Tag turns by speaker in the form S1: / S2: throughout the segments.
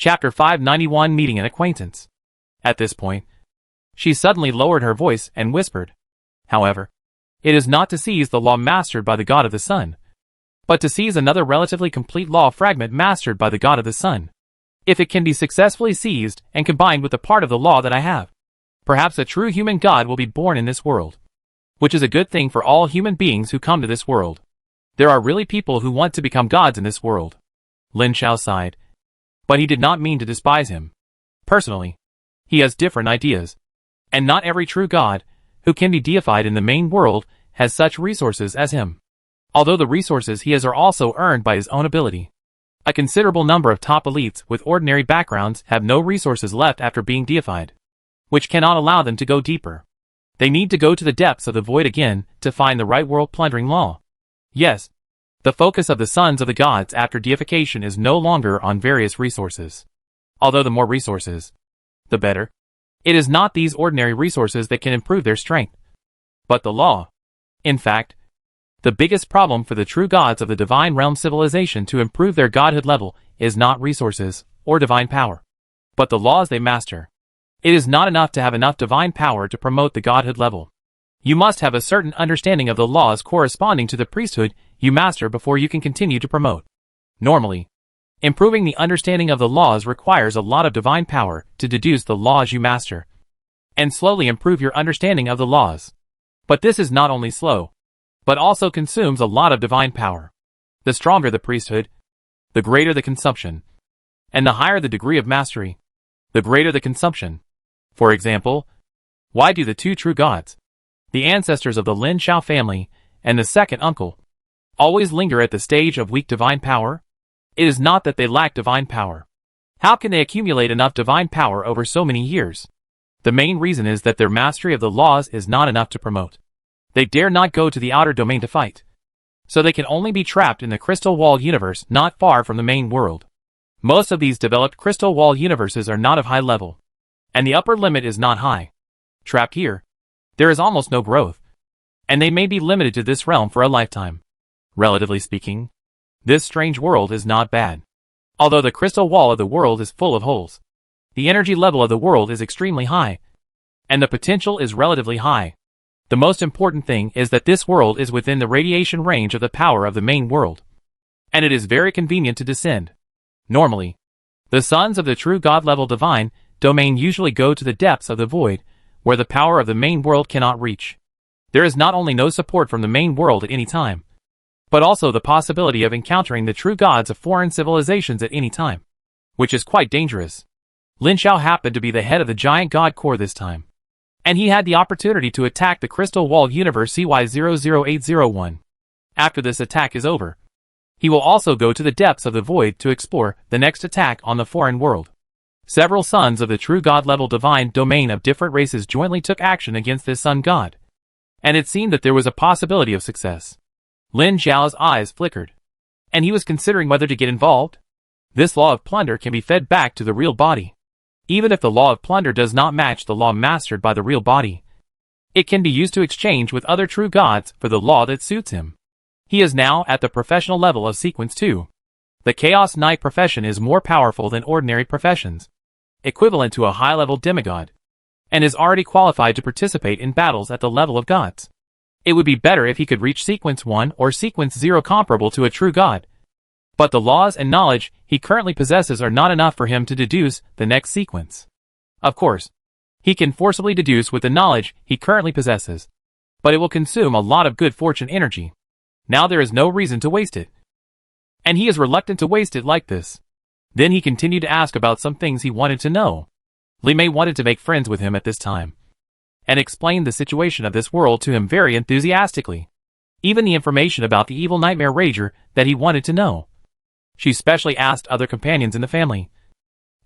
S1: Chapter 591 Meeting an Acquaintance. At this point, she suddenly lowered her voice and whispered, "However, it is not to seize the law mastered by the God of the Sun, but to seize another relatively complete law fragment mastered by the God of the Sun. If it can be successfully seized and combined with the part of the law that I have, perhaps a true human God will be born in this world, which is a good thing for all human beings who come to this world. There are really people who want to become gods in this world." Lin Xiao sighed, but he did not mean to despise him. Personally, he has different ideas, and not every true god, who can be deified in the main world, has such resources as him. Although the resources he has are also earned by his own ability. A considerable number of top elites with ordinary backgrounds have no resources left after being deified, which cannot allow them to go deeper. They need to go to the depths of the void again to find the right world plundering law. Yes, the focus of the sons of the gods after deification is no longer on various resources. Although the more resources, the better. It is not these ordinary resources that can improve their strength, but the law. In fact, the biggest problem for the true gods of the divine realm civilization to improve their godhood level is not resources or divine power, but the laws they master. It is not enough to have enough divine power to promote the godhood level. You must have a certain understanding of the laws corresponding to the priesthood you master before you can continue to promote. Normally, improving the understanding of the laws requires a lot of divine power to deduce the laws you master, and slowly improve your understanding of the laws. But this is not only slow, but also consumes a lot of divine power. The stronger the priesthood, the greater the consumption, and the higher the degree of mastery, the greater the consumption. For example, why do the two true gods, the ancestors of the Lin Xiao family, and the second uncle, always linger at the stage of weak divine power? It is not that they lack divine power. How can they accumulate enough divine power over so many years? The main reason is that their mastery of the laws is not enough to promote. They dare not go to the outer domain to fight, so they can only be trapped in the crystal wall universe not far from the main world. Most of these developed crystal wall universes are not of high level, and the upper limit is not high. Trapped here, there is almost no growth, and they may be limited to this realm for a lifetime. Relatively speaking, this strange world is not bad. Although the crystal wall of the world is full of holes, the energy level of the world is extremely high, and the potential is relatively high. The most important thing is that this world is within the radiation range of the power of the main world, and it is very convenient to descend. Normally, the sons of the true god-level divine domain usually go to the depths of the void, where the power of the main world cannot reach. There is not only no support from the main world at any time, but also the possibility of encountering the true gods of foreign civilizations at any time, which is quite dangerous. Lin Xiao happened to be the head of the giant god core this time, and he had the opportunity to attack the crystal wall universe CY00801. After this attack is over, he will also go to the depths of the void to explore the next attack on the foreign world. Several sons of the true god-level divine domain of different races jointly took action against this sun god, and it seemed that there was a possibility of success. Lin Xiao's eyes flickered, and he was considering whether to get involved. This law of plunder can be fed back to the real body. Even if the law of plunder does not match the law mastered by the real body, it can be used to exchange with other true gods for the law that suits him. He is now at the professional level of Sequence 2. The Chaos Knight profession is more powerful than ordinary professions, equivalent to a high-level demigod, and is already qualified to participate in battles at the level of gods. It would be better if he could reach Sequence 1 or Sequence 0 comparable to a true god. But the laws and knowledge he currently possesses are not enough for him to deduce the next sequence. Of course, he can forcibly deduce with the knowledge he currently possesses, but it will consume a lot of good fortune energy. Now there is no reason to waste it, and he is reluctant to waste it like this. Then he continued to ask about some things he wanted to know. Li Mei wanted to make friends with him at this time, and explained the situation of this world to him very enthusiastically. Even the information about the evil nightmare rager that he wanted to know. She specially asked other companions in the family,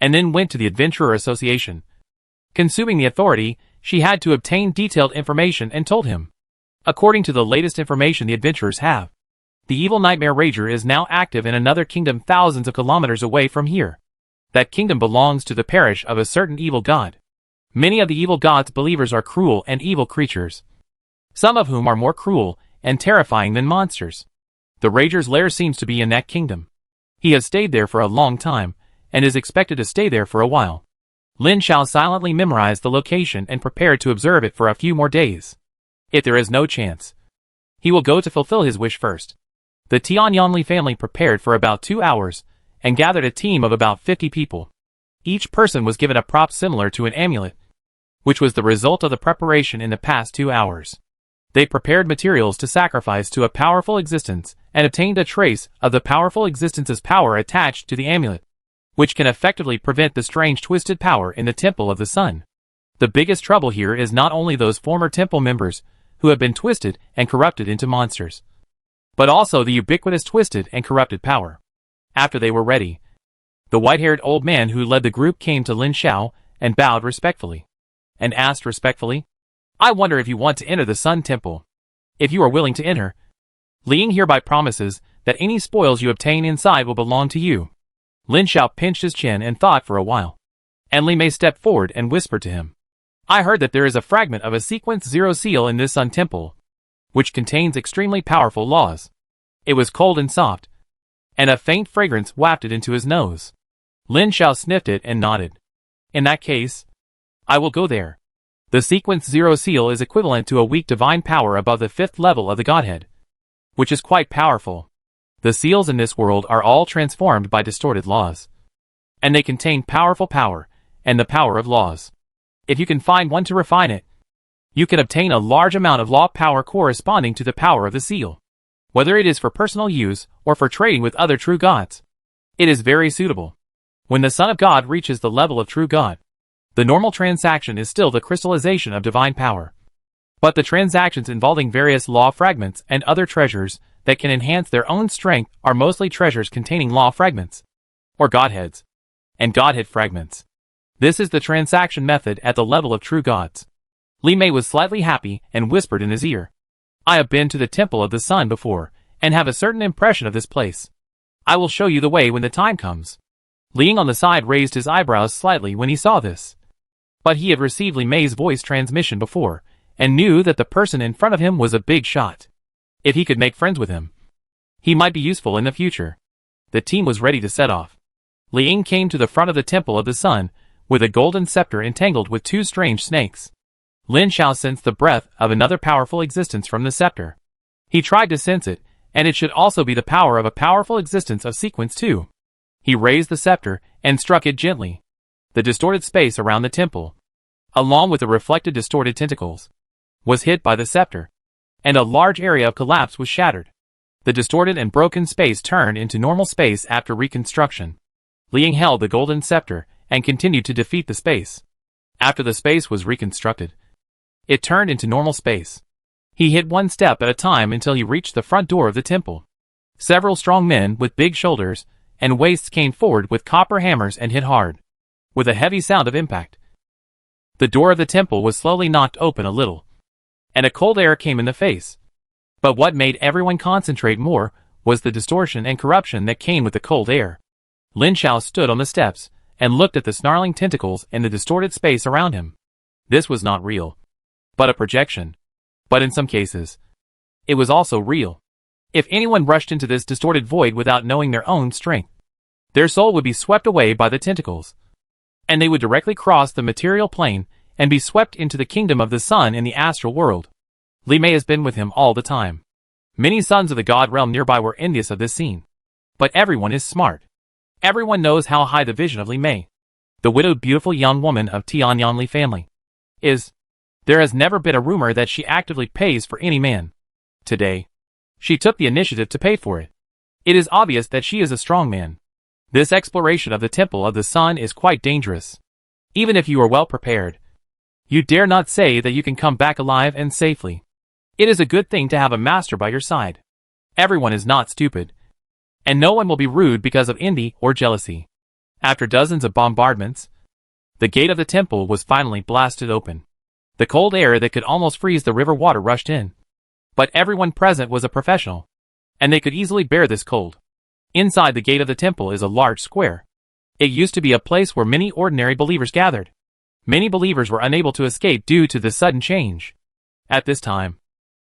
S1: and then went to the Adventurer Association. Consuming the authority, she had to obtain detailed information and told him. According to the latest information the adventurers have, the evil nightmare rager is now active in another kingdom thousands of kilometers away from here. That kingdom belongs to the parish of a certain evil god. Many of the evil god's believers are cruel and evil creatures, some of whom are more cruel and terrifying than monsters. The rager's lair seems to be in that kingdom. He has stayed there for a long time, and is expected to stay there for a while. Lin Xiao silently memorized the location and prepared to observe it for a few more days. If there is no chance, he will go to fulfill his wish first. The Tianyangli family prepared for about 2 hours and gathered a team of about 50 people. Each person was given a prop similar to an amulet, which was the result of the preparation in the past 2 hours. They prepared materials to sacrifice to a powerful existence and obtained a trace of the powerful existence's power attached to the amulet, which can effectively prevent the strange twisted power in the Temple of the Sun. The biggest trouble here is not only those former temple members who have been twisted and corrupted into monsters, but also the ubiquitous twisted and corrupted power. After they were ready, the white-haired old man who led the group came to Lin Xiao and bowed respectfully, and asked respectfully, "I wonder if you want to enter the Sun Temple. If you are willing to enter, Liang hereby promises that any spoils you obtain inside will belong to you." Lin Xiao pinched his chin and thought for a while, and Li Mei stepped forward and whispered to him, "I heard that there is a fragment of a Sequence 0 seal in this Sun Temple, which contains extremely powerful laws." It was cold and soft, and a faint fragrance wafted into his nose. Lin Xiao sniffed it and nodded. "In that case, I will go there." The Sequence 0 seal is equivalent to a weak divine power above the 5th level of the Godhead, which is quite powerful. The seals in this world are all transformed by distorted laws, and they contain powerful power and the power of laws. If you can find one to refine it, you can obtain a large amount of law power corresponding to the power of the seal. Whether it is for personal use or for trading with other true gods, it is very suitable. When the Son of God reaches the level of true God, the normal transaction is still the crystallization of divine power. But the transactions involving various law fragments and other treasures that can enhance their own strength are mostly treasures containing law fragments, or godheads, and godhead fragments. This is the transaction method at the level of true gods. Li Mei was slightly happy and whispered in his ear, "I have been to the Temple of the Sun before, and have a certain impression of this place. I will show you the way when the time comes." Liang on the side raised his eyebrows slightly when he saw this. But he had received Li Mei's voice transmission before, and knew that the person in front of him was a big shot. If he could make friends with him, he might be useful in the future. The team was ready to set off. Liang came to the front of the Temple of the Sun, with a golden scepter entangled with 2 strange snakes. Lin Xiao sensed the breath of another powerful existence from the scepter. He tried to sense it, and it should also be the power of a powerful existence of Sequence 2. He raised the scepter and struck it gently. The distorted space around the temple, along with the reflected distorted tentacles, was hit by the scepter, and a large area of collapse was shattered. The distorted and broken space turned into normal space after reconstruction. Liang held the golden scepter and continued to defeat the space. After the space was reconstructed, it turned into normal space. He hit one step at a time until he reached the front door of the temple. Several strong men with big shoulders and waists came forward with copper hammers and hit hard, with a heavy sound of impact. The door of the temple was slowly knocked open a little, and a cold air came in the face. But what made everyone concentrate more was the distortion and corruption that came with the cold air. Lin Xiao stood on the steps and looked at the snarling tentacles in the distorted space around him. This was not real, but a projection. But in some cases, it was also real. If anyone rushed into this distorted void without knowing their own strength, their soul would be swept away by the tentacles, and they would directly cross the material plane and be swept into the kingdom of the sun in the astral world. Li Mei has been with him all the time. Many sons of the god realm nearby were envious of this scene. But everyone is smart. Everyone knows how high the vision of Li Mei, the widowed beautiful young woman of Tianyangli family, is. There has never been a rumor that she actively pays for any man. Today, she took the initiative to pay for it. It is obvious that she is a strong man. This exploration of the Temple of the Sun is quite dangerous. Even if you are well prepared, you dare not say that you can come back alive and safely. It is a good thing to have a master by your side. Everyone is not stupid, and no one will be rude because of envy or jealousy. After dozens of bombardments, the gate of the temple was finally blasted open. The cold air that could almost freeze the river water rushed in. But everyone present was a professional, and they could easily bear this cold. Inside the gate of the temple is a large square. It used to be a place where many ordinary believers gathered. Many believers were unable to escape due to the sudden change. At this time,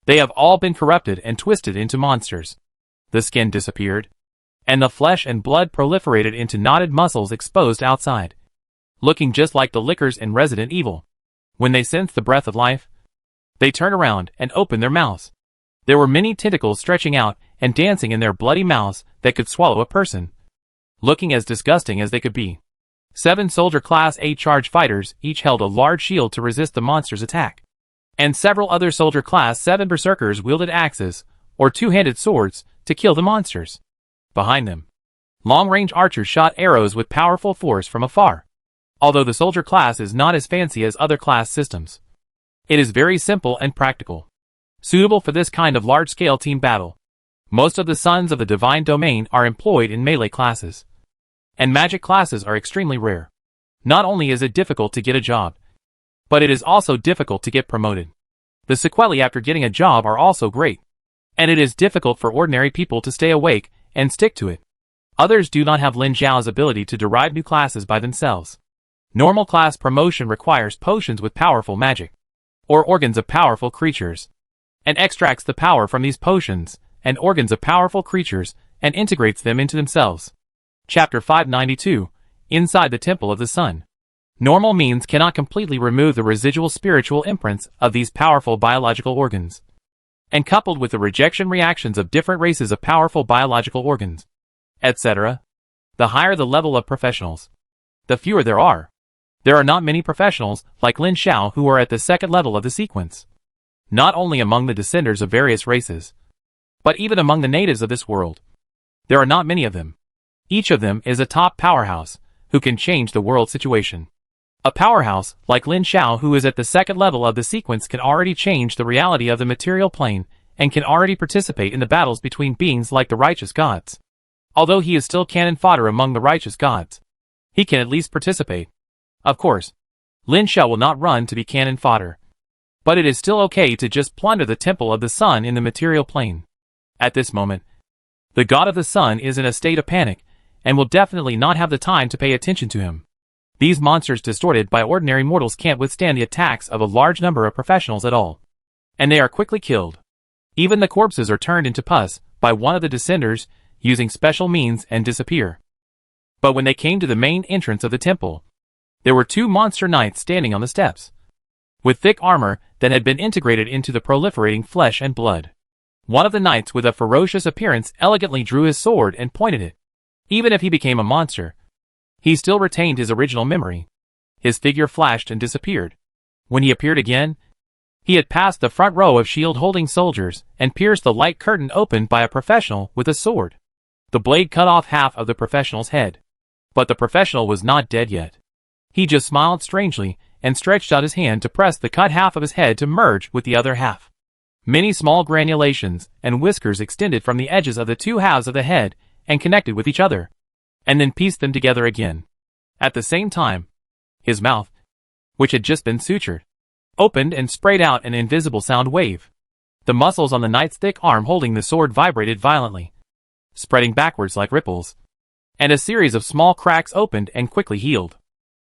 S1: they have all been corrupted and twisted into monsters. The skin disappeared, and the flesh and blood proliferated into knotted muscles exposed outside, looking just like the lickers in Resident Evil. When they sense the breath of life, they turn around and open their mouths. There were many tentacles stretching out and dancing in their bloody mouths that could swallow a person, looking as disgusting as they could be. 7 Soldier Class A charge fighters each held a large shield to resist the monster's attack, and several other Soldier Class 7 berserkers wielded axes or two-handed swords to kill the monsters. Behind them, long-range archers shot arrows with powerful force from afar. Although the Soldier class is not as fancy as other class systems, it is very simple and practical, suitable for this kind of large-scale team battle. Most of the Sons of the Divine Domain are employed in melee classes, and magic classes are extremely rare. Not only is it difficult to get a job, but it is also difficult to get promoted. The sequelae after getting a job are also great, and it is difficult for ordinary people to stay awake and stick to it. Others do not have Lin Zhao's ability to derive new classes by themselves. Normal class promotion requires potions with powerful magic, or organs of powerful creatures, and extracts the power from these potions and organs of powerful creatures and integrates them into themselves. Chapter 592, Inside the Temple of the Sun. Normal means cannot completely remove the residual spiritual imprints of these powerful biological organs, and coupled with the rejection reactions of different races of powerful biological organs, etc., the higher the level of professionals, the fewer there are. There are not many professionals like Lin Zhao who are at the second level of the sequence, not only among the descendants of various races, but even among the natives of this world. There are not many of them. Each of them is a top powerhouse who can change the world situation. A powerhouse like Lin Zhao who is at the second level of the sequence can already change the reality of the material plane and can already participate in the battles between beings like the righteous gods. Although he is still cannon fodder among the righteous gods, he can at least participate. Of course, Lin Zhao will not run to be cannon fodder, but it is still okay to just plunder the Temple of the Sun in the material plane. At this moment, the God of the Sun is in a state of panic and will definitely not have the time to pay attention to him. These monsters distorted by ordinary mortals can't withstand the attacks of a large number of professionals at all, and they are quickly killed. Even the corpses are turned into pus by one of the descenders using special means and disappear. But when they came to the main entrance of the temple, there were 2 monster knights standing on the steps, with thick armor that had been integrated into the proliferating flesh and blood. One of the knights with a ferocious appearance elegantly drew his sword and pointed it. Even if he became a monster, he still retained his original memory. His figure flashed and disappeared. When he appeared again, he had passed the front row of shield-holding soldiers and pierced the light curtain opened by a professional with a sword. The blade cut off half of the professional's head, but the professional was not dead yet. He just smiled strangely and stretched out his hand to press the cut half of his head to merge with the other half. Many small granulations and whiskers extended from the edges of the 2 halves of the head and connected with each other, and then pieced them together again. At the same time, his mouth, which had just been sutured, opened and sprayed out an invisible sound wave. The muscles on the knight's thick arm holding the sword vibrated violently, spreading backwards like ripples, and a series of small cracks opened and quickly healed.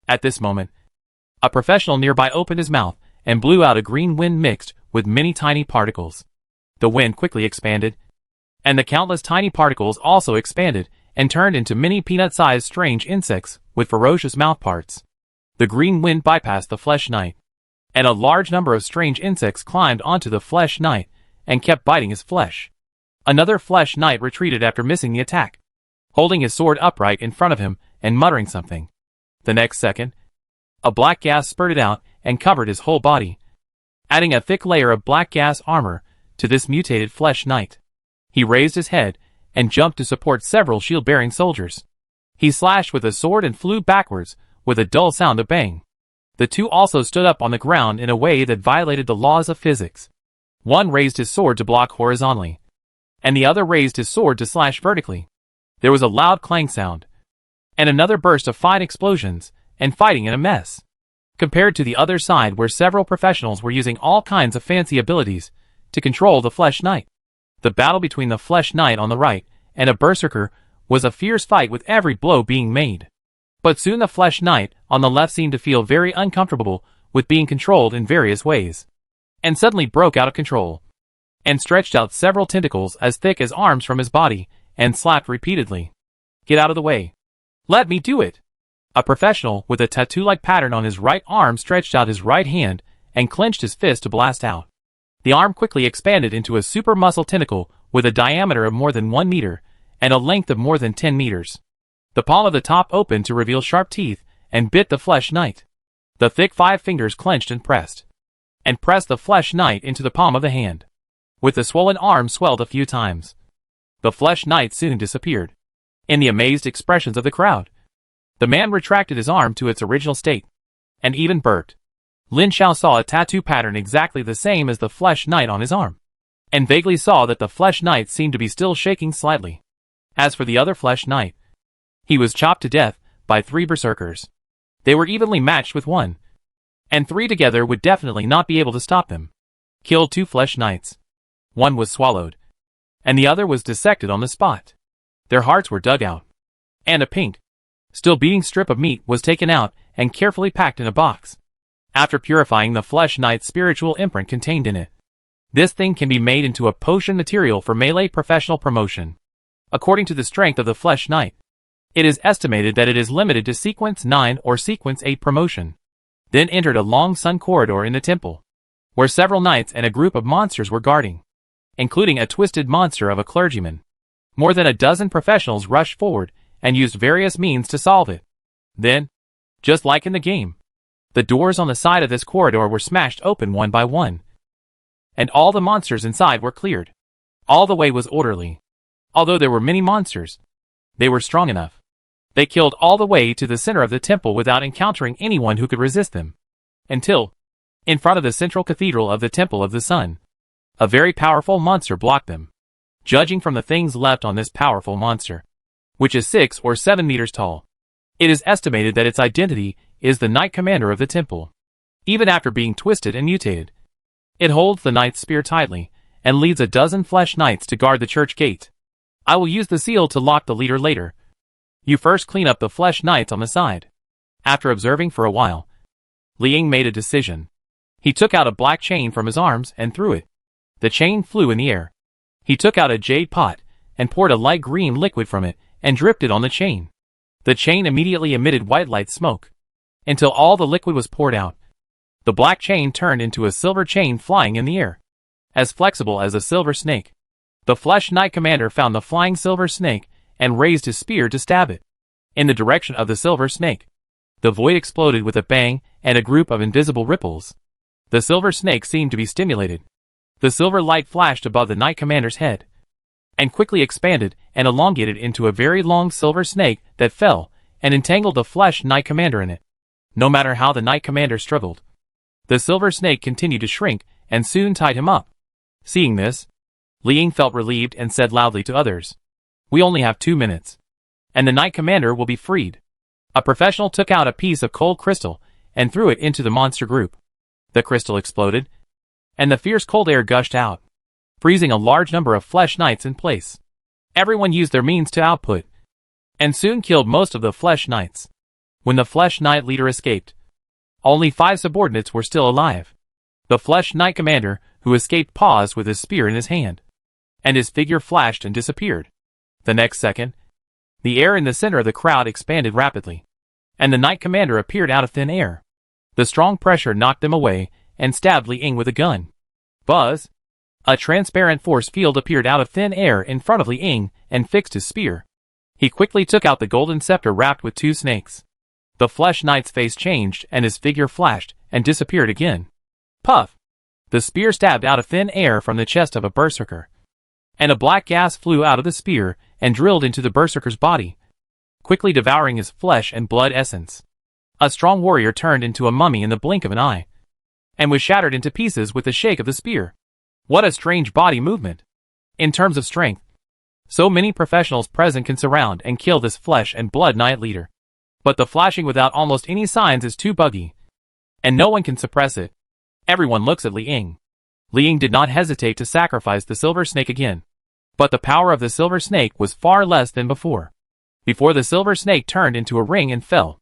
S1: At this moment, a professional nearby opened his mouth and blew out a green wind mixed with many tiny particles. The wind quickly expanded, and the countless tiny particles also expanded and turned into many peanut-sized strange insects with ferocious mouthparts. The green wind bypassed the flesh knight, and a large number of strange insects climbed onto the flesh knight and kept biting his flesh. Another flesh knight retreated after missing the attack, holding his sword upright in front of him and muttering something. The next second, a black gas spurted out and covered his whole body, adding a thick layer of black gas armor to this mutated flesh knight. He raised his head and jumped to support several shield-bearing soldiers. He slashed with a sword and flew backwards with a dull sound of bang. The 2 also stood up on the ground in a way that violated the laws of physics. One raised his sword to block horizontally, and the other raised his sword to slash vertically. There was a loud clang sound, and another burst of fine explosions, and fighting in a mess. Compared to the other side where several professionals were using all kinds of fancy abilities to control the flesh knight. The battle between the flesh knight on the right and a berserker was a fierce fight with every blow being made. But soon the flesh knight on the left seemed to feel very uncomfortable with being controlled in various ways, and suddenly broke out of control, and stretched out several tentacles as thick as arms from his body, and slapped repeatedly. "Get out of the way. Let me do it." A professional with a tattoo-like pattern on his right arm stretched out his right hand and clenched his fist to blast out. The arm quickly expanded into a super muscle tentacle with a diameter of more than 1 meter and a length of more than 10 meters. The palm of the top opened to reveal sharp teeth and bit the flesh knight. The thick 5 fingers clenched and pressed the flesh knight into the palm of the hand. With the swollen arm swelled a few times, the flesh knight soon disappeared. In the amazed expressions of the crowd, the man retracted his arm to its original state, and even burped. Lin Xiao saw a tattoo pattern exactly the same as the flesh knight on his arm, and vaguely saw that the flesh knight seemed to be still shaking slightly. As for the other flesh knight, he was chopped to death by 3 berserkers. They were evenly matched with 1, and 3 together would definitely not be able to stop them. Killed 2 flesh knights. 1 was swallowed, and the other was dissected on the spot. Their hearts were dug out, and a pink, still beating strip of meat was taken out and carefully packed in a box, after purifying the flesh knight's spiritual imprint contained in it. This thing can be made into a potion material for melee professional promotion. According to the strength of the flesh knight, it is estimated that it is limited to sequence 9 or sequence 8 promotion. Then entered a long sun corridor in the temple, where several knights and a group of monsters were guarding, including a twisted monster of a clergyman. More than a dozen professionals rushed forward and used various means to solve it. Then, just like in the game, the doors on the side of this corridor were smashed open one by one, and all the monsters inside were cleared. All the way was orderly. Although there were many monsters, they were strong enough. They killed all the way to the center of the temple without encountering anyone who could resist them. Until, in front of the central cathedral of the Temple of the Sun, a very powerful monster blocked them. Judging from the things left on this powerful monster, which is 6 or 7 meters tall, it is estimated that its identity is the Knight Commander of the temple. Even after being twisted and mutated, it holds the knight's spear tightly and leads a dozen flesh knights to guard the church gate. I will use the seal to lock the leader later. You first clean up the flesh knights on the side. After observing for a while, Li Ying made a decision. He took out a black chain from his arms and threw it. The chain flew in the air. He took out a jade pot and poured a light green liquid from it and dripped it on the chain. The chain immediately emitted white light smoke, until all the liquid was poured out. The black chain turned into a silver chain flying in the air, as flexible as a silver snake. The Flesh Knight Commander found the flying silver snake and raised his spear to stab it. In the direction of the silver snake, the void exploded with a bang and a group of invisible ripples. The silver snake seemed to be stimulated. The silver light flashed above the Knight Commander's head, and quickly expanded and elongated into a very long silver snake that fell and entangled the Flesh Knight Commander in it. No matter how the Knight Commander struggled, the silver snake continued to shrink and soon tied him up. Seeing this, Li Ying felt relieved and said loudly to others, "We only have 2 minutes, and the Knight Commander will be freed." A professional took out a piece of cold crystal and threw it into the monster group. The crystal exploded, and the fierce cold air gushed out, freezing a large number of flesh knights in place. Everyone used their means to output, and soon killed most of the flesh knights. When the flesh knight leader escaped, only 5 subordinates were still alive. The Flesh Knight Commander, who escaped, paused with his spear in his hand, and his figure flashed and disappeared. The next second, the air in the center of the crowd expanded rapidly, and the Knight Commander appeared out of thin air. The strong pressure knocked them away and stabbed Li Ying with a gun. Buzz! A transparent force field appeared out of thin air in front of Li Ying and fixed his spear. He quickly took out the golden scepter wrapped with 2 snakes. The Flesh Knight's face changed and his figure flashed and disappeared again. Puff! The spear stabbed out of thin air from the chest of a berserker, and a black gas flew out of the spear and drilled into the berserker's body, quickly devouring his flesh and blood essence. A strong warrior turned into a mummy in the blink of an eye, and was shattered into pieces with the shake of the spear. What a strange body movement! In terms of strength, so many professionals present can surround and kill this flesh and blood knight leader. But the flashing without almost any signs is too buggy, and no one can suppress it. Everyone looks at Li Ying. Li Ying did not hesitate to sacrifice the silver snake again. But the power of the silver snake was far less than before. Before the silver snake turned into a ring and fell,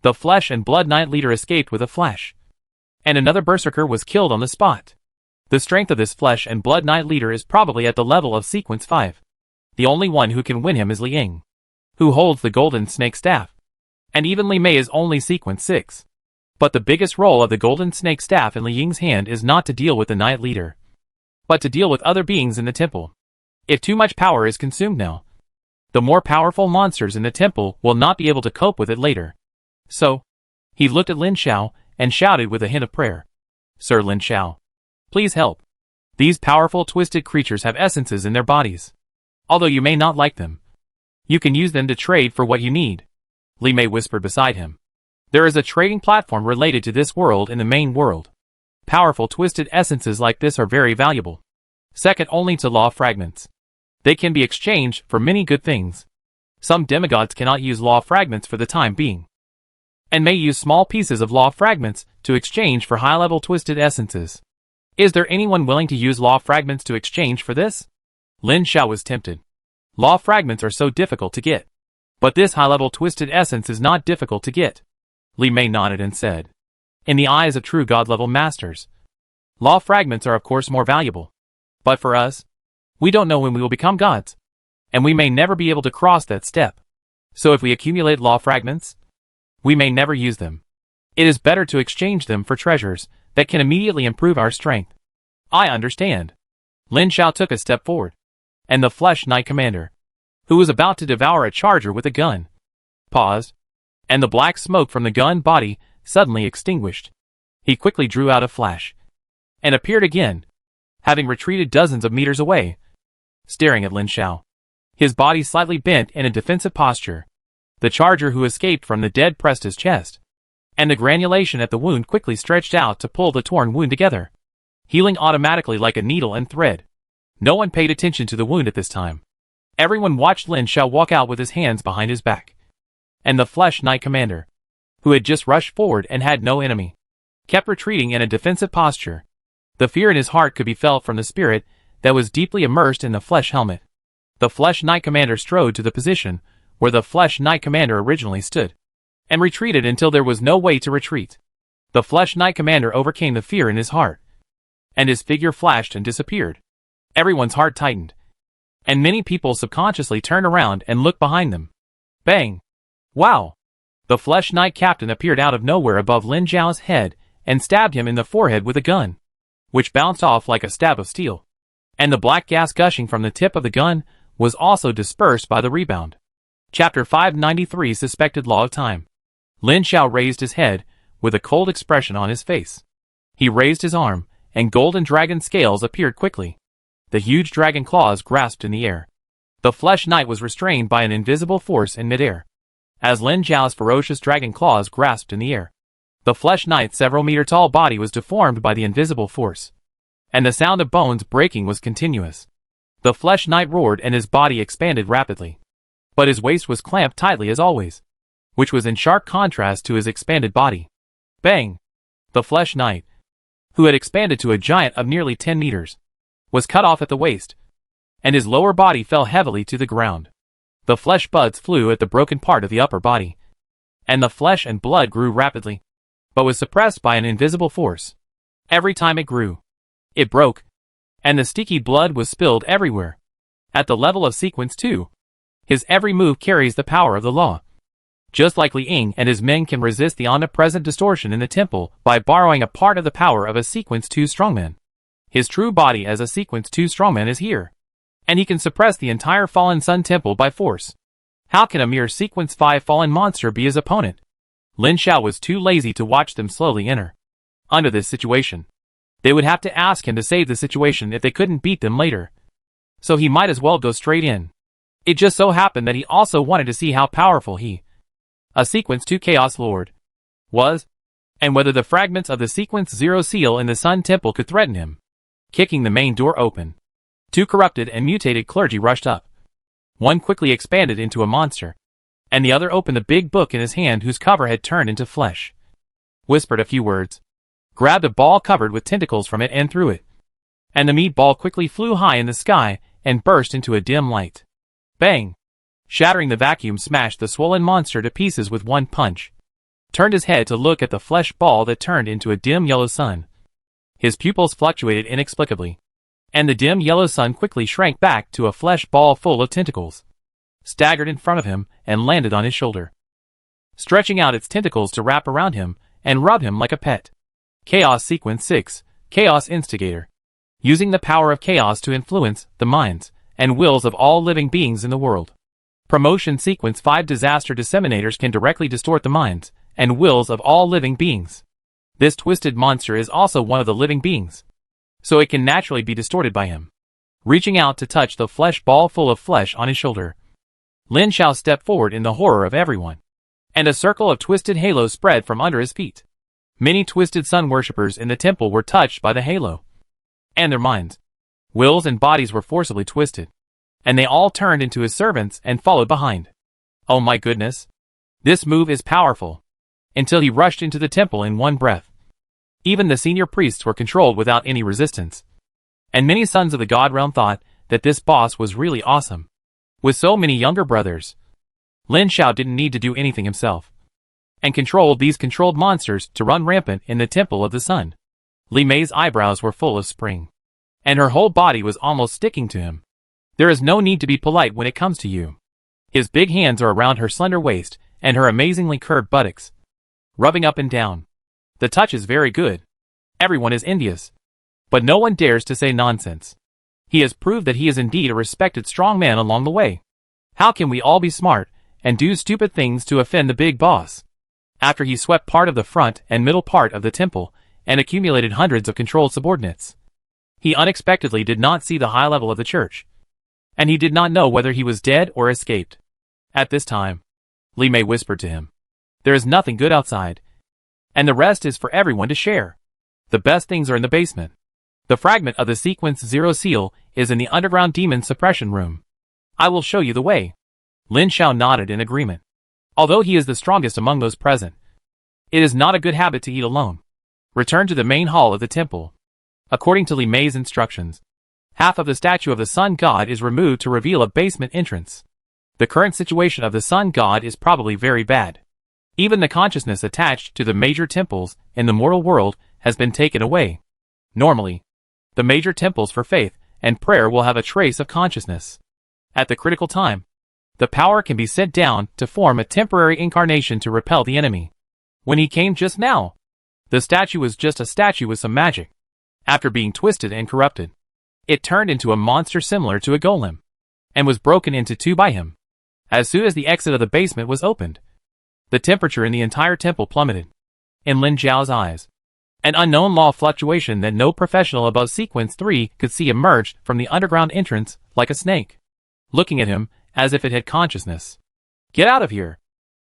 S1: the flesh and blood knight leader escaped with a flash, and another berserker was killed on the spot. The strength of this flesh and blood knight leader is probably at the level of sequence 5. The only one who can win him is Li Ying, who holds the golden snake staff. And even Li Mei is only sequence 6. But the biggest role of the golden snake staff in Li Ying's hand is not to deal with the Night Leader, but to deal with other beings in the temple. If too much power is consumed now, the more powerful monsters in the temple will not be able to cope with it later. So, he looked at Lin Xiao and shouted with a hint of prayer. Sir Lin Xiao, please help. These powerful twisted creatures have essences in their bodies. Although you may not like them, you can use them to trade for what you need. Li Mei whispered beside him. There is a trading platform related to this world in the main world. Powerful twisted essences like this are very valuable. Second only to law fragments. They can be exchanged for many good things. Some demigods cannot use law fragments for the time being, and may use small pieces of law fragments to exchange for high-level twisted essences. Is there anyone willing to use law fragments to exchange for this? Lin Xiao was tempted. Law fragments are so difficult to get. But this high-level twisted essence is not difficult to get. Li Mei nodded and said, in the eyes of true god-level masters, law fragments are of course more valuable. But for us, we don't know when we will become gods, and we may never be able to cross that step. So if we accumulate law fragments, we may never use them. It is better to exchange them for treasures that can immediately improve our strength. I understand. Lin Xiao took a step forward, and the Flesh Knight Commander, who was about to devour a charger with a gun, paused, and the black smoke from the gun body suddenly extinguished. He quickly drew out a flash, and appeared again, having retreated dozens of meters away, staring at Lin Xiao. His body slightly bent in a defensive posture. The charger who escaped from the dead pressed his chest, and the granulation at the wound quickly stretched out to pull the torn wound together, healing automatically like a needle and thread. No one paid attention to the wound at this time. Everyone watched Lin Xiao walk out with his hands behind his back. And the Flesh Knight Commander, who had just rushed forward and had no enemy, kept retreating in a defensive posture. The fear in his heart could be felt from the spirit that was deeply immersed in the flesh helmet. The Flesh Knight Commander strode to the position where the Flesh Knight Commander originally stood, and retreated until there was no way to retreat. The Flesh Knight Commander overcame the fear in his heart, and his figure flashed and disappeared. Everyone's heart tightened, and many people subconsciously turned around and looked behind them. Bang! Wow! The Flesh Knight Captain appeared out of nowhere above Lin Xiao's head and stabbed him in the forehead with a gun, which bounced off like a stab of steel. And the black gas gushing from the tip of the gun was also dispersed by the rebound. Chapter 593 Suspected Law of Time. Lin Xiao raised his head with a cold expression on his face. He raised his arm, and golden dragon scales appeared quickly. The huge dragon claws grasped in the air. The Flesh Knight was restrained by an invisible force in midair. As Lin Xiao's ferocious dragon claws grasped in the air, the Flesh Knight's several-meter-tall body was deformed by the invisible force, and the sound of bones breaking was continuous. The Flesh Knight roared and his body expanded rapidly, but his waist was clamped tightly as always, which was in sharp contrast to his expanded body. Bang! The Flesh Knight, who had expanded to a giant of nearly 10 meters, was cut off at the waist, and his lower body fell heavily to the ground. The flesh buds flew at the broken part of the upper body, and the flesh and blood grew rapidly, but was suppressed by an invisible force. Every time it grew, it broke, and the sticky blood was spilled everywhere. At the level of sequence 2, his every move carries the power of the law. Just like Li Ying and his men can resist the omnipresent distortion in the temple by borrowing a part of the power of a sequence 2 strongman. His true body as a sequence 2 strongman is here, and he can suppress the entire Fallen Sun Temple by force. How can a mere sequence 5 fallen monster be his opponent? Lin Xiao was too lazy to watch them slowly enter. Under this situation, they would have to ask him to save the situation if they couldn't beat them later. So he might as well go straight in. It just so happened that he also wanted to see how powerful he, a sequence 2 Chaos Lord, was, and whether the fragments of the sequence 0 seal in the Sun Temple could threaten him. Kicking the main door open, 2 corrupted and mutated clergy rushed up. One quickly expanded into a monster, and the other opened the big book in his hand whose cover had turned into flesh, whispered a few words, grabbed a ball covered with tentacles from it and threw it, and the meat ball quickly flew high in the sky and burst into a dim light. Bang! Shattering the vacuum smashed the swollen monster to pieces with one punch, turned his head to look at the flesh ball that turned into a dim yellow sun. His pupils fluctuated inexplicably, and the dim yellow sun quickly shrank back to a flesh ball full of tentacles, staggered in front of him and landed on his shoulder, stretching out its tentacles to wrap around him and rub him like a pet. Chaos Sequence 6, Chaos Instigator. Using the power of chaos to influence the minds and wills of all living beings in the world. Promotion Sequence 5, Disaster Disseminators can directly distort the minds and wills of all living beings. This twisted monster is also one of the living beings, so it can naturally be distorted by him. Reaching out to touch the flesh ball full of flesh on his shoulder, Lin Xiao stepped forward in the horror of everyone, and a circle of twisted halos spread from under his feet. Many twisted sun worshippers in the temple were touched by the halo, and their minds, wills and bodies were forcibly twisted, and they all turned into his servants and followed behind. Oh my goodness! This move is powerful. Until he rushed into the temple in one breath. Even the senior priests were controlled without any resistance. And many sons of the God realm thought that this boss was really awesome. With so many younger brothers, Lin Xiao didn't need to do anything himself, and controlled these controlled monsters to run rampant in the Temple of the Sun. Li Mei's eyebrows were full of spring, and her whole body was almost sticking to him. There is no need to be polite when it comes to you. His big hands are around her slender waist and her amazingly curved buttocks, rubbing up and down. The touch is very good. Everyone is envious, but no one dares to say nonsense. He has proved that he is indeed a respected strong man along the way. How can we all be smart and do stupid things to offend the big boss? After he swept part of the front and middle part of the temple and accumulated hundreds of controlled subordinates, he unexpectedly did not see the high level of the church, and he did not know whether he was dead or escaped. At this time, Li Mei whispered to him, "There is nothing good outside, and the rest is for everyone to share. The best things are in the basement. The fragment of the Sequence 0 seal is in the underground demon suppression room. I will show you the way." Lin Xiao nodded in agreement. Although he is the strongest among those present, it is not a good habit to eat alone. Return to the main hall of the temple. According to Li Mei's instructions, half of the statue of the Sun God is removed to reveal a basement entrance. The current situation of the Sun God is probably very bad. Even the consciousness attached to the major temples in the mortal world has been taken away. Normally, the major temples for faith and prayer will have a trace of consciousness. At the critical time, the power can be sent down to form a temporary incarnation to repel the enemy. When he came just now, the statue was just a statue with some magic. After being twisted and corrupted, it turned into a monster similar to a golem, and was broken into two by him. As soon as the exit of the basement was opened, the temperature in the entire temple plummeted. In Lin Xiao's eyes, an unknown law of fluctuation that no professional above Sequence 3 could see emerged from the underground entrance like a snake, looking at him as if it had consciousness. "Get out of here!"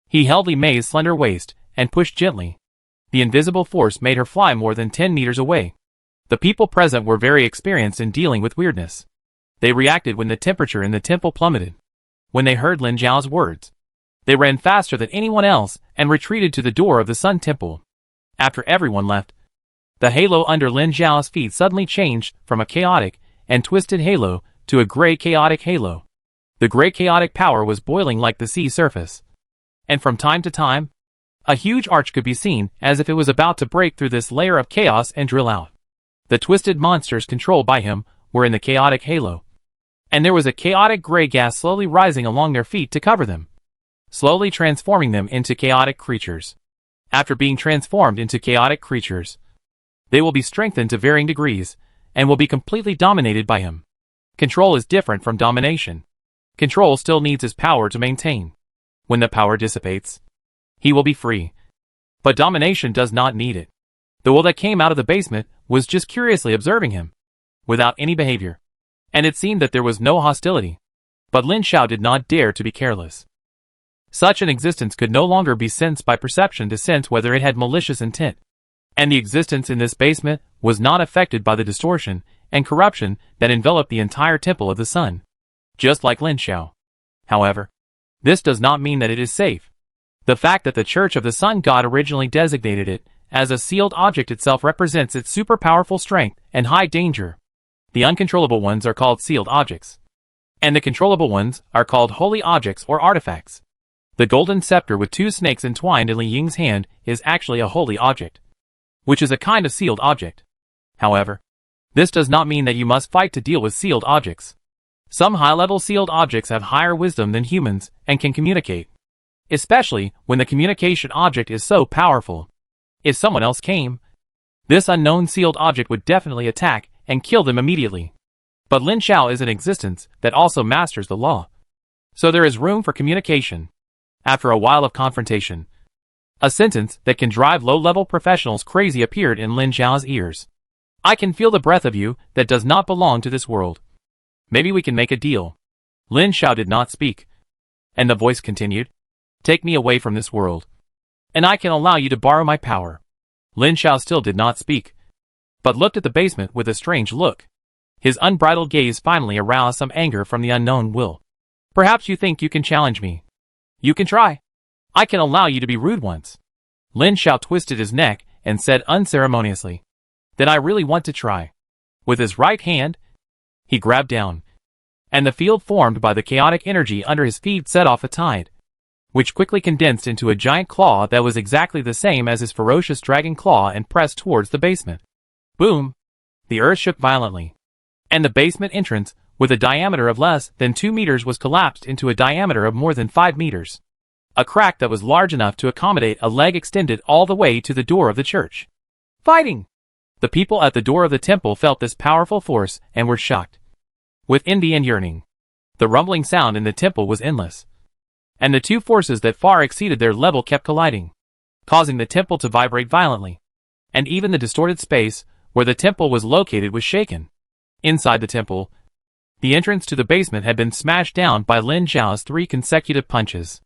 S1: He held Li Mei's slender waist and pushed gently. The invisible force made her fly more than 10 meters away. The people present were very experienced in dealing with weirdness. They reacted when the temperature in the temple plummeted. When they heard Lin Xiao's words, they ran faster than anyone else and retreated to the door of the Sun Temple. After everyone left, the halo under Lin Xiao's feet suddenly changed from a chaotic and twisted halo to a gray chaotic halo. The gray chaotic power was boiling like the sea surface, and from time to time, a huge arch could be seen as if it was about to break through this layer of chaos and drill out. The twisted monsters controlled by him were in the chaotic halo, and there was a chaotic gray gas slowly rising along their feet to cover them, slowly transforming them into chaotic creatures. After being transformed into chaotic creatures, they will be strengthened to varying degrees, and will be completely dominated by him. Control is different from domination. Control still needs his power to maintain. When the power dissipates, he will be free. But domination does not need it. The will that came out of the basement was just curiously observing him, without any behavior, and it seemed that there was no hostility. But Lin Xiao did not dare to be careless. Such an existence could no longer be sensed by perception to sense whether it had malicious intent, and the existence in this basement was not affected by the distortion and corruption that enveloped the entire Temple of the Sun, just like Lin Xiao. However, this does not mean that it is safe. The fact that the Church of the Sun God originally designated it as a sealed object itself represents its super powerful strength and high danger. The uncontrollable ones are called sealed objects, and the controllable ones are called holy objects or artifacts. The golden scepter with two snakes entwined in Li Ying's hand is actually a holy object, which is a kind of sealed object. However, This does not mean that you must fight to deal with sealed objects. Some high-level sealed objects have higher wisdom than humans and can communicate, especially when the communication object is so powerful. If someone else came, this unknown sealed object would definitely attack and kill them immediately. But Lin Xiao is an existence that also masters the law. So there is room for communication. After a while of confrontation, a sentence that can drive low-level professionals crazy appeared in Lin Xiao's ears. I can feel the breath of you that does not belong to this world. Maybe we can make a deal. Lin Xiao did not speak. And the voice continued. Take me away from this world, and I can allow you to borrow my power. Lin Xiao still did not speak, but looked at the basement with a strange look. His unbridled gaze finally aroused some anger from the unknown will. Perhaps you think you can challenge me. You can try. I can allow you to be rude once. Lin Xiao twisted his neck and said unceremoniously. Then I really want to try. With his right hand, he grabbed down, and the field formed by the chaotic energy under his feet set off a tide, which quickly condensed into a giant claw that was exactly the same as his ferocious dragon claw and pressed towards the basement. Boom! The earth shook violently, and the basement entrance, with a diameter of less than 2 meters, was collapsed into a diameter of more than 5 meters. A crack that was large enough to accommodate a leg extended all the way to the door of the church. Fighting! The people at the door of the temple felt this powerful force and were shocked. With envy and yearning, the rumbling sound in the temple was endless, and the two forces that far exceeded their level kept colliding, causing the temple to vibrate violently, and even the distorted space where the temple was located was shaken. Inside the temple, the entrance to the basement had been smashed down by Lin Xiao's 3 consecutive punches.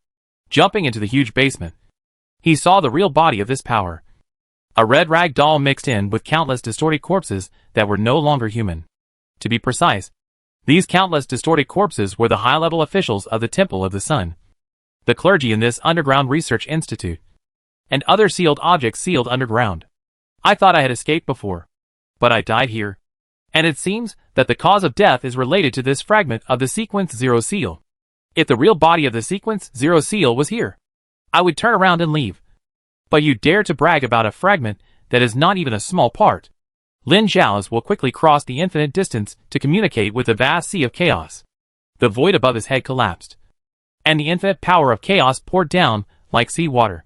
S1: Jumping into the huge basement, he saw the real body of this power. A red rag doll mixed in with countless distorted corpses that were no longer human. To be precise, these countless distorted corpses were the high-level officials of the Temple of the Sun, the clergy in this underground research institute, and other sealed objects sealed underground. I thought I had escaped before, but I died here, and it seems that the cause of death is related to this fragment of the Sequence 0 seal. If the real body of the Sequence 0 seal was here, I would turn around and leave. But you dare to brag about a fragment that is not even a small part. Lin Xiao's will quickly cross the infinite distance to communicate with the vast sea of chaos. The void above his head collapsed, and the infinite power of chaos poured down like sea water.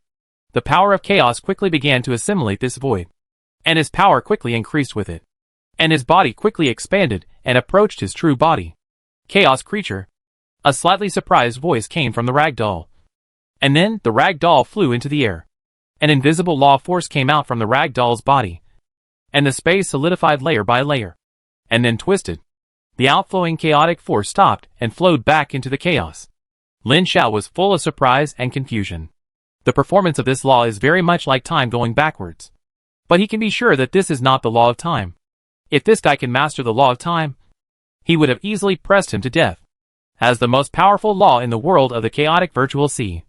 S1: The power of chaos quickly began to assimilate this void, and his power quickly increased with it, and his body quickly expanded and approached his true body. Chaos creature. A slightly surprised voice came from the rag doll. And then the rag doll flew into the air. An invisible law force came out from the rag doll's body, and the space solidified layer by layer, and then twisted. The outflowing chaotic force stopped and flowed back into the chaos. Lin Xiao was full of surprise and confusion. The performance of this law is very much like time going backwards. But he can be sure that this is not the law of time. If this guy can master the law of time, he would have easily pressed him to death. As the most powerful law in the world of the chaotic virtual sea,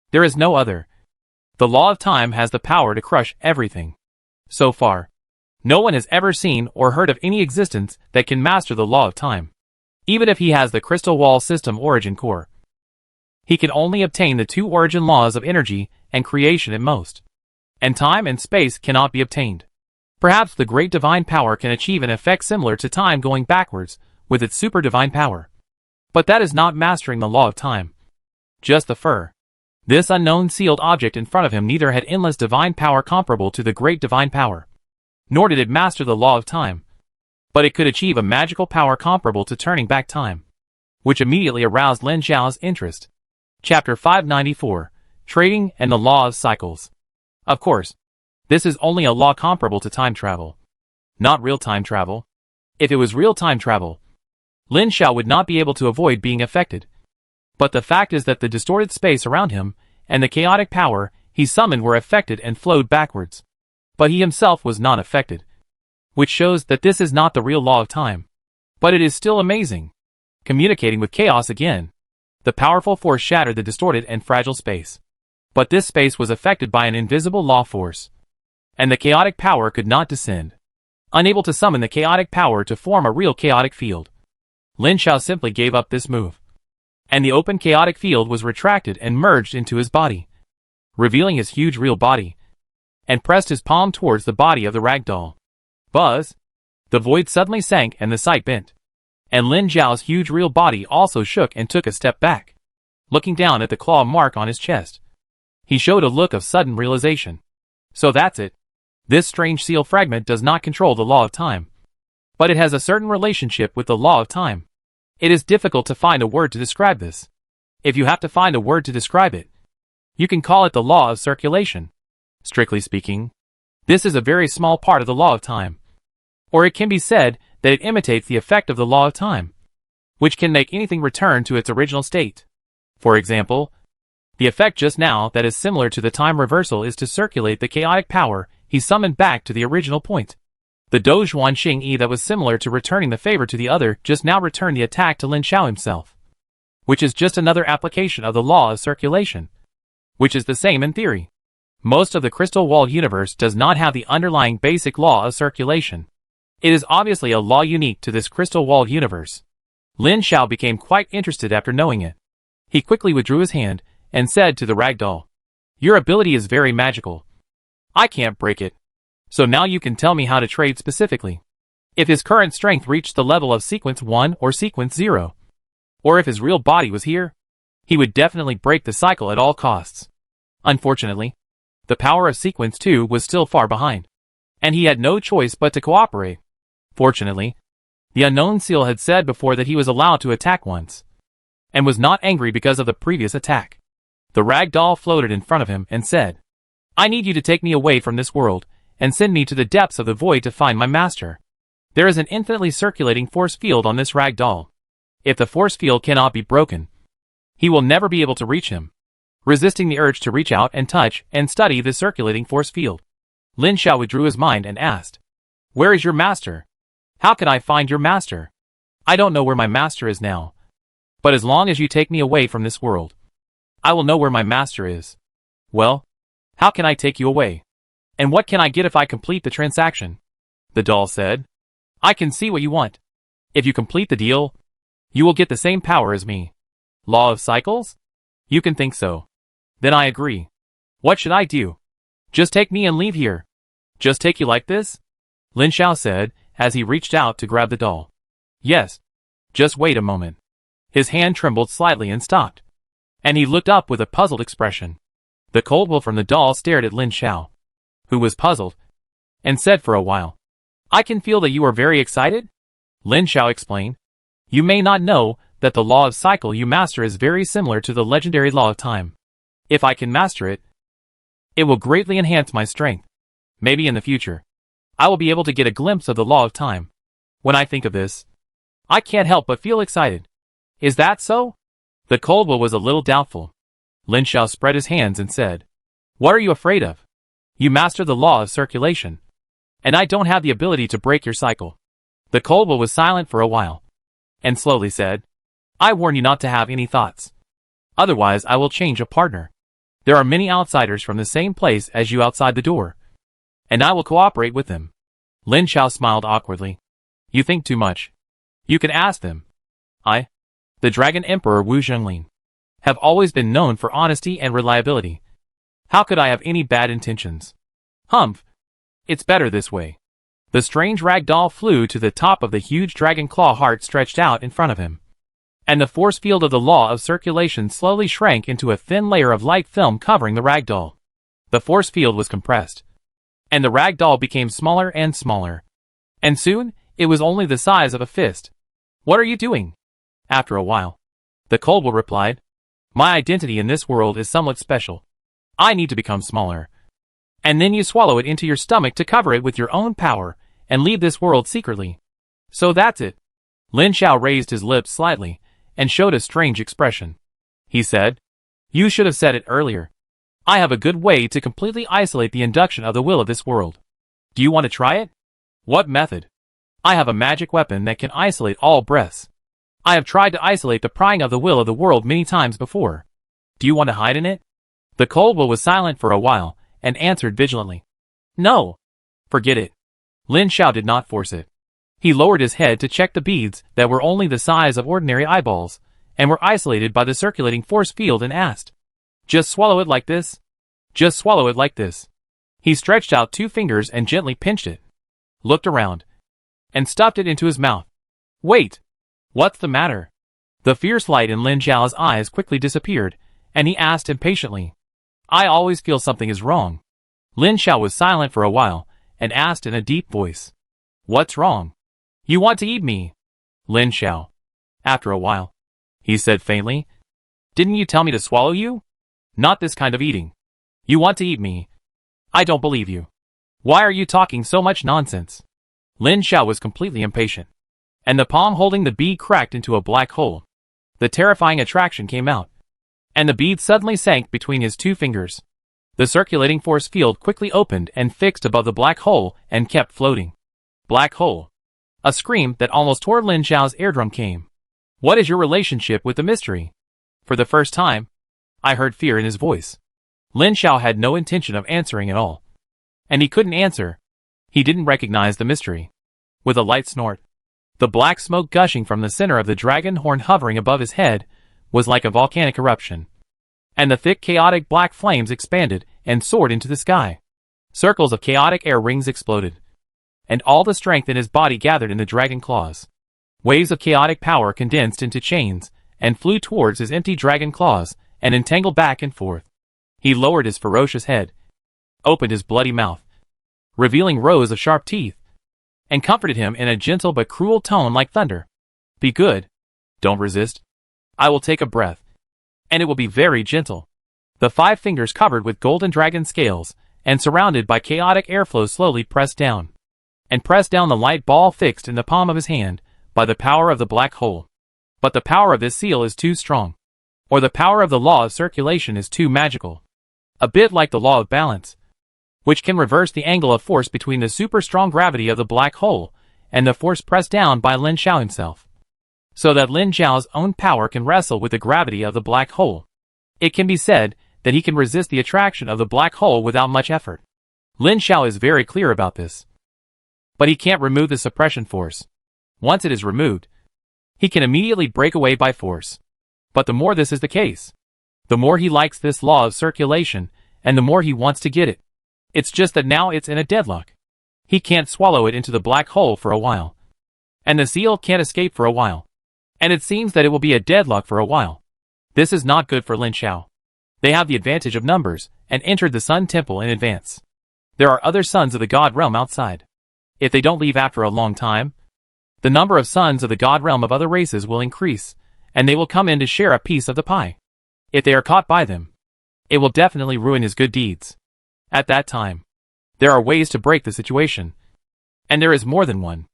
S1: there is no other. The law of time has the power to crush everything. So far, no one has ever seen or heard of any existence that can master the law of time. Even if he has the crystal wall system origin core, he can only obtain the 2 origin laws of energy and creation at most. And time and space cannot be obtained. Perhaps the great divine power can achieve an effect similar to time going backwards with its super divine power. But that is not mastering the law of time. Just the fur. This unknown sealed object in front of him neither had endless divine power comparable to the great divine power, nor did it master the law of time, but it could achieve a magical power comparable to turning back time, which immediately aroused Lin Xiao's interest. Chapter 594, Trading and the Law of Cycles. Of course, this is only a law comparable to time travel, not real time travel. If it was real time travel, Lin Xiao would not be able to avoid being affected. But the fact is that the distorted space around him and the chaotic power he summoned were affected and flowed backwards. But he himself was not affected, which shows that this is not the real law of time. But it is still amazing. Communicating with chaos again, the powerful force shattered the distorted and fragile space. But this space was affected by an invisible law force, and the chaotic power could not descend. Unable to summon the chaotic power to form a real chaotic field, Lin Xiao simply gave up this move, and the open chaotic field was retracted and merged into his body, revealing his huge real body, and pressed his palm towards the body of the ragdoll. Buzz! The void suddenly sank and the sight bent. And Lin Zhao's huge real body also shook and took a step back. Looking down at the claw mark on his chest, he showed a look of sudden realization. So that's it. This strange seal fragment does not control the law of time. But it has a certain relationship with the law of time. It is difficult to find a word to describe this. If you have to find a word to describe it, you can call it the law of circulation. Strictly speaking, this is a very small part of the law of time. Or it can be said that it imitates the effect of the law of time, which can make anything return to its original state. For example, the effect just now that is similar to the time reversal is to circulate the chaotic power he summoned back to the original point. The Dozhuan Xingyi that was similar to returning the favor to the other just now returned the attack to Lin Zhao himself, which is just another application of the law of circulation, which is the same in theory. Most of the crystal wall universe does not have the underlying basic law of circulation. It is obviously a law unique to this crystal wall universe. Lin Zhao became quite interested after knowing it. He quickly withdrew his hand and said to the ragdoll, "Your ability is very magical. I can't break it. So now you can tell me how to trade specifically. If his current strength reached the level of sequence 1 or sequence 0, or if his real body was here, he would definitely break the cycle at all costs. Unfortunately, the power of sequence 2 was still far behind, and he had no choice but to cooperate. Fortunately, the unknown seal had said before that he was allowed to attack once, and was not angry because of the previous attack. The rag doll floated in front of him and said, "I need you to take me away from this world and send me to the depths of the void to find my master. There is an infinitely circulating force field on this rag doll. If the force field cannot be broken, he will never be able to reach him." Resisting the urge to reach out and touch and study the circulating force field, Lin Zhao withdrew his mind and asked, "Where is your master? How can I find your master? I don't know where my master is now. But as long as you take me away from this world, I will know where my master is." "Well, how can I take you away? And what can I get if I complete the transaction?" The doll said, "I can see what you want. If you complete the deal, you will get the same power as me." "Law of cycles? You can think so. Then I agree. What should I do? Just take me and leave here." "Just take you like this?" Lin Zhao said, as he reached out to grab the doll. "Yes. Just wait a moment." His hand trembled slightly and stopped, and he looked up with a puzzled expression. The cold will from the doll stared at Lin Zhao, who was puzzled, and said for a while, "I can feel that you are very excited?" Lin Zhao explained, "You may not know that the law of cycle you master is very similar to the legendary law of time. If I can master it, it will greatly enhance my strength. Maybe in the future, I will be able to get a glimpse of the law of time. When I think of this, I can't help but feel excited." "Is that so?" The Coldwell was a little doubtful. Lin Zhao spread his hands and said, "What are you afraid of? You master the law of circulation, and I don't have the ability to break your cycle." The Coldwell was silent for a while, and slowly said, "I warn you not to have any thoughts. Otherwise I will change a partner. There are many outsiders from the same place as you outside the door, and I will cooperate with them." Lin Zhao smiled awkwardly. "You think too much. You can ask them. I, the Dragon Emperor Wu Zhenglin, have always been known for honesty and reliability. How could I have any bad intentions?" "Humph. It's better this way." The strange rag doll flew to the top of the huge dragon claw heart stretched out in front of him, and the force field of the law of circulation slowly shrank into a thin layer of light film covering the rag doll. The force field was compressed, and the rag doll became smaller and smaller, and soon it was only the size of a fist. "What are you doing?" After a while, the Coldwell replied, "My identity in this world is somewhat special. I need to become smaller. And then you swallow it into your stomach to cover it with your own power and leave this world secretly. So that's it." Lin Zhao raised his lips slightly and showed a strange expression. He said, "You should have said it earlier. I have a good way to completely isolate the induction of the will of this world. Do you want to try it?" "What method?" "I have a magic weapon that can isolate all breaths. I have tried to isolate the prying of the will of the world many times before. Do you want to hide in it?" The Coldwell was silent for a while and answered vigilantly, "No. Forget it." Lin Zhao did not force it. He lowered his head to check the beads that were only the size of ordinary eyeballs and were isolated by the circulating force field and asked, "Just swallow it like this? Just swallow it like this." He stretched out 2 fingers and gently pinched it, looked around, and stuffed it into his mouth. Wait! What's the matter? The fierce light in Lin Zhao's eyes quickly disappeared, and he asked impatiently. I always feel something is wrong. Lin Zhao was silent for a while, and asked in a deep voice. What's wrong? You want to eat me? Lin Zhao. After a while, he said faintly. Didn't you tell me to swallow you? Not this kind of eating. You want to eat me? I don't believe you. Why are you talking so much nonsense? Lin Zhao was completely impatient, and the palm holding the bead cracked into a black hole. The terrifying attraction came out, and the bead suddenly sank between his two fingers. The circulating force field quickly opened and fixed above the black hole and kept floating. Black hole. A scream that almost tore Lin Zhao's eardrum came. What is your relationship with the mystery? For the first time, I heard fear in his voice. Lin Zhao had no intention of answering at all. And he couldn't answer. He didn't recognize the mystery. With a light snort, the black smoke gushing from the center of the dragon horn hovering above his head was like a volcanic eruption. And the thick chaotic black flames expanded and soared into the sky. Circles of chaotic air rings exploded, and all the strength in his body gathered in the dragon claws. Waves of chaotic power condensed into chains and flew towards his empty dragon claws and entangled back and forth. He lowered his ferocious head, opened his bloody mouth, revealing rows of sharp teeth, and comforted him in a gentle but cruel tone like thunder. Be good. Don't resist. I will take a breath, and it will be very gentle. The 5 fingers covered with golden dragon scales and surrounded by chaotic airflow slowly pressed down the light ball fixed in the palm of his hand by the power of the black hole. But the power of this seal is too strong, or the power of the law of circulation is too magical. A bit like the law of balance, which can reverse the angle of force between the super strong gravity of the black hole and the force pressed down by Lin Zhao himself, so that Lin Zhao's own power can wrestle with the gravity of the black hole. It can be said that he can resist the attraction of the black hole without much effort. Lin Zhao is very clear about this. But he can't remove the suppression force. Once it is removed, he can immediately break away by force. But the more this is the case, the more he likes this law of circulation, and the more he wants to get it. It's just that now it's in a deadlock. He can't swallow it into the black hole for a while, and the seal can't escape for a while. And it seems that it will be a deadlock for a while. This is not good for Lin Zhao. They have the advantage of numbers, and entered the Sun Temple in advance. There are other sons of the God Realm outside. If they don't leave after a long time, the number of sons of the God Realm of other races will increase, and they will come in to share a piece of the pie. If they are caught by them, it will definitely ruin his good deeds. At that time, there are ways to break the situation. And there is more than one.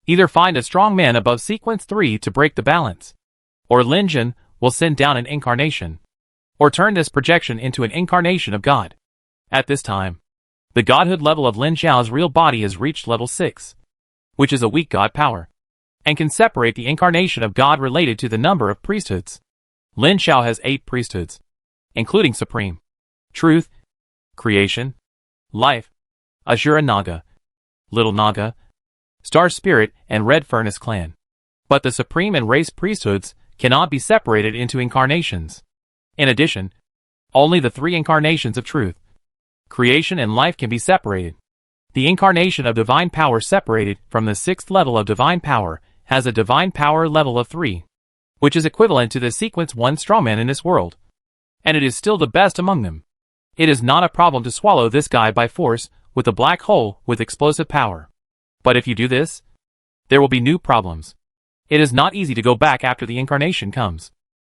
S1: Either find a strong man above sequence 3 to break the balance, or Lin Zhan will send down an incarnation, or turn this projection into an incarnation of God. At this time, the godhood level of Lin Zhao's real body has reached level 6, which is a weak god power, and can separate the incarnation of God related to the number of priesthoods. Lin Zhao has 8 priesthoods, including Supreme, Truth, Creation, Life, Ashura Naga, Little Naga, Star Spirit, and Red Furnace Clan. But the Supreme and Race priesthoods cannot be separated into incarnations. In addition, only the 3 incarnations of Truth, Creation, and Life can be separated. The incarnation of divine power separated from the 6th level of divine power has a divine power level of 3, which is equivalent to the sequence 1 strongman in this world. And it is still the best among them. It is not a problem to swallow this guy by force with a black hole with explosive power. But if you do this, there will be new problems. It is not easy to go back after the incarnation comes.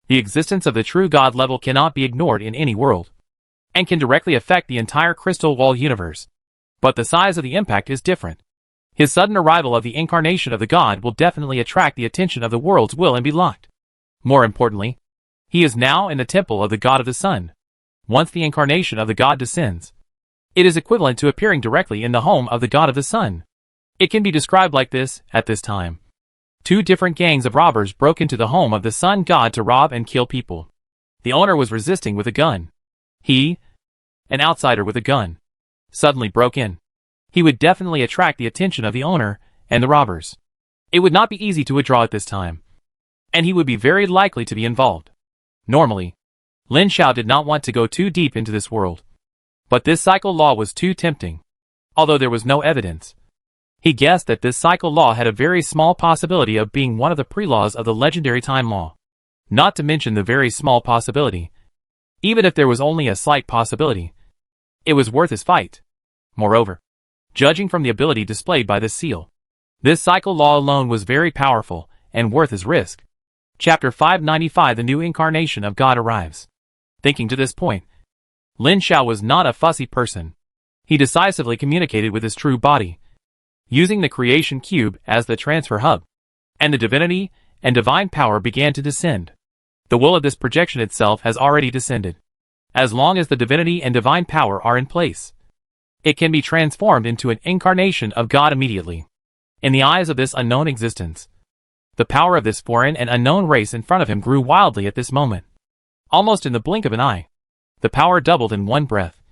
S1: The existence of the true God level cannot be ignored in any world, and can directly affect the entire crystal wall universe. But the size of the impact is different. His sudden arrival of the incarnation of the God will definitely attract the attention of the world's will and be locked. More importantly, he is now in the temple of the God of the Sun. Once the incarnation of the God descends, it is equivalent to appearing directly in the home of the God of the Sun. It can be described like this. At this time, 2 different gangs of robbers broke into the home of the Sun God to rob and kill people. The owner was resisting with a gun. He, an outsider with a gun, suddenly broke in. He would definitely attract the attention of the owner and the robbers. It would not be easy to withdraw at this time, and he would be very likely to be involved. Normally, Lin Zhao did not want to go too deep into this world, but this cycle law was too tempting. Although there was no evidence, He guessed that this cycle law had a very small possibility of being one of the pre-laws of the legendary time law. Not to mention the very small possibility. Even if there was only a slight possibility, it was worth his fight. Moreover, judging from the ability displayed by this seal, this cycle law alone was very powerful and worth his risk. Chapter 595 The New Incarnation of God arrives. Thinking to this point, Lin Xiao was not a fussy person. He decisively communicated with his true body, using the creation cube as the transfer hub, and the divinity and divine power began to descend. The will of this projection itself has already descended. As long as the divinity and divine power are in place, it can be transformed into an incarnation of God immediately. In the eyes of this unknown existence, the power of this foreign and unknown race in front of him grew wildly at this moment. Almost in the blink of an eye, the power doubled in one breath.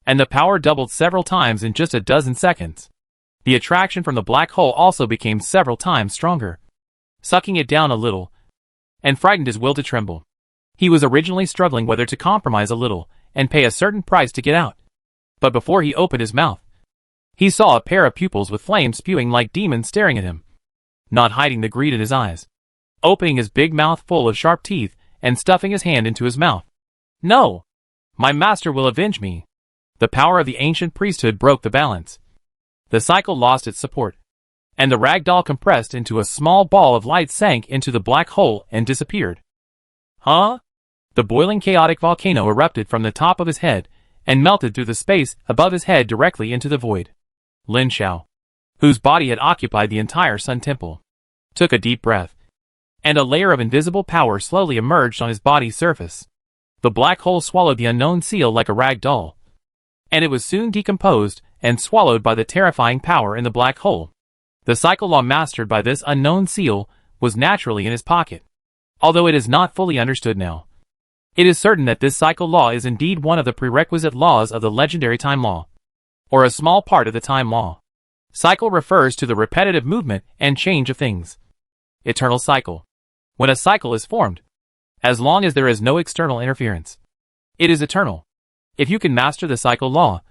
S1: And the power doubled several times in just a dozen seconds. The attraction from the black hole also became several times stronger, sucking it down a little, and frightened his will to tremble. He was originally struggling whether to compromise a little and pay a certain price to get out. But before he opened his mouth, he saw a pair of pupils with flames spewing like demons staring at him, not hiding the greed in his eyes, opening his big mouth full of sharp teeth and stuffing his hand into his mouth. No! My master will avenge me! The power of the ancient priesthood broke the balance. The cycle lost its support, and the ragdoll compressed into a small ball of light sank into the black hole and disappeared. Huh? The boiling chaotic volcano erupted from the top of his head and melted through the space above his head directly into the void. Lin Xiao, whose body had occupied the entire Sun Temple, took a deep breath, and a layer of invisible power slowly emerged on his body's surface. The black hole swallowed the unknown seal like a rag doll, and it was soon decomposed and swallowed by the terrifying power in the black hole. The cycle law mastered by this unknown seal was naturally in his pocket, although it is not fully understood now. It is certain that this cycle law is indeed one of the prerequisite laws of the legendary time law, or a small part of the time law. Cycle refers to the repetitive movement and change of things. Eternal cycle. When a cycle is formed, as long as there is no external interference, it is eternal. If you can master the cycle law,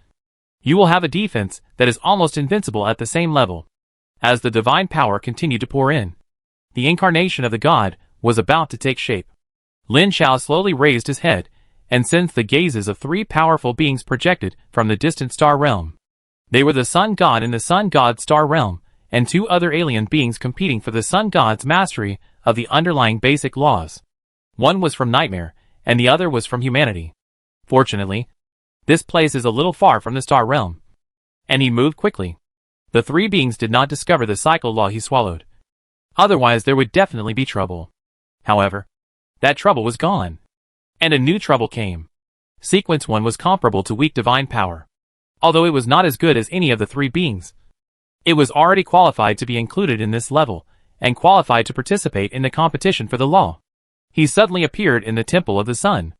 S1: you will have a defense that is almost invincible at the same level. As the divine power continued to pour in, the incarnation of the god was about to take shape. Lin Xiao slowly raised his head and sensed the gazes of three powerful beings projected from the distant star realm. They were the sun god in the sun god star realm, and two other alien beings competing for the sun god's mastery of the underlying basic laws. One was from Nightmare, and the other was from humanity. Fortunately, this place is a little far from the star realm, and he moved quickly. The three beings did not discover the cycle law he swallowed. Otherwise there would definitely be trouble. However, that trouble was gone, and a new trouble came. Sequence 1 was comparable to weak divine power. Although it was not as good as any of the three beings, it was already qualified to be included in this level, and qualified to participate in the competition for the law. He suddenly appeared in the Temple of the Sun.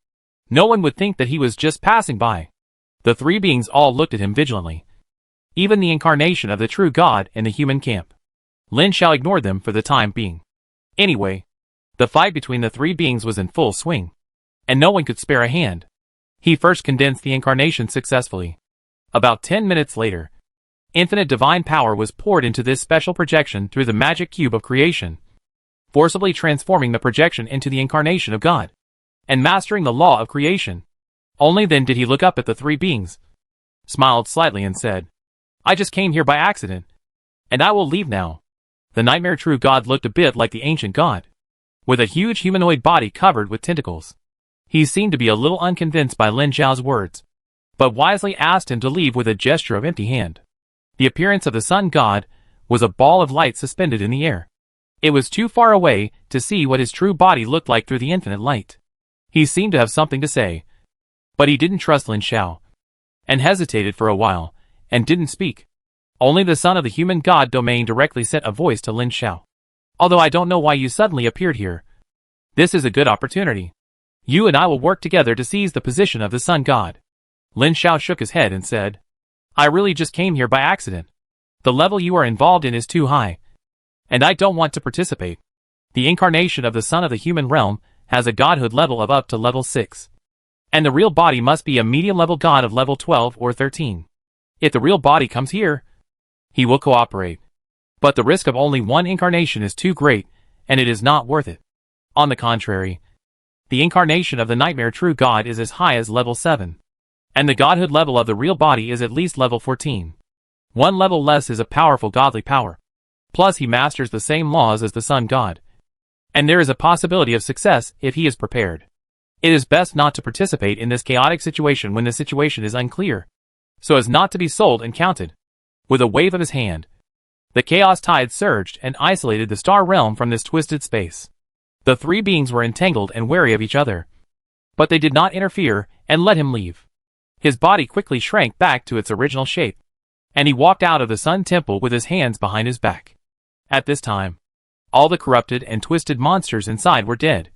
S1: No one would think that he was just passing by. The three beings all looked at him vigilantly. Even the incarnation of the true God in the human camp. Lin Xiao ignored them for the time being. Anyway, the fight between the three beings was in full swing, and no one could spare a hand. He first condensed the incarnation successfully. About 10 minutes later, infinite divine power was poured into this special projection through the magic cube of creation, forcibly transforming the projection into the incarnation of God, and mastering the law of creation. Only then did he look up at the three beings, smiled slightly and said, "I just came here by accident, and I will leave now." The nightmare true god looked a bit like the ancient god, with a huge humanoid body covered with tentacles. He seemed to be a little unconvinced by Lin Xiao's words, but wisely asked him to leave with a gesture of empty hand. The appearance of the sun god was a ball of light suspended in the air. It was too far away to see what his true body looked like through the infinite light. He seemed to have something to say, but he didn't trust Lin Xiao, and hesitated for a while, and didn't speak. Only the son of the human god domain directly sent a voice to Lin Xiao. "Although I don't know why you suddenly appeared here, this is a good opportunity. You and I will work together to seize the position of the sun god." Lin Xiao shook his head and said, "I really just came here by accident. The level you are involved in is too high, and I don't want to participate. The incarnation of the son of the human realm has a godhood level of up to level 6. And the real body must be a medium level god of level 12 or 13. If the real body comes here..." He will cooperate. But the risk of only one incarnation is too great, and it is not worth it. On the contrary, the incarnation of the nightmare true God is as high as level 7. And the godhood level of the real body is at least level 14. One level less is a powerful godly power. Plus he masters the same laws as the sun god. And there is a possibility of success if he is prepared. It is best not to participate in this chaotic situation when the situation is unclear, so as not to be sold and counted. With a wave of his hand, the chaos tide surged and isolated the star realm from this twisted space. The three beings were entangled and wary of each other. But they did not interfere and let him leave. His body quickly shrank back to its original shape, and he walked out of the Sun Temple with his hands behind his back. At this time, all the corrupted and twisted monsters inside were dead,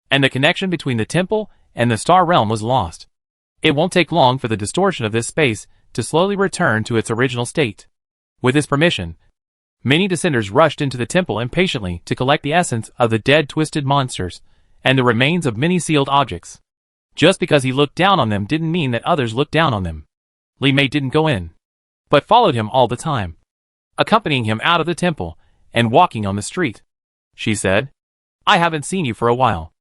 S1: and the connection between the temple and the star realm was lost. It won't take long for the distortion of this space to slowly return to its original state. With his permission, many descenders rushed into the temple impatiently to collect the essence of the dead twisted monsters and the remains of many sealed objects. Just because he looked down on them didn't mean that others looked down on them. Li Mei didn't go in, but followed him all the time, accompanying him out of the temple and walking on the street. She said, "I haven't seen you for a while.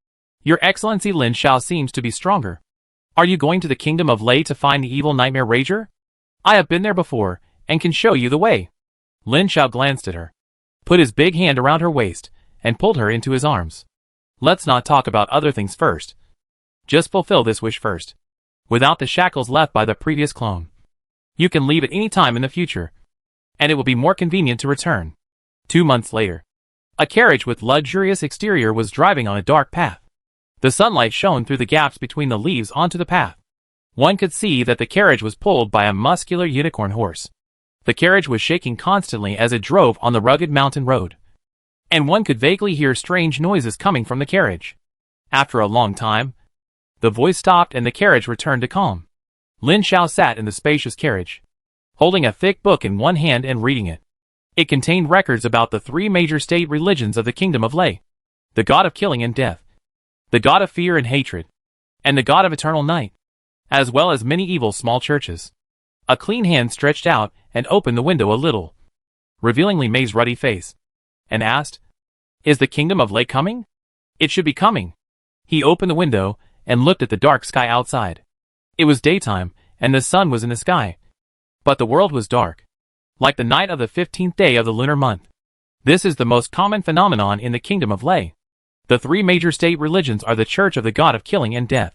S1: Your Excellency Lin Shao seems to be stronger. Are you going to the kingdom of Lei to find the evil nightmare rager? I have been there before and can show you the way." Lin Shao glanced at her, put his big hand around her waist, and pulled her into his arms. "Let's not talk about other things first. Just fulfill this wish first, without the shackles left by the previous clone. You can leave at any time in the future, and it will be more convenient to return." 2 months later, a carriage with luxurious exterior was driving on a dark path. The sunlight shone through the gaps between the leaves onto the path. One could see that the carriage was pulled by a muscular unicorn horse. The carriage was shaking constantly as it drove on the rugged mountain road, and one could vaguely hear strange noises coming from the carriage. After a long time, the voice stopped and the carriage returned to calm. Lin Shao sat in the spacious carriage, holding a thick book in one hand and reading it. It contained records about the 3 major state religions of the kingdom of Lei: the god of killing and death, the god of fear and hatred, and the god of eternal night, as well as many evil small churches. A clean hand stretched out and opened the window a little, revealing Li Mei's ruddy face, and asked, "Is the kingdom of Lei coming?" "It should be coming." He opened the window and looked at the dark sky outside. It was daytime, and the sun was in the sky, but the world was dark, like the night of the 15th day of the lunar month. This is the most common phenomenon in the kingdom of Lei. The 3 major state religions are the Church of the God of Killing and Death,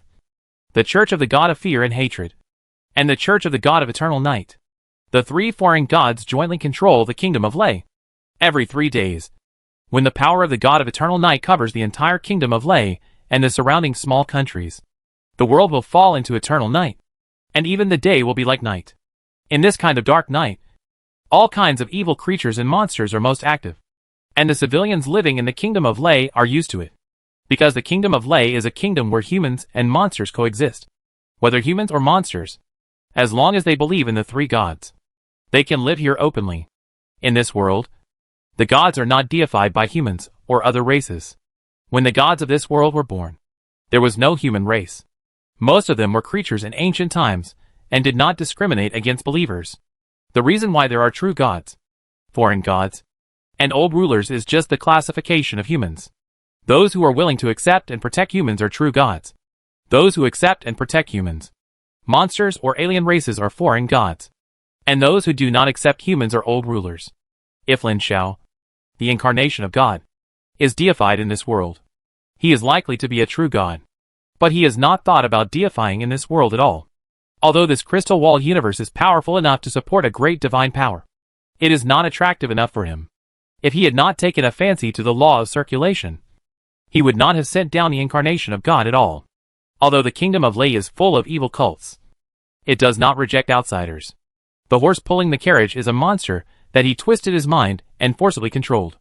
S1: the Church of the God of Fear and Hatred, and the Church of the God of Eternal Night. The 3 foreign gods jointly control the kingdom of Lei. Every 3 days, when the power of the God of Eternal Night covers the entire kingdom of Lei and the surrounding small countries, the world will fall into eternal night, and even the day will be like night. In this kind of dark night, all kinds of evil creatures and monsters are most active, and the civilians living in the kingdom of Lei are used to it, because the kingdom of Lei is a kingdom where humans and monsters coexist. Whether humans or monsters, as long as they believe in the 3 gods, they can live here openly. In this world, the gods are not deified by humans or other races. When the gods of this world were born, there was no human race. Most of them were creatures in ancient times and did not discriminate against believers. The reason why there are true gods, foreign gods, and old rulers is just the classification of humans. Those who are willing to accept and protect humans are true gods. Those who accept and protect humans, monsters or alien races are foreign gods. And those who do not accept humans are old rulers. If Lin Shao, the incarnation of God, is deified in this world, he is likely to be a true god. But he has not thought about deifying in this world at all. Although this crystal wall universe is powerful enough to support a great divine power, it is not attractive enough for him. If he had not taken a fancy to the law of circulation, he would not have sent down the incarnation of God at all. Although the kingdom of Lei is full of evil cults, it does not reject outsiders. The horse pulling the carriage is a monster that he twisted his mind and forcibly controlled.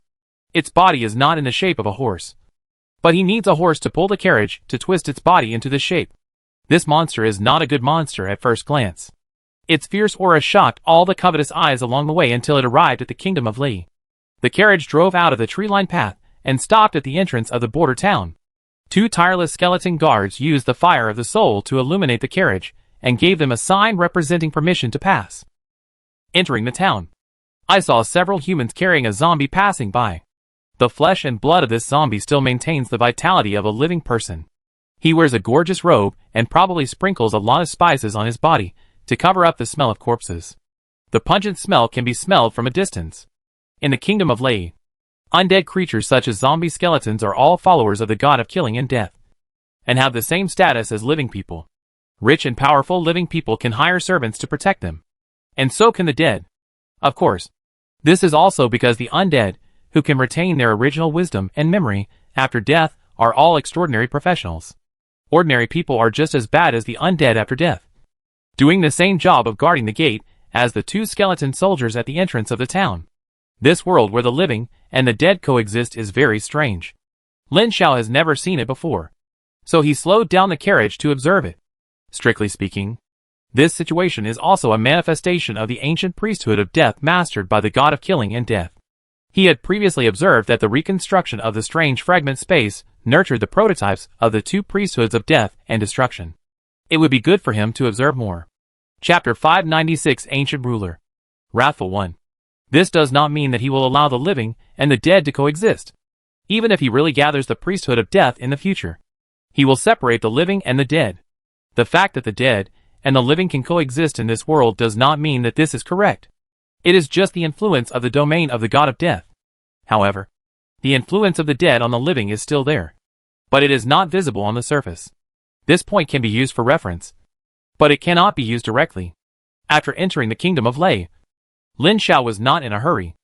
S1: Its body is not in the shape of a horse, but he needs a horse to pull the carriage to twist its body into this shape. This monster is not a good monster at first glance. Its fierce aura shocked all the covetous eyes along the way until it arrived at the kingdom of Lei. The carriage drove out of the tree-lined path and stopped at the entrance of the border town. 2 tireless skeleton guards used the fire of the soul to illuminate the carriage and gave them a sign representing permission to pass. Entering the town, I saw several humans carrying a zombie passing by. The flesh and blood of this zombie still maintains the vitality of a living person. He wears a gorgeous robe and probably sprinkles a lot of spices on his body to cover up the smell of corpses. The pungent smell can be smelled from a distance. In the kingdom of Lei, undead creatures such as zombie skeletons are all followers of the god of killing and death, and have the same status as living people. Rich and powerful living people can hire servants to protect them. And so can the dead. Of course, this is also because the undead, who can retain their original wisdom and memory after death, are all extraordinary professionals. Ordinary people are just as bad as the undead after death, doing the same job of guarding the gate as the two skeleton soldiers at the entrance of the town. This world where the living and the dead coexist is very strange. Lin Xiao has never seen it before, so he slowed down the carriage to observe it. Strictly speaking, this situation is also a manifestation of the ancient priesthood of death mastered by the god of killing and death. He had previously observed that the reconstruction of the strange fragment space nurtured the prototypes of the two priesthoods of death and destruction. It would be good for him to observe more. Chapter 596 Ancient Ruler. Wrathful One. This does not mean that he will allow the living and the dead to coexist. Even if he really gathers the priesthood of death in the future, he will separate the living and the dead. The fact that the dead and the living can coexist in this world does not mean that this is correct. It is just the influence of the domain of the god of death. However, the influence of the dead on the living is still there, but it is not visible on the surface. This point can be used for reference, but it cannot be used directly. After entering the kingdom of Lei, Lin Xiao was not in a hurry.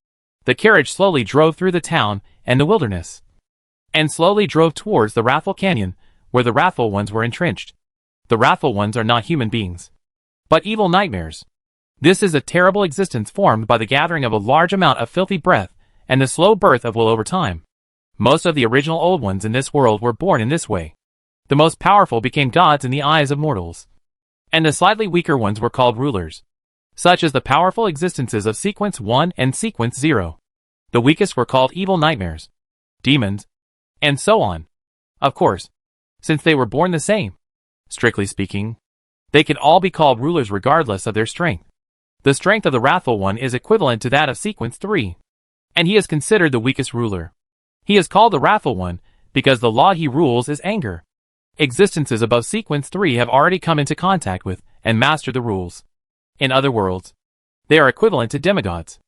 S1: The carriage slowly drove through the town and the wilderness, and slowly drove towards the Wrathful Canyon, where the Wrathful Ones were entrenched. The Wrathful Ones are not human beings, but evil nightmares. This is a terrible existence formed by the gathering of a large amount of filthy breath and the slow birth of will over time. Most of the original old ones in this world were born in this way. The most powerful became gods in the eyes of mortals, and the slightly weaker ones were called rulers, such as the powerful existences of Sequence 1 and Sequence 0. The weakest were called evil nightmares, demons, and so on. Of course, since they were born the same, strictly speaking, they can all be called rulers regardless of their strength. The strength of the Wrathful One is equivalent to that of Sequence 3, and he is considered the weakest ruler. He is called the Wrathful One because the law he rules is anger. Existences above Sequence 3 have already come into contact with and mastered the rules. In other worlds, they are equivalent to demigods,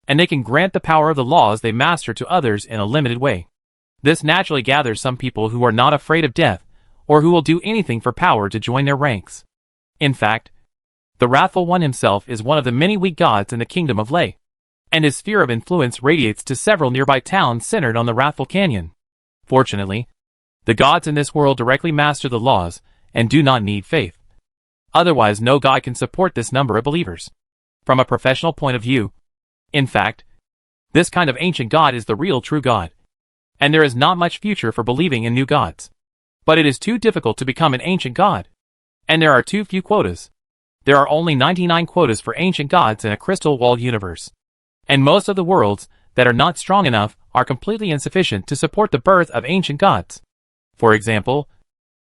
S1: and they can grant the power of the laws they master to others in a limited way. This naturally gathers some people who are not afraid of death, or who will do anything for power to join their ranks. In fact, the Wrathful One himself is one of the many weak gods in the kingdom of Lei, and his sphere of influence radiates to several nearby towns centered on the Wrathful Canyon. Fortunately, the gods in this world directly master the laws and do not need faith. Otherwise, no god can support this number of believers. From a professional point of view, in fact, this kind of ancient god is the real true god, and there is not much future for believing in new gods. But it is too difficult to become an ancient god, and there are too few quotas. There are only 99 quotas for ancient gods in a crystal-walled universe, and most of the worlds that are not strong enough are completely insufficient to support the birth of ancient gods. For example,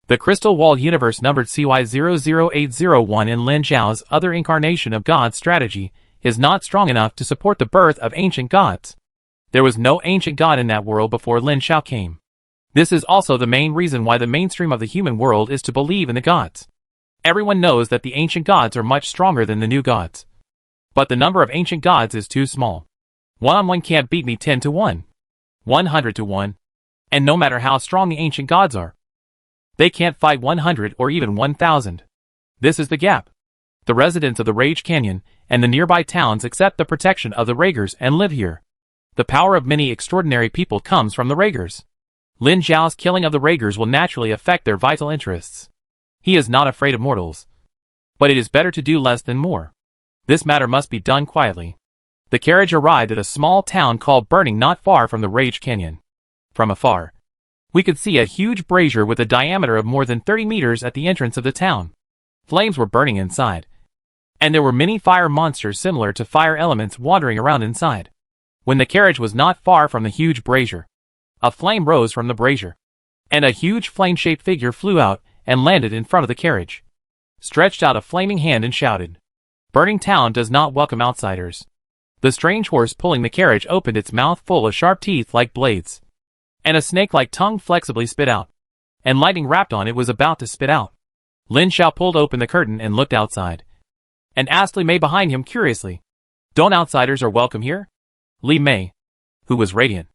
S1: the crystal-walled universe numbered CY00801 in Lin Xiao's other incarnation of God's strategy is not strong enough to support the birth of ancient gods. There was no ancient god in that world before Lin Xiao came. This is also the main reason why the mainstream of the human world is to believe in the gods. Everyone knows that the ancient gods are much stronger than the new gods. But the number of ancient gods is too small. One-on-one can't beat me 10 to 1, 100 to 1, and no matter how strong the ancient gods are, they can't fight 100 or even 1,000. This is the gap. The residents of the Rage Canyon and the nearby towns accept the protection of the Raigers and live here. The power of many extraordinary people comes from the Raigers. Lin Xiao's killing of the Raigers will naturally affect their vital interests. He is not afraid of mortals, but it is better to do less than more. This matter must be done quietly. The carriage arrived at a small town called Burning not far from the Rage Canyon. From afar, we could see a huge brazier with a diameter of more than 30 meters at the entrance of the town. Flames were burning inside, and there were many fire monsters similar to fire elements wandering around inside. When the carriage was not far from the huge brazier, a flame rose from the brazier, and a huge flame-shaped figure flew out and landed in front of the carriage, stretched out a flaming hand and shouted, "Burning Town does not welcome outsiders. The strange horse pulling the carriage opened its mouth full of sharp teeth like blades, and a snake-like tongue flexibly spit out, and lightning rapped on it was about to spit out. Lin Xiao pulled open the curtain and looked outside, and asked Li Mei behind him curiously, "Don't outsiders are welcome here?" Li Mei, who was radiant,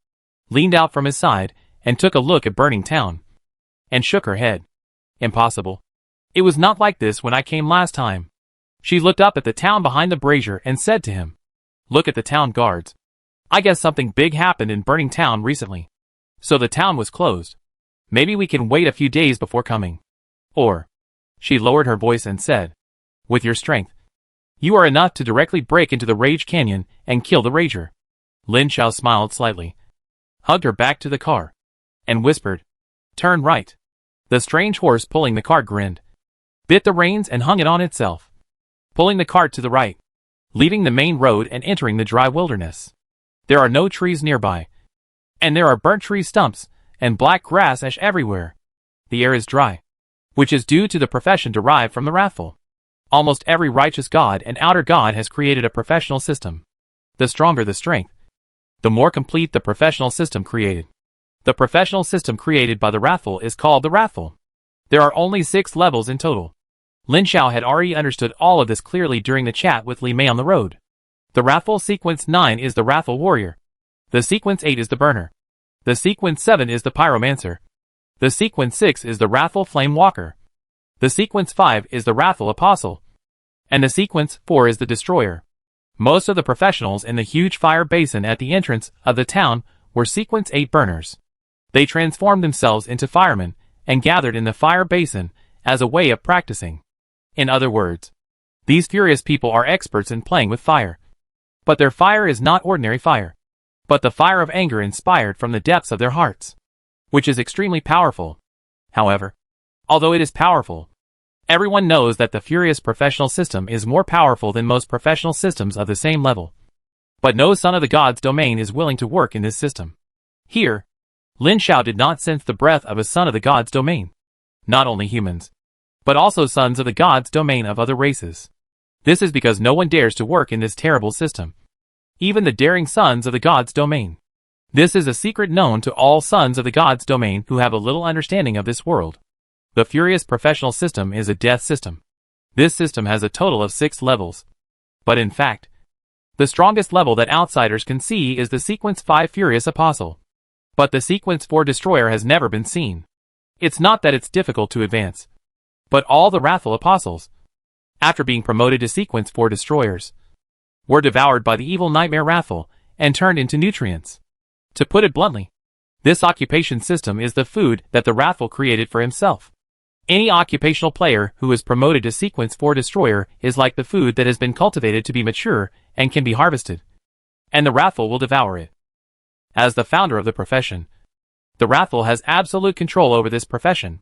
S1: leaned out from his side and took a look at burning town, and shook her head. "Impossible. It was not like this when I came last time." She looked up at the town behind the brazier and said to him, "Look at the town guards. I guess something big happened in burning town recently. So the town was closed. Maybe we can wait a few days before coming. Or," she lowered her voice and said, "with your strength, you are enough to directly break into the Rage Canyon and kill the Rager." Lin Xiao smiled slightly, hugged her back to the car, and whispered, "Turn right." The strange horse pulling the cart grinned, bit the reins and hung it on itself, pulling the cart to the right, leaving the main road and entering the dry wilderness. There are no trees nearby, and there are burnt tree stumps and black grass ash everywhere. The air is dry, which is due to the profession derived from the wrathful. Almost every righteous god and outer god has created a professional system. The stronger the strength, the more complete the professional system created. The professional system created by the wrathful is called the wrathful. There are only 6 levels in total. Lin Xiao had already understood all of this clearly during the chat with Li Mei on the road. The wrathful sequence 9 is the wrathful warrior. The sequence 8 is the burner. The sequence 7 is the pyromancer. The sequence 6 is the wrathful flame walker. The sequence 5 is the wrathful apostle. And the sequence 4 is the destroyer. Most of the professionals in the huge fire basin at the entrance of the town were sequence 8 burners. They transformed themselves into firemen and gathered in the fire basin as a way of practicing. In other words, these furious people are experts in playing with fire. But their fire is not ordinary fire, but the fire of anger inspired from the depths of their hearts, which is extremely powerful. However, although it is powerful, everyone knows that the furious professional system is more powerful than most professional systems of the same level. But no son of the gods domain is willing to work in this system. Here, Lin Xiao did not sense the breath of a son of the gods domain. Not only humans, but also sons of the gods domain of other races. This is because no one dares to work in this terrible system. Even the daring sons of the gods domain. This is a secret known to all sons of the gods domain who have a little understanding of this world. The furious professional system is a death system. This system has a total of 6 levels. But in fact, the strongest level that outsiders can see is the sequence 5 furious apostle. But the sequence 4 destroyer has never been seen. It's not that it's difficult to advance, but all the wrathful apostles, after being promoted to sequence 4 destroyers, were devoured by the evil nightmare wrathful and turned into nutrients. To put it bluntly, this occupation system is the food that the wrathful created for himself. Any occupational player who is promoted to sequence 4 destroyer is like the food that has been cultivated to be mature and can be harvested, and the wrathful will devour it. As the founder of the profession, the wrathful has absolute control over this profession.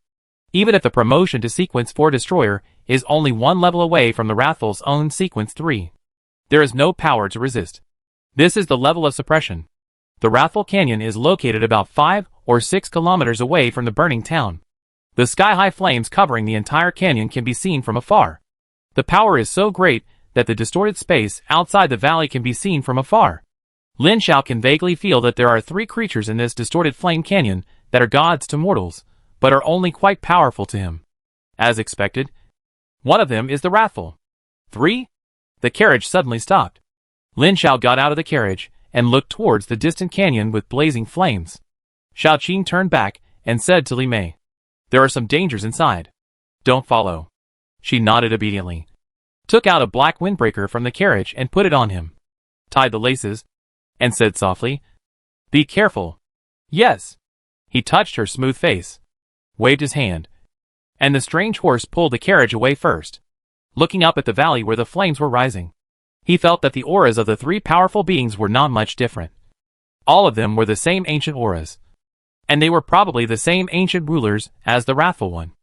S1: Even if the promotion to sequence 4 destroyer is only 1 level away from the wrathful's own sequence 3, there is no power to resist. This is the level of suppression. The wrathful canyon is located about 5 or 6 kilometers away from the burning town. The sky-high flames covering the entire canyon can be seen from afar. The power is so great that the distorted space outside the valley can be seen from afar. Lin Xiao can vaguely feel that there are 3 creatures in this distorted flame canyon that are gods to mortals, but are only quite powerful to him. As expected, one of them is the wrathful. 3. The carriage suddenly stopped. Lin Xiao got out of the carriage and looked towards the distant canyon with blazing flames. Xiao Qing turned back and said to Li Mei, "There are some dangers inside. Don't follow." She nodded obediently, took out a black windbreaker from the carriage and put it on him, tied the laces, and said softly, "Be careful." "Yes." He touched her smooth face, waved his hand, and the strange horse pulled the carriage away first, looking up at the valley where the flames were rising. He felt that the auras of the 3 powerful beings were not much different. All of them were the same ancient auras, and they were probably the same ancient rulers as the wrathful one.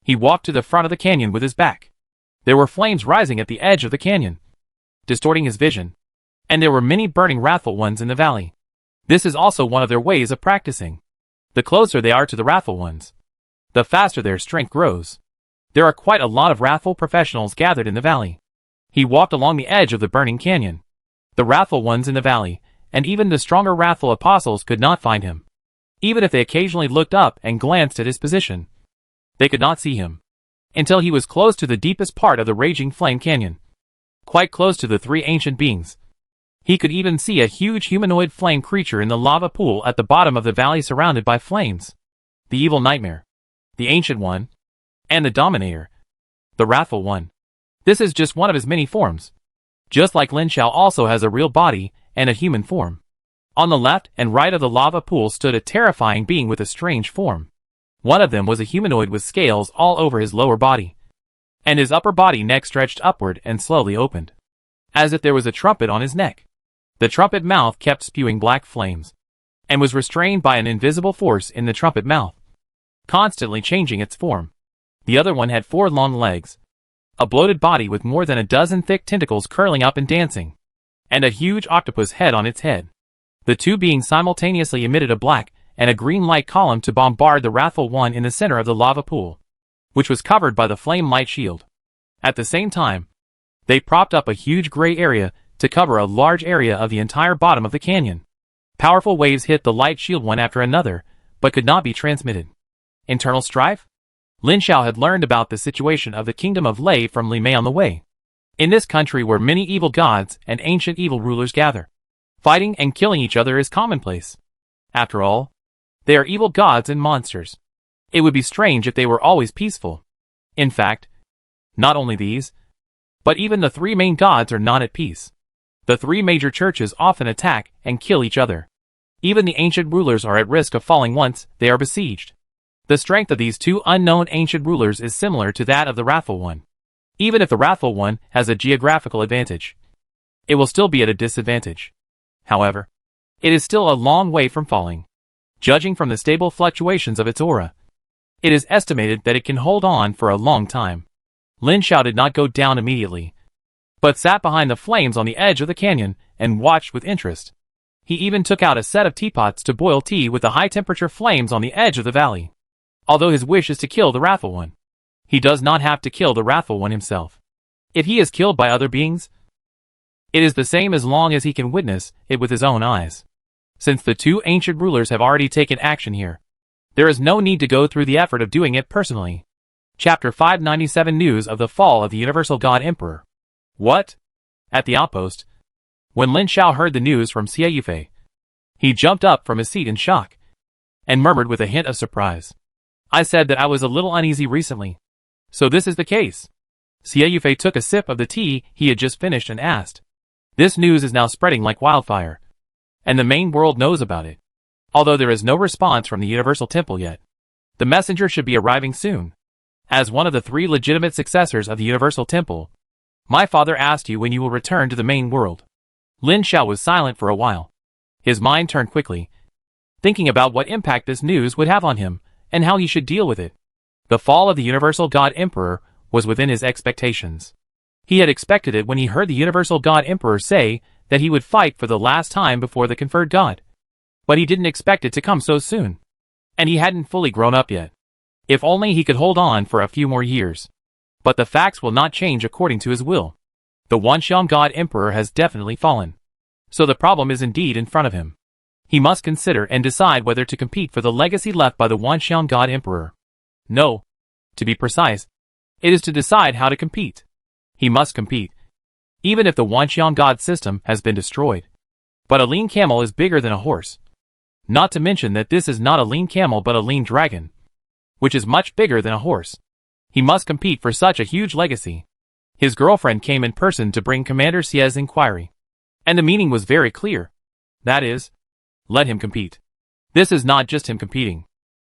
S1: He walked to the front of the canyon with his back. There were flames rising at the edge of the canyon, distorting his vision, and there were many burning wrathful ones in the valley. This is also one of their ways of practicing. The closer they are to the wrathful ones, the faster their strength grows. There are quite a lot of wrathful professionals gathered in the valley. He walked along the edge of the burning canyon, The wrathful ones in the valley, and even the stronger wrathful apostles could not find him. Even if they occasionally looked up and glanced at his position, they could not see him, until he was close to the deepest part of the raging flame canyon, quite close to the three ancient beings. He could even see a huge humanoid flame creature in the lava pool at the bottom of the valley surrounded by flames. The evil nightmare, the ancient one, and the dominator, the wrathful one. This is just one of his many forms. Just like Lin Xiao also has a real body and a human form. On the left and right of the lava pool stood a terrifying being with a strange form. One of them was a humanoid with scales all over his lower body, and his upper body neck stretched upward and slowly opened, as if there was a trumpet on his neck. The trumpet mouth kept spewing black flames, and was restrained by an invisible force in the trumpet mouth, constantly changing its form. The other one had 4 long legs, a bloated body with more than a dozen thick tentacles curling up and dancing, and a huge octopus head on its head. The two beings simultaneously emitted a black and a green light column to bombard the wrathful one in the center of the lava pool, which was covered by the flame light shield. At the same time, they propped up a huge gray area to cover a large area of the entire bottom of the canyon. Powerful waves hit the light shield one after another, but could not be transmitted. Internal strife? Lin Xiao had learned about the situation of the kingdom of Lei from Li Mei on the way. In this country where many evil gods and ancient evil rulers gather, fighting and killing each other is commonplace. After all, they are evil gods and monsters. It would be strange if they were always peaceful. In fact, not only these, but even the 3 main gods are not at peace. The 3 major churches often attack and kill each other. Even the ancient rulers are at risk of falling once they are besieged. The strength of these 2 unknown ancient rulers is similar to that of the wrathful one. Even if the wrathful one has a geographical advantage, it will still be at a disadvantage. However, it is still a long way from falling. Judging from the stable fluctuations of its aura, it is estimated that it can hold on for a long time. Lin Xiao did not go down immediately, but sat behind the flames on the edge of the canyon and watched with interest. He even took out a set of teapots to boil tea with the high-temperature flames on the edge of the valley. Although his wish is to kill the wrathful one, he does not have to kill the wrathful one himself. If he is killed by other beings, it is the same as long as he can witness it with his own eyes. Since the 2 ancient rulers have already taken action here, there is no need to go through the effort of doing it personally. Chapter 597 News of the Fall of the Universal God Emperor. What? At the outpost, when Lin Xiao heard the news from Xie Yufei, he jumped up from his seat in shock, and murmured with a hint of surprise. I said that I was a little uneasy recently. So this is the case. Xie Yufei took a sip of the tea he had just finished and asked. This news is now spreading like wildfire, and the main world knows about it. Although there is no response from the Universal Temple yet, the messenger should be arriving soon. As one of the 3 legitimate successors of the Universal Temple, my father asked you when you will return to the main world. Lin Xiao was silent for a while. His mind turned quickly, thinking about what impact this news would have on him, and how he should deal with it. The fall of the Universal God Emperor was within his expectations. He had expected it when he heard the Universal God Emperor say that he would fight for the last time before the conferred god. But he didn't expect it to come so soon. And he hadn't fully grown up yet. If only he could hold on for a few more years. But the facts will not change according to his will. The Wanxiang God Emperor has definitely fallen. So the problem is indeed in front of him. He must consider and decide whether to compete for the legacy left by the Wanxiang God Emperor. No. To be precise, it is to decide how to compete. He must compete, even if the Wanxiang God system has been destroyed. But a lean camel is bigger than a horse. Not to mention that this is not a lean camel but a lean dragon, which is much bigger than a horse. He must compete for such a huge legacy. His girlfriend came in person to bring Commander Xie's inquiry, and the meaning was very clear. That is, let him compete. This is not just him competing,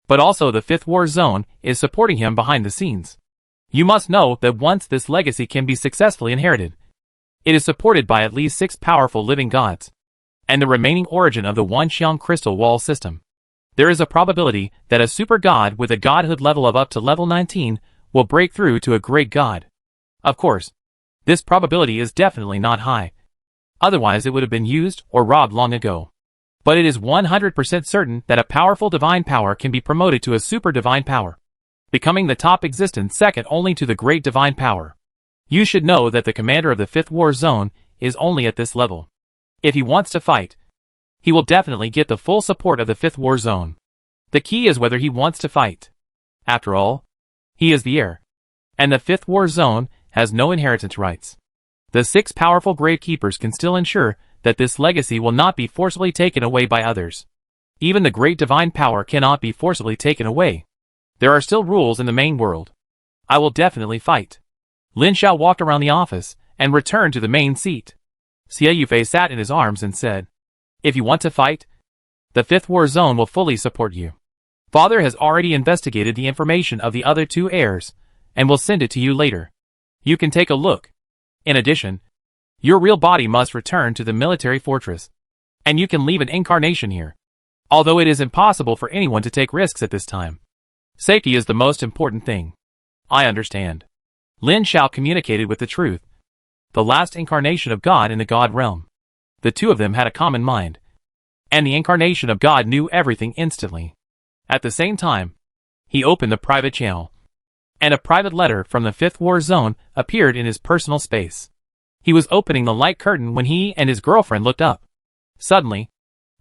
S1: but also the 5th War Zone is supporting him behind the scenes. You must know that once this legacy can be successfully inherited, it is supported by at least 6 powerful living gods, and the remaining origin of the Wanxiang crystal wall system. There is a probability that a super god with a godhood level of up to level 19 will break through to a great god. Of course, this probability is definitely not high. Otherwise it would have been used or robbed long ago. But it is 100% certain that a powerful divine power can be promoted to a super divine power, becoming the top existence second only to the great divine power. You should know that the commander of the 5th War Zone is only at this level. If he wants to fight, he will definitely get the full support of the Fifth War Zone. The key is whether he wants to fight. After all, he is the heir, and the Fifth War Zone has no inheritance rights. The 6 powerful Gravekeepers can still ensure that this legacy will not be forcibly taken away by others. Even the great divine power cannot be forcibly taken away. There are still rules in the main world. I will definitely fight. Lin Xiao walked around the office and returned to the main seat. Xie Yufei sat in his arms and said, "If you want to fight, the Fifth War Zone will fully support you. Father has already investigated the information of the other 2 heirs and will send it to you later. You can take a look. In addition, your real body must return to the military fortress, and you can leave an incarnation here. Although it is impossible for anyone to take risks at this time, safety is the most important thing." I understand. Lin Xiao communicated with the truth. The last incarnation of God in the God realm. The 2 of them had a common mind, and the incarnation of God knew everything instantly. At the same time, he opened the private channel, and a private letter from the Fifth War Zone appeared in his personal space. He was opening the light curtain when he and his girlfriend looked up. Suddenly,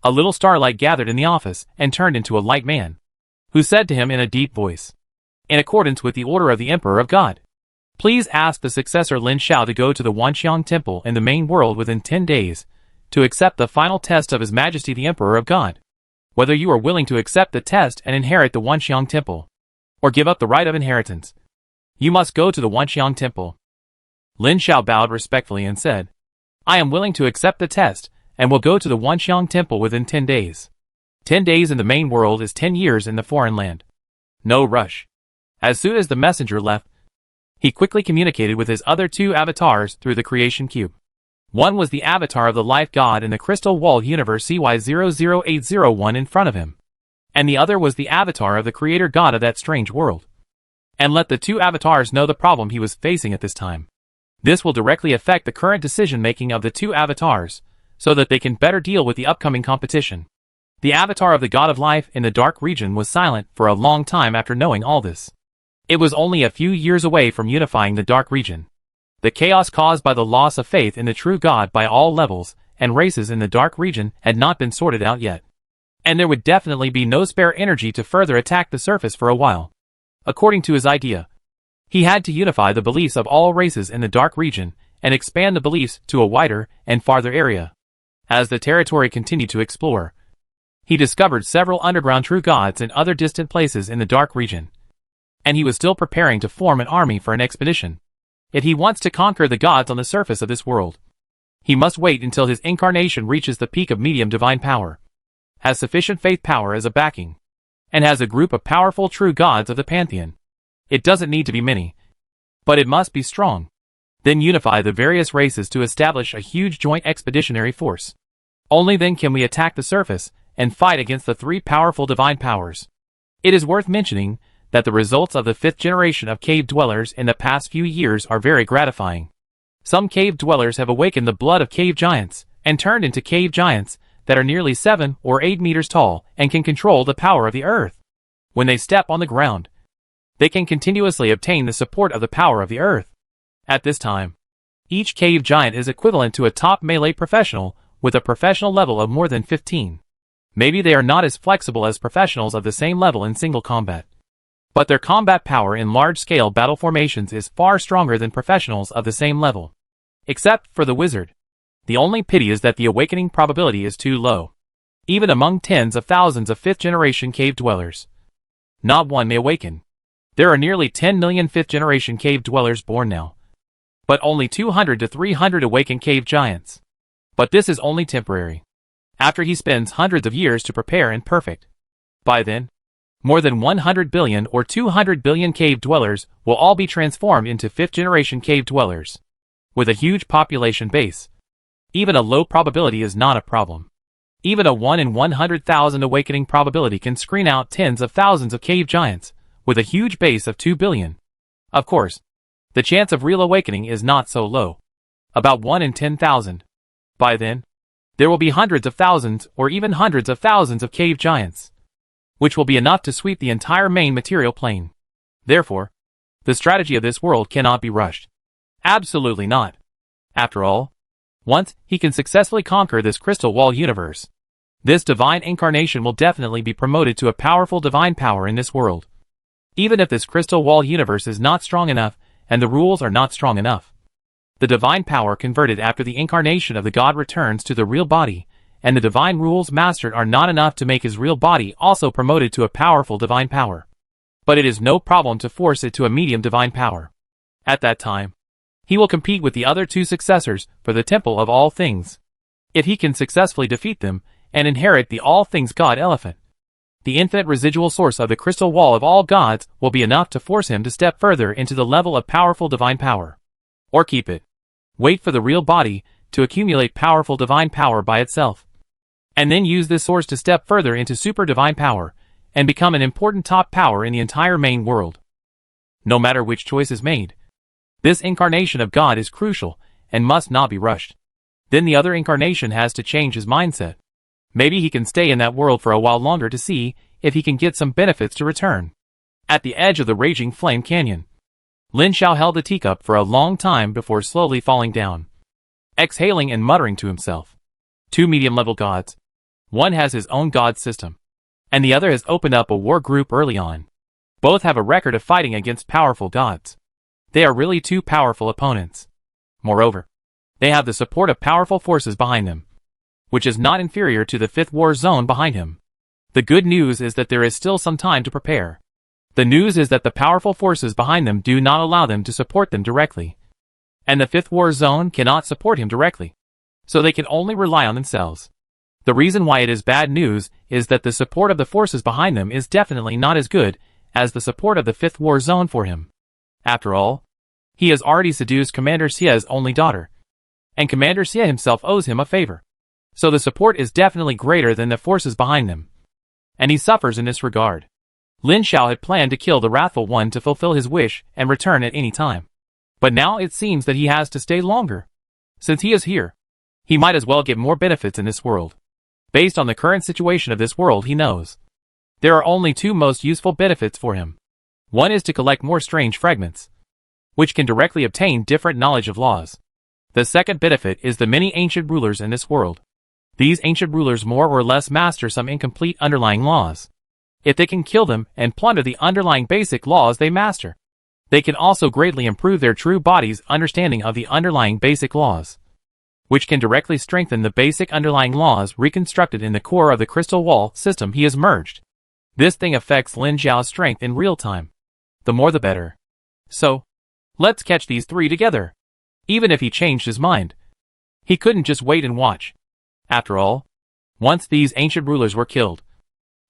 S1: a little starlight gathered in the office and turned into a light man, who said to him in a deep voice, "In accordance with the order of the Emperor of God, please ask the successor Lin Xiao to go to the Wanxiang Temple in the main world within 10 days to accept the final test of His Majesty the Emperor of God. Whether you are willing to accept the test and inherit the Wanxiang Temple, or give up the right of inheritance, you must go to the Wanxiang Temple." Lin Xiao bowed respectfully and said, "I am willing to accept the test and will go to the Wanxiang Temple within 10 days. 10 days in the main world is 10 years in the foreign land. No rush." As soon as the messenger left, he quickly communicated with his other 2 avatars through the creation cube. One was the avatar of the life god in the crystal walled universe CY00801 in front of him, and the other was the avatar of the creator god of that strange world. And let the 2 avatars know the problem he was facing at this time. This will directly affect the current decision-making of the 2 avatars, so that they can better deal with the upcoming competition. The avatar of the god of life in the dark region was silent for a long time after knowing all this. It was only a few years away from unifying the dark region. The chaos caused by the loss of faith in the true God by all levels and races in the dark region had not been sorted out yet. And there would definitely be no spare energy to further attack the surface for a while. According to his idea, he had to unify the beliefs of all races in the dark region and expand the beliefs to a wider and farther area. As the territory continued to explore, he discovered several underground true gods in other distant places in the dark region. And he was still preparing to form an army for an expedition. If he wants to conquer the gods on the surface of this world, he must wait until his incarnation reaches the peak of medium divine power, has sufficient faith power as a backing, and has a group of powerful true gods of the pantheon. It doesn't need to be many, but it must be strong. Then unify the various races to establish a huge joint expeditionary force. Only then can we attack the surface and fight against the 3 powerful divine powers. It is worth mentioning that the results of the 5th generation of cave dwellers in the past few years are very gratifying. Some cave dwellers have awakened the blood of cave giants and turned into cave giants that are nearly 7 or 8 meters tall and can control the power of the earth. When they step on the ground, they can continuously obtain the support of the power of the earth. At this time, each cave giant is equivalent to a top melee professional with a professional level of more than 15. Maybe they are not as flexible as professionals of the same level in single combat, but their combat power in large-scale battle formations is far stronger than professionals of the same level. Except for the wizard. The only pity is that the awakening probability is too low. Even among tens of thousands of 5th-generation cave dwellers, not one may awaken. There are nearly 10 million 5th-generation cave dwellers born now, but only 200 to 300 awakened cave giants. But this is only temporary. After he spends hundreds of years to prepare and perfect. By then, more than 100 billion or 200 billion cave dwellers will all be transformed into 5th-generation cave dwellers. With a huge population base, even a low probability is not a problem. Even a 1 in 100,000 awakening probability can screen out tens of thousands of cave giants, with a huge base of 2 billion. Of course, the chance of real awakening is not so low. About 1 in 10,000. By then, there will be hundreds of thousands or even hundreds of thousands of cave giants, which will be enough to sweep the entire main material plane. Therefore, the strategy of this world cannot be rushed. Absolutely not. After all, Once he can successfully conquer this crystal wall universe, this divine incarnation will definitely be promoted to a powerful divine power in this world. Even if this crystal wall universe is not strong enough, and the rules are not strong enough, the divine power converted after the incarnation of the god returns to the real body, and the divine rules mastered are not enough to make his real body also promoted to a powerful divine power. But it is no problem to force it to a medium divine power. At that time, he will compete with the other two successors for the temple of all things. If he can successfully defeat them and inherit the all things god elephant, the infinite residual source of the crystal wall of all gods will be enough to force him to step further into the level of powerful divine power. Or keep it. Wait for the real body to accumulate powerful divine power by itself, and then use this source to step further into super divine power and become an important top power in the entire main world. No matter which choice is made, this incarnation of God is crucial and must not be rushed. Then the other incarnation has to change his mindset. Maybe he can stay in that world for a while longer to see if he can get some benefits to return. At the edge of the raging flame canyon, Lin Xiao held the teacup for a long time before slowly falling down, exhaling and muttering to himself. Two medium-level gods. One has his own god system, and the other has opened up a war group early on. Both have a record of fighting against powerful gods. They are really two powerful opponents. Moreover, they have the support of powerful forces behind them, which is not inferior to the fifth war zone behind him. The good news is that there is still some time to prepare. The news is that the powerful forces behind them do not allow them to support them directly, and the fifth war zone cannot support him directly, so they can only rely on themselves. The reason why it is bad news is that the support of the forces behind them is definitely not as good as the support of the fifth war zone for him. After all, he has already seduced Commander Xia's only daughter, and Commander Xia himself owes him a favor. So the support is definitely greater than the forces behind them, and he suffers in this regard. Lin Xiao had planned to kill the Wrathful One to fulfill his wish and return at any time. But now it seems that he has to stay longer. Since he is here, he might as well get more benefits in this world. Based on the current situation of this world, he knows there are only two most useful benefits for him. One is to collect more strange fragments, which can directly obtain different knowledge of laws. The second benefit is the many ancient rulers in this world. These ancient rulers more or less master some incomplete underlying laws. If they can kill them and plunder the underlying basic laws they master, they can also greatly improve their true body's understanding of the underlying basic laws, which can directly strengthen the basic underlying laws reconstructed in the core of the crystal wall system he has merged. This thing affects Lin Xiao's strength in real time. The more the better. So, let's catch these three together. Even if he changed his mind, he couldn't just wait and watch. After all, once these ancient rulers were killed,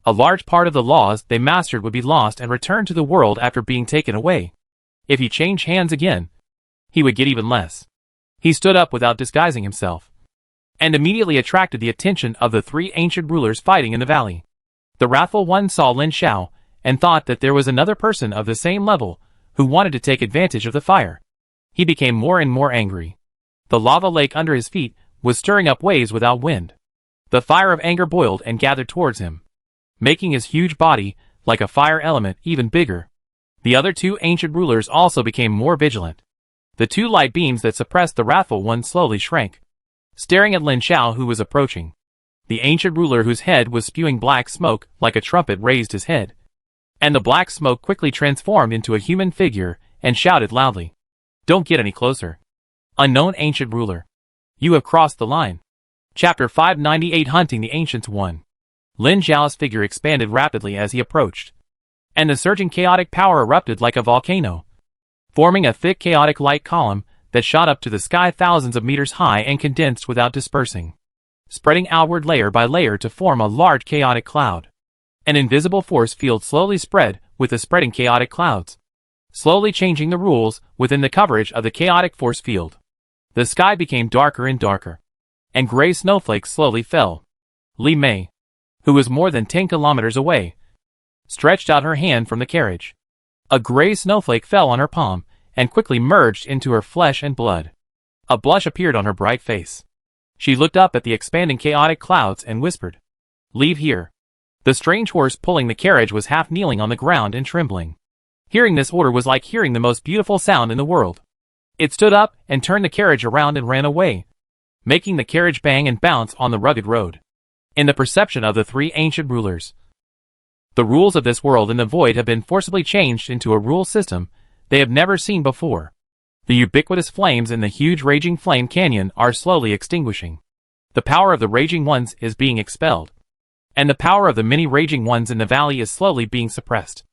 S1: a large part of the laws they mastered would be lost and returned to the world after being taken away. If he changed hands again, he would get even less. He stood up without disguising himself, and immediately attracted the attention of the three ancient rulers fighting in the valley. The Wrathful One saw Lin Xiao, and thought that there was another person of the same level, who wanted to take advantage of the fire. He became more and more angry. The lava lake under his feet was stirring up waves without wind. The fire of anger boiled and gathered towards him, making his huge body, like a fire element, even bigger. The other two ancient rulers also became more vigilant. The two light beams that suppressed the Wrathful One slowly shrank, staring at Lin Xiao, who was approaching. The ancient ruler, whose head was spewing black smoke like a trumpet, raised his head, and the black smoke quickly transformed into a human figure and shouted loudly, "Don't get any closer. Unknown ancient ruler. You have crossed the line." Chapter 598, Hunting the Ancients 1. Lin Xiao's figure expanded rapidly as he approached, and the surging chaotic power erupted like a volcano, forming a thick chaotic light column that shot up to the sky thousands of meters high and condensed without dispersing, spreading outward layer by layer to form a large chaotic cloud. An invisible force field slowly spread with the spreading chaotic clouds, slowly changing the rules within the coverage of the chaotic force field. The sky became darker and darker, and gray snowflakes slowly fell. Li Mei, who was more than 10 kilometers away, stretched out her hand from the carriage. A gray snowflake fell on her palm and quickly merged into her flesh and blood. A blush appeared on her bright face. She looked up at the expanding chaotic clouds and whispered, "Leave here." The strange horse pulling the carriage was half kneeling on the ground and trembling. Hearing this order was like hearing the most beautiful sound in the world. It stood up and turned the carriage around and ran away. making the carriage bang and bounce on the rugged road. In the perception of the three ancient rulers, the rules of this world in the void have been forcibly changed into a rule system they have never seen before. The ubiquitous flames in the huge raging flame canyon are slowly extinguishing. The power of the raging ones is being expelled, and the power of the many raging ones in the valley is slowly being suppressed.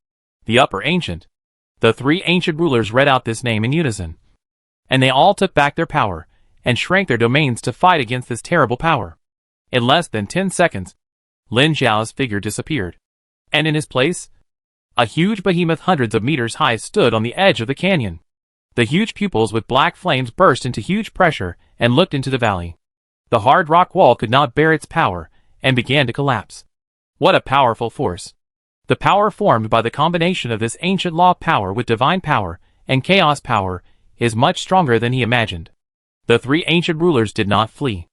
S1: The upper ancient. The three ancient rulers read out this name in unison, and they all took back their power and shrank their domains to fight against this terrible power. In less than 10 seconds, Lin Xiao's figure disappeared, and in his place, a huge behemoth hundreds of meters high stood on the edge of the canyon. The huge pupils with black flames burst into huge pressure and looked into the valley. The hard rock wall could not bear its power and began to collapse. What a powerful force! The power formed by the combination of this ancient law power with divine power and chaos power is much stronger than he imagined. The three ancient rulers did not flee,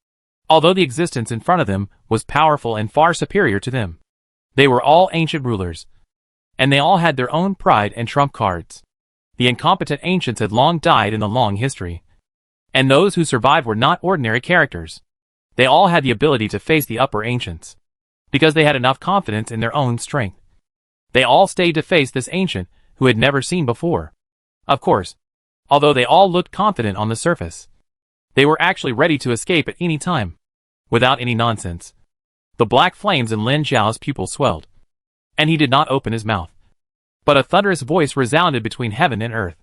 S1: although the existence in front of them was powerful and far superior to them. They were all ancient rulers, and they all had their own pride and trump cards. The incompetent ancients had long died in the long history, and those who survived were not ordinary characters. They all had the ability to face the upper ancients, because they had enough confidence in their own strength. They all stayed to face this ancient who had never seen before. Of course, although they all looked confident on the surface, they were actually ready to escape at any time, without any nonsense. The black flames in Lin Xiao's pupils swelled, and he did not open his mouth. But a thunderous voice resounded between heaven and earth.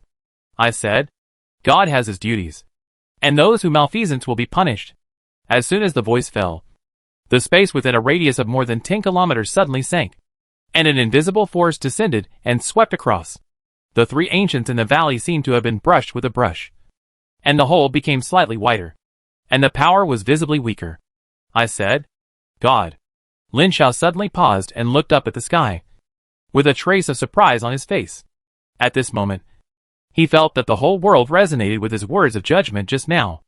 S1: I said, God has his duties, and those who malfeasance will be punished. As soon as the voice fell, the space within a radius of more than 10 kilometers suddenly sank, and an invisible force descended and swept across. The three ancients in the valley seemed to have been brushed with a brush, and the hole became slightly wider, and the power was visibly weaker. I said, God. Lin Xiao suddenly paused and looked up at the sky, with a trace of surprise on his face. At this moment, he felt that the whole world resonated with his words of judgment just now.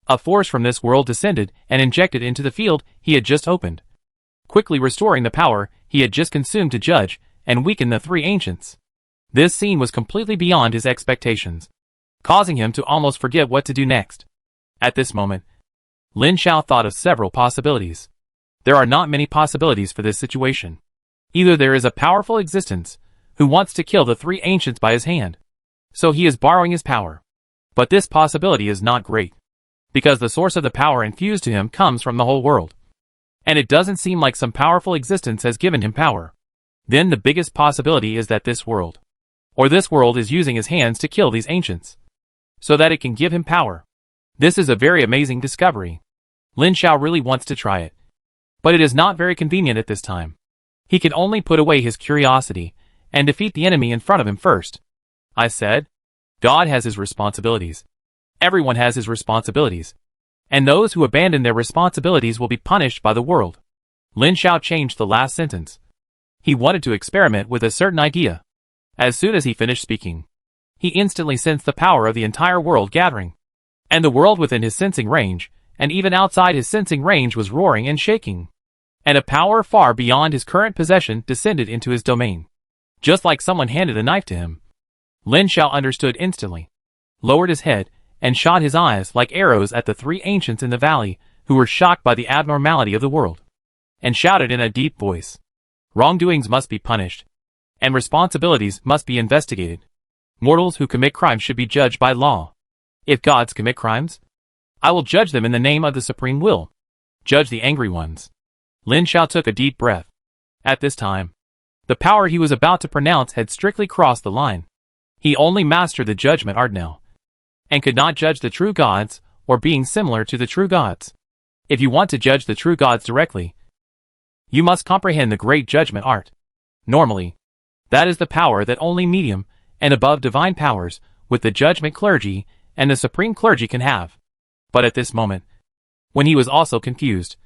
S1: A force from this world descended and injected into the field he had just opened, quickly restoring the power he had just consumed to judge and weaken the three ancients. This scene was completely beyond his expectations, causing him to almost forget what to do next. At this moment, Lin Xiao thought of several possibilities. There are not many possibilities for this situation. Either there is a powerful existence who wants to kill the three ancients by his hand, so he is borrowing his power. But this possibility is not great, because the source of the power infused to him comes from the whole world, and it doesn't seem like some powerful existence has given him power. Then the biggest possibility is that this world is using his hands to kill these ancients, so that it can give him power. This is a very amazing discovery. Lin Xiao really wants to try it, but it is not very convenient at this time. He can only put away his curiosity and defeat the enemy in front of him first. I said, God has his responsibilities. Everyone has his responsibilities, and those who abandon their responsibilities will be punished by the world. Lin Xiao changed the last sentence. He wanted to experiment with a certain idea. As soon as he finished speaking, he instantly sensed the power of the entire world gathering, and the world within his sensing range, and even outside his sensing range, was roaring and shaking, and a power far beyond his current possession descended into his domain, just like someone handed a knife to him. Lin Xiao understood instantly, lowered his head, and shot his eyes like arrows at the three ancients in the valley who were shocked by the abnormality of the world, and shouted in a deep voice, wrongdoings must be punished, and responsibilities must be investigated. Mortals who commit crimes should be judged by law. If gods commit crimes, I will judge them in the name of the supreme will. Judge the angry ones. Lin Xiao took a deep breath. At this time, the power he was about to pronounce had strictly crossed the line. He only mastered the judgment art now, and could not judge the true gods or beings similar to the true gods. If you want to judge the true gods directly, you must comprehend the great judgment art. Normally, that is the power that only medium and above divine powers with the judgment clergy and the supreme clergy can have. But at this moment, when he was also confused,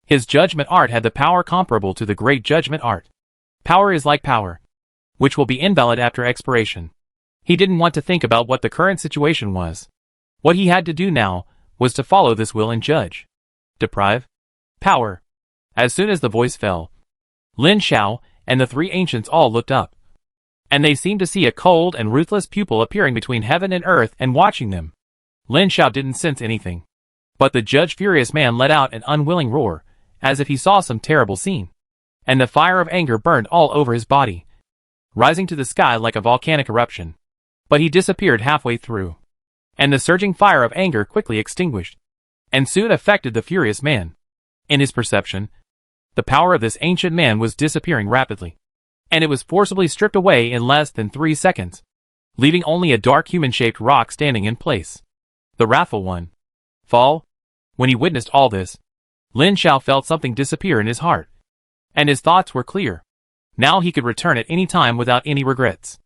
S1: his judgment art had the power comparable to the great judgment art. Power is like power, which will be invalid after expiration. He didn't want to think about what the current situation was. What he had to do now was to follow this will and judge. Deprive power. As soon as the voice fell, Lin Xiao and the three ancients all looked up, and they seemed to see a cold and ruthless pupil appearing between heaven and earth and watching them. Lin Xiao didn't sense anything. But the Judge Furious Man let out an unwilling roar, as if he saw some terrible scene. And the fire of anger burned all over his body, rising to the sky like a volcanic eruption. But he disappeared halfway through. And the surging fire of anger quickly extinguished, and soon affected the Furious Man. In his perception, the power of this ancient man was disappearing rapidly, and it was forcibly stripped away in less than 3 seconds, leaving only a dark human-shaped rock standing in place. The Wrathful One. Fall? When he witnessed all this, Lin Xiao felt something disappear in his heart, and his thoughts were clear. Now he could return at any time without any regrets.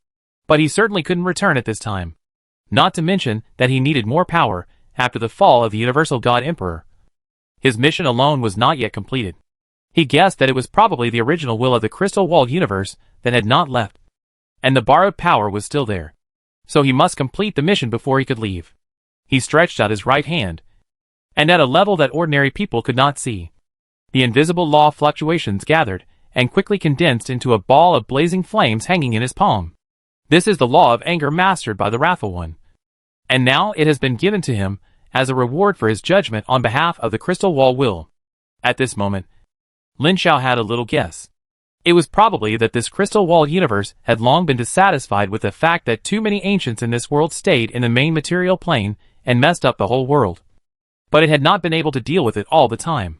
S1: But he certainly couldn't return at this time. Not to mention that he needed more power after the fall of the Universal God Emperor. His mission alone was not yet completed. He guessed that it was probably the original will of the crystal-walled universe that had not left, and the borrowed power was still there. So he must complete the mission before he could leave. He stretched out his right hand, and at a level that ordinary people could not see, the invisible law fluctuations gathered and quickly condensed into a ball of blazing flames hanging in his palm. This is the law of anger mastered by the Wrathful One. And now it has been given to him as a reward for his judgment on behalf of the Crystal Wall Will. At this moment, Lin Xiao had a little guess. It was probably that this Crystal Wall universe had long been dissatisfied with the fact that too many ancients in this world stayed in the main material plane and messed up the whole world. But it had not been able to deal with it all the time.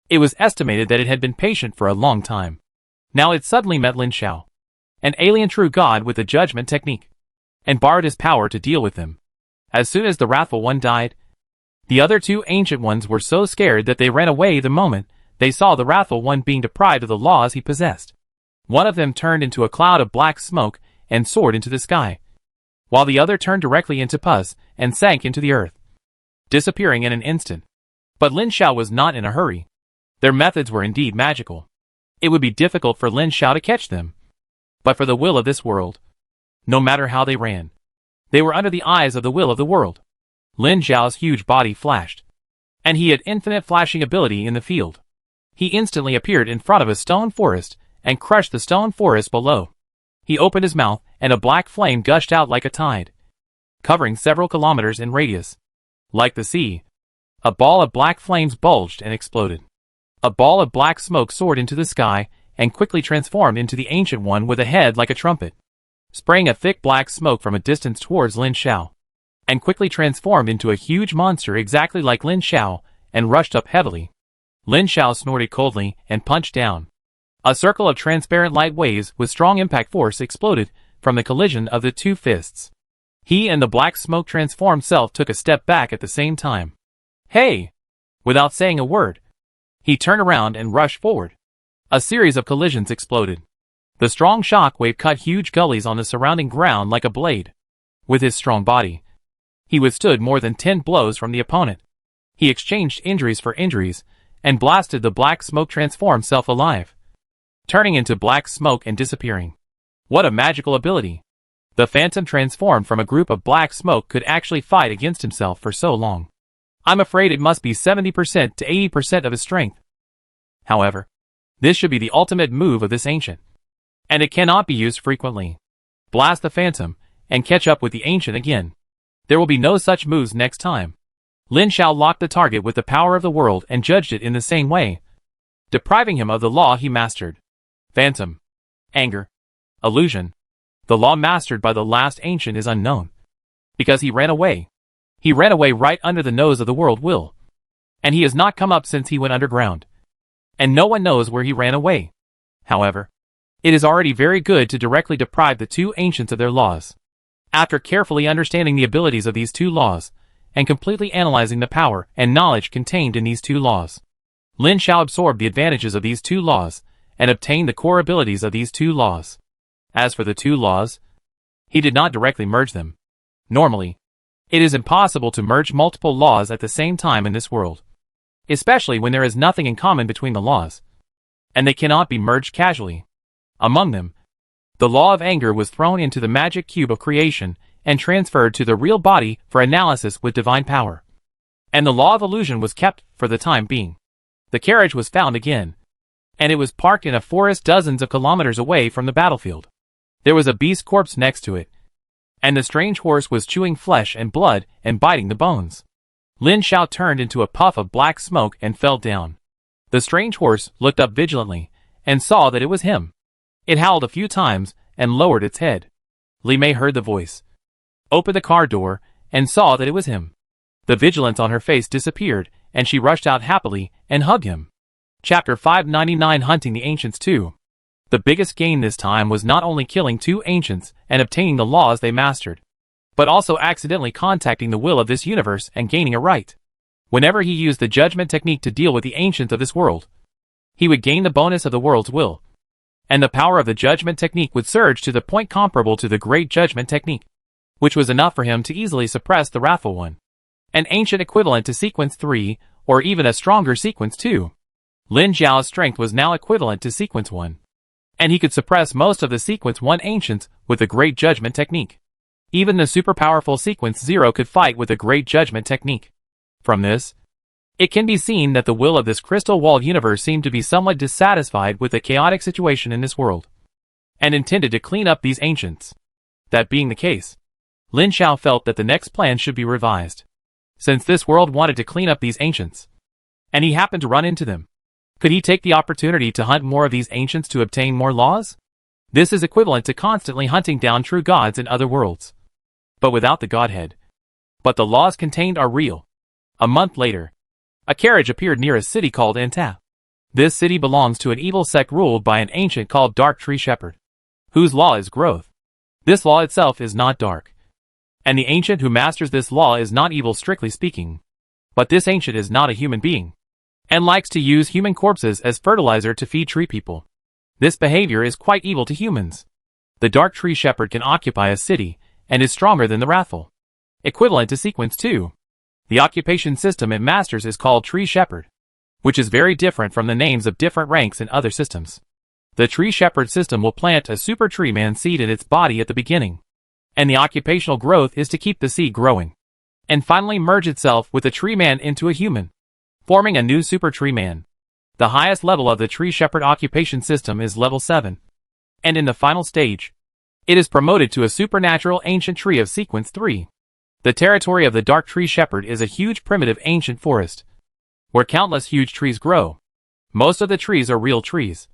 S1: It was estimated that it had been patient for a long time. Now it suddenly met Lin Xiao, an alien true god with a judgment technique, and borrowed his power to deal with him. As soon as the Wrathful One died, the other 2 ancient ones were so scared that they ran away the moment they saw the Wrathful One being deprived of the laws he possessed. One of them turned into a cloud of black smoke and soared into the sky, while the other turned directly into pus and sank into the earth, disappearing in an instant. But Lin Xiao was not in a hurry. Their methods were indeed magical. It would be difficult for Lin Xiao to catch them. But for the will of this world, no matter how they ran, they were under the eyes of the will of the world. Lin Xiao's huge body flashed, and he had infinite flashing ability in the field. He instantly appeared in front of a stone forest and crushed the stone forest below. He opened his mouth and a black flame gushed out like a tide, covering several kilometers in radius. Like the sea, a ball of black flames bulged and exploded. A ball of black smoke soared into the sky and quickly transformed into the Ancient One with a head like a trumpet, spraying a thick black smoke from a distance towards Lin Xiao, and quickly transformed into a huge monster exactly like Lin Xiao and rushed up heavily. Lin Xiao snorted coldly and punched down. A circle of transparent light waves with strong impact force exploded from the collision of the 2 fists. He and the black smoke transformed self took a step back at the same time. Hey! Without saying a word, he turned around and rushed forward. A series of collisions exploded. The strong shock wave cut huge gullies on the surrounding ground like a blade. With his strong body, he withstood more than 10 blows from the opponent. He exchanged injuries for injuries, and blasted the black smoke transformed self alive, turning into black smoke and disappearing. What a magical ability! The phantom transformed from a group of black smoke could actually fight against himself for so long. I'm afraid it must be 70% to 80% of his strength. However, this should be the ultimate move of this ancient, and it cannot be used frequently. Blast the phantom, and catch up with the ancient again. There will be no such moves next time. Lin Xiao locked the target with the power of the world and judged it in the same way, depriving him of the law he mastered. Phantom. Anger. Illusion. The law mastered by the last ancient is unknown. Because he ran away. He ran away right under the nose of the world will. And he has not come up since he went underground. And no one knows where he ran away. However, it is already very good to directly deprive the 2 ancients of their laws. After carefully understanding the abilities of these 2 laws, and completely analyzing the power and knowledge contained in these 2 laws, Lin Xiao absorbed the advantages of these 2 laws, and obtained the core abilities of these 2 laws. As for the 2 laws, he did not directly merge them. Normally, it is impossible to merge multiple laws at the same time in this world, especially when there is nothing in common between the laws, and they cannot be merged casually. Among them, the law of anger was thrown into the magic cube of creation and transferred to the real body for analysis with divine power. And the law of illusion was kept for the time being. The carriage was found again, and it was parked in a forest dozens of kilometers away from the battlefield. There was a beast corpse next to it, and the strange horse was chewing flesh and blood and biting the bones. Lin Xiao turned into a puff of black smoke and fell down. The strange horse looked up vigilantly and saw that it was him. It howled a few times and lowered its head. Li Mei heard the voice, opened the car door, and saw that it was him. The vigilance on her face disappeared, and she rushed out happily and hugged him. Chapter 599 Hunting the Ancients 2. The biggest gain this time was not only killing 2 ancients and obtaining the laws they mastered, but also accidentally contacting the will of this universe and gaining a right. Whenever he used the judgment technique to deal with the ancients of this world, he would gain the bonus of the world's will, and the power of the judgment technique would surge to the point comparable to the great judgment technique, which was enough for him to easily suppress the wrathful one. An ancient equivalent to sequence 3, or even a stronger sequence 2. Lin Xiao's strength was now equivalent to sequence 1, and he could suppress most of the sequence 1 ancients with the great judgment technique. Even the super powerful sequence 0 could fight with the great judgment technique. From this, it can be seen that the will of this crystal-walled universe seemed to be somewhat dissatisfied with the chaotic situation in this world, and intended to clean up these ancients. That being the case, Lin Xiao felt that the next plan should be revised, since this world wanted to clean up these ancients, and he happened to run into them. Could he take the opportunity to hunt more of these ancients to obtain more laws? This is equivalent to constantly hunting down true gods in other worlds, but without the godhead. But the laws contained are real. A month later, a carriage appeared near a city called Anta. This city belongs to an evil sect ruled by an ancient called Dark Tree Shepherd, whose law is growth. This law itself is not dark, and the ancient who masters this law is not evil strictly speaking. But this ancient is not a human being, and likes to use human corpses as fertilizer to feed tree people. This behavior is quite evil to humans. The Dark Tree Shepherd can occupy a city, and is stronger than the wrathful, equivalent to sequence 2. The occupation system it masters is called Tree Shepherd, which is very different from the names of different ranks in other systems. The Tree Shepherd system will plant a super tree man seed in its body at the beginning, and the occupational growth is to keep the seed growing, and finally merge itself with the tree man into a human, forming a new super tree man. The highest level of the Tree Shepherd occupation system is level 7, and in the final stage, it is promoted to a supernatural ancient tree of sequence 3. The territory of the Dark Tree Shepherd is a huge primitive ancient forest, where countless huge trees grow. Most of the trees are real trees,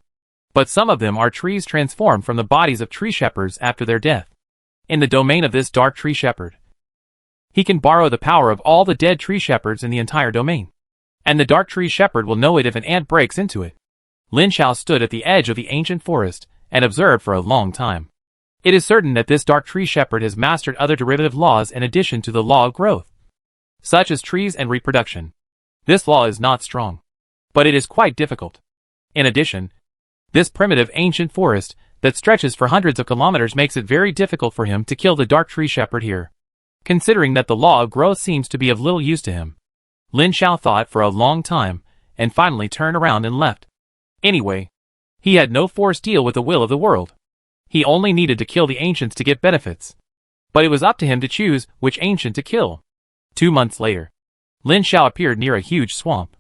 S1: but some of them are trees transformed from the bodies of tree shepherds after their death. In the domain of this Dark Tree Shepherd, he can borrow the power of all the dead tree shepherds in the entire domain, and the Dark Tree Shepherd will know it if an ant breaks into it. Lin Xiao stood at the edge of the ancient forest and observed for a long time. It is certain that this Dark Tree Shepherd has mastered other derivative laws in addition to the law of growth, such as trees and reproduction. This law is not strong, but it is quite difficult. In addition, this primitive ancient forest that stretches for hundreds of kilometers makes it very difficult for him to kill the Dark Tree Shepherd here, considering that the law of growth seems to be of little use to him. Lin Xiao thought for a long time, and finally turned around and left. Anyway, he had no forced deal with the will of the world. He only needed to kill the ancients to get benefits, but it was up to him to choose which ancient to kill. 2 months later, Lin Xiao appeared near a huge swamp.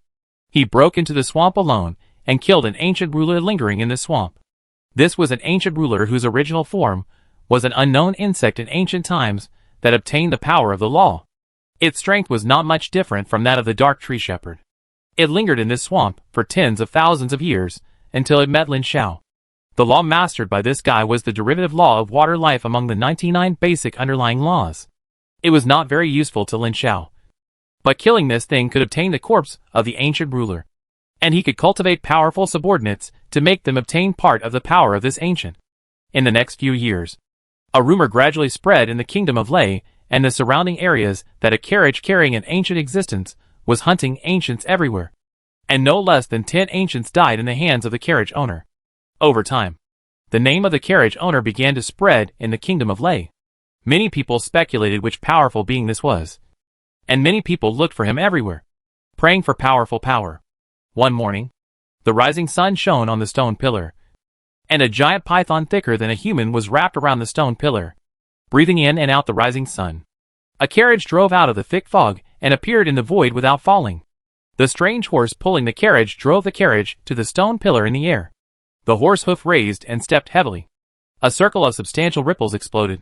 S1: He broke into the swamp alone and killed an ancient ruler lingering in the swamp. This was an ancient ruler whose original form was an unknown insect in ancient times that obtained the power of the law. Its strength was not much different from that of the Dark Tree Shepherd. It lingered in this swamp for tens of thousands of years until it met Lin Xiao. The law mastered by this guy was the derivative law of water life among the 99 basic underlying laws. It was not very useful to Lin Xiao, but killing this thing could obtain the corpse of the ancient ruler, and he could cultivate powerful subordinates to make them obtain part of the power of this ancient. In the next few years, a rumor gradually spread in the kingdom of Lei and the surrounding areas that a carriage carrying an ancient existence was hunting ancients everywhere, and no less than 10 ancients died in the hands of the carriage owner. Over time, the name of the carriage owner began to spread in the kingdom of Lei. Many people speculated which powerful being this was, and many people looked for him everywhere, praying for powerful power. One morning, the rising sun shone on the stone pillar, and a giant python thicker than a human was wrapped around the stone pillar, breathing in and out the rising sun. A carriage drove out of the thick fog and appeared in the void without falling. The strange horse pulling the carriage drove the carriage to the stone pillar in the air. The horse hoof raised and stepped heavily. A circle of substantial ripples exploded,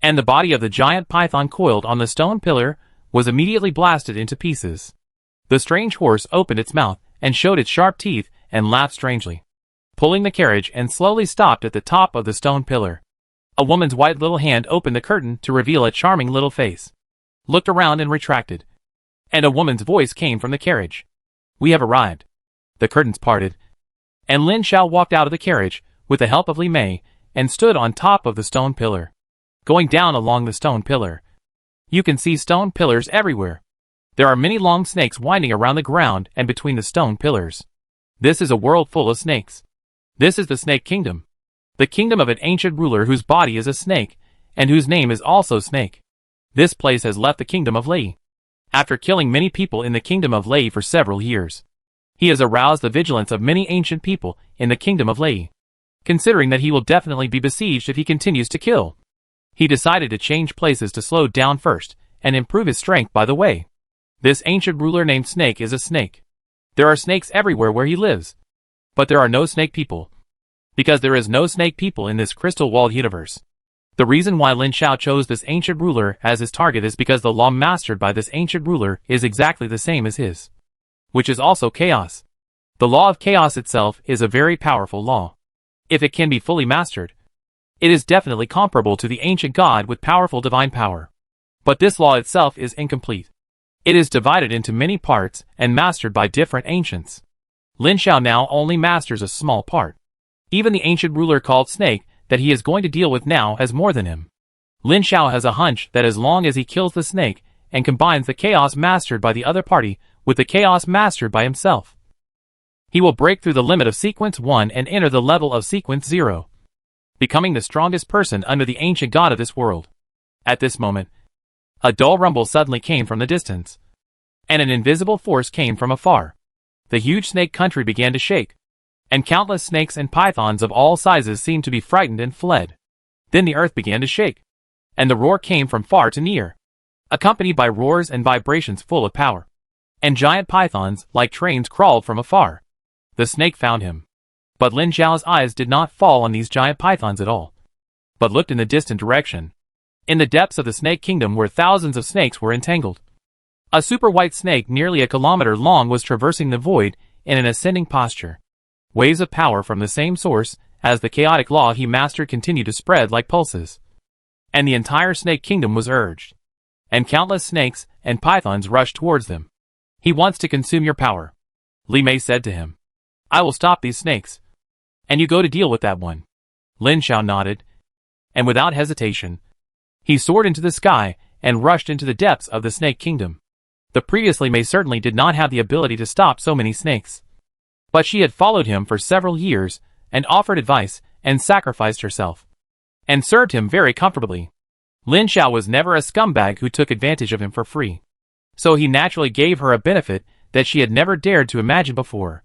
S1: and the body of the giant python coiled on the stone pillar was immediately blasted into pieces. The strange horse opened its mouth and showed its sharp teeth and laughed strangely, pulling the carriage, and slowly stopped at the top of the stone pillar. A woman's white little hand opened the curtain to reveal a charming little face, looked around and retracted, and a woman's voice came from the carriage. "We have arrived." The curtains parted, and Lin Xiao walked out of the carriage with the help of Li Mei and stood on top of the stone pillar. Going down along the stone pillar, you can see stone pillars everywhere. There are many long snakes winding around the ground and between the stone pillars. This is a world full of snakes. This is the Snake Kingdom, the kingdom of an ancient ruler whose body is a snake, and whose name is also Snake. This place has left the kingdom of Lei. After killing many people in the kingdom of Lei for several years, he has aroused the vigilance of many ancient people in the kingdom of Lei. Considering that he will definitely be besieged if he continues to kill, he decided to change places to slow down first and improve his strength by the way. This ancient ruler named Snake is a snake. There are snakes everywhere where he lives, but there are no snake people, because there is no snake people in this crystal-walled universe. The reason why Lin Xiao chose this ancient ruler as his target is because the law mastered by this ancient ruler is exactly the same as his, which is also chaos. The law of chaos itself is a very powerful law. If it can be fully mastered, it is definitely comparable to the ancient god with powerful divine power. But this law itself is incomplete. It is divided into many parts and mastered by different ancients. Lin Xiao now only masters a small part. Even the ancient ruler called Snake that he is going to deal with now has more than him. Lin Xiao has a hunch that as long as he kills the snake and combines the chaos mastered by the other party with the chaos mastered by himself, he will break through the limit of Sequence 1 and enter the level of Sequence 0, becoming the strongest person under the ancient god of this world. At this moment, a dull rumble suddenly came from the distance, and an invisible force came from afar. The huge snake country began to shake, and countless snakes and pythons of all sizes seemed to be frightened and fled. Then the earth began to shake, and the roar came from far to near, accompanied by roars and vibrations full of power. And giant pythons, like trains, crawled from afar. The snake found him, but Lin Xiao's eyes did not fall on these giant pythons at all, but looked in the distant direction, in the depths of the snake kingdom where thousands of snakes were entangled. A super white snake nearly a kilometer long was traversing the void in an ascending posture. Waves of power from the same source as the chaotic law he mastered continued to spread like pulses, and the entire snake kingdom was urged, and countless snakes and pythons rushed towards them. "He wants to consume your power," Li Mei said to him. "I will stop these snakes, and you go to deal with that one." Lin Xiao nodded, and without hesitation, he soared into the sky and rushed into the depths of the snake kingdom. The previous Li Mei certainly did not have the ability to stop so many snakes, but she had followed him for several years and offered advice and sacrificed herself, and served him very comfortably. Lin Xiao was never a scumbag who took advantage of him for free, so he naturally gave her a benefit that she had never dared to imagine before.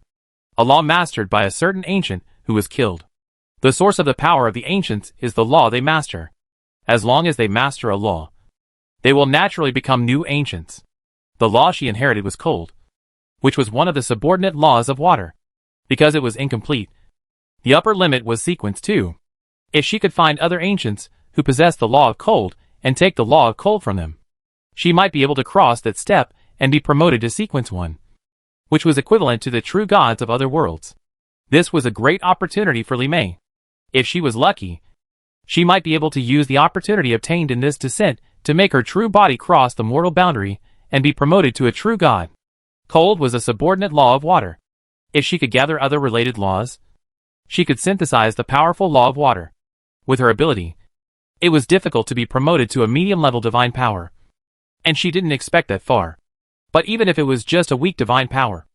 S1: A law mastered by a certain ancient who was killed. The source of the power of the ancients is the law they master. As long as they master a law, they will naturally become new ancients. The law she inherited was cold, which was one of the subordinate laws of water, because it was incomplete. The upper limit was Sequence 2. If she could find other ancients who possessed the law of cold and take the law of cold from them, she might be able to cross that step and be promoted to Sequence 1, which was equivalent to the true gods of other worlds. This was a great opportunity for Li Mei. If she was lucky, she might be able to use the opportunity obtained in this descent to make her true body cross the mortal boundary and be promoted to a true god. Cold was a subordinate law of water. If she could gather other related laws, she could synthesize the powerful law of water. With her ability, it was difficult to be promoted to a medium-level divine power, and she didn't expect that far. But even if it was just a weak divine power,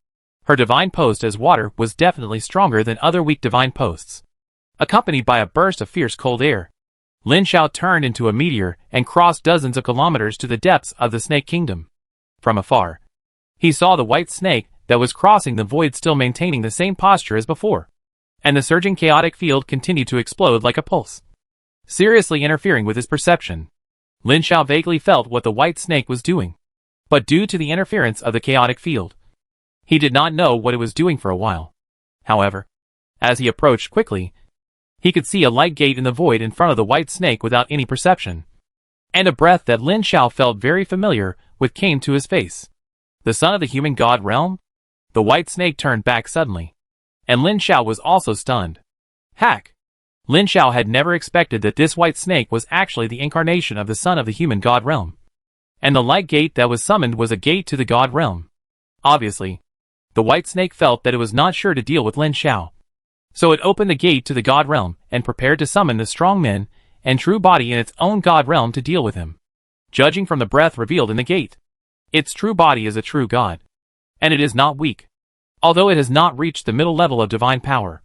S1: her divine post as water was definitely stronger than other weak divine posts. Accompanied by a burst of fierce cold air, Lin Xiao turned into a meteor and crossed dozens of kilometers to the depths of the snake kingdom. From afar, he saw the white snake that was crossing the void still maintaining the same posture as before, and the surging chaotic field continued to explode like a pulse, seriously interfering with his perception. Lin Xiao vaguely felt what the white snake was doing, but due to the interference of the chaotic field, he did not know what it was doing for a while. However, as he approached quickly, he could see a light gate in the void in front of the white snake without any perception, and a breath that Lin Xiao felt very familiar with came to his face. The son of the human god realm? The white snake turned back suddenly. And Lin Xiao was also stunned. Hack! Lin Xiao had never expected that this white snake was actually the incarnation of the son of the human god realm. And the light gate that was summoned was a gate to the god realm. Obviously, the white snake felt that it was not sure to deal with Lin Xiao. So it opened the gate to the god realm and prepared to summon the strong men and true body in its own god realm to deal with him. Judging from the breath revealed in the gate, its true body is a true god. And it is not weak. Although it has not reached the middle level of divine power,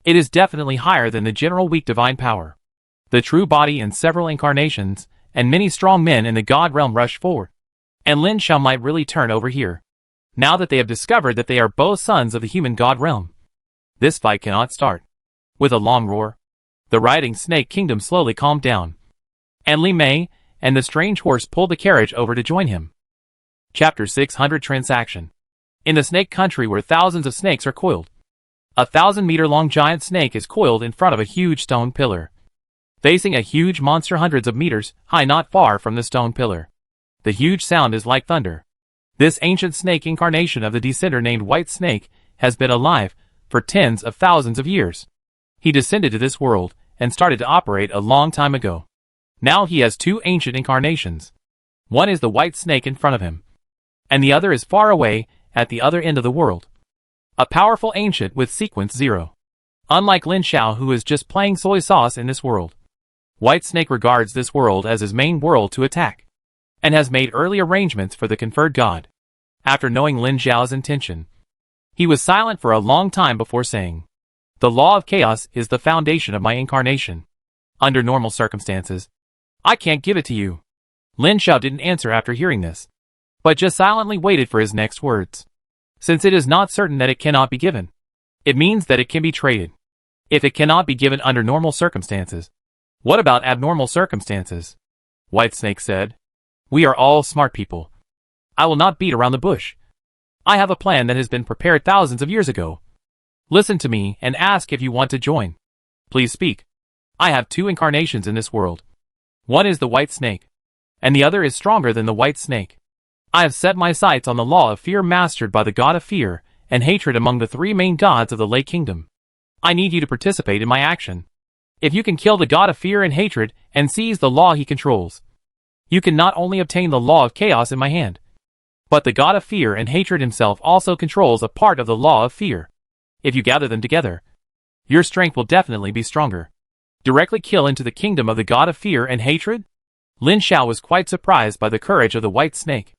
S1: it is definitely higher than the general weak divine power. The true body and several incarnations and many strong men in the god realm rushed forward. And Lin Xiao might really turn over here, now that they have discovered that they are both sons of the human god realm. This fight cannot start. With a long roar, the riding snake kingdom slowly calmed down. And Li Mei and the strange horse pulled the carriage over to join him. Chapter 600 Transaction. In the snake country where thousands of snakes are coiled, a 1,000-meter-long giant snake is coiled in front of a huge stone pillar, facing a huge monster hundreds of meters high not far from the stone pillar. The huge sound is like thunder. This ancient snake incarnation of the descender named White Snake has been alive for tens of thousands of years. He descended to this world and started to operate a long time ago. Now he has two ancient incarnations. One is the white snake in front of him, and the other is far away at the other end of the world. A powerful ancient with sequence 0. Unlike Lin Xiao, who is just playing soy sauce in this world, White Snake regards this world as his main world to attack, and has made early arrangements for the conferred god. After knowing Lin Xiao's intention, he was silent for a long time before saying, "The law of chaos is the foundation of my incarnation. Under normal circumstances, I can't give it to you." Lin Xiao didn't answer after hearing this, but just silently waited for his next words. Since it is not certain that it cannot be given, it means that it can be traded. If it cannot be given under normal circumstances, what about abnormal circumstances? White Snake said, "We are all smart people. I will not beat around the bush. I have a plan that has been prepared thousands of years ago. Listen to me and ask if you want to join. Please speak. I have two incarnations in this world. One is the White Snake, and the other is stronger than the White Snake. I have set my sights on the law of fear mastered by the god of fear and hatred among the three main gods of the Lake Kingdom. I need you to participate in my action. If you can kill the god of fear and hatred and seize the law he controls, you can not only obtain the law of chaos in my hand, but the god of fear and hatred himself also controls a part of the law of fear. If you gather them together, your strength will definitely be stronger. Directly kill into the kingdom of the god of fear and hatred?" Lin Xiao was quite surprised by the courage of the White Snake.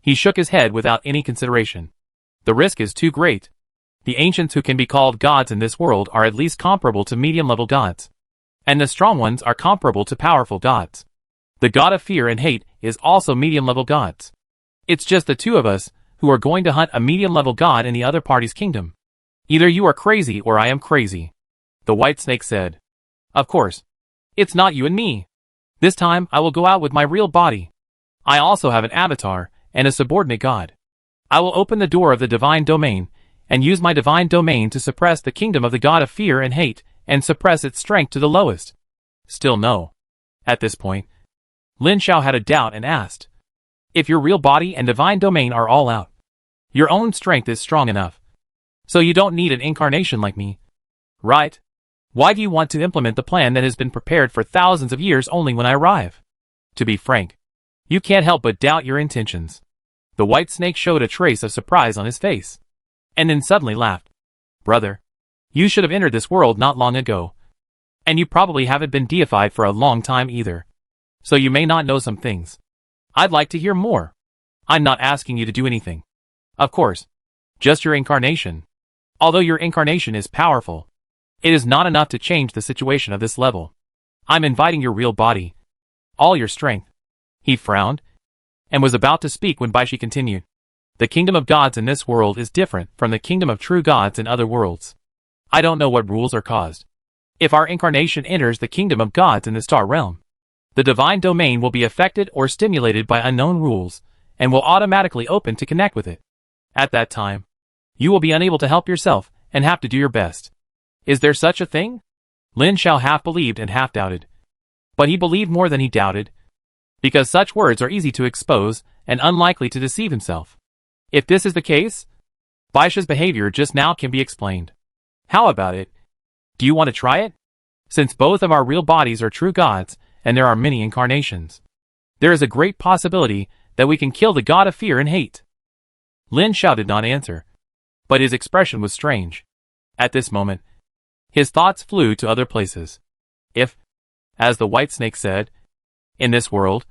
S1: He shook his head without any consideration. The risk is too great. The ancients who can be called gods in this world are at least comparable to medium-level gods, and the strong ones are comparable to powerful gods. The god of fear and hate is also medium-level gods. It's just the two of us who are going to hunt a medium-level god in the other party's kingdom. Either you are crazy or I am crazy," the White Snake said. "Of course, it's not you and me. This time I will go out with my real body. I also have an avatar and a subordinate god. I will open the door of the divine domain and use my divine domain to suppress the kingdom of the god of fear and hate and suppress its strength to the lowest." Still no. At this point, Lin Xiao had a doubt and asked, "If your real body and divine domain are all out, your own strength is strong enough, so you don't need an incarnation like me, right? Why do you want to implement the plan that has been prepared for thousands of years only when I arrive? To be frank, you can't help but doubt your intentions." The White Snake showed a trace of surprise on his face, and then suddenly laughed. "Brother, you should have entered this world not long ago, and you probably haven't been deified for a long time either, so you may not know some things. I'd like to hear more. I'm not asking you to do anything. Of course, just your incarnation. Although your incarnation is powerful, it is not enough to change the situation of this level. I'm inviting your real body, all your strength." He frowned, and was about to speak when Baishi continued. "The kingdom of gods in this world is different from the kingdom of true gods in other worlds. I don't know what rules are caused. If our incarnation enters the kingdom of gods in the star realm, the divine domain will be affected or stimulated by unknown rules, and will automatically open to connect with it. At that time, you will be unable to help yourself and have to do your best. Is there such a thing?" Lin Xiao half believed and half doubted. But he believed more than he doubted. because such words are easy to expose and unlikely to deceive himself. If this is the case, Baisha's behavior just now can be explained. How about it? Do you want to try it? Since both of our real bodies are true gods, and there are many incarnations, there is a great possibility that we can kill the god of fear and hate. Lin Xiao did not answer, but his expression was strange. At this moment, his thoughts flew to other places. If, as the white snake said, in this world,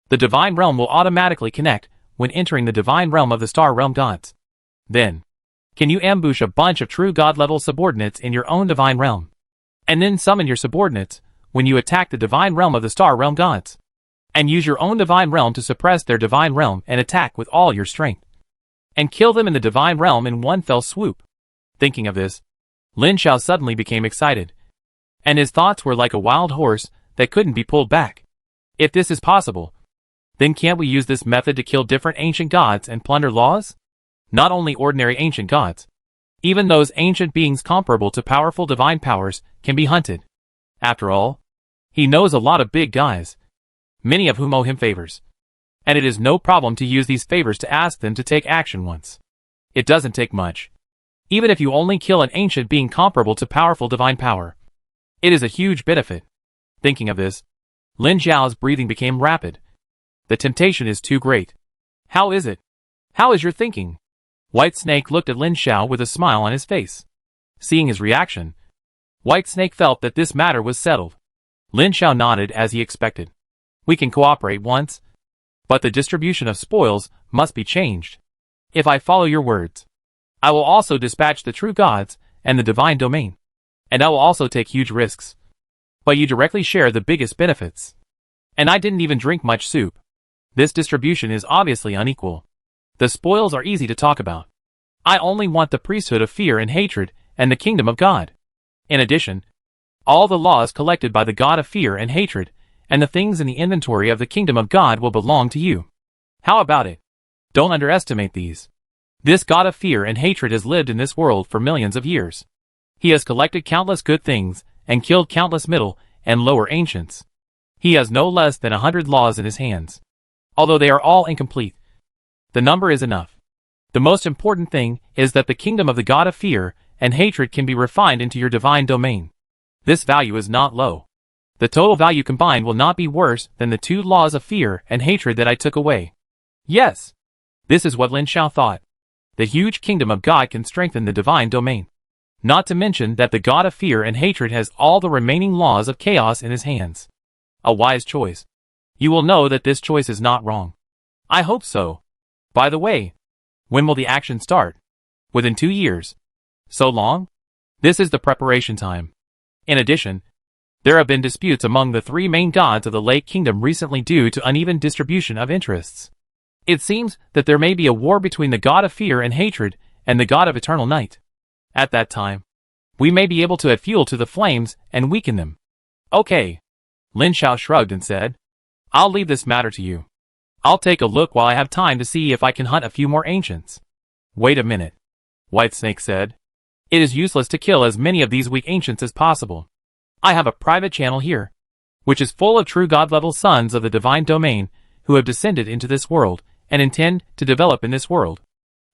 S1: the divine realm will automatically connect when entering the divine realm of the star realm gods, then, can you ambush a bunch of true god-level subordinates in your own divine realm, and then summon your subordinates when you attack the divine realm of the star realm gods, and use your own divine realm to suppress their divine realm and attack with all your strength, and kill them in the divine realm in one fell swoop? Thinking of this, Lin Xiao suddenly became excited, and his thoughts were like a wild horse that couldn't be pulled back. If this is possible, then can't we use this method to kill different ancient gods and plunder laws? Not only ordinary ancient gods, even those ancient beings comparable to powerful divine powers can be hunted. After all, he knows a lot of big guys, many of whom owe him favors, and it is no problem to use these favors to ask them to take action once. It doesn't take much. Even if you only kill an ancient being comparable to powerful divine power, it is a huge benefit. Thinking of this, Lin Xiao's breathing became rapid. The temptation is too great. How is it? How is your thinking? White Snake looked at Lin Xiao with a smile on his face. Seeing his reaction, White Snake felt that this matter was settled. Lin Xiao nodded as he expected. We can cooperate once, but the distribution of spoils must be changed. If I follow your words, I will also dispatch the true gods and the divine domain, and I will also take huge risks. But you directly share the biggest benefits. And I didn't even drink much soup. This distribution is obviously unequal. The spoils are easy to talk about. I only want the priesthood of fear and hatred and the kingdom of God. In addition, all the laws collected by the god of fear and hatred and the things in the inventory of the kingdom of God will belong to you. How about it? Don't underestimate these. This god of fear and hatred has lived in this world for millions of years. He has collected countless good things and killed countless middle and lower ancients. He has no less than 100 laws in his hands. Although they are all incomplete, the number is enough. The most important thing is that the kingdom of the god of fear and hatred can be refined into your divine domain. This value is not low. The total value combined will not be worse than the 2 laws of fear and hatred that I took away. Yes, this is what Lin Xiao thought. The huge kingdom of God can strengthen the divine domain. Not to mention that the god of fear and hatred has all the remaining laws of chaos in his hands. A wise choice. You will know that this choice is not wrong. I hope so. By the way, when will the action start? Within 2 years. So long? This is the preparation time. In addition, there have been disputes among the 3 main gods of the Lake Kingdom recently due to uneven distribution of interests. It seems that there may be a war between the god of fear and hatred and the god of eternal night. At that time, we may be able to add fuel to the flames and weaken them. Okay. Lin Xiao shrugged and said, I'll leave this matter to you. I'll take a look while I have time to see if I can hunt a few more ancients. Wait a minute, White Snake said. It is useless to kill as many of these weak ancients as possible. I have a private channel here, which is full of true god-level sons of the divine domain who have descended into this world and intend to develop in this world.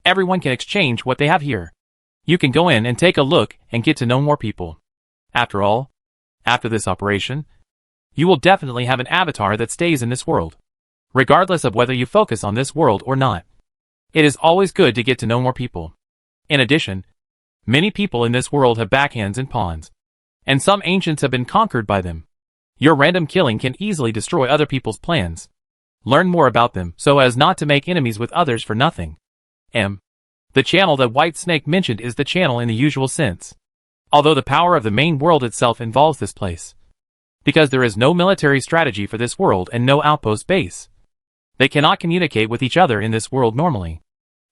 S1: Everyone can exchange what they have here. You can go in and take a look and get to know more people. After all, after this operation, you will definitely have an avatar that stays in this world, regardless of whether you focus on this world or not. It is always good to get to know more people. In addition, many people in this world have backhands and pawns, and some ancients have been conquered by them. Your random killing can easily destroy other people's plans. Learn more about them so as not to make enemies with others for nothing. The channel that White Snake mentioned is the channel in the usual sense, although the power of the main world itself involves this place. Because there is no military strategy for this world and no outpost base, they cannot communicate with each other in this world normally.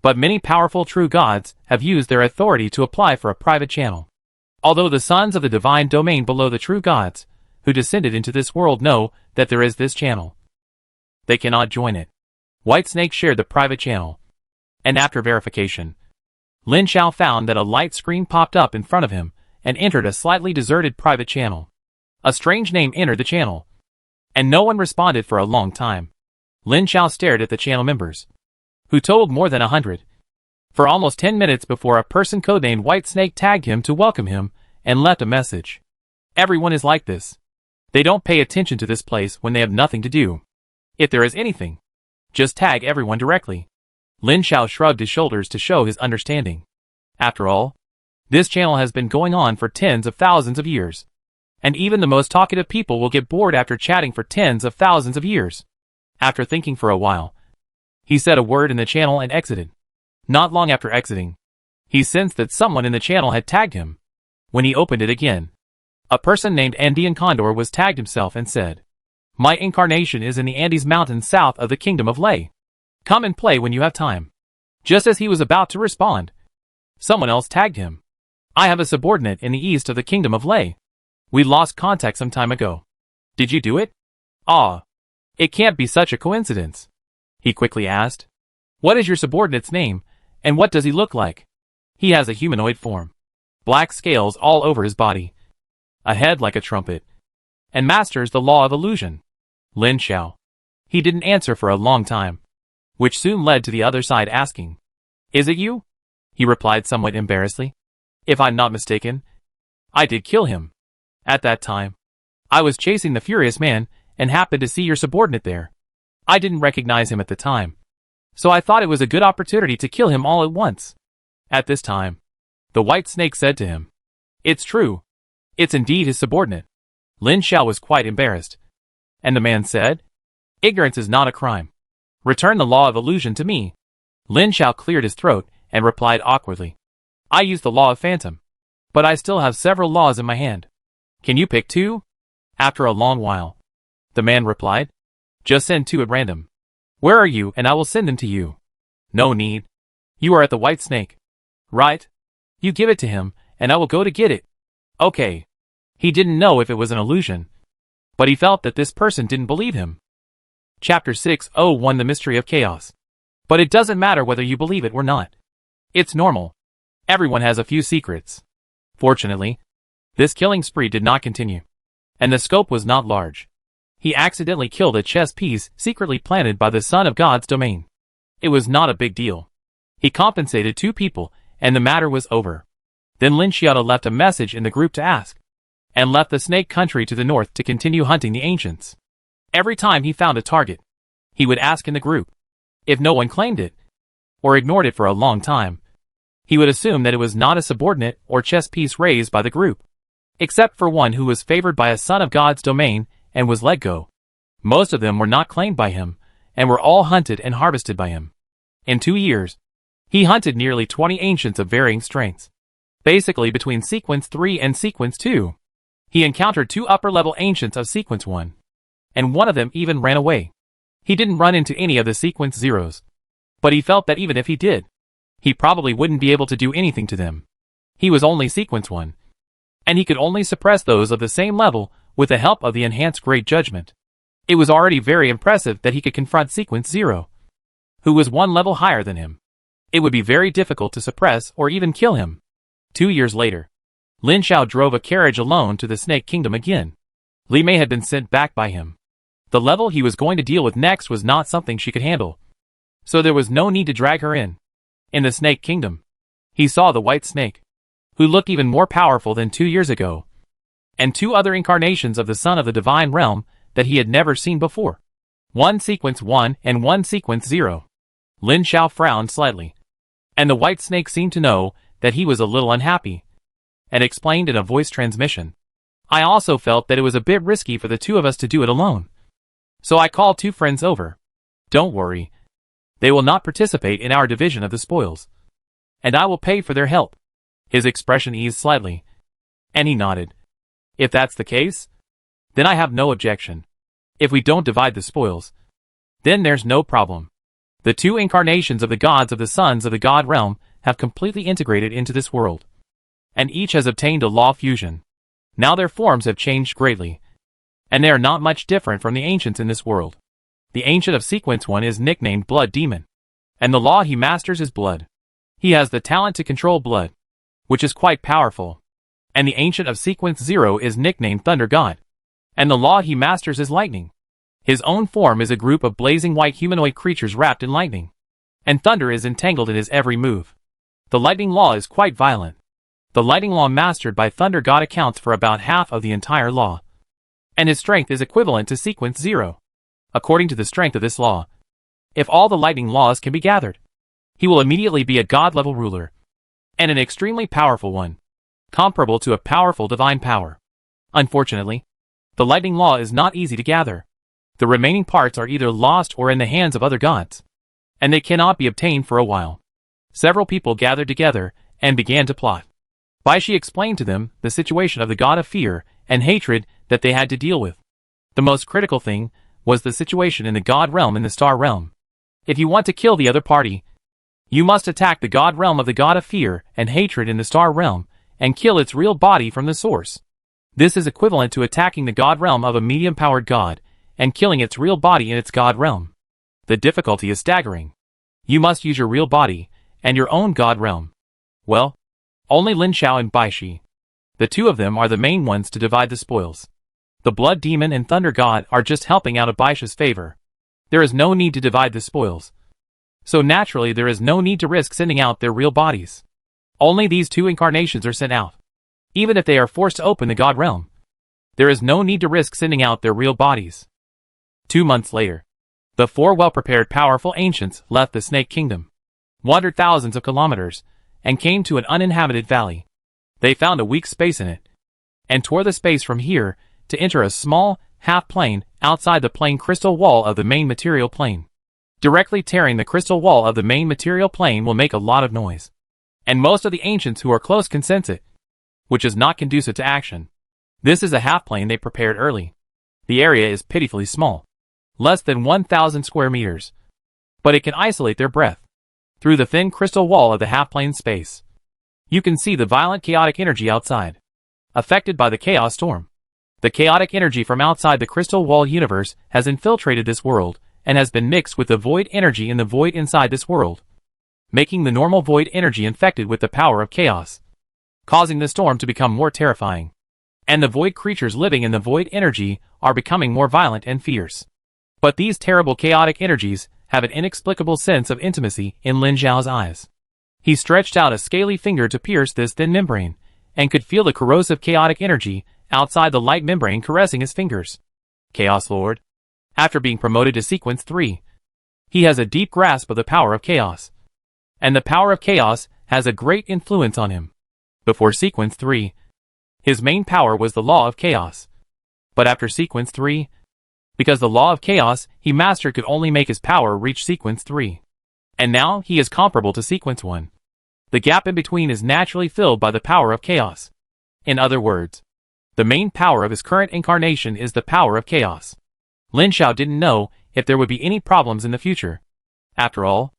S1: But many powerful true gods have used their authority to apply for a private channel. Although the sons of the divine domain below the true gods, who descended into this world, know that there is this channel, they cannot join it. White Snake shared the private channel, and after verification, Lin Xiao found that a light screen popped up in front of him and entered a slightly deserted private channel. A strange name entered the channel. and no one responded for a long time. Lin Xiao stared at the channel members, who totaled more than 100, for almost 10 minutes before a person codenamed White Snake tagged him to welcome him and left a message. Everyone is like this. They don't pay attention to this place when they have nothing to do. If there is anything, just tag everyone directly. Lin Xiao shrugged his shoulders to show his understanding. After all, this channel has been going on for tens of thousands of years. And even the most talkative people will get bored after chatting for tens of thousands of years. After thinking for a while, he said a word in the channel and exited. Not long after exiting, he sensed that someone in the channel had tagged him. When he opened it again, a person named Andean Condor was tagged himself and said, "My incarnation is in the Andes Mountains south of the Kingdom of Lei. Come and play when you have time." Just as he was about to respond, someone else tagged him. "I have a subordinate in the east of the Kingdom of Lei. We lost contact some time ago. Did you do it?" "Ah, it can't be such a coincidence," he quickly asked. "What is your subordinate's name, and what does he look like?" "He has a humanoid form, black scales all over his body, a head like a trumpet, and masters the law of illusion." Lin Xiao. He didn't answer for a long time, which soon led to the other side asking, "Is it you?" He replied somewhat embarrassedly. "If I'm not mistaken, I did kill him. At that time, I was chasing the furious man and happened to see your subordinate there. I didn't recognize him at the time, so I thought it was a good opportunity to kill him all at once." At this time, the White Snake said to him, "It's true. It's indeed his subordinate." Lin Xiao was quite embarrassed, and the man said, "Ignorance is not a crime. Return the law of illusion to me." Lin Xiao cleared his throat and replied awkwardly, "I use the law of phantom, but I still have several laws in my hand. Can you pick two?" After a long while, the man replied, "Just send two at random. Where are you and I will send them to you." "No need. You are at the White Snake." "Right. You give it to him and I will go to get it." "Okay." He didn't know if it was an illusion, but he felt that this person didn't believe him. Chapter 601 The Mystery of Chaos. But it doesn't matter whether you believe it or not. It's normal. Everyone has a few secrets. Fortunately, this killing spree did not continue, and the scope was not large. He accidentally killed a chess piece secretly planted by the son of God's domain. It was not a big deal. He compensated 2 people, and the matter was over. Then Lin Xiao left a message in the group to ask, and left the Snake Country to the north to continue hunting the ancients. Every time he found a target, he would ask in the group. If no one claimed it, or ignored it for a long time, he would assume that it was not a subordinate or chess piece raised by the group, except for one who was favored by a son of God's domain and was let go. Most of them were not claimed by him, and were all hunted and harvested by him. In 2 years, he hunted nearly 20 ancients of varying strengths. Basically between Sequence 3 and Sequence 2. He encountered 2 upper-level ancients of Sequence 1, and one of them even ran away. He didn't run into any of the Sequence Zeros, but he felt that even if he did, he probably wouldn't be able to do anything to them. He was only Sequence 1, and he could only suppress those of the same level with the help of the enhanced Great Judgment. It was already very impressive that he could confront Sequence 0, who was 1 level higher than him. It would be very difficult to suppress or even kill him. 2 years later, Lin Xiao drove a carriage alone to the Snake Kingdom again. Li Mei had been sent back by him. The level he was going to deal with next was not something she could handle, so there was no need to drag her in. In the Snake Kingdom, he saw the White Snake, who looked even more powerful than 2 years ago, and 2 other incarnations of the Son of the Divine Realm that he had never seen before. 1 Sequence 1 and 1 Sequence 0. Lin Xiao frowned slightly, and the White Snake seemed to know that he was a little unhappy, and explained in a voice transmission, "I also felt that it was a bit risky for the 2 of us to do it alone. So I called 2 friends over. Don't worry. They will not participate in our division of the spoils, and I will pay for their help." His expression eased slightly, and he nodded. "If that's the case, then I have no objection. If we don't divide the spoils, then there's no problem." The 2 incarnations of the gods of the sons of the God realm have completely integrated into this world, and each has obtained a law fusion. Now their forms have changed greatly, and they are not much different from the ancients in this world. The ancient of Sequence 1 is nicknamed Blood Demon, and the law he masters is blood. He has the talent to control blood, which is quite powerful. And the ancient of Sequence 0 is nicknamed Thunder God, and the law he masters is lightning. His own form is a group of blazing white humanoid creatures wrapped in lightning. And thunder is entangled in his every move. The lightning law is quite violent. The lightning law mastered by Thunder God accounts for about half of the entire law. And his strength is equivalent to sequence 0. According to the strength of this law, if all the lightning laws can be gathered, he will immediately be a god-level ruler. And an extremely powerful one, comparable to a powerful divine power. Unfortunately, the lightning law is not easy to gather. The remaining parts are either lost or in the hands of other gods, and they cannot be obtained for a while. Several people gathered together and began to plot. Baishi explained to them the situation of the god of fear and hatred that they had to deal with. The most critical thing was the situation in the god realm and the star realm. If you want to kill the other party, you must attack the god realm of the god of fear and hatred in the star realm and kill its real body from the source. This is equivalent to attacking the god realm of a medium-powered god and killing its real body in its god realm. The difficulty is staggering. You must use your real body and your own god realm. Well, only Lin Xiao and Baishi. The two of them are the main ones to divide the spoils. The Blood Demon and Thunder God are just helping out of Baishi's favor. There is no need to divide the spoils. So naturally there is no need to risk sending out their real bodies. Only these two incarnations are sent out. Even if they are forced to open the God realm, there is no need to risk sending out their real bodies. 2 months later, the 4 well-prepared powerful ancients left the Snake Kingdom, wandered thousands of kilometers, and came to an uninhabited valley. They found a weak space in it, and tore the space from here to enter a small, half-plane outside the plane crystal wall of the main material plane. Directly tearing the crystal wall of the main material plane will make a lot of noise. And most of the ancients who are close can sense it, which is not conducive to action. This is a half-plane they prepared early. The area is pitifully small, less than 1,000 square meters, but it can isolate their breath. Through the thin crystal wall of the half-plane space, you can see the violent chaotic energy outside, affected by the chaos storm. The chaotic energy from outside the crystal wall universe has infiltrated this world and has been mixed with the void energy in the void inside this world, making the normal void energy infected with the power of chaos, causing the storm to become more terrifying. And the void creatures living in the void energy are becoming more violent and fierce. But these terrible chaotic energies have an inexplicable sense of intimacy in Lin Xiao's eyes. He stretched out a scaly finger to pierce this thin membrane, and could feel the corrosive chaotic energy outside the light membrane caressing his fingers. Chaos Lord. After being promoted to Sequence 3, he has a deep grasp of the power of chaos. And the power of chaos has a great influence on him. Before Sequence 3, his main power was the law of chaos. But after Sequence 3, because the law of chaos he mastered could only make his power reach Sequence 3. And now he is comparable to Sequence 1. The gap in between is naturally filled by the power of chaos. In other words, the main power of his current incarnation is the power of chaos. Lin Xiao didn't know if there would be any problems in the future. After all,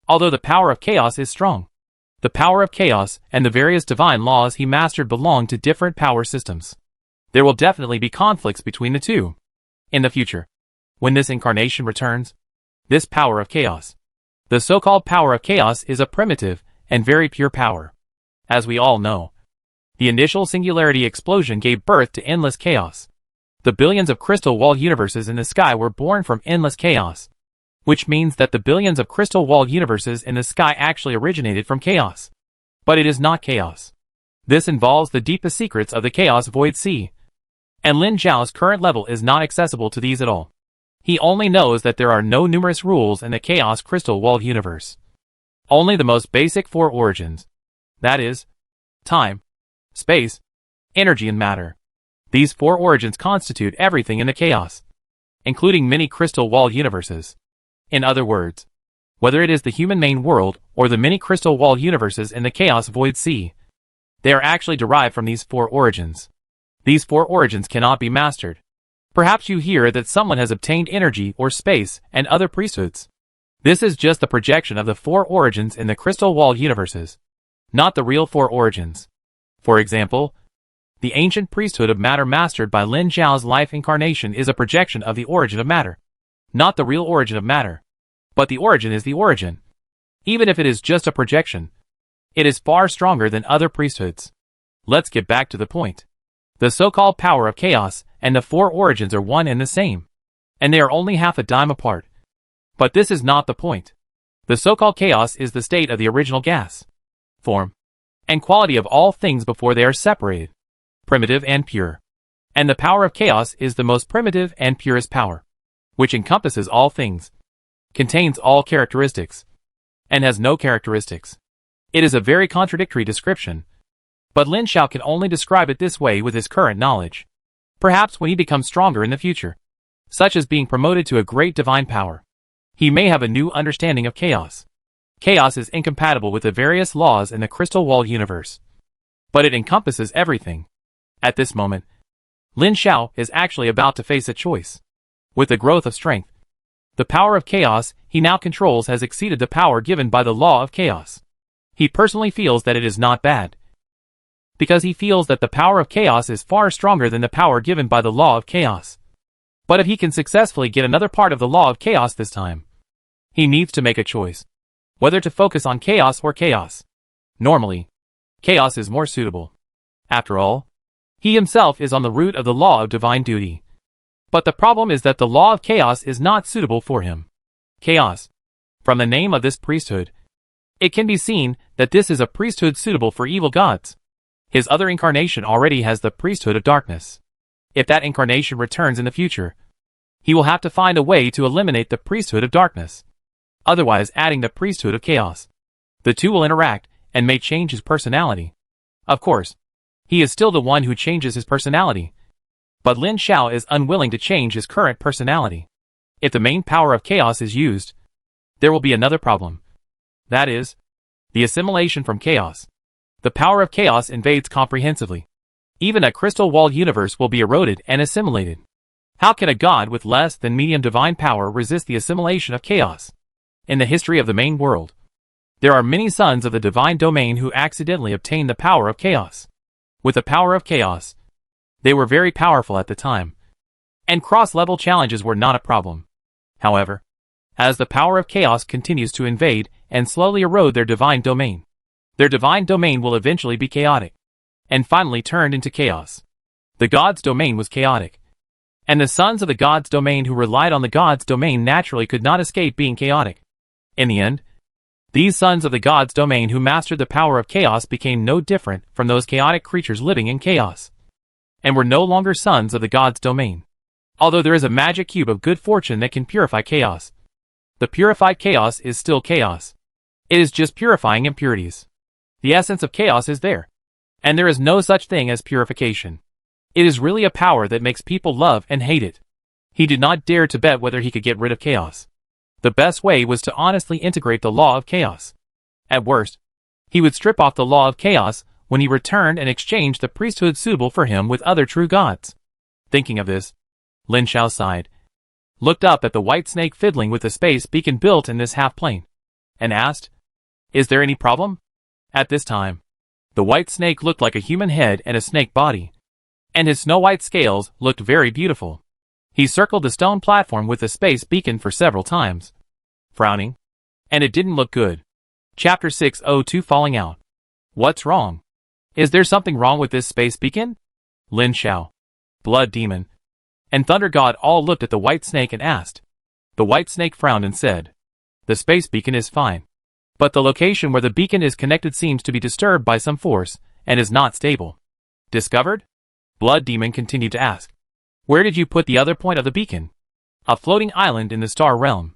S1: although the power of chaos is strong, the power of chaos and the various divine laws he mastered belong to different power systems. There will definitely be conflicts between the two. In the future, when this incarnation returns, this power of chaos, the so-called power of chaos, is a primitive and very pure power. As we all know, the initial singularity explosion gave birth to endless chaos. The billions of crystal wall universes in the sky were born from endless chaos, which means that the billions of crystal wall universes in the sky actually originated from chaos. But it is not chaos. This involves the deepest secrets of the chaos void sea. And Lin Xiao's current level is not accessible to these at all. He only knows that there are no numerous rules in the chaos crystal wall universe. Only the most basic 4 origins. That is, time, space, energy and matter. These 4 origins constitute everything in the chaos, including many crystal wall universes. In other words, whether it is the human main world or the many crystal wall universes in the chaos void sea, they are actually derived from these 4 origins. These 4 origins cannot be mastered. Perhaps you hear that someone has obtained energy or space and other priesthoods. This is just the projection of the 4 origins in the crystal wall universes, not the real 4 origins. For example, the ancient priesthood of matter mastered by Lin Xiao's life incarnation is a projection of the origin of matter, not the real origin of matter. But the origin is the origin. Even if it is just a projection, it is far stronger than other priesthoods. Let's get back to the point. The so-called power of chaos and the 4 origins are one and the same. and they are only half a dime apart. But this is not the point. The so-called chaos is the state of the original gas, form, and quality of all things before they are separated, primitive and pure. And the power of chaos is the most primitive and purest power, which encompasses all things, contains all characteristics, and has no characteristics. It is a very contradictory description, but Lin Xiao can only describe it this way with his current knowledge. Perhaps when he becomes stronger in the future, such as being promoted to a great divine power, he may have a new understanding of chaos. Chaos is incompatible with the various laws in the crystal wall universe, but it encompasses everything. At this moment, Lin Xiao is actually about to face a choice. With the growth of strength, the power of chaos he now controls has exceeded the power given by the law of chaos. He personally feels that it is not bad, because he feels that the power of chaos is far stronger than the power given by the law of chaos. But if he can successfully get another part of the law of chaos this time, he needs to make a choice, whether to focus on chaos or chaos. Normally, chaos is more suitable. After all, he himself is on the route of the law of divine duty. But the problem is that the law of chaos is not suitable for him. Chaos. From the name of this priesthood, it can be seen that this is a priesthood suitable for evil gods. His other incarnation already has the priesthood of darkness. If that incarnation returns in the future, he will have to find a way to eliminate the priesthood of darkness, otherwise adding the priesthood of chaos. The two will interact and may change his personality. Of course, he is still the one who changes his personality, but Lin Xiao is unwilling to change his current personality. If the main power of chaos is used, there will be another problem. That is, the assimilation from chaos. The power of chaos invades comprehensively. Even a crystal walled universe will be eroded and assimilated. How can a god with less than medium divine power resist the assimilation of chaos? In the history of the main world, there are many sons of the divine domain who accidentally obtained the power of chaos. With the power of chaos, they were very powerful at the time, and cross-level challenges were not a problem. However, as the power of chaos continues to invade and slowly erode their divine domain will eventually be chaotic, and finally turned into chaos. The god's domain was chaotic, and the sons of the god's domain who relied on the god's domain naturally could not escape being chaotic. In the end, these sons of the god's domain who mastered the power of chaos became no different from those chaotic creatures living in chaos, and were no longer sons of the god's domain. Although there is a magic cube of good fortune that can purify chaos, the purified chaos is still chaos. It is just purifying impurities. The essence of chaos is there, and there is no such thing as purification. It is really a power that makes people love and hate it. He did not dare to bet whether he could get rid of chaos. The best way was to honestly integrate the law of chaos. At worst, he would strip off the law of chaos when he returned and exchanged the priesthood suitable for him with other true gods. Thinking of this, Lin Xiao sighed, looked up at the white snake fiddling with the space beacon built in this half-plane, and asked, "Is there any problem?" At this time, the white snake looked like a human head and a snake body, and his snow-white scales looked very beautiful. He circled the stone platform with the space beacon for several times, frowning, and it didn't look good. Chapter 602 Falling Out. What's wrong? Is there something wrong with this space beacon? Lin Xiao, Blood Demon, and Thunder God all looked at the white snake and asked. The white snake frowned and said, "The space beacon is fine, but the location where the beacon is connected seems to be disturbed by some force and is not stable." Discovered? Blood Demon continued to ask. "Where did you put the other point of the beacon?" "A floating island in the star realm.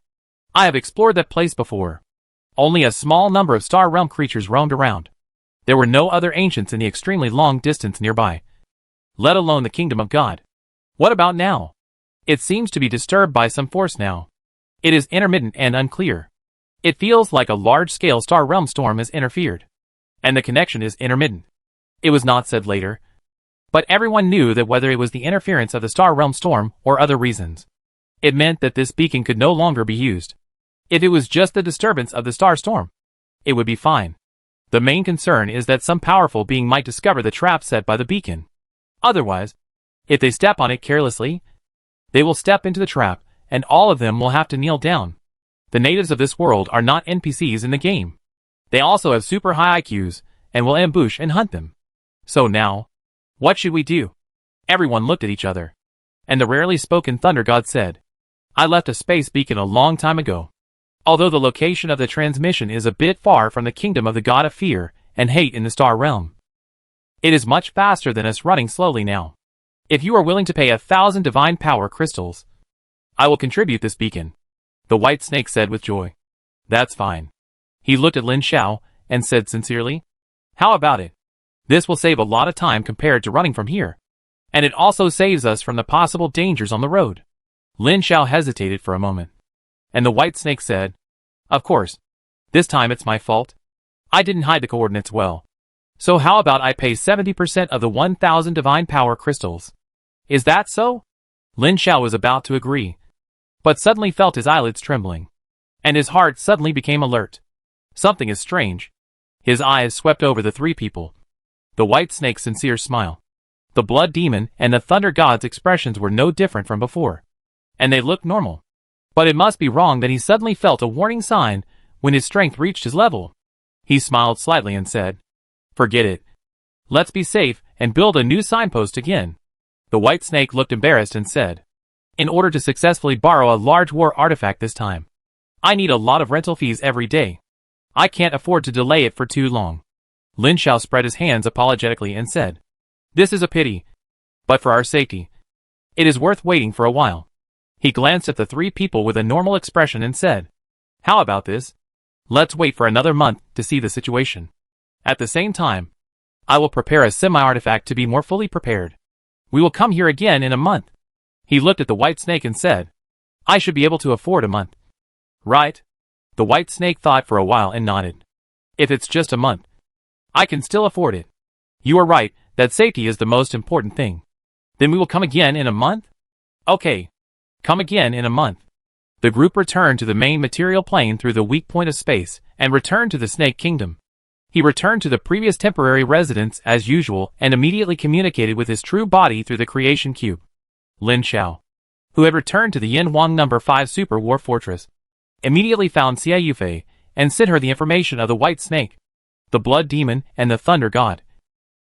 S1: I have explored that place before. Only a small number of star realm creatures roamed around. There were no other ancients in the extremely long distance nearby, let alone the kingdom of God." "What about now?" "It seems to be disturbed by some force now. It is intermittent and unclear. It feels like a large-scale star realm storm has interfered, and the connection is intermittent." It was not said later, but everyone knew that whether it was the interference of the star realm storm or other reasons, it meant that this beacon could no longer be used. If it was just the disturbance of the star storm, it would be fine. The main concern is that some powerful being might discover the trap set by the beacon. Otherwise, if they step on it carelessly, they will step into the trap, and all of them will have to kneel down. The natives of this world are not NPCs in the game. They also have super high IQs, and will ambush and hunt them. So now, what should we do? Everyone looked at each other, and the rarely spoken Thunder God said, I left a space beacon a long time ago. Although the location of the transmission is a bit far from the kingdom of the god of fear and hate in the star realm, it is much faster than us running slowly now. If you are willing to pay 1,000 divine power crystals, I will contribute this beacon, the white snake said with joy. That's fine. He looked at Lin Xiao and said sincerely, how about it? This will save a lot of time compared to running from here. And it also saves us from the possible dangers on the road. Lin Xiao hesitated for a moment. And the white snake said, of course. This time it's my fault. I didn't hide the coordinates well. So how about I pay 70% of the 1,000 divine power crystals? Is that so? Lin Xiao was about to agree, but suddenly felt his eyelids trembling, and his heart suddenly became alert. Something is strange. His eyes swept over the three people. The white snake's sincere smile, the blood demon, and the thunder god's expressions were no different from before, and they looked normal. But it must be wrong that he suddenly felt a warning sign when his strength reached his level. He smiled slightly and said, forget it. Let's be safe and build a new signpost again. The white snake looked embarrassed and said, in order to successfully borrow a large war artifact this time, I need a lot of rental fees every day. I can't afford to delay it for too long. Lin Xiao spread his hands apologetically and said, this is a pity, but for our safety, it is worth waiting for a while. He glanced at the three people with a normal expression and said, how about this? Let's wait for another month to see the situation. At the same time, I will prepare a semi-artifact to be more fully prepared. We will come here again in a month. He looked at the white snake and said, I should be able to afford a month. Right? The white snake thought for a while and nodded. If it's just a month, I can still afford it. You are right, that safety is the most important thing. Then we will come again in a month? Okay. Come again in a month. The group returned to the main material plane through the weak point of space and returned to the Snake Kingdom. He returned to the previous temporary residence as usual and immediately communicated with his true body through the creation cube. Lin Xiao, who had returned to the Yin Huang No. 5 Super War Fortress, immediately found Xie Yufei and sent her the information of the White Snake, the Blood Demon, and the Thunder God,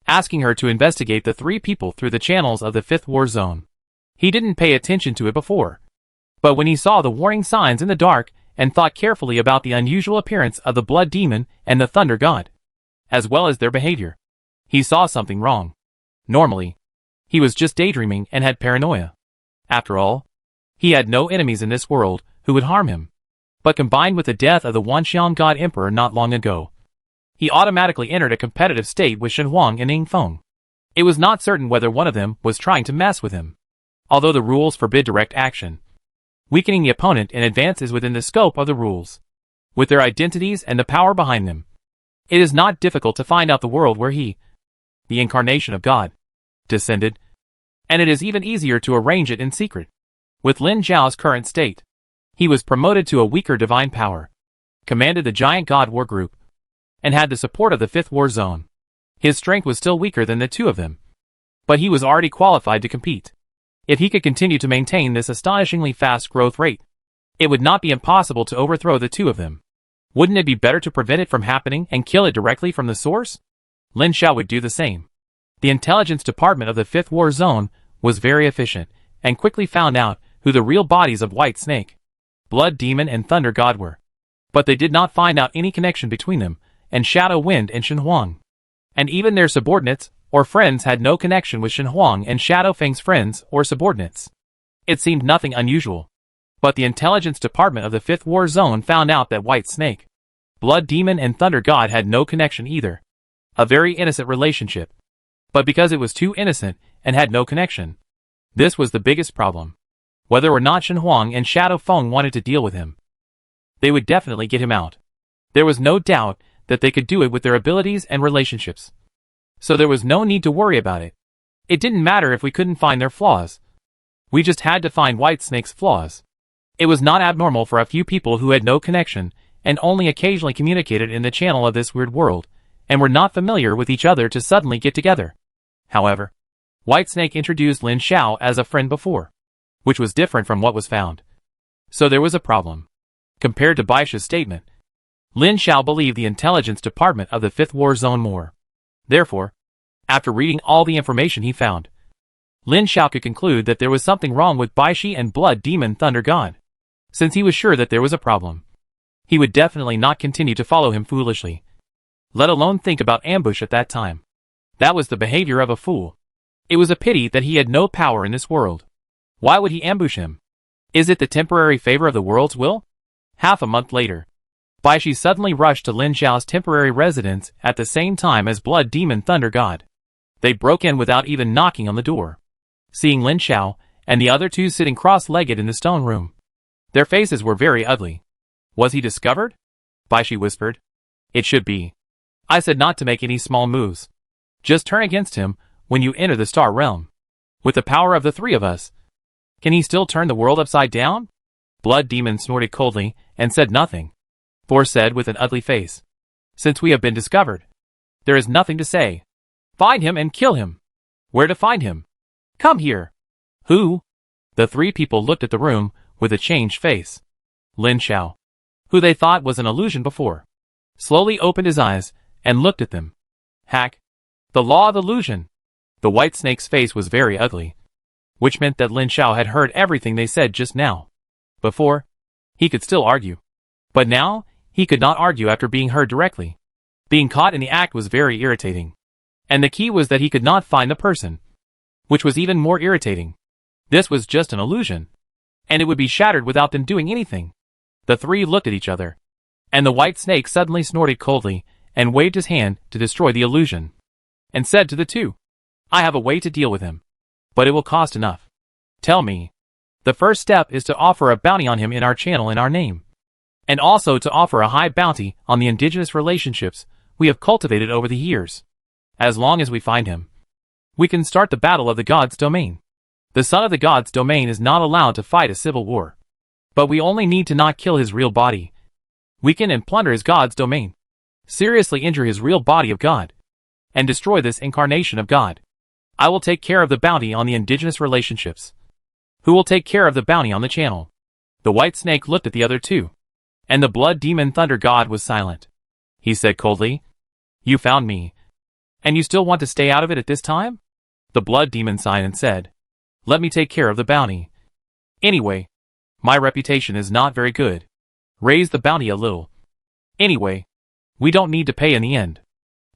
S1: asking her to investigate the three people through the channels of the Fifth War Zone. He didn't pay attention to it before, but when he saw the warning signs in the dark and thought carefully about the unusual appearance of the Blood Demon and the Thunder God, as well as their behavior, he saw something wrong. Normally, he was just daydreaming and had paranoia. After all, he had no enemies in this world who would harm him. But combined with the death of the Wanxian God Emperor not long ago, he automatically entered a competitive state with Shen Huang and Ning Feng. It was not certain whether one of them was trying to mess with him, although the rules forbid direct action. Weakening the opponent in advance is within the scope of the rules. With their identities and the power behind them, it is not difficult to find out the world where he, the incarnation of God, descended, and it is even easier to arrange it in secret. With Lin Zhao's current state, he was promoted to a weaker divine power, commanded the giant God War group, and had the support of the Fifth War Zone. His strength was still weaker than the two of them, but he was already qualified to compete. If he could continue to maintain this astonishingly fast growth rate, it would not be impossible to overthrow the two of them. Wouldn't it be better to prevent it from happening and kill it directly from the source? Lin Xiao would do the same. The intelligence department of the Fifth War Zone was very efficient, and quickly found out who the real bodies of White Snake, Blood Demon, and Thunder God were. But they did not find out any connection between them, and Shadow Wind and Shen Huang. And even their subordinates, or friends, had no connection with Shen Huang and Shadow Feng's friends, or subordinates. It seemed nothing unusual. But the intelligence department of the Fifth War Zone found out that White Snake, Blood Demon, and Thunder God had no connection either. A very innocent relationship. But because it was too innocent and had no connection, this was the biggest problem. Whether or not Shen Huang and Shadow Feng wanted to deal with him, they would definitely get him out. There was no doubt that they could do it with their abilities and relationships. So there was no need to worry about it. It didn't matter if we couldn't find their flaws. We just had to find White Snake's flaws. It was not abnormal for a few people who had no connection and only occasionally communicated in the channel of this weird world, and were not familiar with each other, to suddenly get together. However, White Snake introduced Lin Xiao as a friend before, which was different from what was found. So there was a problem. Compared to Baisha's statement, Lin Xiao believed the intelligence department of the Fifth War Zone more. Therefore, after reading all the information he found, Lin Xiao could conclude that there was something wrong with Baishi and Blood Demon Thunder God. Since he was sure that there was a problem, he would definitely not continue to follow him foolishly, let alone think about ambush at that time. That was the behavior of a fool. It was a pity that he had no power in this world. Why would he ambush him? Is it the temporary favor of the world's will? Half a month later, Baishi suddenly rushed to Lin Xiao's temporary residence at the same time as Blood Demon Thunder God. They broke in without even knocking on the door. Seeing Lin Xiao and the other two sitting cross-legged in the stone room, their faces were very ugly. Was he discovered? Baishi whispered. It should be. I said not to make any small moves. Just turn against him when you enter the Star Realm. With the power of the three of us, can he still turn the world upside down? Blood Demon snorted coldly and said nothing. Thor said with an ugly face. Since we have been discovered, there is nothing to say. Find him and kill him. Where to find him? Come here. Who? The three people looked at the room with a changed face. Lin Xiao, who they thought was an illusion before, slowly opened his eyes and looked at them. Hack. The law of illusion. The white snake's face was very ugly, which meant that Lin Xiao had heard everything they said just now. Before, he could still argue. But now, he could not argue after being heard directly. Being caught in the act was very irritating. And the key was that he could not find the person, which was even more irritating. This was just an illusion, and it would be shattered without them doing anything. The three looked at each other, and the white snake suddenly snorted coldly and waved his hand to destroy the illusion, and said to the two, I have a way to deal with him, but it will cost enough. Tell me. The first step is to offer a bounty on him in our channel in our name, and also to offer a high bounty on the indigenous relationships we have cultivated over the years. As long as we find him, we can start the battle of the gods' domain. The son of the gods' domain is not allowed to fight a civil war, but we only need to not kill his real body, weaken and plunder his god's domain, seriously injure his real body of God, and destroy this incarnation of God. I will take care of the bounty on the indigenous relationships. Who will take care of the bounty on the channel? The white snake looked at the other two, and the Blood Demon Thunder God was silent. He said coldly, You found me, and you still want to stay out of it at this time? The Blood Demon sighed and said, Let me take care of the bounty. Anyway, my reputation is not very good. Raise the bounty a little. Anyway, we don't need to pay in the end.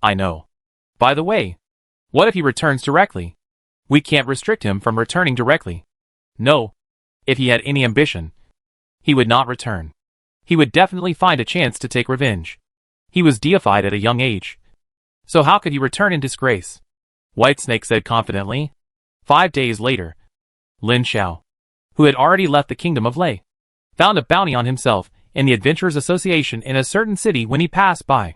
S1: I know. By the way, what if he returns directly? We can't restrict him from returning directly. No. If he had any ambition, he would not return. He would definitely find a chance to take revenge. He was deified at a young age. So how could he return in disgrace? Whitesnake said confidently. 5 days later, Lin Xiao, who had already left the kingdom of Lei, found a bounty on himself in the Adventurers Association in a certain city when he passed by.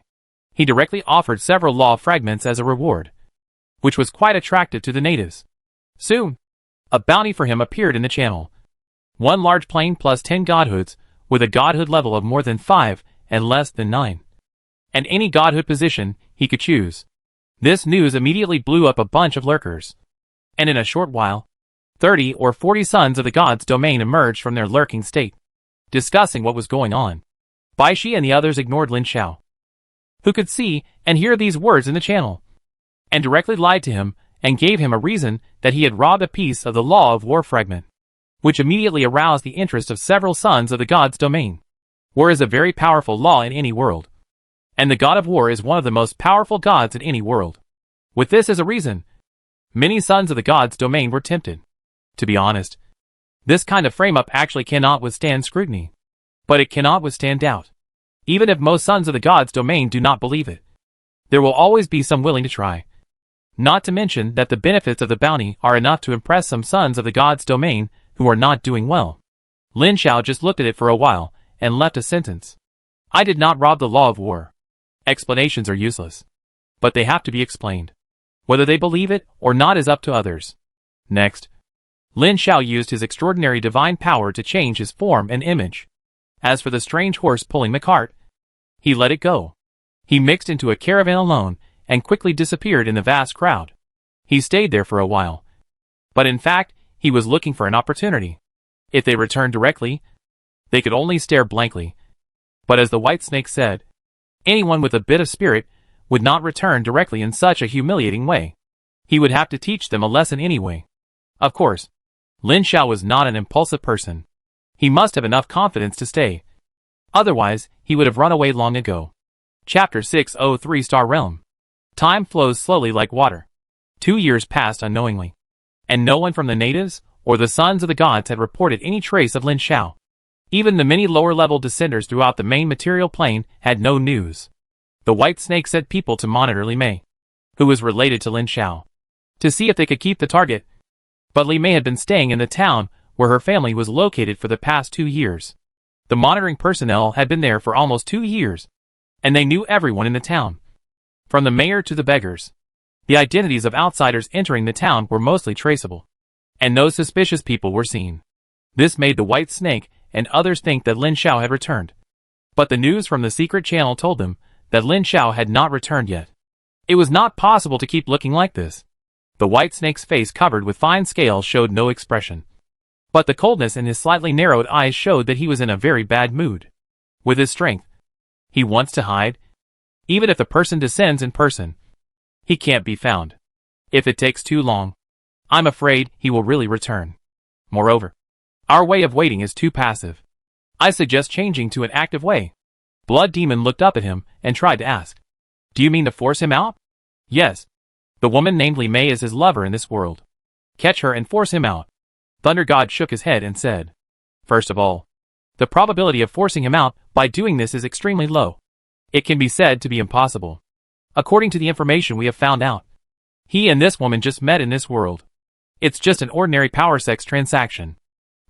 S1: He directly offered several law fragments as a reward, which was quite attractive to the natives. Soon, a bounty for him appeared in the channel. 1 large plane plus 10 godhoods, with a godhood level of more than 5 and less than 9. And any godhood position he could choose. This news immediately blew up a bunch of lurkers. And in a short while, 30 or 40 sons of the gods' domain emerged from their lurking state, discussing what was going on. Baishi and the others ignored Lin Xiao, who could see and hear these words in the channel, and directly lied to him and gave him a reason that he had robbed a piece of the Law of War fragment, which immediately aroused the interest of several sons of the gods' domain. War is a very powerful law in any world, and the god of war is one of the most powerful gods in any world. With this as a reason, many sons of the gods' domain were tempted. To be honest, this kind of frame-up actually cannot withstand scrutiny, but it cannot withstand doubt. Even if most sons of the gods' domain do not believe it, there will always be some willing to try. Not to mention that the benefits of the bounty are enough to impress some sons of the gods' domain who are not doing well. Lin Xiao just looked at it for a while and left a sentence. I did not rob the law of war. Explanations are useless, but they have to be explained. Whether they believe it or not is up to others. Next, Lin Xiao used his extraordinary divine power to change his form and image. As for the strange horse pulling the cart, he let it go. He mixed into a caravan alone and quickly disappeared in the vast crowd. He stayed there for a while, but in fact, he was looking for an opportunity. If they returned directly, they could only stare blankly. But as the white snake said, anyone with a bit of spirit would not return directly in such a humiliating way. He would have to teach them a lesson anyway. Of course, Lin Xiao was not an impulsive person. He must have enough confidence to stay. Otherwise, he would have run away long ago. Chapter 603 Star Realm. Time flows slowly like water. 2 years passed unknowingly. And no one from the natives, or the sons of the gods had reported any trace of Lin Xiao. Even the many lower-level descenders throughout the main material plane had no news. The White Snake sent people to monitor Li Mei, who was related to Lin Xiao, to see if they could keep the target. But Li Mei had been staying in the town where her family was located for the past 2 years. The monitoring personnel had been there for almost 2 years, and they knew everyone in the town, from the mayor to the beggars. The identities of outsiders entering the town were mostly traceable, and no suspicious people were seen. This made the White Snake and others think that Lin Xiao had returned. But the news from the secret channel told them that Lin Xiao had not returned yet. It was not possible to keep looking like this. The White Snake's face covered with fine scales showed no expression. But the coldness in his slightly narrowed eyes showed that he was in a very bad mood. With his strength, he wants to hide. Even if the person descends in person, he can't be found. If it takes too long, I'm afraid he will really return. Moreover, our way of waiting is too passive. I suggest changing to an active way. Blood Demon looked up at him and tried to ask, "Do you mean to force him out?" "Yes. The woman named Li Mei is his lover in this world. Catch her and force him out." Thunder God shook his head and said, "First of all, the probability of forcing him out by doing this is extremely low. It can be said to be impossible. According to the information we have found out, he and this woman just met in this world. It's just an ordinary power sex transaction.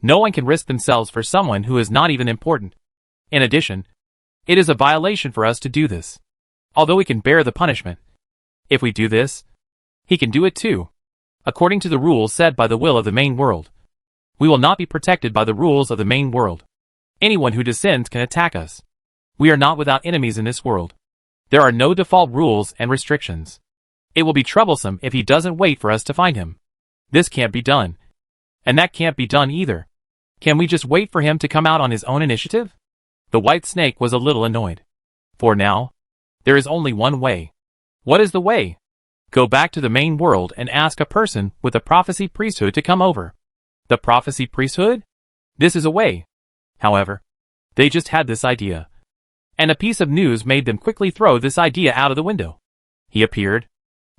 S1: No one can risk themselves for someone who is not even important. In addition, it is a violation for us to do this. Although we can bear the punishment. If we do this, he can do it too. According to the rules set by the will of the main world, we will not be protected by the rules of the main world. Anyone who descends can attack us. We are not without enemies in this world. There are no default rules and restrictions. It will be troublesome if he doesn't wait for us to find him. This can't be done. And that can't be done either. Can we just wait for him to come out on his own initiative?" The White Snake was a little annoyed. For now, there is only one way. What is the way? Go back to the main world and ask a person with the prophecy priesthood to come over. The prophecy priesthood? This is a way. However, they just had this idea. And a piece of news made them quickly throw this idea out of the window. He appeared.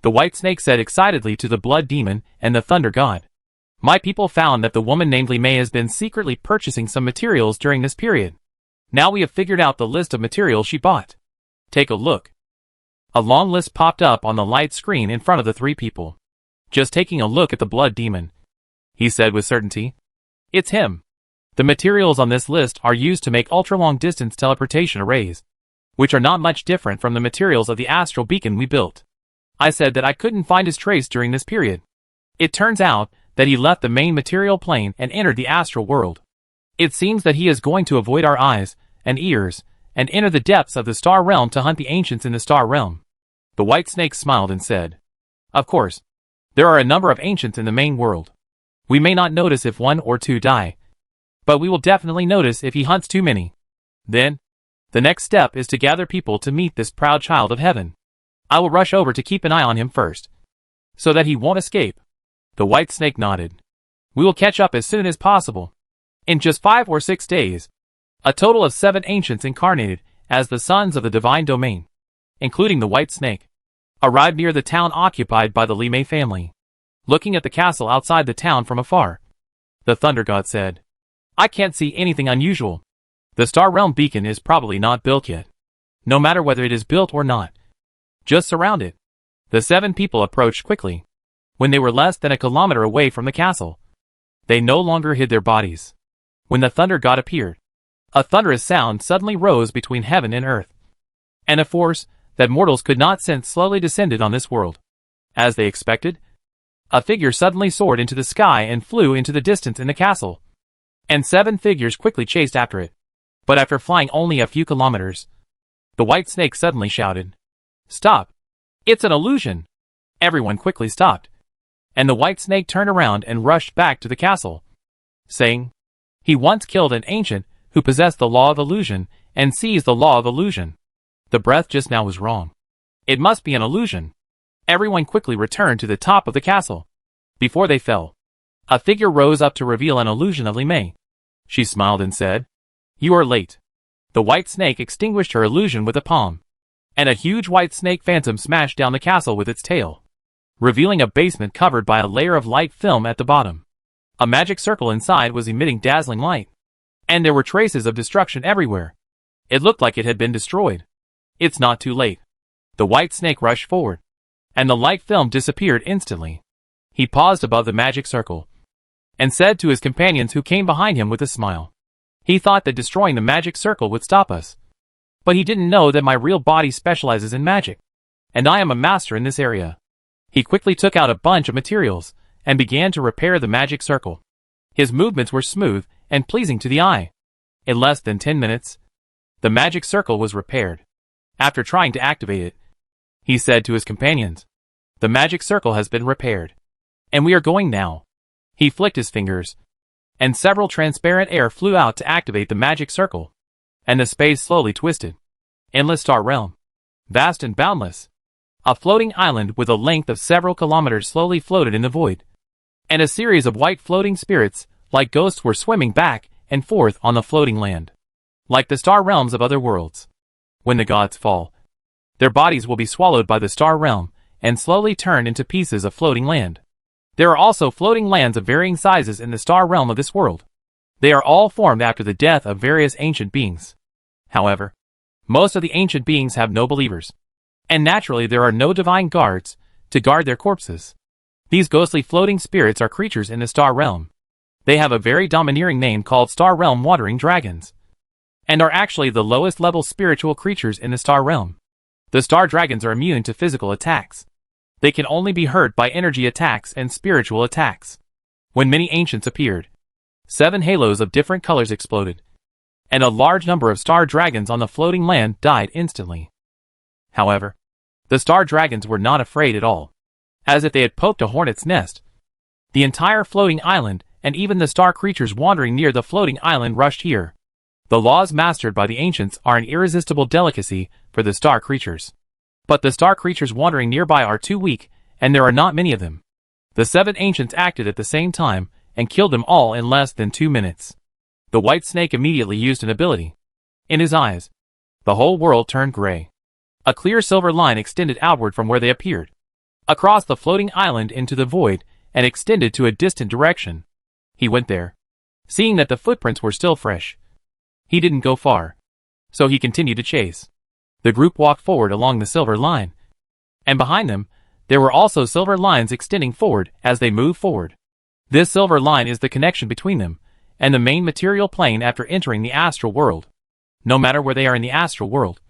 S1: The White Snake said excitedly to the Blood Demon and the Thunder God, "My people found that the woman named Li Mei has been secretly purchasing some materials during this period. Now we have figured out the list of materials she bought. Take a look." A long list popped up on the light screen in front of the 3 people. Just taking a look at the Blood Demon, he said with certainty, "It's him. The materials on this list are used to make ultra-long-distance teleportation arrays, which are not much different from the materials of the astral beacon we built. I said that I couldn't find his trace during this period. It turns out that he left the main material plane and entered the astral world. It seems that he is going to avoid our eyes and ears and enter the depths of the star realm to hunt the ancients in the star realm." The White Snake smiled and said, "Of course, there are a number of ancients in the main world. We may not notice if 1 or 2 die, but we will definitely notice if he hunts too many. Then, the next step is to gather people to meet this proud child of heaven. I will rush over to keep an eye on him first, so that he won't escape." The White Snake nodded. "We will catch up as soon as possible. In just 5 or 6 days, a total of 7 ancients incarnated as the sons of the divine domain, including the White Snake, arrived near the town occupied by the Li Mei family. Looking at the castle outside the town from afar, the Thunder God said, "I can't see anything unusual. The Star Realm beacon is probably not built yet. No matter whether it is built or not, just surround it." The 7 people approached quickly. When they were less than a kilometer away from the castle, they no longer hid their bodies. When the Thunder God appeared, a thunderous sound suddenly rose between heaven and earth, and a force that mortals could not sense slowly descended on this world. As they expected, a figure suddenly soared into the sky and flew into the distance in the castle, and 7 figures quickly chased after it. But after flying only a few kilometers, the White Snake suddenly shouted, "Stop! It's an illusion!" Everyone quickly stopped, and the White Snake turned around and rushed back to the castle, saying, "He once killed an ancient who possessed the law of illusion and seized the law of illusion. The breath just now was wrong. It must be an illusion." Everyone quickly returned to the top of the castle. Before they fell, A figure rose up to reveal an illusion of Li Mei. She smiled and said, "You are late." The white snake extinguished her illusion with a palm, and a huge white snake phantom smashed down the castle with its tail, revealing a basement covered by a layer of light film at the bottom. A magic circle inside was emitting dazzling light, and there were traces of destruction everywhere. It looked like it had been destroyed. "It's not too late." The white snake rushed forward, and the light film disappeared instantly. He paused above the magic circle, and said to his companions who came behind him with a smile, "He thought that destroying the magic circle would stop us. But he didn't know that my real body specializes in magic, and I am a master in this area." He quickly took out a bunch of materials, and began to repair the magic circle. His movements were smooth and pleasing to the eye. In less than 10 minutes, the magic circle was repaired. After trying to activate it, he said to his companions, "The magic circle has been repaired, and we are going now." He flicked his fingers, and several transparent air flew out to activate the magic circle, and the space slowly twisted. Endless Star Realm. Vast and boundless. A floating island with a length of several kilometers slowly floated in the void, and a series of white floating spirits, like ghosts, were swimming back and forth on the floating land, like the star realms of other worlds. When the gods fall, their bodies will be swallowed by the star realm and slowly turn into pieces of floating land. There are also floating lands of varying sizes in the star realm of this world. They are all formed after the death of various ancient beings. However, most of the ancient beings have no believers, and naturally there are no divine guards to guard their corpses. These ghostly floating spirits are creatures in the star realm. They have a very domineering name called Star Realm Watering Dragons, and are actually the lowest level spiritual creatures in the star realm. The star dragons are immune to physical attacks. They can only be hurt by energy attacks and spiritual attacks. When many ancients appeared, 7 halos of different colors exploded, and a large number of star dragons on the floating land died instantly. However, the star dragons were not afraid at all, as if they had poked a hornet's nest. The entire floating island, and even the star creatures wandering near the floating island, rushed here. The laws mastered by the ancients are an irresistible delicacy for the star creatures. But the star creatures wandering nearby are too weak, and there are not many of them. The 7 ancients acted at the same time, and killed them all in less than 2 minutes. The white snake immediately used an ability. In his eyes, the whole world turned gray. A clear silver line extended outward from where they appeared, across the floating island into the void, and extended to a distant direction. He went there, seeing that the footprints were still fresh. He didn't go far, so he continued to chase. The group walked forward along the silver line, and behind them, there were also silver lines extending forward as they moved forward. This silver line is the connection between them and the main material plane after entering the astral world. No matter where they are in the astral world,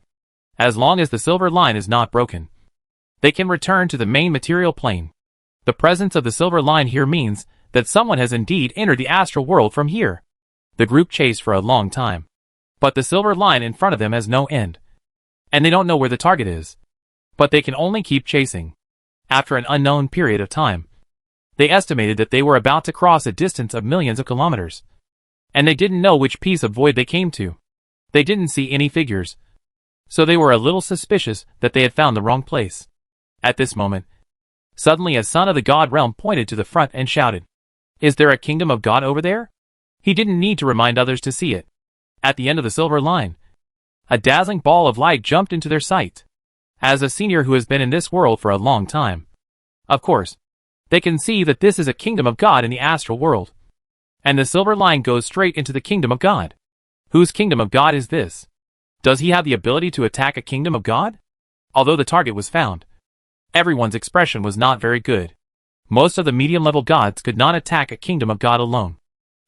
S1: as long as the silver line is not broken, they can return to the main material plane. The presence of the silver line here means that someone has indeed entered the astral world from here. The group chased for a long time, but the silver line in front of them has no end, and they don't know where the target is, but they can only keep chasing. After an unknown period of time, they estimated that they were about to cross a distance of millions of kilometers, and they didn't know which piece of void they came to. They didn't see any figures, so they were a little suspicious that they had found the wrong place. At this moment, suddenly a son of the god realm pointed to the front and shouted, "Is there a kingdom of God over there?" He didn't need to remind others to see it. At the end of the silver line, a dazzling ball of light jumped into their sight. As a senior who has been in this world for a long time, of course, they can see that this is a kingdom of God in the astral world. And the silver line goes straight into the kingdom of God. Whose kingdom of God is this? Does he have the ability to attack a kingdom of God? Although the target was found, everyone's expression was not very good. Most of the medium-level gods could not attack a kingdom of God alone.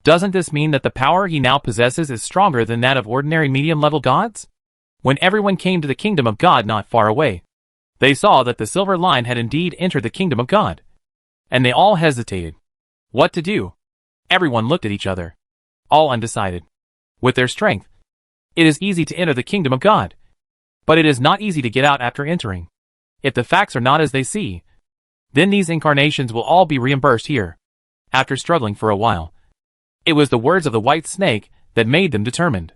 S1: Doesn't this mean that the power he now possesses is stronger than that of ordinary medium-level gods? When everyone came to the kingdom of God not far away, they saw that the silver line had indeed entered the kingdom of God, and they all hesitated. What to do? Everyone looked at each other, all undecided. With their strength, it is easy to enter the kingdom of God, but it is not easy to get out after entering. If the facts are not as they see, then these incarnations will all be reimbursed here. After struggling for a while, it was the words of the white snake that made them determined.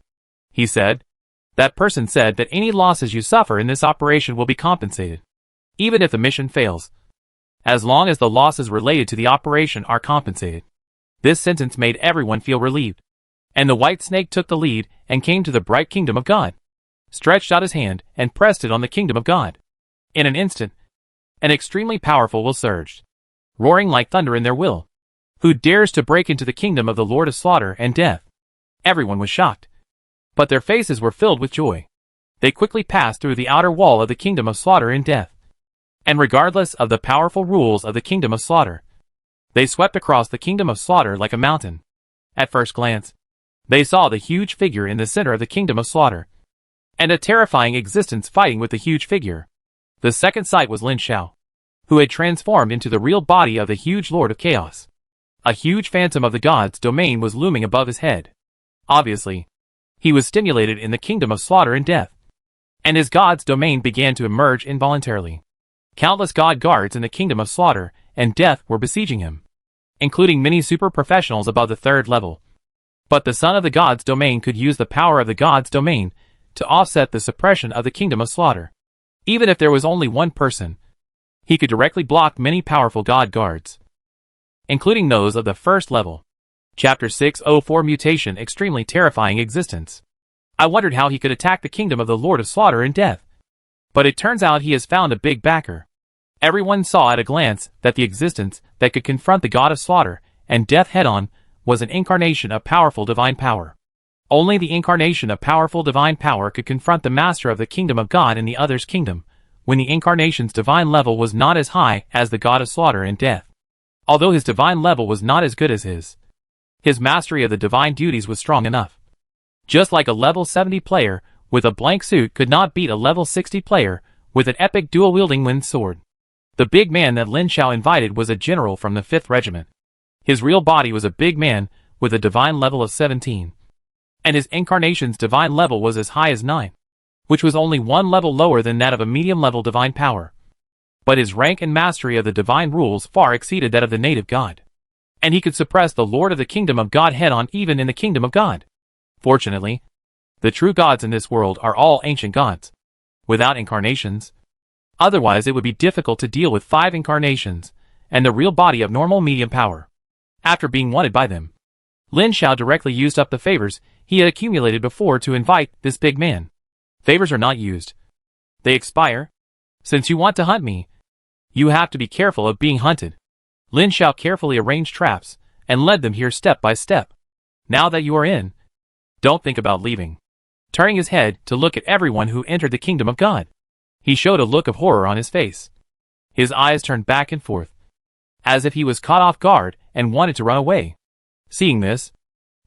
S1: He said, "That person said that any losses you suffer in this operation will be compensated, even if the mission fails, as long as the losses related to the operation are compensated." This sentence made everyone feel relieved. And the white snake took the lead and came to the bright kingdom of God, stretched out his hand and pressed it on the kingdom of God. In an instant, an extremely powerful will surged, roaring like thunder in their will. Who dares to break into the kingdom of the Lord of slaughter and death? Everyone was shocked, but their faces were filled with joy. They quickly passed through the outer wall of the kingdom of slaughter and death, and regardless of the powerful rules of the kingdom of slaughter, they swept across the kingdom of slaughter like a mountain. At first glance, they saw the huge figure in the center of the kingdom of slaughter, and a terrifying existence fighting with the huge figure. The second sight was Lin Xiao, who had transformed into the real body of the huge Lord of Chaos. A huge phantom of the gods' domain was looming above his head. Obviously, he was stimulated in the kingdom of slaughter and death, and his god's domain began to emerge involuntarily. Countless god guards in the kingdom of slaughter and death were besieging him, including many super professionals above the 3rd level. But the son of the god's domain could use the power of the god's domain to offset the suppression of the kingdom of slaughter. Even if there was only one person, he could directly block many powerful god guards, including those of the 1st level. Chapter 604 Mutation Extremely Terrifying Existence. I wondered how he could attack the kingdom of the Lord of Slaughter and Death. But it turns out he has found a big backer. Everyone saw at a glance that the existence that could confront the god of slaughter and death head-on was an incarnation of powerful divine power. Only the incarnation of powerful divine power could confront the master of the kingdom of God in the other's kingdom, when the incarnation's divine level was not as high as the god of slaughter and death. Although his divine level was not as good as his mastery of the divine duties was strong enough. Just like a level 70 player with a blank suit could not beat a level 60 player with an epic dual-wielding wind sword. The big man that Lin Xiao invited was a general from the 5th Regiment. His real body was a big man with a divine level of 17. And his incarnation's divine level was as high as 9, which was only one level lower than that of a medium-level divine power. But his rank and mastery of the divine rules far exceeded that of the native god, and he could suppress the Lord of the Kingdom of God head-on even in the Kingdom of God. Fortunately, the true gods in this world are all ancient gods, without incarnations. Otherwise it would be difficult to deal with 5 incarnations, and the real body of normal medium power. After being wanted by them, Lin Xiao directly used up the favors he had accumulated before to invite this big man. Favors are not used. They expire. Since you want to hunt me, you have to be careful of being hunted. Lin Xiao carefully arranged traps and led them here step by step. Now that you are in, don't think about leaving. Turning his head to look at everyone who entered the kingdom of God, he showed a look of horror on his face. His eyes turned back and forth, as if he was caught off guard and wanted to run away. Seeing this,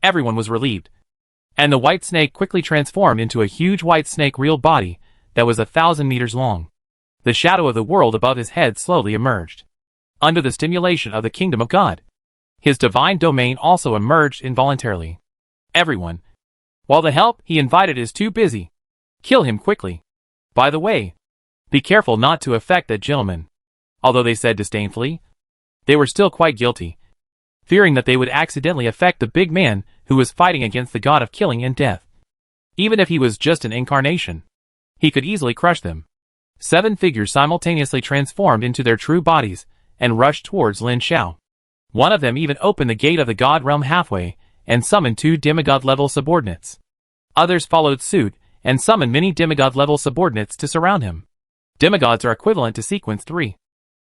S1: everyone was relieved, and the white snake quickly transformed into a huge white snake real body that was 1,000 meters long. The shadow of the world above his head slowly emerged. Under the stimulation of the kingdom of God, his divine domain also emerged involuntarily. Everyone, while the help he invited is too busy, kill him quickly. By the way, be careful not to affect that gentleman. Although they said disdainfully, they were still quite guilty, fearing that they would accidentally affect the big man who was fighting against the god of killing and death. Even if he was just an incarnation, he could easily crush them. 7 figures simultaneously transformed into their true bodies and rushed towards Lin Xiao. One of them even opened the gate of the god realm halfway and summoned 2 demigod-level subordinates. Others followed suit and summoned many demigod-level subordinates to surround him. Demigods are equivalent to Sequence 3,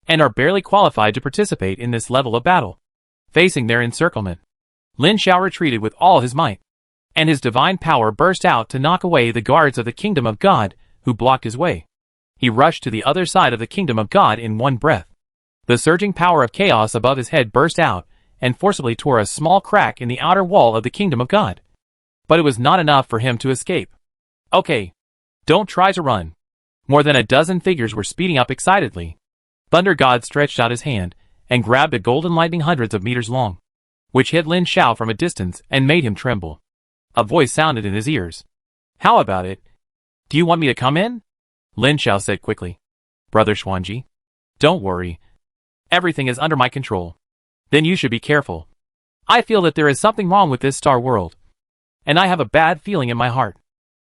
S1: and are barely qualified to participate in this level of battle. Facing their encirclement, Lin Xiao retreated with all his might, and his divine power burst out to knock away the guards of the kingdom of God who blocked his way. He rushed to the other side of the kingdom of God in one breath. The surging power of chaos above his head burst out and forcibly tore a small crack in the outer wall of the kingdom of God. But it was not enough for him to escape. Okay, don't try to run. More than a dozen figures were speeding up excitedly. Thunder God stretched out his hand and grabbed a golden lightning hundreds of meters long, which hit Lin Xiao from a distance and made him tremble. A voice sounded in his ears. How about it? Do you want me to come in? Lin Xiao said quickly. Brother Xuanji, don't worry. Everything is under my control. Then you should be careful. I feel that there is something wrong with this star world, and I have a bad feeling in my heart.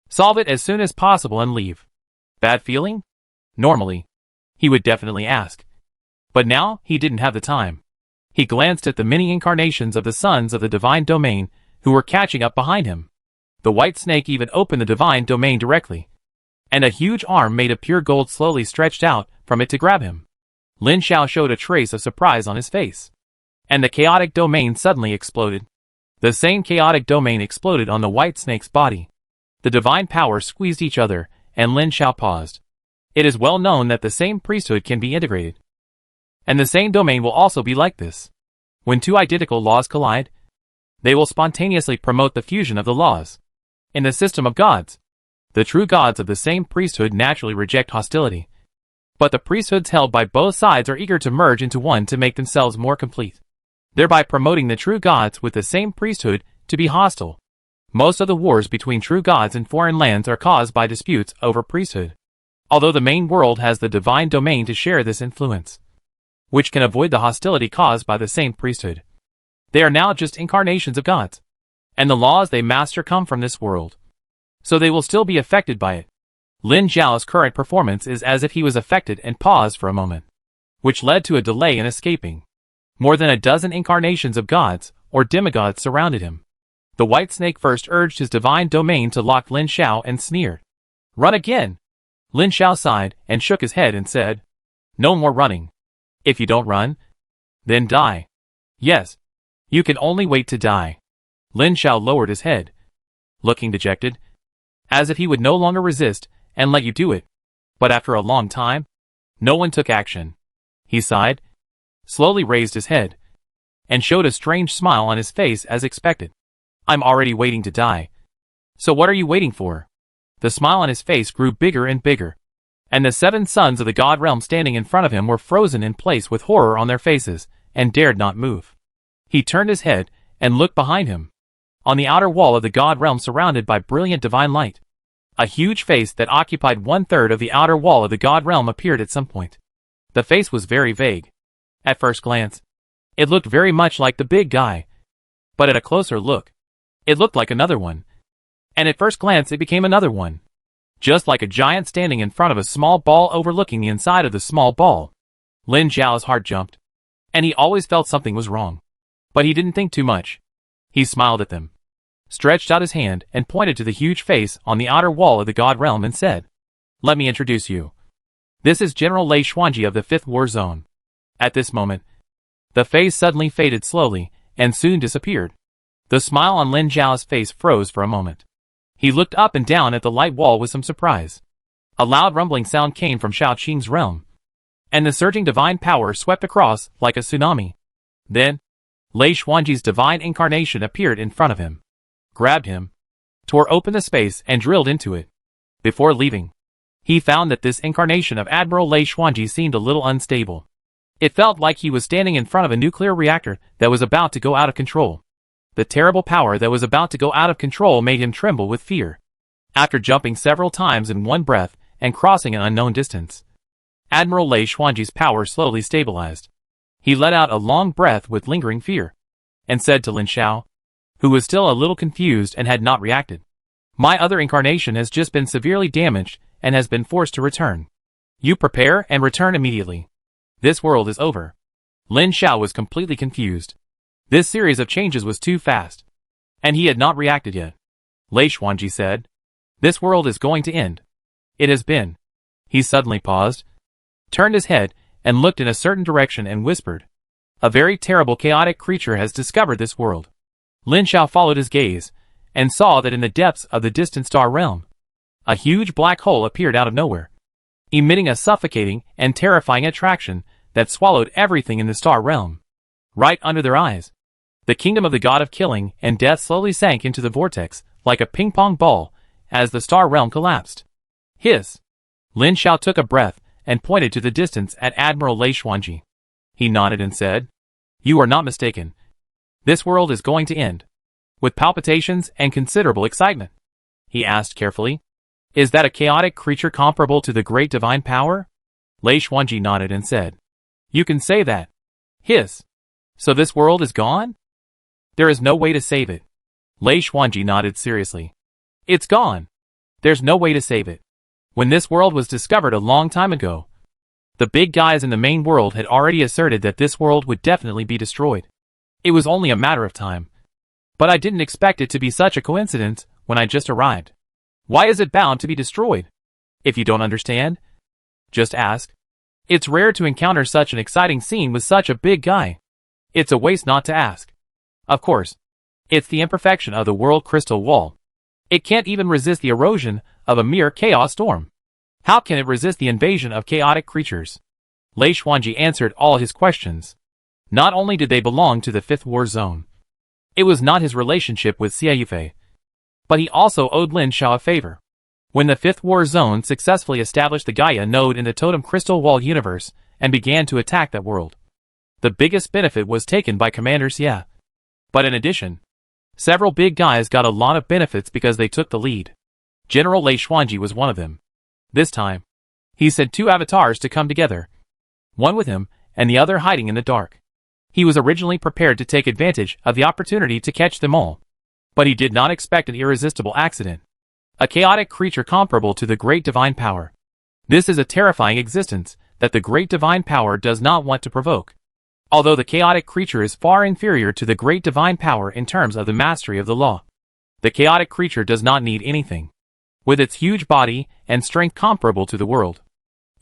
S1: Solve it as soon as possible and leave. Bad feeling? Normally, he would definitely ask. But now, he didn't have the time. He glanced at the many incarnations of the sons of the divine domain who were catching up behind him. The white snake even opened the divine domain directly, and a huge arm made of pure gold slowly stretched out from it to grab him. Lin Xiao showed a trace of surprise on his face, and the chaotic domain suddenly exploded. The same chaotic domain exploded on the white snake's body. The divine powers squeezed each other, and Lin Xiao paused. It is well known that the same priesthood can be integrated, and the same domain will also be like this. When two identical laws collide, they will spontaneously promote the fusion of the laws. In the system of gods, the true gods of the same priesthood naturally reject hostility, but the priesthoods held by both sides are eager to merge into one to make themselves more complete, thereby promoting the true gods with the same priesthood to be hostile. Most of the wars between true gods in foreign lands are caused by disputes over priesthood, although the main world has the divine domain to share this influence, which can avoid the hostility caused by the same priesthood. They are now just incarnations of gods, and the laws they master come from this world, so they will still be affected by it. Lin Xiao's current performance is as if he was affected and paused for a moment, which led to a delay in escaping. More than a dozen incarnations of gods or demigods surrounded him. The white snake first urged his divine domain to lock Lin Xiao and sneered. "Run again!" Lin Xiao sighed and shook his head and said, "No more running. If you don't run, then die." "Yes, you can only wait to die." Lin Xiao lowered his head, looking dejected, as if he would no longer resist and let you do it. But after a long time, no one took action. He sighed, slowly raised his head, and showed a strange smile on his face as expected. "I'm already waiting to die. So what are you waiting for?" The smile on his face grew bigger and bigger, and the 7 sons of the god realm standing in front of him were frozen in place with horror on their faces and dared not move. He turned his head and looked behind him. On the outer wall of the god realm surrounded by brilliant divine light, a huge face that occupied 1/3 of the outer wall of the god realm appeared at some point. The face was very vague. At first glance, it looked very much like the big guy, but at a closer look, it looked like another one. And at first glance it became another one. Just like a giant standing in front of a small ball overlooking the inside of the small ball. Lin Xiao's heart jumped, and he always felt something was wrong. But he didn't think too much. He smiled at them, stretched out his hand and pointed to the huge face on the outer wall of the god realm and said, "Let me introduce you. This is General Lei Xuanji of the 5th War Zone." At this moment, the face suddenly faded slowly and soon disappeared. The smile on Lin Xiao's face froze for a moment. He looked up and down at the light wall with some surprise. A loud rumbling sound came from Shao Qing's realm, and the surging divine power swept across like a tsunami. Then, Lei Xuanji's divine incarnation appeared in front of him, grabbed him, tore open the space and drilled into it. Before leaving, he found that this incarnation of Admiral Lei Xuanji seemed a little unstable. It felt like he was standing in front of a nuclear reactor that was about to go out of control. The terrible power that was about to go out of control made him tremble with fear. After jumping several times in one breath and crossing an unknown distance, Admiral Lei Xuanji's power slowly stabilized. He let out a long breath with lingering fear, and said to Lin Xiao, who was still a little confused and had not reacted, "My other incarnation has just been severely damaged and has been forced to return. You prepare and return immediately. This world is over." Lin Xiao was completely confused. This series of changes was too fast, and he had not reacted yet. Lei Xuanji said, "This world is going to end. It has been." He suddenly paused, turned his head, and looked in a certain direction and whispered, "A very terrible chaotic creature has discovered this world." Lin Xiao followed his gaze, and saw that in the depths of the distant star realm, a huge black hole appeared out of nowhere, emitting a suffocating and terrifying attraction that swallowed everything in the star realm. Right under their eyes, the kingdom of the god of killing and death slowly sank into the vortex like a ping-pong ball as the star realm collapsed. Hiss! Lin Xiao took a breath and pointed to the distance at Admiral Lei Xuanji. He nodded and said, "You are not mistaken. This world is going to end." With palpitations and considerable excitement, he asked carefully, "Is that a chaotic creature comparable to the great divine power?" Lei Xuanji nodded and said, "You can say that." Hiss! So this world is gone? There is no way to save it. Lei Xuanji nodded seriously. It's gone. There's no way to save it. When this world was discovered a long time ago, The big guys in the main world had already asserted that this world would definitely be destroyed. It was only a matter of time. But I didn't expect it to be such a coincidence when I just arrived. Why is it bound to be destroyed? If you don't understand, just ask. It's rare to encounter such an exciting scene with such a big guy. It's a waste not to ask. Of course, it's the imperfection of the world crystal wall. It can't even resist the erosion of a mere chaos storm. How can it resist the invasion of chaotic creatures? Lei Xuanji answered all his questions. Not only did they belong to the Fifth War Zone, it was not his relationship with Xie Yufei, but he also owed Lin Xiao a favor. When the Fifth War Zone successfully established the Gaia node in the Totem Crystal Wall universe and began to attack that world, the biggest benefit was taken by Commander Xie. But in addition, several big guys got a lot of benefits because they took the lead. General Lei Xuanji was one of them. This time, he sent 2 avatars to come together, one with him and the other hiding in the dark. He was originally prepared to take advantage of the opportunity to catch them all, but he did not expect an irresistible accident. A chaotic creature comparable to the great divine power. This is a terrifying existence that the great divine power does not want to provoke. Although the chaotic creature is far inferior to the great divine power in terms of the mastery of the law, the chaotic creature does not need anything. With its huge body and strength comparable to the world,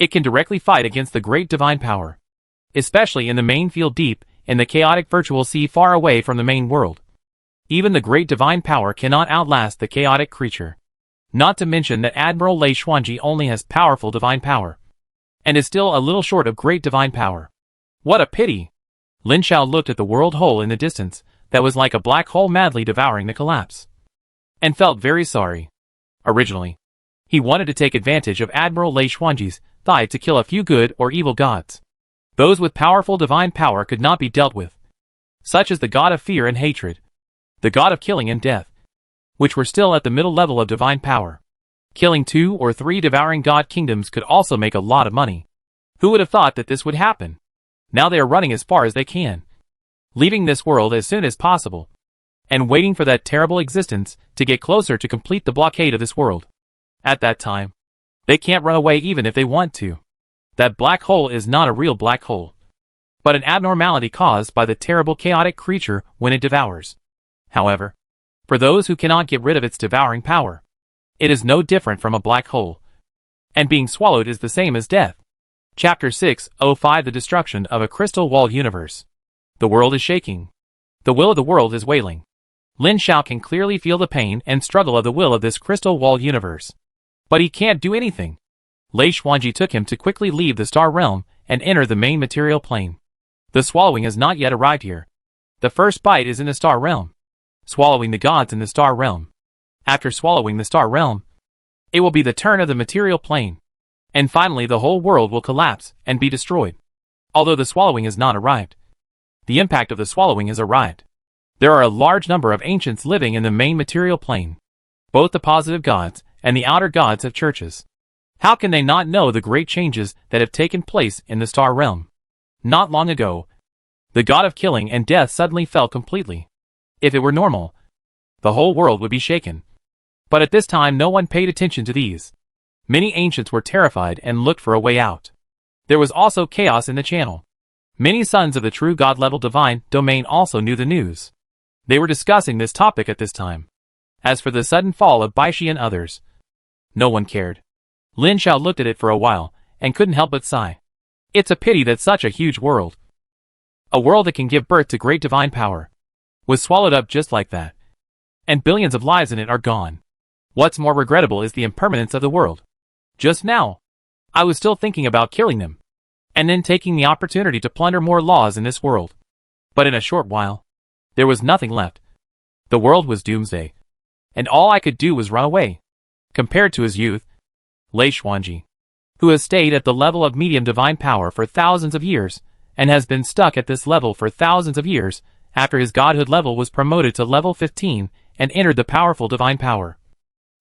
S1: it can directly fight against the great divine power, especially in the main field deep in the chaotic virtual sea far away from the main world. Even the great divine power cannot outlast the chaotic creature. Not to mention that Admiral Lei Xuanji only has powerful divine power, and is still a little short of great divine power. What a pity! Lin Xiao looked at the world hole in the distance that was like a black hole madly devouring the collapse, and felt very sorry. Originally, he wanted to take advantage of Admiral Lei Xuanji's thigh to kill a few good or evil gods. Those with powerful divine power could not be dealt with, such as the god of fear and hatred, the god of killing and death, which were still at the middle level of divine power. Killing 2 or 3 devouring god kingdoms could also make a lot of money. Who would have thought that this would happen? Now they are running as far as they can, leaving this world as soon as possible, and waiting for that terrible existence to get closer to complete the blockade of this world. At that time, they can't run away even if they want to. That black hole is not a real black hole, but an abnormality caused by the terrible chaotic creature when it devours. However, for those who cannot get rid of its devouring power, it is no different from a black hole, and being swallowed is the same as death. Chapter 605 The Destruction of a Crystal Wall Universe. The world is shaking. The will of the world is wailing. Lin Xiao can clearly feel the pain and struggle of the will of this crystal wall universe. But he can't do anything. Lei Xuanji took him to quickly leave the star realm and enter the main material plane. The swallowing has not yet arrived here. The first bite is in the star realm, swallowing the gods in the star realm. After swallowing the star realm, it will be the turn of the material plane. And finally the whole world will collapse and be destroyed. Although the swallowing has not arrived, the impact of the swallowing has arrived. There are a large number of ancients living in the main material plane. Both the positive gods and the outer gods have churches. How can they not know the great changes that have taken place in the star realm? Not long ago, the god of killing and death suddenly fell completely. If it were normal, the whole world would be shaken. But at this time no one paid attention to these. Many ancients were terrified and looked for a way out. There was also chaos in the channel. Many sons of the true god-level divine domain also knew the news. They were discussing this topic at this time. As for the sudden fall of Baishi and others, no one cared. Lin Xiao looked at it for a while and couldn't help but sigh. It's a pity that such a huge world, a world that can give birth to great divine power, was swallowed up just like that. And billions of lives in it are gone. What's more regrettable is the impermanence of the world. Just now, I was still thinking about killing them, and then taking the opportunity to plunder more laws in this world. But in a short while, there was nothing left. The world was doomsday, and all I could do was run away. Compared to his youth, Lei Xuanji, who has stayed at the level of medium divine power for thousands of years, and has been stuck at this level for thousands of years, after his godhood level was promoted to level 15 and entered the powerful divine power,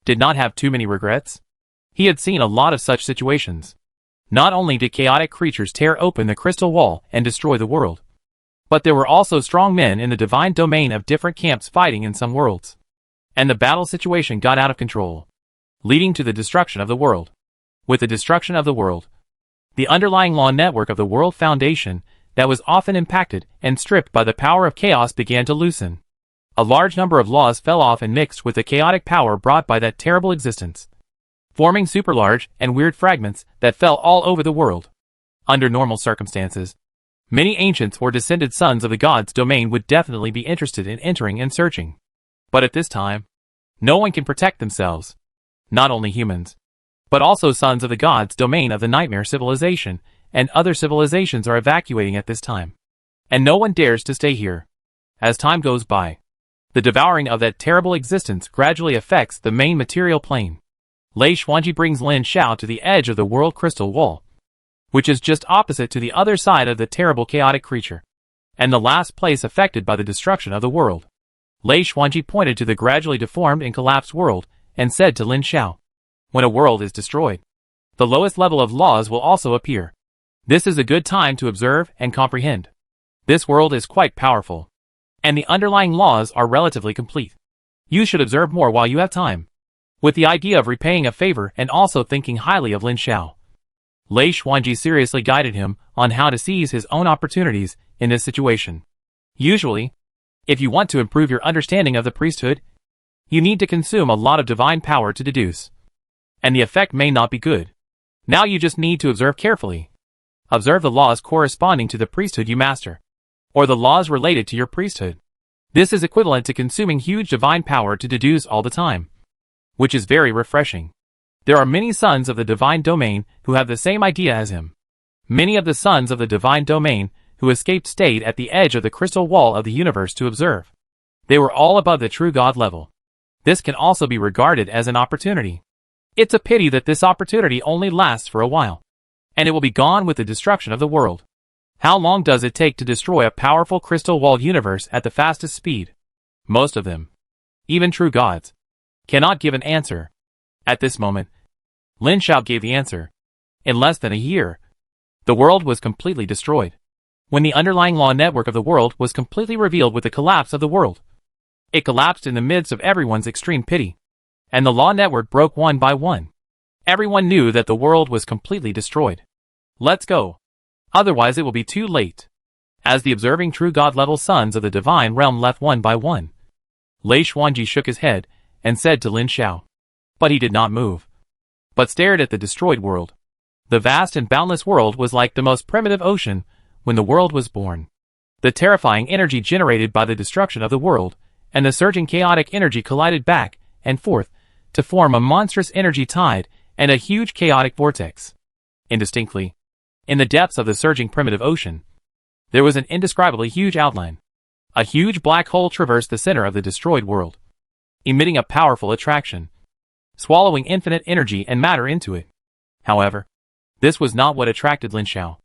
S1: did not have too many regrets. He had seen a lot of such situations. Not only did chaotic creatures tear open the crystal wall and destroy the world, but there were also strong men in the divine domain of different camps fighting in some worlds. And the battle situation got out of control, leading to the destruction of the world. With the destruction of the world, The underlying law network of the World Foundation that was often impacted and stripped by the power of chaos began to loosen. A large number of laws fell off and mixed with the chaotic power brought by that terrible existence, forming super-large and weird fragments that fell all over the world. Under normal circumstances, many ancients or descended sons of the gods' domain would definitely be interested in entering and searching. But at this time, no one can protect themselves. Not only humans, but also sons of the gods' domain of the nightmare civilization, and other civilizations are evacuating at this time. And no one dares to stay here. As time goes by, the devouring of that terrible existence gradually affects the main material plane. Lei Xuanji brings Lin Xiao to the edge of the world crystal wall, which is just opposite to the other side of the terrible chaotic creature, and the last place affected by the destruction of the world. Lei Xuanji pointed to the gradually deformed and collapsed world, and said to Lin Xiao, "When a world is destroyed, the lowest level of laws will also appear. This is a good time to observe and comprehend. This world is quite powerful, and the underlying laws are relatively complete. You should observe more while you have time." With the idea of repaying a favor and also thinking highly of Lin Xiao, Lei Xuanji seriously guided him on how to seize his own opportunities in this situation. Usually, if you want to improve your understanding of the priesthood, you need to consume a lot of divine power to deduce, and the effect may not be good. Now you just need to observe carefully. Observe the laws corresponding to the priesthood you master, or the laws related to your priesthood. This is equivalent to consuming huge divine power to deduce all the time, which is very refreshing. There are many sons of the divine domain who have the same idea as him. Many of the sons of the divine domain who escaped stayed at the edge of the crystal wall of the universe to observe. They were all above the true God level. This can also be regarded as an opportunity. It's a pity that this opportunity only lasts for a while, and it will be gone with the destruction of the world. How long does it take to destroy a powerful crystal-walled universe at the fastest speed? Most of them, even true gods, cannot give an answer. At this moment, Lin Xiao gave the answer. In less than a year, the world was completely destroyed. When the underlying law network of the world was completely revealed with the collapse of the world, it collapsed in the midst of everyone's extreme pity, and the law network broke one by one. Everyone knew that the world was completely destroyed. Let's go. Otherwise it will be too late. As the observing true God-level sons of the divine realm left one by one, Lei Xuanji shook his head and said to Lin Xiao. But he did not move, but stared at the destroyed world. The vast and boundless world was like the most primitive ocean when the world was born. The terrifying energy generated by the destruction of the world and the surging chaotic energy collided back and forth to form a monstrous energy tide and a huge chaotic vortex. Indistinctly, in the depths of the surging primitive ocean, there was an indescribably huge outline. A huge black hole traversed the center of the destroyed world, emitting a powerful attraction, swallowing infinite energy and matter into it. However, this was not what attracted Lin Xiao.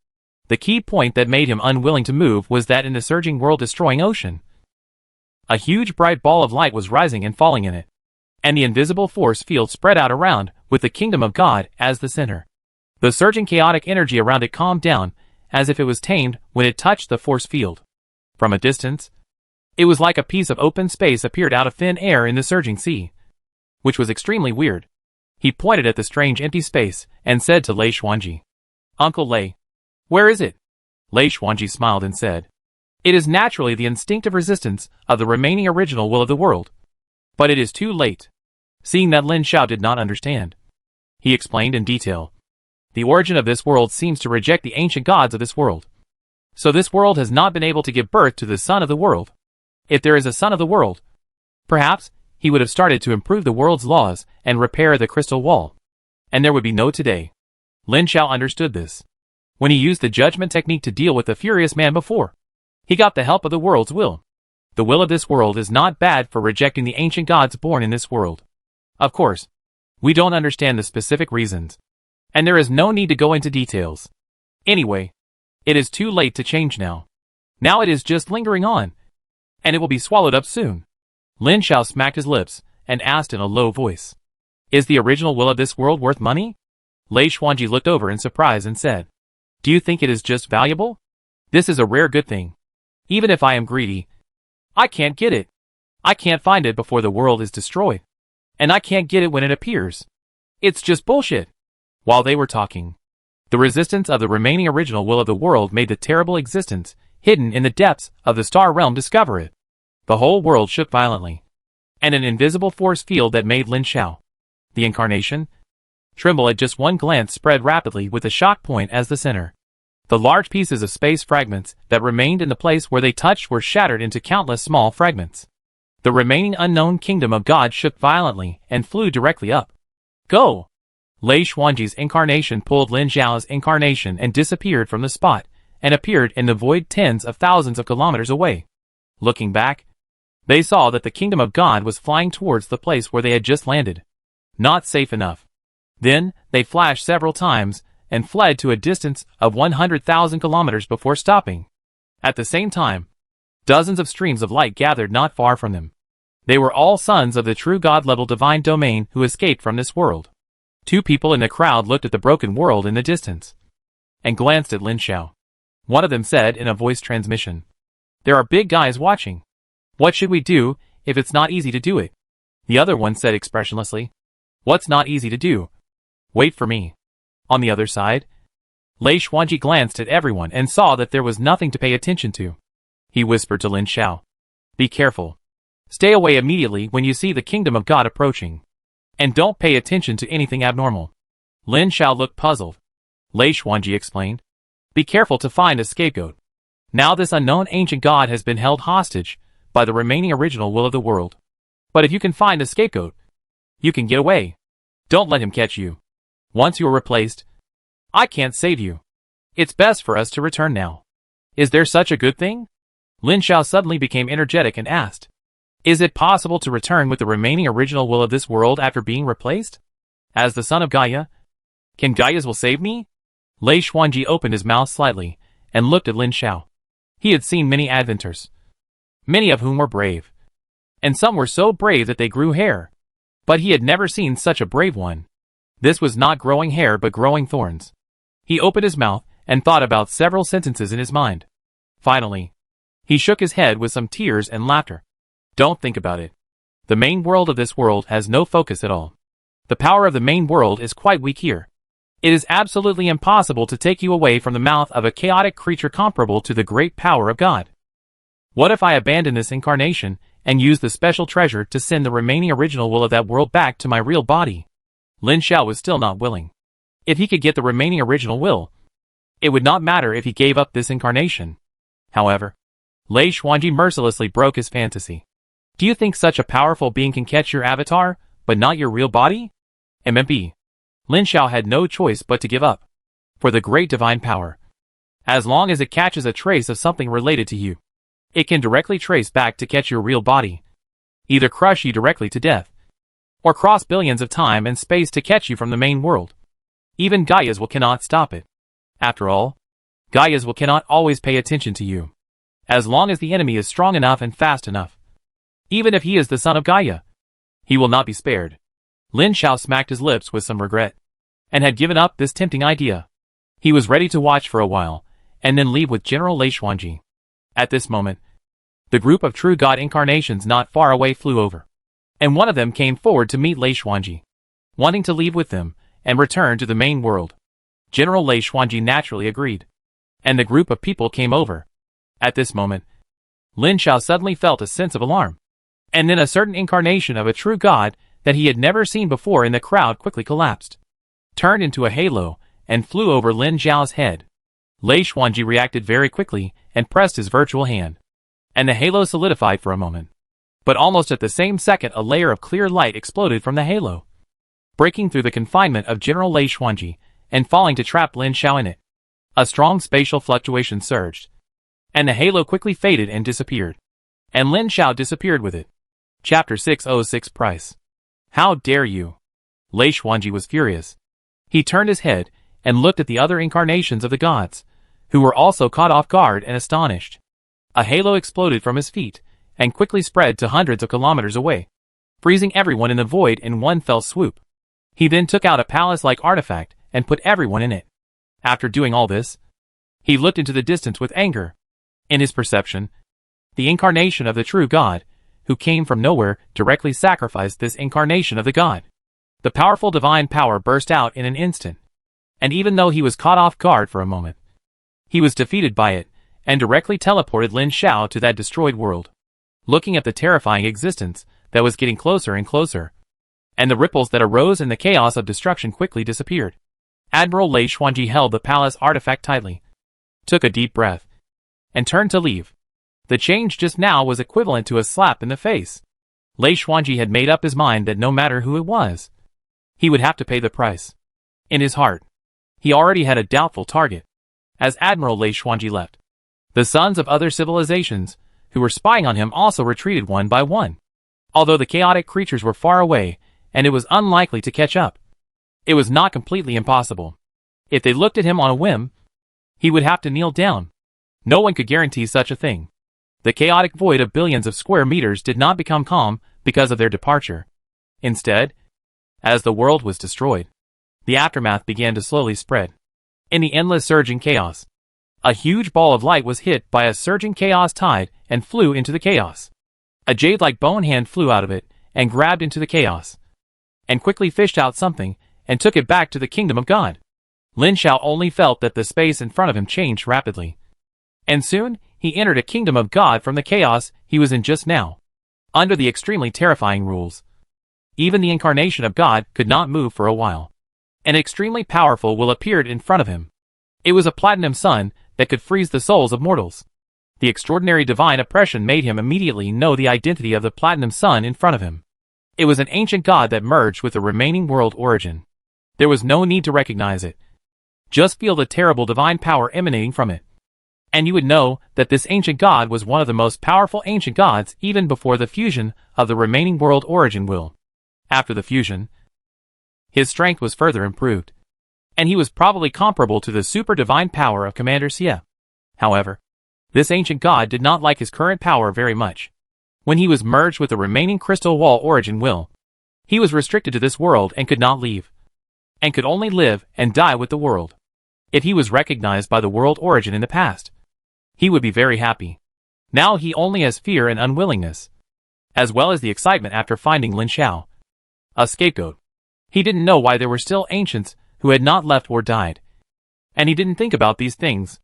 S1: The key point that made him unwilling to move was that in the surging world-destroying ocean, a huge bright ball of light was rising and falling in it, and the invisible force field spread out around, with the kingdom of God as the center. The surging chaotic energy around it calmed down, as if it was tamed when it touched the force field. From a distance, it was like a piece of open space appeared out of thin air in the surging sea, which was extremely weird. He pointed at the strange empty space and said to Lei Xuanji, "Uncle Lei, where is it?" Lei Xuanji smiled and said, "It is naturally the instinctive resistance of the remaining original will of the world. But it is too late." Seeing that Lin Xiao did not understand, he explained in detail. The origin of this world seems to reject the ancient gods of this world. So this world has not been able to give birth to the son of the world. If there is a son of the world, perhaps he would have started to improve the world's laws and repair the crystal wall, and there would be no today. Lin Xiao understood this. When he used the judgment technique to deal with the furious man before, he got the help of the world's will. The will of this world is not bad for rejecting the ancient gods born in this world. Of course, we don't understand the specific reasons, and there is no need to go into details. Anyway, it is too late to change now. Now it is just lingering on, and it will be swallowed up soon. Lin Xiao smacked his lips and asked in a low voice, "Is the original will of this world worth money?" Lei Xuanji looked over in surprise and said, "Do you think it is just valuable? This is a rare good thing. Even if I am greedy, I can't get it. I can't find it before the world is destroyed, and I can't get it when it appears. It's just bullshit." While they were talking, The resistance of the remaining original will of the world made the terrible existence hidden in the depths of the star realm discover it. The whole world shook violently, and an invisible force field that made Lin Xiao, the incarnation, tremble at just one glance spread rapidly with the shock point as the center. The large pieces of space fragments that remained in the place where they touched were shattered into countless small fragments. The remaining unknown kingdom of God shook violently and flew directly up. Go! Lei Xuanji's incarnation pulled Lin Xiao's incarnation and disappeared from the spot, and appeared in the void tens of thousands of kilometers away. Looking back, they saw that the kingdom of God was flying towards the place where they had just landed. Not safe enough. Then, they flashed several times, and fled to a distance of 100,000 kilometers before stopping. At the same time, dozens of streams of light gathered not far from them. They were all sons of the true God-level divine domain who escaped from this world. Two people in the crowd looked at the broken world in the distance, and glanced at Lin Xiao. One of them said in a voice transmission, "There are big guys watching. What should we do if it's not easy to do it?" The other one said expressionlessly, "What's not easy to do? Wait for me." On the other side, Lei Xuanji glanced at everyone and saw that there was nothing to pay attention to. He whispered to Lin Xiao, "Be careful. Stay away immediately when you see the kingdom of God approaching. And don't pay attention to anything abnormal." Lin Xiao looked puzzled. Lei Xuanji explained, "Be careful to find a scapegoat. Now this unknown ancient god has been held hostage by the remaining original will of the world. But if you can find a scapegoat, you can get away. Don't let him catch you. Once you are replaced, I can't save you. It's best for us to return now." "Is there such a good thing?" Lin Xiao suddenly became energetic and asked, "Is it possible to return with the remaining original will of this world after being replaced? As the son of Gaia, can Gaia's will save me?" Lei Xuanji opened his mouth slightly and looked at Lin Xiao. He had seen many adventures, many of whom were brave, and some were so brave that they grew hair. But he had never seen such a brave one. This was not growing hair but growing thorns. He opened his mouth and thought about several sentences in his mind. Finally, he shook his head with some tears and laughter. "Don't think about it. The main world of this world has no focus at all. The power of the main world is quite weak here. It is absolutely impossible to take you away from the mouth of a chaotic creature comparable to the great power of God. What if I abandon this incarnation and use the special treasure to send the remaining original will of that world back to my real body?" Lin Xiao was still not willing. If he could get the remaining original will, it would not matter if he gave up this incarnation. However, Lei Xuanji mercilessly broke his fantasy. "Do you think such a powerful being can catch your avatar, but not your real body?" MMB. Lin Xiao had no choice but to give up. For the great divine power, as long as it catches a trace of something related to you, it can directly trace back to catch your real body, either crush you directly to death, or cross billions of time and space to catch you from the main world. Even Gaia's will cannot stop it. After all, Gaia's will cannot always pay attention to you, as long as the enemy is strong enough and fast enough. Even if he is the son of Gaia, he will not be spared. Lin Xiao smacked his lips with some regret, and had given up this tempting idea. He was ready to watch for a while, and then leave with General Lei Xuanji. At this moment, the group of true God incarnations not far away flew over, and one of them came forward to meet Lei Xuanji, wanting to leave with them and return to the main world. General Lei Xuanji naturally agreed, and the group of people came over. At this moment, Lin Xiao suddenly felt a sense of alarm, and then a certain incarnation of a true God that he had never seen before in the crowd quickly collapsed, turned into a halo, and flew over Lin Xiao's head. Lei Xuanji reacted very quickly and pressed his virtual hand, and the halo solidified for a moment. But almost at the same second a layer of clear light exploded from the halo, breaking through the confinement of General Lei Xuanji and falling to trap Lin Xiao in it. A strong spatial fluctuation surged, and the halo quickly faded and disappeared, and Lin Xiao disappeared with it. Chapter 606 Price. "How dare you?" Lei Xuanji was furious. He turned his head and looked at the other incarnations of the gods, who were also caught off guard and astonished. A halo exploded from his feet and quickly spread to hundreds of kilometers away, freezing everyone in the void in one fell swoop. He then took out a palace-like artifact and put everyone in it. After doing all this, he looked into the distance with anger. In his perception, the incarnation of the true God, who came from nowhere, directly sacrificed this incarnation of the God. The powerful divine power burst out in an instant, And even though he was caught off guard for a moment, he was defeated by it, and directly teleported Lin Xiao to that destroyed world. Looking at the terrifying existence that was getting closer and closer, and the ripples that arose in the chaos of destruction quickly disappeared, Admiral Lei Xuanji held the palace artifact tightly, took a deep breath, and turned to leave. The change just now was equivalent to a slap in the face. Lei Xuanji had made up his mind that no matter who it was, he would have to pay the price. In his heart, he already had a doubtful target. As Admiral Lei Xuanji left, the sons of other civilizations who were spying on him also retreated one by one. Although the chaotic creatures were far away, and it was unlikely to catch up, it was not completely impossible. If they looked at him on a whim, he would have to kneel down. No one could guarantee such a thing. The chaotic void of billions of square meters did not become calm because of their departure. Instead, as the world was destroyed, the aftermath began to slowly spread. In the endless surging chaos, a huge ball of light was hit by a surging chaos tide and flew into the chaos. A jade-like bone hand flew out of it and grabbed into the chaos, and quickly fished out something and took it back to the kingdom of God. Lin Xiao only felt that the space in front of him changed rapidly, and soon he entered a kingdom of God from the chaos he was in just now. Under the extremely terrifying rules, even the incarnation of God could not move for a while. An extremely powerful will appeared in front of him. It was a platinum sun that could freeze the souls of mortals. The extraordinary divine oppression made him immediately know the identity of the platinum sun in front of him. It was an ancient god that merged with the remaining world origin. There was no need to recognize it. Just feel the terrible divine power emanating from it, and you would know that this ancient god was one of the most powerful ancient gods even before the fusion of the remaining world origin will. After the fusion, his strength was further improved, and he was probably comparable to the super divine power of Commander Xie. However, this ancient god did not like his current power very much. When he was merged with the remaining crystal wall origin will, he was restricted to this world and could not leave, and could only live and die with the world. If he was recognized by the world origin in the past, he would be very happy. Now he only has fear and unwillingness, as well as the excitement after finding Lin Xiao, a scapegoat. He didn't know why there were still ancients who had not left or died, and he didn't think about these things.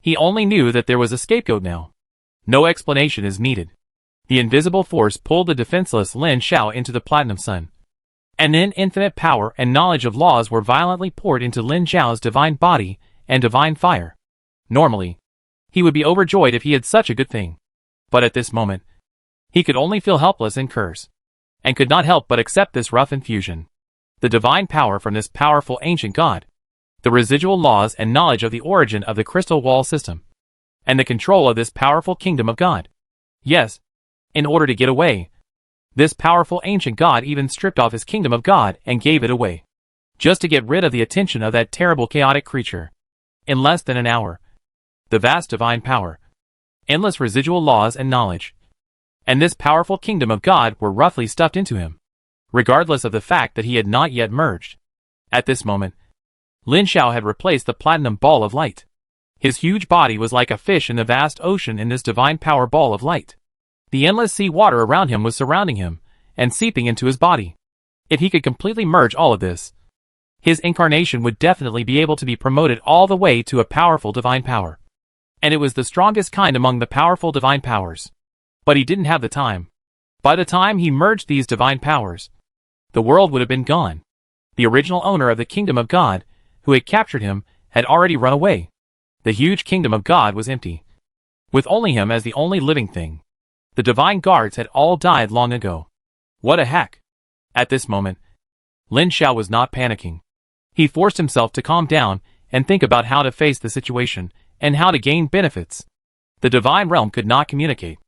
S1: He only knew that there was a scapegoat now. No explanation is needed. The invisible force pulled the defenseless Lin Xiao into the platinum sun, and then infinite power and knowledge of laws were violently poured into Lin Xiao's divine body and divine fire. Normally, he would be overjoyed if he had such a good thing, but at this moment, he could only feel helpless and curse, and could not help but accept this rough infusion. The divine power from this powerful ancient god, the residual laws and knowledge of the origin of the crystal wall system, and the control of this powerful kingdom of God. Yes, in order to get away, this powerful ancient god even stripped off his kingdom of God and gave it away, just to get rid of the attention of that terrible chaotic creature. In less than an hour, the vast divine power, endless residual laws and knowledge, and this powerful kingdom of God were roughly stuffed into him, regardless of the fact that he had not yet merged. At this moment, Lin Xiao had replaced the platinum ball of light. His huge body was like a fish in the vast ocean in this divine power ball of light. The endless sea water around him was surrounding him and seeping into his body. If he could completely merge all of this, his incarnation would definitely be able to be promoted all the way to a powerful divine power. And it was the strongest kind among the powerful divine powers. But he didn't have the time. By the time he merged these divine powers, the world would have been gone. The original owner of the kingdom of God, who had captured him, had already run away. The huge kingdom of God was empty, with only him as the only living thing. The divine guards had all died long ago. What a hack! At this moment, Lin Xiao was not panicking. He forced himself to calm down and think about how to face the situation and how to gain benefits. The divine realm could not communicate.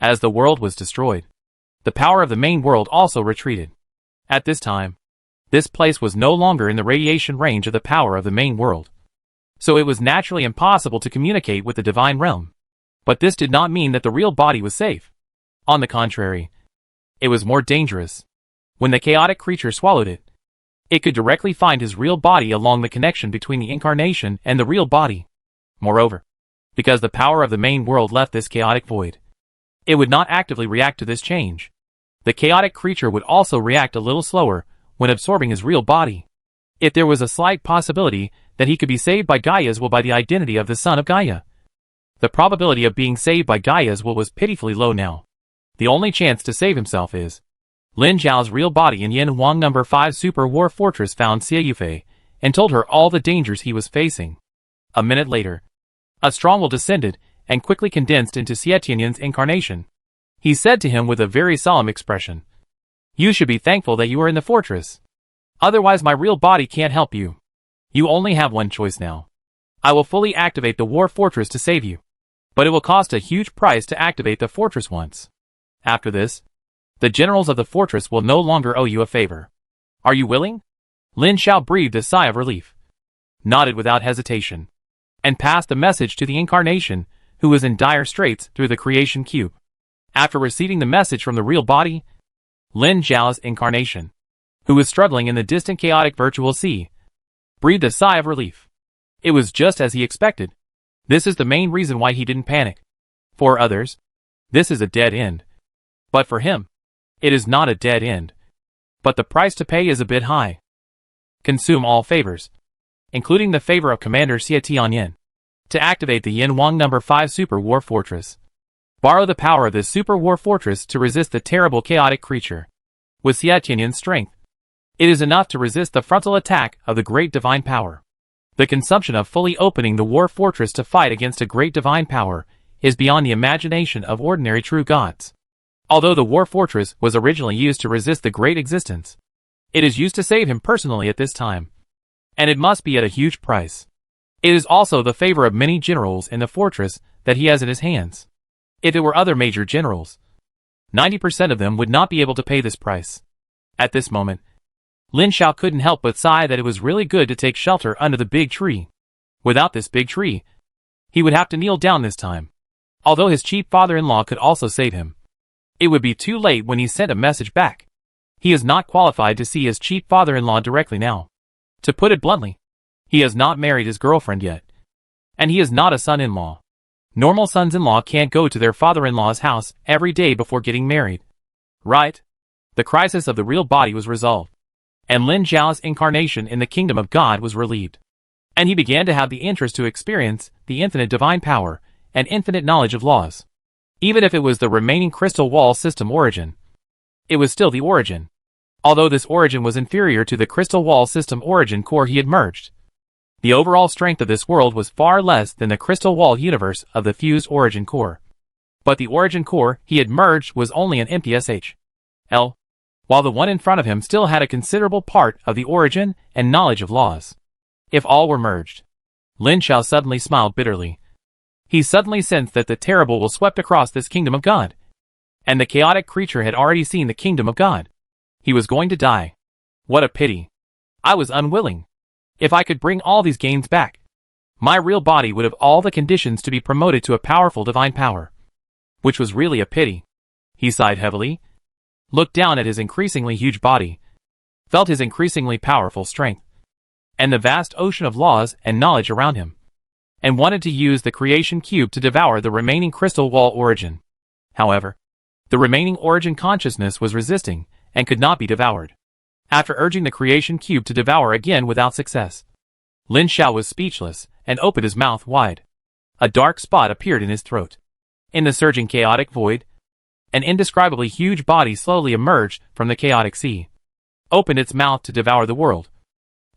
S1: As the world was destroyed, the power of the main world also retreated. At this time, this place was no longer in the radiation range of the power of the main world, so it was naturally impossible to communicate with the divine realm. But this did not mean that the real body was safe. On the contrary, it was more dangerous. When the chaotic creature swallowed it, it could directly find his real body along the connection between the incarnation and the real body. Moreover, because the power of the main world left this chaotic void, it would not actively react to this change. The chaotic creature would also react a little slower when absorbing his real body. If there was a slight possibility that he could be saved by Gaia's will by the identity of the son of Gaia. The probability of being saved by Gaia's will was pitifully low now. The only chance to save himself is Lin Zhao's real body in Yin Huang No. 5 Super War Fortress found Xie Yufei and told her all the dangers he was facing. A minute later, a strong will descended and quickly condensed into Xie Tianyin's incarnation. He said to him with a very solemn expression, "You should be thankful that you are in the fortress. Otherwise my real body can't help you. You only have one choice now. I will fully activate the war fortress to save you. But it will cost a huge price to activate the fortress once. After this, the generals of the fortress will no longer owe you a favor. Are you willing?" Lin Zhao breathed a sigh of relief, nodded without hesitation, and passed the message to the incarnation, who was in dire straits through the creation cube. After receiving the message from the real body, Lin Zhao's incarnation, who was struggling in the distant chaotic virtual sea, breathed a sigh of relief. It was just as he expected. This is the main reason why he didn't panic. For others, this is a dead end. But for him, it is not a dead end. But the price to pay is a bit high. Consume all favors, including the favor of Commander Xie Tianyin, to activate the Yin Huang No. 5 Super War Fortress. Borrow the power of this Super War Fortress to resist the terrible chaotic creature. With Xie Tianyin's strength, it is enough to resist the frontal attack of the great divine power. The consumption of fully opening the war fortress to fight against a great divine power is beyond the imagination of ordinary true gods. Although the war fortress was originally used to resist the great existence, it is used to save him personally at this time. And it must be at a huge price. It is also the favor of many generals in the fortress that he has in his hands. If it were other major generals, 90% of them would not be able to pay this price. At this moment, Lin Zhao couldn't help but sigh that it was really good to take shelter under the big tree. Without this big tree, he would have to kneel down this time. Although his chief father-in-law could also save him, it would be too late when he sent a message back. He is not qualified to see his chief father-in-law directly now. To put it bluntly, he has not married his girlfriend yet. And he is not a son-in-law. Normal sons-in-law can't go to their father-in-law's house every day before getting married. Right? The crisis of the real body was resolved, and Lin Zhao's incarnation in the kingdom of God was relieved. And he began to have the interest to experience the infinite divine power and infinite knowledge of laws. Even if it was the remaining crystal wall system origin, it was still the origin. Although this origin was inferior to the crystal wall system origin core he had merged, the overall strength of this world was far less than the crystal wall universe of the fused origin core. But the origin core he had merged was only an empty SHL, while the one in front of him still had a considerable part of the origin and knowledge of laws. If all were merged, Lin Zhao suddenly smiled bitterly. He suddenly sensed that the terrible will swept across this kingdom of God. And the chaotic creature had already seen the kingdom of God. He was going to die. What a pity. I was unwilling. If I could bring all these gains back, my real body would have all the conditions to be promoted to a powerful divine power. Which was really a pity. He sighed heavily, looked down at his increasingly huge body, felt his increasingly powerful strength, and the vast ocean of laws and knowledge around him, and wanted to use the creation cube to devour the remaining crystal wall origin. However, the remaining origin consciousness was resisting and could not be devoured. After urging the creation cube to devour again without success, Lin Zhao was speechless and opened his mouth wide. A dark spot appeared in his throat. In the surging chaotic void, an indescribably huge body slowly emerged from the chaotic sea, opened its mouth to devour the world,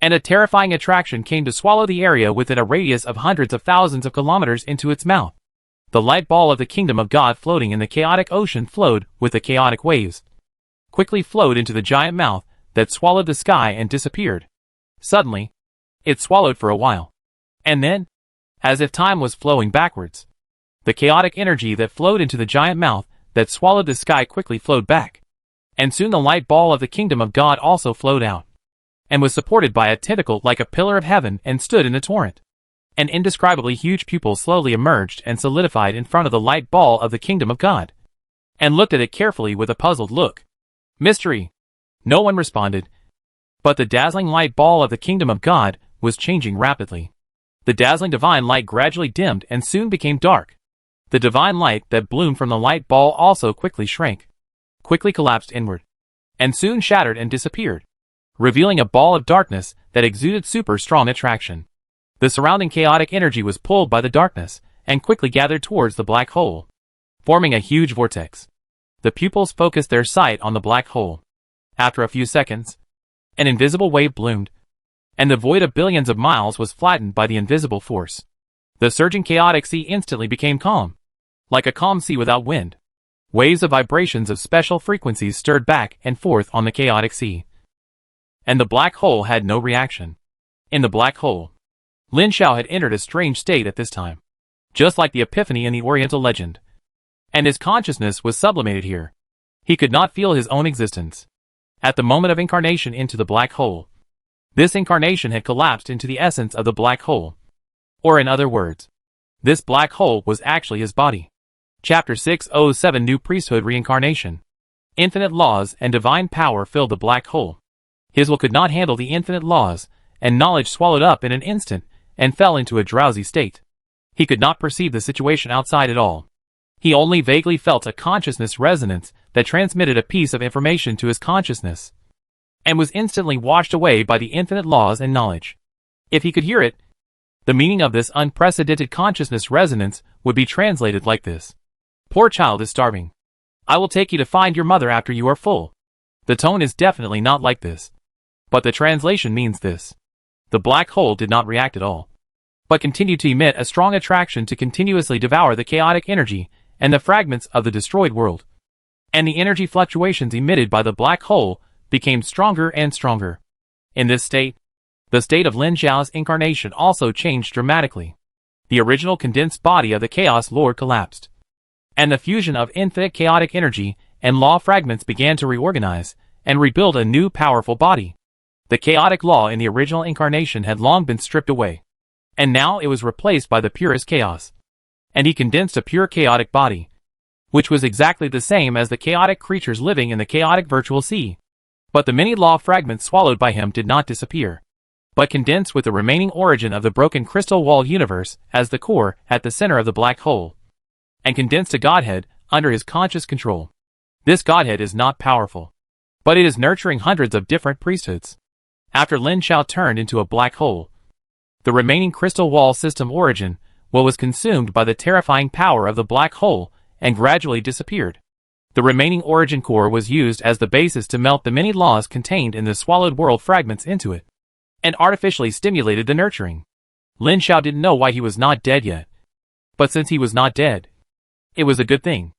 S1: and a terrifying attraction came to swallow the area within a radius of hundreds of thousands of kilometers into its mouth. The light ball of the kingdom of God floating in the chaotic ocean flowed with the chaotic waves, quickly flowed into the giant mouth that swallowed the sky and disappeared. Suddenly, it swallowed for a while. And then, as if time was flowing backwards, the chaotic energy that flowed into the giant mouth that swallowed the sky quickly flowed back. And soon the light ball of the kingdom of God also flowed out, and was supported by a tentacle like a pillar of heaven and stood in the torrent. An indescribably huge pupil slowly emerged and solidified in front of the light ball of the kingdom of God, and looked at it carefully with a puzzled look. Mystery. No one responded. But the dazzling light ball of the kingdom of God was changing rapidly. The dazzling divine light gradually dimmed and soon became dark. The divine light that bloomed from the light ball also quickly shrank, quickly collapsed inward, and soon shattered and disappeared, revealing a ball of darkness that exuded super strong attraction. The surrounding chaotic energy was pulled by the darkness, and quickly gathered towards the black hole, forming a huge vortex. The pupils focused their sight on the black hole. After a few seconds, an invisible wave bloomed, and the void of billions of miles was flattened by the invisible force. The surging chaotic sea instantly became calm, like a calm sea without wind. Waves of vibrations of special frequencies stirred back and forth on the chaotic sea. And the black hole had no reaction. In the black hole, Lin Xiao had entered a strange state at this time, just like the epiphany in the Oriental legend. And his consciousness was sublimated here. He could not feel his own existence. At the moment of incarnation into the black hole, this incarnation had collapsed into the essence of the black hole. Or in other words, this black hole was actually his body. Chapter 607 New Priesthood Reincarnation. Infinite laws and divine power filled the black hole. His will could not handle the infinite laws, and knowledge swallowed up in an instant, and fell into a drowsy state. He could not perceive the situation outside at all. He only vaguely felt a consciousness resonance that transmitted a piece of information to his consciousness, and was instantly washed away by the infinite laws and knowledge. If he could hear it, the meaning of this unprecedented consciousness resonance would be translated like this. Poor child is starving. I will take you to find your mother after you are full. The tone is definitely not like this, but the translation means this. The black hole did not react at all, but continued to emit a strong attraction to continuously devour the chaotic energy and the fragments of the destroyed world. And the energy fluctuations emitted by the black hole became stronger and stronger. In this state, the state of Lin Xiao's incarnation also changed dramatically. The original condensed body of the Chaos Lord collapsed, and the fusion of infinite chaotic energy and law fragments began to reorganize and rebuild a new powerful body. The chaotic law in the original incarnation had long been stripped away, and now it was replaced by the purest chaos. And he condensed a pure chaotic body, which was exactly the same as the chaotic creatures living in the chaotic virtual sea. But the many law fragments swallowed by him did not disappear, but condensed with the remaining origin of the broken crystal wall universe as the core at the center of the black hole, and condensed a Godhead under his conscious control. This Godhead is not powerful, but it is nurturing hundreds of different priesthoods. After Lin Xiao turned into a black hole, the remaining crystal wall system origin was consumed by the terrifying power of the black hole and gradually disappeared. The remaining origin core was used as the basis to melt the many laws contained in the swallowed world fragments into it, and artificially stimulated the nurturing. Lin Xiao didn't know why he was not dead yet, but since he was not dead, it was a good thing.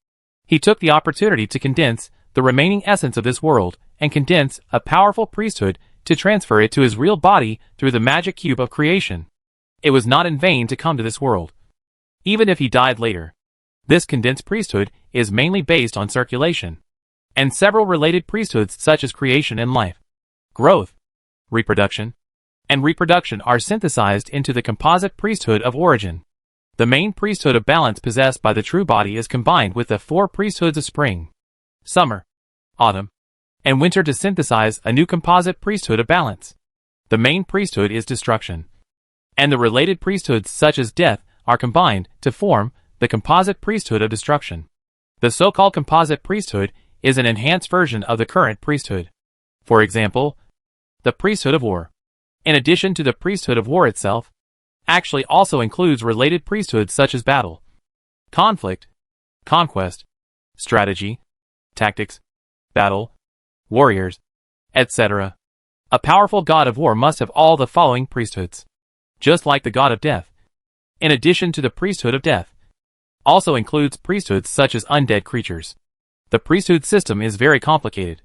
S1: He took the opportunity to condense the remaining essence of this world and condense a powerful priesthood to transfer it to his real body through the magic cube of creation. It was not in vain to come to this world, even if he died later. This condensed priesthood is mainly based on circulation, and several related priesthoods such as creation and life, growth, reproduction, and reproduction are synthesized into the composite priesthood of origin. The main priesthood of balance possessed by the true body is combined with the four priesthoods of spring, summer, autumn, and winter to synthesize a new composite priesthood of balance. The main priesthood is destruction, and the related priesthoods such as death are combined to form the composite priesthood of destruction. The so-called composite priesthood is an enhanced version of the current priesthood. For example, the priesthood of war, in addition to the priesthood of war itself, actually also includes related priesthoods such as battle, conflict, conquest, strategy, tactics, battle, warriors, etc. A powerful god of war must have all the following priesthoods, just like the god of death. In addition to the priesthood of death, also includes priesthoods such as undead creatures. The priesthood system is very complicated,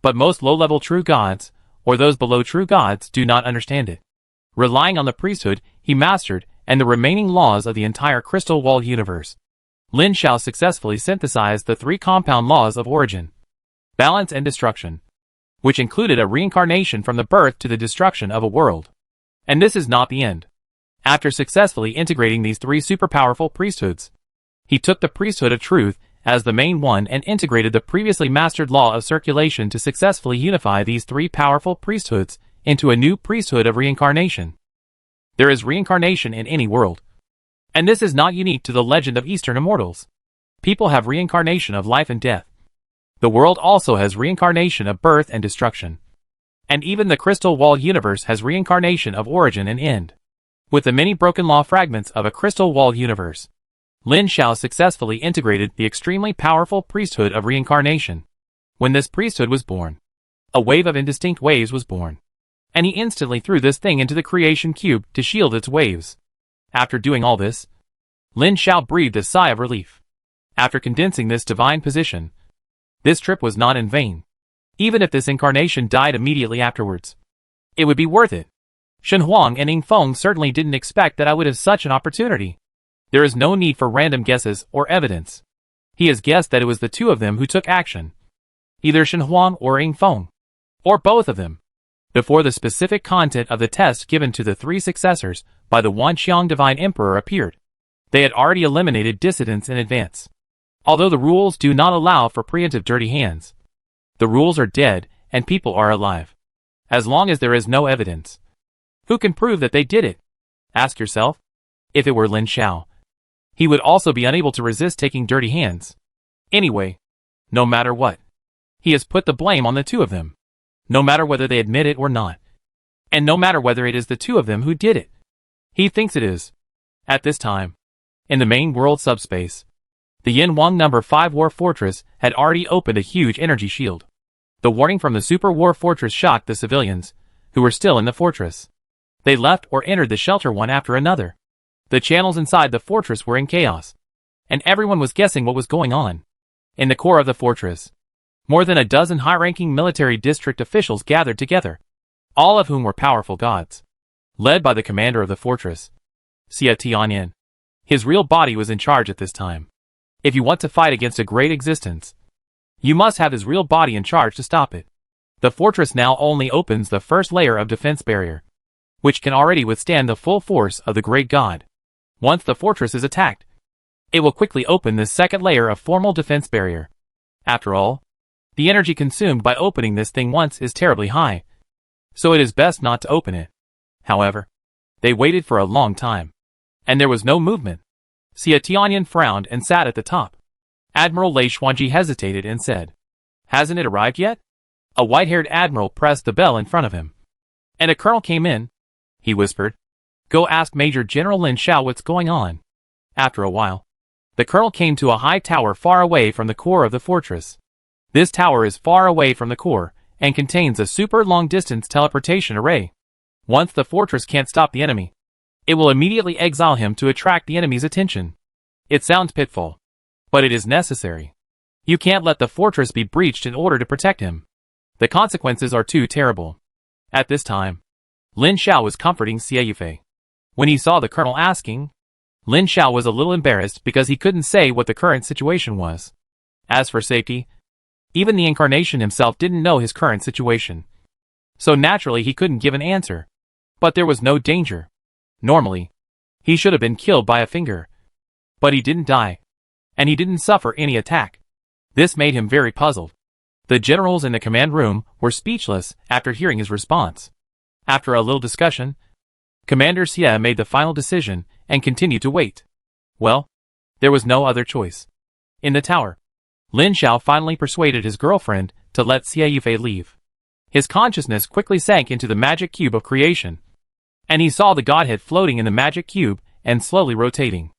S1: but most low-level true gods, or those below true gods, do not understand it. Relying on the priesthood he mastered and the remaining laws of the entire crystal wall universe, Lin Xiao successfully synthesized the three compound laws of origin, balance and destruction, which included a reincarnation from the birth to the destruction of a world. And this is not the end. After successfully integrating these three superpowerful priesthoods, he took the priesthood of truth as the main one and integrated the previously mastered law of circulation to successfully unify these three powerful priesthoods into a new priesthood of reincarnation. There is reincarnation in any world, and this is not unique to the legend of Eastern immortals. People have reincarnation of life and death. The world also has reincarnation of birth and destruction. And even the crystal wall universe has reincarnation of origin and end. With the many broken law fragments of a crystal-walled universe, Lin Xiao successfully integrated the extremely powerful priesthood of reincarnation. When this priesthood was born, a wave of indistinct waves was born, and he instantly threw this thing into the creation cube to shield its waves. After doing all this, Lin Xiao breathed a sigh of relief. After condensing this divine position, this trip was not in vain. Even if this incarnation died immediately afterwards, it would be worth it. Shen Huang and Ying Feng certainly didn't expect that I would have such an opportunity. There is no need for random guesses or evidence. He has guessed that it was the two of them who took action. Either Shen Huang or Ying Feng, or both of them. Before the specific content of the test given to the three successors by the Wanqiang Divine Emperor appeared, they had already eliminated dissidents in advance. Although the rules do not allow for preemptive dirty hands, the rules are dead and people are alive. As long as there is no evidence, who can prove that they did it? Ask yourself. If it were Lin Xiao, he would also be unable to resist taking dirty hands. Anyway, no matter what, he has put the blame on the two of them. No matter whether they admit it or not. And no matter whether it is the two of them who did it. He thinks it is. At this time, in the main world subspace, the Yinhuang No. 5 War Fortress had already opened a huge energy shield. The warning from the Super War Fortress shocked the civilians, who were still in the fortress. They left or entered the shelter one after another. The channels inside the fortress were in chaos, and everyone was guessing what was going on. In the core of the fortress, more than a dozen high-ranking military district officials gathered together, all of whom were powerful gods. Led by the commander of the fortress, Xia Tianyan. His real body was in charge at this time. If you want to fight against a great existence, you must have his real body in charge to stop it. The fortress now only opens the first layer of defense barrier, which can already withstand the full force of the great god. Once the fortress is attacked, it will quickly open this second layer of formal defense barrier. After all, the energy consumed by opening this thing once is terribly high, so it is best not to open it. However, they waited for a long time, and there was no movement. Xia Tianyan frowned and sat at the top. Admiral Lei Xuanji hesitated and said, "Hasn't it arrived yet?" A white-haired admiral pressed the bell in front of him. And a colonel came in. He whispered, "Go ask Major General Lin Xiao what's going on." After a while, the colonel came to a high tower far away from the core of the fortress. This tower is far away from the core, and contains a super long-distance teleportation array. Once the fortress can't stop the enemy, it will immediately exile him to attract the enemy's attention. It sounds pitiful, but it is necessary. You can't let the fortress be breached in order to protect him. The consequences are too terrible. At this time, Lin Xiao was comforting Xie Yifei. When he saw the colonel asking, Lin Xiao was a little embarrassed because he couldn't say what the current situation was. As for safety, even the incarnation himself didn't know his current situation. So naturally he couldn't give an answer. But there was no danger. Normally, he should have been killed by a finger. But he didn't die. And he didn't suffer any attack. This made him very puzzled. The generals in the command room were speechless after hearing his response. After a little discussion, Commander Xie made the final decision and continued to wait. Well, there was no other choice. In the tower, Lin Xiao finally persuaded his girlfriend to let Xie Yifei leave. His consciousness quickly sank into the magic cube of creation, and he saw the godhead floating in the magic cube and slowly rotating.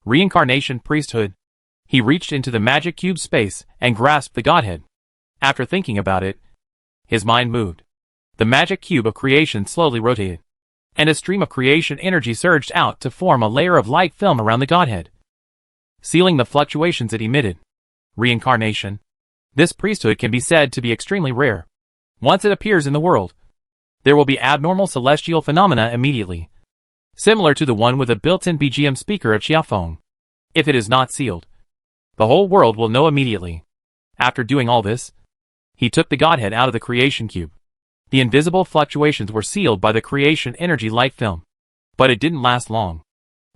S1: Reincarnation priesthood. He reached into the magic cube space and grasped the godhead. After thinking about it, his mind moved. The magic cube of creation slowly rotated, and a stream of creation energy surged out to form a layer of light film around the godhead, sealing the fluctuations it emitted. Reincarnation. This priesthood can be said to be extremely rare. Once it appears in the world, there will be abnormal celestial phenomena immediately, similar to the one with a built-in BGM speaker of Xiaofeng. If it is not sealed, the whole world will know immediately. After doing all this, he took the godhead out of the creation cube. The invisible fluctuations were sealed by the creation energy light film. But it didn't last long.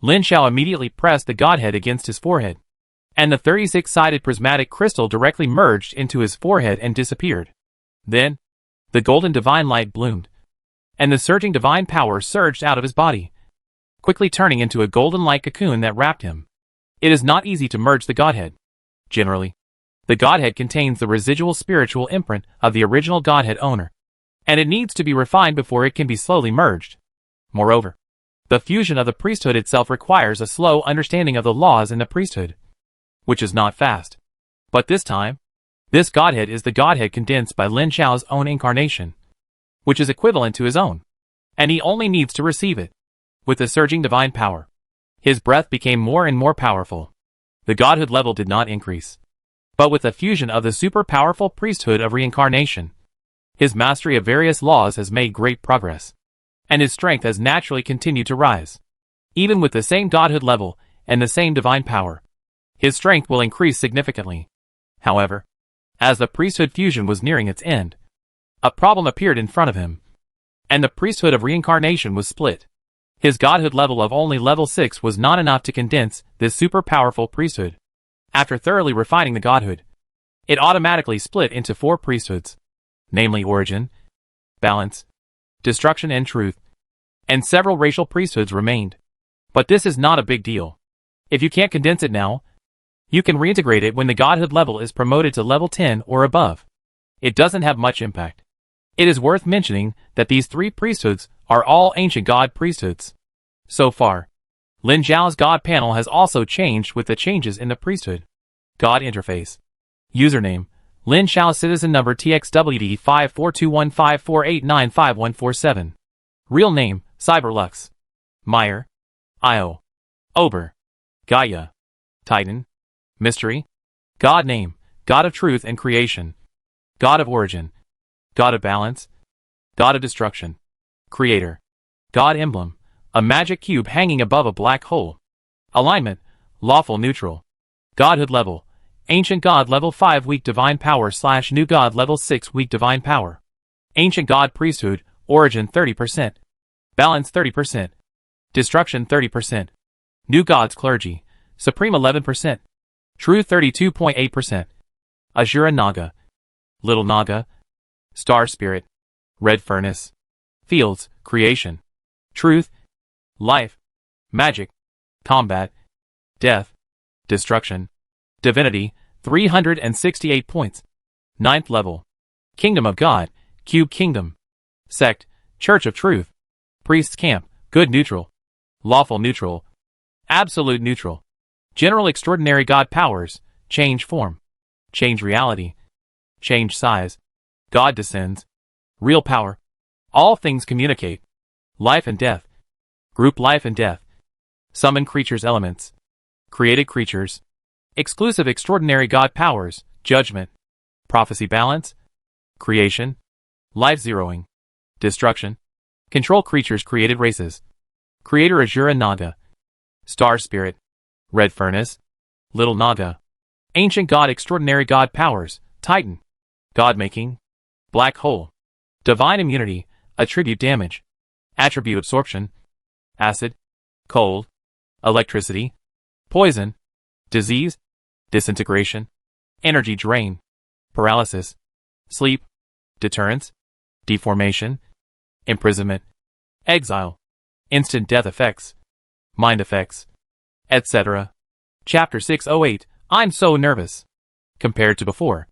S1: Lin Xiao immediately pressed the godhead against his forehead, and the 36-sided prismatic crystal directly merged into his forehead and disappeared. Then, the golden divine light bloomed, and the surging divine power surged out of his body, quickly turning into a golden light cocoon that wrapped him. It is not easy to merge the godhead. Generally, the godhead contains the residual spiritual imprint of the original godhead owner, and it needs to be refined before it can be slowly merged. Moreover, The fusion of the priesthood itself requires a slow understanding of the laws in the priesthood, which is not fast. But this time, this Godhead is the Godhead condensed by Lin Xiao's own incarnation, which is equivalent to his own, and he only needs to receive it. With the surging divine power, his breath became more and more powerful. The Godhood level did not increase. But with the fusion of the super-powerful priesthood of reincarnation, his mastery of various laws has made great progress, and his strength has naturally continued to rise. Even with the same Godhood level and the same divine power, his strength will increase significantly. However, as the priesthood fusion was nearing its end, a problem appeared in front of him, and the priesthood of reincarnation was split. His Godhood level of only level 6 was not enough to condense this super-powerful priesthood. After thoroughly refining the Godhood, it automatically split into 4 priesthoods, namely Origin, Balance, Destruction and Truth, and several racial priesthoods remained. But this is not a big deal. If you can't condense it now, you can reintegrate it when the Godhood level is promoted to level 10 or above. It doesn't have much impact. It is worth mentioning that these 3 priesthoods are all ancient God priesthoods. So far, Lin Zhao's God panel has also changed with the changes in the priesthood. God interface. Username: Lin Xiao. Citizen number TXWD 542154895147. Real name: Cyberlux. Meyer. Io. Ober. Gaia. Titan. Mystery. God name: God of Truth and Creation. God of Origin. God of Balance. God of Destruction. Creator. God emblem: a magic cube hanging above a black hole. Alignment: lawful neutral. Godhood level: Ancient God level 5 weak divine power / New God level 6 weak divine power. Ancient God priesthood: Origin 30%. Balance 30%. Destruction 30%. New Gods clergy: Supreme 11%. Truth 32.8%. Azura Naga. Little Naga. Star Spirit. Red Furnace. Fields: Creation. Truth. Life. Magic. Combat. Death. Destruction. Divinity, 368 points. 9th level. Kingdom of God, Cube Kingdom. Sect, Church of Truth. Priest's Camp, Good Neutral. Lawful Neutral. Absolute Neutral. General Extraordinary God Powers, Change Form. Change Reality. Change Size. God Descends. Real Power. All Things Communicate. Life and Death. Group Life and Death. Summon Creatures Elements. Created Creatures. Exclusive Extraordinary God Powers, Judgment. Prophecy Balance. Creation. Life Zeroing. Destruction. Control Creatures Created Races. Creator Azura Naga. Star Spirit. Red Furnace. Little Naga. Ancient God Extraordinary God Powers, Titan. God Making. Black Hole. Divine Immunity, Attribute Damage. Attribute Absorption. Acid. Cold. Electricity. Poison. Disease. Disintegration. Energy Drain. Paralysis. Sleep. Deterrence. Deformation. Imprisonment. Exile. Instant Death Effects. Mind Effects. Etc. Chapter 608. I'm so nervous. Compared to before,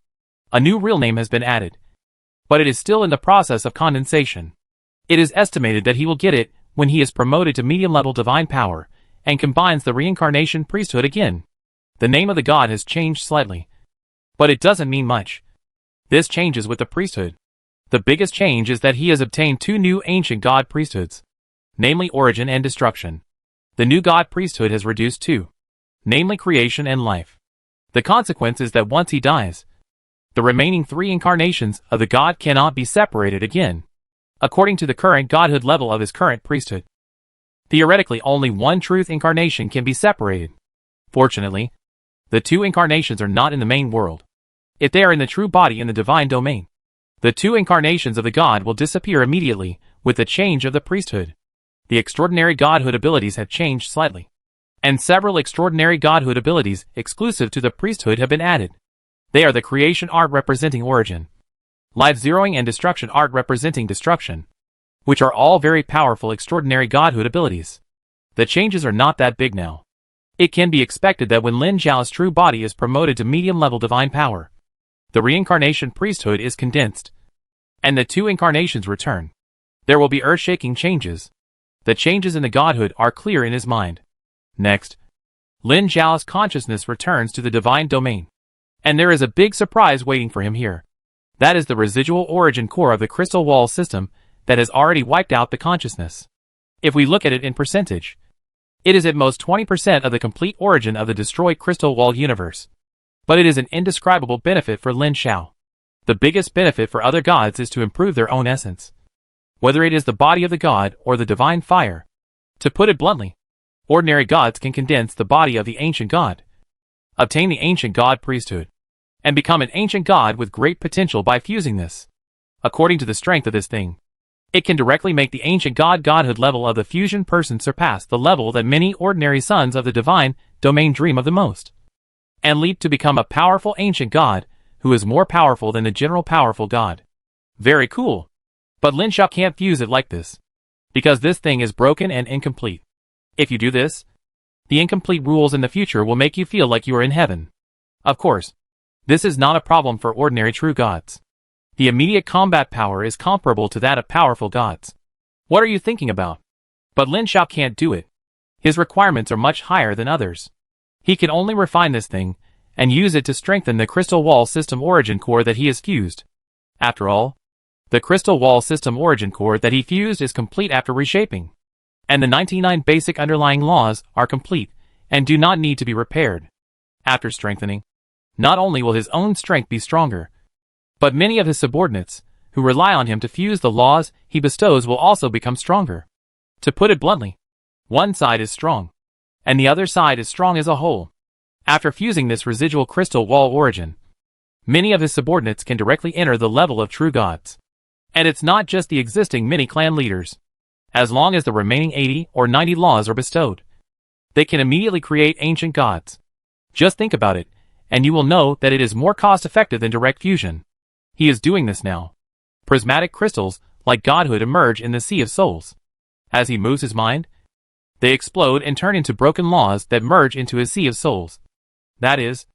S1: a new real name has been added, but it is still in the process of condensation. It is estimated that he will get it when he is promoted to medium-level divine power and combines the reincarnation priesthood again. The name of the god has changed slightly, but it doesn't mean much. This changes with the priesthood. The biggest change is that he has obtained 2 new ancient god priesthoods, namely Origin and Destruction. The new god priesthood has reduced 2, namely Creation and Life. The consequence is that once he dies, the remaining 3 incarnations of the god cannot be separated again, according to the current godhood level of his current priesthood. Theoretically, only 1 truth incarnation can be separated. Fortunately, the 2 incarnations are not in the main world. If they are in the true body in the divine domain, the 2 incarnations of the god will disappear immediately with the change of the priesthood. The extraordinary godhood abilities have changed slightly, and several extraordinary godhood abilities exclusive to the priesthood have been added. They are the Creation art representing Origin, Life Zeroing and Destruction art representing Destruction, which are all very powerful extraordinary godhood abilities. The changes are not that big now. It can be expected that when Lin Zhao's true body is promoted to medium-level divine power, the reincarnation priesthood is condensed, and the 2 incarnations return. There will be earth-shaking changes. The changes in the godhood are clear in his mind. Next, Lin Zhao's consciousness returns to the divine domain. And there is a big surprise waiting for him here. That is the residual origin core of the crystal wall system that has already wiped out the consciousness. If we look at it in percentage, it is at most 20% of the complete origin of the destroyed crystal wall universe. But it is an indescribable benefit for Lin Zhao. The biggest benefit for other gods is to improve their own essence. Whether it is the body of the god or the divine fire. To put it bluntly, ordinary gods can condense the body of the ancient god, obtain the ancient god priesthood, and become an ancient god with great potential by fusing this. According to the strength of this thing, it can directly make the ancient godhood level of the fusion person surpass the level that many ordinary sons of the divine domain dream of the most, and leap to become a powerful ancient god who is more powerful than the general powerful god. Very cool. But Lin Zhao can't fuse it like this, because this thing is broken and incomplete. If you do this, the incomplete rules in the future will make you feel like you are in heaven. Of course, this is not a problem for ordinary true gods. The immediate combat power is comparable to that of powerful gods. What are you thinking about? But Lin Zhao can't do it. His requirements are much higher than others. He can only refine this thing, and use it to strengthen the crystal wall system origin core that he has fused. After all, the crystal wall system origin core that he fused is complete after reshaping. And the 99 basic underlying laws are complete, and do not need to be repaired. After strengthening, not only will his own strength be stronger, but many of his subordinates, who rely on him to fuse the laws he bestows, will also become stronger. To put it bluntly, one side is strong, and the other side is strong as a whole. After fusing this residual crystal wall origin, many of his subordinates can directly enter the level of true gods. And it's not just the existing mini-clan leaders. As long as the remaining 80 or 90 laws are bestowed, they can immediately create ancient gods. Just think about it, and you will know that it is more cost-effective than direct fusion. He is doing this now. Prismatic crystals, like godhood, emerge in the sea of souls. As he moves his mind, they explode and turn into broken laws that merge into his sea of souls. That is,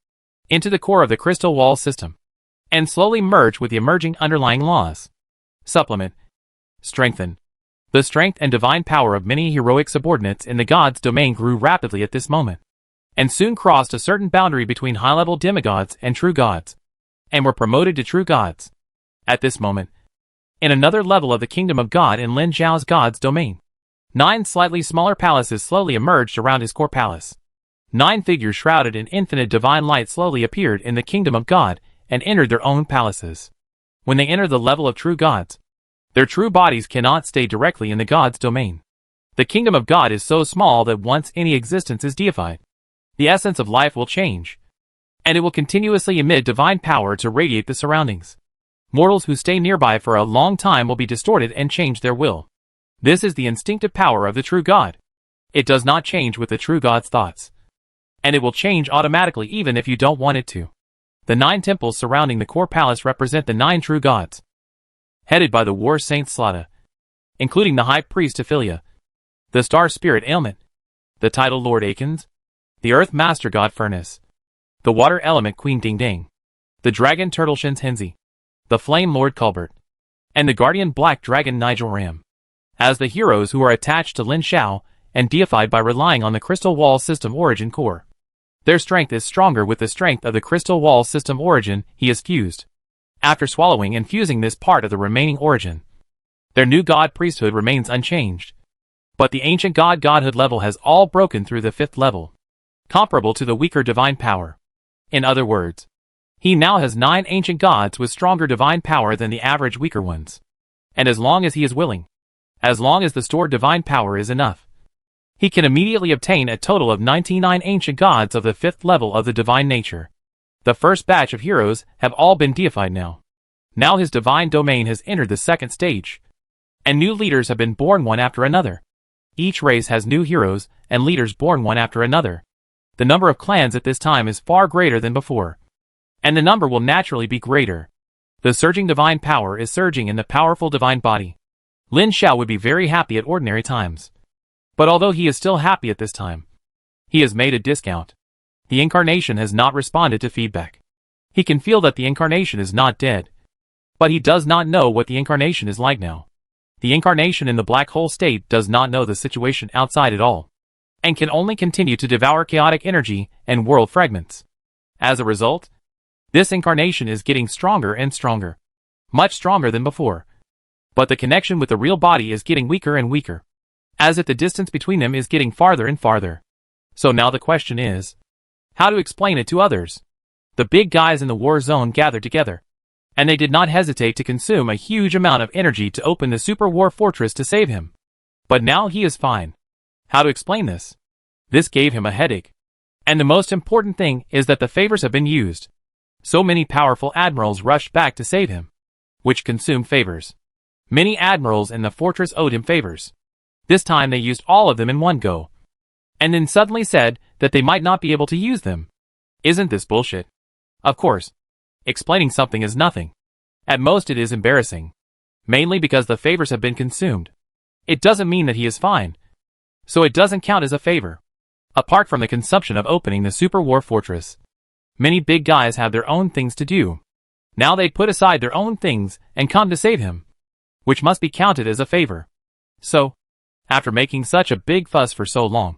S1: into the core of the crystal wall system, and slowly merge with the emerging underlying laws. Supplement. Strengthen. The strength and divine power of many heroic subordinates in the god's domain grew rapidly at this moment, and soon crossed a certain boundary between high-level demigods and true gods, and were promoted to true gods. At this moment, in another level of the kingdom of God in Lin Zhao's god's domain, 9 slightly smaller palaces slowly emerged around his core palace. 9 figures shrouded in infinite divine light slowly appeared in the kingdom of God and entered their own palaces. When they enter the level of true gods, their true bodies cannot stay directly in the god's domain. The kingdom of God is so small that once any existence is deified, the essence of life will change, and it will continuously emit divine power to radiate the surroundings. Mortals who stay nearby for a long time will be distorted and change their will. This is the instinctive power of the true God. It does not change with the true God's thoughts, and it will change automatically even if you don't want it to. The 9 temples surrounding the core palace represent the 9 true gods, headed by the war saint Slata, including the high priest Ophelia, the star spirit Ailment, the tidal lord Akins, the earth master god Furnace, the water element queen Ding Ding, the dragon turtle Shenzi, the flame lord Culbert, and the guardian black dragon Nigel Ram, as the heroes who are attached to Lin Zhao and deified by relying on the crystal wall system origin core. Their strength is stronger with the strength of the crystal wall system origin he has fused. After swallowing and fusing this part of the remaining origin, their new god priesthood remains unchanged. But the ancient godhood level has all broken through the 5th level, comparable to the weaker divine power. In other words, he now has 9 ancient gods with stronger divine power than the average weaker ones. And as long as he is willing, as long as the stored divine power is enough, he can immediately obtain a total of 99 ancient gods of the 5th level of the divine nature. The first batch of heroes have all been deified now. Now his divine domain has entered the 2nd stage, and new leaders have been born one after another. Each race has new heroes and leaders born one after another. The number of clans at this time is far greater than before, and the number will naturally be greater. The surging divine power is surging in the powerful divine body. Lin Zhao would be very happy at ordinary times. But although he is still happy at this time, he has made a discount. The incarnation has not responded to feedback. He can feel that the incarnation is not dead, but he does not know what the incarnation is like now. The incarnation in the black hole state does not know the situation outside at all, and can only continue to devour chaotic energy and world fragments. As a result, this incarnation is getting stronger and stronger, much stronger than before. But the connection with the real body is getting weaker and weaker, as if the distance between them is getting farther and farther. So now the question is, how to explain it to others? The big guys in the war zone gathered together, and they did not hesitate to consume a huge amount of energy to open the super war fortress to save him. But now he is fine. How to explain this? This gave him a headache. And the most important thing is that the favors have been used. So many powerful admirals rushed back to save him, which consumed favors. Many admirals in the fortress owed him favors. This time they used all of them in one go, and then suddenly said that they might not be able to use them. Isn't this bullshit? Of course, explaining something is nothing. At most it is embarrassing, mainly because the favors have been consumed. It doesn't mean that he is fine, so it doesn't count as a favor. Apart from the consumption of opening the super war fortress, many big guys have their own things to do. Now they put aside their own things and come to save him, which must be counted as a favor. So, after making such a big fuss for so long,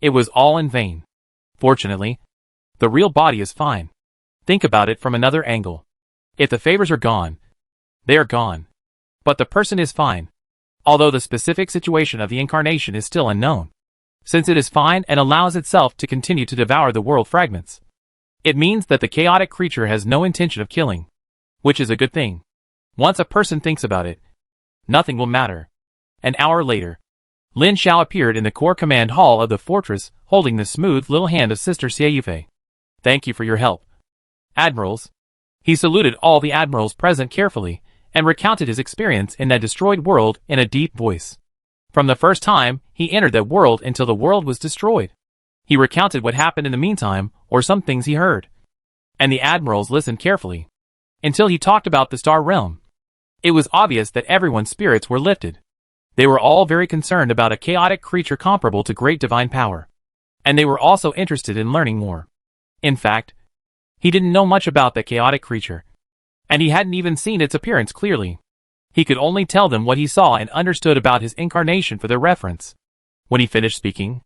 S1: it was all in vain. Fortunately, the real body is fine. Think about it from another angle. If the favors are gone, they are gone. But the person is fine, although the specific situation of the incarnation is still unknown. Since it is fine and allows itself to continue to devour the world fragments, it means that the chaotic creature has no intention of killing, which is a good thing. Once a person thinks about it, nothing will matter. An hour later, Lin Xiao appeared in the core command hall of the fortress, holding the smooth little hand of Sister Xie Yufei. Thank you for your help, Admirals. He saluted all the admirals present carefully, and recounted his experience in that destroyed world in a deep voice. From the first time he entered that world until the world was destroyed. He recounted what happened in the meantime, or some things he heard. And the admirals listened carefully, until he talked about the star realm. It was obvious that everyone's spirits were lifted. They were all very concerned about a chaotic creature comparable to great divine power. And they were also interested in learning more. In fact, he didn't know much about the chaotic creature, and he hadn't even seen its appearance clearly. He could only tell them what he saw and understood about his incarnation for their reference. When he finished speaking,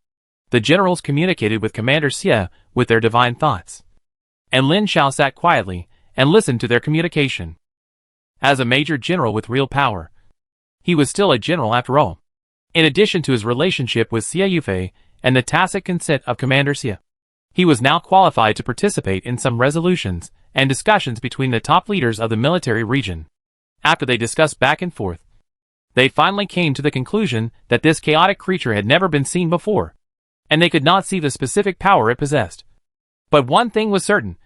S1: the generals communicated with Commander Xie with their divine thoughts. And Lin Xiao sat quietly and listened to their communication. As a major general with real power, he was still a general after all. In addition to his relationship with Xie Yufei and the tacit consent of Commander Xie, he was now qualified to participate in some resolutions and discussions between the top leaders of the military region. After they discussed back and forth, they finally came to the conclusion that this chaotic creature had never been seen before, and they could not see the specific power it possessed. But one thing was certain.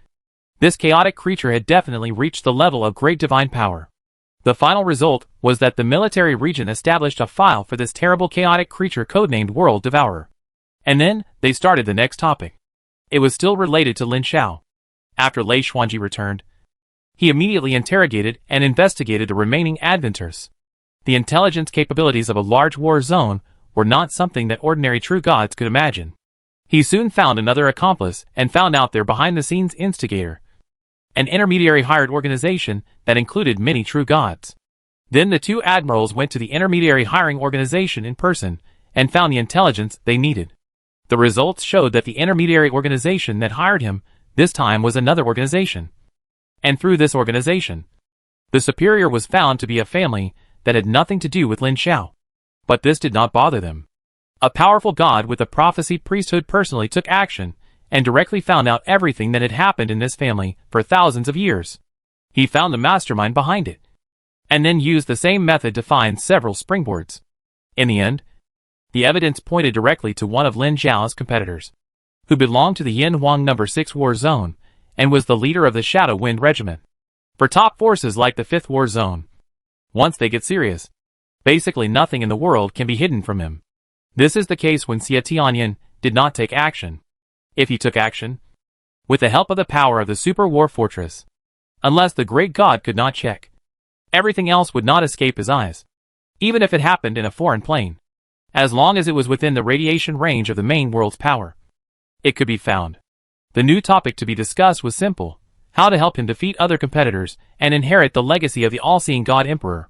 S1: This chaotic creature had definitely reached the level of great divine power. The final result was that the military region established a file for this terrible chaotic creature codenamed World Devourer. And then, they started the next topic. It was still related to Lin Xiao. After Lei Xuanji returned, he immediately interrogated and investigated the remaining adventures. The intelligence capabilities of a large war zone were not something that ordinary true gods could imagine. He soon found another accomplice and found out their behind-the-scenes instigator, an intermediary hired organization that included many true gods. Then the two admirals went to the intermediary hiring organization in person and found the intelligence they needed. The results showed that the intermediary organization that hired him this time was another organization. And through this organization, the superior was found to be a family that had nothing to do with Lin Xiao. But this did not bother them. A powerful god with a prophesied priesthood personally took action and directly found out everything that had happened in this family for thousands of years. He found the mastermind behind it, and then used the same method to find several springboards. In the end, the evidence pointed directly to one of Lin Xiao's competitors, who belonged to the Yin Huang No. 6 War Zone, and was the leader of the Shadow Wind Regiment. For top forces like the 5th War Zone, once they get serious, basically nothing in the world can be hidden from him. This is the case when Xie Tianyin did not take action. If he took action, with the help of the power of the Super War Fortress, unless the great god could not check, everything else would not escape his eyes, even if it happened in a foreign plane. As long as it was within the radiation range of the main world's power, it could be found. The new topic to be discussed was simple: how to help him defeat other competitors and inherit the legacy of the all-seeing God Emperor.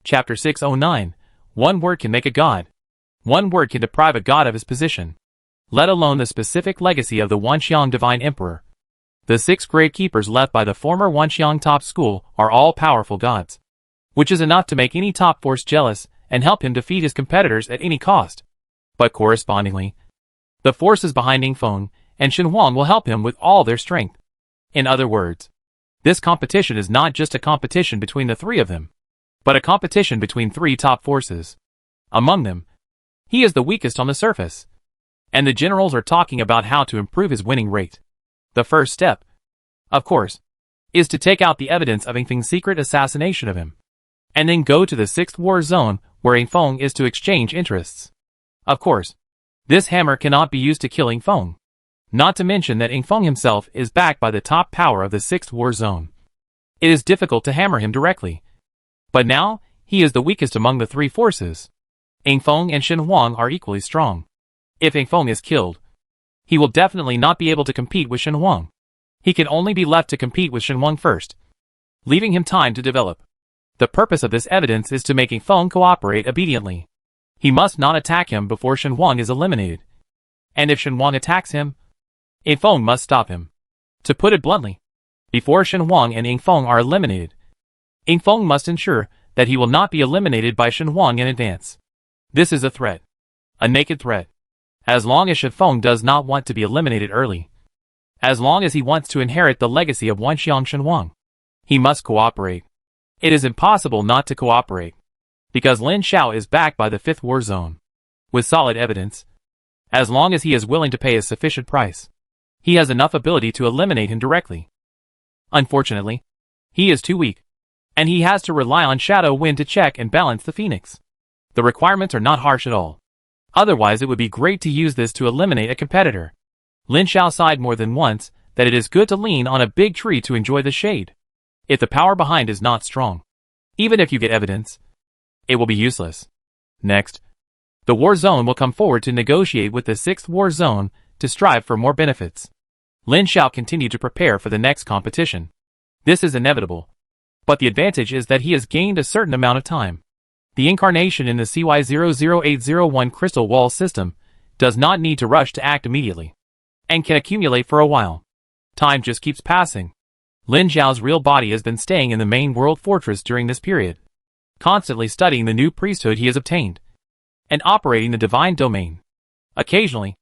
S1: Chapter 609, One word can make a god. One word can deprive a god of his position, let alone the specific legacy of the Wanxiang Divine Emperor. The 6 grade keepers left by the former Wanxiang top school are all powerful gods, which is enough to make any top force jealous and help him defeat his competitors at any cost. But correspondingly, the forces behind Yingfeng and Shen Huang will help him with all their strength. In other words, this competition is not just a competition between the 3 of them, but a competition between 3 top forces. Among them, he is the weakest on the surface, and the generals are talking about how to improve his winning rate. The first step, of course, is to take out the evidence of Yingfeng's secret assassination of him, and then go to the 6th war zone where Yingfeng is to exchange interests. Of course, this hammer cannot be used to kill Yingfeng, not to mention that Yingfeng himself is backed by the top power of the 6th war zone. It is difficult to hammer him directly, but now he is the weakest among the 3 forces. Yingfeng and Shen Huang are equally strong. If Yingfeng is killed, he will definitely not be able to compete with Shen Huang. He can only be left to compete with Shen Huang first, leaving him time to develop. The purpose of this evidence is to make Yingfeng cooperate obediently. He must not attack him before Shen Huang is eliminated. And if Shen Huang attacks him, Yingfeng must stop him. To put it bluntly, before Shen Huang and Yingfeng are eliminated, Yingfeng must ensure that he will not be eliminated by Shen Huang in advance. This is a threat. A naked threat. As long as Shen Huang does not want to be eliminated early, as long as he wants to inherit the legacy of Wanxiang Shen Huang, he must cooperate. It is impossible not to cooperate, because Lin Xiao is backed by the 5th war zone, with solid evidence. As long as he is willing to pay a sufficient price, he has enough ability to eliminate him directly. Unfortunately, he is too weak, and he has to rely on Shadow Wind to check and balance the Phoenix. The requirements are not harsh at all. Otherwise it would be great to use this to eliminate a competitor. Lin Xiao sighed more than once that it is good to lean on a big tree to enjoy the shade. If the power behind is not strong, even if you get evidence, it will be useless. Next, the war zone will come forward to negotiate with the 6th war zone to strive for more benefits. Lin Xiao continued to prepare for the next competition. This is inevitable, but the advantage is that he has gained a certain amount of time. The incarnation in the CY00801 crystal wall system does not need to rush to act immediately, and can accumulate for a while. Time just keeps passing. Lin Xiao's real body has been staying in the main world fortress during this period, constantly studying the new priesthood he has obtained, and operating the divine domain. Occasionally,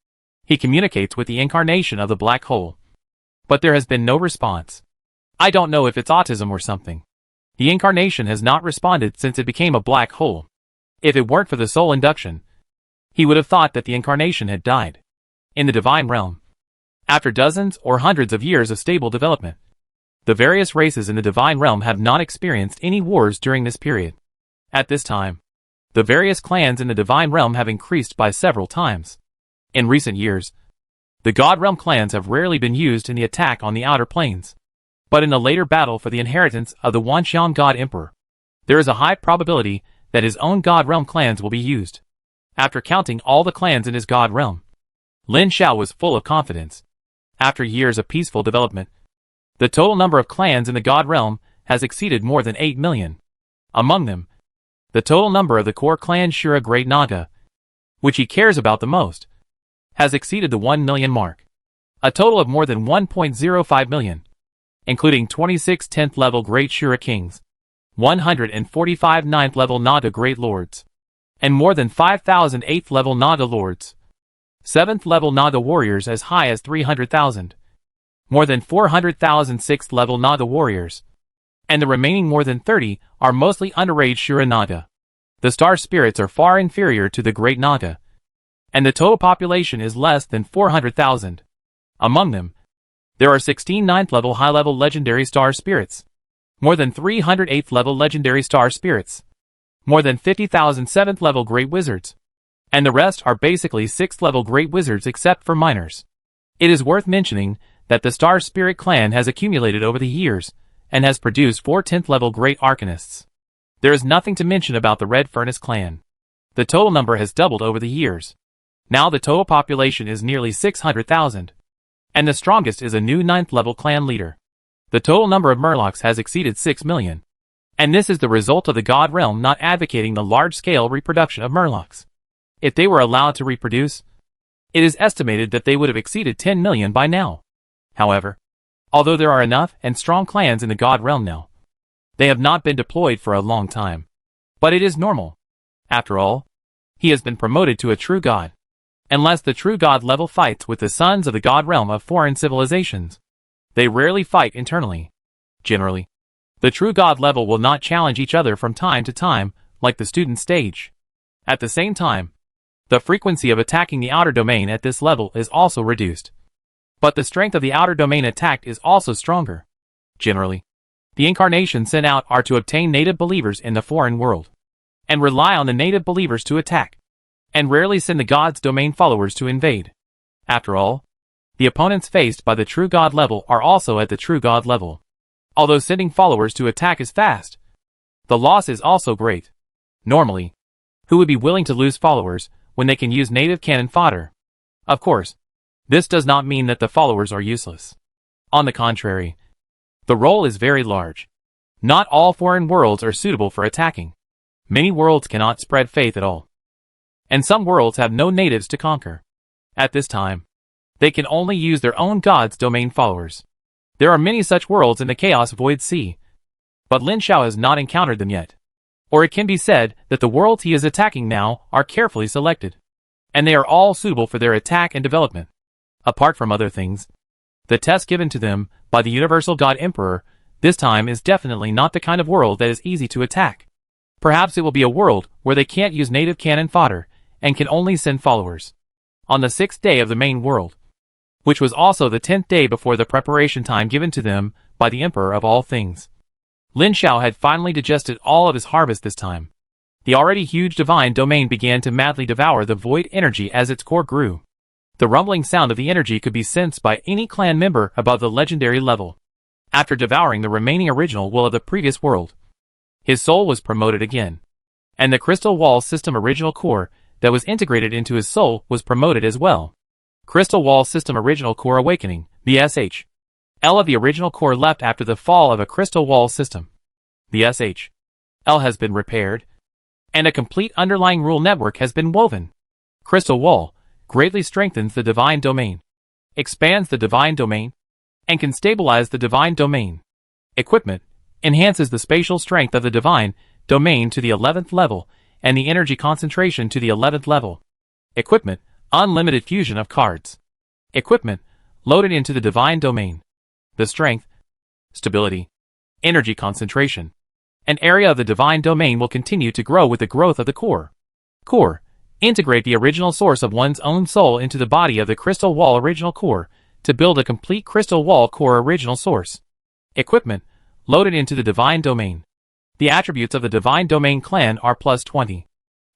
S1: he communicates with the incarnation of the black hole, but there has been no response. I don't know if it's autism or something. The incarnation has not responded since it became a black hole. If it weren't for the soul induction, he would have thought that the incarnation had died. In the divine realm, after dozens or hundreds of years of stable development, the various races in the divine realm have not experienced any wars during this period. At this time, the various clans in the divine realm have increased by several times. In recent years, the god realm clans have rarely been used in the attack on the outer planes, but in the later battle for the inheritance of the Wanxiang God Emperor, there is a high probability that his own god realm clans will be used. After counting all the clans in his god realm, Lin Xiao was full of confidence. After years of peaceful development, the total number of clans in the god realm has exceeded more than 8 million. Among them, the total number of the core clan Shura Great Naga, which he cares about the most, has exceeded the 1 million mark. A total of more than 1.05 million. Including 26 10th level Great Shura Kings, 145 9th level Naga Great Lords, and more than 5,000 8th level Naga Lords, 7th level Naga Warriors as high as 300,000, more than 400,000 6th level Naga Warriors, and the remaining more than 30 are mostly underage Shura Naga. The star spirits are far inferior to the Great Naga, and the total population is less than 400,000. Among them, there are 16 9th level high level legendary star spirits, more than 300 8th level legendary star spirits, more than 50,000 7th level great wizards, and the rest are basically 6th level great wizards except for minors. It is worth mentioning that the star spirit clan has accumulated over the years and has produced 4 10th level great arcanists. There is nothing to mention about the Red Furnace clan. The total number has doubled over the years. Now the total population is nearly 600,000. And the strongest is a new 9th level clan leader. The total number of murlocs has exceeded 6 million. And this is the result of the God realm not advocating the large-scale reproduction of murlocs. If they were allowed to reproduce, it is estimated that they would have exceeded 10 million by now. However, although there are enough and strong clans in the God realm now, they have not been deployed for a long time. But it is normal. After all, he has been promoted to a true god. Unless the true god level fights with the sons of the God realm of foreign civilizations, they rarely fight internally. Generally, the true god level will not challenge each other from time to time, like the student stage. At the same time, the frequency of attacking the outer domain at this level is also reduced. But the strength of the outer domain attacked is also stronger. Generally, the incarnations sent out are to obtain native believers in the foreign world, and rely on the native believers to attack, and rarely send the God's domain followers to invade. After all, the opponents faced by the true God level are also at the true God level. Although sending followers to attack is fast, the loss is also great. Normally, who would be willing to lose followers when they can use native cannon fodder? Of course, this does not mean that the followers are useless. On the contrary, the role is very large. Not all foreign worlds are suitable for attacking. Many worlds cannot spread faith at all. And some worlds have no natives to conquer. At this time, they can only use their own God's domain followers. There are many such worlds in the Chaos Void Sea, but Lin Xiao has not encountered them yet. Or it can be said that the worlds he is attacking now are carefully selected, and they are all suitable for their attack and development. Apart from other things, the test given to them by the Universal God Emperor this time is definitely not the kind of world that is easy to attack. Perhaps it will be a world where they can't use native cannon fodder and can only send followers. On the 6th day of the main world, which was also the 10th day before the preparation time given to them by the Emperor of all things, Lin Xiao had finally digested all of his harvest this time. The already huge divine domain began to madly devour the void energy as its core grew. The rumbling sound of the energy could be sensed by any clan member above the legendary level. After devouring the remaining original will of the previous world, his soul was promoted again. And the Crystal Wall System original core that was integrated into his soul was promoted as well. Crystal Wall System Original Core Awakening, the SH.L of the original core left after the fall of a Crystal Wall System. The SH.L has been repaired, and a complete underlying rule network has been woven. Crystal Wall greatly strengthens the divine domain, expands the divine domain, and can stabilize the divine domain. Equipment enhances the spatial strength of the divine domain to the 11th level and the energy concentration to the 11th level. Equipment unlimited fusion of cards. Equipment loaded into the divine domain. The strength, stability, energy concentration, and area of the divine domain will continue to grow with the growth of the core. Core integrate the original source of one's own soul into the body of the Crystal Wall Original Core to build a complete Crystal Wall Core Original Source. Equipment loaded into the divine domain. The attributes of the divine domain clan are plus 20.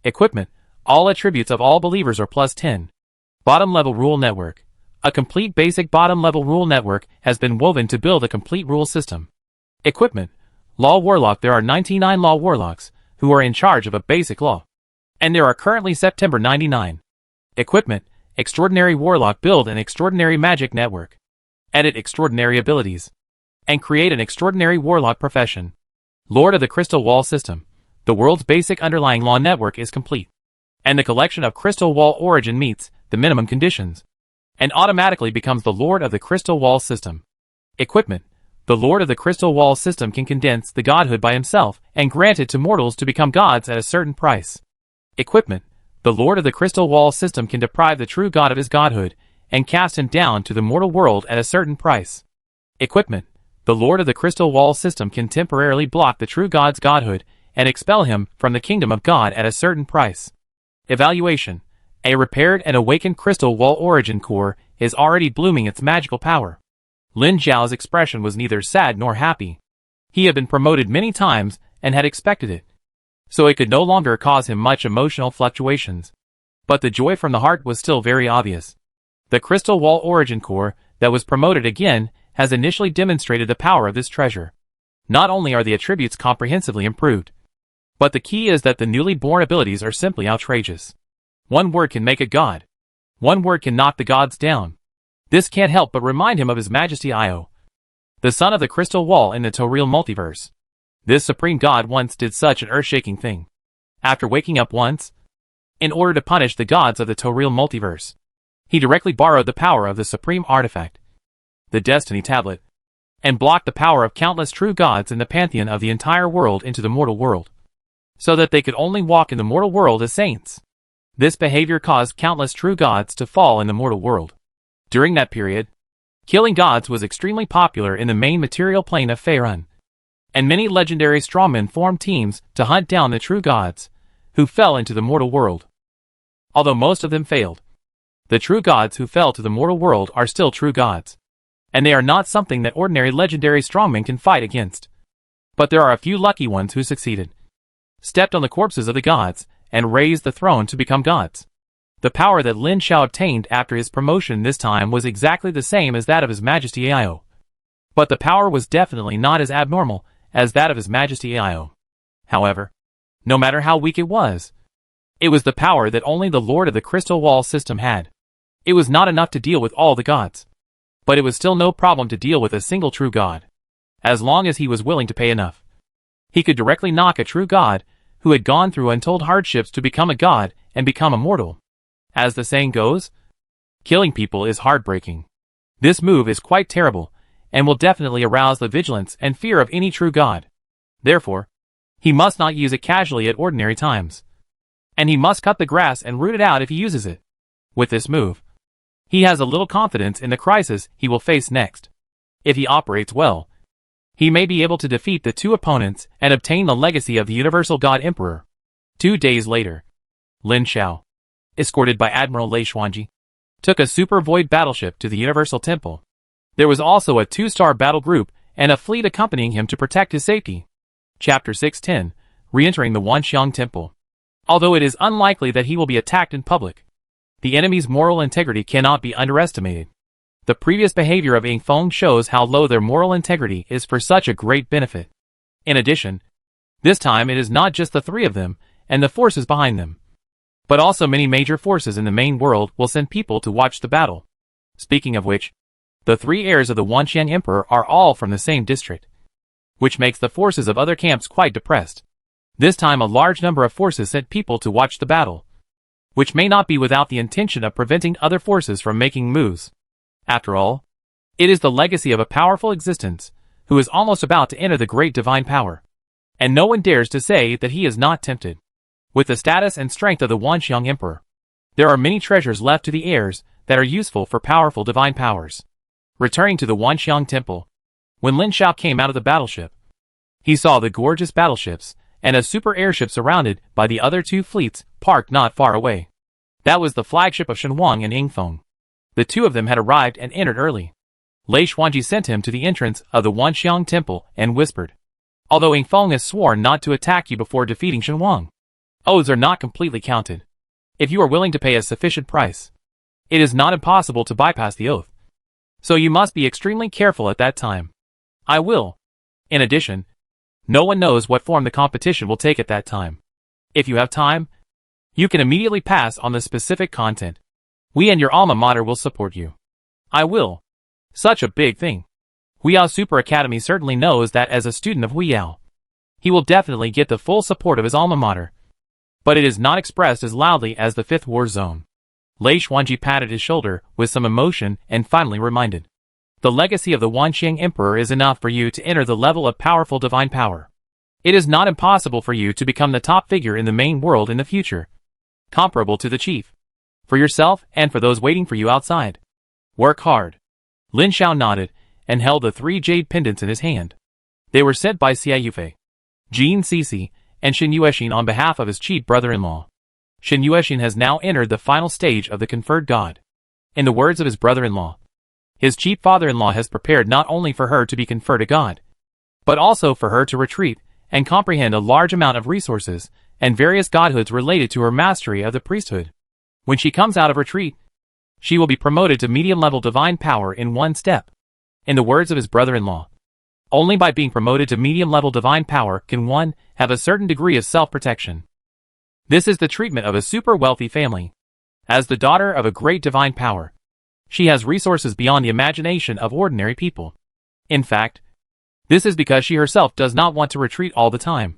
S1: Equipment all attributes of all believers are plus 10. Bottom level rule network. A complete basic bottom level rule network has been woven to build a complete rule system. Equipment Law Warlock. There are 99 Law Warlocks who are in charge of a basic law, and there are currently September 99. Equipment Extraordinary Warlock. Build an extraordinary magic network, edit extraordinary abilities, and create an extraordinary warlock profession. Lord of the Crystal Wall System. The world's basic underlying law network is complete, and the collection of Crystal Wall origin meets the minimum conditions, and automatically becomes the Lord of the Crystal Wall System. Equipment The Lord of the Crystal Wall System can condense the godhood by himself and grant it to mortals to become gods at a certain price. Equipment The Lord of the Crystal Wall System can deprive the true god of his godhood and cast him down to the mortal world at a certain price. Equipment The Lord of the Crystal Wall System can temporarily block the true god's godhood and expel him from the kingdom of God at a certain price. Evaluation A repaired and awakened Crystal Wall Origin Core is already blooming its magical power. Lin Xiao's expression was neither sad nor happy. He had been promoted many times and had expected it, so it could no longer cause him much emotional fluctuations. But the joy from the heart was still very obvious. The Crystal Wall Origin Core that was promoted again has initially demonstrated the power of this treasure. Not only are the attributes comprehensively improved, but the key is that the newly born abilities are simply outrageous. One word can make a god. One word can knock the gods down. This can't help but remind him of His Majesty Io, the son of the Crystal Wall in the Toriel multiverse. This supreme god once did such an earth-shaking thing. After waking up once, in order to punish the gods of the Torreal multiverse, he directly borrowed the power of the supreme artifact, the Destiny Tablet, and blocked the power of countless true gods in the pantheon of the entire world into the mortal world, so that they could only walk in the mortal world as saints. This behavior caused countless true gods to fall in the mortal world. During that period, killing gods was extremely popular in the main material plane of Faerun, and many legendary strongmen formed teams to hunt down the true gods who fell into the mortal world. Although most of them failed, the true gods who fell to the mortal world are still true gods, and they are not something that ordinary legendary strongmen can fight against. But there are a few lucky ones who succeeded, stepped on the corpses of the gods, and raised the throne to become gods. The power that Lin Xiao obtained after his promotion this time was exactly the same as that of His Majesty Ao. But the power was definitely not as abnormal as that of His Majesty Ao. However, no matter how weak it was the power that only the Lord of the Crystal Wall system had. It was not enough to deal with all the gods, but it was still no problem to deal with a single true god. As long as he was willing to pay enough, he could directly knock a true god who had gone through untold hardships to become a god and become immortal. As the saying goes, killing people is heartbreaking. This move is quite terrible, and will definitely arouse the vigilance and fear of any true god. Therefore, he must not use it casually at ordinary times. And he must cut the grass and root it out if he uses it. With this move, he has a little confidence in the crisis he will face next. If he operates well, he may be able to defeat the two opponents and obtain the legacy of the Universal God Emperor. 2 days later, Lin Xiao, escorted by Admiral Lei Xuanji, took a Super Void battleship to the Universal Temple. There was also a 2-star battle group and a fleet accompanying him to protect his safety. Chapter 610, Re-entering the Wanxiang Temple. Although it is unlikely that he will be attacked in public, the enemy's moral integrity cannot be underestimated. The previous behavior of Ying Feng shows how low their moral integrity is for such a great benefit. In addition, this time it is not just the three of them and the forces behind them, but also many major forces in the main world will send people to watch the battle. Speaking of which, the 3 heirs of the Wanxiang Emperor are all from the same district, which makes the forces of other camps quite depressed. This time a large number of forces sent people to watch the battle, which may not be without the intention of preventing other forces from making moves. After all, it is the legacy of a powerful existence who is almost about to enter the great divine power, and no one dares to say that he is not tempted. With the status and strength of the Wanxiang Emperor, there are many treasures left to the heirs that are useful for powerful divine powers. Returning to the Wanxiang Temple, when Lin Xiao came out of the battleship, he saw the gorgeous battleships and a super airship surrounded by the other 2 fleets parked not far away. That was the flagship of Shen Wang and Ying Feng. The 2 of them had arrived and entered early. Lei Xuanji sent him to the entrance of the Wanxiang Temple and whispered, "Although Ying Feng has sworn not to attack you before defeating Shen Wang, oaths are not completely counted. If you are willing to pay a sufficient price, it is not impossible to bypass the oath. So you must be extremely careful at that time." "I will." In addition, no one knows what form the competition will take at that time. If you have time, you can immediately pass on the specific content. We and your alma mater will support you. "I will." Such a big thing. Huiyao Super Academy certainly knows that as a student of Huiyao, he will definitely get the full support of his alma mater. But it is not expressed as loudly as the 5th War Zone. Lei Xuanji patted his shoulder with some emotion and finally reminded, "The legacy of the Wanxiang Emperor is enough for you to enter the level of powerful divine power. It is not impossible for you to become the top figure in the main world in the future, comparable to the chief. For yourself and for those waiting for you outside. Work hard." Lin Xiao nodded and held the 3 jade pendants in his hand. They were sent by Xia Yufei, Jin Cixi, and Shen Yuexin on behalf of his cheat brother-in-law. Shen Yuexin has now entered the final stage of the conferred god. In the words of his brother-in-law, his cheat father-in-law has prepared not only for her to be conferred a god, but also for her to retreat and comprehend a large amount of resources and various godhoods related to her mastery of the priesthood. When she comes out of retreat, she will be promoted to medium-level divine power in 1 step. In the words of his brother-in-law, only by being promoted to medium-level divine power can one have a certain degree of self-protection. This is the treatment of a super wealthy family. As the daughter of a great divine power, she has resources beyond the imagination of ordinary people. In fact, This is because she herself does not want to retreat all the time.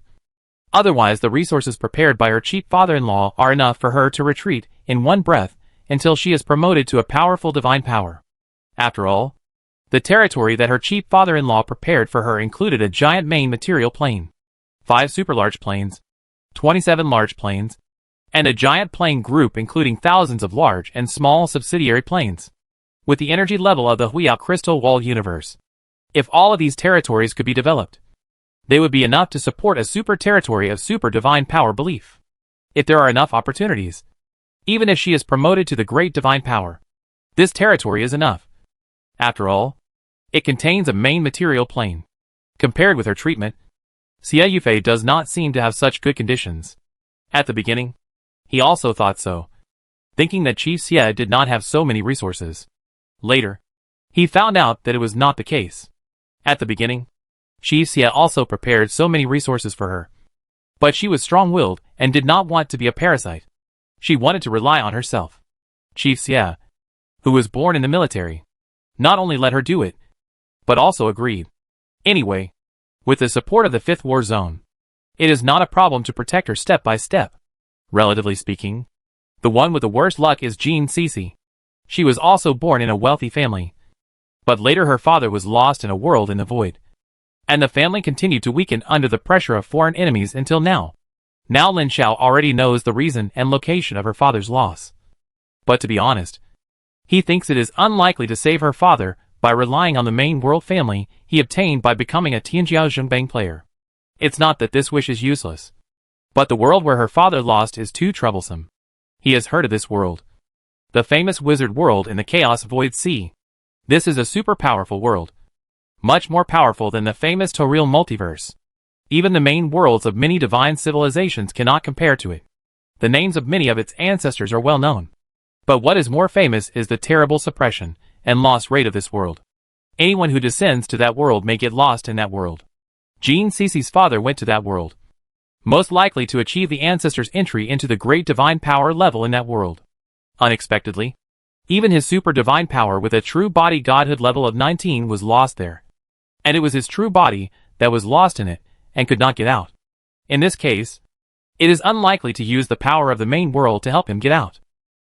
S1: Otherwise, the resources prepared by her chief father-in-law are enough for her to retreat in one breath until she is promoted to a powerful divine power. After all, the territory that her chief father-in-law prepared for her included a giant main material plane, 5 super large planes, 27 large planes, and a giant plane group including thousands of large and small subsidiary planes, with the energy level of the Huiao crystal wall universe. If all of these territories could be developed, they would be enough to support a super territory of super divine power belief. If there are enough opportunities, even if she is promoted to the great divine power, this territory is enough. After all, it contains a main material plane. Compared with her treatment, Xie Yufei does not seem to have such good conditions. At the beginning, he also thought so, thinking that Chief Xie did not have so many resources. Later, he found out that it was not the case. At the beginning, Chief Xie also prepared so many resources for her. But she was strong-willed and did not want to be a parasite. She wanted to rely on herself. Chief Xie, who was born in the military, not only let her do it, but also agreed. Anyway, with the support of the 5th War Zone, it is not a problem to protect her step by step. Relatively speaking, the one with the worst luck is Jean Cece. She was also born in a wealthy family, but later her father was lost in a world in the void, and the family continued to weaken under the pressure of foreign enemies until now. Now Lin Xiao already knows the reason and location of her father's loss. But to be honest, he thinks it is unlikely to save her father by relying on the main world family he obtained by becoming a Tianjiao Zhengbang player. It's not that this wish is useless, but the world where her father lost is too troublesome. He has heard of this world, the famous wizard world in the Chaos Void Sea. This is a super powerful world, much more powerful than the famous Toriel multiverse. Even the main worlds of many divine civilizations cannot compare to it. The names of many of its ancestors are well known. But what is more famous is the terrible suppression and loss rate of this world. Anyone who descends to that world may get lost in that world. Jean Cece's father went to that world, most likely to achieve the ancestors' entry into the great divine power level in that world. Unexpectedly, even his super divine power with a true body godhood level of 19 was lost there. And it was his true body that was lost in it and could not get out. In this case, it is unlikely to use the power of the main world to help him get out.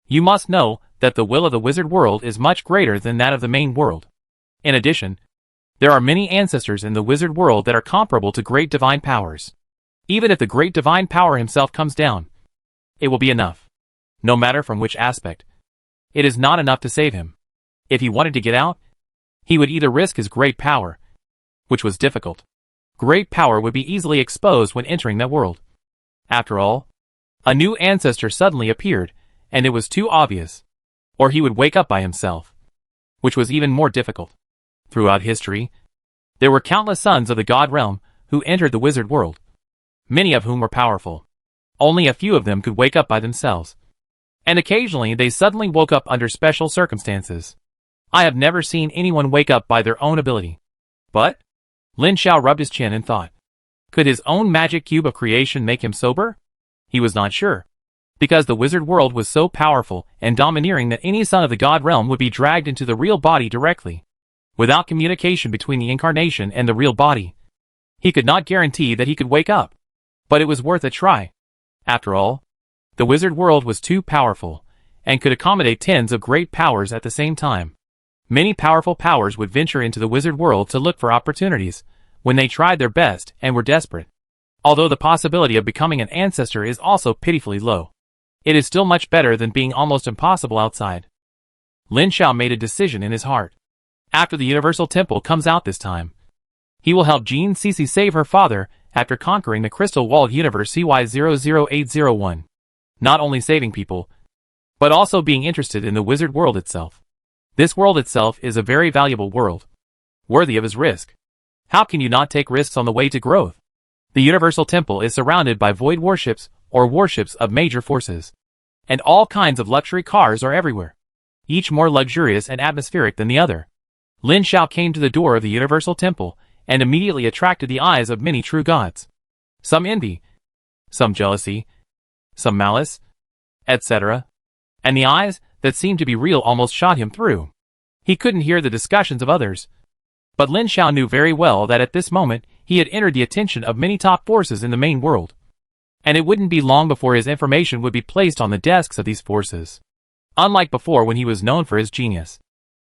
S1: You must know that the will of the wizard world is much greater than that of the main world. In addition, there are many ancestors in the wizard world that are comparable to great divine powers. Even if the great divine power himself comes down, it will be enough. No matter from which aspect, it is not enough to save him. If he wanted to get out, he would either risk his great power, which was difficult. Great power would be easily exposed when entering that world. After all, a new ancestor suddenly appeared, and it was too obvious. Or he would wake up by himself, which was even more difficult. Throughout history, there were countless sons of the god realm who entered the wizard world, many of whom were powerful. Only a few of them could wake up by themselves. And occasionally they suddenly woke up under special circumstances. I have never seen anyone wake up by their own ability. But Lin Xiao rubbed his chin and thought, could his own magic cube of creation make him sober? He was not sure, because the wizard world was so powerful and domineering that any son of the god realm would be dragged into the real body directly, without communication between the incarnation and the real body. He could not guarantee that he could wake up, but it was worth a try. After all, the wizard world was too powerful, and could accommodate tens of great powers at the same time. Many powerful powers would venture into the wizard world to look for opportunities, when they tried their best and were desperate. Although the possibility of becoming an ancestor is also pitifully low, it is still much better than being almost impossible outside. Lin Xiao made a decision in his heart. After the Universal Temple comes out this time, he will help Jean Cece save her father after conquering the Crystal Walled Universe CY00801. Not only saving people, but also being interested in the wizard world itself. This world itself is a very valuable world, worthy of his risk. How can you not take risks on the way to growth? The Universal Temple is surrounded by void warships, or warships of major forces. And all kinds of luxury cars are everywhere, each more luxurious and atmospheric than the other. Lin Xiao came to the door of the Universal Temple, and immediately attracted the eyes of many true gods. Some envy, some jealousy, some malice, etc. And the eyes that seemed to be real almost shot him through. He couldn't hear the discussions of others, But Lin Xiao knew very well that at this moment he had entered the attention of many top forces in the main world. And it wouldn't be long before his information would be placed on the desks of these forces. Unlike before when he was known for his genius.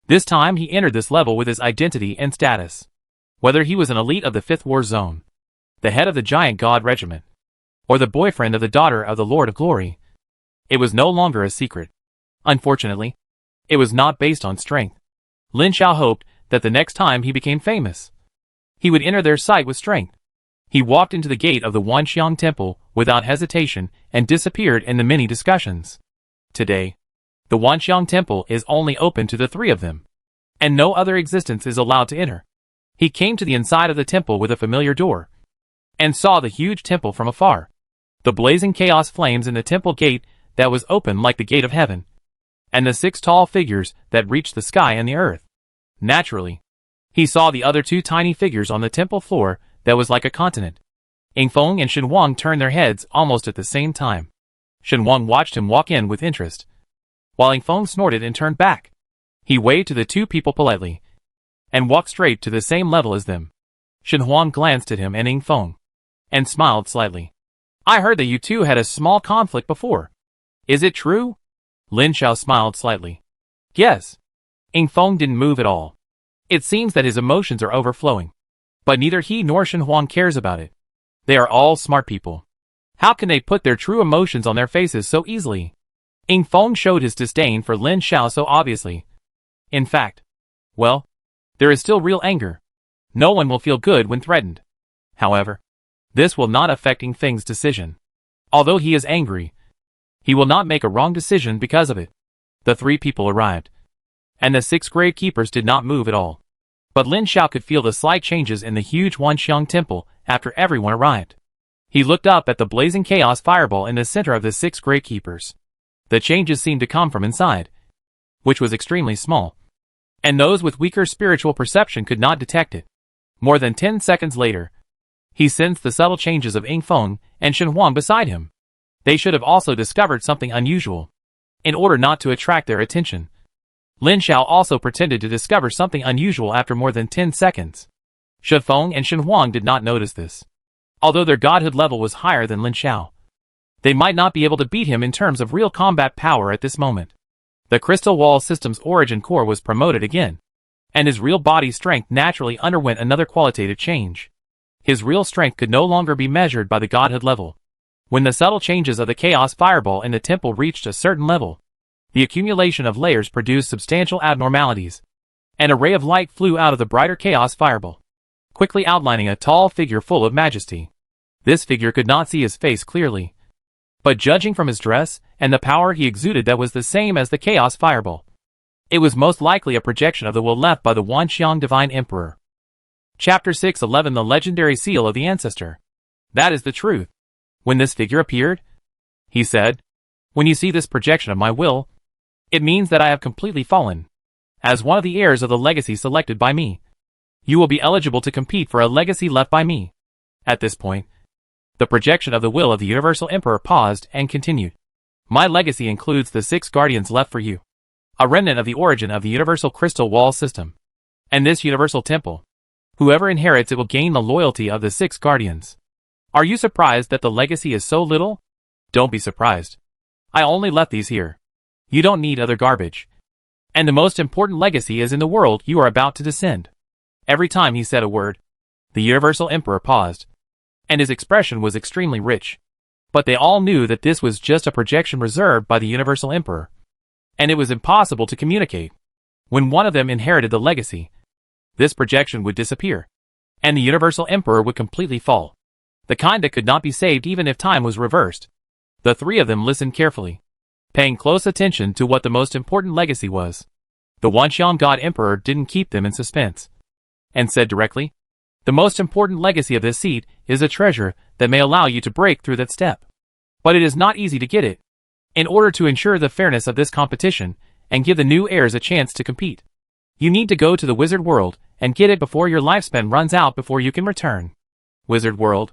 S1: This time he entered this level with his identity and status. Whether he was an elite of the 5th War Zone, the head of the Giant God Regiment, or the boyfriend of the daughter of the Lord of Glory, it was no longer a secret. Unfortunately, it was not based on strength. Lin Xiao hoped that the next time he became famous, he would enter their sight with strength. He walked into the gate of the Wanxiang Temple without hesitation and disappeared in the many discussions. Today, the Wanxiang Temple is only open to the 3 of them, and no other existence is allowed to enter. He came to the inside of the temple with a familiar door, and saw the huge temple from afar. The blazing chaos flames in the temple gate that was open like the gate of heaven, and the 6 tall figures that reached the sky and the earth. Naturally, he saw the other 2 tiny figures on the temple floor that was like a continent. Yingfeng and Shen Huang turned their heads almost at the same time. Shen Huang watched him walk in with interest, while Yingfeng snorted and turned back. He waved to the 2 people politely, and walked straight to the same level as them. Shen Huang glanced at him and Yingfeng, and smiled slightly. I heard that you 2 had a small conflict before. Is it true? Lin Xiao smiled slightly. Yes. Yingfeng didn't move at all. It seems that his emotions are overflowing. But neither he nor Shen Huang cares about it. They are all smart people. How can they put their true emotions on their faces so easily? Yingfeng showed his disdain for Lin Xiao so obviously. In fact, well, there is still real anger. No one will feel good when threatened. However, this will not affect Yingfeng's decision. Although he is angry, he will not make a wrong decision because of it. The 3 people arrived, and the 6 grave keepers did not move at all. But Lin Xiao could feel the slight changes in the huge Wanxiang Temple after everyone arrived. He looked up at the blazing chaos fireball in the center of the 6 grave keepers. The changes seemed to come from inside, which was extremely small, and those with weaker spiritual perception could not detect it. More than 10 seconds later, he sensed the subtle changes of Yingfeng and Shen Huang beside him. They should have also discovered something unusual, in order not to attract their attention. Lin Xiao also pretended to discover something unusual after more than 10 seconds. Shifeng and Shen Huang did not notice this. Although their godhood level was higher than Lin Xiao, they might not be able to beat him in terms of real combat power at this moment. The Crystal Wall System's origin core was promoted again, and his real body strength naturally underwent another qualitative change. His real strength could no longer be measured by the godhood level. When the subtle changes of the chaos fireball in the temple reached a certain level, the accumulation of layers produced substantial abnormalities. An ray of light flew out of the brighter chaos fireball, quickly outlining a tall figure full of majesty. This figure could not see his face clearly, but judging from his dress and the power he exuded, that was the same as the chaos fireball. It was most likely a projection of the will left by the Wanxiang Divine Emperor. Chapter 611, The Legendary Seal of the Ancestor. That is the truth. When this figure appeared, he said, when you see this projection of my will, it means that I have completely fallen. As one of the heirs of the legacy selected by me, you will be eligible to compete for a legacy left by me. At this point, the projection of the will of the Universal Emperor paused and continued. My legacy includes the 6 guardians left for you, a remnant of the origin of the Universal Crystal Wall System, and this Universal Temple. Whoever inherits it will gain the loyalty of the 6 guardians. Are you surprised that the legacy is so little? Don't be surprised. I only left these here. You don't need other garbage. And the most important legacy is in the world you are about to descend. Every time he said a word, the Universal Emperor paused, and his expression was extremely rich. But they all knew that this was just a projection reserved by the Universal Emperor, and it was impossible to communicate. When one of them inherited the legacy, this projection would disappear, and the Universal Emperor would completely fall. The kind that could not be saved even if time was reversed. The 3 of them listened carefully, paying close attention to what the most important legacy was. The Wanxiang God Emperor didn't keep them in suspense, and said directly, the most important legacy of this seat is a treasure that may allow you to break through that step. But it is not easy to get it. In order to ensure the fairness of this competition, and give the new heirs a chance to compete, you need to go to the Wizard World and get it before your lifespan runs out before you can return. Wizard World?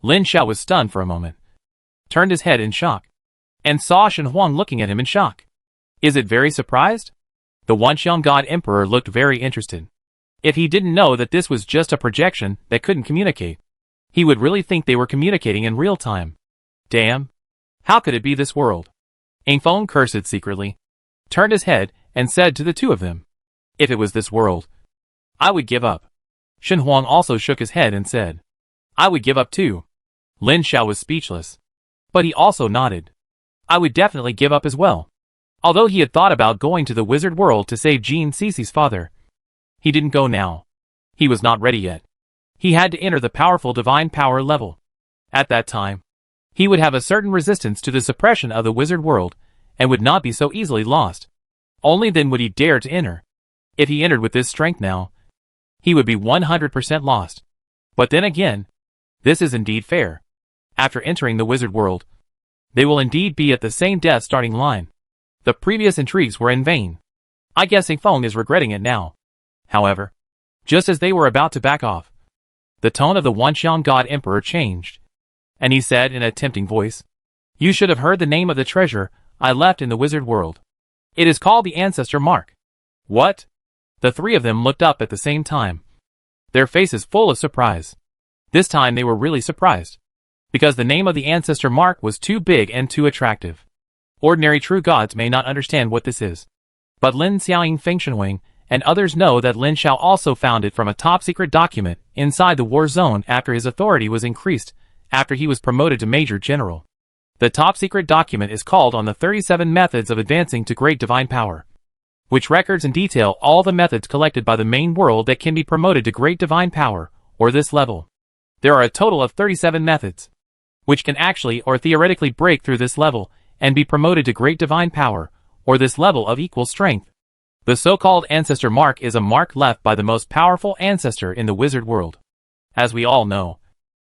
S1: Lin Xiao was stunned for a moment, turned his head in shock, and saw Shen Huang looking at him in shock. Is it very surprised? The Wanxiang God Emperor looked very interested. If he didn't know that this was just a projection that couldn't communicate, he would really think they were communicating in real time. Damn. How could it be this world? Ing Feng cursed secretly, turned his head, and said to the two of them, "If it was this world, I would give up." Shen Huang also shook his head and said, "I would give up too." Lin Xiao was speechless, but he also nodded. "I would definitely give up as well." Although he had thought about going to the wizard world to save Jean Cece's father, he didn't go now. He was not ready yet. He had to enter the powerful divine power level. At that time, he would have a certain resistance to the suppression of the wizard world, and would not be so easily lost. Only then would he dare to enter. If he entered with this strength now, he would be 100% lost. But then again, this is indeed fair. After entering the wizard world, they will indeed be at the same death starting line. The previous intrigues were in vain. I guess Ing Feng is regretting it now. However, just as they were about to back off, the tone of the Wanxiang God Emperor changed, and he said in a tempting voice, "You should have heard the name of the treasure I left in the wizard world. It is called the Ancestor Mark." "What?" The three of them looked up at the same time, their faces full of surprise. This time they were really surprised, because the name of the Ancestor Mark was too big and too attractive. Ordinary true gods may not understand what this is, but Lin Xiaoying Fengshenwing and others know that Lin Xiao also found it from a top-secret document inside the war zone after his authority was increased, after he was promoted to Major General. The top-secret document is called On the 37 Methods of Advancing to Great Divine Power, which records in detail all the methods collected by the main world that can be promoted to Great Divine Power, or this level. There are a total of 37 methods, which can actually or theoretically break through this level and be promoted to Great Divine Power, or this level of equal strength. The so-called Ancestor Mark is a mark left by the most powerful ancestor in the wizard world. As we all know,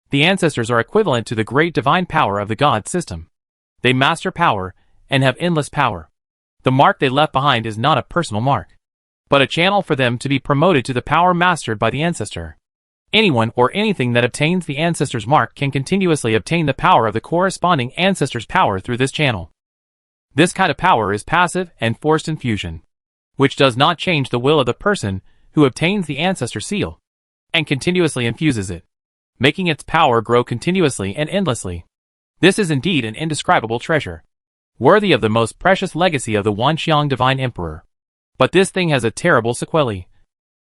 S1: the ancestors are equivalent to the great divine power of the god system. They master power and have endless power. The mark they left behind is not a personal mark, but a channel for them to be promoted to the power mastered by the ancestor. Anyone or anything that obtains the ancestor's mark can continuously obtain the power of the corresponding ancestor's power through this channel. This kind of power is passive and forced infusion, which does not change the will of the person who obtains the ancestor seal, and continuously infuses it, making its power grow continuously and endlessly. This is indeed an indescribable treasure, worthy of the most precious legacy of the Wanxiang Divine Emperor. But this thing has a terrible sequelae.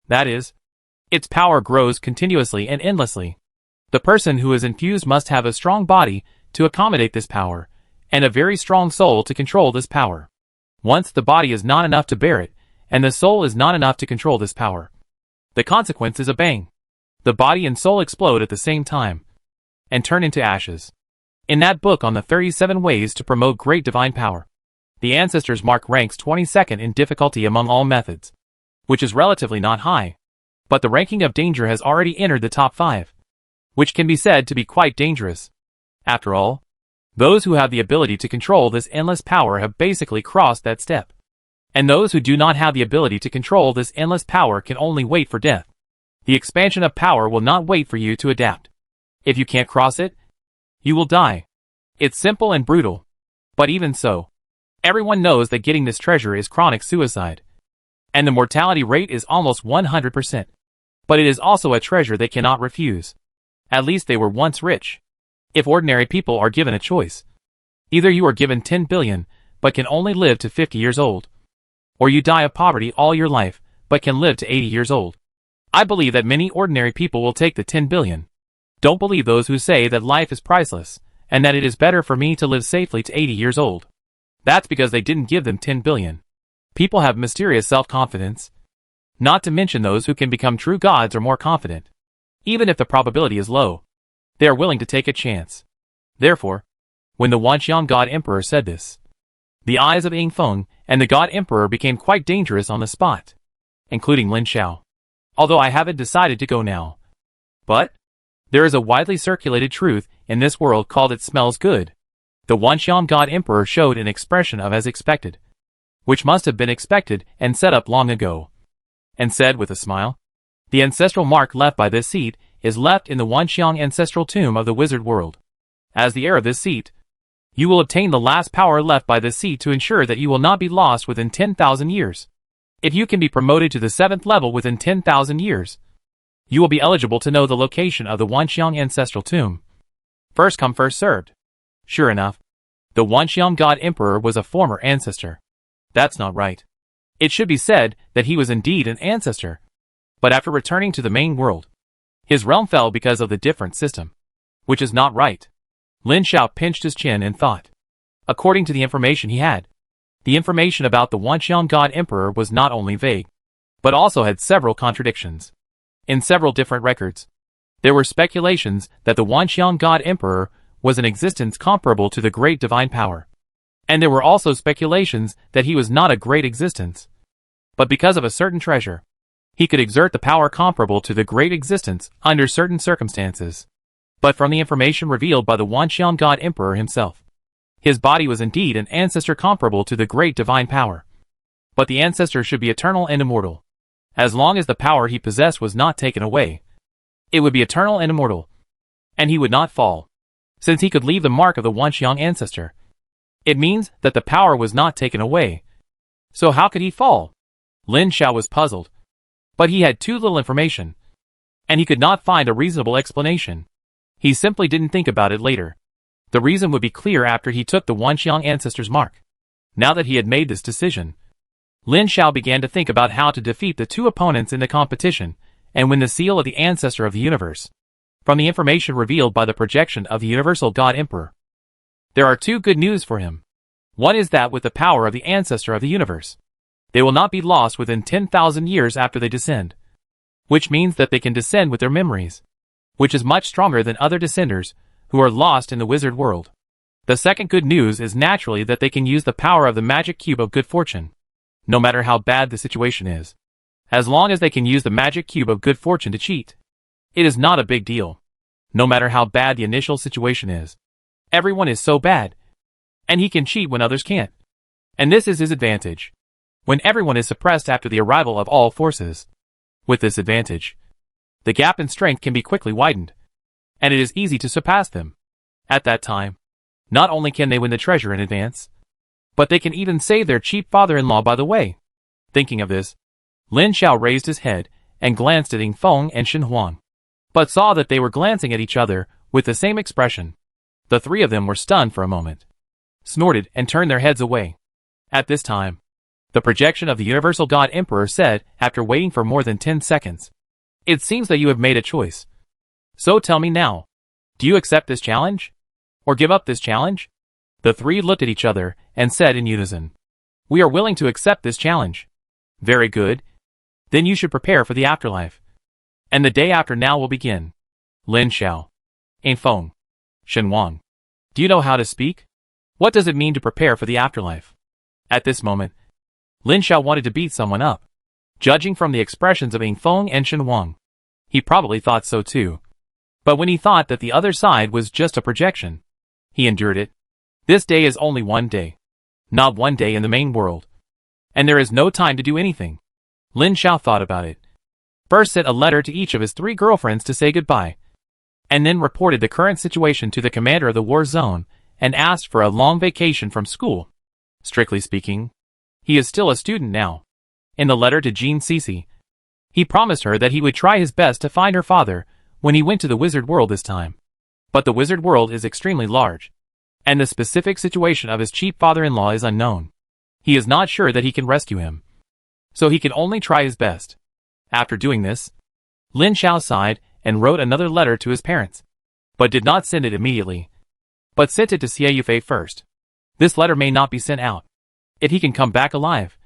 S1: That is, its power grows continuously and endlessly. The person who is infused must have a strong body to accommodate this power, and a very strong soul to control this power. Once the body is not enough to bear it, and the soul is not enough to control this power, the consequence is a bang. The body and soul explode at the same time, and turn into ashes. In that book on the 37 ways to promote great divine power, the ancestor's mark ranks 22nd in difficulty among all methods, which is relatively not high. But the ranking of danger has already entered the top 5, which can be said to be quite dangerous. After all, those who have the ability to control this endless power have basically crossed that step. And those who do not have the ability to control this endless power can only wait for death. The expansion of power will not wait for you to adapt. If you can't cross it, you will die. It's simple and brutal. But even so, everyone knows that getting this treasure is chronic suicide, and the mortality rate is almost 100%. But it is also a treasure they cannot refuse. At least they were once rich. If ordinary people are given a choice, either you are given 10 billion, but can only live to 50 years old, or you die of poverty all your life, but can live to 80 years old. I believe that many ordinary people will take the 10 billion. Don't believe those who say that life is priceless, and that it is better for me to live safely to 80 years old. That's because they didn't give them 10 billion. People have mysterious self-confidence. Not to mention those who can become true gods are more confident. Even if the probability is low, they are willing to take a chance. Therefore, when the Wanxiang God Emperor said this, the eyes of Ing Feng and the God Emperor became quite dangerous on the spot, including Lin Xiao. Although I haven't decided to go now. But there is a widely circulated truth in this world called "it smells good." The Wanxiang God Emperor showed an expression of "as expected," which must have been expected and set up long ago, and said with a smile, "The ancestral mark left by this seat is left in the Wanxiang ancestral tomb of the wizard world. As the heir of this seat, you will obtain the last power left by this seat to ensure that you will not be lost within 10,000 years. If you can be promoted to the 7th level within 10,000 years, you will be eligible to know the location of the Wanxiang ancestral tomb. First come first served. Sure enough, the Wanxiang God Emperor was a former ancestor. That's not right. It should be said that he was indeed an ancestor. But after returning to the main world, his realm fell because of the different system. Which is not right. Lin Xiao pinched his chin and thought. According to the information he had, the information about the Wanxiang God Emperor was not only vague, but also had several contradictions. In several different records, there were speculations that the Wanxiang God Emperor was an existence comparable to the great divine power. And there were also speculations that he was not a great existence, but because of a certain treasure, he could exert the power comparable to the great existence under certain circumstances. But from the information revealed by the Wanxiang God Emperor himself, his body was indeed an ancestor comparable to the great divine power. But the ancestor should be eternal and immortal. As long as the power he possessed was not taken away, it would be eternal and immortal. And he would not fall, since he could leave the mark of the Wanxiang ancestor. It means that the power was not taken away. So how could he fall? Lin Xiao was puzzled. But he had too little information, and he could not find a reasonable explanation. He simply didn't think about it later. The reason would be clear after he took the Wanxiang ancestor's mark. Now that he had made this decision, Lin Xiao began to think about how to defeat the two opponents in the competition and win the seal of the ancestor of the universe. From the information revealed by the projection of the Universal God Emperor, there are two good news for him. One is that with the power of the ancestor of the universe, they will not be lost within 10,000 years after they descend, which means that they can descend with their memories, which is much stronger than other descenders who are lost in the wizard world. The second good news is naturally that they can use the power of the magic cube of good fortune, no matter how bad the situation is. As long as they can use the magic cube of good fortune to cheat, it is not a big deal. No matter how bad the initial situation is, everyone is so bad, and he can cheat when others can't. And this is his advantage. When everyone is suppressed after the arrival of all forces. With this advantage, the gap in strength can be quickly widened, and it is easy to surpass them. At that time, not only can they win the treasure in advance, but they can even save their cheap father-in-law by the way. Thinking of this, Lin Xiao raised his head and glanced at Ying Feng and Shen Huang, but saw that they were glancing at each other with the same expression. The three of them were stunned for a moment, snorted and turned their heads away. At this time, the projection of the Universal God Emperor said, after waiting for more than 10 seconds, "It seems that you have made a choice. So tell me now, do you accept this challenge? Or give up this challenge?" The three looked at each other and said in unison, "We are willing to accept this challenge." "Very good. Then you should prepare for the afterlife. And the day after now will begin." Lin Xiao, Ying Feng, Shen Huang, do you know how to speak? What does it mean to prepare for the afterlife? At this moment, Lin Xiao wanted to beat someone up. Judging from the expressions of Ying Feng and Shen Huang, he probably thought so too. But when he thought that the other side was just a projection, he endured it. This day is only one day. Not one day in the main world. And there is no time to do anything. Lin Xiao thought about it. First sent a letter to each of his 3 girlfriends to say goodbye, and then reported the current situation to the commander of the war zone and asked for a long vacation from school. Strictly speaking, he is still a student now. In the letter to Jean Cece, he promised her that he would try his best to find her father when he went to the wizard world this time. But the wizard world is extremely large, and the specific situation of his cheap father-in-law is unknown. He is not sure that he can rescue him, so he can only try his best. After doing this, Lin Xiao sighed and wrote another letter to his parents, but did not send it immediately, but sent it to Xie Yufei first. This letter may not be sent out. If he can come back alive,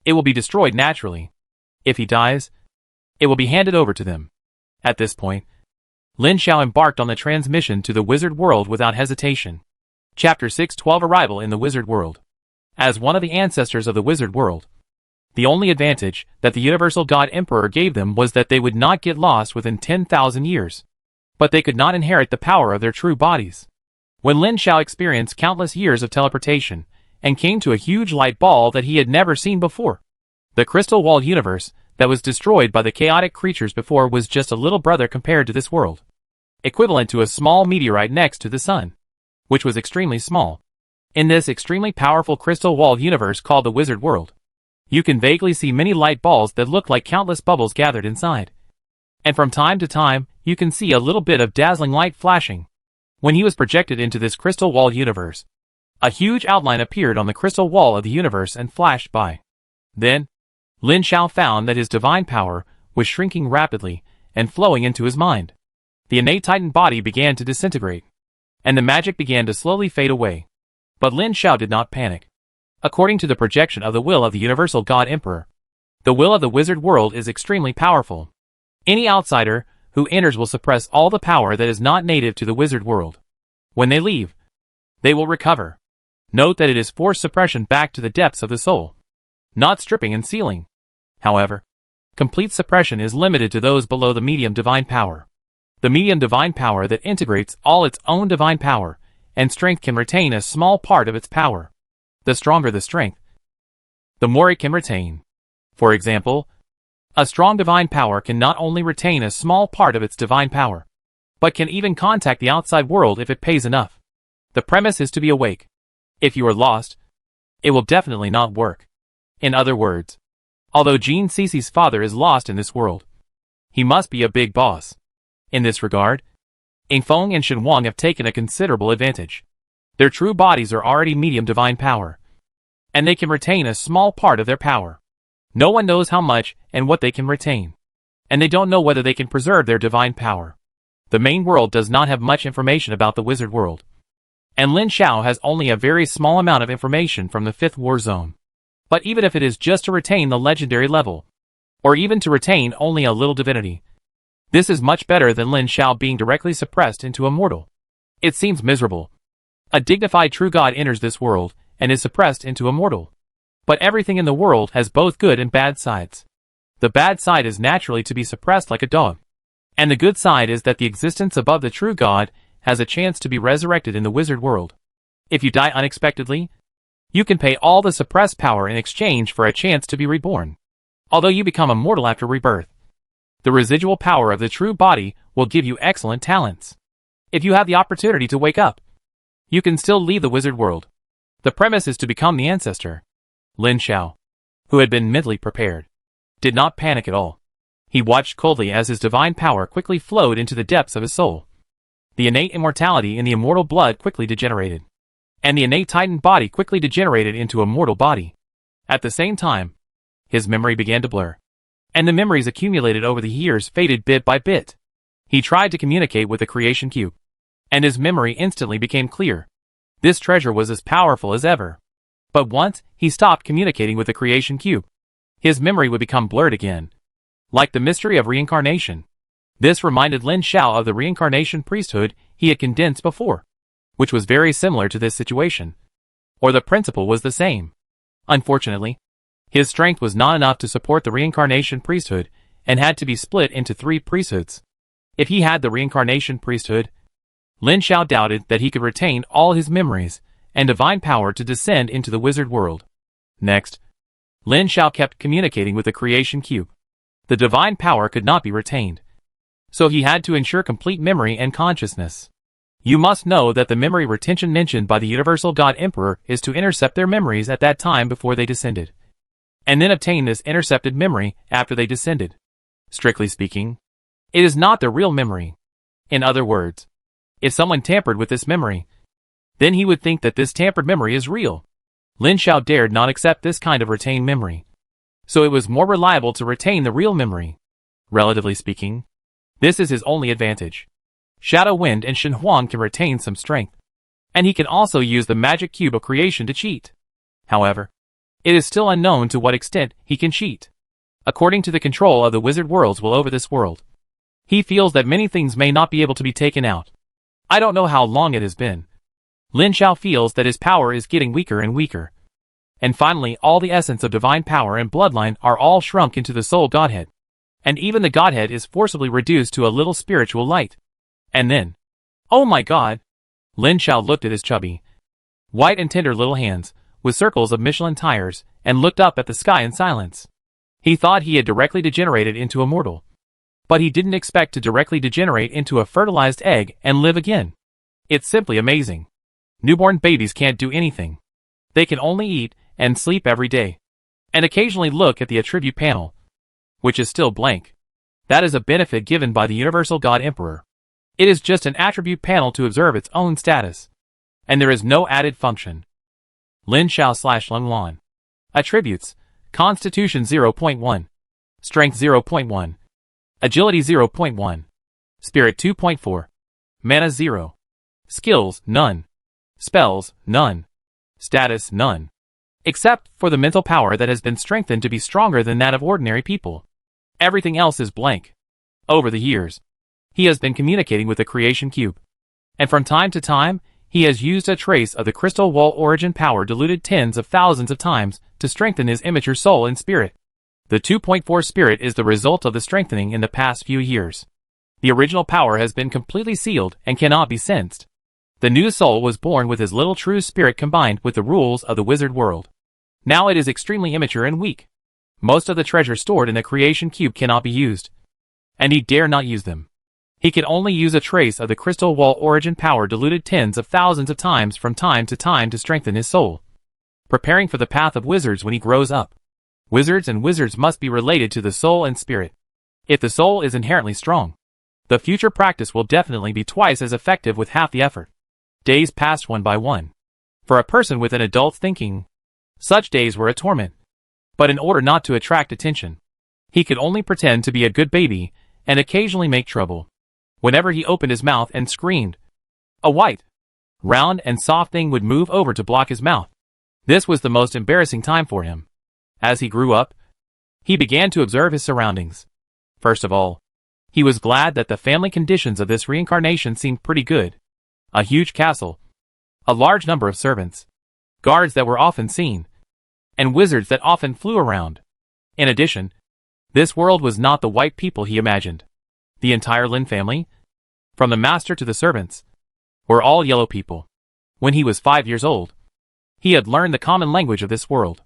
S1: it will be destroyed naturally. If he dies, it will be handed over to them. At this point, Lin Xiao embarked on the transmission to the wizard world without hesitation. Chapter 612 Arrival in the Wizard World. As one of the ancestors of the wizard world, the only advantage that the Universal God Emperor gave them was that they would not get lost within 10,000 years. But they could not inherit the power of their true bodies. When Lin Xiao experienced countless years of teleportation, and came to a huge light ball that he had never seen before, the crystal-walled universe that was destroyed by the chaotic creatures before was just a little brother compared to this world, equivalent to a small meteorite next to the sun, which was extremely small. In this extremely powerful crystal-walled universe called the wizard world, You can vaguely see many light balls that look like countless bubbles gathered inside. And from time to time, you can see a little bit of dazzling light flashing. When he was projected into this crystal wall universe, a huge outline appeared on the crystal wall of the universe and flashed by. Then, Lin Xiao found that his divine power was shrinking rapidly and flowing into his mind. The innate Titan body began to disintegrate, and the magic began to slowly fade away. But Lin Xiao did not panic. According to the projection of the will of the Universal God Emperor, the will of the wizard world is extremely powerful. Any outsider who enters will suppress all the power that is not native to the wizard world. When they leave, they will recover. Note that it is forced suppression back to the depths of the soul, not stripping and sealing. However, complete suppression is limited to those below the medium divine power. The medium divine power that integrates all its own divine power and strength can retain a small part of its power. The stronger the strength, the more it can retain. For example, a strong divine power can not only retain a small part of its divine power, but can even contact the outside world if it pays enough. The premise is to be awake. If you are lost, it will definitely not work. In other words, although Jin Cece's father is lost in this world, he must be a big boss. In this regard, Ing Feng and Shen Wang have taken a considerable advantage. Their true bodies are already medium divine power, and they can retain a small part of their power. No one knows how much and what they can retain, and they don't know whether they can preserve their divine power. The main world does not have much information about the wizard world, and Lin Xiao has only a very small amount of information from the 5th war zone. But even if it is just to retain the legendary level, or even to retain only a little divinity, this is much better than Lin Xiao being directly suppressed into a mortal. It seems miserable. A dignified true god enters this world and is suppressed into a mortal. But everything in the world has both good and bad sides. The bad side is naturally to be suppressed like a dog, and the good side is that the existence above the true god has a chance to be resurrected in the wizard world. If you die unexpectedly, you can pay all the suppressed power in exchange for a chance to be reborn. Although you become immortal after rebirth, the residual power of the true body will give you excellent talents. If you have the opportunity to wake up, you can still leave the wizard world. The premise is to become the ancestor. Lin Xiao, who had been mentally prepared, did not panic at all. He watched coldly as his divine power quickly flowed into the depths of his soul. The innate immortality in the immortal blood quickly degenerated, and the innate Titan body quickly degenerated into a mortal body. At the same time, his memory began to blur, and the memories accumulated over the years faded bit by bit. He tried to communicate with the creation cube, and his memory instantly became clear. This treasure was as powerful as ever. But once he stopped communicating with the creation cube, his memory would become blurred again, like the mystery of reincarnation. This reminded Lin Xiao of the reincarnation priesthood he had condensed before, which was very similar to this situation, or the principle was the same. Unfortunately, his strength was not enough to support the reincarnation priesthood and had to be split into 3 priesthoods. If he had the reincarnation priesthood, Lin Xiao doubted that he could retain all his memories and divine power to descend into the wizard world. Next, Lin Xiao kept communicating with the creation cube. The divine power could not be retained, so he had to ensure complete memory and consciousness. You must know that the memory retention mentioned by the Universal God Emperor is to intercept their memories at that time before they descended, and then obtain this intercepted memory after they descended. Strictly speaking, it is not their real memory. In other words, if someone tampered with this memory, then he would think that this tampered memory is real. Lin Xiao dared not accept this kind of retained memory, so it was more reliable to retain the real memory. Relatively speaking, this is his only advantage. Shadow Wind and Shen Huang can retain some strength, and he can also use the magic cube of creation to cheat. However, it is still unknown to what extent he can cheat. According to the control of the wizard worlds will over this world, he feels that many things may not be able to be taken out. I don't know how long it has been. Lin Xiao feels that his power is getting weaker and weaker. And finally all the essence of divine power and bloodline are all shrunk into the soul godhead. And even the godhead is forcibly reduced to a little spiritual light. And then, oh my god! Lin Xiao looked at his chubby, white and tender little hands, with circles of Michelin tires, and looked up at the sky in silence. He thought he had directly degenerated into a mortal, but he didn't expect to directly degenerate into a fertilized egg and live again. It's simply amazing. Newborn babies can't do anything. They can only eat and sleep every day. and occasionally look at the attribute panel, which is still blank. That is a benefit given by the Universal God Emperor. It is just an attribute panel to observe its own status, and there is no added function. Lin Xiao/Lung Lan. Attributes: Constitution 0.1, Strength 0.1, Agility 0.1, Spirit 2.4, Mana 0, Skills none, Spells none, Status none, except for the mental power that has been strengthened to be stronger than that of ordinary people. Everything else is blank. Over the years, he has been communicating with the creation cube, and from time to time, he has used a trace of the crystal wall origin power diluted tens of thousands of times to strengthen his immature soul and spirit. The 2.4 spirit is the result of the strengthening in the past few years. The original power has been completely sealed and cannot be sensed. The new soul was born with his little true spirit combined with the rules of the wizard world. Now it is extremely immature and weak. Most of the treasure stored in the creation cube cannot be used, and he dare not use them. He can only use a trace of the crystal wall origin power diluted tens of thousands of times from time to strengthen his soul, preparing for the path of wizards when he grows up. Wizards and wizards must be related to the soul and spirit. If the soul is inherently strong, the future practice will definitely be twice as effective with half the effort. Days passed one by one. For a person with an adult thinking, such days were a torment. But in order not to attract attention, he could only pretend to be a good baby and occasionally make trouble. Whenever he opened his mouth and screamed, a white, round and soft thing would move over to block his mouth. This was the most embarrassing time for him. As he grew up, he began to observe his surroundings. First of all, he was glad that the family conditions of this reincarnation seemed pretty good. A huge castle, a large number of servants, guards that were often seen, and wizards that often flew around. In addition, this world was not the white people he imagined. The entire Lin family, from the master to the servants, were all yellow people. When he was 5 years old, he had learned the common language of this world.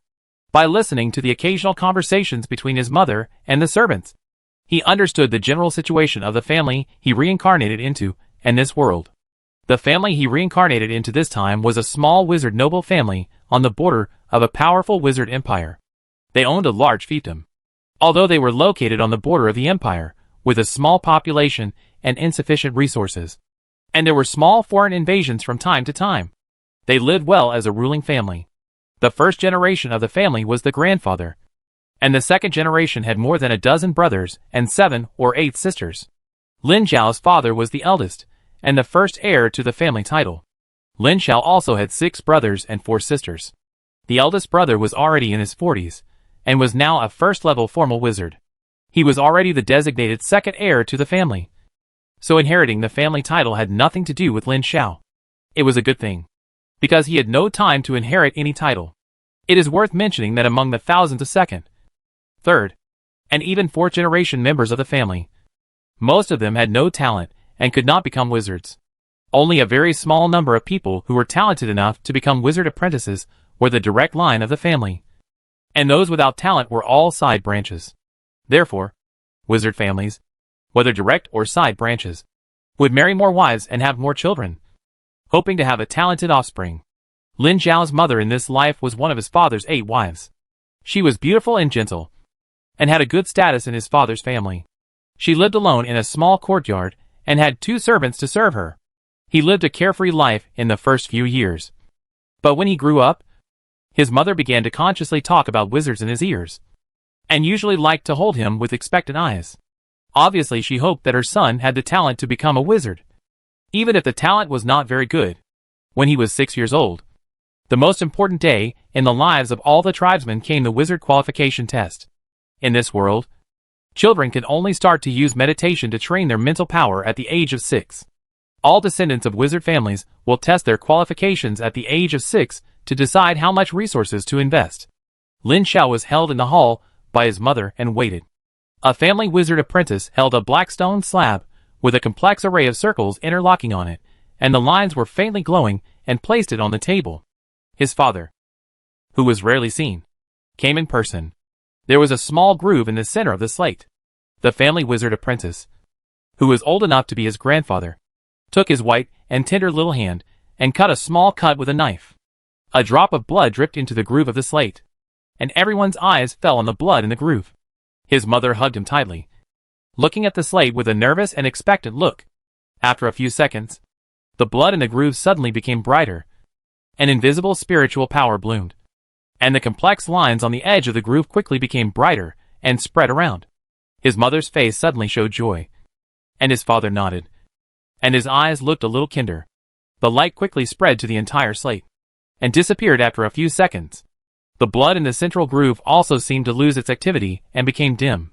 S1: By listening to the occasional conversations between his mother and the servants, he understood the general situation of the family he reincarnated into and this world. The family he reincarnated into this time was a small wizard noble family on the border of a powerful wizard empire. They owned a large fiefdom, although they were located on the border of the empire, with a small population and insufficient resources. And there were small foreign invasions from time to time. They lived well as a ruling family. The first generation of the family was the grandfather, and the second generation had more than a dozen brothers and 7 or 8 sisters. Lin Xiao's father was the eldest, and the first heir to the family title. Lin Xiao also had 6 brothers and 4 sisters. The eldest brother was already in his 40s, and was now a first-level formal wizard. He was already the designated second heir to the family, so inheriting the family title had nothing to do with Lin Xiao. It was a good thing, because he had no time to inherit any title. It is worth mentioning that among the thousands of second, third, and even fourth generation members of the family, most of them had no talent and could not become wizards. Only a very small number of people who were talented enough to become wizard apprentices were the direct line of the family, and those without talent were all side branches. Therefore, wizard families, whether direct or side branches, would marry more wives and have more children, hoping to have a talented offspring. Lin Xiao's mother in this life was one of his father's 8 wives. She was beautiful and gentle, and had a good status in his father's family. She lived alone in a small courtyard and had 2 servants to serve her. He lived a carefree life in the first few years. But when he grew up, his mother began to consciously talk about wizards in his ears, and usually liked to hold him with expectant eyes. Obviously she hoped that her son had the talent to become a wizard, even if the talent was not very good. When he was 6 years old, the most important day in the lives of all the tribesmen came the wizard qualification test. In this world, children can only start to use meditation to train their mental power at the age of 6. All descendants of wizard families will test their qualifications at the age of 6 to decide how much resources to invest. Lin Xiao was held in the hall by his mother and waited. A family wizard apprentice held a black stone slab with a complex array of circles interlocking on it, and the lines were faintly glowing, and placed it on the table. His father, who was rarely seen, came in person. There was a small groove in the center of the slate. The family wizard apprentice, who was old enough to be his grandfather, took his white and tender little hand and cut a small cut with a knife. A drop of blood dripped into the groove of the slate, and everyone's eyes fell on the blood in the groove. His mother hugged him tightly, looking at the slate with a nervous and expectant look. After a few seconds, the blood in the groove suddenly became brighter. An invisible spiritual power bloomed, and the complex lines on the edge of the groove quickly became brighter and spread around. His mother's face suddenly showed joy, and his father nodded, and his eyes looked a little kinder. The light quickly spread to the entire slate, and disappeared after a few seconds. The blood in the central groove also seemed to lose its activity and became dim.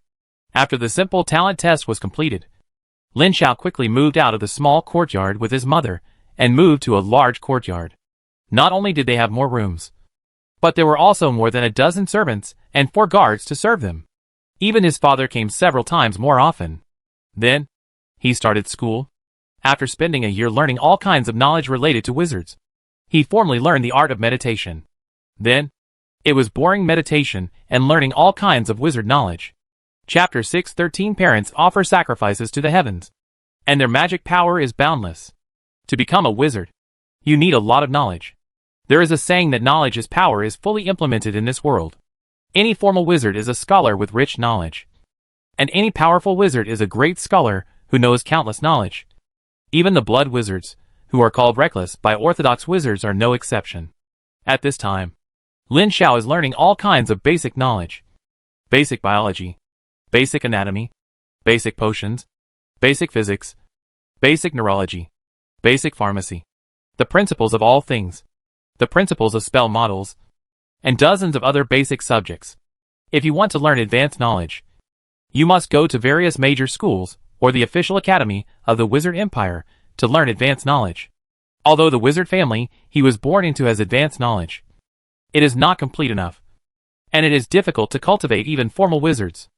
S1: After the simple talent test was completed, Lin Xiao quickly moved out of the small courtyard with his mother and moved to a large courtyard. Not only did they have more rooms, but there were also more than a dozen servants and 4 guards to serve them. Even his father came several times more often. Then, he started school. After spending a year learning all kinds of knowledge related to wizards, he formally learned the art of meditation. Then, it was boring meditation and learning all kinds of wizard knowledge. Chapter 6. 13 Parents offer sacrifices to the heavens, and their magic power is boundless. To become a wizard, you need a lot of knowledge. There is a saying that knowledge is power is fully implemented in this world. Any formal wizard is a scholar with rich knowledge, and any powerful wizard is a great scholar who knows countless knowledge. Even the blood wizards, who are called reckless by orthodox wizards, are no exception. At this time, Lin Xiao is learning all kinds of basic knowledge. Basic biology, basic anatomy, basic potions, basic physics, basic neurology, basic pharmacy, the principles of all things, the principles of spell models, and dozens of other basic subjects. If you want to learn advanced knowledge, you must go to various major schools or the official academy of the Wizard Empire to learn advanced knowledge. Although the wizard family he was born into has advanced knowledge, it is not complete enough, and it is difficult to cultivate even formal wizards.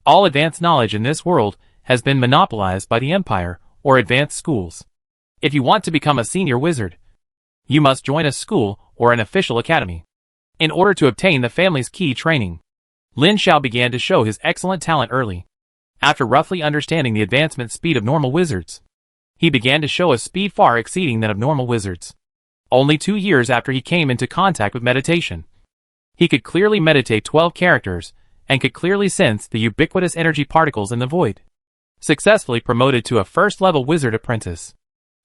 S1: All advanced knowledge in this world has been monopolized by the Empire or advanced schools. If you want to become a senior wizard, you must join a school or an official academy. In order to obtain the family's key training, Lin Xiao began to show his excellent talent early. After roughly understanding the advancement speed of normal wizards, he began to show a speed far exceeding that of normal wizards. Only 2 years after he came into contact with meditation, he could clearly meditate 12 characters and could clearly sense the ubiquitous energy particles in the void. Successfully promoted to a first-level wizard apprentice.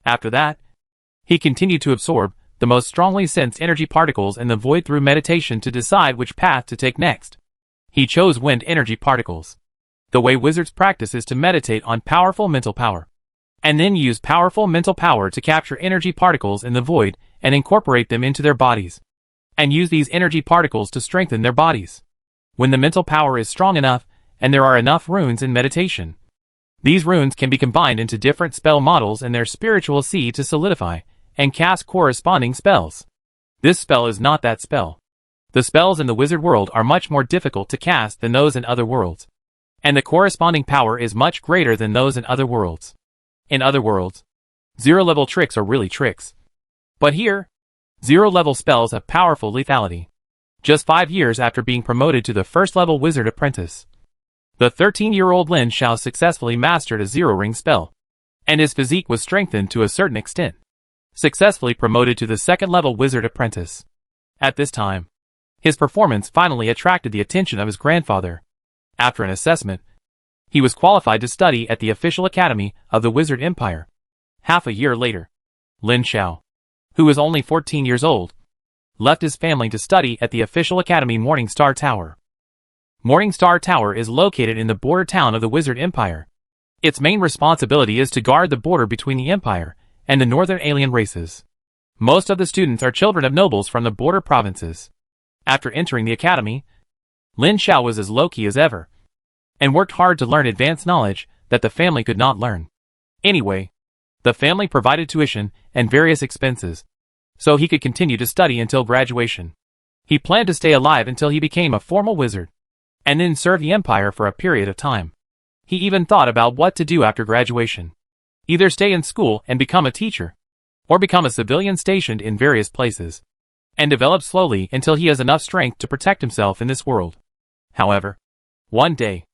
S1: After that, he continued to absorb the most strongly sensed energy particles in the void through meditation to decide which path to take next. He chose wind energy particles. The way wizards practice is to meditate on powerful mental power, and then use powerful mental power to capture energy particles in the void and incorporate them into their bodies, and use these energy particles to strengthen their bodies. When the mental power is strong enough, and there are enough runes in meditation, these runes can be combined into different spell models in their spiritual seed to solidify and cast corresponding spells. This spell is not that spell. The spells in the wizard world are much more difficult to cast than those in other worlds, and the corresponding power is much greater than those in other worlds. In other worlds, 0-level tricks are really tricks. But here, 0-level spells have powerful lethality. Just 5 years after being promoted to the first-level wizard apprentice, the 13-year-old Lin Xiao successfully mastered a 0-ring spell, and his physique was strengthened to a certain extent. Successfully promoted to the second-level wizard apprentice. At this time, his performance finally attracted the attention of his grandfather. After an assessment, he was qualified to study at the official academy of the Wizard Empire. Half a year later, Lin Xiao, who was only 14 years old, left his family to study at the official academy Morning Star Tower. Morning Star Tower is located in the border town of the Wizard Empire. Its main responsibility is to guard the border between the Empire and the northern alien races. Most of the students are children of nobles from the border provinces. After entering the academy, Lin Xiao was as low-key as ever, and worked hard to learn advanced knowledge that the family could not learn. Anyway, the family provided tuition and various expenses, so he could continue to study until graduation. He planned to stay alive until he became a formal wizard, and then serve the Empire for a period of time. He even thought about what to do after graduation. Either stay in school and become a teacher, or become a civilian stationed in various places, and develop slowly until he has enough strength to protect himself in this world. However, one day,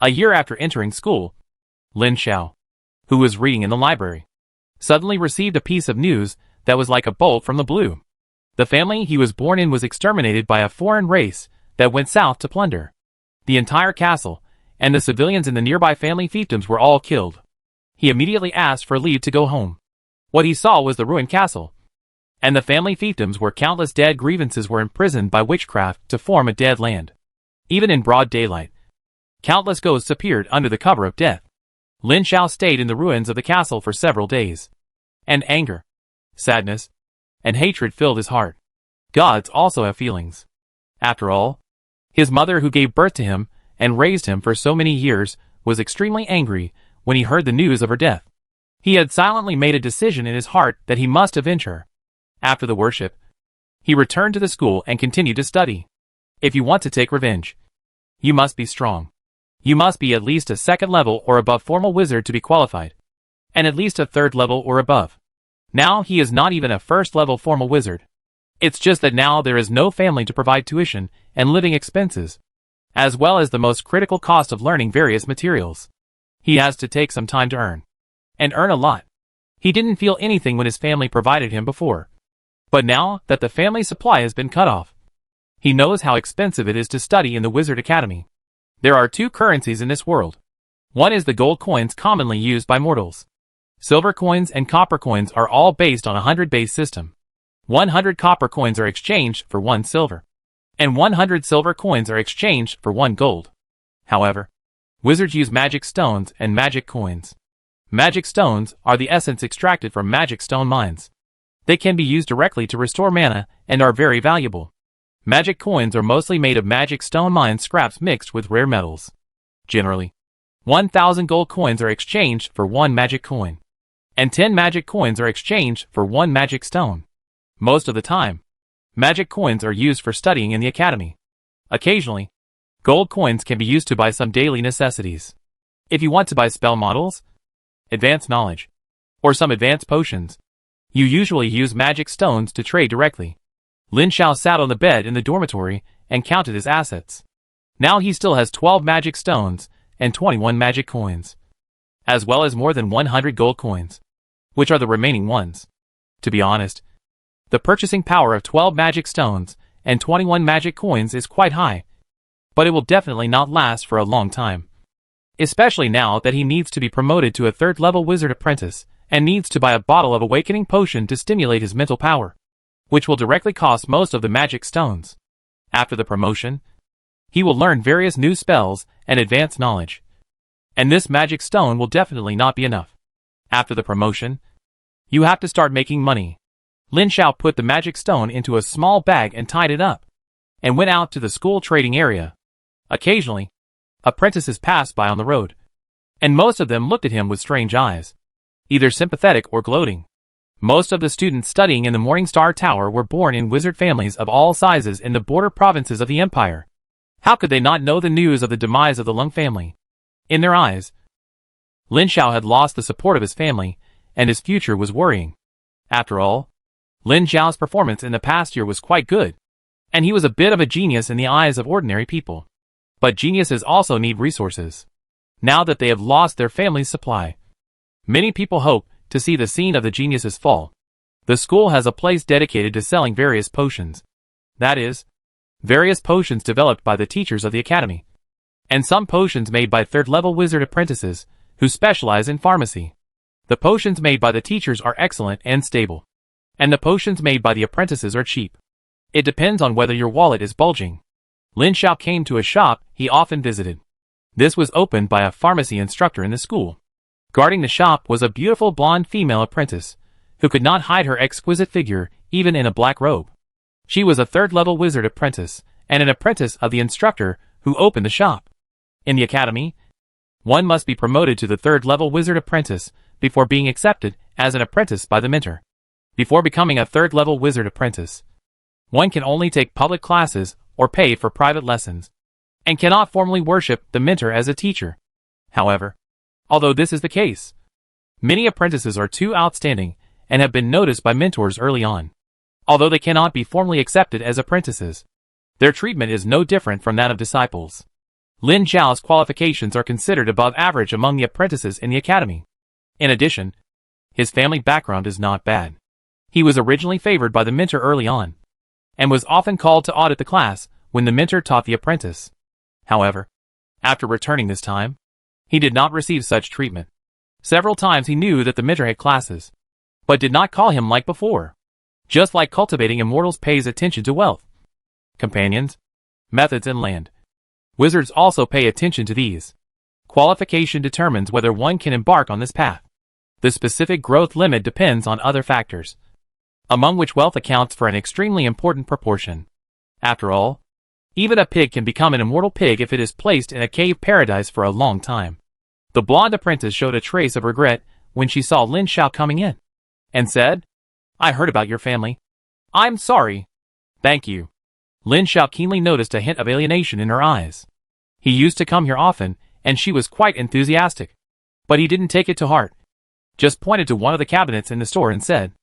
S1: a year after entering school, Lin Xiao, who was reading in the library, suddenly received a piece of news that was like a bolt from the blue. The family he was born in was exterminated by a foreign race that went south to plunder the entire castle, and the civilians in the nearby family fiefdoms were all killed. He immediately asked for leave to go home. What he saw was the ruined castle, and the family fiefdoms where countless dead grievances were imprisoned by witchcraft to form a dead land. Even in broad daylight, countless ghosts appeared under the cover of death. Lin Xiao stayed in the ruins of the castle for several days, and anger, sadness, and hatred filled his heart. Gods also have feelings. After all, his mother who gave birth to him and raised him for so many years was extremely angry when he heard the news of her death. He had silently made a decision in his heart that he must avenge her. After the worship, he returned to the school and continued to study. If you want to take revenge, you must be strong. You must be at least a second level or above formal wizard to be qualified, and at least a third level or above. Now he is not even a first level formal wizard. It's just that now there is no family to provide tuition and living expenses, as well as the most critical cost of learning various materials. He has to take some time to earn, and earn a lot. He didn't feel anything when his family provided him before. But now that the family supply has been cut off, he knows how expensive it is to study in the Wizard Academy. There are two currencies in this world. One is the gold coins commonly used by mortals. Silver coins and copper coins are all based on a 100-base system. 100 copper coins are exchanged for 1 silver, and 100 silver coins are exchanged for 1 gold. However, wizards use magic stones and magic coins. Magic stones are the essence extracted from magic stone mines. They can be used directly to restore mana and are very valuable. Magic coins are mostly made of magic stone mine scraps mixed with rare metals. Generally, 1,000 gold coins are exchanged for 1 magic coin, and 10 magic coins are exchanged for 1 magic stone. Most of the time, magic coins are used for studying in the academy. Occasionally, gold coins can be used to buy some daily necessities. If you want to buy spell models, advanced knowledge, or some advanced potions, you usually use magic stones to trade directly. Lin Xiao sat on the bed in the dormitory and counted his assets. Now he still has 12 magic stones and 21 magic coins, as well as more than 100 gold coins, which are the remaining ones. To be honest, the purchasing power of 12 magic stones and 21 magic coins is quite high, but it will definitely not last for a long time. Especially now that he needs to be promoted to a third-level wizard apprentice and needs to buy a bottle of awakening potion to stimulate his mental power, which will directly cost most of the magic stones. After the promotion, he will learn various new spells and advanced knowledge, and this magic stone will definitely not be enough. After the promotion, you have to start making money. Lin Xiao put the magic stone into a small bag and tied it up, and went out to the school trading area. Occasionally, apprentices passed by on the road, and most of them looked at him with strange eyes, either sympathetic or gloating. Most of the students studying in the Morningstar Tower were born in wizard families of all sizes in the border provinces of the empire. How could they not know the news of the demise of the Lung family? In their eyes, Lin Xiao had lost the support of his family, and his future was worrying. After all, Lin Xiao's performance in the past year was quite good, and he was a bit of a genius in the eyes of ordinary people. But geniuses also need resources. Now that they have lost their family's supply, many people hope to see the scene of the geniuses fall. The school has a place dedicated to selling various potions. That is, various potions developed by the teachers of the academy, and some potions made by third-level wizard apprentices who specialize in pharmacy. The potions made by the teachers are excellent and stable, and the potions made by the apprentices are cheap. It depends on whether your wallet is bulging. Lin Xiao came to a shop he often visited. This was opened by a pharmacy instructor in the school. Guarding the shop was a beautiful blonde female apprentice, who could not hide her exquisite figure even in a black robe. She was a third-level wizard apprentice, and an apprentice of the instructor who opened the shop. In the academy, one must be promoted to the third-level wizard apprentice before being accepted as an apprentice by the mentor. Before becoming a third-level wizard apprentice, one can only take public classes or pay for private lessons, and cannot formally worship the mentor as a teacher. However, although this is the case, many apprentices are too outstanding and have been noticed by mentors early on. Although they cannot be formally accepted as apprentices, their treatment is no different from that of disciples. Lin Xiao's qualifications are considered above average among the apprentices in the academy. In addition, his family background is not bad. He was originally favored by the mentor early on, and was often called to audit the class when the mentor taught the apprentice. However, after returning this time, he did not receive such treatment. Several times he knew that the mentor had classes, but did not call him like before. Just like cultivating immortals pays attention to wealth, companions, methods and land. Wizards also pay attention to these. Qualification determines whether one can embark on this path. The specific growth limit depends on other factors, among which wealth accounts for an extremely important proportion. After all, even a pig can become an immortal pig if it is placed in a cave paradise for a long time. The blonde apprentice showed a trace of regret when she saw Lin Xiao coming in, and said, "I heard about your family. I'm sorry." "Thank you." Lin Xiao keenly noticed a hint of alienation in her eyes. He used to come here often, and she was quite enthusiastic. But he didn't take it to heart. Just pointed to one of the cabinets in the store and said,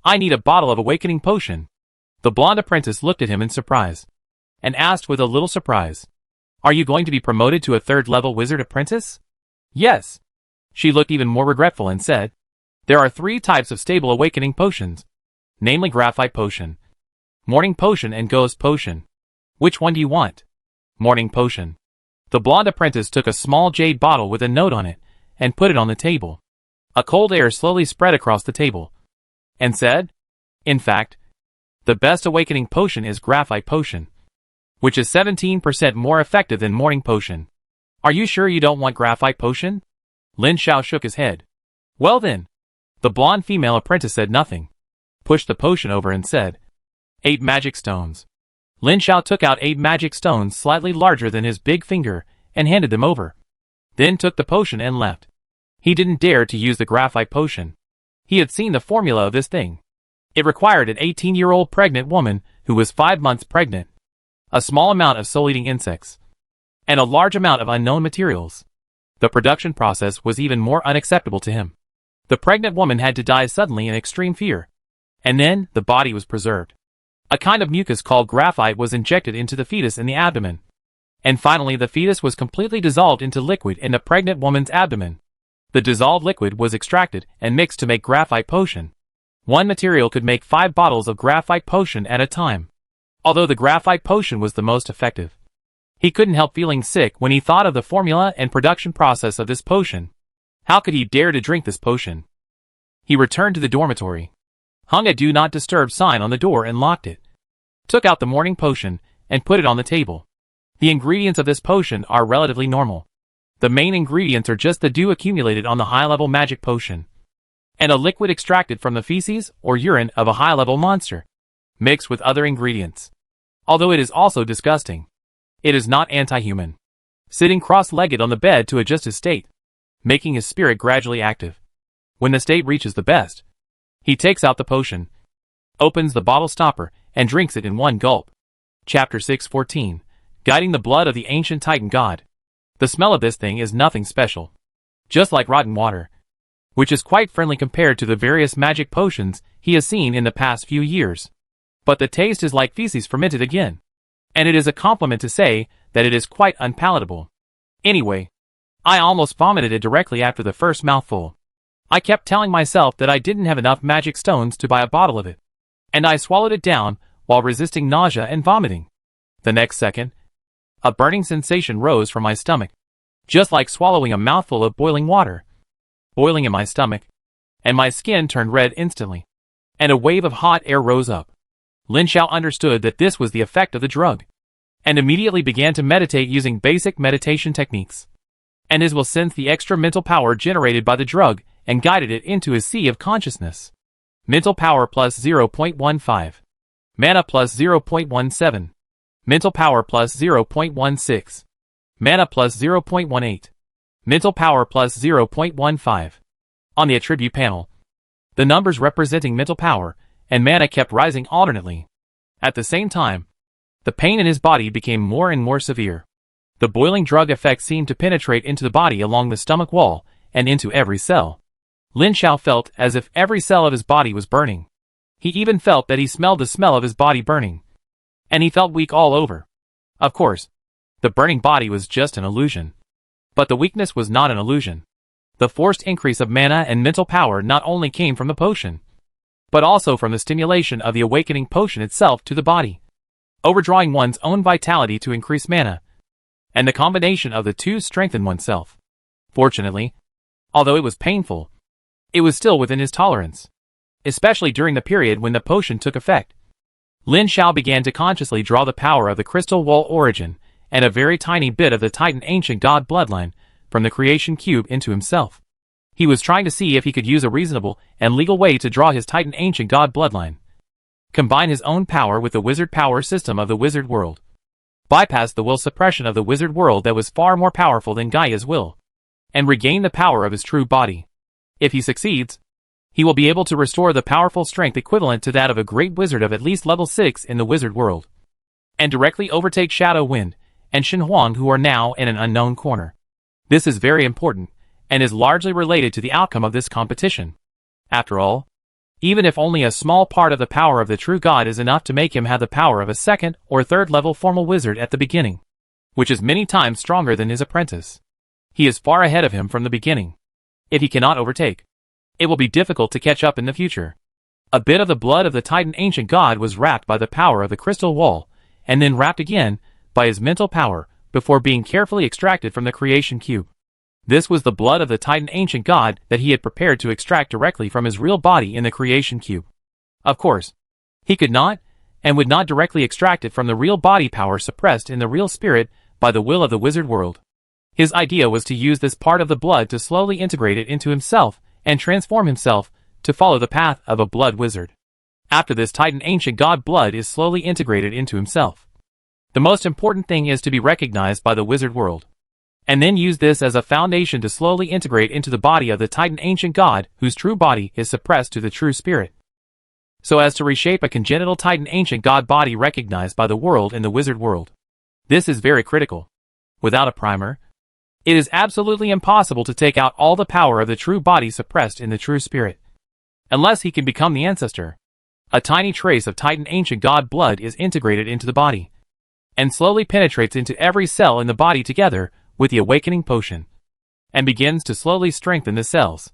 S1: "I need a bottle of awakening potion." The blonde apprentice looked at him in surprise, and asked with a little surprise, "Are you going to be promoted to a third-level wizard apprentice?" "Yes." She looked even more regretful and said, "There are 3 types of stable awakening potions, namely graphite potion, morning potion and ghost potion. Which one do you want?" "Morning potion." The blonde apprentice took a small jade bottle with a note on it, and put it on the table. A cold air slowly spread across the table, and said, "In fact, the best awakening potion is graphite potion, which is 17% more effective than morning potion. Are you sure you don't want graphite potion?" Lin Xiao shook his head. "Well then." The blonde female apprentice said nothing, pushed the potion over and said, 8 magic stones. Lin Xiao took out 8 magic stones slightly larger than his big finger and handed them over. Then took the potion and left. He didn't dare to use the graphite potion. He had seen the formula of this thing. It required an 18-year-old pregnant woman who was 5 months pregnant, a small amount of soul-eating insects, and a large amount of unknown materials. The production process was even more unacceptable to him. The pregnant woman had to die suddenly in extreme fear, and then the body was preserved. A kind of mucus called graphite was injected into the fetus in the abdomen. And finally the fetus was completely dissolved into liquid in the pregnant woman's abdomen. The dissolved liquid was extracted and mixed to make graphite potion. One material could make 5 bottles of graphite potion at a time. Although the graphite potion was the most effective, he couldn't help feeling sick when he thought of the formula and production process of this potion. How could he dare to drink this potion? He returned to the dormitory, hung a do not disturb sign on the door and locked it. Took out the morning potion and put it on the table. The ingredients of this potion are relatively normal. The main ingredients are just the dew accumulated on the high-level magic potion, and a liquid extracted from the feces or urine of a high-level monster, mixed with other ingredients. Although it is also disgusting, it is not anti-human. Sitting cross-legged on the bed to adjust his state, making his spirit gradually active. When the state reaches the best, he takes out the potion, opens the bottle stopper, and drinks it in one gulp. Chapter 6:14. Guiding the blood of the ancient Titan god. The smell of this thing is nothing special. Just like rotten water, which is quite friendly compared to the various magic potions he has seen in the past few years. But the taste is like feces fermented again. And it is a compliment to say that it is quite unpalatable. Anyway, I almost vomited it directly after the first mouthful. I kept telling myself that I didn't have enough magic stones to buy a bottle of it, and I swallowed it down while resisting nausea and vomiting. The next second, a burning sensation rose from my stomach, just like swallowing a mouthful of boiling water, boiling in my stomach, and my skin turned red instantly, and a wave of hot air rose up. Lin Xiao understood that this was the effect of the drug, and immediately began to meditate using basic meditation techniques. And his will sensed the extra mental power generated by the drug and guided it into his sea of consciousness. Mental power plus 0.15. Mana plus 0.17. Mental power plus 0.16. Mana plus 0.18. Mental power plus 0.15. On the attribute panel, the numbers representing mental power and mana kept rising alternately. At the same time, the pain in his body became more and more severe. The boiling drug effect seemed to penetrate into the body along the stomach wall and into every cell. Lin Xiao felt as if every cell of his body was burning. He even felt that he smelled the smell of his body burning. And he felt weak all over. Of course, the burning body was just an illusion. But the weakness was not an illusion. The forced increase of mana and mental power not only came from the potion, but also from the stimulation of the awakening potion itself to the body. overdrawing one's own vitality to increase mana, and the combination of the two strengthened oneself. Fortunately, although it was painful, it was still within his tolerance, especially during the period when the potion took effect. Lin Xiao began to consciously draw the power of the crystal wall origin and a very tiny bit of the Titan ancient god bloodline from the creation cube into himself. He was trying to see if he could use a reasonable and legal way to draw his Titan ancient god bloodline, combine his own power with the wizard power system of the wizard world, bypass the will suppression of the wizard world that was far more powerful than Gaia's will, and regain the power of his true body. If he succeeds, he will be able to restore the powerful strength equivalent to that of a great wizard of at least level 6 in the wizard world, and directly overtake Shadow Wind and Shen Huang, who are now in an unknown corner. This is very important, and is largely related to the outcome of this competition. After all, even if only a small part of the power of the true god is enough to make him have the power of a second or third level formal wizard at the beginning, which is many times stronger than his apprentice, he is far ahead of him from the beginning. If he cannot overtake, it will be difficult to catch up in the future. A bit of the blood of the Titan ancient god was wrapped by the power of the crystal wall, and then wrapped again by his mental power before being carefully extracted from the creation cube. This was the blood of the Titan ancient god that he had prepared to extract directly from his real body in the creation cube. Of course, he could not, and would not directly extract it from the real body power suppressed in the real spirit by the will of the wizard world. His idea was to use this part of the blood to slowly integrate it into himself and transform himself to follow the path of a blood wizard. After this Titan ancient god blood is slowly integrated into himself, the most important thing is to be recognized by the wizard world, and then use this as a foundation to slowly integrate into the body of the Titan ancient god whose true body is suppressed to the true spirit, so as to reshape a congenital Titan ancient god body recognized by the world in the wizard world. This is very critical. Without a primer, it is absolutely impossible to take out all the power of the true body suppressed in the true spirit. Unless he can become the ancestor, a tiny trace of Titan ancient god blood is integrated into the body, and slowly penetrates into every cell in the body together with the awakening potion, and begins to slowly strengthen the cells.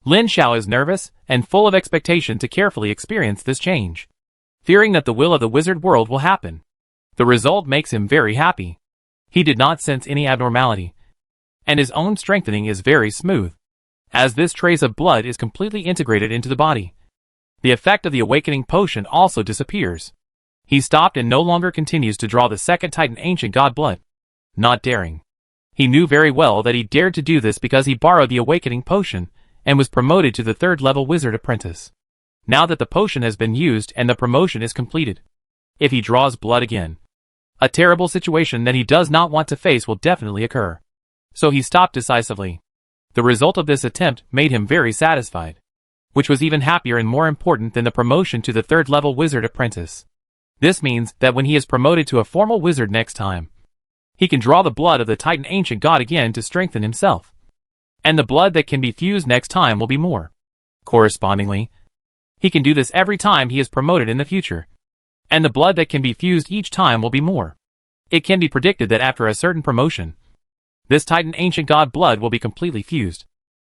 S1: Lin Xiao is nervous and full of expectation to carefully experience this change, fearing that the will of the wizard world will happen. The result makes him very happy. He did not sense any abnormality, and his own strengthening is very smooth, as this trace of blood is completely integrated into the body. The effect of the awakening potion also disappears. He stopped and no longer continues to draw the second Titan ancient god blood. Not daring. He knew very well that he dared to do this because he borrowed the awakening potion and was promoted to the third level wizard apprentice. Now that the potion has been used and the promotion is completed, if he draws blood again, a terrible situation that he does not want to face will definitely occur. So he stopped decisively. The result of this attempt made him very satisfied, which was even happier and more important than the promotion to the third level wizard apprentice. This means that when he is promoted to a formal wizard next time, he can draw the blood of the Titan ancient god again to strengthen himself, and the blood that can be fused next time will be more. Correspondingly, he can do this every time he is promoted in the future, and the blood that can be fused each time will be more. It can be predicted that after a certain promotion, this Titan ancient god blood will be completely fused,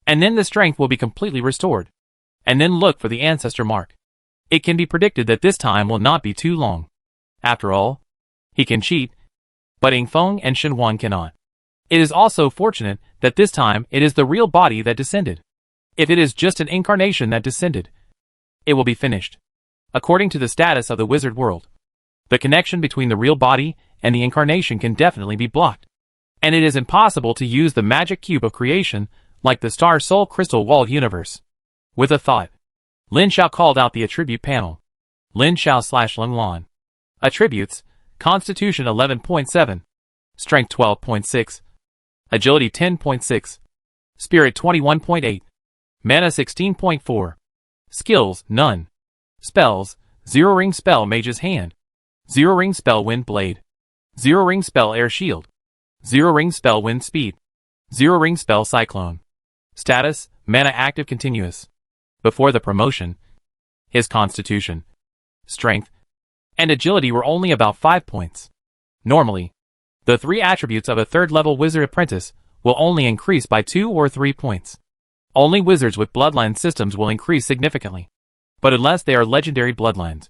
S1: and then the strength will be completely restored. And then look for the ancestor mark. It can be predicted that this time will not be too long. After all, he can cheat, but Yingfeng and Shenhuan cannot. It is also fortunate that this time it is the real body that descended. If it is just an incarnation that descended, it will be finished. According to the status of the wizard world, the connection between the real body and the incarnation can definitely be blocked, and it is impossible to use the magic cube of creation like the star soul crystal walled universe. With a thought, Lin Xiao called out the attribute panel. Lin Xiao/Lin Lan. Attributes: Constitution 11.7, Strength 12.6, Agility 10.6, Spirit 21.8, Mana 16.4. Skills: None. Spells: Zero Ring Spell Mage's Hand, Zero Ring Spell Wind Blade, Zero Ring Spell Air Shield, Zero Ring Spell Wind Speed, Zero Ring Spell Cyclone. Status: Mana Active Continuous. Before the promotion, his Constitution, Strength, and Agility were only about 5 points. Normally, the 3 attributes of a third-level wizard apprentice will only increase by 2 or 3 points. Only wizards with bloodline systems will increase significantly, but unless they are legendary bloodlines,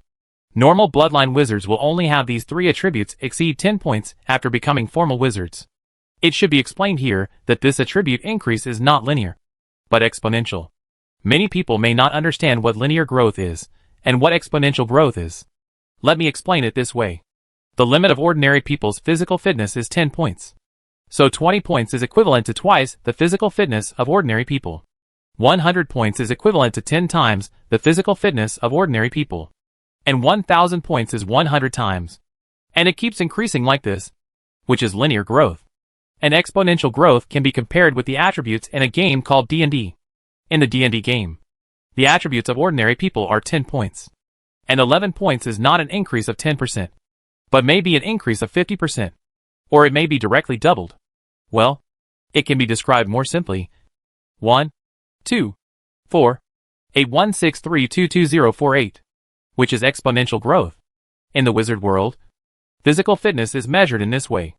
S1: Normal bloodline wizards will only have these 3 attributes exceed 10 points after becoming formal wizards. It should be explained here that this attribute increase is not linear, but exponential. Many people may not understand what linear growth is, and what exponential growth is. Let me explain it this way. The limit of ordinary people's physical fitness is 10 points. So 20 points is equivalent to twice the physical fitness of ordinary people. 100 points is equivalent to 10 times the physical fitness of ordinary people. And 1,000 points is 100 times. And it keeps increasing like this, which is linear growth. And exponential growth can be compared with the attributes in a game called D&D. In the D&D game, the attributes of ordinary people are 10 points. And 11 points is not an increase of 10%, but may be an increase of 50%. Or it may be directly doubled. Well, it can be described more simply. 1, 2, 4, 8, 1, 6, 3, 2, 2, 0, 4, 8, which is exponential growth. In the wizard world, physical fitness is measured in this way.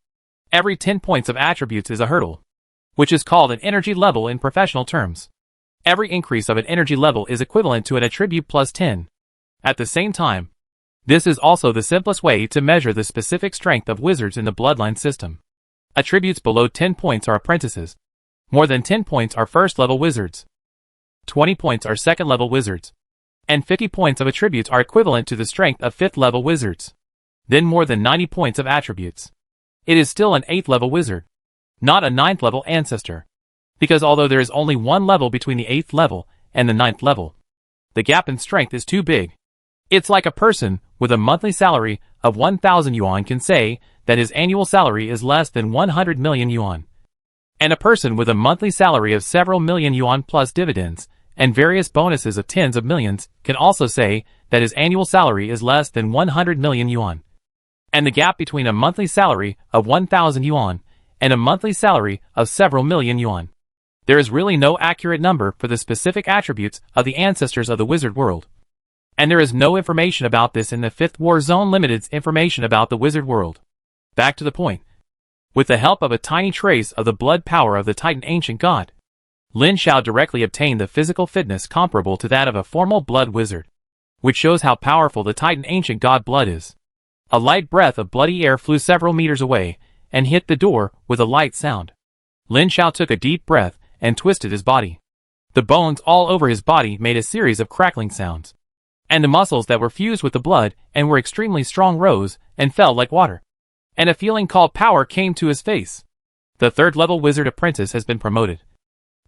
S1: Every 10 points of attributes is a hurdle, which is called an energy level in professional terms. Every increase of an energy level is equivalent to an attribute plus 10. At the same time, this is also the simplest way to measure the specific strength of wizards in the bloodline system. Attributes below 10 points are apprentices. More than 10 points are first-level wizards. 20 points are second-level wizards. And 50 points of attributes are equivalent to the strength of 5th-level wizards. Then more than 90 points of attributes. It is still an 8th-level wizard, not a 9th-level ancestor. Because although there is only one level between the 8th level and the 9th level, the gap in strength is too big. It's like a person with a monthly salary of 1,000 yuan can say that his annual salary is less than 100 million yuan. And a person with a monthly salary of several million yuan plus dividends and various bonuses of tens of millions can also say that his annual salary is less than 100 million yuan. And the gap between a monthly salary of 1,000 yuan and a monthly salary of several million yuan. There is really no accurate number for the specific attributes of the ancestors of the wizard world. And there is no information about this in the 5th War Zone Limited's information about the wizard world. Back to the point. With the help of a tiny trace of the blood power of the Titan ancient god, Lin Xiao directly obtained the physical fitness comparable to that of a formal blood wizard, which shows how powerful the Titan ancient god blood is. A light breath of bloody air flew several meters away and hit the door with a light sound. Lin Xiao took a deep breath and twisted his body. The bones all over his body made a series of crackling sounds. And the muscles that were fused with the blood and were extremely strong rose and fell like water. And a feeling called power came to his face. The 3rd-level wizard apprentice has been promoted.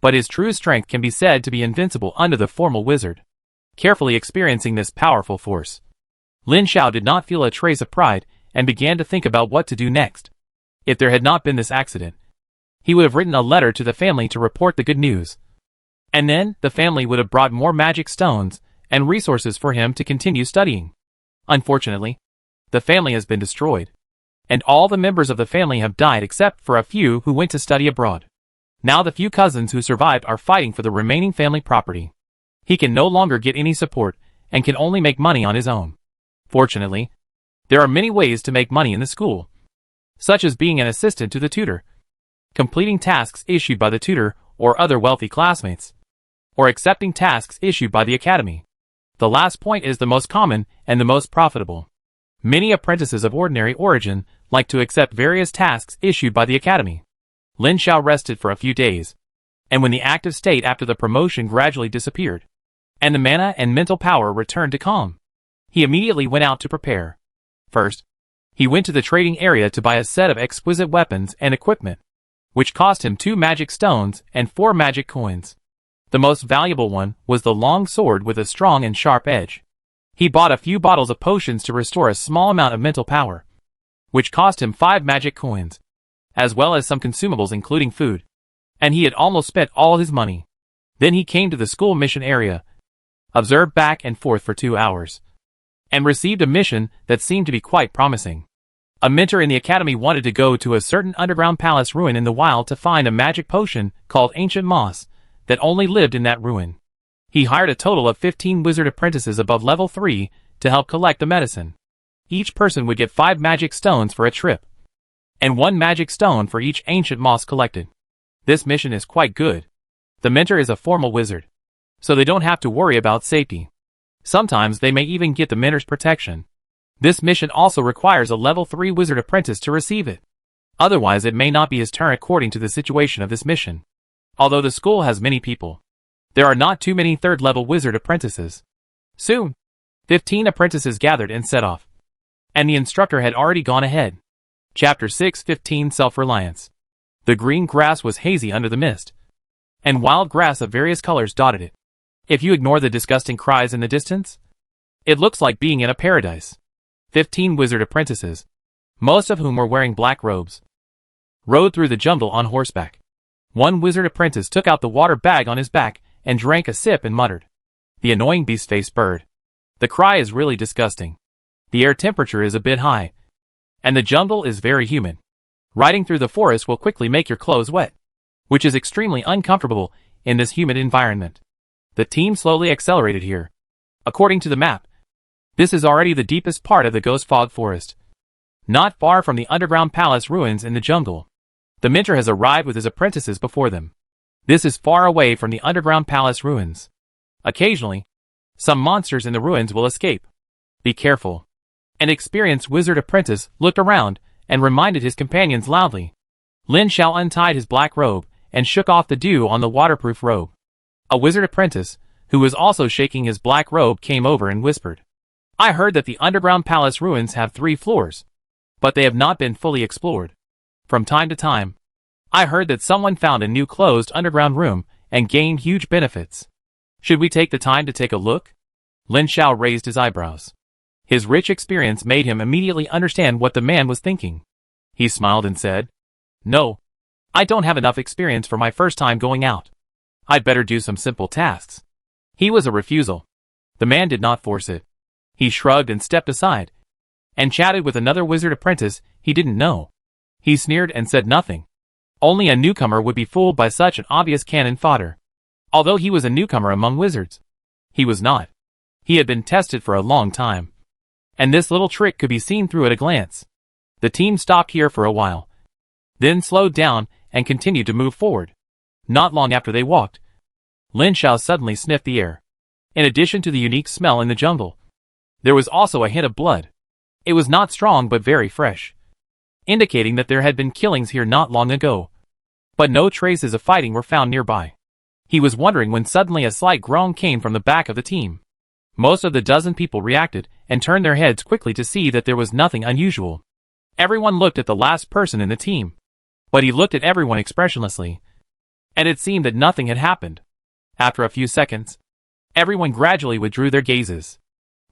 S1: But his true strength can be said to be invincible under the formal wizard. Carefully experiencing this powerful force, Lin Xiao did not feel a trace of pride and began to think about what to do next. If there had not been this accident, he would have written a letter to the family to report the good news. And then, the family would have brought more magic stones and resources for him to continue studying. Unfortunately, the family has been destroyed. And all the members of the family have died except for a few who went to study abroad. Now the few cousins who survived are fighting for the remaining family property. He can no longer get any support and can only make money on his own. Fortunately, there are many ways to make money in the school, such as being an assistant to the tutor, completing tasks issued by the tutor or other wealthy classmates, or accepting tasks issued by the academy. The last point is the most common and the most profitable. Many apprentices of ordinary origin like to accept various tasks issued by the academy. Lin Xiao rested for a few days, and when the active state after the promotion gradually disappeared, and the mana and mental power returned to calm, he immediately went out to prepare. First, he went to the trading area to buy a set of exquisite weapons and equipment, which cost him 2 magic stones and 4 magic coins. The most valuable one was the long sword with a strong and sharp edge. He bought a few bottles of potions to restore a small amount of mental power, which cost him 5 magic coins, as well as some consumables including food. And he had almost spent all his money. Then he came to the school mission area, observed back and forth for 2 hours, and received a mission that seemed to be quite promising. A mentor in the academy wanted to go to a certain underground palace ruin in the wild to find a magic potion called Ancient Moss that only lived in that ruin. He hired a total of 15 wizard apprentices above level 3 to help collect the medicine. Each person would get 5 magic stones for a trip, and 1 magic stone for each ancient moss collected. This mission is quite good. The mentor is a formal wizard, so they don't have to worry about safety. Sometimes they may even get the mentor's protection. This mission also requires a level 3 wizard apprentice to receive it. Otherwise it may not be his turn according to the situation of this mission. Although the school has many people, there are not too many 3rd level wizard apprentices. Soon, 15 apprentices gathered and set off. And the instructor had already gone ahead. Chapter 6:15 Self-Reliance. The green grass was hazy under the mist, and wild grass of various colors dotted it. If you ignore the disgusting cries in the distance, it looks like being in a paradise. 15 wizard apprentices, most of whom were wearing black robes, rode through the jungle on horseback. One wizard apprentice took out the water bag on his back and drank a sip and muttered, "The annoying beast-faced bird. The cry is really disgusting. The air temperature is a bit high, and the jungle is very humid. Riding through the forest will quickly make your clothes wet, which is extremely uncomfortable in this humid environment." The team slowly accelerated here. According to the map, this is already the deepest part of the Ghost Fog Forest, not far from the underground palace ruins in the jungle. The mentor has arrived with his apprentices before them. This is far away from the underground palace ruins. Occasionally, some monsters in the ruins will escape. Be careful. An experienced wizard apprentice looked around and reminded his companions loudly. Lin Xiao untied his black robe and shook off the dew on the waterproof robe. A wizard apprentice, who was also shaking his black robe, came over and whispered, "I heard that the underground palace ruins have 3 floors, but they have not been fully explored. From time to time, I heard that someone found a new closed underground room and gained huge benefits. Should we take the time to take a look?" Lin Xiao raised his eyebrows. His rich experience made him immediately understand what the man was thinking. He smiled and said, "No, I don't have enough experience for my first time going out. I'd better do some simple tasks." He was a refusal. The man did not force it. He shrugged and stepped aside, and chatted with another wizard apprentice he didn't know. He sneered and said nothing. Only a newcomer would be fooled by such an obvious cannon fodder. Although he was a newcomer among wizards, he was not. He had been tested for a long time, and this little trick could be seen through at a glance. The team stopped here for a while, then slowed down and continued to move forward. Not long after they walked, Lin Xiao suddenly sniffed the air. In addition to the unique smell in the jungle, there was also a hint of blood. It was not strong but very fresh, indicating that there had been killings here not long ago. But no traces of fighting were found nearby. He was wondering when suddenly a slight groan came from the back of the team. Most of the dozen people reacted and turned their heads quickly to see that there was nothing unusual. Everyone looked at the last person in the team, but he looked at everyone expressionlessly, and it seemed that nothing had happened. After a few seconds, everyone gradually withdrew their gazes.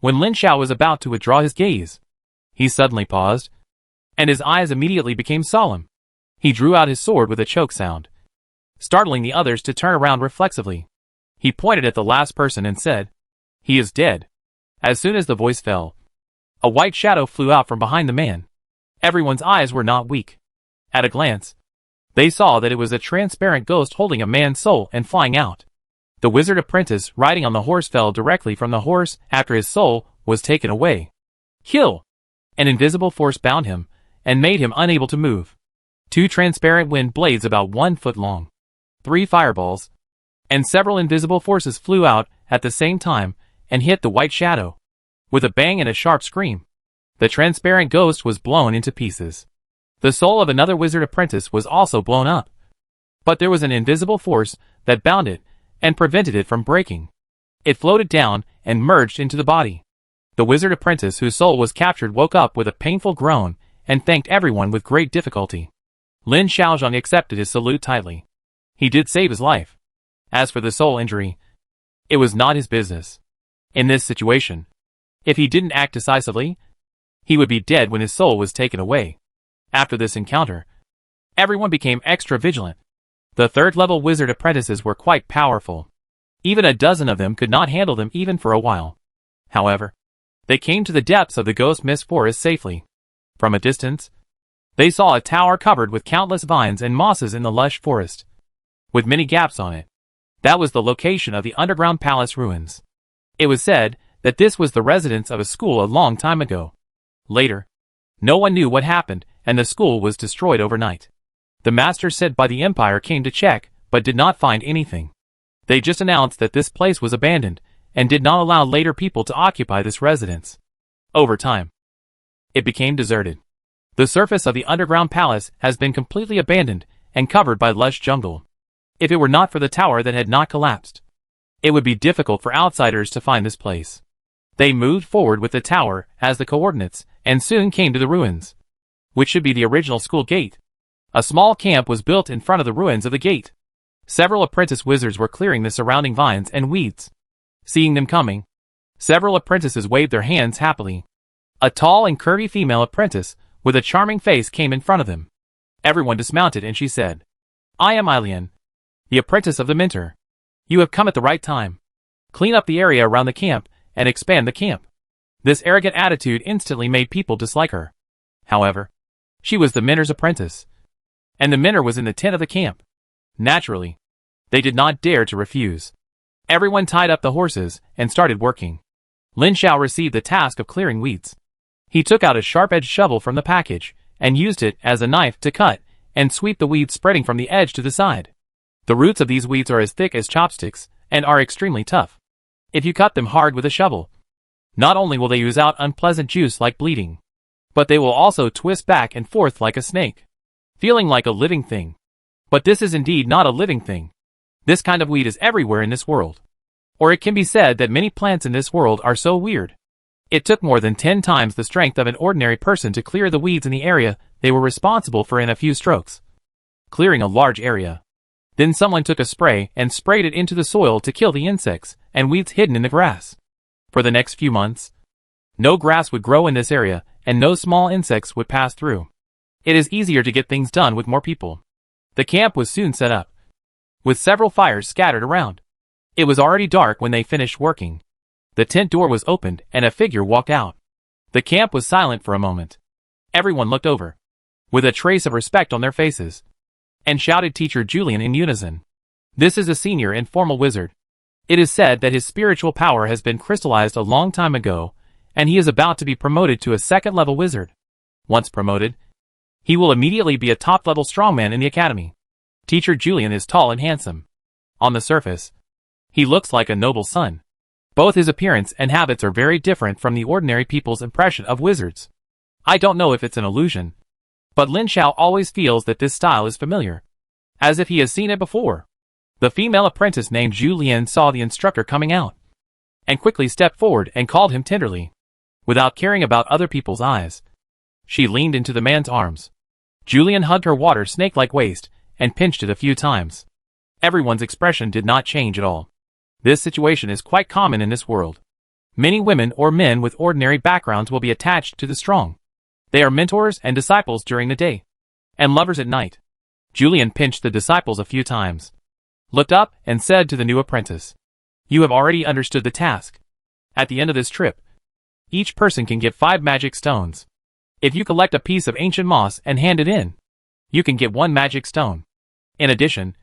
S1: When Lin Xiao was about to withdraw his gaze, he suddenly paused, and his eyes immediately became solemn. He drew out his sword with a choke sound, startling the others to turn around reflexively. He pointed at the last person and said, "He is dead." As soon as the voice fell, a white shadow flew out from behind the man. Everyone's eyes were not weak. At a glance, they saw that it was a transparent ghost holding a man's soul and flying out. The wizard apprentice riding on the horse fell directly from the horse after his soul was taken away. Kill! An invisible force bound him and made him unable to move. 2 transparent wind blades about 1 foot long, 3 fireballs, and several invisible forces flew out at the same time and hit the white shadow. With a bang and a sharp scream, the transparent ghost was blown into pieces. The soul of another wizard apprentice was also blown up, but there was an invisible force that bound it and prevented it from breaking. It floated down and merged into the body. The wizard apprentice whose soul was captured woke up with a painful groan and thanked everyone with great difficulty. Lin Xiaozhong accepted his salute tightly. He did save his life. As for the soul injury, it was not his business. In this situation, if he didn't act decisively, he would be dead when his soul was taken away. After this encounter, everyone became extra vigilant. The 3rd-level wizard apprentices were quite powerful. Even a dozen of them could not handle them even for a while. However, they came to the depths of the Ghost Mist Forest safely. From a distance, they saw a tower covered with countless vines and mosses in the lush forest, with many gaps on it. That was the location of the underground palace ruins. It was said that this was the residence of a school a long time ago. Later, no one knew what happened, and the school was destroyed overnight. The master sent by the Empire came to check, but did not find anything. They just announced that this place was abandoned, and did not allow later people to occupy this residence. Over time, It became deserted. The surface of the underground palace has been completely abandoned and covered by lush jungle. If it were not for the tower that had not collapsed, it would be difficult for outsiders to find this place. They moved forward with the tower as the coordinates and soon came to the ruins, which should be the original school gate. A small camp was built in front of the ruins of the gate. Several apprentice wizards were clearing the surrounding vines and weeds. Seeing them coming, several apprentices waved their hands happily. A tall and curvy female apprentice with a charming face came in front of them. Everyone dismounted and she said, "I am Ailian, the apprentice of the Minter. You have come at the right time. Clean up the area around the camp and expand the camp." This arrogant attitude instantly made people dislike her. However, she was the Minter's apprentice, and the Minter was in the tent of the camp. Naturally, they did not dare to refuse. Everyone tied up the horses and started working. Lin Xiao received the task of clearing weeds. He took out a sharp-edged shovel from the package and used it as a knife to cut and sweep the weeds spreading from the edge to the side. The roots of these weeds are as thick as chopsticks and are extremely tough. If you cut them hard with a shovel, not only will they ooze out unpleasant juice like bleeding, but they will also twist back and forth like a snake, feeling like a living thing. But this is indeed not a living thing. This kind of weed is everywhere in this world. Or it can be said that many plants in this world are so weird. It took more than 10 times the strength of an ordinary person to clear the weeds in the area they were responsible for in a few strokes, clearing a large area. Then someone took a spray and sprayed it into the soil to kill the insects and weeds hidden in the grass. For the next few months, no grass would grow in this area and no small insects would pass through. It is easier to get things done with more people. The camp was soon set up, with several fires scattered around. It was already dark when they finished working. The tent door was opened and a figure walked out. The camp was silent for a moment. Everyone looked over, with a trace of respect on their faces, and shouted Teacher Julian in unison. This is a senior informal wizard. It is said that his spiritual power has been crystallized a long time ago, and he is about to be promoted to a second-level wizard. Once promoted, he will immediately be a top-level strongman in the academy. Teacher Julian is tall and handsome. On the surface, he looks like a noble son. Both his appearance and habits are very different from the ordinary people's impression of wizards. I don't know if it's an illusion, but Lin Xiao always feels that this style is familiar, as if he has seen it before. The female apprentice named Zhu Lian saw the instructor coming out, and quickly stepped forward and called him tenderly. Without caring about other people's eyes, she leaned into the man's arms. Julian hugged her water snake-like waist and pinched it a few times. Everyone's expression did not change at all. This situation is quite common in this world. Many women or men with ordinary backgrounds will be attached to the strong. They are mentors and disciples during the day, and lovers at night. Julian pinched the disciples a few times, looked up and said to the new apprentice, "You have already understood the task. At the end of this trip, each person can get 5 magic stones. If you collect a piece of ancient moss and hand it in, you can get 1 magic stone. In addition,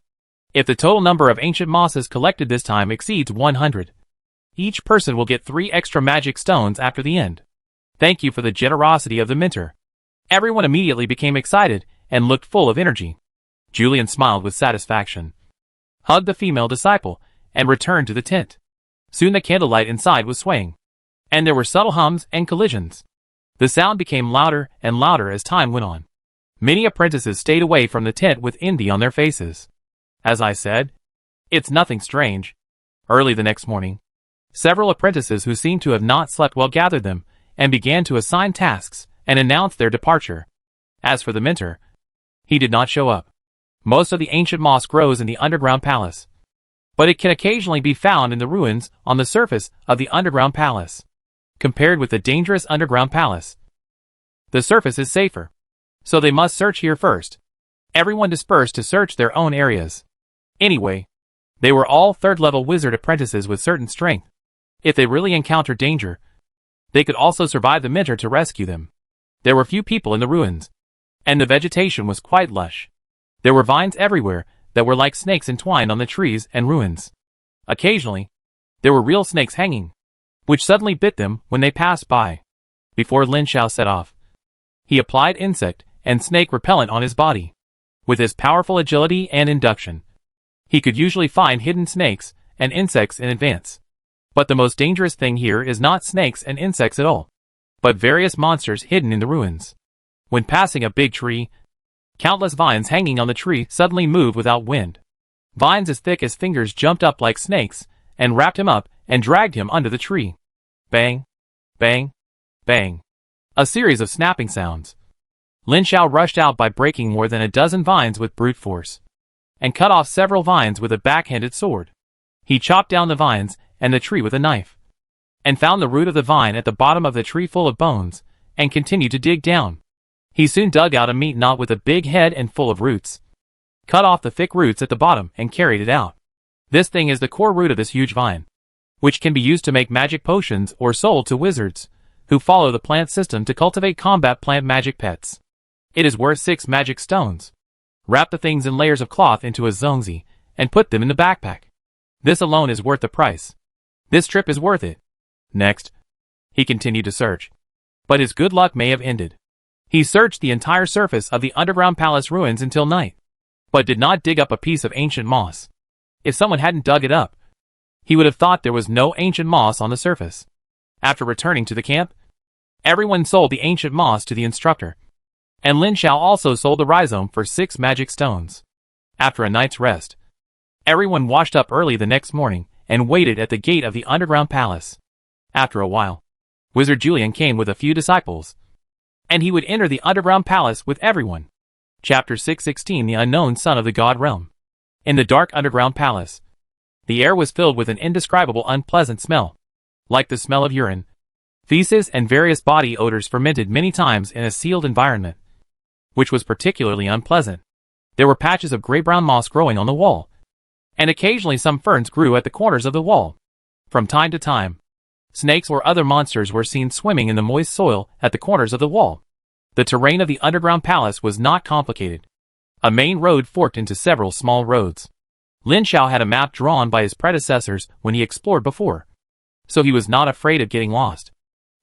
S1: if the total number of ancient mosses collected this time exceeds 100, each person will get 3 extra magic stones after the end. Thank you for the generosity of the Minter." Everyone immediately became excited and looked full of energy. Julian smiled with satisfaction, hugged the female disciple, and returned to the tent. Soon the candlelight inside was swaying, and there were subtle hums and collisions. The sound became louder and louder as time went on. Many apprentices stayed away from the tent with envy on their faces. As I said, it's nothing strange. Early the next morning, several apprentices who seemed to have not slept well gathered them and began to assign tasks and announce their departure. As for the Minter, he did not show up. Most of the ancient moss grows in the underground palace, but it can occasionally be found in the ruins on the surface of the underground palace. Compared with the dangerous underground palace, the surface is safer, so they must search here first. Everyone dispersed to search their own areas. Anyway, they were all third-level wizard apprentices with certain strength. If they really encountered danger, they could also survive the Minter to rescue them. There were few people in the ruins, and the vegetation was quite lush. There were vines everywhere that were like snakes entwined on the trees and ruins. Occasionally, there were real snakes hanging, which suddenly bit them when they passed by. Before Lin Xiao set off, he applied insect and snake repellent on his body. With his powerful agility and induction, he could usually find hidden snakes and insects in advance. But the most dangerous thing here is not snakes and insects at all. but various monsters hidden in the ruins. When passing a big tree, countless vines hanging on the tree suddenly moved without wind. Vines as thick as fingers jumped up like snakes and wrapped him up and dragged him under the tree. Bang, bang, bang. A series of snapping sounds. Lin Xiao rushed out by breaking more than a dozen vines with brute force, and cut off several vines with a back-handed sword. He chopped down the vines and the tree with a knife, and found the root of the vine at the bottom of the tree full of bones, and continued to dig down. He soon dug out a meat knot with a big head and full of roots, cut off the thick roots at the bottom and carried it out. This thing is the core root of this huge vine, which can be used to make magic potions or sold to wizards, who follow the plant system to cultivate combat plant magic pets. It is worth 6 magic stones. Wrap the things in layers of cloth into a zongzi, and put them in the backpack. This alone is worth the price. This trip is worth it. Next, he continued to search. But his good luck may have ended. He searched the entire surface of the underground palace ruins until night, but did not dig up a piece of ancient moss. If someone hadn't dug it up, he would have thought there was no ancient moss on the surface. After returning to the camp, everyone sold the ancient moss to the instructor, and Lin Xiao also sold the rhizome for 6 magic stones. After a night's rest, everyone washed up early the next morning and waited at the gate of the underground palace. After a while, Wizard Julian came with a few disciples, and he would enter the underground palace with everyone. Chapter 616 The Unknown Son of the God Realm. In the dark underground palace, the air was filled with an indescribable unpleasant smell, like the smell of urine, feces and various body odors fermented many times in a sealed environment, which was particularly unpleasant. There were patches of gray-brown moss growing on the wall, and occasionally some ferns grew at the corners of the wall. From time to time, snakes or other monsters were seen swimming in the moist soil at the corners of the wall. The terrain of the underground palace was not complicated. A main road forked into several small roads. Lin Xiao had a map drawn by his predecessors when he explored before, so he was not afraid of getting lost.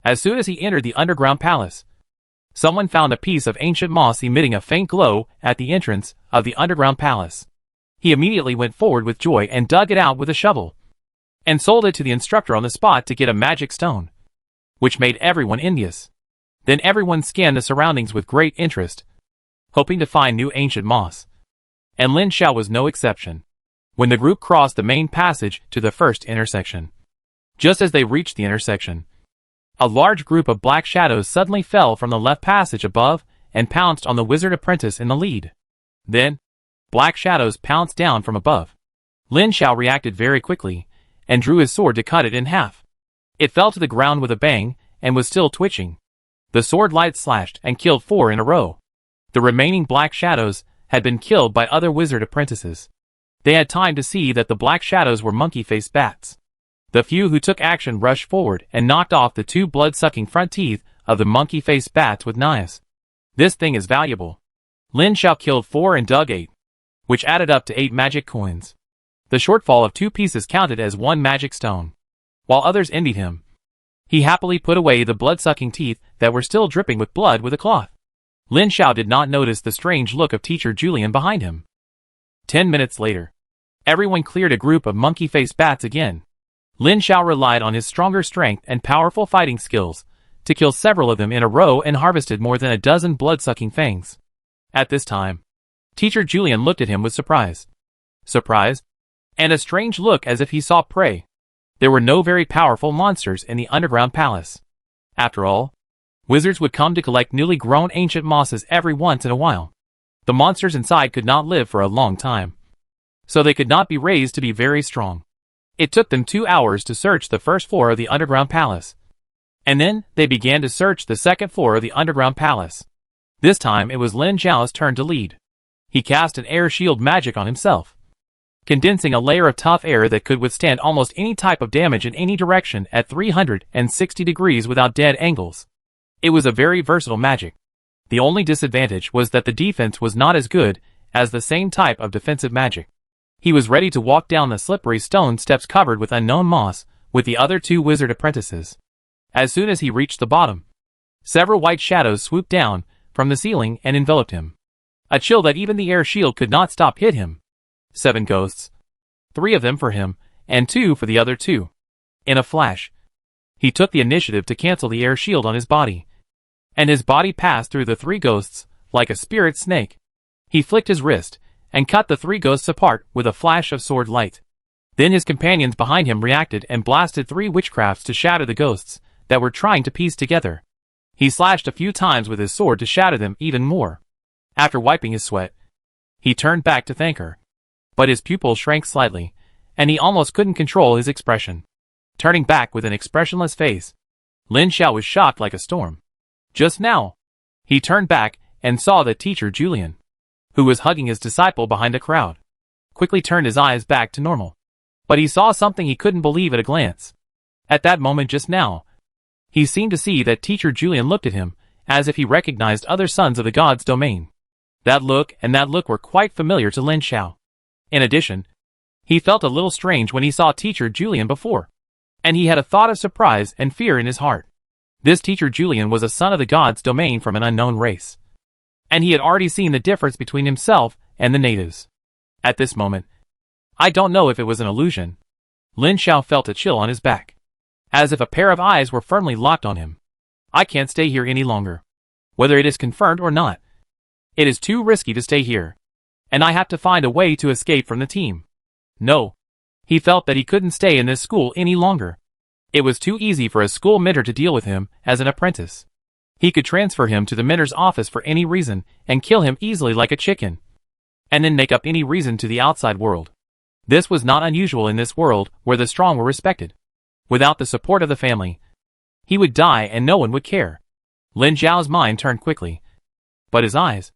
S1: As soon as he entered the underground palace, someone found a piece of ancient moss emitting a faint glow at the entrance of the underground palace. He immediately went forward with joy and dug it out with a shovel, and sold it to the instructor on the spot to get a magic stone, which made everyone envious. Then everyone scanned the surroundings with great interest, hoping to find new ancient moss. And Lin Xiao was no exception. When the group crossed the main passage to the first intersection, just as they reached the intersection, a large group of black shadows suddenly fell from the left passage above and pounced on the wizard apprentice in the lead. Then, black shadows pounced down from above. Lin Xiao reacted very quickly and drew his sword to cut it in half. It fell to the ground with a bang and was still twitching. The sword light slashed and killed 4 in a row. The remaining black shadows had been killed by other wizard apprentices. They had time to see that the black shadows were monkey-faced bats. The few who took action rushed forward and knocked off the 2 blood-sucking front teeth of the monkey-faced bats with knives. This thing is valuable. Lin Xiao killed 4 and dug 8, which added up to 8 magic coins. The shortfall of 2 pieces counted as 1 magic stone. While others envied him, he happily put away the blood-sucking teeth that were still dripping with blood with a cloth. Lin Xiao did not notice the strange look of teacher Julian behind him. 10 minutes later, everyone cleared a group of monkey-faced bats again. Lin Xiao relied on his stronger strength and powerful fighting skills to kill several of them in a row and harvested more than a dozen blood-sucking fangs. At this time, teacher Julian looked at him with surprise. Surprise? And a strange look as if he saw prey. There were no very powerful monsters in the underground palace. After all, wizards would come to collect newly grown ancient mosses every once in a while. The monsters inside could not live for a long time, so they could not be raised to be very strong. It took them 2 hours to search the first floor of the underground palace, and then they began to search the second floor of the underground palace. This time it was Lin Xiao's turn to lead. He cast an air shield magic on himself, condensing a layer of tough air that could withstand almost any type of damage in any direction at 360 degrees without dead angles. It was a very versatile magic. The only disadvantage was that the defense was not as good as the same type of defensive magic. He was ready to walk down the slippery stone steps covered with unknown moss with the other 2 wizard apprentices. As soon as he reached the bottom, several white shadows swooped down from the ceiling and enveloped him. A chill that even the air shield could not stop hit him. 7 ghosts. 3 of them for him, and 2 for the other 2. In a flash, He took the initiative to cancel the air shield on his body, and his body passed through the 3 ghosts like a spirit snake. He flicked his wrist and cut the 3 ghosts apart with a flash of sword light. Then his companions behind him reacted and blasted 3 witchcrafts to shatter the ghosts that were trying to piece together. He slashed a few times with his sword to shatter them even more. After wiping his sweat, he turned back to thank her. But his pupils shrank slightly, and he almost couldn't control his expression. Turning back with an expressionless face, Lin Xiao was shocked like a storm. Just now, he turned back and saw that teacher Julian, who was hugging his disciple behind a crowd, quickly turned his eyes back to normal. But he saw something he couldn't believe at a glance. At that moment just now, he seemed to see that teacher Julian looked at him as if he recognized other sons of the god's domain. That look and that look were quite familiar to Lin Xiao. In addition, he felt a little strange when he saw teacher Julian before, and he had a thought of surprise and fear in his heart. This teacher Julian was a son of the god's domain from an unknown race, and he had already seen the difference between himself and the natives. At this moment, I don't know if it was an illusion, Lin Xiao felt a chill on his back, as if a pair of eyes were firmly locked on him. I can't stay here any longer. Whether it is confirmed or not, it is too risky to stay here, and I have to find a way to escape from the team. No. He felt that he couldn't stay in this school any longer. It was too easy for a school mentor to deal with him as an apprentice. He could transfer him to the mentor's office for any reason and kill him easily like a chicken, and then make up any reason to the outside world. This was not unusual in this world where the strong were respected. Without the support of the family, he would die and no one would care. Lin Xiao's mind turned quickly, but his eyes,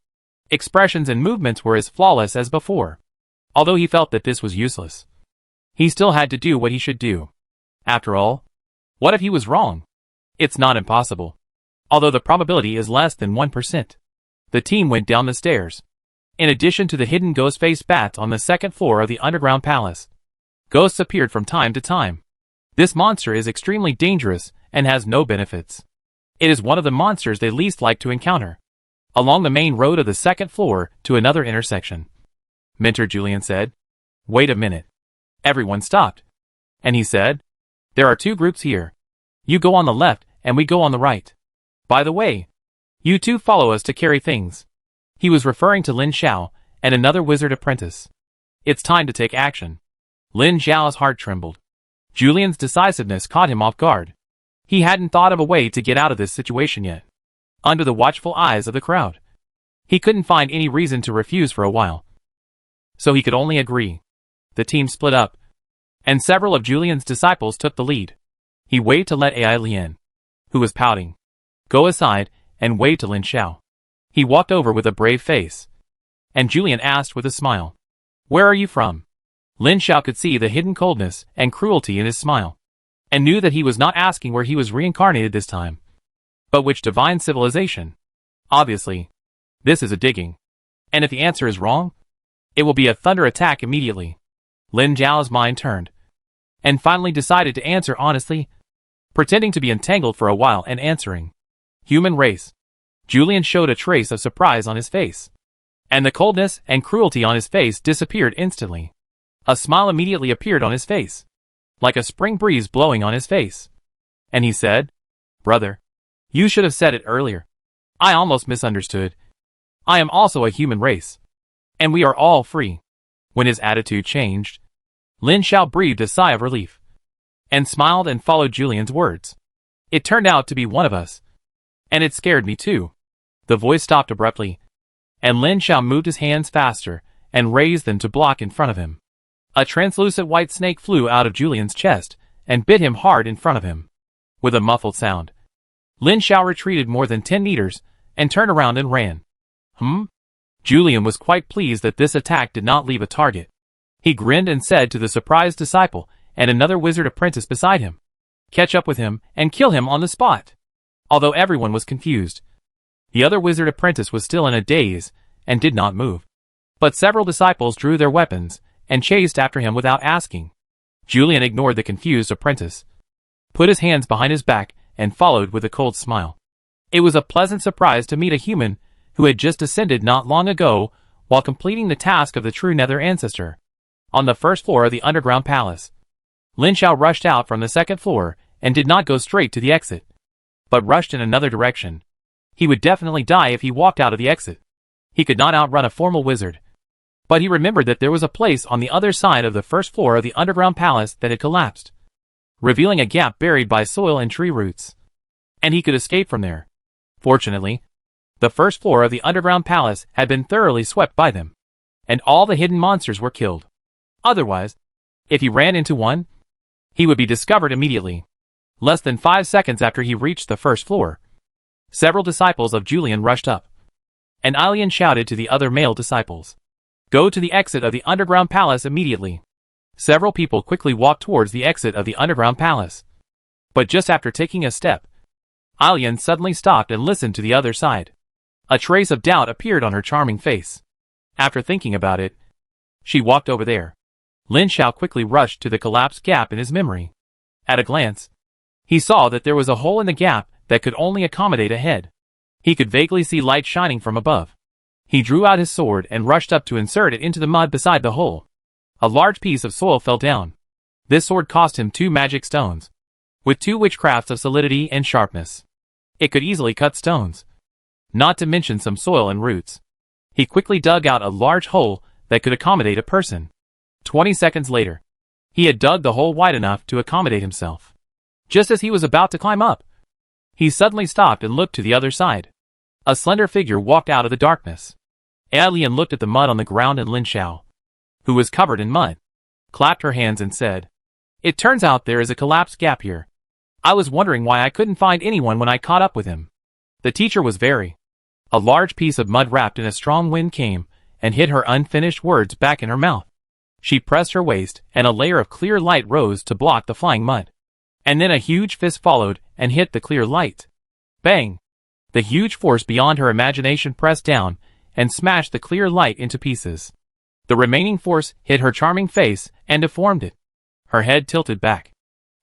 S1: expressions and movements were as flawless as before. Although he felt that this was useless, he still had to do what he should do. After all, what if he was wrong? It's not impossible, although the probability is less than 1%. The team went down the stairs. In addition to the hidden ghost-faced bats on the 2nd floor of the underground palace, ghosts appeared from time to time. This monster is extremely dangerous and has no benefits. It is one of the monsters they least like to encounter. Along the main road of the 2nd floor to another intersection, Mentor Julian said, "Wait a minute." Everyone stopped, and he said, "There are 2 groups here. You go on the left and we go on the right. By the way, you 2 follow us to carry things." He was referring to Lin Xiao and another wizard apprentice. It's time to take action. Lin Xiao's heart trembled. Julian's decisiveness caught him off guard. He hadn't thought of a way to get out of this situation yet. Under the watchful eyes of the crowd, he couldn't find any reason to refuse for a while, so he could only agree. The team split up, and several of Julian's disciples took the lead. He waved to let Ai Lian, who was pouting, go aside, and waved to Lin Xiao. He walked over with a brave face, and Julian asked with a smile, "Where are you from?" Lin Xiao could see the hidden coldness and cruelty in his smile, and knew that he was not asking where he was reincarnated this time, but which divine civilization. Obviously, this is a digging, and if the answer is wrong, it will be a thunder attack immediately. Lin Xiao's mind turned, and finally decided to answer honestly, pretending to be entangled for a while and answering, "Human race." Julian showed a trace of surprise on his face, and the coldness and cruelty on his face disappeared instantly. A smile immediately appeared on his face, like a spring breeze blowing on his face, and he said, "Brother, you should have said it earlier. I almost misunderstood. I am also a human race, and we are all free." When his attitude changed, Lin Xiao breathed a sigh of relief, and smiled and followed Julian's words. "It turned out to be one of us, and it scared me too." The voice stopped abruptly, and Lin Xiao moved his hands faster and raised them to block in front of him. A translucent white snake flew out of Julian's chest and bit him hard in front of him. With a muffled sound, Lin Xiao retreated more than 10 meters and turned around and ran. Julian was quite pleased that this attack did not leave a target. He grinned and said to the surprised disciple and another wizard apprentice beside him, "Catch up with him and kill him on the spot." Although everyone was confused, the other wizard apprentice was still in a daze and did not move. But several disciples drew their weapons and chased after him without asking. Julian ignored the confused apprentice, put his hands behind his back, and followed with a cold smile. It was a pleasant surprise to meet a human who had just ascended not long ago while completing the task of the true Nether ancestor. On the 1st floor of the underground palace, Lin Xiao rushed out from the 2nd floor and did not go straight to the exit, but rushed in another direction. He would definitely die if he walked out of the exit. He could not outrun a formal wizard. But he remembered that there was a place on the other side of the first floor of the underground palace that had collapsed, revealing a gap buried by soil and tree roots. And he could escape from there. Fortunately, the first floor of the underground palace had been thoroughly swept by them, and all the hidden monsters were killed. Otherwise, if he ran into one, he would be discovered immediately. Less than 5 seconds after he reached the first floor, several disciples of Julian rushed up, and Aelian shouted to the other male disciples, "Go to the exit of the underground palace immediately." Several people quickly walked towards the exit of the underground palace. But just after taking a step, Aelian suddenly stopped and listened to the other side. A trace of doubt appeared on her charming face. After thinking about it, she walked over there. Lin Xiao quickly rushed to the collapsed gap in his memory. At a glance, he saw that there was a hole in the gap that could only accommodate a head. He could vaguely see light shining from above. He drew out his sword and rushed up to insert it into the mud beside the hole. A large piece of soil fell down. This sword cost him 2 magic stones, with 2 witchcrafts of solidity and sharpness. It could easily cut stones, not to mention some soil and roots. He quickly dug out a large hole that could accommodate a person. 20 seconds later, he had dug the hole wide enough to accommodate himself. Just as he was about to climb up, he suddenly stopped and looked to the other side. A slender figure walked out of the darkness. Aelian looked at the mud on the ground, and Lin Xiao, who was covered in mud, clapped her hands and said, "It turns out there is a collapsed gap here. I was wondering why I couldn't find anyone when I caught up with him." The teacher was very. A large piece of mud wrapped in a strong wind came and hit her unfinished words back in her mouth. She pressed her waist, and a layer of clear light rose to block the flying mud. And then a huge fist followed and hit the clear light. Bang! The huge force beyond her imagination pressed down and smashed the clear light into pieces. The remaining force hit her charming face and deformed it. Her head tilted back.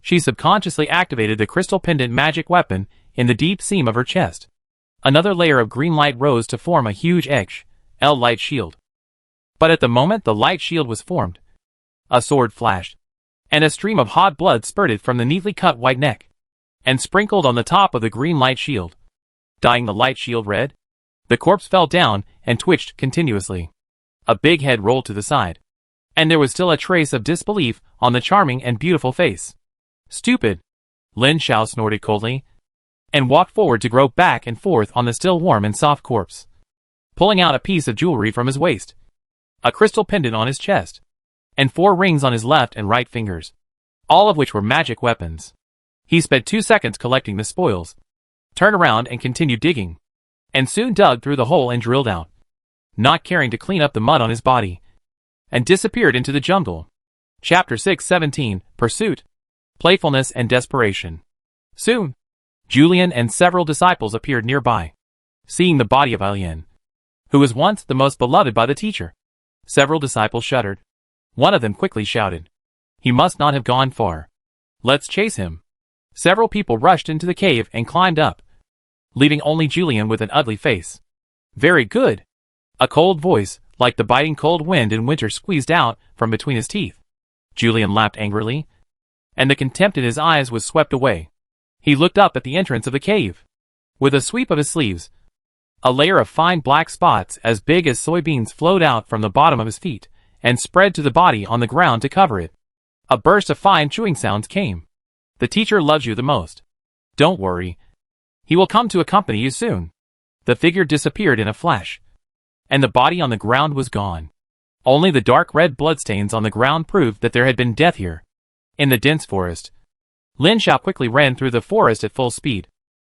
S1: She subconsciously activated the crystal pendant magic weapon in the deep seam of her chest. Another layer of green light rose to form a huge L light shield. But at the moment the light shield was formed, a sword flashed, and a stream of hot blood spurted from the neatly cut white neck, and sprinkled on the top of the green light shield, dyeing the light shield red. The corpse fell down and twitched continuously. A big head rolled to the side, and there was still a trace of disbelief on the charming and beautiful face. "Stupid!" Lin Xiao snorted coldly, and walked forward to grope back and forth on the still warm and soft corpse, pulling out a piece of jewelry from his waist, a crystal pendant on his chest, and 4 rings on his left and right fingers, all of which were magic weapons. He spent 2 seconds collecting the spoils, turned around and continued digging, and soon dug through the hole and drilled out, not caring to clean up the mud on his body, and disappeared into the jungle. Chapter 6:17, Pursuit, Playfulness and Desperation. Soon, Julian and several disciples appeared nearby. Seeing the body of Aelian, who was once the most beloved by the teacher, several disciples shuddered. One of them quickly shouted, "He must not have gone far. Let's chase him." Several people rushed into the cave and climbed up, leaving only Julian with an ugly face. "Very good." A cold voice, like the biting cold wind in winter, squeezed out from between his teeth. Julian laughed angrily, and the contempt in his eyes was swept away. He looked up at the entrance of the cave. With a sweep of his sleeves, a layer of fine black spots as big as soybeans flowed out from the bottom of his feet and spread to the body on the ground to cover it. A burst of fine chewing sounds came. "The teacher loves you the most. Don't worry. He will come to accompany you soon." The figure disappeared in a flash, and the body on the ground was gone. Only the dark red bloodstains on the ground proved that there had been death here. In the dense forest, Lin Xiao quickly ran through the forest at full speed,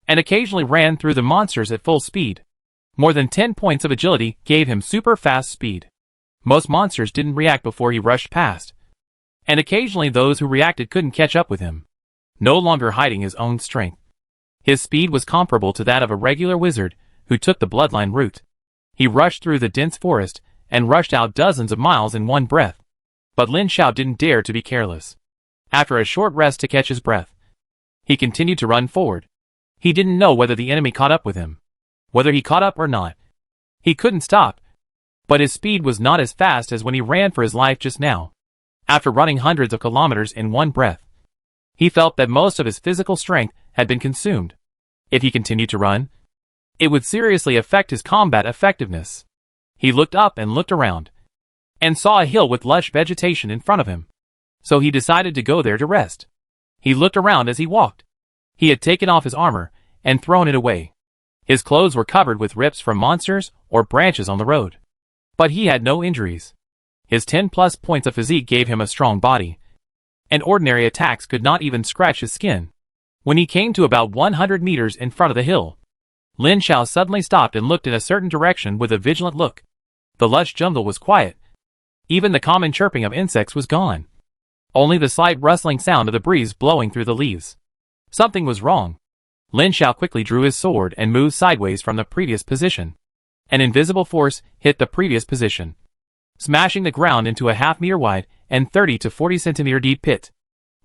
S1: and occasionally ran through the monsters at full speed. More than 10 points of agility gave him super fast speed. Most monsters didn't react before he rushed past, and occasionally those who reacted couldn't catch up with him. No longer hiding his own strength, his speed was comparable to that of a regular wizard who took the bloodline route. He rushed through the dense forest and rushed out dozens of miles in one breath. But Lin Xiao didn't dare to be careless. After a short rest to catch his breath, he continued to run forward. He didn't know whether the enemy caught up with him. Whether he caught up or not, he couldn't stop. But his speed was not as fast as when he ran for his life just now. After running hundreds of kilometers in one breath, He felt that most of his physical strength had been consumed. If he continued to run, it would seriously affect his combat effectiveness. He looked up and looked around, and saw a hill with lush vegetation in front of him. So he decided to go there to rest. He looked around as he walked. He had taken off his armor and thrown it away. His clothes were covered with rips from monsters or branches on the road. But he had no injuries. His 10+ points of physique gave him a strong body, and ordinary attacks could not even scratch his skin. When he came to about 100 meters in front of the hill, Lin Xiao suddenly stopped and looked in a certain direction with a vigilant look. The lush jungle was quiet. Even the common chirping of insects was gone. Only the slight rustling sound of the breeze blowing through the leaves. Something was wrong. Lin Xiao quickly drew his sword and moved sideways from the previous position. An invisible force hit the previous position, smashing the ground into a half-meter wide and 30 to 40 centimeter deep pit.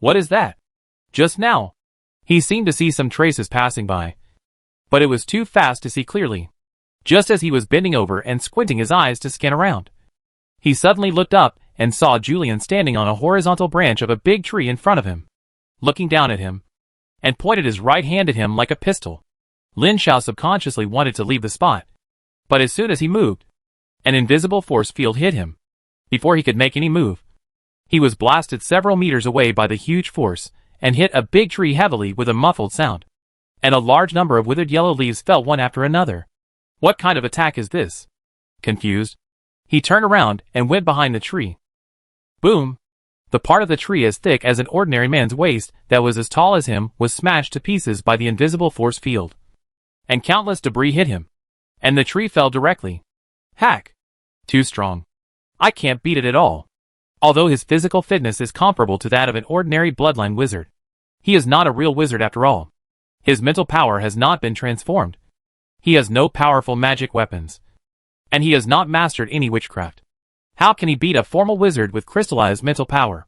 S1: What is that? Just now, he seemed to see some traces passing by, but it was too fast to see clearly. Just as he was bending over and squinting his eyes to scan around, he suddenly looked up and saw Julian standing on a horizontal branch of a big tree in front of him, looking down at him, and pointed his right hand at him like a pistol. Lin Xiao subconsciously wanted to leave the spot, but as soon as he moved, an invisible force field hit him. Before he could make any move, he was blasted several meters away by the huge force and hit a big tree heavily with a muffled sound, and a large number of withered yellow leaves fell one after another. What kind of attack is this? Confused, he turned around and went behind the tree. Boom! The part of the tree as thick as an ordinary man's waist that was as tall as him was smashed to pieces by the invisible force field, and countless debris hit him, and the tree fell directly. Hack! Too strong. I can't beat it at all. Although his physical fitness is comparable to that of an ordinary bloodline wizard, he is not a real wizard after all. His mental power has not been transformed. He has no powerful magic weapons, and he has not mastered any witchcraft. How can he beat a formal wizard with crystallized mental power?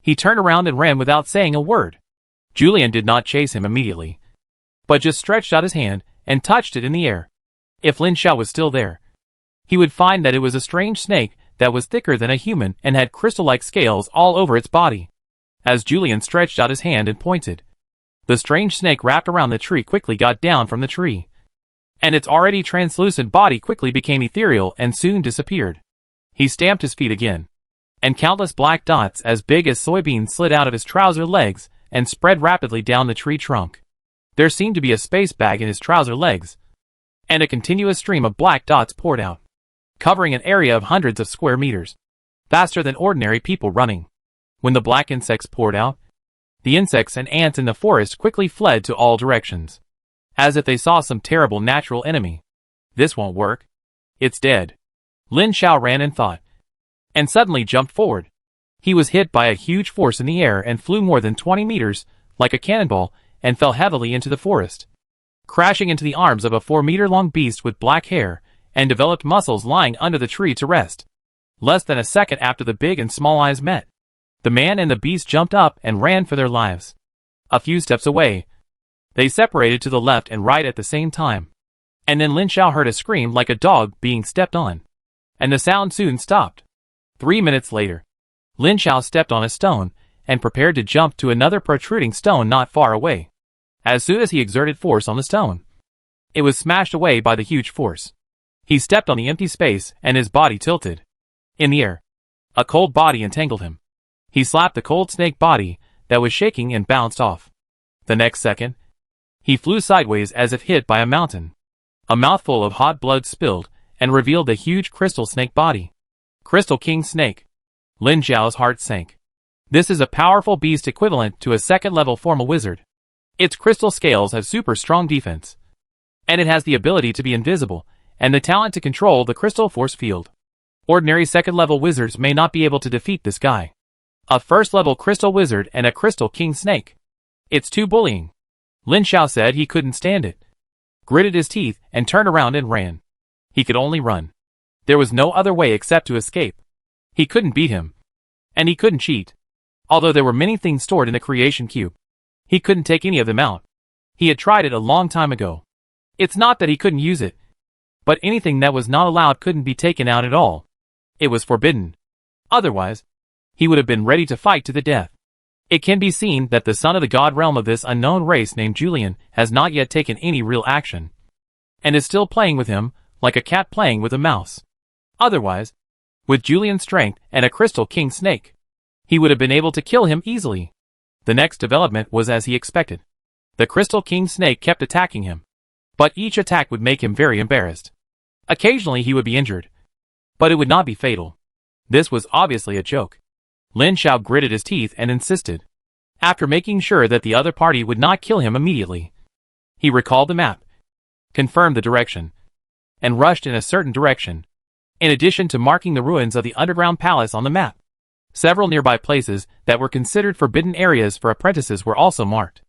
S1: He turned around and ran without saying a word. Julian did not chase him immediately, but just stretched out his hand and touched it in the air. If Lin Xiao was still there, he would find that it was a strange snake that was thicker than a human and had crystal-like scales all over its body. As Julian stretched out his hand and pointed, the strange snake wrapped around the tree quickly got down from the tree, and its already translucent body quickly became ethereal and soon disappeared. He stamped his feet again, and countless black dots as big as soybeans slid out of his trouser legs and spread rapidly down the tree trunk. There seemed to be a space bag in his trouser legs, and a continuous stream of black dots poured out, covering an area of hundreds of square meters, faster than ordinary people running. When the black insects poured out, the insects and ants in the forest quickly fled to all directions, as if they saw some terrible natural enemy. This won't work. It's dead. Lin Xiao ran and thought, and suddenly jumped forward. He was hit by a huge force in the air and flew more than 20 meters, like a cannonball, and fell heavily into the forest, crashing into the arms of a 4-meter-long beast with black hair and developed muscles lying under the tree to rest. Less than a second after the big and small eyes met, the man and the beast jumped up and ran for their lives. A few steps away, they separated to the left and right at the same time, and then Lin Xiao heard a scream like a dog being stepped on, and the sound soon stopped. 3 minutes later, Lin Xiao stepped on a stone and prepared to jump to another protruding stone not far away. As soon as he exerted force on the stone, it was smashed away by the huge force. He stepped on the empty space and his body tilted. In the air, a cold body entangled him. He slapped the cold snake body that was shaking and bounced off. The next second, he flew sideways as if hit by a mountain. A mouthful of hot blood spilled and revealed a huge crystal snake body. Crystal King Snake. Lin Xiao's heart sank. This is a powerful beast equivalent to a second-level formal wizard. Its crystal scales have super strong defense, and it has the ability to be invisible and the talent to control the crystal force field. Ordinary second-level wizards may not be able to defeat this guy. A first-level crystal wizard and a crystal king snake. It's too bullying. Lin Xiao said he couldn't stand it, gritted his teeth, and turned around and ran. He could only run. There was no other way except to escape. He couldn't beat him, and he couldn't cheat. Although there were many things stored in the creation cube, he couldn't take any of them out. He had tried it a long time ago. It's not that he couldn't use it, but anything that was not allowed couldn't be taken out at all. It was forbidden. Otherwise, he would have been ready to fight to the death. It can be seen that the son of the god realm of this unknown race named Julian has not yet taken any real action, and is still playing with him, like a cat playing with a mouse. Otherwise, with Julian's strength and a crystal king snake, he would have been able to kill him easily. The next development was as he expected. The crystal king snake kept attacking him, but each attack would make him very embarrassed. Occasionally he would be injured, but it would not be fatal. This was obviously a joke. Lin Xiao gritted his teeth and insisted. After making sure that the other party would not kill him immediately, he recalled the map, confirmed the direction, and rushed in a certain direction. In addition to marking the ruins of the underground palace on the map, several nearby places that were considered forbidden areas for apprentices were also marked.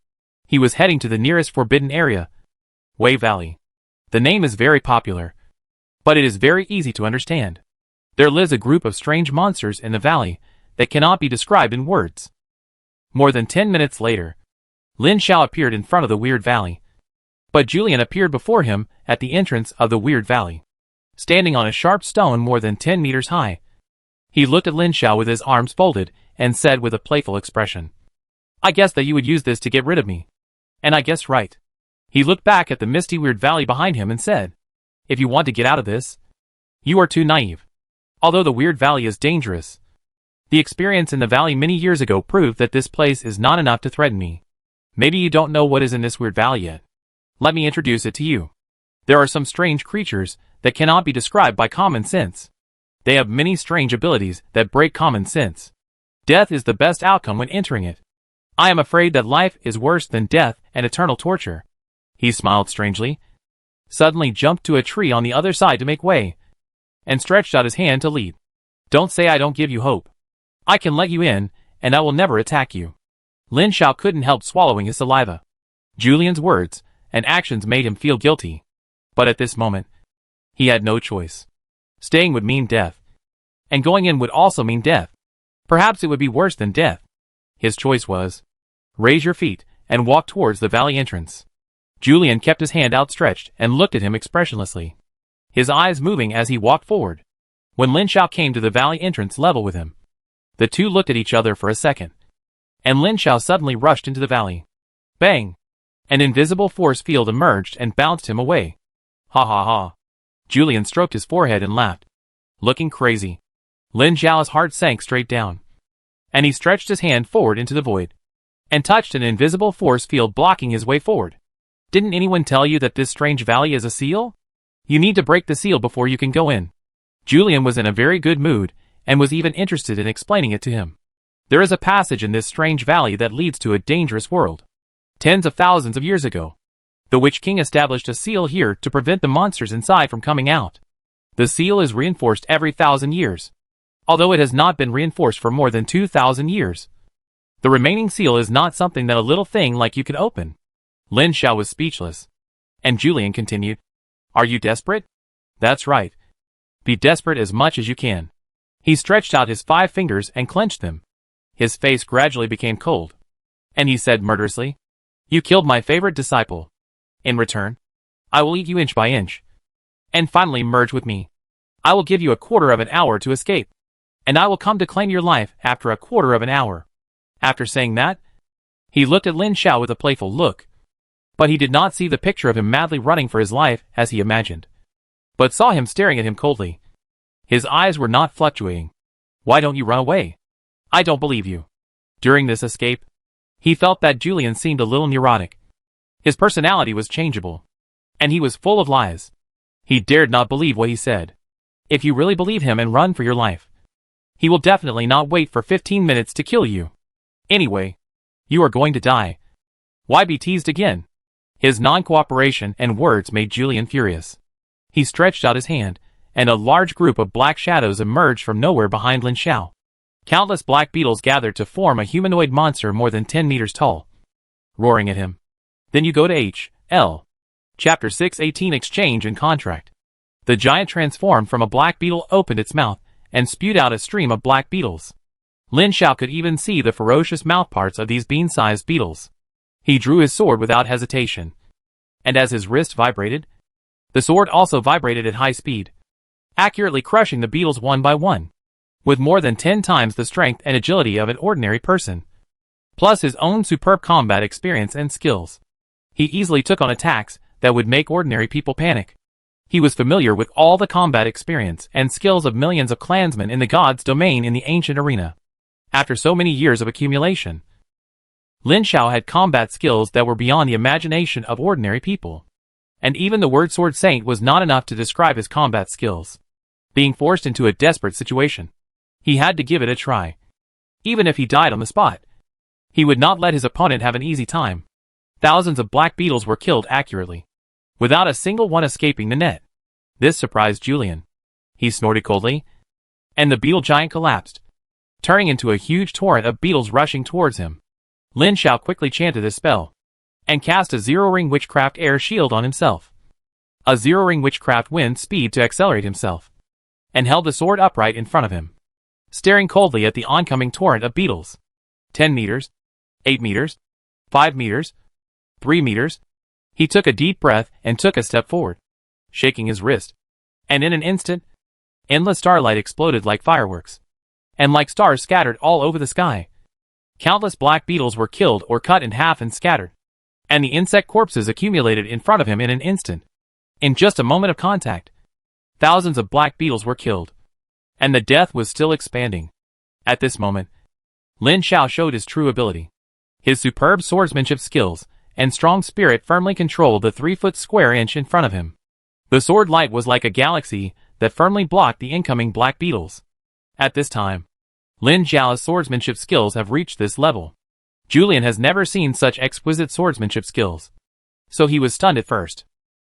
S1: He was heading to the nearest forbidden area, Wei Valley. The name is very popular, but it is very easy to understand. There lives a group of strange monsters in the valley that cannot be described in words. More than 10 minutes later, Lin Xiao appeared in front of the Weird Valley, but Julian appeared before him at the entrance of the Weird Valley, standing on a sharp stone more than 10 meters high. He looked at Lin Xiao with his arms folded and said with a playful expression, "I guessed that you would use this to get rid of me. And I guessed right." He looked back at the misty Weird Valley behind him and said, "If you want to get out of this, you are too naive. Although the Weird Valley is dangerous, the experience in the valley many years ago proved that this place is not enough to threaten me. Maybe you don't know what is in this Weird Valley yet. Let me introduce it to you. There are some strange creatures that cannot be described by common sense. They have many strange abilities that break common sense. Death is the best outcome when entering it. I am afraid that life is worse than death and eternal torture." He smiled strangely, suddenly jumped to a tree on the other side to make way, and stretched out his hand to lead. "Don't say I don't give you hope. I can let you in, and I will never attack you." Lin Xiao couldn't help swallowing his saliva. Julian's words and actions made him feel guilty, but at this moment, he had no choice. Staying would mean death, and going in would also mean death. Perhaps it would be worse than death. His choice was, raise your feet and walk towards the valley entrance. Julian kept his hand outstretched and looked at him expressionlessly, his eyes moving as he walked forward. When Lin Xiao came to the valley entrance level with him, the two looked at each other for a second, and Lin Xiao suddenly rushed into the valley. Bang! An invisible force field emerged and bounced him away. Ha ha ha. Julian stroked his forehead and laughed. Looking crazy. Lin Xiao's heart sank straight down, and he stretched his hand forward into the void, and touched an invisible force field blocking his way forward. Didn't anyone tell you that this strange valley is a seal? You need to break the seal before you can go in. Julian was in a very good mood, and was even interested in explaining it to him. There is a passage in this strange valley that leads to a dangerous world. Tens of thousands of years ago, the Witch King established a seal here to prevent the monsters inside from coming out. The seal is reinforced every 1,000 years, although it has not been reinforced for more than 2,000 years. The remaining seal is not something that a little thing like you can open. Lin Xiao was speechless, and Julian continued, Are you desperate? That's right. Be desperate as much as you can. He stretched out his 5 fingers and clenched them. His face gradually became cold, and he said murderously, You killed my favorite disciple. In return, I will eat you inch by inch, and finally merge with me. I will give you a quarter of an hour to escape, and I will come to claim your life after a quarter of an hour. After saying that, he looked at Lin Xiao with a playful look, but he did not see the picture of him madly running for his life as he imagined, but saw him staring at him coldly. His eyes were not fluctuating. Why don't you run away? I don't believe you. During this escape, he felt that Julian seemed a little neurotic. His personality was changeable, and he was full of lies. He dared not believe what he said. If you really believe him and run for your life, he will definitely not wait for 15 minutes to kill you. Anyway, you are going to die. Why be teased again? His non-cooperation and words made Julian furious. He stretched out his hand, and a large group of black shadows emerged from nowhere behind Lin Xiao. Countless black beetles gathered to form a humanoid monster more than 10 meters tall, roaring at him. Then you go to H.L. Chapter 618 Exchange and Contract. The giant transformed from a black beetle, opened its mouth, and spewed out a stream of black beetles. Lin Xiao could even see the ferocious mouthparts of these bean-sized beetles. He drew his sword without hesitation, and as his wrist vibrated, the sword also vibrated at high speed, accurately crushing the beetles one by one, with more than 10 times the strength and agility of an ordinary person. plus his own superb combat experience and skills. He easily took on attacks that would make ordinary people panic. He was familiar with all the combat experience and skills of millions of clansmen in the gods' domain in the ancient arena. After so many years of accumulation, Lin Xiao had combat skills that were beyond the imagination of ordinary people. And even the word sword saint was not enough to describe his combat skills. Being forced into a desperate situation, he had to give it a try. Even if he died on the spot, he would not let his opponent have an easy time. Thousands of black beetles were killed accurately, without a single one escaping the net. This surprised Julian. He snorted coldly, and the beetle giant collapsed, turning into a huge torrent of beetles rushing towards him. Lin Xiao quickly chanted his spell, and cast a zero-ring witchcraft air shield on himself. A zero-ring witchcraft wind speed to accelerate himself, and held the sword upright in front of him, staring coldly at the oncoming torrent of beetles. 10 meters, 8 meters, 5 meters, 3 meters. He took a deep breath and took a step forward, shaking his wrist. And in an instant, endless starlight exploded like fireworks, and like stars scattered all over the sky. Countless black beetles were killed or cut in half and scattered, and the insect corpses accumulated in front of him in an instant. In just a moment of contact, thousands of black beetles were killed, and the death was still expanding. At this moment, Lin Xiao showed his true ability. His superb swordsmanship skills and strong spirit firmly controlled the 3-foot square inch in front of him. The sword light was like a galaxy that firmly blocked the incoming black beetles. At this time, Lin Xiao's swordsmanship skills have reached this level. Julian has never seen such exquisite swordsmanship skills, so he was stunned at first.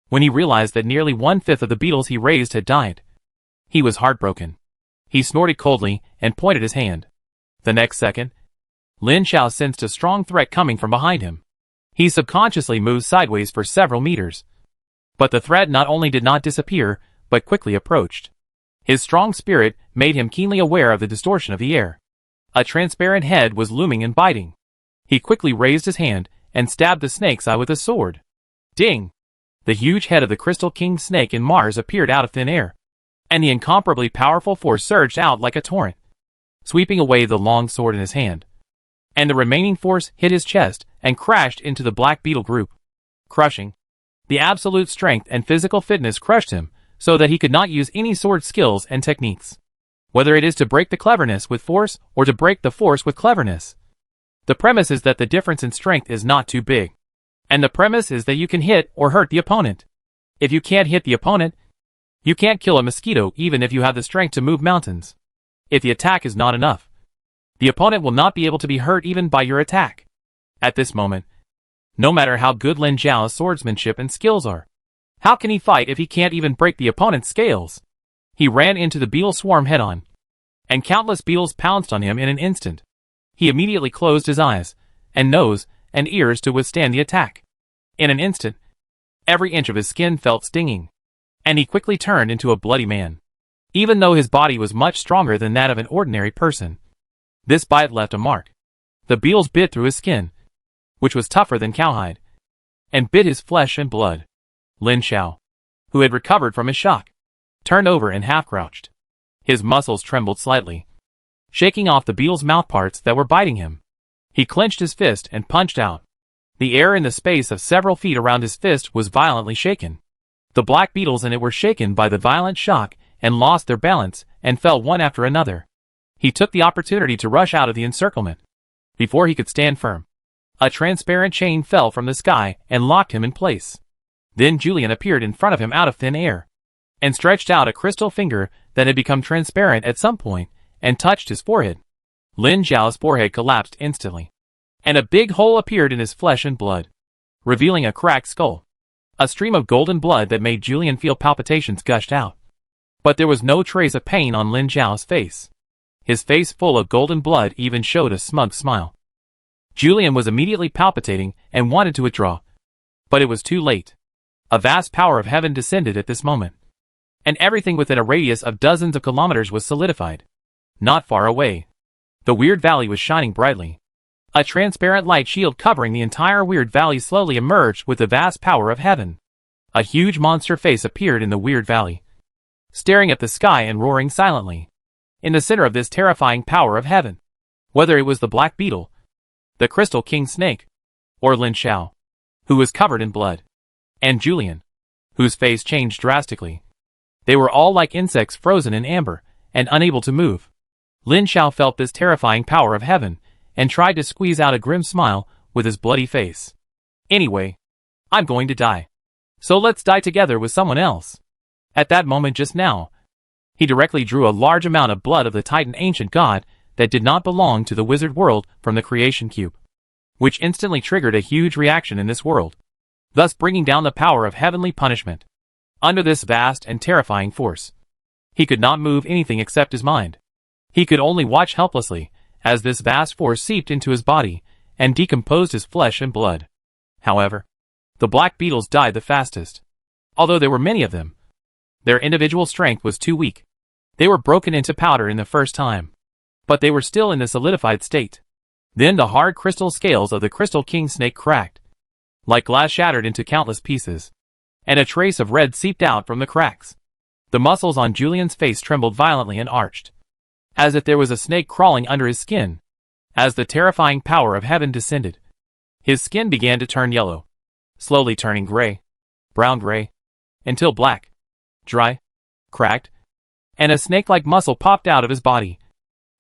S1: When he realized that nearly 1/5 of the beetles he raised had died, he was heartbroken. He snorted coldly and pointed his hand. The next second, Lin Xiao sensed a strong threat coming from behind him. He subconsciously moved sideways for several meters. But the threat not only did not disappear, but quickly approached. His strong spirit made him keenly aware of the distortion of the air. A transparent head was looming and biting. He quickly raised his hand and stabbed the snake's eye with a sword. Ding! The huge head of the Crystal King snake in Mars appeared out of thin air, and the incomparably powerful force surged out like a torrent, sweeping away the long sword in his hand. And the remaining force hit his chest and crashed into the black beetle group, crushing. The absolute strength and physical fitness crushed him, so that he could not use any sword skills and techniques. Whether it is to break the cleverness with force or to break the force with cleverness, the premise is that the difference in strength is not too big. And the premise is that you can hit or hurt the opponent. If you can't hit the opponent, you can't kill a mosquito even if you have the strength to move mountains. If the attack is not enough, the opponent will not be able to be hurt even by your attack. At this moment, no matter how good Lin Xiao's swordsmanship and skills are, how can he fight if he can't even break the opponent's scales? He ran into the beetle swarm head-on, and countless beetles pounced on him in an instant. He immediately closed his eyes, and nose, and ears to withstand the attack. In an instant, every inch of his skin felt stinging, and he quickly turned into a bloody man. Even though his body was much stronger than that of an ordinary person, this bite left a mark. The beetles bit through his skin, which was tougher than cowhide, and bit his flesh and blood. Lin Xiao, who had recovered from his shock, turned over and half-crouched. His muscles trembled slightly, shaking off the beetle's mouthparts that were biting him. He clenched his fist and punched out. The air in the space of several feet around his fist was violently shaken. The black beetles in it were shaken by the violent shock and lost their balance and fell one after another. He took the opportunity to rush out of the encirclement. Before he could stand firm, a transparent chain fell from the sky and locked him in place. Then Julian appeared in front of him out of thin air, and stretched out a crystal finger that had become transparent at some point, and touched his forehead. Lin Xiao's forehead collapsed instantly, and a big hole appeared in his flesh and blood, revealing a cracked skull. A stream of golden blood that made Julian feel palpitations gushed out. But there was no trace of pain on Lin Xiao's face. His face full of golden blood even showed a smug smile. Julian was immediately palpitating and wanted to withdraw, but it was too late. A vast power of heaven descended at this moment, and everything within a radius of dozens of kilometers was solidified. Not far away, the Weird Valley was shining brightly. A transparent light shield covering the entire Weird Valley slowly emerged with the vast power of heaven. A huge monster face appeared in the Weird Valley, staring at the sky and roaring silently. In the center of this terrifying power of heaven, whether it was the black beetle, the Crystal King Snake, or Lin Xiao, who was covered in blood, and Julian, whose face changed drastically. They were all like insects frozen in amber, and unable to move. Lin Xiao felt this terrifying power of heaven, and tried to squeeze out a grim smile with his bloody face. Anyway, I'm going to die. So let's die together with someone else. At that moment just now, he directly drew a large amount of blood of the Titan ancient god that did not belong to the wizard world from the creation cube, which instantly triggered a huge reaction in this world, thus bringing down the power of heavenly punishment. Under this vast and terrifying force, he could not move anything except his mind. He could only watch helplessly as this vast force seeped into his body and decomposed his flesh and blood. However, the black beetles died the fastest. Although there were many of them, their individual strength was too weak. They were broken into powder in the first time, but they were still in the solidified state. Then the hard crystal scales of the Crystal King Snake cracked, like glass shattered into countless pieces, and a trace of red seeped out from the cracks. The muscles on Julian's face trembled violently and arched, as if there was a snake crawling under his skin. As the terrifying power of heaven descended, his skin began to turn yellow, slowly turning gray, brown-gray, until black, dry, cracked, and a snake-like muscle popped out of his body,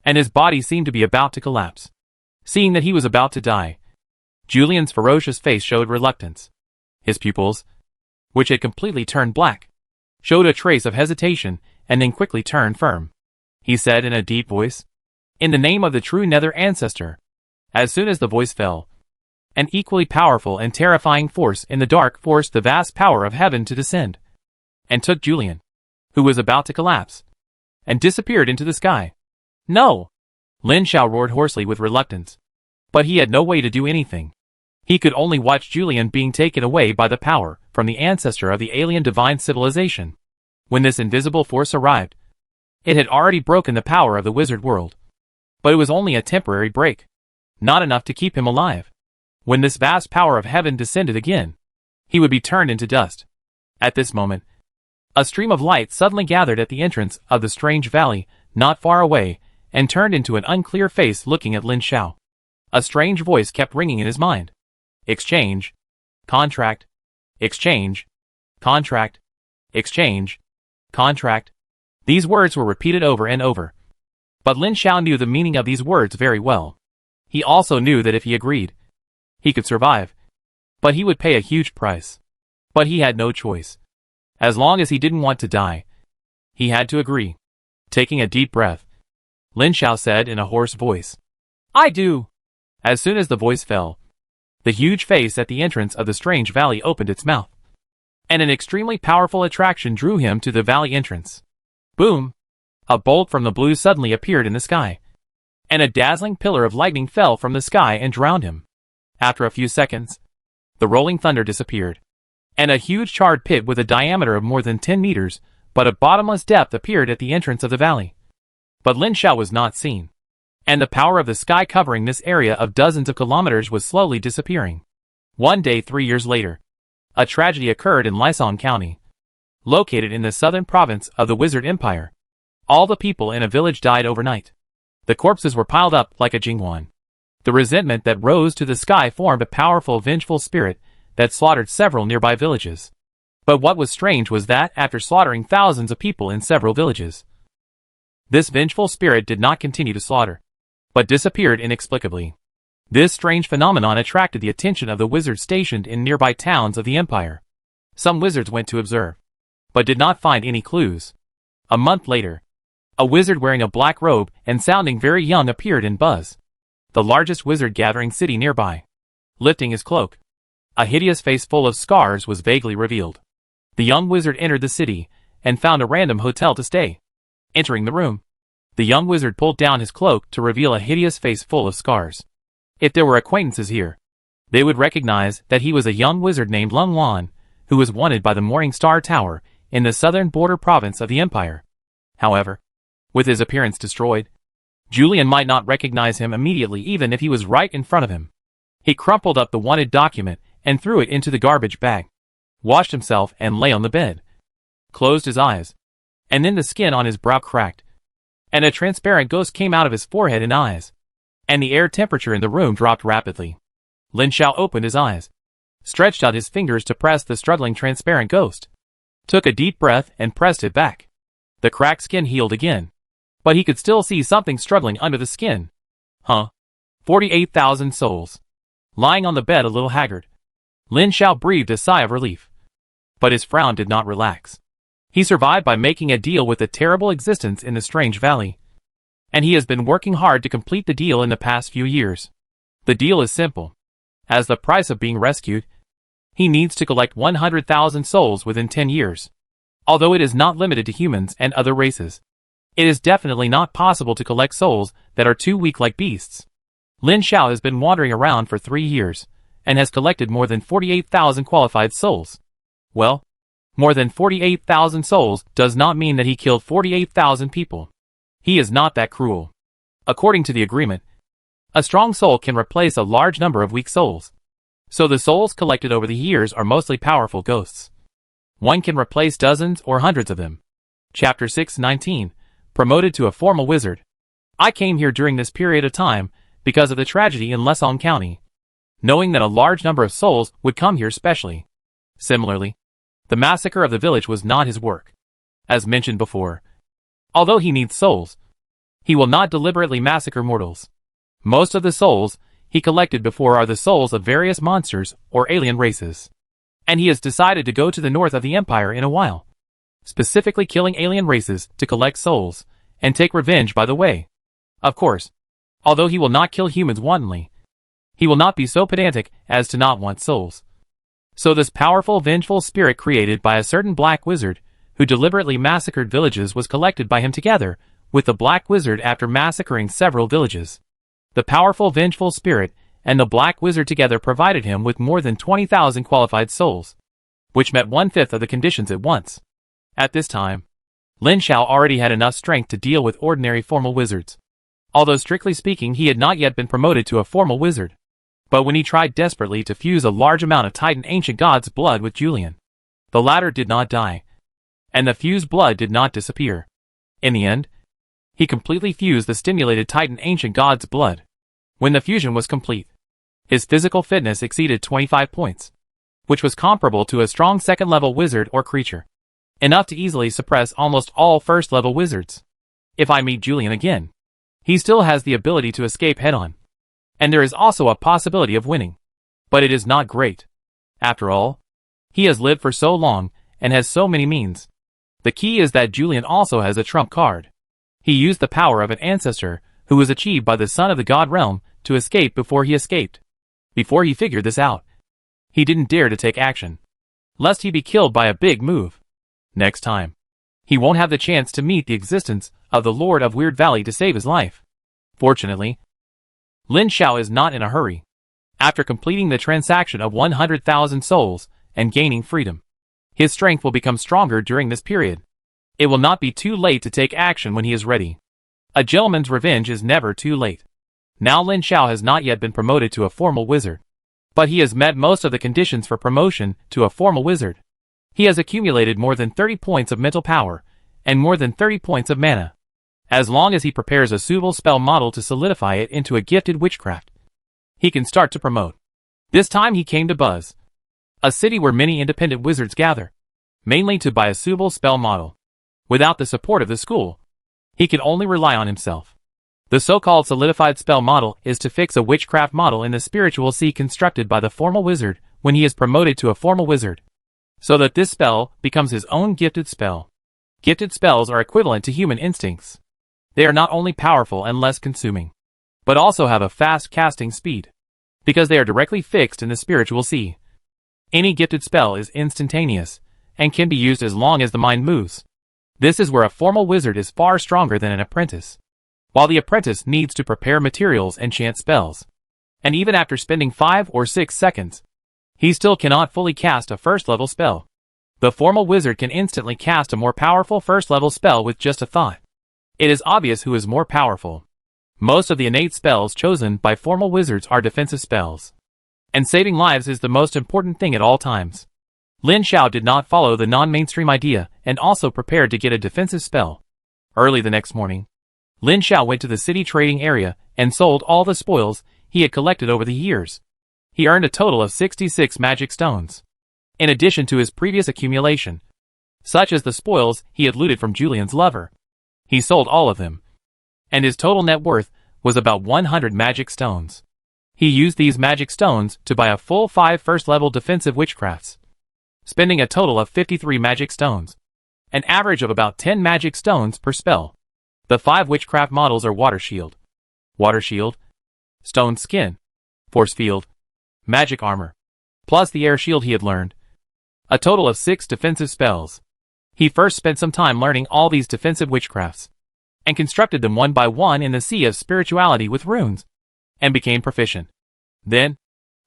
S1: and his body seemed to be about to collapse. Seeing that he was about to die, Julian's ferocious face showed reluctance. His pupils, which had completely turned black, showed a trace of hesitation and then quickly turned firm. He said in a deep voice, "In the name of the true Nether Ancestor." As soon as the voice fell, an equally powerful and terrifying force in the dark forced the vast power of heaven to descend, and took Julian, who was about to collapse, and disappeared into the sky. "No!" Lin Xiao roared hoarsely with reluctance. But he had no way to do anything. He could only watch Julian being taken away by the power from the ancestor of the alien divine civilization. When this invisible force arrived, it had already broken the power of the wizard world. But it was only a temporary break, not enough to keep him alive. When this vast power of heaven descended again, he would be turned into dust. At this moment, a stream of light suddenly gathered at the entrance of the strange valley not far away and turned into an unclear face looking at Lin Xiao. A strange voice kept ringing in his mind. Exchange. Contract. Exchange. Contract. Exchange. Contract. These words were repeated over and over. But Lin Xiao knew the meaning of these words very well. He also knew that if he agreed, he could survive, but he would pay a huge price. But he had no choice. As long as he didn't want to die, he had to agree. Taking a deep breath, Lin Xiao said in a hoarse voice, "I do." As soon as the voice fell, the huge face at the entrance of the strange valley opened its mouth, and an extremely powerful attraction drew him to the valley entrance. Boom! A bolt from the blue suddenly appeared in the sky, and a dazzling pillar of lightning fell from the sky and drowned him. After a few seconds, the rolling thunder disappeared, and a huge charred pit with a diameter of more than 10 meters, but a bottomless depth appeared at the entrance of the valley. But Lin Xiao was not seen, and the power of the sky covering this area of dozens of kilometers was slowly disappearing. One day 3 years later, a tragedy occurred in Lisan County, located in the southern province of the Wizard Empire. All the people in a village died overnight. The corpses were piled up like a jingwan. The resentment that rose to the sky formed a powerful vengeful spirit that slaughtered several nearby villages. But what was strange was that, after slaughtering thousands of people in several villages, this vengeful spirit did not continue to slaughter, but disappeared inexplicably. This strange phenomenon attracted the attention of the wizards stationed in nearby towns of the empire. Some wizards went to observe, but did not find any clues. A month later, a wizard wearing a black robe and sounding very young appeared in Buzz, the largest wizard gathering city nearby. Lifting his cloak, a hideous face full of scars was vaguely revealed. The young wizard entered the city and found a random hotel to stay. Entering the room, the young wizard pulled down his cloak to reveal a hideous face full of scars. If there were acquaintances here, they would recognize that he was a young wizard named Lung Wan, who was wanted by the Morning Star Tower in the southern border province of the empire. However, with his appearance destroyed, Julian might not recognize him immediately even if he was right in front of him. He crumpled up the wanted document and threw it into the garbage bag, washed himself and lay on the bed, closed his eyes, and then the skin on his brow cracked, and a transparent ghost came out of his forehead and eyes. and the air temperature in the room dropped rapidly. Lin Xiao opened his eyes, stretched out his fingers to press the struggling transparent ghost, took a deep breath and pressed it back. The cracked skin healed again, but he could still see something struggling under the skin. 48,000 souls. Lying on the bed a little haggard, Lin Xiao breathed a sigh of relief. But his frown did not relax. He survived by making a deal with a terrible existence in the strange valley. And he has been working hard to complete the deal in the past few years. The deal is simple. As the price of being rescued, he needs to collect 100,000 souls within 10 years. Although it is not limited to humans and other races, it is definitely not possible to collect souls that are too weak like beasts. Lin Xiao has been wandering around for 3 years, and has collected more than 48,000 qualified souls. Well, more than 48,000 souls does not mean that he killed 48,000 people. He is not that cruel. According to the agreement, a strong soul can replace a large number of weak souls. So the souls collected over the years are mostly powerful ghosts. One can replace dozens or hundreds of them. Chapter 619, Promoted to a Formal Wizard. I came here during this period of time because of the tragedy in Lesong County, knowing that a large number of souls would come here specially. Similarly, the massacre of the village was not his work. As mentioned before, although he needs souls, he will not deliberately massacre mortals. Most of the souls he collected before are the souls of various monsters or alien races. And he has decided to go to the north of the empire in a while, specifically killing alien races to collect souls, and take revenge by the way. Of course, although he will not kill humans wantonly, he will not be so pedantic as to not want souls. So this powerful vengeful spirit created by a certain black wizard, who deliberately massacred villages, was collected by him together with the black wizard after massacring several villages. The powerful vengeful spirit and the black wizard together provided him with more than 20,000 qualified souls, which met 1/5 of the conditions at once. At this time, Lin Xiao already had enough strength to deal with ordinary formal wizards. Although strictly speaking he had not yet been promoted to a formal wizard. But when he tried desperately to fuse a large amount of Titan Ancient God's blood with Julian, the latter did not die, and the fused blood did not disappear. In the end, he completely fused the stimulated Titan Ancient God's blood. When the fusion was complete, his physical fitness exceeded 25 points, which was comparable to a strong second-level wizard or creature, enough to easily suppress almost all first-level wizards. If I meet Julian again, he still has the ability to escape head-on, and there is also a possibility of winning. But it is not great. After all, he has lived for so long and has so many means. The key is that Julian also has a trump card. He used the power of an ancestor who was achieved by the son of the god realm to escape before he escaped. Before he figured this out, he didn't dare to take action, lest he be killed by a big move. Next time, he won't have the chance to meet the existence of the Lord of Weird Valley to save his life. Fortunately, Lin Xiao is not in a hurry. After completing the transaction of 100,000 souls and gaining freedom, his strength will become stronger during this period. It will not be too late to take action when he is ready. A gentleman's revenge is never too late. Now Lin Xiao has not yet been promoted to a formal wizard, but he has met most of the conditions for promotion to a formal wizard. He has accumulated more than 30 points of mental power and more than 30 points of mana. As long as he prepares a suitable spell model to solidify it into a gifted witchcraft, he can start to promote. This time he came to Buzz, a city where many independent wizards gather, mainly to buy a suitable spell model. Without the support of the school, he can only rely on himself. The so-called solidified spell model is to fix a witchcraft model in the spiritual sea constructed by the formal wizard when he is promoted to a formal wizard, so that this spell becomes his own gifted spell. Gifted spells are equivalent to human instincts. They are not only powerful and less consuming, but also have a fast casting speed, because they are directly fixed in the spiritual sea. Any gifted spell is instantaneous, and can be used as long as the mind moves. This is where a formal wizard is far stronger than an apprentice. While the apprentice needs to prepare materials and chant spells, and even after spending 5 or 6 seconds, he still cannot fully cast a first-level spell. The formal wizard can instantly cast a more powerful first-level spell with just a thought. It is obvious who is more powerful. Most of the innate spells chosen by formal wizards are defensive spells, and saving lives is the most important thing at all times. Lin Xiao did not follow the non-mainstream idea and also prepared to get a defensive spell. Early the next morning, Lin Xiao went to the city trading area and sold all the spoils he had collected over the years. He earned a total of 66 magic stones, in addition to his previous accumulation, such as the spoils he had looted from Julian's lover. He sold all of them, and his total net worth was about 100 magic stones. He used these magic stones to buy a full 5 first-level defensive witchcrafts, spending a total of 53 magic stones, an average of about 10 magic stones per spell. The 5 witchcraft models are Water Shield, Stone Skin, Force Field, Magic Armor, plus the Air Shield he had learned. A total of 6 defensive spells. He first spent some time learning all these defensive witchcrafts, and constructed them one by one in the sea of spirituality with runes, and became proficient. Then,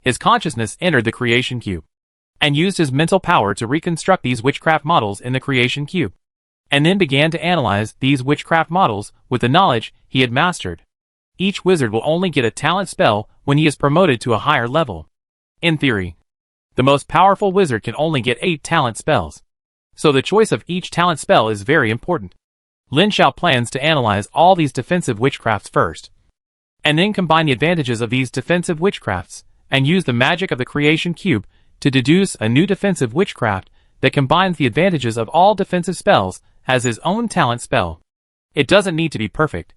S1: his consciousness entered the creation cube, and used his mental power to reconstruct these witchcraft models in the creation cube, and then began to analyze these witchcraft models with the knowledge he had mastered. Each wizard will only get a talent spell when he is promoted to a higher level. In theory, the most powerful wizard can only get 8 talent spells, so the choice of each talent spell is very important. Lin Xiao plans to analyze all these defensive witchcrafts first, and then combine the advantages of these defensive witchcrafts, and use the magic of the creation cube to deduce a new defensive witchcraft that combines the advantages of all defensive spells as his own talent spell. It doesn't need to be perfect.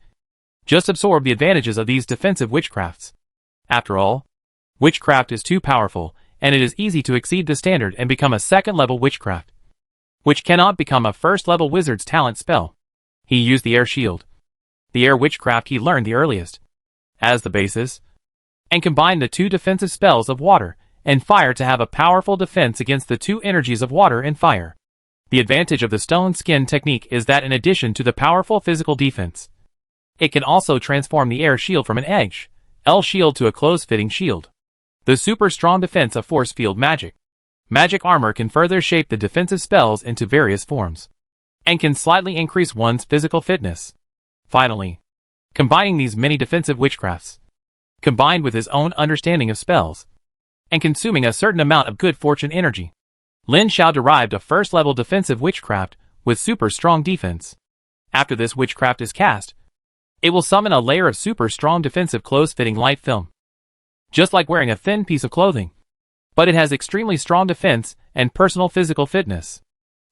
S1: Just absorb the advantages of these defensive witchcrafts. After all, witchcraft is too powerful, and it is easy to exceed the standard and become a second-level witchcraft, which cannot become a first-level wizard's talent spell. He used the Air Shield, the air witchcraft he learned the earliest, as the basis, and combined the 2 defensive spells of water and fire to have a powerful defense against the 2 energies of water and fire. The advantage of the Stone Skin technique is that in addition to the powerful physical defense, it can also transform the Air Shield from an edge L shield to a close-fitting shield. The super strong defense of Force Field Magic Armor can further shape the defensive spells into various forms, and can slightly increase one's physical fitness. Finally, combining these many defensive witchcrafts, combined with his own understanding of spells, and consuming a certain amount of good fortune energy, Lin Xiao derived a first-level defensive witchcraft with super strong defense. After this witchcraft is cast, it will summon a layer of super strong defensive close-fitting light film, just like wearing a thin piece of clothing, but it has extremely strong defense and personal physical fitness.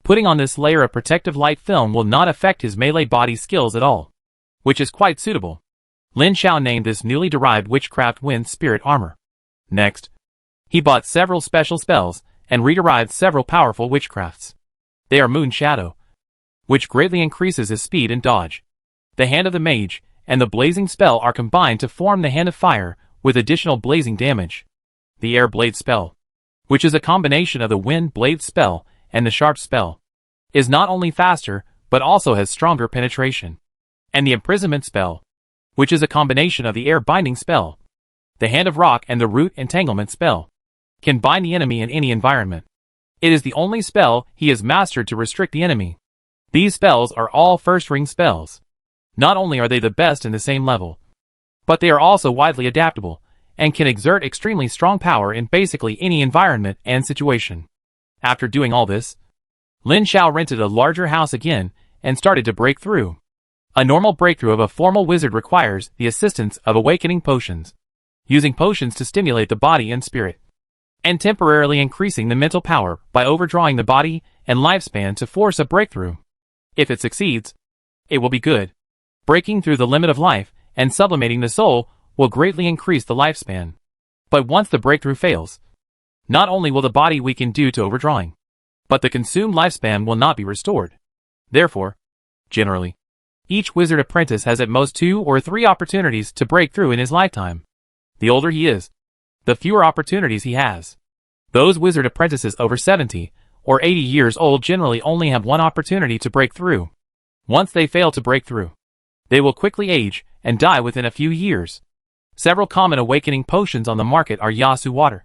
S1: Putting on this layer of protective light film will not affect his melee body skills at all, which is quite suitable. Lin Xiao named this newly derived witchcraft Wind Spirit Armor. Next, he bought several special spells and re-derived several powerful witchcrafts. They are Moon Shadow, which greatly increases his speed and dodge. The Hand of the Mage and the Blazing spell are combined to form the Hand of Fire with additional blazing damage. The Air Blade spell, which is a combination of the Wind Blade spell and the Sharp spell, is not only faster but also has stronger penetration. And the Imprisonment spell, which is a combination of the Air Binding spell, the Hand of Rock and the Root Entanglement spell, can bind the enemy in any environment. It is the only spell he has mastered to restrict the enemy. These spells are all first-ring spells. Not only are they the best in the same level, but they are also widely adaptable, and can exert extremely strong power in basically any environment and situation. After doing all this, Lin Xiao rented a larger house again, and started to break through. A normal breakthrough of a formal wizard requires the assistance of awakening potions, using potions to stimulate the body and spirit, and temporarily increasing the mental power by overdrawing the body and lifespan to force a breakthrough. If it succeeds, it will be good. Breaking through the limit of life and sublimating the soul will greatly increase the lifespan. But once the breakthrough fails, not only will the body weaken due to overdrawing, but the consumed lifespan will not be restored. Therefore, generally, each wizard apprentice has at most 2 or 3 opportunities to break through in his lifetime. The older he is, the fewer opportunities he has. Those wizard apprentices over 70 or 80 years old generally only have 1 opportunity to break through. Once they fail to break through, they will quickly age and die within a few years. Several common awakening potions on the market are Yasu Water,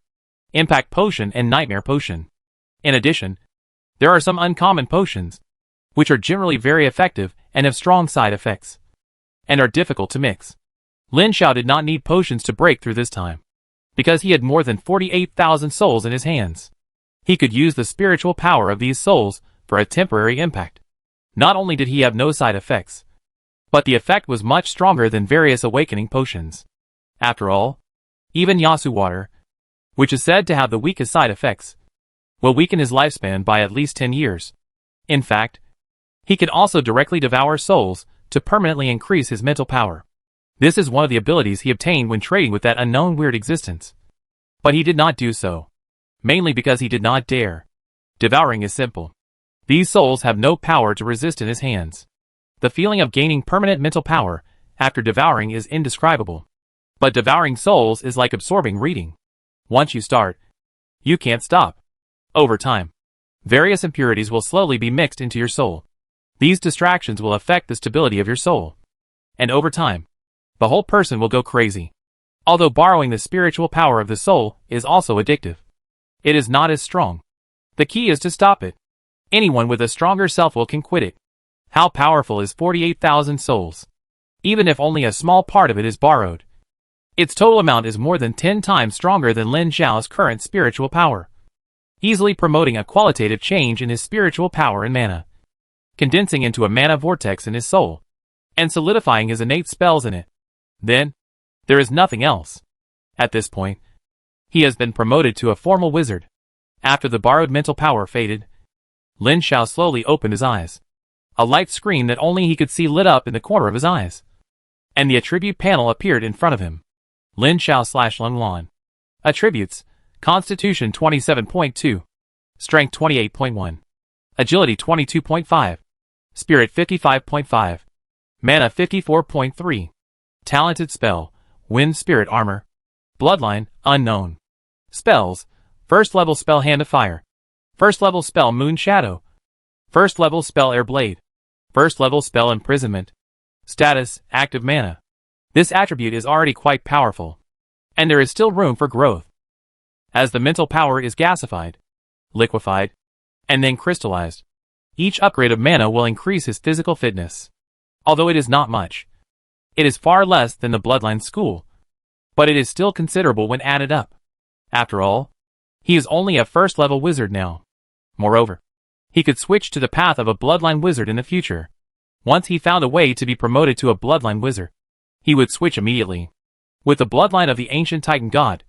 S1: Impact Potion and Nightmare Potion. In addition, there are some uncommon potions, which are generally very effective and have strong side effects, and are difficult to mix. Lin Xiao did not need potions to break through this time, because he had more than 48,000 souls in his hands. He could use the spiritual power of these souls for a temporary impact. Not only did he have no side effects, But the effect was much stronger than various awakening potions. After all, even Yasu water, which is said to have the weakest side effects, will weaken his lifespan by at least 10 years. In fact, he can also directly devour souls to permanently increase his mental power. This is one of the abilities he obtained when trading with that unknown weird existence. But he did not do so, mainly because he did not dare. Devouring is simple. These souls have no power to resist in his hands. The feeling of gaining permanent mental power after devouring is indescribable. But devouring souls is like absorbing reading. Once you start, you can't stop. Over time, various impurities will slowly be mixed into your soul. These distractions will affect the stability of your soul. And over time, the whole person will go crazy. Although borrowing the spiritual power of the soul is also addictive, it is not as strong. The key is to stop it. Anyone with a stronger self-will can quit it. How powerful is 48,000 souls? Even if only a small part of it is borrowed, its total amount is more than 10 times stronger than Lin Xiao's current spiritual power, easily promoting a qualitative change in his spiritual power and mana, condensing into a mana vortex in his soul, and solidifying his innate spells in it. Then, there is nothing else. At this point, he has been promoted to a formal wizard. After the borrowed mental power faded, Lin Xiao slowly opened his eyes. A light screen that only he could see lit up in the corner of his eyes, and the attribute panel appeared in front of him. Lin Xiao / Lung Lan. Attributes: Constitution 27.2, Strength 28.1, Agility 22.5, Spirit 55.5, Mana 54.3. Talented spell: Wind Spirit Armor. Bloodline: Unknown. Spells: First level spell Hand of Fire. First level spell Moon Shadow. First level spell Air Blade. First level spell Imprisonment. Status: Active Mana. This attribute is already quite powerful, and there is still room for growth. As the mental power is gasified, liquefied, and then crystallized, each upgrade of mana will increase his physical fitness. Although it is not much, it is far less than the Bloodline School, but it is still considerable when added up. After all, he is only a first-level wizard now. Moreover, he could switch to the path of a Bloodline Wizard in the future. Once he found a way to be promoted to a Bloodline Wizard, he would switch immediately. With the bloodline of the ancient Titan God,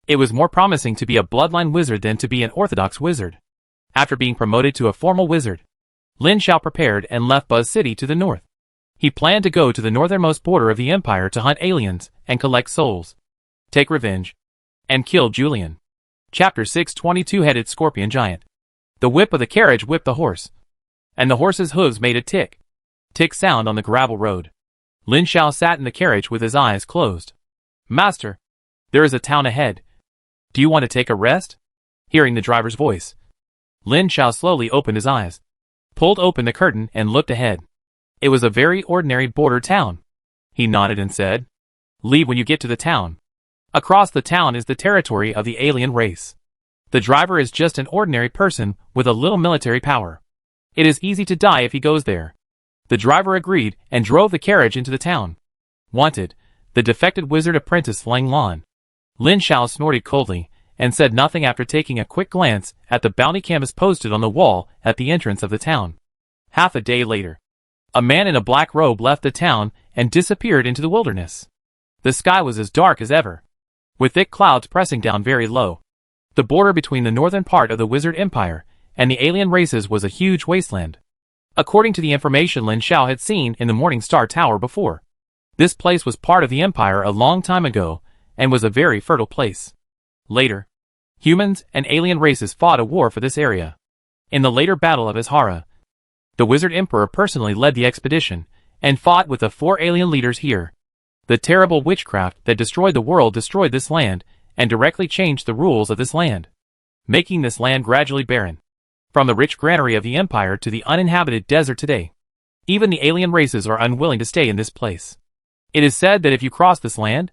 S1: it was more promising to be a Bloodline Wizard than to be an Orthodox Wizard. After being promoted to a formal wizard, Lin Xiao prepared and left Buzz City to the north. He planned to go to the northernmost border of the Empire to hunt aliens and collect souls, take revenge, and kill Julian. Chapter 6. 22-Headed Scorpion Giant. The whip of the carriage whipped the horse, and the horse's hooves made a tick sound on the gravel road. Lin Xiao sat in the carriage with his eyes closed. Master, there is a town ahead. Do you want to take a rest? Hearing the driver's voice, Lin Xiao slowly opened his eyes, pulled open the curtain and looked ahead. It was a very ordinary border town. He nodded and said, "Leave when you get to the town. Across the town is the territory of the alien race. The driver is just an ordinary person with a little military power. It is easy to die if he goes there." The driver agreed and drove the carriage into the town. Wanted, the defected wizard apprentice Lung Lan. Lin Xiao snorted coldly and said nothing after taking a quick glance at the bounty canvas posted on the wall at the entrance of the town. Half a day later, a man in a black robe left the town and disappeared into the wilderness. The sky was as dark as ever, with thick clouds pressing down very low. The border between the northern part of the Wizard Empire and the alien races was a huge wasteland. According to the information Lin Xiao had seen in the Morning Star Tower before, this place was part of the Empire a long time ago and was a very fertile place. Later, humans and alien races fought a war for this area. In the later Battle of Ishara, the Wizard Emperor personally led the expedition and fought with the 4 alien leaders here. The terrible witchcraft that destroyed the world destroyed this land and directly changed the rules of this land, making this land gradually barren. From the rich granary of the Empire to the uninhabited desert today, even the alien races are unwilling to stay in this place. It is said that if you cross this land,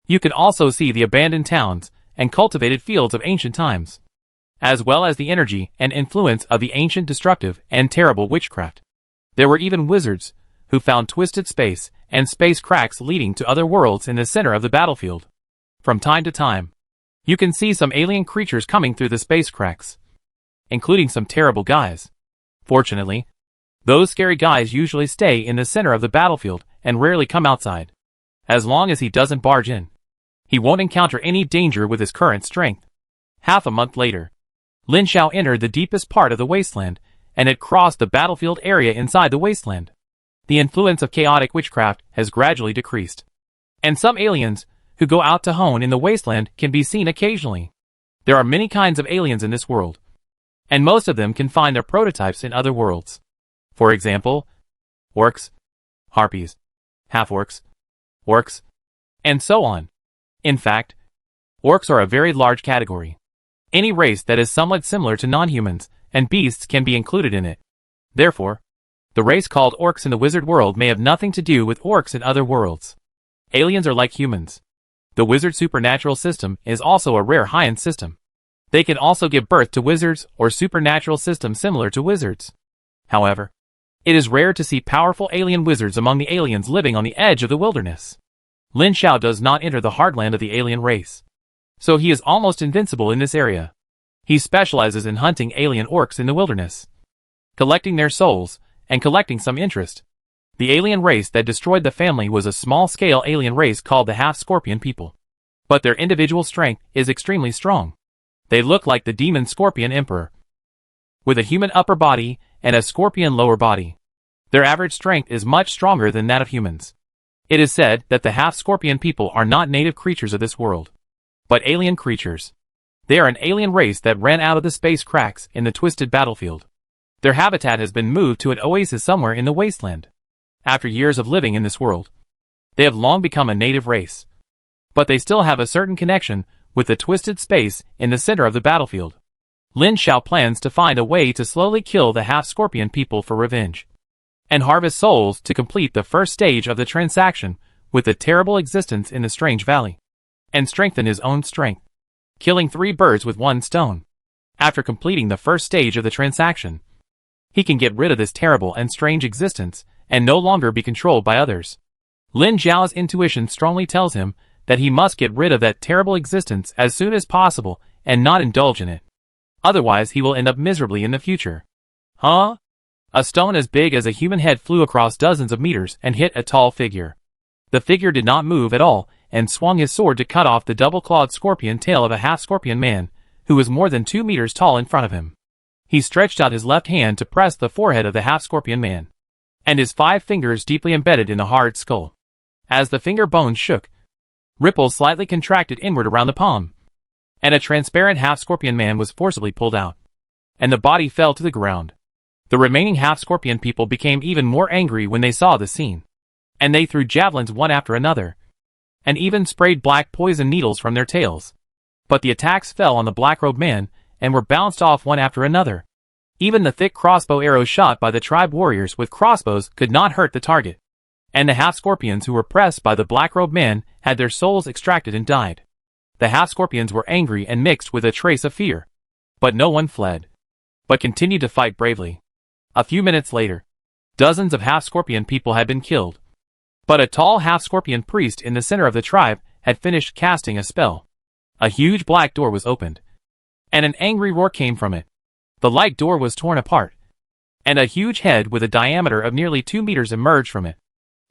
S1: you can also see the abandoned towns and cultivated fields of ancient times, as well as the energy and influence of the ancient destructive and terrible witchcraft. There were even wizards who found twisted space and space cracks leading to other worlds in the center of the battlefield. From time to time, you can see some alien creatures coming through the space cracks, including some terrible guys. Fortunately, Those scary guys usually stay in the center of the battlefield and rarely come outside. As long as he doesn't barge in, he won't encounter any danger with his current strength. Half a month later, Lin Xiao entered the deepest part of the wasteland and had crossed the battlefield area inside the wasteland. The influence of chaotic witchcraft has gradually decreased, and some aliens who go out to hone in the wasteland can be seen occasionally. There are many kinds of aliens in this world, and most of them can find their prototypes in other worlds. For example, orcs, harpies, half-orcs, orcs, and so on. In fact, orcs are a very large category. Any race that is somewhat similar to non-humans and beasts can be included in it. Therefore, the race called orcs in the wizard world may have nothing to do with orcs in other worlds. Aliens are like humans. The wizard supernatural system is also a rare high-end system. They can also give birth to wizards or supernatural systems similar to wizards. However, it is rare to see powerful alien wizards among the aliens living on the edge of the wilderness. Lin Xiao does not enter the heartland of the alien race, so he is almost invincible in this area. He specializes in hunting alien orcs in the wilderness, collecting their souls, and collecting some interest. The alien race that destroyed the family was a small-scale alien race called the half-scorpion people. But their individual strength is extremely strong. They look like the demon scorpion emperor, with a human upper body and a scorpion lower body. Their average strength is much stronger than that of humans. It is said that the half-scorpion people are not native creatures of this world, but alien creatures. They are an alien race that ran out of the space cracks in the twisted battlefield. Their habitat has been moved to an oasis somewhere in the wasteland. After years of living in this world, they have long become a native race. But they still have a certain connection with the twisted space in the center of the battlefield. Lin Xiao plans to find a way to slowly kill the half-scorpion people for revenge, and harvest souls to complete the first stage of the transaction with the terrible existence in the strange valley, and strengthen his own strength, killing 3 birds with 1 stone. After completing the first stage of the transaction, he can get rid of this terrible and strange existence and no longer be controlled by others. Lin Xiao's intuition strongly tells him that he must get rid of that terrible existence as soon as possible and not indulge in it. Otherwise he will end up miserably in the future. Huh? A stone as big as a human head flew across dozens of meters and hit a tall figure. The figure did not move at all and swung his sword to cut off the double-clawed scorpion tail of a half-scorpion man who was more than 2 meters tall in front of him. He stretched out his left hand to press the forehead of the half-scorpion man, and his 5 fingers deeply embedded in the hard skull. As the finger bones shook, ripples slightly contracted inward around the palm, and a transparent half-scorpion man was forcibly pulled out, and the body fell to the ground. The remaining half-scorpion people became even more angry when they saw the scene, and they threw javelins one after another, and even sprayed black poison needles from their tails. But the attacks fell on the black-robed man and were bounced off one after another. Even the thick crossbow arrows shot by the tribe warriors with crossbows could not hurt the target, and the half-scorpions who were pressed by the black-robed man had their souls extracted and died. The half-scorpions were angry and mixed with a trace of fear, but no one fled, but continued to fight bravely. A few minutes later, dozens of half-scorpion people had been killed, but a tall half-scorpion priest in the center of the tribe had finished casting a spell. A huge black door was opened, and an angry roar came from it. The light door was torn apart, and a huge head with a diameter of nearly 2 meters emerged from it.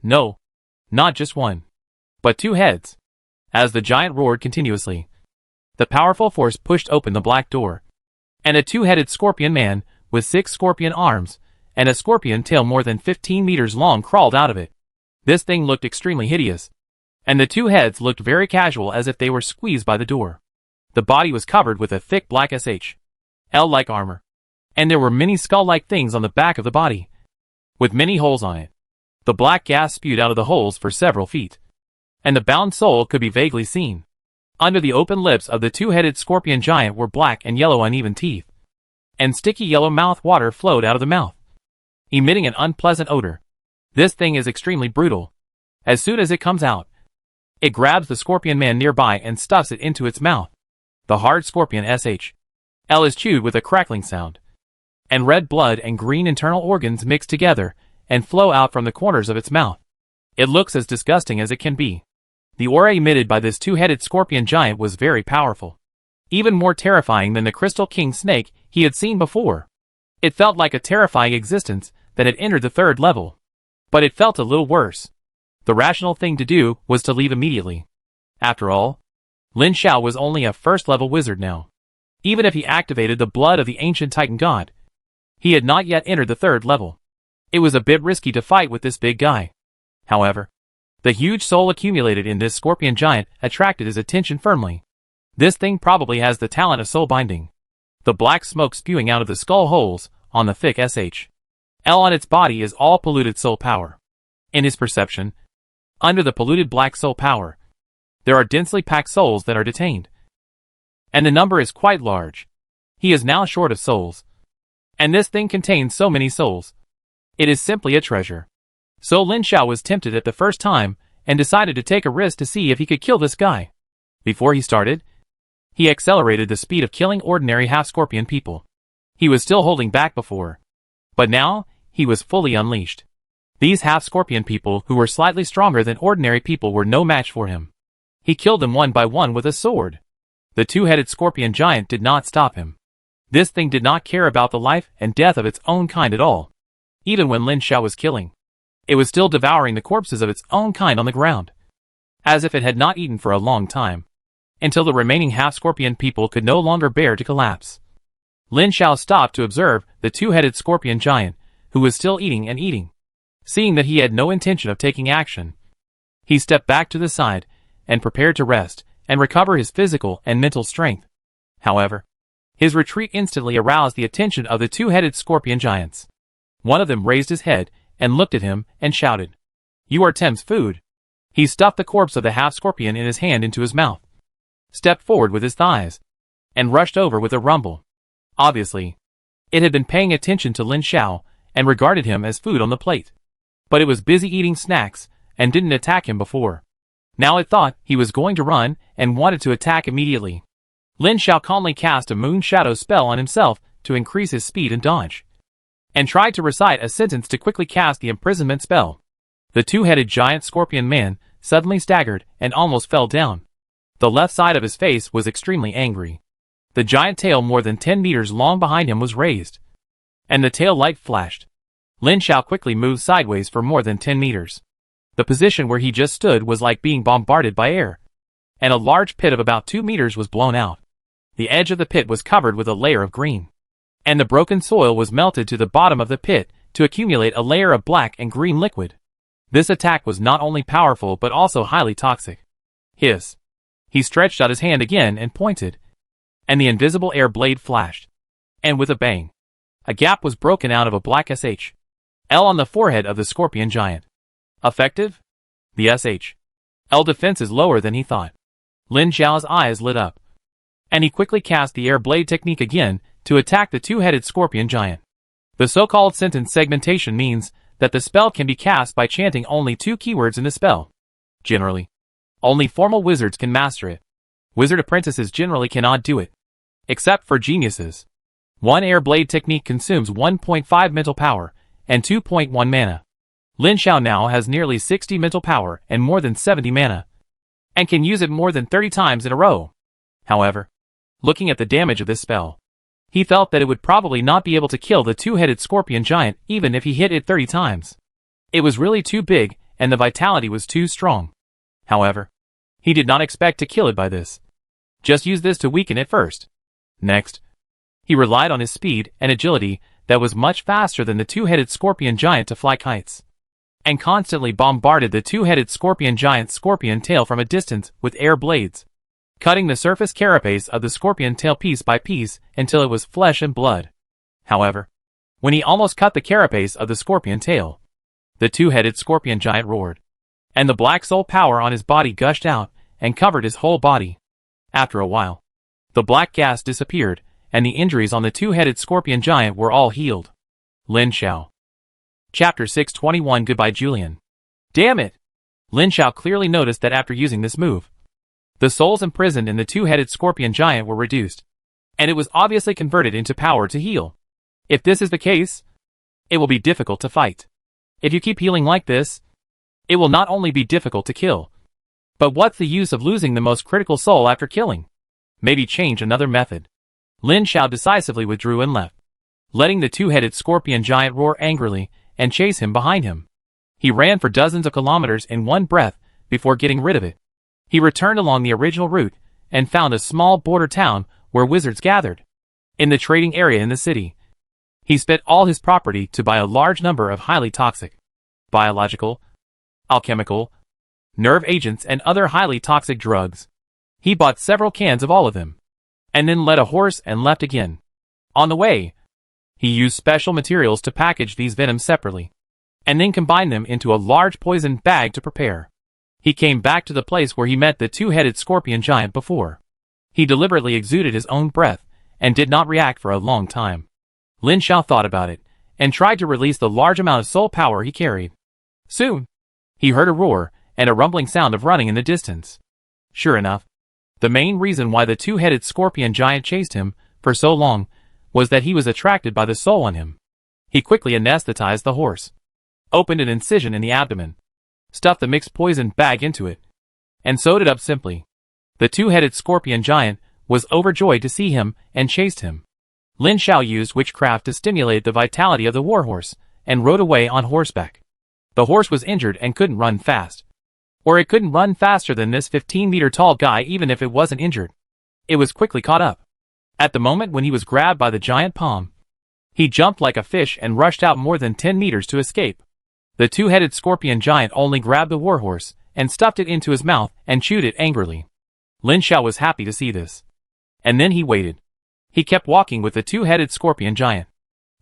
S1: No, not just one, but 2 heads. As the giant roared continuously, the powerful force pushed open the black door, and a 2-headed scorpion man with 6 scorpion arms and a scorpion tail more than 15 meters long crawled out of it. This thing looked extremely hideous, and the 2 heads looked very casual as if they were squeezed by the door. The body was covered with a thick black SHL-like armor, and there were many skull-like things on the back of the body, with many holes on it. The black gas spewed out of the holes for several feet, and the bound soul could be vaguely seen. Under the open lips of the 2-headed scorpion giant were black and yellow uneven teeth, and sticky yellow mouth water flowed out of the mouth, emitting an unpleasant odor. This thing is extremely brutal. As soon as it comes out, it grabs the scorpion man nearby and stuffs it into its mouth. The hard scorpion SHL is chewed with a crackling sound, and red blood and green internal organs mix together and flow out from the corners of its mouth. It looks as disgusting as it can be. The aura emitted by this 2-headed scorpion giant was very powerful, even more terrifying than the Crystal King snake he had seen before. It felt like a terrifying existence that had entered the 3rd level. But it felt a little worse. The rational thing to do was to leave immediately. After all, Lin Xiao was only a 1st level wizard now. Even if he activated the blood of the ancient Titan god, he had not yet entered the 3rd level. It was a bit risky to fight with this big guy. However, the huge soul accumulated in this scorpion giant attracted his attention firmly. This thing probably has the talent of soul binding. The black smoke spewing out of the skull holes on the thick SH. L on its body is all polluted soul power. In his perception, under the polluted black soul power, there are densely packed souls that are detained. And the number is quite large. He is now short of souls. And this thing contains so many souls. It is simply a treasure. So Lin Xiao was tempted at the first time, and decided to take a risk to see if he could kill this guy. Before he started, he accelerated the speed of killing ordinary half-scorpion people. He was still holding back before. But now, he was fully unleashed. These half-scorpion people who were slightly stronger than ordinary people were no match for him. He killed them one by one with a sword. The 2-headed scorpion giant did not stop him. This thing did not care about the life and death of its own kind at all. Even when Lin Xiao was killing, it was still devouring the corpses of its own kind on the ground, as if it had not eaten for a long time, until the remaining half-scorpion people could no longer bear to collapse. Lin Xiao stopped to observe the 2-headed scorpion giant, who was still eating and eating. Seeing that he had no intention of taking action, he stepped back to the side and prepared to rest and recover his physical and mental strength. However, his retreat instantly aroused the attention of the 2-headed scorpion giants. One of them raised his head and looked at him and shouted, "You are Tem's food." He stuffed the corpse of the half-scorpion in his hand into his mouth, stepped forward with his thighs, and rushed over with a rumble. Obviously, it had been paying attention to Lin Xiao and regarded him as food on the plate. But it was busy eating snacks and didn't attack him before. Now it thought he was going to run and wanted to attack immediately. Lin Xiao calmly cast a moon shadow spell on himself to increase his speed and dodge, and tried to recite a sentence to quickly cast the imprisonment spell. The 2-headed giant scorpion man suddenly staggered and almost fell down. The left side of his face was extremely angry. The giant tail more than 10 meters long behind him was raised, and the tail light flashed. Lin Xiao quickly moved sideways for more than 10 meters. The position where he just stood was like being bombarded by air, and a large pit of about 2 meters was blown out. The edge of the pit was covered with a layer of green, and the broken soil was melted to the bottom of the pit to accumulate a layer of black and green liquid. This attack was not only powerful but also highly toxic. Hiss. He stretched out his hand again and pointed, and the invisible air blade flashed. And with a bang, a gap was broken out of a black SH. L on the forehead of the scorpion giant. Effective? The SH. L defense is lower than he thought. Lin Xiao's eyes lit up, and he quickly cast the air blade technique again to attack the 2-headed scorpion giant. The so-called sentence segmentation means that the spell can be cast by chanting only 2 keywords in the spell. Generally, only formal wizards can master it. Wizard apprentices generally cannot do it, except for geniuses. One air blade technique consumes 1.5 mental power and 2.1 mana. Lin Xiao now has nearly 60 mental power and more than 70 mana, and can use it more than 30 times in a row. However, looking at the damage of this spell, he felt that it would probably not be able to kill the 2-headed scorpion giant even if he hit it 30 times. It was really too big, and the vitality was too strong. However, he did not expect to kill it by this. Just use this to weaken it first. Next, he relied on his speed and agility that was much faster than the 2-headed scorpion giant to fly kites, and constantly bombarded the 2-headed scorpion giant's scorpion tail from a distance with air blades, cutting the surface carapace of the scorpion tail piece by piece until it was flesh and blood. However, when he almost cut the carapace of the scorpion tail, the 2-headed scorpion giant roared, and the black soul power on his body gushed out and covered his whole body. After a while, the black gas disappeared, and the injuries on the 2-headed scorpion giant were all healed. Lin Xiao. Chapter 621. Goodbye Julian. Damn it! Lin Xiao clearly noticed that after using this move, the souls imprisoned in the 2-headed scorpion giant were reduced, and it was obviously converted into power to heal. If this is the case, it will be difficult to fight. If you keep healing like this, it will not only be difficult to kill, but what's the use of losing the most critical soul after killing? Maybe change another method. Lin Xiao decisively withdrew and left, letting the 2-headed scorpion giant roar angrily and chase him behind him. He ran for dozens of kilometers in one breath before getting rid of it. He returned along the original route and found a small border town where wizards gathered. In the trading area in the city, he spent all his property to buy a large number of highly toxic, biological, alchemical, nerve agents and other highly toxic drugs. He bought several cans of all of them, and then led a horse and left again. On the way, he used special materials to package these venoms separately, and then combine them into a large poison bag to prepare. He came back to the place where he met the two-headed scorpion giant before. He deliberately exuded his own breath, and did not react for a long time. Lin Xiao thought about it, and tried to release the large amount of soul power he carried. Soon, he heard a roar, and a rumbling sound of running in the distance. Sure enough, the main reason why the two-headed scorpion giant chased him for so long was that he was attracted by the soul on him. He quickly anesthetized the horse, opened an incision in the abdomen, stuffed the mixed poison bag into it, and sewed it up simply. The two-headed scorpion giant was overjoyed to see him and chased him. Lin Xiao used witchcraft to stimulate the vitality of the warhorse and rode away on horseback. The horse was injured and couldn't run fast. Or it couldn't run faster than this 15-meter tall guy even if it wasn't injured. It was quickly caught up. At the moment when he was grabbed by the giant palm, he jumped like a fish and rushed out more than 10 meters to escape. The two-headed scorpion giant only grabbed the warhorse and stuffed it into his mouth and chewed it angrily. Lin Xiao was happy to see this. And then he waited. He kept walking with the two-headed scorpion giant.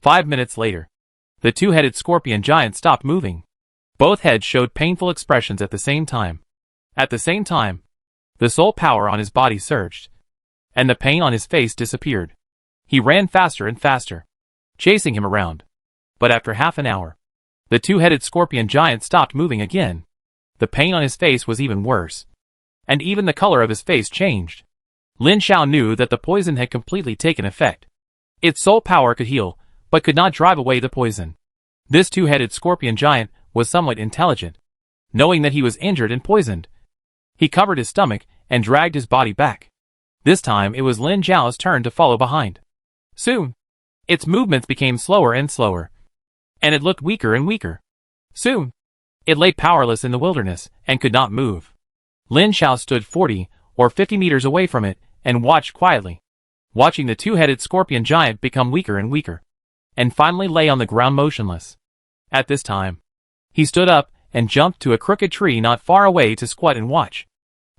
S1: 5 minutes later, the two-headed scorpion giant stopped moving. Both heads showed painful expressions at the same time. At the same time, the soul power on his body surged, and the pain on his face disappeared. He ran faster and faster, chasing him around. But after half an hour, the two-headed scorpion giant stopped moving again. The pain on his face was even worse, and even the color of his face changed. Lin Xiao knew that the poison had completely taken effect. Its soul power could heal, but could not drive away the poison. This two-headed scorpion giant was somewhat intelligent. Knowing that he was injured and poisoned, he covered his stomach and dragged his body back. This time it was Lin Xiao's turn to follow behind. Soon, its movements became slower and slower, and it looked weaker and weaker. Soon, it lay powerless in the wilderness and could not move. Lin Xiao stood 40 or 50 meters away from it and watched quietly, watching the two-headed scorpion giant become weaker and weaker, and finally lay on the ground motionless. At this time, he stood up and jumped to a crooked tree not far away to squat and watch.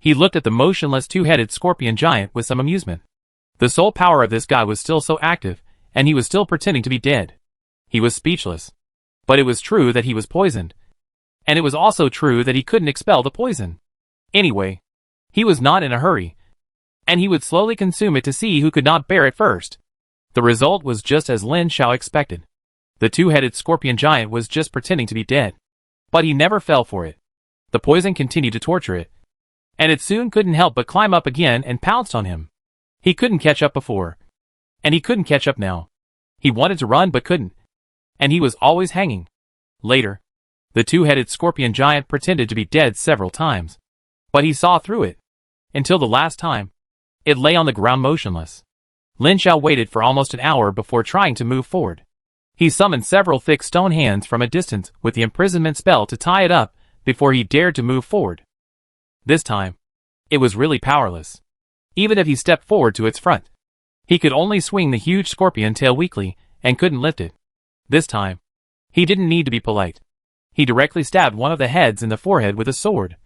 S1: He looked at the motionless two-headed scorpion giant with some amusement. The soul power of this guy was still so active, and he was still pretending to be dead. He was speechless. But it was true that he was poisoned. And it was also true that he couldn't expel the poison. Anyway, he was not in a hurry, and he would slowly consume it to see who could not bear it first. The result was just as Lin Xiao expected. The two-headed scorpion giant was just pretending to be dead. But he never fell for it. The poison continued to torture it, and it soon couldn't help but climb up again and pounced on him. He couldn't catch up before, and he couldn't catch up now. He wanted to run but couldn't, and he was always hanging. Later, the two-headed scorpion giant pretended to be dead several times, but he saw through it, until the last time, it lay on the ground motionless. Lin Xiao waited for almost an hour before trying to move forward. He summoned several thick stone hands from a distance with the imprisonment spell to tie it up before he dared to move forward. This time, it was really powerless. Even if he stepped forward to its front, he could only swing the huge scorpion tail weakly and couldn't lift it. This time, he didn't need to be polite. He directly stabbed one of the heads in the forehead with a sword,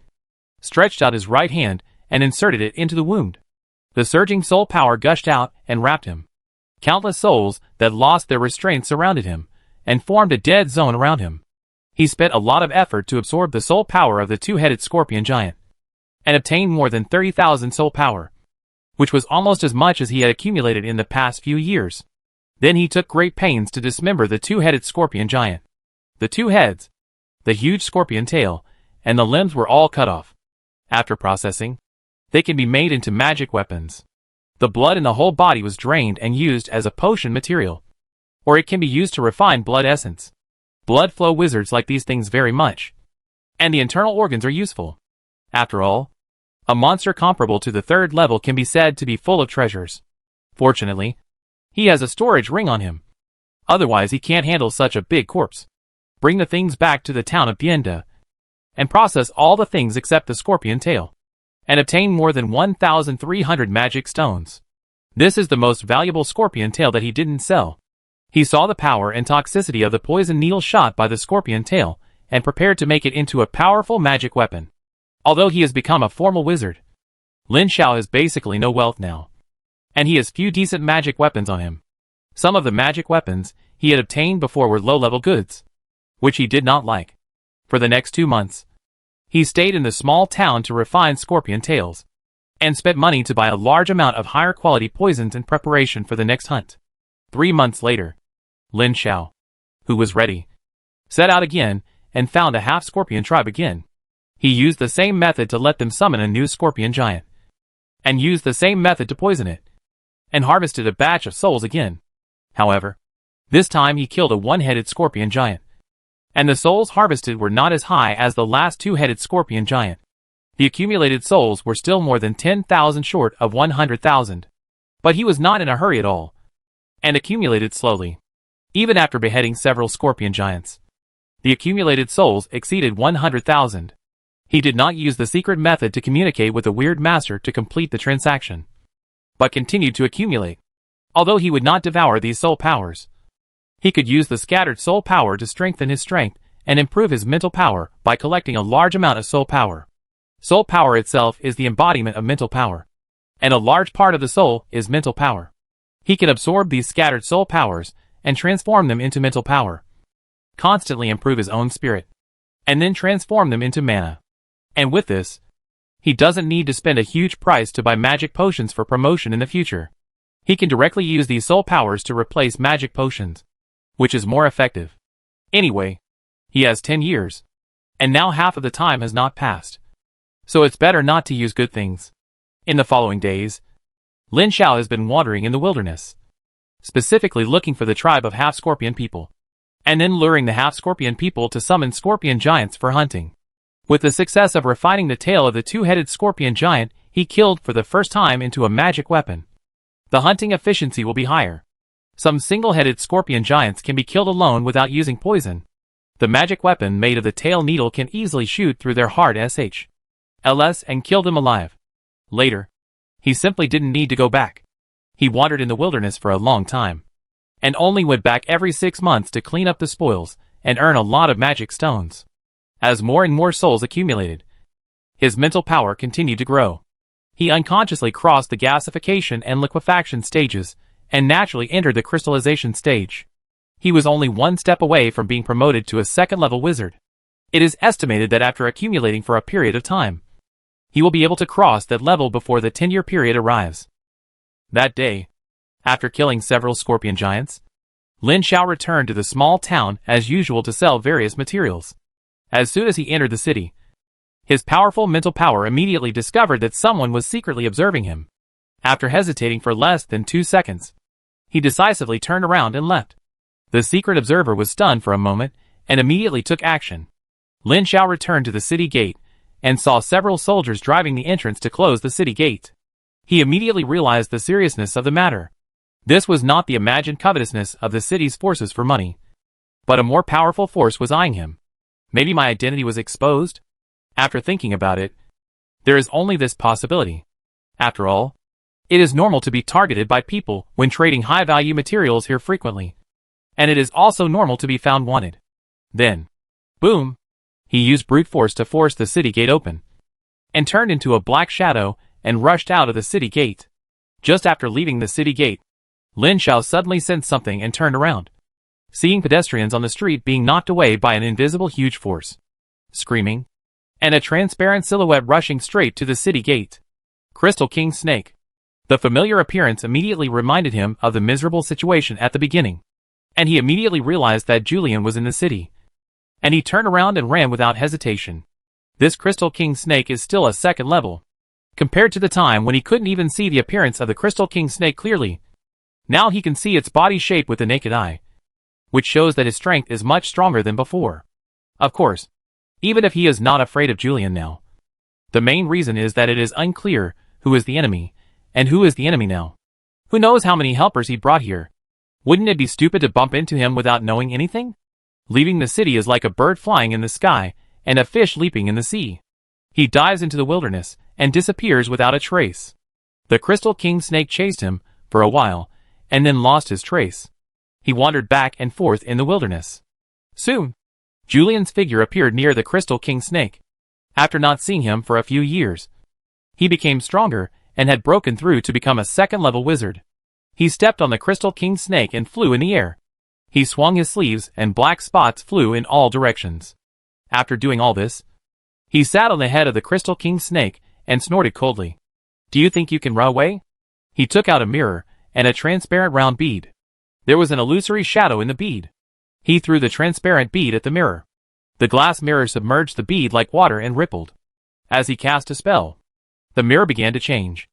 S1: stretched out his right hand and inserted it into the wound. The surging soul power gushed out and wrapped him. Countless souls that lost their restraint surrounded him and formed a dead zone around him. He spent a lot of effort to absorb the soul power of the two-headed scorpion giant and obtained more than 30,000 soul power, which was almost as much as he had accumulated in the past few years. Then he took great pains to dismember the two-headed scorpion giant. The two heads, the huge scorpion tail, and the limbs were all cut off. After processing, they can be made into magic weapons. The blood in the whole body was drained and used as a potion material, or it can be used to refine blood essence. Blood flow wizards like these things very much, and the internal organs are useful. After all, a monster comparable to the third level can be said to be full of treasures. Fortunately, he has a storage ring on him. Otherwise he can't handle such a big corpse. bring the things back to the town of Bienda, and process all the things except the scorpion tail, and obtain more than 1,300 magic stones. This is the most valuable scorpion tail that he didn't sell. He saw the power and toxicity of the poison needle shot by the scorpion tail, and prepared to make it into a powerful magic weapon. Although he has become a formal wizard, Lin Xiao has basically no wealth now, and he has few decent magic weapons on him. Some of the magic weapons he had obtained before were low-level goods, which he did not like. For the next 2 months, he stayed in the small town to refine scorpion tails, and spent money to buy a large amount of higher quality poisons in preparation for the next hunt. 3 months later, Lin Xiao, who was ready, set out again and found a half-scorpion tribe again. He used the same method to let them summon a new scorpion giant, and used the same method to poison it, and harvested a batch of souls again. However, this time he killed a one-headed scorpion giant, and the souls harvested were not as high as the last two-headed scorpion giant. The accumulated souls were still more than 10,000 short of 100,000. But he was not in a hurry at all, and accumulated slowly. Even after beheading several scorpion giants, the accumulated souls exceeded 100,000. He did not use the secret method to communicate with the weird master to complete the transaction, but continued to accumulate. Although he would not devour these soul powers, he could use the scattered soul power to strengthen his strength and improve his mental power by collecting a large amount of soul power. Soul power itself is the embodiment of mental power, and a large part of the soul is mental power. He can absorb these scattered soul powers and transform them into mental power, constantly improve his own spirit, and then transform them into mana. And with this, he doesn't need to spend a huge price to buy magic potions for promotion in the future. He can directly use these soul powers to replace magic potions, which is more effective. Anyway, he has 10 years, and now half of the time has not passed. So it's better not to use good things. In the following days, Lin Xiao has been wandering in the wilderness, specifically looking for the tribe of half-scorpion people, and then luring the half-scorpion people to summon scorpion giants for hunting. With the success of refining the tail of the two-headed scorpion giant he killed for the first time into a magic weapon, the hunting efficiency will be higher. Some single-headed scorpion giants can be killed alone without using poison. The magic weapon made of the tail needle can easily shoot through their hard LS and kill them alive. Later, he simply didn't need to go back. He wandered in the wilderness for a long time, and only went back every 6 months to clean up the spoils and earn a lot of magic stones. As more and more souls accumulated, his mental power continued to grow. He unconsciously crossed the gasification and liquefaction stages, and naturally entered the crystallization stage. He was only 1 step away from being promoted to a second-level wizard. It is estimated that after accumulating for a period of time, he will be able to cross that level before the 10-year period arrives. That day, after killing several scorpion giants, Lin Xiao returned to the small town as usual to sell various materials. As soon as he entered the city, his powerful mental power immediately discovered that someone was secretly observing him. After hesitating for less than 2 seconds, he decisively turned around and left. The secret observer was stunned for a moment and immediately took action. Lin Xiao returned to the city gate and saw several soldiers driving the entrance to close the city gate. He immediately realized the seriousness of the matter. This was not the imagined covetousness of the city's forces for money, but a more powerful force was eyeing him. Maybe my identity was exposed? After thinking about it, there is only this possibility. After all, it is normal to be targeted by people when trading high-value materials here frequently, and it is also normal to be found wanted. Then, boom, he used brute force to force the city gate open, and turned into a black shadow and rushed out of the city gate. Just after leaving the city gate, Lin Xiao suddenly sensed something and turned around, seeing pedestrians on the street being knocked away by an invisible huge force, screaming, and a transparent silhouette rushing straight to the city gate. Crystal King Snake. The familiar appearance immediately reminded him of the miserable situation at the beginning, and he immediately realized that Julian was in the city, and he turned around and ran without hesitation. This Crystal King Snake is still a second level, compared to the time when he couldn't even see the appearance of the Crystal King Snake clearly. Now he can see its body shape with the naked eye, which shows that his strength is much stronger than before. Of course, even if he is not afraid of Julian now, the main reason is that it is unclear who is the enemy, and who is the enemy now. Who knows how many helpers he brought here? Wouldn't it be stupid to bump into him without knowing anything? Leaving the city is like a bird flying in the sky and a fish leaping in the sea. He dives into the wilderness and disappears without a trace. The Crystal King snake chased him for a while and then lost his trace. He wandered back and forth in the wilderness. Soon, Julian's figure appeared near the Crystal King snake. After not seeing him for a few years, he became stronger and had broken through to become a second-level wizard. He stepped on the Crystal King snake and flew in the air. He swung his sleeves and black spots flew in all directions. After doing all this, he sat on the head of the Crystal King snake and snorted coldly. "Do you think you can run away?" He took out a mirror and a transparent round bead. There was an illusory shadow in the bead. He threw the transparent bead at the mirror. The glass mirror submerged the bead like water and rippled. As he cast a spell, the mirror began to change,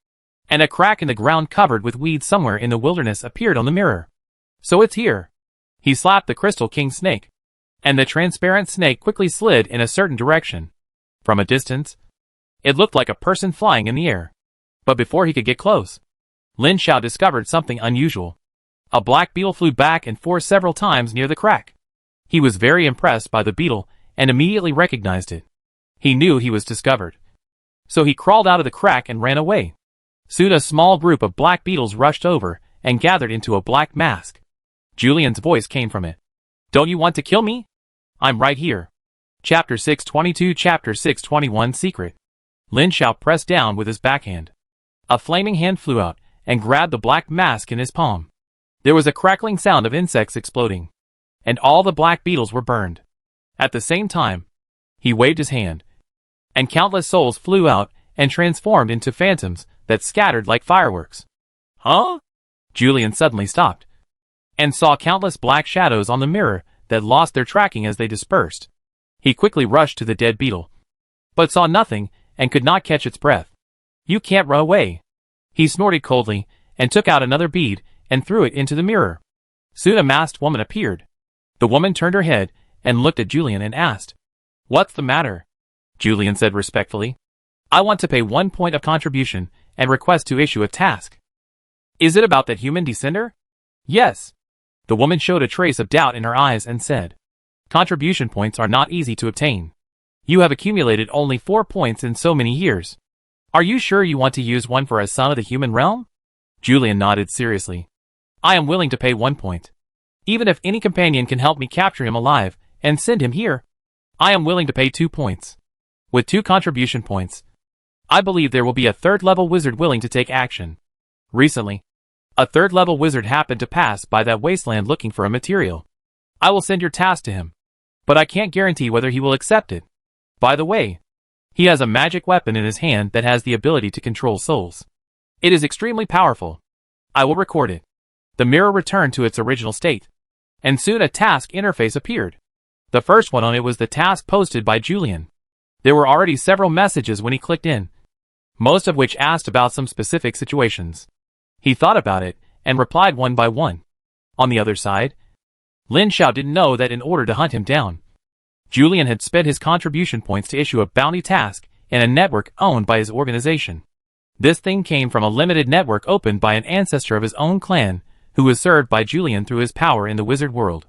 S1: and a crack in the ground covered with weeds somewhere in the wilderness appeared on the mirror. "So it's here." He slapped the Crystal King snake, and the transparent snake quickly slid in a certain direction. From a distance, it looked like a person flying in the air. But before he could get close, Lin Xiao discovered something unusual. A black beetle flew back and forth several times near the crack. He was very impressed by the beetle and immediately recognized it. He knew he was discovered. So he crawled out of the crack and ran away. Soon a small group of black beetles rushed over and gathered into a black mask. Julian's voice came from it. "Don't you want to kill me? I'm right here." Chapter 622 Chapter 621 Secret. Lin Xiao pressed down with his backhand. A flaming hand flew out and grabbed the black mask in his palm. There was a crackling sound of insects exploding, and all the black beetles were burned. At the same time, he waved his hand, and countless souls flew out and transformed into phantoms that scattered like fireworks. "Huh?" Julian suddenly stopped, and saw countless black shadows on the mirror that lost their tracking as they dispersed. He quickly rushed to the dead beetle, but saw nothing and could not catch its breath. "You can't run away." He snorted coldly and took out another bead and threw it into the mirror. Soon a masked woman appeared. The woman turned her head and looked at Julian and asked, "What's the matter?" Julian said respectfully, "I want to pay 1 point of contribution and request to issue a task." "Is it about that human descender?" "Yes." The woman showed a trace of doubt in her eyes and said, "Contribution points are not easy to obtain. You have accumulated only 4 points in so many years. Are you sure you want to use one for a son of the human realm?" Julian nodded seriously. "I am willing to pay 1 point. Even if any companion can help me capture him alive and send him here, I am willing to pay 2 points. With 2 contribution points, I believe there will be a 3rd-level wizard willing to take action. Recently, a 3rd-level wizard happened to pass by that wasteland looking for a material. I will send your task to him, but I can't guarantee whether he will accept it. By the way, he has a magic weapon in his hand that has the ability to control souls. It is extremely powerful. I will record it." The mirror returned to its original state, and soon a task interface appeared. The first one on it was the task posted by Julian. There were already several messages when he clicked in, most of which asked about some specific situations. He thought about it and replied one by one. On the other side, Lin Xiao didn't know that in order to hunt him down, Julian had spent his contribution points to issue a bounty task in a network owned by his organization. This thing came from a limited network opened by an ancestor of his own clan who was served by Julian through his power in the wizard world.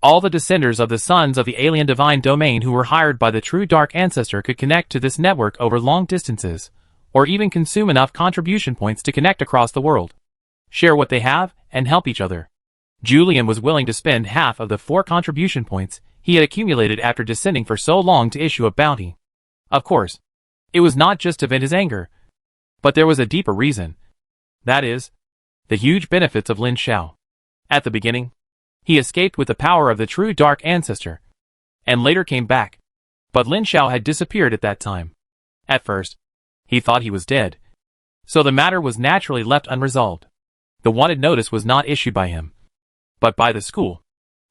S1: All the descendants of the sons of the alien divine domain who were hired by the true dark ancestor could connect to this network over long distances, or even consume enough contribution points to connect across the world, share what they have, and help each other. Julian was willing to spend half of the 4 contribution points he had accumulated after descending for so long to issue a bounty. Of course, it was not just to vent his anger, but there was a deeper reason. That is, the huge benefits of Lin Xiao. At the beginning, he escaped with the power of the true dark ancestor, and later came back. But Lin Xiao had disappeared at that time. At first, he thought he was dead, so the matter was naturally left unresolved. The wanted notice was not issued by him, but by the school.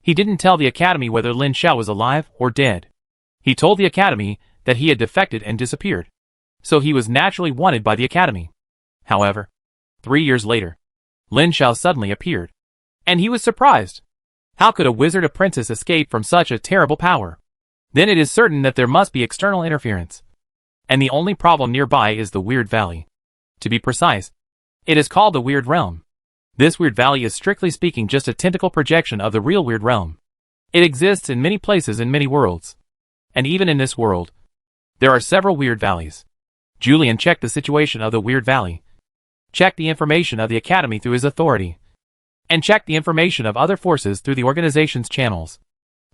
S1: He didn't tell the academy whether Lin Xiao was alive or dead. He told the academy that he had defected and disappeared, so he was naturally wanted by the academy. However, 3 years later, Lin Xiao suddenly appeared, and he was surprised. How could a wizard apprentice escape from such a terrible power? Then it is certain that there must be external interference. And the only problem nearby is the Weird Valley. To be precise, it is called the Weird Realm. This Weird Valley is strictly speaking just a tentacle projection of the real Weird Realm. It exists in many places in many worlds. And even in this world, there are several weird valleys. Julian checked the situation of the weird valley, checked the information of the Academy through his authority, and checked the information of other forces through the organization's channels,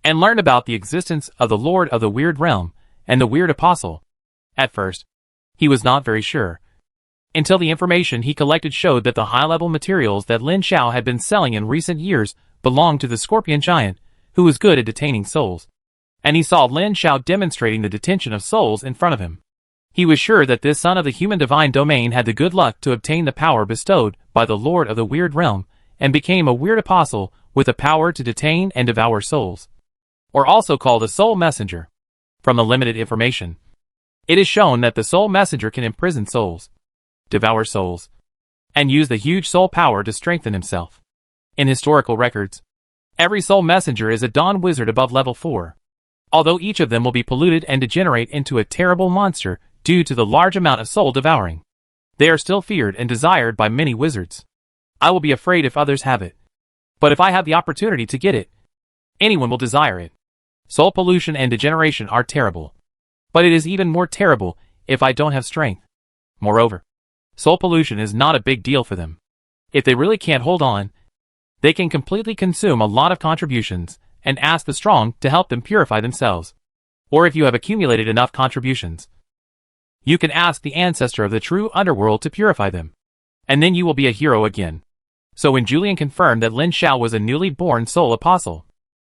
S1: and learned about the existence of the Lord of the Weird Realm and the Weird Apostle. At first, he was not very sure, until the information he collected showed that the high-level materials that Lin Xiao had been selling in recent years belonged to the Scorpion Giant, who was good at detaining souls. And he saw Lin Xiao demonstrating the detention of souls in front of him. He was sure that this son of the human divine domain had the good luck to obtain the power bestowed by the Lord of the Weird Realm, and became a weird apostle with the power to detain and devour souls, or also called a soul messenger. From the limited information, it is shown that the soul messenger can imprison souls, devour souls, and use the huge soul power to strengthen himself. In historical records, every soul messenger is a dawn wizard above level 4, although each of them will be polluted and degenerate into a terrible monster due to the large amount of soul devouring. They are still feared and desired by many wizards. I will be afraid if others have it. But if I have the opportunity to get it, anyone will desire it. Soul pollution and degeneration are terrible. But it is even more terrible if I don't have strength. Moreover, soul pollution is not a big deal for them. If they really can't hold on, they can completely consume a lot of contributions and ask the strong to help them purify themselves. Or if you have accumulated enough contributions, you can ask the ancestor of the true underworld to purify them. And then you will be a hero again. So when Julian confirmed that Lin Xiao was a newly born soul apostle,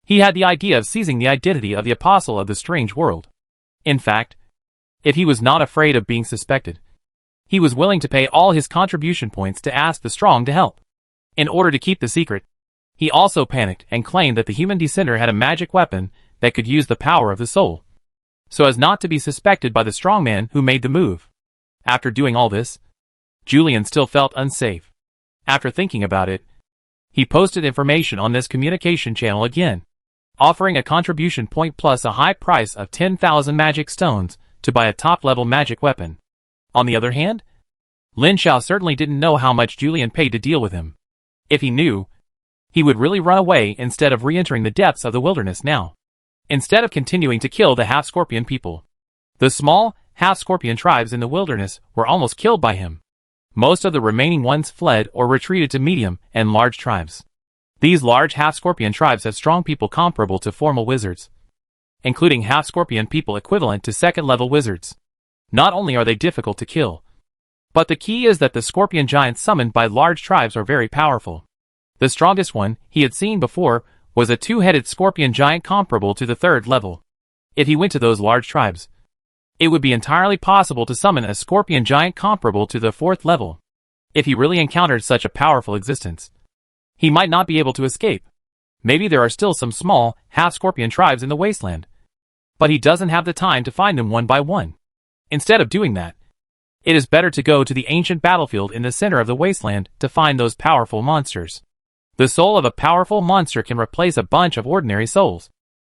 S1: he had the idea of seizing the identity of the apostle of the strange world. In fact, if he was not afraid of being suspected, he was willing to pay all his contribution points to ask the strong to help. In order to keep the secret, he also panicked and claimed that the human descender had a magic weapon that could use the power of the soul, so as not to be suspected by the strongman who made the move. After doing all this, Julian still felt unsafe. After thinking about it, he posted information on this communication channel again, offering a contribution point plus a high price of 10,000 magic stones to buy a top-level magic weapon. On the other hand, Lin Xiao certainly didn't know how much Julian paid to deal with him. If he knew, he would really run away instead of re-entering the depths of the wilderness now. Instead of continuing to kill the half-scorpion people, the small, half-scorpion tribes in the wilderness were almost killed by him. Most of the remaining ones fled or retreated to medium and large tribes. These large half-scorpion tribes have strong people comparable to formal wizards, including half-scorpion people equivalent to second-level wizards. Not only are they difficult to kill, but the key is that the scorpion giants summoned by large tribes are very powerful. The strongest one he had seen before was a two-headed scorpion giant comparable to the third level. If he went to those large tribes, it would be entirely possible to summon a scorpion giant comparable to the fourth level. If he really encountered such a powerful existence, he might not be able to escape. Maybe there are still some small, half-scorpion tribes in the wasteland, but he doesn't have the time to find them one by one. Instead of doing that, it is better to go to the ancient battlefield in the center of the wasteland to find those powerful monsters. The soul of a powerful monster can replace a bunch of ordinary souls,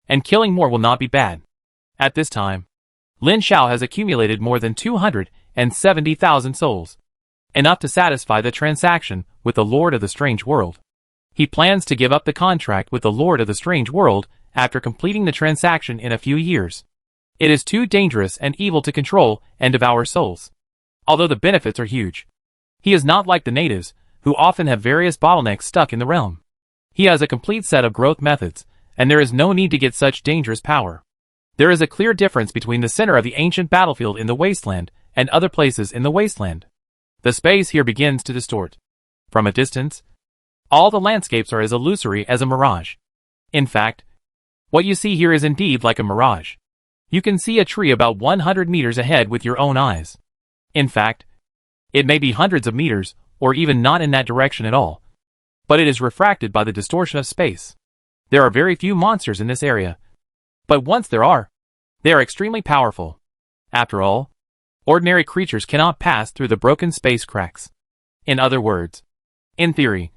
S1: and killing more will not be bad. At this time, Lin Xiao has accumulated more than 270,000 souls, enough to satisfy the transaction with the Lord of the Strange World. He plans to give up the contract with the Lord of the Strange World after completing the transaction in a few years. It is too dangerous and evil to control and devour souls. Although the benefits are huge, he is not like the natives, who often have various bottlenecks stuck in the realm. He has a complete set of growth methods, and there is no need to get such dangerous power. There is a clear difference between the center of the ancient battlefield in the wasteland and other places in the wasteland. The space here begins to distort. From a distance, all the landscapes are as illusory as a mirage. In fact, what you see here is indeed like a mirage. You can see a tree about 100 meters ahead with your own eyes. In fact, it may be hundreds of meters, or even not in that direction at all, but it is refracted by the distortion of space. There are very few monsters in this area, but once there are, they are extremely powerful. After all, ordinary creatures cannot pass through the broken space cracks. In other words, in theory,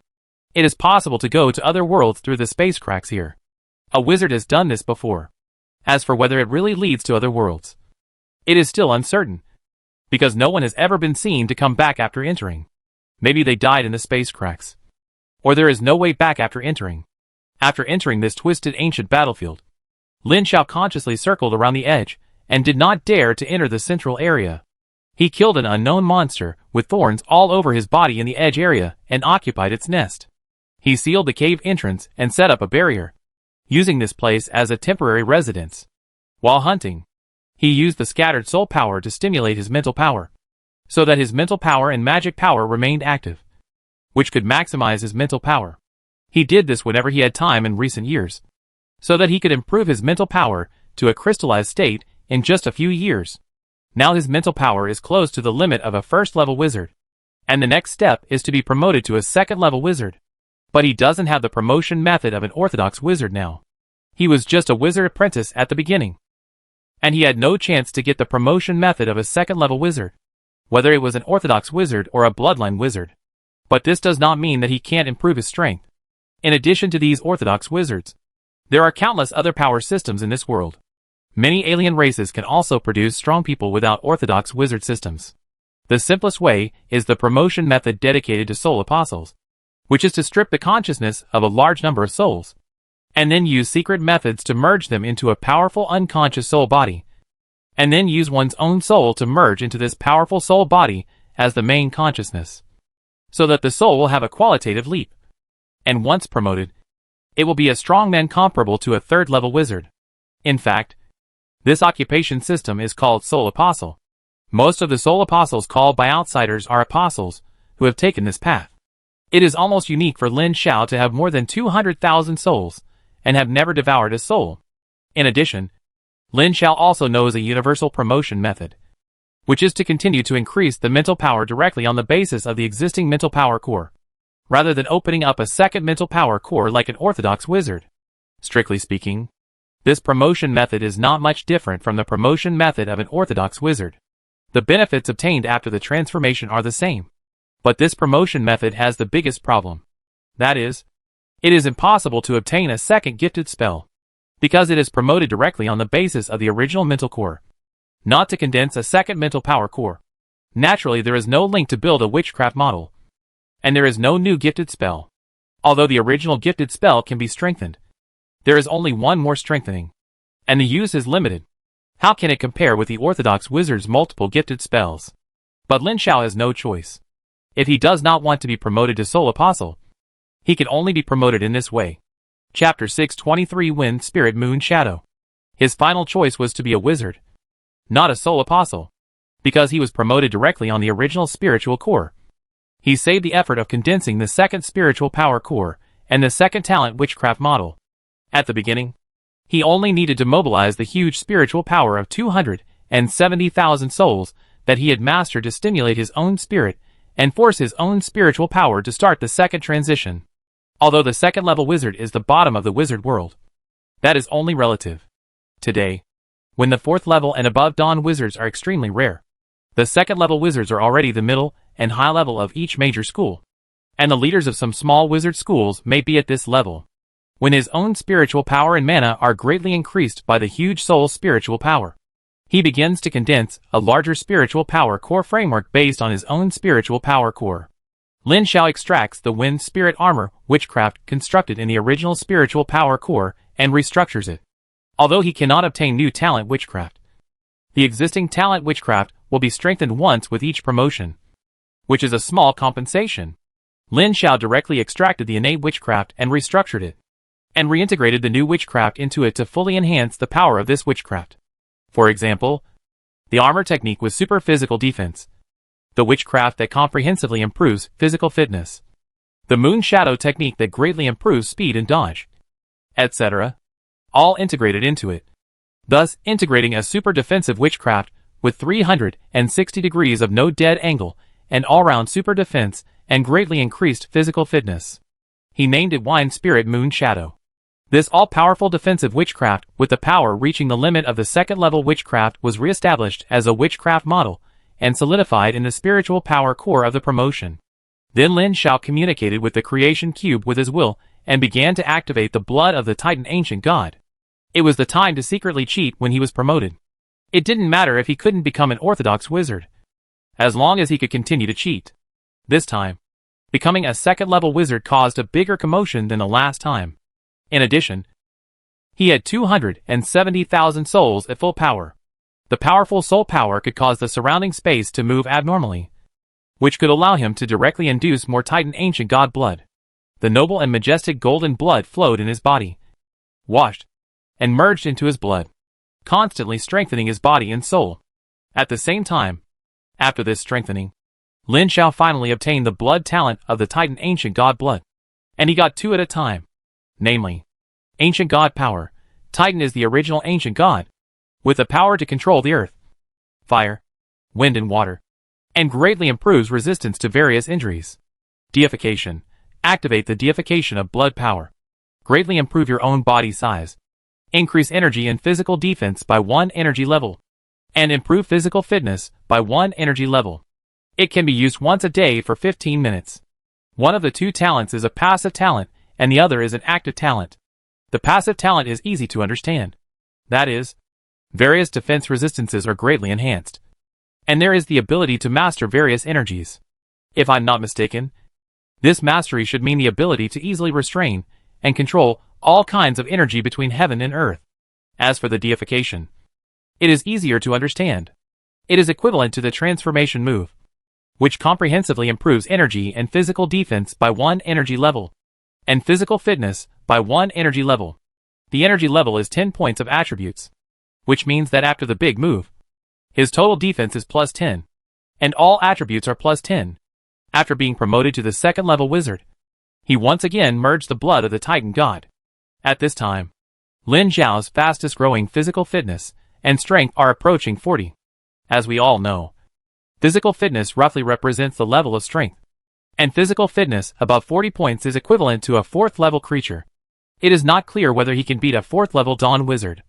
S1: it is possible to go to other worlds through the space cracks here. A wizard has done this before. As for whether it really leads to other worlds, it is still uncertain, because no one has ever been seen to come back after entering. Maybe they died in the space cracks, or there is no way back after entering. After entering this twisted ancient battlefield, Lin Xiao consciously circled around the edge and did not dare to enter the central area. He killed an unknown monster with thorns all over his body in the edge area and occupied its nest. He sealed the cave entrance and set up a barrier, using this place as a temporary residence. While hunting, he used the scattered soul power to stimulate his mental power, so that his mental power and magic power remained active, which could maximize his mental power. He did this whenever he had time in recent years, so that he could improve his mental power to a crystallized state in just a few years. Now his mental power is close to the limit of a first-level wizard, and the next step is to be promoted to a second-level wizard. But he doesn't have the promotion method of an orthodox wizard now. He was just a wizard apprentice at the beginning, and he had no chance to get the promotion method of a second-level wizard, whether it was an orthodox wizard or a bloodline wizard. But this does not mean that he can't improve his strength. In addition to these orthodox wizards, there are countless other power systems in this world. Many alien races can also produce strong people without orthodox wizard systems. The simplest way is the promotion method dedicated to soul apostles, which is to strip the consciousness of a large number of souls, and then use secret methods to merge them into a powerful unconscious soul body, and then use one's own soul to merge into this powerful soul body as the main consciousness, so that the soul will have a qualitative leap. And once promoted, it will be a strongman comparable to a third-level wizard. In fact, this occupation system is called Soul Apostle. Most of the Soul Apostles called by outsiders are apostles who have taken this path. It is almost unique for Lin Xiao to have more than 200,000 souls and have never devoured a soul. In addition, Lin Xiao also knows a universal promotion method, which is to continue to increase the mental power directly on the basis of the existing mental power core, rather than opening up a second mental power core like an orthodox wizard. Strictly speaking, this promotion method is not much different from the promotion method of an orthodox wizard. The benefits obtained after the transformation are the same. But this promotion method has the biggest problem. That is, it is impossible to obtain a second gifted spell, because it is promoted directly on the basis of the original mental core, not to condense a second mental power core. Naturally, there is no link to build a witchcraft model, and there is no new gifted spell. Although the original gifted spell can be strengthened, there is only one more strengthening, and the use is limited. How can it compare with the orthodox wizard's multiple gifted spells? But Lin Xiao has no choice. If he does not want to be promoted to Soul Apostle, he can only be promoted in this way. Chapter 623 Wind Spirit Moon Shadow. His final choice was to be a wizard, not a Soul Apostle, because he was promoted directly on the original spiritual core. He saved the effort of condensing the second spiritual power core and the second talent witchcraft model. At the beginning, he only needed to mobilize the huge spiritual power of 270,000 souls that he had mastered to stimulate his own spirit and force his own spiritual power to start the second transition. Although the second-level wizard is the bottom of the wizard world, that is only relative. Today, when the fourth level and above dawn wizards are extremely rare, the second-level wizards are already the middle and high level of each major school, and the leaders of some small wizard schools may be at this level. When his own spiritual power and mana are greatly increased by the huge soul spiritual power, he begins to condense a larger spiritual power core framework based on his own spiritual power core. Lin Xiao extracts the wind spirit armor witchcraft constructed in the original spiritual power core and restructures it. Although he cannot obtain new talent witchcraft, the existing talent witchcraft will be strengthened once with each promotion, which is a small compensation. Lin Xiao directly extracted the innate witchcraft and restructured it, and reintegrated the new witchcraft into it to fully enhance the power of this witchcraft. For example, the armor technique with super physical defense, the witchcraft that comprehensively improves physical fitness, the moon shadow technique that greatly improves speed and dodge, etc., all integrated into it, thus integrating a super defensive witchcraft with 360 degrees of no dead angle and all-round super defense and greatly increased physical fitness. He named it Wind Spirit Moon Shadow. This all-powerful defensive witchcraft with the power reaching the limit of the second-level witchcraft was re-established as a witchcraft model and solidified in the spiritual power core of the promotion. Then Lin Xiao communicated with the creation cube with his will and began to activate the blood of the Titan ancient god. It was the time to secretly cheat when he was promoted. It didn't matter if he couldn't become an orthodox wizard, as long as he could continue to cheat. This time, becoming a second-level wizard caused a bigger commotion than the last time. In addition, he had 270,000 souls at full power. The powerful soul power could cause the surrounding space to move abnormally, which could allow him to directly induce more Titan ancient god blood. The noble and majestic golden blood flowed in his body, washed, and merged into his blood, constantly strengthening his body and soul. At the same time, after this strengthening, Lin Xiao finally obtained the blood talent of the Titan ancient god blood. And he got two at a time. Namely, ancient god power. Titan is the original ancient god, with the power to control the earth, fire, wind and water, and greatly improves resistance to various injuries. Deification. Activate the deification of blood power. Greatly improve your own body size. Increase energy and physical defense by 1 energy level. And improve physical fitness by 1 energy level. It can be used once a day for 15 minutes. One of the two talents is a passive talent, and the other is an active talent. The passive talent is easy to understand. That is, various defense resistances are greatly enhanced. And there is the ability to master various energies. If I'm not mistaken, this mastery should mean the ability to easily restrain and control all kinds of energy between heaven and earth. As for the deification, it is easier to understand. It is equivalent to the transformation move, which comprehensively improves energy and physical defense by 1 energy level, and physical fitness by 1 energy level. The energy level is 10 points of attributes, which means that after the big move, his total defense is plus 10, and all attributes are plus 10. After being promoted to the 2nd level wizard, he once again merged the blood of the Titan god. At this time, Lin Xiao's fastest growing physical fitness and strength are approaching 40. As we all know, physical fitness roughly represents the level of strength, and physical fitness above 40 points is equivalent to a 4th level creature. It is not clear whether he can beat a 4th level Dawn wizard,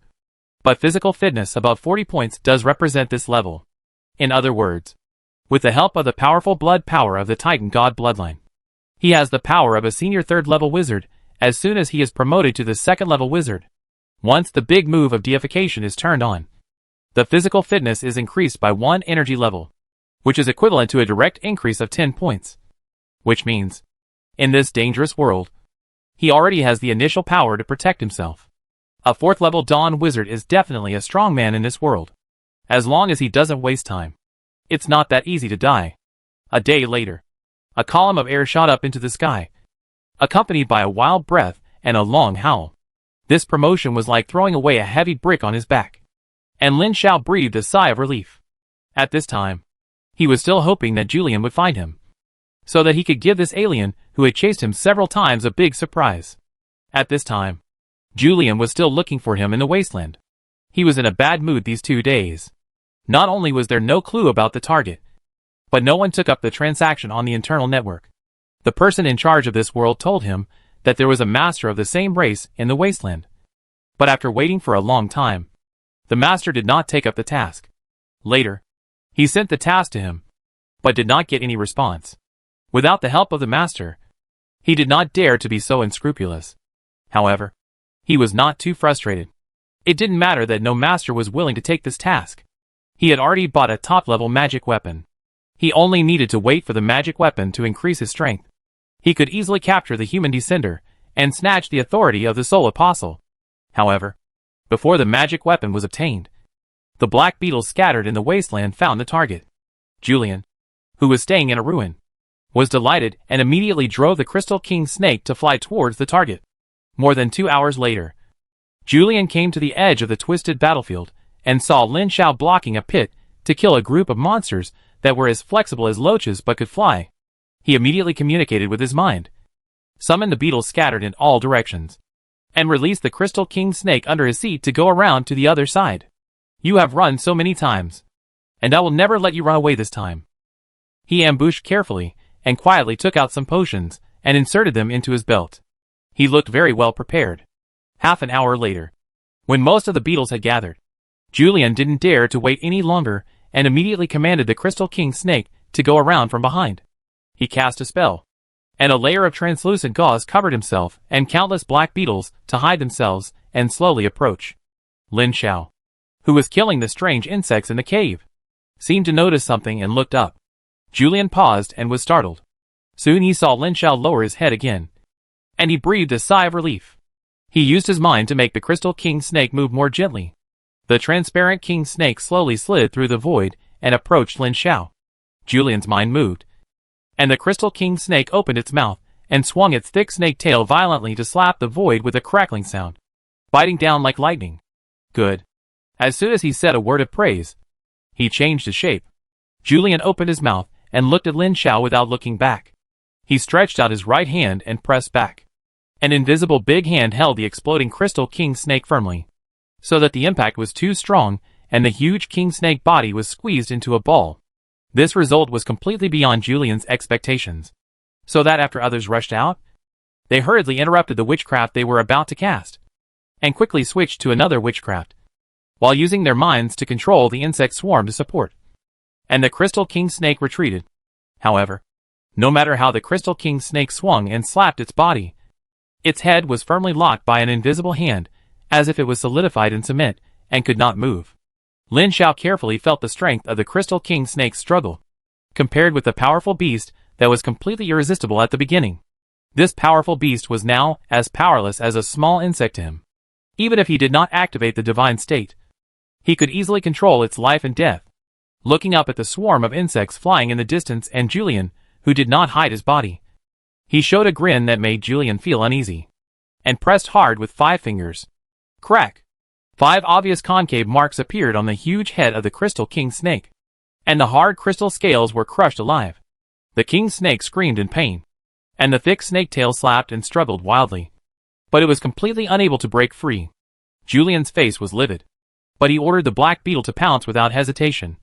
S1: but physical fitness above 40 points does represent this level. In other words, with the help of the powerful blood power of the Titan god bloodline, he has the power of a senior 3rd level wizard as soon as he is promoted to the 2nd level wizard. Once the big move of deification is turned on, the physical fitness is increased by 1 energy level, which is equivalent to a direct increase of 10 points. Which means, in this dangerous world, he already has the initial power to protect himself. A 4th level Dawn wizard is definitely a strong man in this world, as long as he doesn't waste time. It's not that easy to die. A day later, a column of air shot up into the sky, accompanied by a wild breath and a long howl. This promotion was like throwing away a heavy brick on his back, and Lin Xiao breathed a sigh of relief. At this time, he was still hoping that Julian would find him, so that he could give this alien who had chased him several times a big surprise. At this time, Julian was still looking for him in the wasteland. He was in a bad mood these 2 days. Not only was there no clue about the target, but no one took up the transaction on the internal network. The person in charge of this world told him that there was a master of the same race in the wasteland. But after waiting for a long time, the master did not take up the task. Later, he sent the task to him, but did not get any response. Without the help of the master, he did not dare to be so unscrupulous. However, he was not too frustrated. It didn't matter that no master was willing to take this task. He had already bought a top-level magic weapon. He only needed to wait for the magic weapon to increase his strength. He could easily capture the human descender and snatch the authority of the Soul Apostle. However, before the magic weapon was obtained, the black beetles scattered in the wasteland found the target. Julian, who was staying in a ruin, was delighted and immediately drove the Crystal King snake to fly towards the target. More than 2 hours later, Julian came to the edge of the twisted battlefield and saw Lin Xiao blocking a pit to kill a group of monsters that were as flexible as loaches but could fly. He immediately communicated with his mind, summoned the beetles scattered in all directions, and released the Crystal King snake under his seat to go around to the other side. You have run so many times, and I will never let you run away this time. He ambushed carefully and quietly took out some potions and inserted them into his belt. He looked very well prepared. Half an hour later, when most of the beetles had gathered, Julian didn't dare to wait any longer and immediately commanded the Crystal King snake to go around from behind. He cast a spell, and a layer of translucent gauze covered himself and countless black beetles to hide themselves and slowly approach. Lin Xiao, who was killing the strange insects in the cave, seemed to notice something and looked up. Julian paused and was startled. Soon he saw Lin Xiao lower his head again, and he breathed a sigh of relief. He used his mind to make the Crystal King Snake move more gently. The transparent King Snake slowly slid through the void and approached Lin Xiao. Julian's mind moved, and the Crystal King Snake opened its mouth and swung its thick snake tail violently to slap the void with a crackling sound, biting down like lightning. Good. As soon as he said a word of praise, he changed his shape. Julian opened his mouth and looked at Lin Xiao without looking back. He stretched out his right hand and pressed back. An invisible big hand held the exploding Crystal King Snake firmly, so that the impact was too strong and the huge King Snake body was squeezed into a ball. This result was completely beyond Julian's expectations, so that after others rushed out, they hurriedly interrupted the witchcraft they were about to cast, and quickly switched to another witchcraft, while using their minds to control the insect swarm to support. And the Crystal King Snake retreated. However, no matter how the Crystal King Snake swung and slapped its body, its head was firmly locked by an invisible hand, as if it was solidified in cement, and could not move. Lin Xiao carefully felt the strength of the Crystal King Snake's struggle, compared with the powerful beast that was completely irresistible at the beginning. This powerful beast was now as powerless as a small insect to him. Even if he did not activate the divine state, he could easily control its life and death. Looking up at the swarm of insects flying in the distance and Julian, who did not hide his body, he showed a grin that made Julian feel uneasy, and pressed hard with 5 fingers. Crack! 5 obvious concave marks appeared on the huge head of the Crystal King Snake, and the hard crystal scales were crushed alive. The King Snake screamed in pain, and the thick snake tail slapped and struggled wildly, but it was completely unable to break free. Julian's face was livid, but he ordered the black beetle to pounce without hesitation.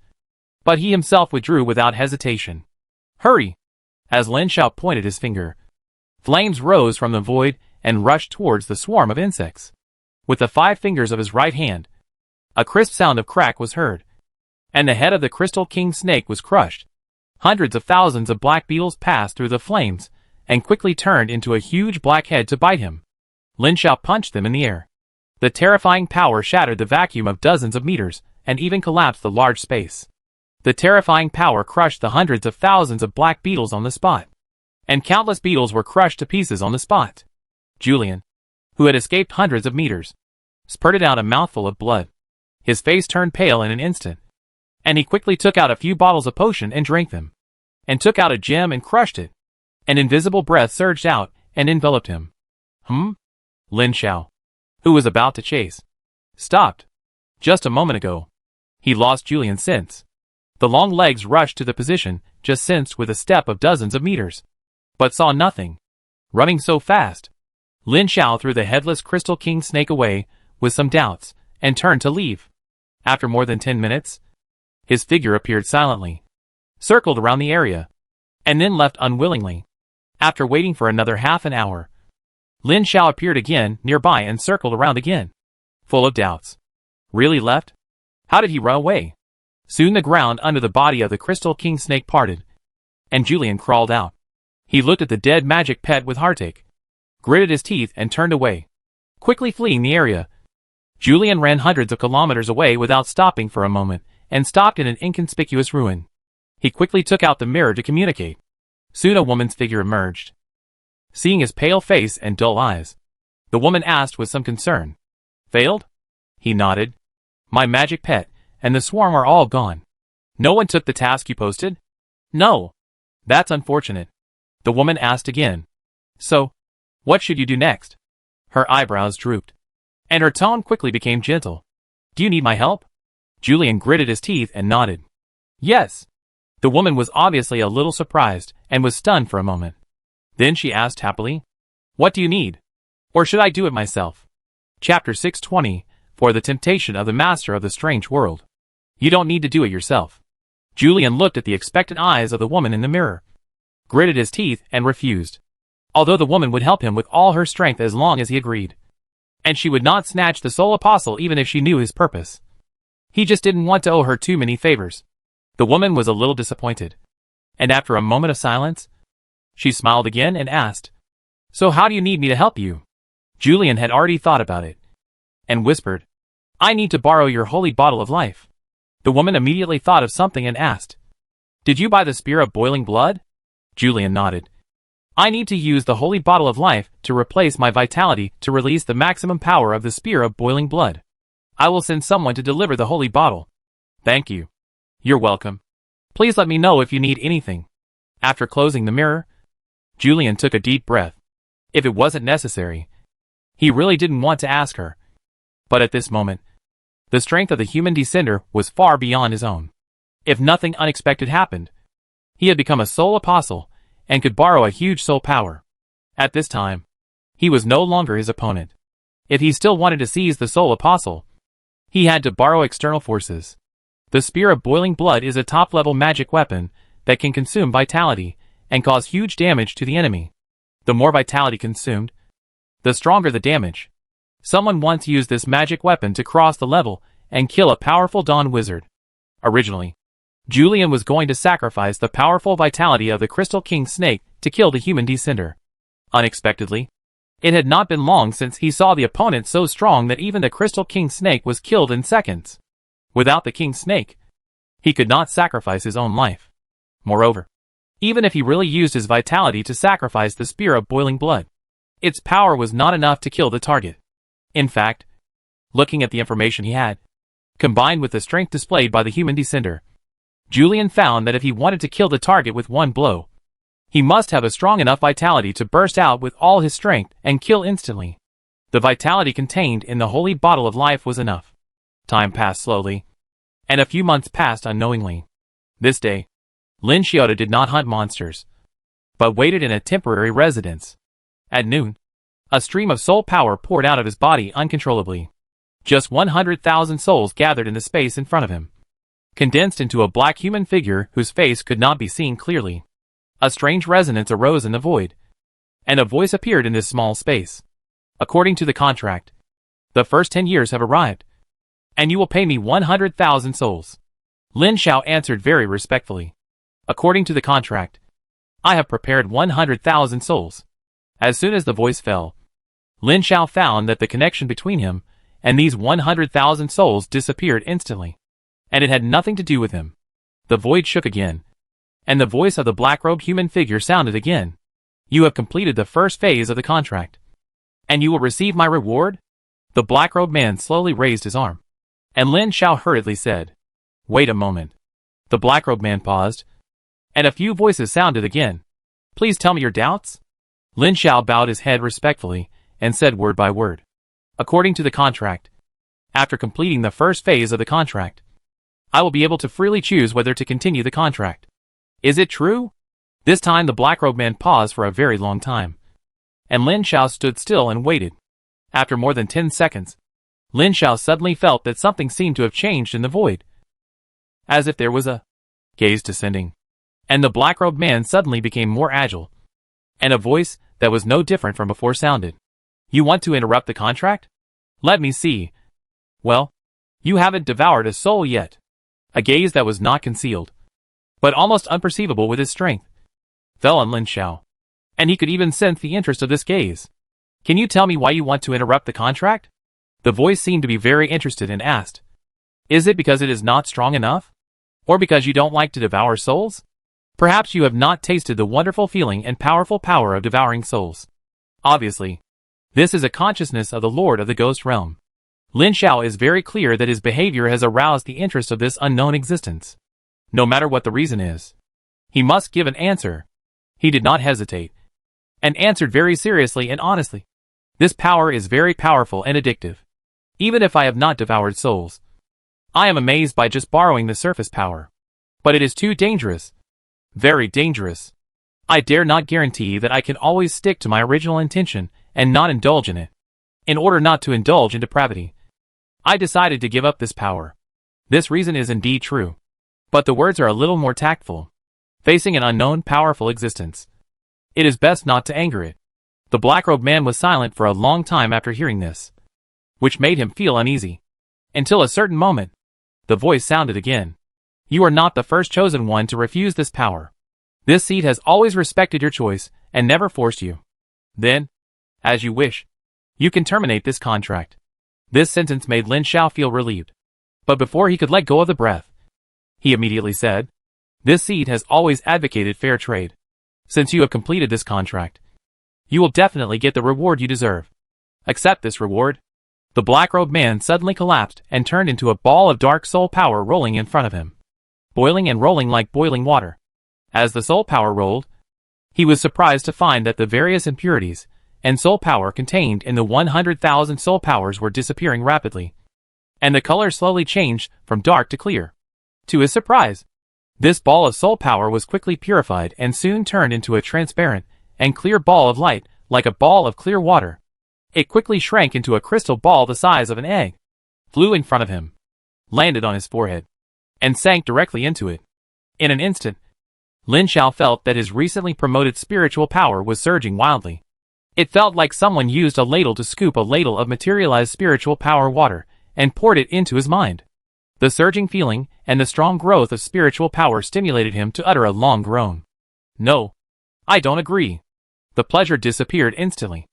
S1: But he himself withdrew without hesitation. Hurry! As Lin Xiao pointed his finger, flames rose from the void and rushed towards the swarm of insects. With the 5 fingers of his right hand, a crisp sound of crack was heard, and the head of the Crystal King Snake was crushed. Hundreds of thousands of black beetles passed through the flames and quickly turned into a huge black head to bite him. Lin Xiao punched them in the air. The terrifying power shattered the vacuum of dozens of meters and even collapsed the large space. The terrifying power crushed the hundreds of thousands of black beetles on the spot, and countless beetles were crushed to pieces on the spot. Julian, who had escaped hundreds of meters, spurted out a mouthful of blood. His face turned pale in an instant, and he quickly took out a few bottles of potion and drank them, and took out a gem and crushed it. An invisible breath surged out and enveloped him. Lin Xiao, who was about to chase, stopped. Just a moment ago, he lost Julian's sense. The long legs rushed to the position just sensed with a step of dozens of meters, but saw nothing. Running so fast, Lin Xiao threw the headless Crystal King Snake away with some doubts and turned to leave. After more than 10 minutes, his figure appeared silently, circled around the area, and then left unwillingly. After waiting for another half an hour, Lin Xiao appeared again nearby and circled around again, full of doubts. Really left? How did he run away? Soon the ground under the body of the Crystal King Snake parted, and Julian crawled out. He looked at the dead magic pet with heartache, gritted his teeth and turned away, quickly fleeing the area. Julian ran hundreds of kilometers away without stopping for a moment, and stopped in an inconspicuous ruin. He quickly took out the mirror to communicate. Soon a woman's figure emerged. Seeing his pale face and dull eyes, the woman asked with some concern, "Failed?" He nodded. "My magic pet and the swarm are all gone. No one took the task you posted?" "No." "That's unfortunate." The woman asked again. "So, what should you do next?" Her eyebrows drooped, and her tone quickly became gentle. "Do you need my help?" Julian gritted his teeth and nodded. "Yes." The woman was obviously a little surprised and was stunned for a moment. Then she asked happily, "What do you need? Or should I do it myself?" Chapter 620, For the Temptation of the Master of the Strange World. You don't need to do it yourself. Julian looked at the expectant eyes of the woman in the mirror, gritted his teeth and refused. Although the woman would help him with all her strength as long as he agreed, and she would not snatch the soul apostle even if she knew his purpose. He just didn't want to owe her too many favors. The woman was a little disappointed, and after a moment of silence, she smiled again and asked, "So how do you need me to help you?" Julian had already thought about it, and whispered, "I need to borrow your holy bottle of life." The woman immediately thought of something and asked, "Did you buy the spear of boiling blood?" Julian nodded. I need to use the holy bottle of life to replace my vitality to release the maximum power of the spear of boiling blood. I will send someone to deliver the holy bottle. Thank you. You're welcome. Please let me know if you need anything. After closing the mirror, Julian took a deep breath. If it wasn't necessary, he really didn't want to ask her. But at this moment, the strength of the human descender was far beyond his own. If nothing unexpected happened, he had become a soul apostle and could borrow a huge soul power. At this time, he was no longer his opponent. If he still wanted to seize the soul apostle, he had to borrow external forces. The spear of boiling blood is a top-level magic weapon that can consume vitality and cause huge damage to the enemy. The more vitality consumed, the stronger the damage. Someone once used this magic weapon to cross the level and kill a powerful dawn wizard. Originally, Julian was going to sacrifice the powerful vitality of the Crystal King snake to kill the human descender. Unexpectedly, it had not been long since he saw the opponent so strong that even the Crystal King snake was killed in seconds. Without the King snake, he could not sacrifice his own life. Moreover, even if he really used his vitality to sacrifice the spear of boiling blood, its power was not enough to kill the target. In fact, looking at the information he had, combined with the strength displayed by the human descender, Julian found that if he wanted to kill the target with one blow, he must have a strong enough vitality to burst out with all his strength and kill instantly. The vitality contained in the holy bottle of life was enough. Time passed slowly, and a few months passed unknowingly. This day, Lin Xiaoda did not hunt monsters, but waited in a temporary residence. At noon, a stream of soul power poured out of his body uncontrollably. Just 100,000 souls gathered in the space in front of him, condensed into a black human figure whose face could not be seen clearly. A strange resonance arose in the void, and a voice appeared in this small space. According to the contract, the first 10 years have arrived, and you will pay me 100,000 souls. Lin Xiao answered very respectfully. According to the contract, I have prepared 100,000 souls. As soon as the voice fell, Lin Xiao found that the connection between him and these 100,000 souls disappeared instantly, and it had nothing to do with him. The void shook again, and the voice of the black-robed human figure sounded again. You have completed the first phase of the contract, and you will receive my reward? The black-robed man slowly raised his arm, and Lin Xiao hurriedly said, Wait a moment. The black-robed man paused, and a few voices sounded again. Please tell me your doubts? Lin Xiao bowed his head respectfully and said word by word. According to the contract, after completing the first phase of the contract, I will be able to freely choose whether to continue the contract. Is it true? This time the black-robed man paused for a very long time, and Lin Xiao stood still and waited. After more than 10 seconds, Lin Xiao suddenly felt that something seemed to have changed in the void, as if there was a gaze descending, and the black-robed man suddenly became more agile, and a voice that was no different from before sounded. You want to interrupt the contract? Let me see. Well, you haven't devoured a soul yet. A gaze that was not concealed, but almost unperceivable with his strength, fell on Lin Xiao, and he could even sense the interest of this gaze. Can you tell me why you want to interrupt the contract? The voice seemed to be very interested and asked, Is it because it is not strong enough? Or because you don't like to devour souls? Perhaps you have not tasted the wonderful feeling and powerful power of devouring souls. Obviously, this is a consciousness of the Lord of the Ghost Realm. Lin Xiao is very clear that his behavior has aroused the interest of this unknown existence. No matter what the reason is, he must give an answer. He did not hesitate, and answered very seriously and honestly. This power is very powerful and addictive. Even if I have not devoured souls, I am amazed by just borrowing the surface power. But it is too dangerous. Very dangerous. I dare not guarantee that I can always stick to my original intention and not indulge in it. In order not to indulge in depravity, I decided to give up this power. This reason is indeed true, but the words are a little more tactful. Facing an unknown, powerful existence, it is best not to anger it. The black-robed man was silent for a long time after hearing this, which made him feel uneasy. Until a certain moment, the voice sounded again. You are not the first chosen one to refuse this power. This seat has always respected your choice and never forced you. Then, as you wish, you can terminate this contract. This sentence made Lin Xiao feel relieved. But before he could let go of the breath, he immediately said, This seat has always advocated fair trade. Since you have completed this contract, you will definitely get the reward you deserve. Accept this reward." The black-robed man suddenly collapsed and turned into a ball of dark soul power rolling in front of him, boiling and rolling like boiling water. As the soul power rolled, he was surprised to find that the various impurities and soul power contained in the 100,000 soul powers were disappearing rapidly, and the color slowly changed from dark to clear. To his surprise, this ball of soul power was quickly purified and soon turned into a transparent and clear ball of light, like a ball of clear water. It quickly shrank into a crystal ball the size of an egg, flew in front of him, landed on his forehead, and sank directly into it. In an instant, Lin Xiao felt that his recently promoted spiritual power was surging wildly. It felt like someone used a ladle to scoop a ladle of materialized spiritual power water and poured it into his mind. The surging feeling and the strong growth of spiritual power stimulated him to utter a long groan. "No, I don't agree." The pleasure disappeared instantly.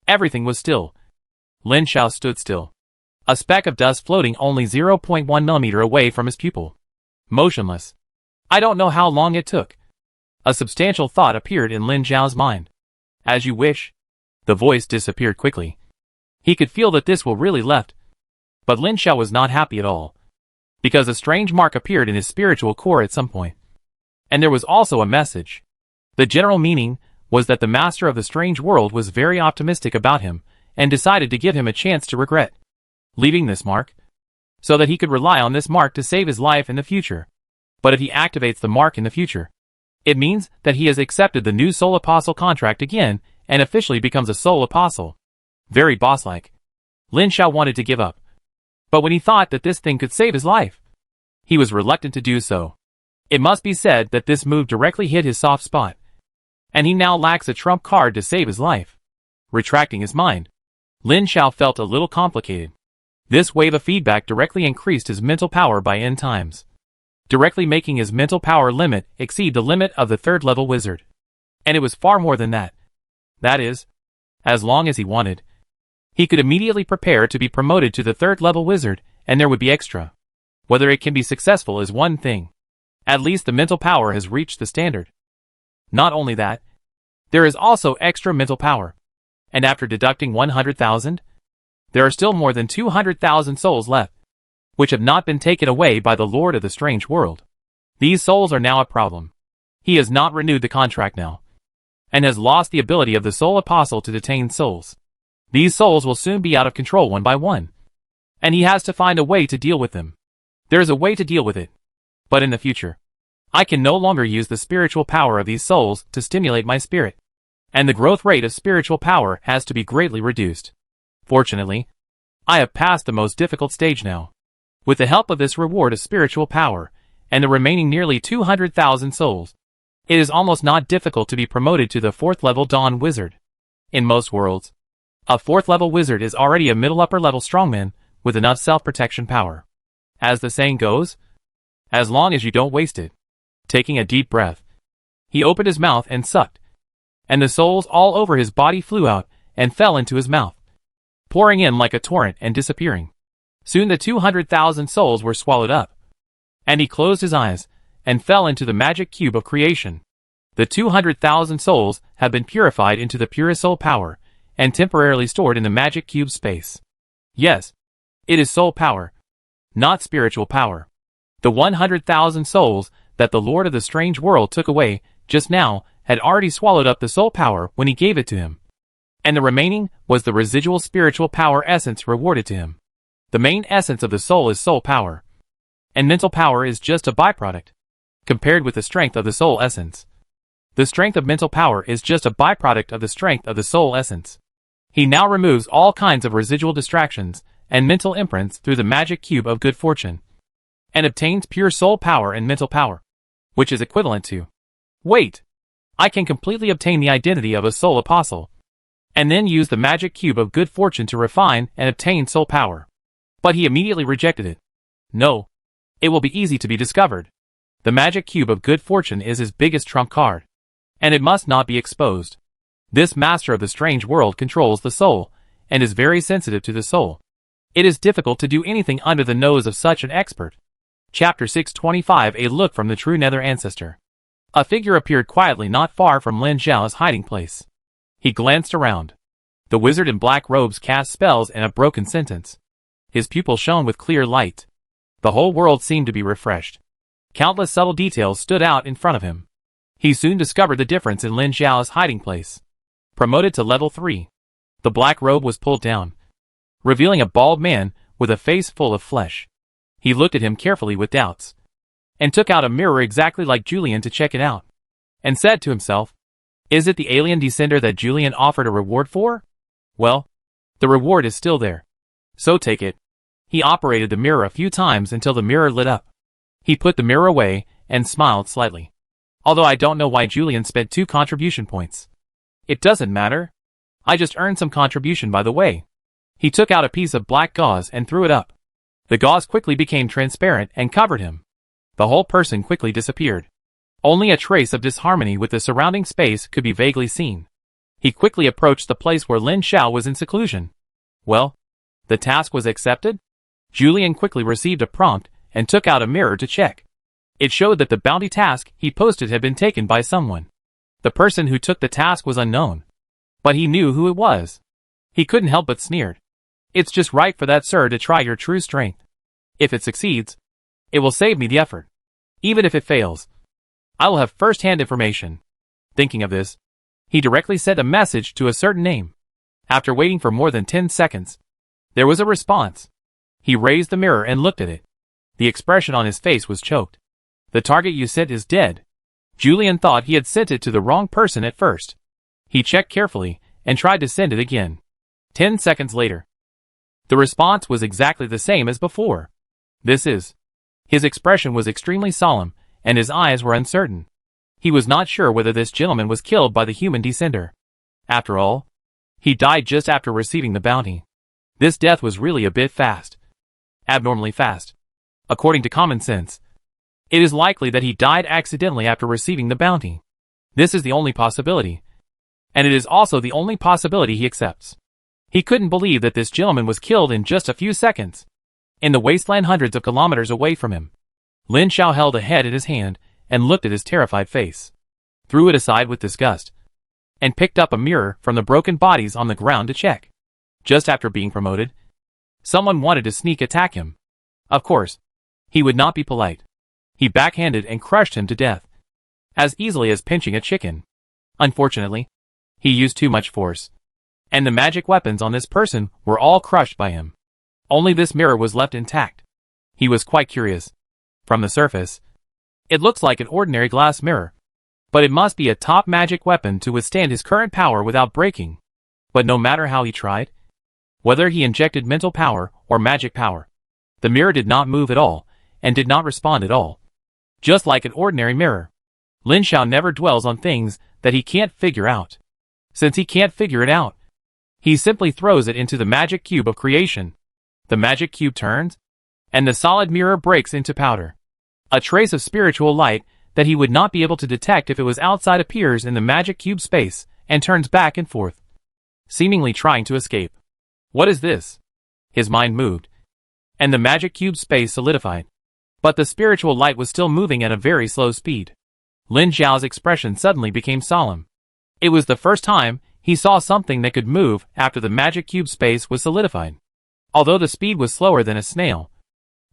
S1: Everything was still. Lin Xiao stood still, a speck of dust floating only 0.1 millimeter away from his pupil. Motionless. I don't know how long it took. A substantial thought appeared in Lin Xiao's mind. "As you wish." The voice disappeared quickly. He could feel that this will really left. But Lin Xiao was not happy at all, because a strange mark appeared in his spiritual core at some point. And there was also a message. The general meaning was that the master of the strange world was very optimistic about him and decided to give him a chance to regret leaving this mark, so that he could rely on this mark to save his life in the future. But if he activates the mark in the future, it means that he has accepted the new Soul Apostle contract again and officially becomes a Soul Apostle. Very boss-like. Lin Xiao wanted to give up, but when he thought that this thing could save his life, he was reluctant to do so. It must be said that this move directly hit his soft spot, and he now lacks a trump card to save his life. Retracting his mind, Lin Xiao felt a little complicated. This wave of feedback directly increased his mental power by n times, directly making his mental power limit exceed the limit of the third-level wizard. And it was far more than that. That is, as long as he wanted, he could immediately prepare to be promoted to the third-level wizard, and there would be extra. Whether it can be successful is one thing. At least the mental power has reached the standard. Not only that, there is also extra mental power. And after deducting 100,000, there are still more than 200,000 souls left, which have not been taken away by the Lord of the Strange World. These souls are now a problem. He has not renewed the contract now, and has lost the ability of the Soul Apostle to detain souls. These souls will soon be out of control one by one, and he has to find a way to deal with them. There is a way to deal with it, but in the future, I can no longer use the spiritual power of these souls to stimulate my spirit, and the growth rate of spiritual power has to be greatly reduced. Fortunately, I have passed the most difficult stage now. With the help of this reward of spiritual power, and the remaining nearly 200,000 souls, it is almost not difficult to be promoted to the 4th-level Dawn Wizard. In most worlds, a 4th-level wizard is already a middle-upper-level strongman with enough self-protection power. As the saying goes, as long as you don't waste it. Taking a deep breath, he opened his mouth and sucked, and the souls all over his body flew out and fell into his mouth, pouring in like a torrent and disappearing. Soon the 200,000 souls were swallowed up, and he closed his eyes and fell into the magic cube of creation. The 200,000 souls have been purified into the purest soul power and temporarily stored in the magic cube space. Yes, it is soul power, not spiritual power. The 100,000 souls that the Lord of the Strange World took away just now had already swallowed up the soul power when he gave it to him, and the remaining was the residual spiritual power essence rewarded to him. The main essence of the soul is soul power, and mental power is just a byproduct, compared with the strength of the soul essence. The strength of mental power is just a byproduct of the strength of the soul essence. He now removes all kinds of residual distractions and mental imprints through the magic cube of good fortune, and obtains pure soul power and mental power, which is equivalent to, wait, I can completely obtain the identity of a soul apostle, and then use the magic cube of good fortune to refine and obtain soul power. But he immediately rejected it. No, it will be easy to be discovered. The magic cube of good fortune is his biggest trump card, and it must not be exposed. This master of the strange world controls the soul, and is very sensitive to the soul. It is difficult to do anything under the nose of such an expert. Chapter 625 A Look from the True Nether Ancestor. A figure appeared quietly not far from Lin Xiao's hiding place. He glanced around. The wizard in black robes cast spells in a broken sentence. His pupil shone with clear light. The whole world seemed to be refreshed. Countless subtle details stood out in front of him. He soon discovered the difference in Lin Xiao's hiding place. Promoted to level 3. The black robe was pulled down, revealing a bald man with a face full of flesh. He looked at him carefully with doubts, and took out a mirror exactly like Julian to check it out, and said to himself, "Is it the alien descender that Julian offered a reward for? Well, the reward is still there, so take it." He operated the mirror a few times until the mirror lit up. He put the mirror away and smiled slightly. "Although I don't know why Julian spent 2 contribution points. It doesn't matter. I just earned some contribution by the way." He took out a piece of black gauze and threw it up. The gauze quickly became transparent and covered him. The whole person quickly disappeared. Only a trace of disharmony with the surrounding space could be vaguely seen. He quickly approached the place where Lin Xiao was in seclusion. Well, the task was accepted? Julian quickly received a prompt and took out a mirror to check. It showed that the bounty task he posted had been taken by someone. The person who took the task was unknown, but he knew who it was. He couldn't help but sneered. "It's just right for that sir to try your true strength. If it succeeds, it will save me the effort. Even if it fails, I will have first-hand information." Thinking of this, he directly sent a message to a certain name. After waiting for more than 10 seconds, there was a response. He raised the mirror and looked at it. The expression on his face was choked. "The target you sent is dead." Julian thought he had sent it to the wrong person at first. He checked carefully and tried to send it again. 10 seconds later, the response was exactly the same as before. His expression was extremely solemn, and his eyes were uncertain. He was not sure whether this gentleman was killed by the human descender. After all, he died just after receiving the bounty. This death was really a bit fast. Abnormally fast. According to common sense, it is likely that he died accidentally after receiving the bounty. This is the only possibility, and it is also the only possibility he accepts. He couldn't believe that this gentleman was killed in just a few seconds. In the wasteland hundreds of kilometers away from him, Lin Xiao held a head in his hand and looked at his terrified face, threw it aside with disgust, and picked up a mirror from the broken bodies on the ground to check. Just after being promoted, someone wanted to sneak attack him. Of course, he would not be polite. He backhanded and crushed him to death, as easily as pinching a chicken. Unfortunately, he used too much force, and the magic weapons on this person were all crushed by him. Only this mirror was left intact. He was quite curious. From the surface, it looks like an ordinary glass mirror, but it must be a top magic weapon to withstand his current power without breaking. But no matter how he tried, whether he injected mental power or magic power, the mirror did not move at all, and did not respond at all. Just like an ordinary mirror, Lin Xiao never dwells on things that he can't figure out. Since he can't figure it out, he simply throws it into the magic cube of creation. The magic cube turns, and the solid mirror breaks into powder. A trace of spiritual light that he would not be able to detect if it was outside appears in the magic cube space and turns back and forth, seemingly trying to escape. What is this? His mind moved, and the magic cube space solidified. But the spiritual light was still moving at a very slow speed. Lin Xiao's expression suddenly became solemn. It was the first time he saw something that could move after the magic cube space was solidified. Although the speed was slower than a snail,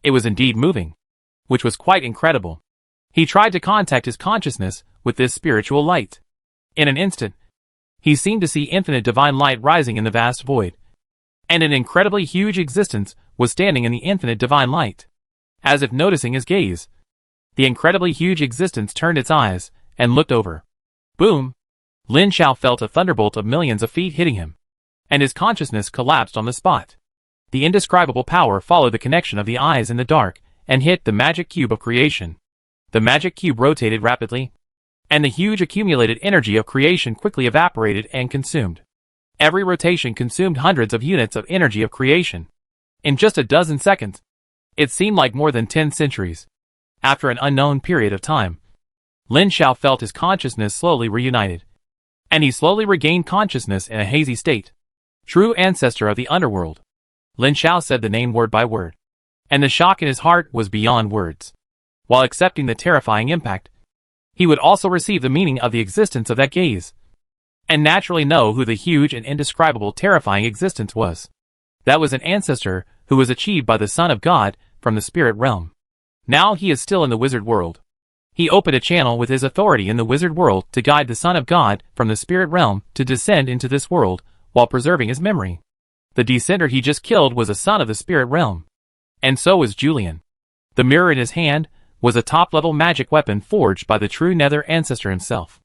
S1: it was indeed moving, which was quite incredible. He tried to contact his consciousness with this spiritual light. In an instant, he seemed to see infinite divine light rising in the vast void, and an incredibly huge existence was standing in the infinite divine light. As if noticing his gaze, the incredibly huge existence turned its eyes and looked over. Boom! Lin Xiao felt a thunderbolt of millions of feet hitting him, and his consciousness collapsed on the spot. The indescribable power followed the connection of the eyes in the dark and hit the magic cube of creation. The magic cube rotated rapidly, and the huge accumulated energy of creation quickly evaporated and consumed. Every rotation consumed hundreds of units of energy of creation. In just a dozen seconds, it seemed like more than 10 centuries. After an unknown period of time, Lin Xiao felt his consciousness slowly reunited, and he slowly regained consciousness in a hazy state. True ancestor of the underworld. Lin Xiao said the name word by word, and the shock in his heart was beyond words. While accepting the terrifying impact, he would also receive the meaning of the existence of that gaze, and naturally know who the huge and indescribable terrifying existence was. That was an ancestor who was achieved by the Son of God from the spirit realm. Now he is still in the wizard world. He opened a channel with his authority in the wizard world to guide the Son of God from the spirit realm to descend into this world while preserving his memory. The descender he just killed was a son of the spirit realm. And so was Julian. The mirror in his hand was a top-level magic weapon forged by the true Nether Ancestor himself.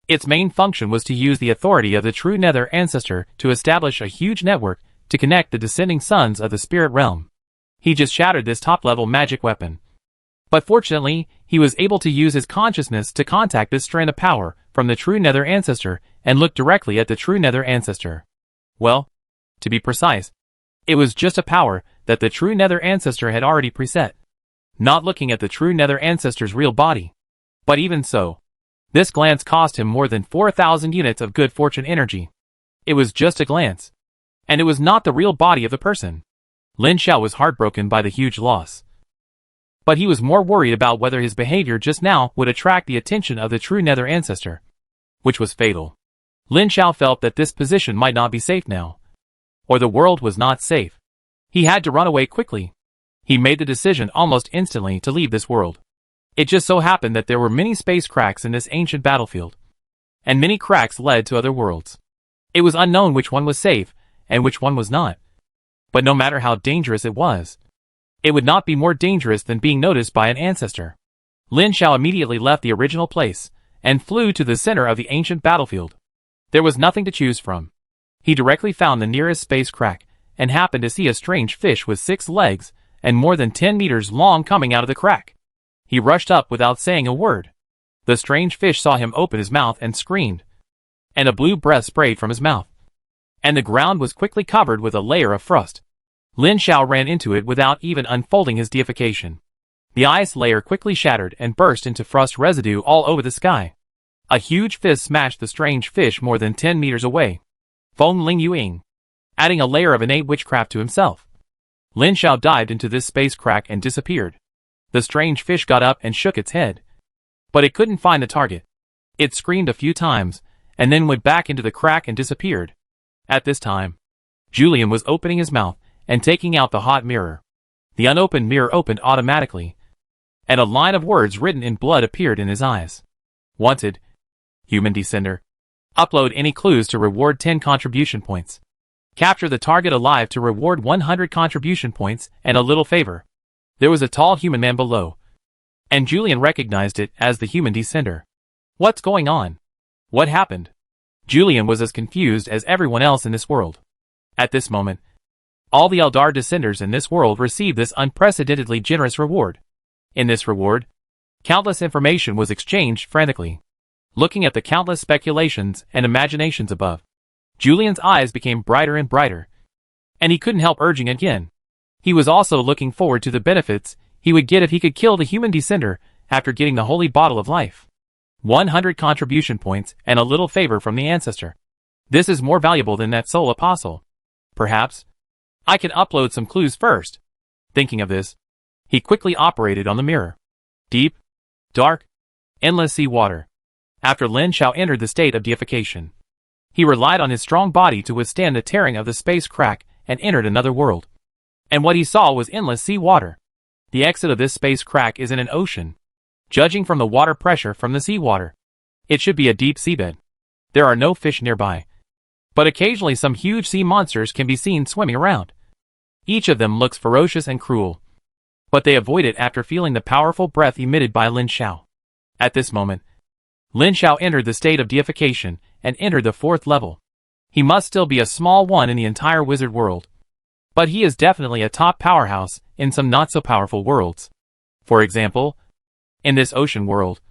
S1: Its main function was to use the authority of the true Nether Ancestor to establish a huge network to connect the descending sons of the spirit realm. He just shattered this top-level magic weapon. But fortunately, he was able to use his consciousness to contact this strand of power from the true Nether Ancestor and look directly at the true Nether Ancestor. Well, to be precise, it was just a power that the true Nether Ancestor had already preset, not looking at the true Nether Ancestor's real body. But even so, this glance cost him more than 4,000 units of good fortune energy. It was just a glance, and it was not the real body of the person. Lin Xiao was heartbroken by the huge loss. But he was more worried about whether his behavior just now would attract the attention of the true Nether Ancestor, which was fatal. Lin Xiao felt that this position might not be safe now, or the world was not safe. He had to run away quickly. He made the decision almost instantly to leave this world. It just so happened that there were many space cracks in this ancient battlefield, and many cracks led to other worlds. It was unknown which one was safe and which one was not. But no matter how dangerous it was, it would not be more dangerous than being noticed by an ancestor. Lin Xiao immediately left the original place and flew to the center of the ancient battlefield. There was nothing to choose from. He directly found the nearest space crack and happened to see a strange fish with 6 legs and more than 10 meters long coming out of the crack. He rushed up without saying a word. The strange fish saw him open his mouth and screamed, and a blue breath sprayed from his mouth, and the ground was quickly covered with a layer of frost. Lin Xiao ran into it without even unfolding his deification. The ice layer quickly shattered and burst into frost residue all over the sky. A huge fist smashed the strange fish more than 10 meters away. Feng Ling Yuing, adding a layer of innate witchcraft to himself. Lin Xiao dived into this space crack and disappeared. The strange fish got up and shook its head, but it couldn't find the target. It screamed a few times, and then went back into the crack and disappeared. At this time, Julian was opening his mouth and taking out the hot mirror. The unopened mirror opened automatically, and a line of words written in blood appeared in his eyes. Wanted, human descender. Upload any clues to reward 10 contribution points. Capture the target alive to reward 100 contribution points and a little favor. There was a tall human man below, and Julian recognized it as the human descender. What's going on? What happened? Julian was as confused as everyone else in this world. At this moment, all the Eldar descenders in this world received this unprecedentedly generous reward. In this reward, countless information was exchanged frantically. Looking at the countless speculations and imaginations above, Julian's eyes became brighter and brighter, and he couldn't help urging again. He was also looking forward to the benefits he would get if he could kill the human descender after getting the holy bottle of life. 100 contribution points and a little favor from the ancestor. This is more valuable than that soul apostle. Perhaps I can upload some clues first. Thinking of this, he quickly operated on the mirror. Deep, dark, endless sea water. After Lin Xiao entered the state of deification, he relied on his strong body to withstand the tearing of the space crack and entered another world. And what he saw was endless sea water. The exit of this space crack is in an ocean. Judging from the water pressure from the seawater, it should be a deep seabed. There are no fish nearby, but occasionally some huge sea monsters can be seen swimming around. Each of them looks ferocious and cruel, but they avoid it after feeling the powerful breath emitted by Lin Xiao. At this moment, Lin Xiao entered the state of deification and entered the 4th level. He must still be a small one in the entire wizard world, but he is definitely a top powerhouse in some not-so-powerful worlds. For example, in this ocean world,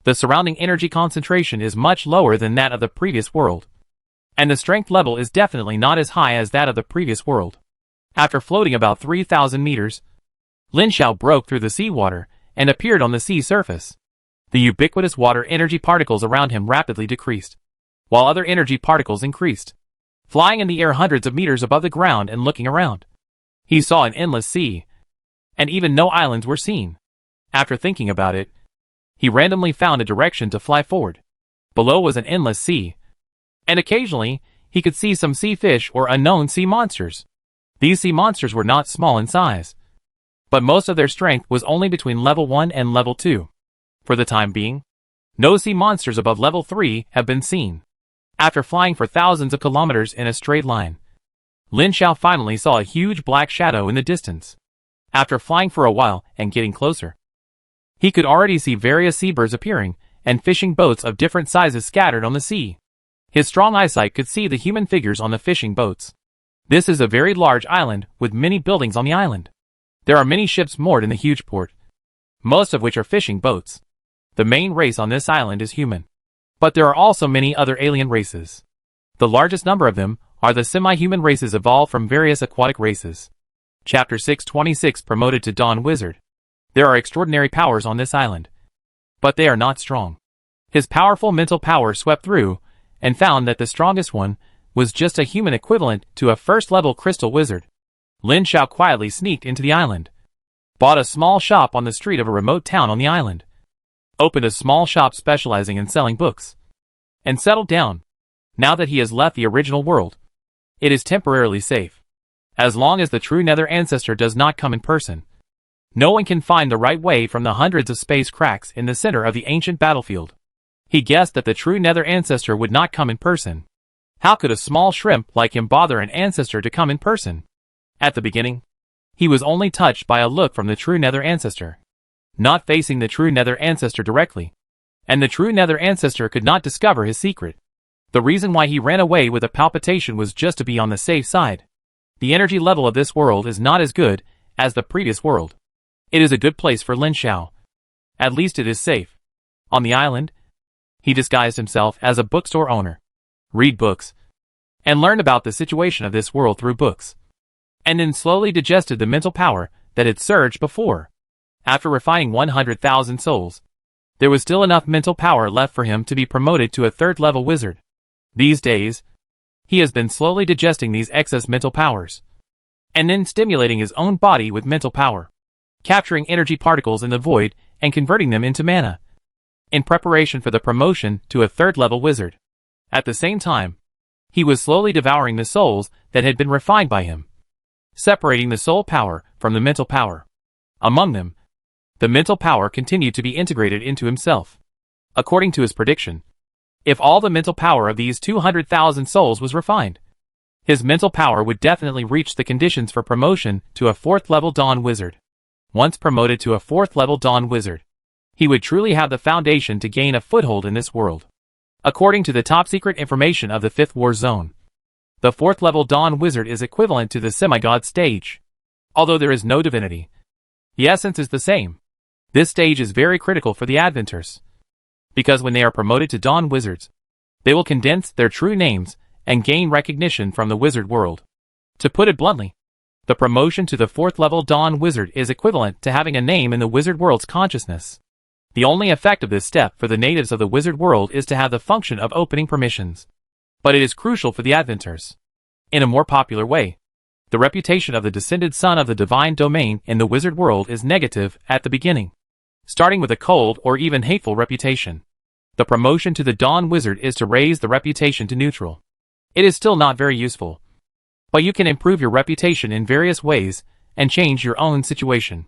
S1: the surrounding energy concentration is much lower than that of the previous world, and the strength level is definitely not as high as that of the previous world. After floating about 3,000 meters, Lin Xiao broke through the seawater and appeared on the sea surface. The ubiquitous water energy particles around him rapidly decreased, while other energy particles increased. Flying in the air hundreds of meters above the ground and looking around, he saw an endless sea, and even no islands were seen. After thinking about it, He randomly found a direction to fly forward. Below was an endless sea, and occasionally he could see some sea fish or unknown sea monsters. These sea monsters were not small in size, but most of their strength was only between level 1 and level 2. For the time being, no sea monsters above level 3 have been seen. After flying for thousands of kilometers in a straight line, Lin Xiao finally saw a huge black shadow in the distance. After flying for a while and getting closer, he could already see various seabirds appearing and fishing boats of different sizes scattered on the sea. His strong eyesight could see the human figures on the fishing boats. This is a very large island with many buildings on the island. There are many ships moored in the huge port, most of which are fishing boats. The main race on this island is human, but there are also many other alien races. The largest number of them are the semi-human races evolved from various aquatic races. Chapter 626 Promoted to Dawn Wizard. There are extraordinary powers on this island, but they are not strong. His powerful mental power swept through and found that the strongest one was just a human equivalent to a first-level crystal wizard. Lin Xiao quietly sneaked into the island, bought a small shop on the street of a remote town on the island, opened a small shop specializing in selling books, and settled down. Now that he has left the original world, it is temporarily safe. As long as the true Nether Ancestor does not come in person, no one can find the right way from the hundreds of space cracks in the center of the ancient battlefield. He guessed that the true Nether Ancestor would not come in person. How could a small shrimp like him bother an ancestor to come in person? At the beginning, he was only touched by a look from the true Nether Ancestor, not facing the true Nether Ancestor directly, and the true Nether Ancestor could not discover his secret. The reason why he ran away with a palpitation was just to be on the safe side. The energy level of this world is not as good as the previous world. It is a good place for Lin Xiao. At least it is safe. On the island, he disguised himself as a bookstore owner, read books, and learn about the situation of this world through books, and then slowly digested the mental power that had surged before. After refining 100,000 souls, there was still enough mental power left for him to be promoted to a third-level wizard. These days, he has been slowly digesting these excess mental powers, and then stimulating his own body with mental power, capturing energy particles in the void and converting them into mana, in preparation for the promotion to a third-level wizard. At the same time, he was slowly devouring the souls that had been refined by him, separating the soul power from the mental power. Among them, the mental power continued to be integrated into himself. According to his prediction, if all the mental power of these 200,000 souls was refined, his mental power would definitely reach the conditions for promotion to a 4th-level Dawn Wizard. Once promoted to a 4th-level Dawn Wizard, he would truly have the foundation to gain a foothold in this world. According to the top-secret information of the 5th War Zone, the 4th-level Dawn Wizard is equivalent to the semi-god stage. Although there is no divinity, the essence is the same. This stage is very critical for the Adventers, because when they are promoted to Dawn Wizards, they will condense their true names and gain recognition from the wizard world. To put it bluntly, the promotion to the 4th-level Dawn Wizard is equivalent to having a name in the wizard world's consciousness. The only effect of this step for the natives of the wizard world is to have the function of opening permissions, but it is crucial for the Adventers. In a more popular way, the reputation of the descended son of the divine domain in the wizard world is negative at the beginning, starting with a cold or even hateful reputation. The promotion to the Dawn Wizard is to raise the reputation to neutral. It is still not very useful, but you can improve your reputation in various ways and change your own situation.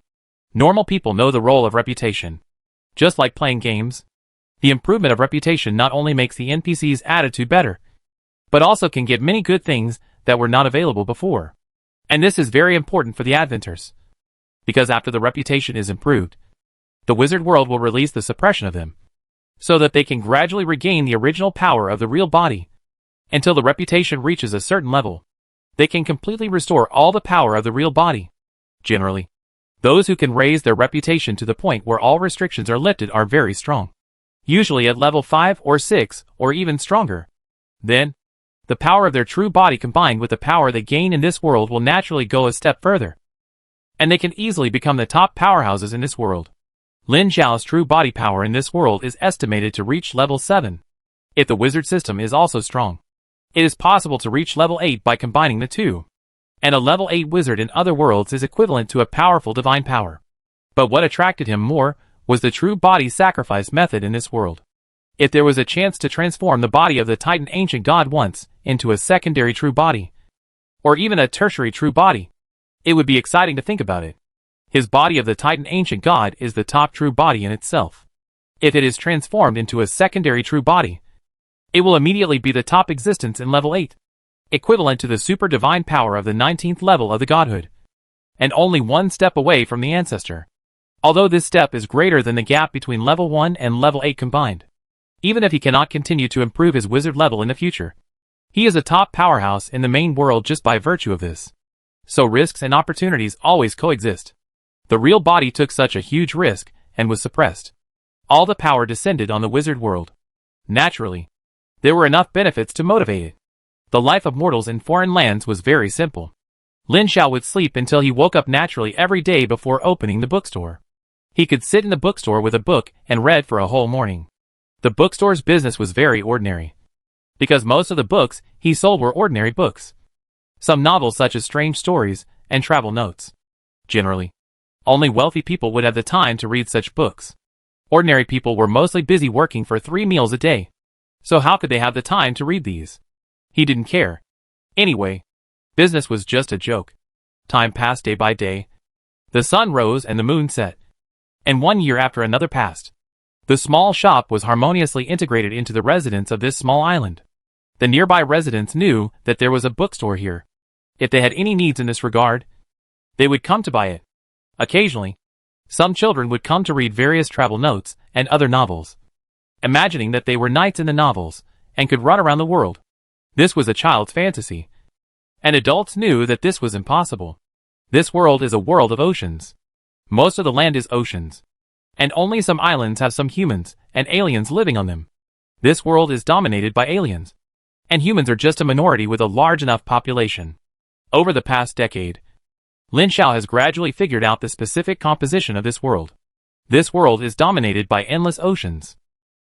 S1: Normal people know the role of reputation. Just like playing games, the improvement of reputation not only makes the NPC's attitude better, but also can get many good things that were not available before. And this is very important for the Adventers, because after the reputation is improved, the wizard world will release the suppression of them, so that they can gradually regain the original power of the real body. Until the reputation reaches a certain level, they can completely restore all the power of the real body. Generally, those who can raise their reputation to the point where all restrictions are lifted are very strong, usually at level 5 or 6 or even stronger. Then, the power of their true body combined with the power they gain in this world will naturally go a step further, and they can easily become the top powerhouses in this world. Lin Xiao's true body power in this world is estimated to reach level 7. If the wizard system is also strong, it is possible to reach level 8 by combining the two. And a level 8 wizard in other worlds is equivalent to a powerful divine power. But what attracted him more was the true body sacrifice method in this world. If there was a chance to transform the body of the Titan ancient god once into a secondary true body, or even a tertiary true body, it would be exciting to think about it. His body of the Titan ancient god is the top true body in itself. If it is transformed into a secondary true body, it will immediately be the top existence in level 8, equivalent to the super divine power of the 19th level of the godhood, and only one step away from the ancestor. Although this step is greater than the gap between level 1 and level 8 combined. Even if he cannot continue to improve his wizard level in the future, he is a top powerhouse in the main world just by virtue of this. So risks and opportunities always coexist. The real body took such a huge risk and was suppressed. All the power descended on the wizard world. Naturally, there were enough benefits to motivate it. The life of mortals in foreign lands was very simple. Lin Xiao would sleep until he woke up naturally every day before opening the bookstore. He could sit in the bookstore with a book and read for a whole morning. The bookstore's business was very ordinary, because most of the books he sold were ordinary books. Some novels such as strange stories and travel notes. Generally, only wealthy people would have the time to read such books. Ordinary people were mostly busy working for 3 meals a day. So how could they have the time to read these? He didn't care. Anyway, business was just a joke. Time passed day by day. The sun rose and the moon set. And 1 year after another passed. The small shop was harmoniously integrated into the residents of this small island. The nearby residents knew that there was a bookstore here. If they had any needs in this regard, they would come to buy it. Occasionally, some children would come to read various travel notes and other novels, imagining that they were knights in the novels and could run around the world. This was a child's fantasy, and adults knew that this was impossible. This world is a world of oceans. Most of the land is oceans, and only some islands have some humans and aliens living on them. This world is dominated by aliens, and humans are just a minority with a large enough population. Over the past decade, Lin Xiao has gradually figured out the specific composition of this world. This world is dominated by endless oceans.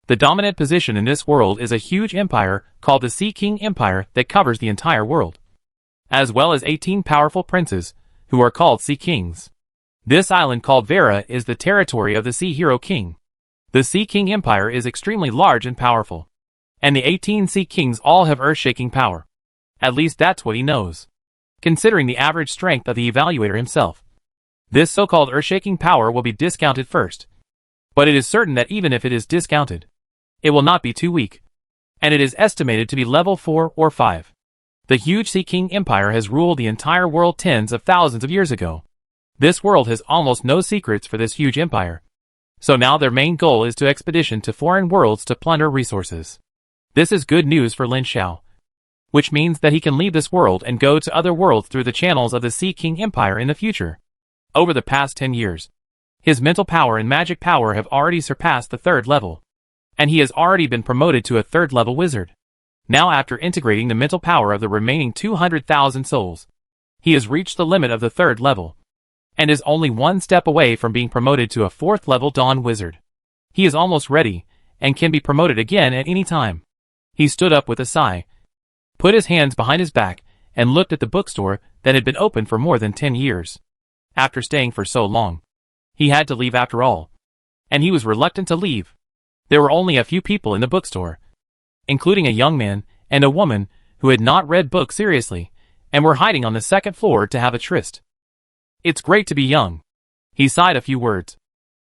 S1: The dominant position in this world is a huge empire called the Sea King Empire that covers the entire world, as well as 18 powerful princes, who are called Sea Kings. This island called Vera is the territory of the Sea Hero King. The Sea King Empire is extremely large and powerful, and the 18 Sea Kings all have earth-shaking power. At least that's what he knows, considering the average strength of the evaluator himself. This so-called earth-shaking power will be discounted first, but it is certain that even if it is discounted, it will not be too weak, and it is estimated to be level 4 or 5. The huge Sea King Empire has ruled the entire world tens of thousands of years ago. This world has almost no secrets for this huge empire. So now their main goal is to expedition to foreign worlds to plunder resources. This is good news for Lin Xiao, which means that he can leave this world and go to other worlds through the channels of the Sea King Empire in the future. Over the past 10 years, his mental power and magic power have already surpassed the 3rd level, and he has already been promoted to a 3rd level wizard. Now after integrating the mental power of the remaining 200,000 souls, he has reached the limit of the 3rd level, and is only 1 step away from being promoted to a 4th level Dawn Wizard. He is almost ready, and can be promoted again at any time. He stood up with a sigh, put his hands behind his back, and looked at the bookstore that had been open for more than 10 years. After staying for so long, he had to leave after all, and he was reluctant to leave. There were only a few people in the bookstore, including a young man and a woman who had not read books seriously, and were hiding on the 2nd floor to have a tryst. It's great to be young. He sighed a few words,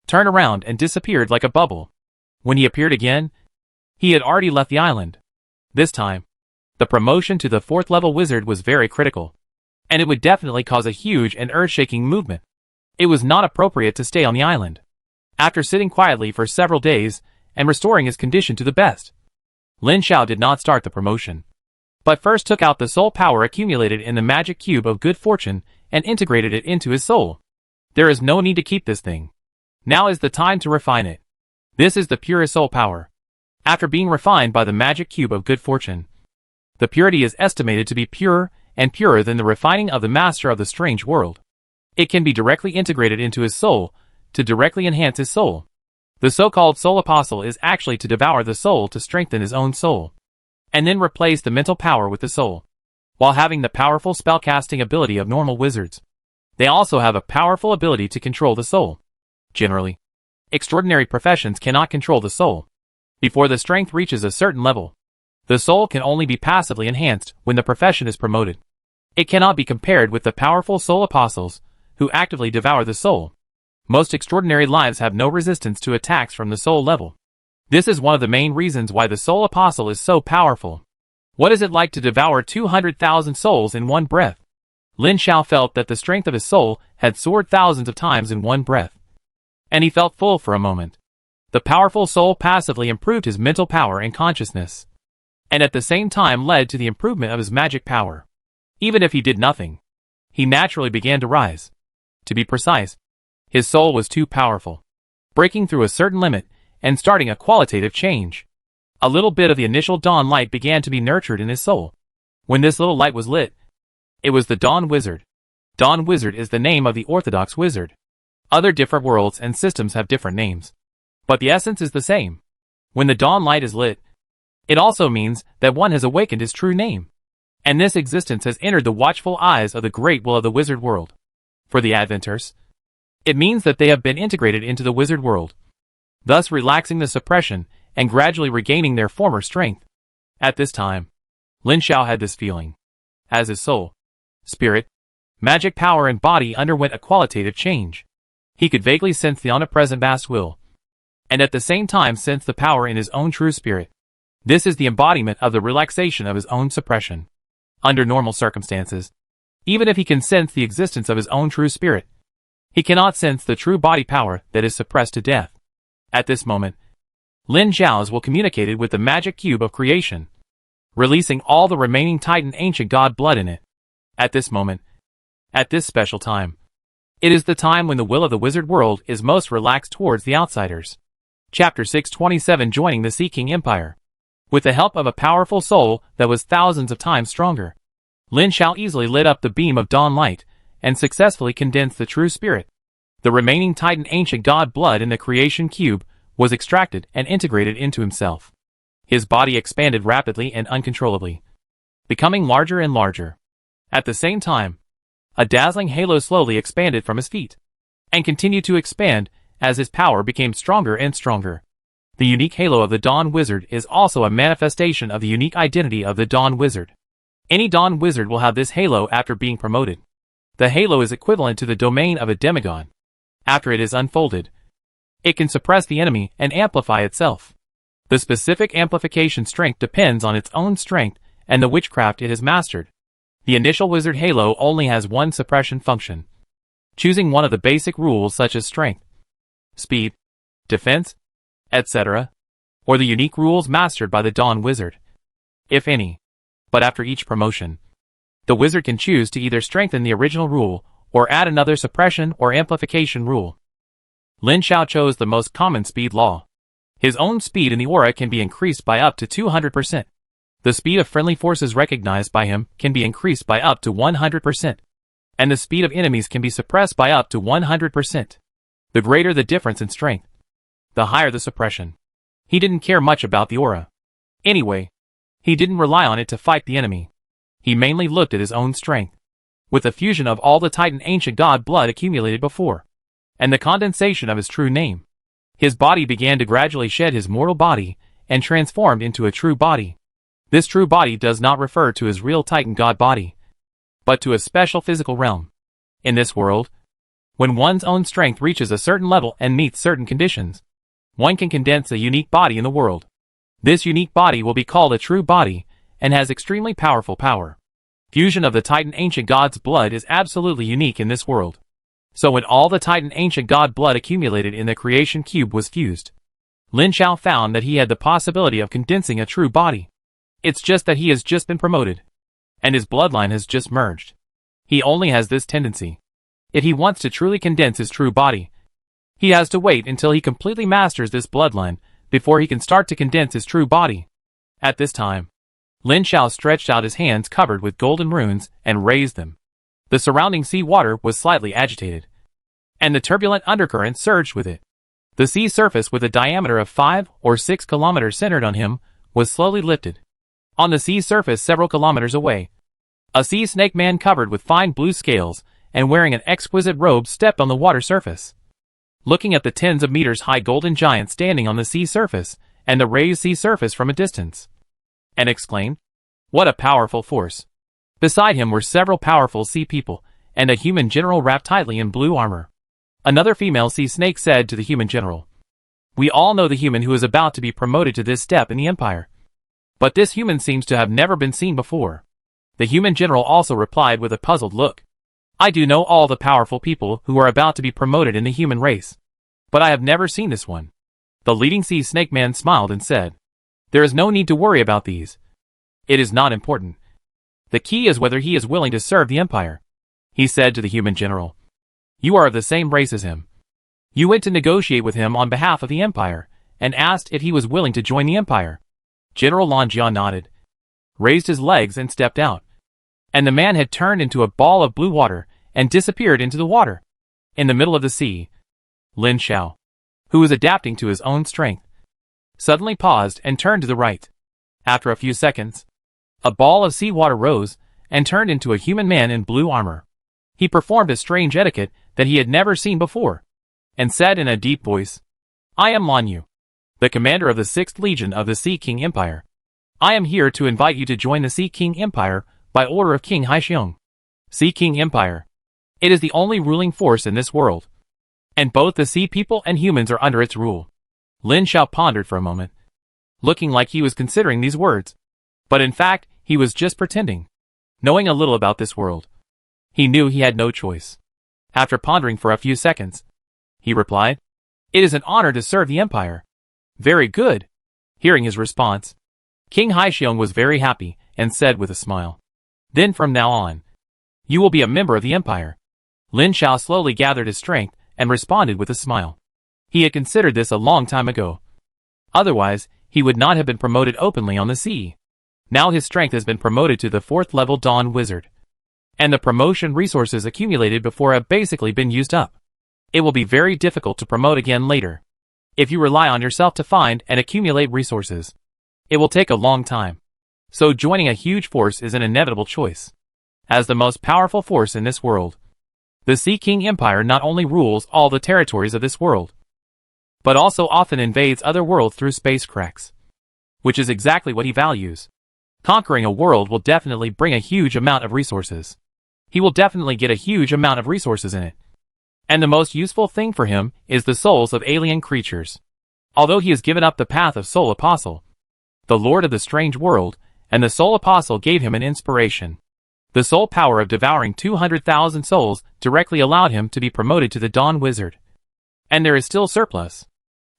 S1: turned around and disappeared like a bubble. When he appeared again, he had already left the island. This time, the promotion to the 4th level wizard was very critical, and it would definitely cause a huge and earth-shaking movement. It was not appropriate to stay on the island. After sitting quietly for several days and restoring his condition to the best, Lin Xiao did not start the promotion, but first took out the soul power accumulated in the magic cube of good fortune and integrated it into his soul. There is no need to keep this thing. Now is the time to refine it. This is the purest soul power. After being refined by the magic cube of good fortune, the purity is estimated to be purer and purer than the refining of the master of the strange world. It can be directly integrated into his soul to directly enhance his soul. The so-called soul apostle is actually to devour the soul to strengthen his own soul, and then replace the mental power with the soul, while having the powerful spellcasting ability of normal wizards. They also have a powerful ability to control the soul. Generally, Extraordinary professions cannot control the soul. Before the strength reaches a certain level, the soul can only be passively enhanced when the profession is promoted. It cannot be compared with the powerful soul apostles, who actively devour the soul. Most extraordinary lives have no resistance to attacks from the soul level. This is one of the main reasons why the soul apostle is so powerful. What is it like to devour 200,000 souls in one breath? Lin Xiao felt that the strength of his soul had soared thousands of times in one breath. And he felt full for a moment. The powerful soul passively improved his mental power and consciousness, and at the same time led to the improvement of his magic power. Even if he did nothing, he naturally began to rise. To be precise, his soul was too powerful, breaking through a certain limit and starting a qualitative change. A little bit of the initial dawn light began to be nurtured in his soul. When this little light was lit, it was the Dawn Wizard. Dawn Wizard is the name of the orthodox wizard. Other different worlds and systems have different names, but the essence is the same. When the dawn light is lit, it also means that one has awakened his true name, and this existence has entered the watchful eyes of the great will of the wizard world. For the Adventers, it means that they have been integrated into the wizard world, thus relaxing the suppression and gradually regaining their former strength. At this time, Lin Xiao had this feeling, as his soul, spirit, magic power and body underwent a qualitative change. He could vaguely sense the omnipresent vast will, and at the same time sense the power in his own true spirit. This is the embodiment of the relaxation of his own suppression. Under normal circumstances, even if he can sense the existence of his own true spirit, he cannot sense the true body power that is suppressed to death. At this moment, Lin Xiao's will communicated with the magic cube of creation, releasing all the remaining Titan ancient god blood in it. At this moment, at this special time, it is the time when the will of the wizard world is most relaxed towards the outsiders. Chapter 627 Joining the Sea King Empire. With the help of a powerful soul that was thousands of times stronger, Lin Xiao easily lit up the beam of dawn light and successfully condensed the true spirit. The remaining Titan ancient god blood in the creation cube was extracted and integrated into himself. His body expanded rapidly and uncontrollably, becoming larger and larger. At the same time, a dazzling halo slowly expanded from his feet, and continued to expand as his power became stronger and stronger. The unique halo of the Dawn Wizard is also a manifestation of the unique identity of the Dawn Wizard. Any Dawn Wizard will have this halo after being promoted. The halo is equivalent to the domain of a demigod. After it is unfolded, it can suppress the enemy and amplify itself. The specific amplification strength depends on its own strength and the witchcraft it has mastered. The initial wizard halo only has one suppression function. Choosing one of the basic rules such as strength, speed, defense, etc., or the unique rules mastered by the Dawn Wizard, if any. But after each promotion, the wizard can choose to either strengthen the original rule or add another suppression or amplification rule. Lin Xiao chose the most common speed law. His own speed in the aura can be increased by up to 200%. The speed of friendly forces recognized by him can be increased by up to 100%, and the speed of enemies can be suppressed by up to 100%. The greater the difference in strength, the higher the suppression. He didn't care much about the aura. Anyway, he didn't rely on it to fight the enemy. He mainly looked at his own strength. With the fusion of all the Titan ancient god blood accumulated before, and the condensation of his true name, his body began to gradually shed his mortal body and transformed into a true body. This true body does not refer to his real Titan god body, but to a special physical realm. In this world, when one's own strength reaches a certain level and meets certain conditions, one can condense a unique body in the world. This unique body will be called a true body and has extremely powerful power. Fusion of the Titan ancient god's blood is absolutely unique in this world. So when all the Titan ancient god blood accumulated in the creation cube was fused, Lin Xiao found that he had the possibility of condensing a true body. It's just that he has just been promoted, and his bloodline has just merged. He only has this tendency. If he wants to truly condense his true body, he has to wait until he completely masters this bloodline before he can start to condense his true body. At this time, Lin Xiao stretched out his hands covered with golden runes and raised them. The surrounding sea water was slightly agitated, and the turbulent undercurrent surged with it. The sea surface with a diameter of 5 or 6 kilometers centered on him was slowly lifted. On the sea surface several kilometers away, a sea snake man covered with fine blue scales and wearing an exquisite robe stepped on the water surface. looking at the tens of meters high golden giant standing on the sea surface and the raised sea surface from a distance, and exclaimed, "What a powerful force!" Beside him were several powerful sea people, and a human general wrapped tightly in blue armor. Another female sea snake said to the human general, "We all know the human who is about to be promoted to this step in the empire. But this human seems to have never been seen before." The human general also replied with a puzzled look, "I do know all the powerful people who are about to be promoted in the human race, but I have never seen this one." The leading sea snake man smiled and said, "There is no need to worry about these. It is not important. The key is whether he is willing to serve the empire." He said to the human general, "You are of the same race as him. You went to negotiate with him on behalf of the empire, and asked if he was willing to join the empire." General Lanjiao nodded, raised his legs and stepped out. And the man had turned into a ball of blue water and disappeared into the water. In the middle of the sea, Lin Xiao, who was adapting to his own strength, suddenly paused and turned to the right. After a few seconds, a ball of seawater rose and turned into a human man in blue armor. He performed a strange etiquette that he had never seen before, and said in a deep voice, "I am Lan Yu, the commander of the 6th Legion of the Sea King Empire. I am here to invite you to join the Sea King Empire by order of King Haixiong." Sea King Empire. It is the only ruling force in this world, and both the sea people and humans are under its rule. Lin Xiao pondered for a moment, looking like he was considering these words, but in fact, he was just pretending. Knowing a little about this world, he knew he had no choice. After pondering for a few seconds, he replied, "It is an honor to serve the empire." "Very good." Hearing his response, King Haixiong was very happy and said with a smile, "Then from now on, you will be a member of the empire." Lin Xiao slowly gathered his strength and responded with a smile. He had considered this a long time ago. Otherwise, he would not have been promoted openly on the sea. Now his strength has been promoted to the 4th level Dawn Wizard, and the promotion resources accumulated before have basically been used up. It will be very difficult to promote again later. If you rely on yourself to find and accumulate resources, it will take a long time. So joining a huge force is an inevitable choice. As the most powerful force in this world, the Sea King Empire not only rules all the territories of this world, but also often invades other worlds through space cracks, which is exactly what he values. Conquering a world will definitely bring a huge amount of resources. He will definitely get a huge amount of resources in it. And the most useful thing for him is the souls of alien creatures. Although he has given up the path of Soul Apostle, the Lord of the Strange World, and the Soul Apostle gave him an inspiration. The soul power of devouring 200,000 souls directly allowed him to be promoted to the Dawn Wizard. And there is still surplus.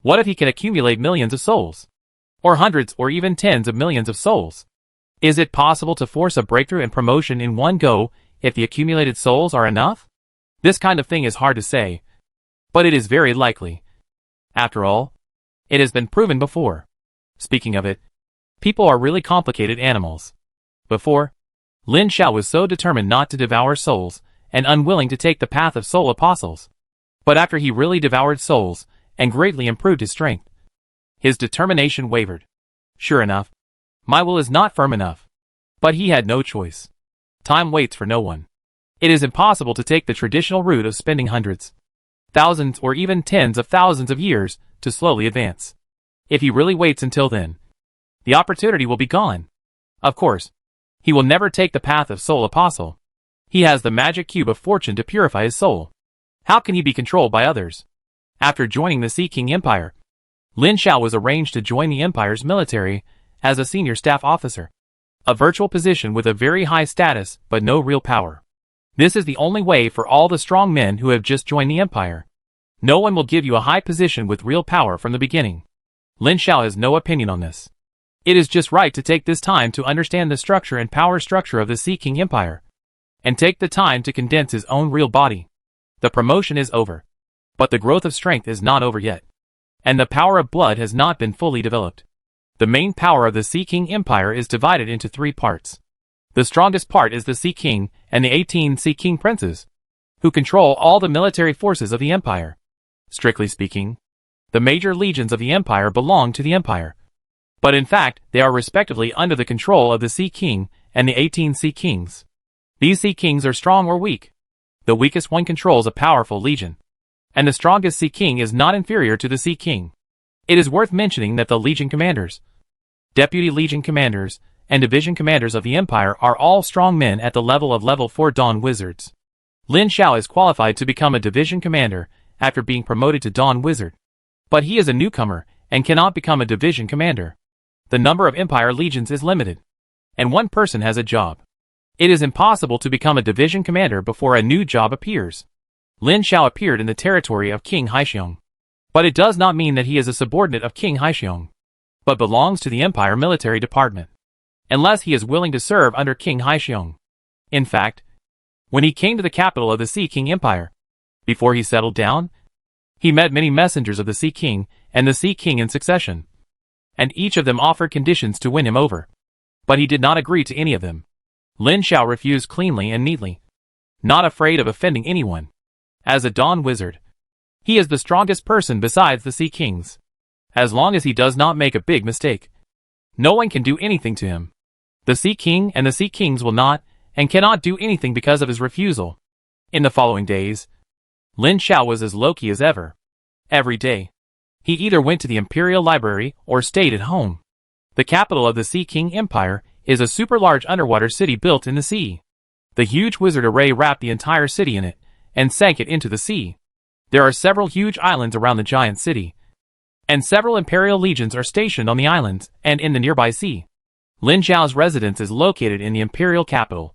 S1: What if he can accumulate millions of souls? Or hundreds or even tens of millions of souls? Is it possible to force a breakthrough and promotion in one go if the accumulated souls are enough? This kind of thing is hard to say, but it is very likely. After all, it has been proven before. Speaking of it, people are really complicated animals. Before, Lin Xiao was so determined not to devour souls and unwilling to take the path of soul apostles. But after he really devoured souls and greatly improved his strength, his determination wavered. Sure enough, my will is not firm enough. But he had no choice. Time waits for no one. It is impossible to take the traditional route of spending hundreds, thousands or even tens of thousands of years to slowly advance. If he really waits until then, the opportunity will be gone. Of course, he will never take the path of Soul Apostle. He has the magic cube of fortune to purify his soul. How can he be controlled by others? After joining the Sea King Empire, Lin Xiao was arranged to join the Empire's military as a senior staff officer, a virtual position with a very high status but no real power. This is the only way for all the strong men who have just joined the Empire. No one will give you a high position with real power from the beginning. Lin Xiao has no opinion on this. It is just right to take this time to understand the structure and power structure of the Sea King Empire, and take the time to condense his own real body. The promotion is over, but the growth of strength is not over yet, and the power of blood has not been fully developed. The main power of the Sea King Empire is divided into 3 parts. The strongest part is the Sea King and the 18 Sea King princes, who control all the military forces of the Empire. Strictly speaking, the major legions of the Empire belong to the Empire, but in fact they are respectively under the control of the Sea King and the 18 Sea Kings. These Sea Kings are strong or weak. The weakest one controls a powerful legion. and the strongest Sea King is not inferior to the Sea King. It is worth mentioning that the Legion Commanders, Deputy Legion Commanders, and Division Commanders of the Empire are all strong men at the level of Level 4 Dawn Wizards. Lin Xiao is qualified to become a Division Commander after being promoted to Dawn Wizard. But he is a newcomer and cannot become a Division Commander. The number of Empire Legions is limited, and one person has a job. It is impossible to become a Division Commander before a new job appears. Lin Xiao appeared in the territory of King Haixiong. But it does not mean that he is a subordinate of King Haixiong, but belongs to the Empire Military Department, unless he is willing to serve under King Haixiong. In fact, when he came to the capital of the Sea King Empire, before he settled down, he met many messengers of the Sea King and the Sea King in succession, and each of them offered conditions to win him over. But he did not agree to any of them. Lin Xiao refused cleanly and neatly, not afraid of offending anyone. As a Dawn Wizard, he is the strongest person besides the Sea Kings. As long as he does not make a big mistake, no one can do anything to him. The Sea King and the Sea Kings will not and cannot do anything because of his refusal. In the following days, Lin Xiao was as low-key as ever. Every day, he either went to the Imperial Library or stayed at home. The capital of the Sea King Empire is a super-large underwater city built in the sea. The huge wizard array wrapped the entire city in it and sank it into the sea. There are several huge islands around the giant city, and several Imperial legions are stationed on the islands and in the nearby sea. Lin Xiao's residence is located in the Imperial capital,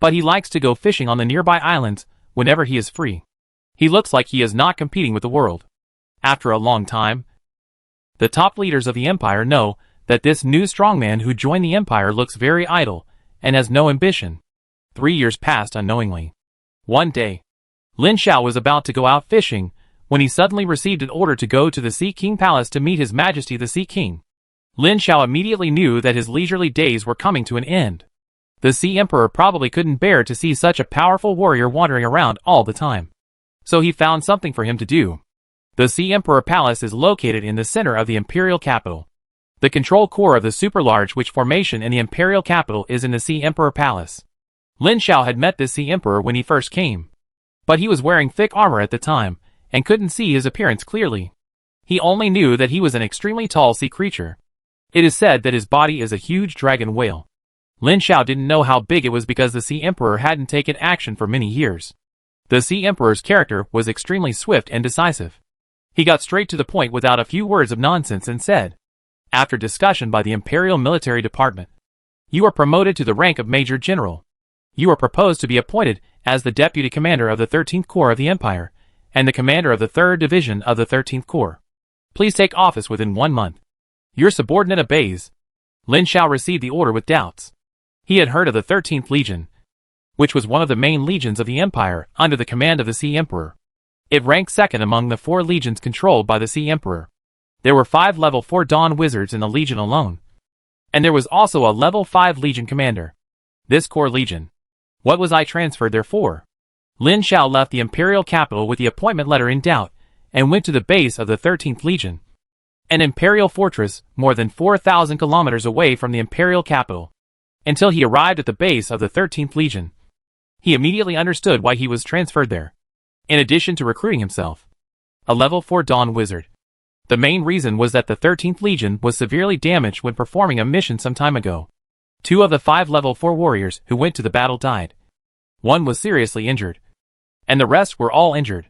S1: but he likes to go fishing on the nearby islands whenever he is free. He looks like he is not competing with the world. After a long time, the top leaders of the Empire know that this new strongman who joined the Empire looks very idle and has no ambition. 3 years passed unknowingly. One day, Lin Xiao was about to go out fishing when he suddenly received an order to go to the Sea King Palace to meet His Majesty the Sea King. Lin Xiao immediately knew that his leisurely days were coming to an end. The Sea Emperor probably couldn't bear to see such a powerful warrior wandering around all the time. So he found something for him to do. The Sea Emperor Palace is located in the center of the Imperial capital. The control core of the super-large witch formation in the Imperial capital is in the Sea Emperor Palace. Lin Xiao had met the Sea Emperor when he first came, but he was wearing thick armor at the time and couldn't see his appearance clearly. He only knew that he was an extremely tall sea creature. It is said that his body is a huge dragon whale. Lin Xiao didn't know how big it was because the Sea Emperor hadn't taken action for many years. The Sea Emperor's character was extremely swift and decisive. He got straight to the point without a few words of nonsense and said, after discussion by the Imperial Military Department, "You are promoted to the rank of Major General. You are proposed to be appointed as the Deputy Commander of the 13th Corps of the Empire and the Commander of the 3rd Division of the 13th Corps. Please take office within 1 month. Your subordinate obeys." Lin Xiao received the order with doubts. He had heard of the 13th Legion, which was one of the main legions of the Empire under the command of the Sea Emperor. It ranked second among the 4 legions controlled by the Sea Emperor. There were 5 level 4 Dawn Wizards in the legion alone, and there was also a level 5 Legion Commander. This core legion. What was I transferred there for? Lin Xiao left the Imperial capital with the appointment letter in doubt and went to the base of the 13th Legion, an Imperial fortress more than 4,000 kilometers away from the Imperial capital. Until he arrived at the base of the 13th Legion, he immediately understood why he was transferred there. In addition to recruiting himself, a level 4 Dawn Wizard, the main reason was that the 13th Legion was severely damaged when performing a mission some time ago. 2 of the 5 level 4 warriors who went to the battle died. 1 was seriously injured, and the rest were all injured.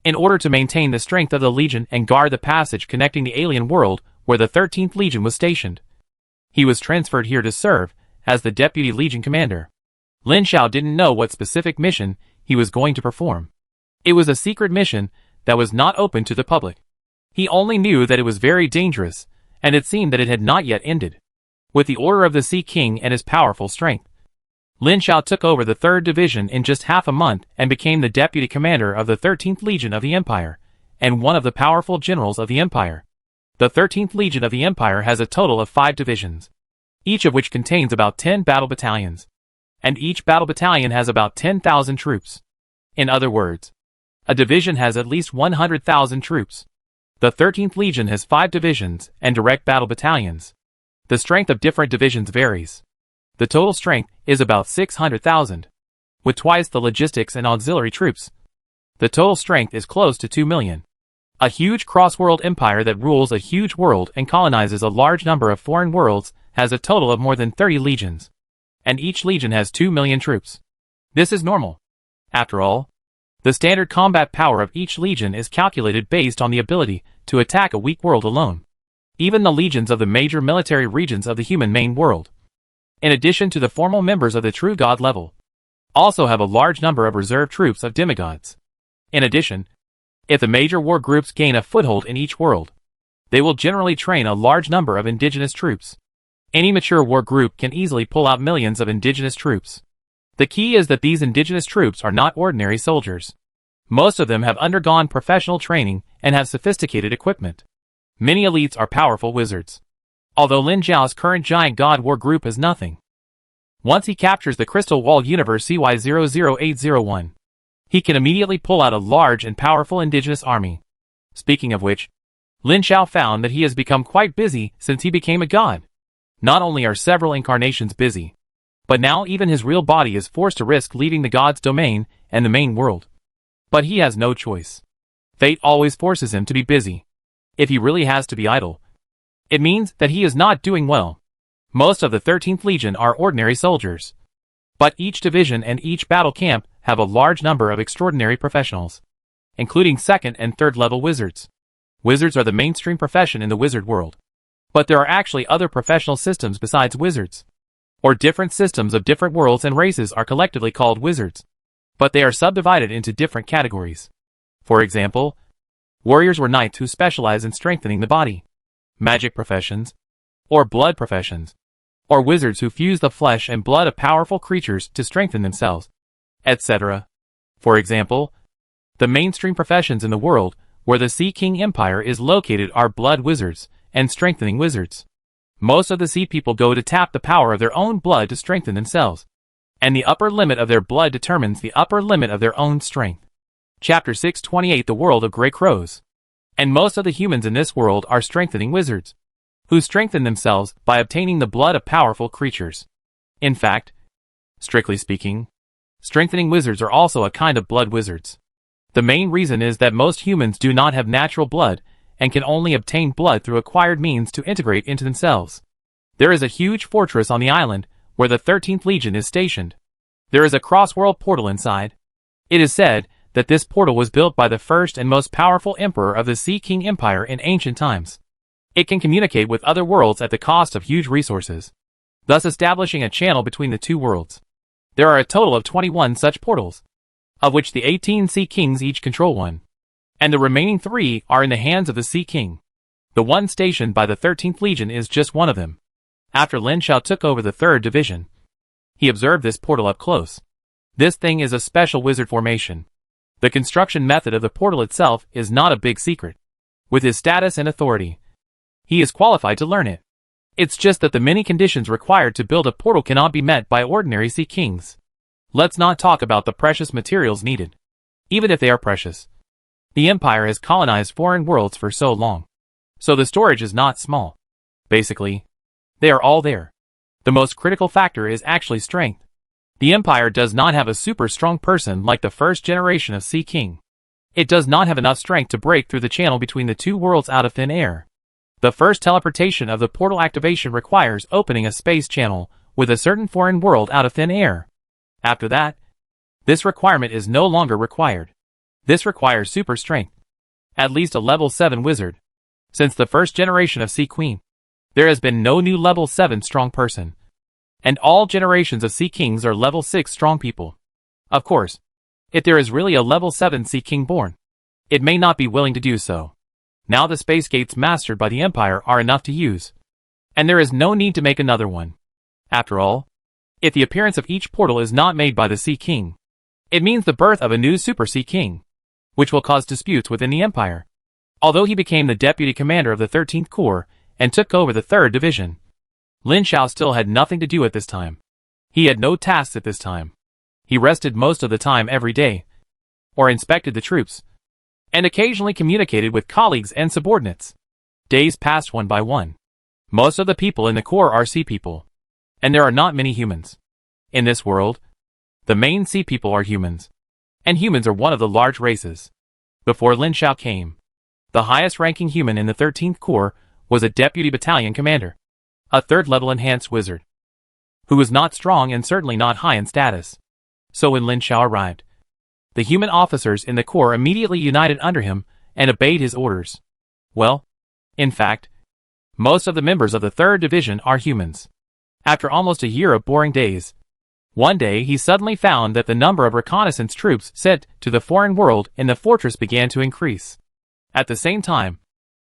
S1: In order to maintain the strength of the Legion and guard the passage connecting the alien world where the 13th Legion was stationed, he was transferred here to serve as the Deputy Legion Commander. Lin Xiao didn't know what specific mission he was going to perform. It was a secret mission that was not open to the public. He only knew that it was very dangerous, and it seemed that it had not yet ended. With the order of the Sea King and his powerful strength, Lin Xiao took over the 3rd Division in just half a month and became the Deputy Commander of the 13th Legion of the Empire, and one of the powerful generals of the Empire. The 13th Legion of the Empire has a total of 5 divisions, each of which contains about 10 battle battalions, and each battle battalion has about 10,000 troops. In other words, a division has at least 100,000 troops. The 13th Legion has 5 divisions and direct battle battalions. The strength of different divisions varies. The total strength is about 600,000, with twice the logistics and auxiliary troops. The total strength is close to 2 million. A huge cross-world empire that rules a huge world and colonizes a large number of foreign worlds has a total of more than 30 legions. And each legion has 2 million troops. This is normal. After all, the standard combat power of each legion is calculated based on the ability to attack a weak world alone. Even the legions of the major military regions of the human main world, in addition to the formal members of the true god level, also have a large number of reserve troops of demigods. In addition, if the major war groups gain a foothold in each world, they will generally train a large number of indigenous troops. Any mature war group can easily pull out millions of indigenous troops. The key is that these indigenous troops are not ordinary soldiers. Most of them have undergone professional training and have sophisticated equipment. Many elites are powerful wizards. Although Lin Zhao's current giant god war group is nothing. Once he captures the Crystal Wall Universe CY00801, he can immediately pull out a large and powerful indigenous army. Speaking of which, Lin Zhao found that he has become quite busy since he became a god. Not only are several incarnations busy, but now even his real body is forced to risk leaving the god's domain and the main world. But he has no choice. Fate always forces him to be busy. If he really has to be idle, it means that he is not doing well. Most of the 13th Legion are ordinary soldiers. But each division and each battle camp have a large number of extraordinary professionals, including second and third level wizards. Wizards are the mainstream profession in the wizard world. But there are actually other professional systems besides wizards. Or different systems of different worlds and races are collectively called wizards. But they are subdivided into different categories. For example, warriors or knights who specialize in strengthening the body. Magic professions, or blood professions, or wizards who fuse the flesh and blood of powerful creatures to strengthen themselves, etc. For example, the mainstream professions in the world where the Sea King Empire is located are blood wizards and strengthening wizards. Most of the sea people go to tap the power of their own blood to strengthen themselves, and the upper limit of their blood determines the upper limit of their own strength. Chapter 628 The World of Grey Crows. And most of the humans in this world are strengthening wizards, who strengthen themselves by obtaining the blood of powerful creatures. In fact, strictly speaking, strengthening wizards are also a kind of blood wizards. The main reason is that most humans do not have natural blood and can only obtain blood through acquired means to integrate into themselves. There is a huge fortress on the island where the 13th Legion is stationed. There is a cross-world portal inside. It is said that this portal was built by the first and most powerful emperor of the Sea King Empire in ancient times. It can communicate with other worlds at the cost of huge resources, thus establishing a channel between the two worlds. There are a total of 21 such portals, of which the 18 Sea Kings each control one, and the remaining 3 are in the hands of the Sea King. The one stationed by the 13th Legion is just one of them. After Lin Zhao took over the 3rd Division, he observed this portal up close. This thing is a special wizard formation. The construction method of the portal itself is not a big secret. With his status and authority, he is qualified to learn it. It's just that the many conditions required to build a portal cannot be met by ordinary Sea Kings. Let's not talk about the precious materials needed. Even if they are precious, the Empire has colonized foreign worlds for so long, so the storage is not small. Basically, they are all there. The most critical factor is actually strength. The Empire does not have a super strong person like the first generation of Sea King. It does not have enough strength to break through the channel between the two worlds out of thin air. The first teleportation of the portal activation requires opening a space channel with a certain foreign world out of thin air. After that, this requirement is no longer required. This requires super strength. At least a level 7 wizard. Since the first generation of Sea Queen, there has been no new level 7 strong person. And all generations of Sea Kings are level 6 strong people. Of course, if there is really a level 7 Sea King born, it may not be willing to do so. Now the space gates mastered by the Empire are enough to use, and there is no need to make another one. After all, if the appearance of each portal is not made by the Sea King, it means the birth of a new Super Sea King, which will cause disputes within the Empire. Although he became the deputy commander of the 13th Corps and took over the 3rd Division, Lin Zhao still had nothing to do at this time. He had no tasks at this time. He rested most of the time every day, or inspected the troops, and occasionally communicated with colleagues and subordinates. Days passed one by one. Most of the people in the Corps are sea people, and there are not many humans. In this world, the main sea people are humans, and humans are one of the large races. Before Lin Xiao came, the highest-ranking human in the 13th Corps was a deputy battalion commander, a third-level enhanced wizard, who was not strong and certainly not high in status. So when Lin Xiao arrived, the human officers in the Corps immediately united under him and obeyed his orders. Well, in fact, most of the members of the 3rd Division are humans. After almost a year of boring days, one day he suddenly found that the number of reconnaissance troops sent to the foreign world in the fortress began to increase. At the same time,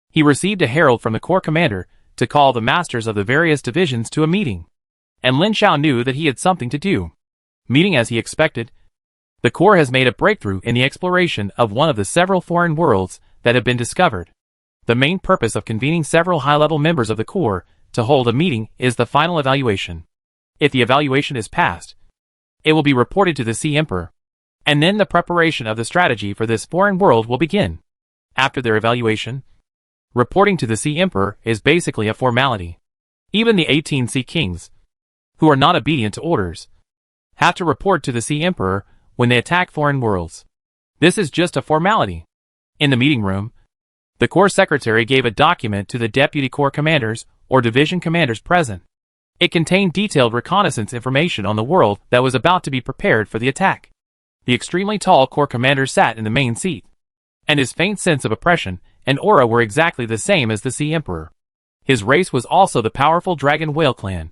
S1: he received a herald from the Corps commander to call the masters of the various divisions to a meeting. And Lin Xiao knew that he had something to do. Meeting as he expected, the Corps has made a breakthrough in the exploration of one of the several foreign worlds that have been discovered. The main purpose of convening several high-level members of the Corps to hold a meeting is the final evaluation. If the evaluation is passed, it will be reported to the Sea Emperor, and then the preparation of the strategy for this foreign world will begin. After their evaluation, reporting to the Sea Emperor is basically a formality. Even the 18 Sea Kings, who are not obedient to orders, have to report to the Sea Emperor when they attack foreign worlds. This is just a formality. In the meeting room, the Corps Secretary gave a document to the Deputy Corps Commanders or Division Commanders present. It contained detailed reconnaissance information on the world that was about to be prepared for the attack. The extremely tall Corps Commander sat in the main seat, and his faint sense of oppression and aura were exactly the same as the Sea Emperor. His race was also the powerful Dragon Whale clan,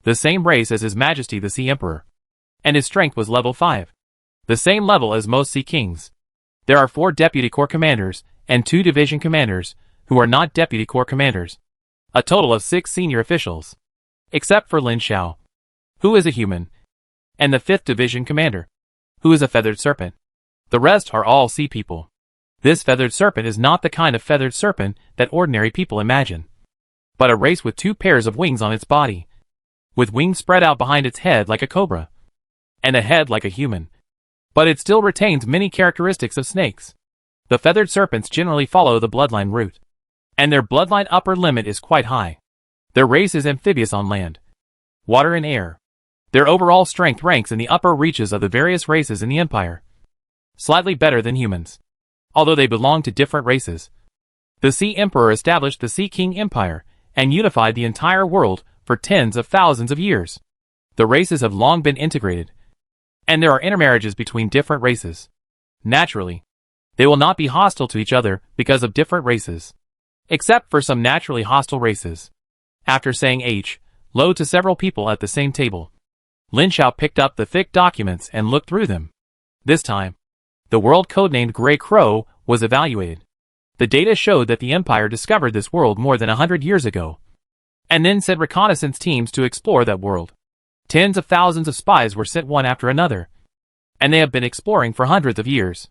S1: the same race as His Majesty the Sea Emperor, and his strength was level 5, the same level as most Sea Kings. There are 4 Deputy Corps Commanders and 2 Division Commanders who are not Deputy Corps Commanders, a total of 6 senior officials, except for Lin Xiao, who is a human, and the 5th Division Commander, who is a feathered serpent. The rest are all sea people. This feathered serpent is not the kind of feathered serpent that ordinary people imagine, but a race with 2 pairs of wings on its body, with wings spread out behind its head like a cobra, and a head like a human. But it still retains many characteristics of snakes. The feathered serpents generally follow the bloodline route, and their bloodline upper limit is quite high. Their race is amphibious on land, water and air. Their overall strength ranks in the upper reaches of the various races in the Empire, slightly better than humans, although they belong to different races. The Sea Emperor established the Sea King Empire and unified the entire world for tens of thousands of years. The races have long been integrated, and there are intermarriages between different races. Naturally, they will not be hostile to each other because of different races, except for some naturally hostile races. After saying hello to several people at the same table, Lin Xiao picked up the thick documents and looked through them. This time, the world codenamed Grey Crow was evaluated. The data showed that the Empire discovered this world more than 100 years ago, and then sent reconnaissance teams to explore that world. Tens of thousands of spies were sent one after another, and they have been exploring for hundreds of years.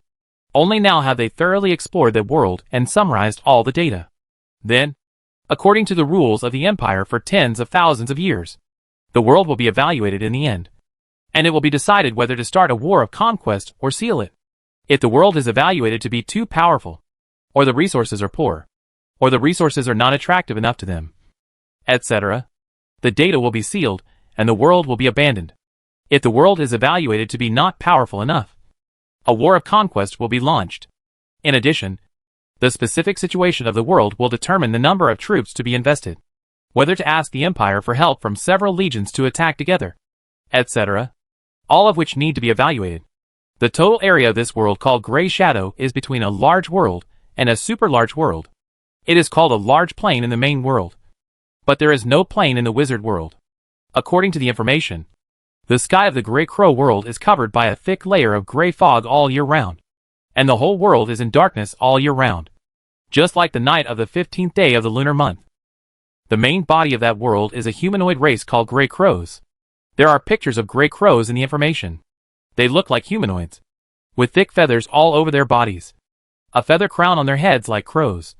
S1: Only now have they thoroughly explored that world and summarized all the data. Then, according to the rules of the Empire for tens of thousands of years, the world will be evaluated in the end, and it will be decided whether to start a war of conquest or seal it. If the world is evaluated to be too powerful, or the resources are poor, or the resources are not attractive enough to them, etc., the data will be sealed and the world will be abandoned. If the world is evaluated to be not powerful enough, a war of conquest will be launched. In addition, the specific situation of the world will determine the number of troops to be invested, whether to ask the Empire for help from several legions to attack together, etc., all of which need to be evaluated. The total area of this world called Grey Shadow is between a large world and a super large world. It is called a large plain in the main world, but there is no plain in the wizard world. According to the information, the sky of the Grey Crow world is covered by a thick layer of grey fog all year round, and the whole world is in darkness all year round, just like the night of the 15th day of the lunar month. The main body of that world is a humanoid race called Grey Crows. There are pictures of Grey Crows in the information. They look like humanoids, with thick feathers all over their bodies, a feather crown on their heads like crows,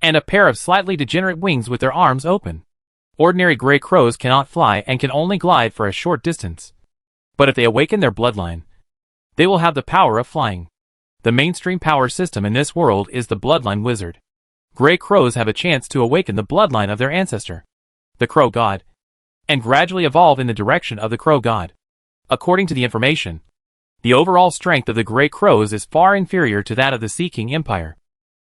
S1: and a pair of slightly degenerate wings with their arms open. Ordinary Grey Crows cannot fly and can only glide for a short distance. But if they awaken their bloodline, they will have the power of flying. The mainstream power system in this world is the Bloodline Wizard. Grey Crows have a chance to awaken the bloodline of their ancestor, the Crow God, and gradually evolve in the direction of the Crow God. According to the information, The overall strength of the Grey Crows is far inferior to that of the Sea King Empire.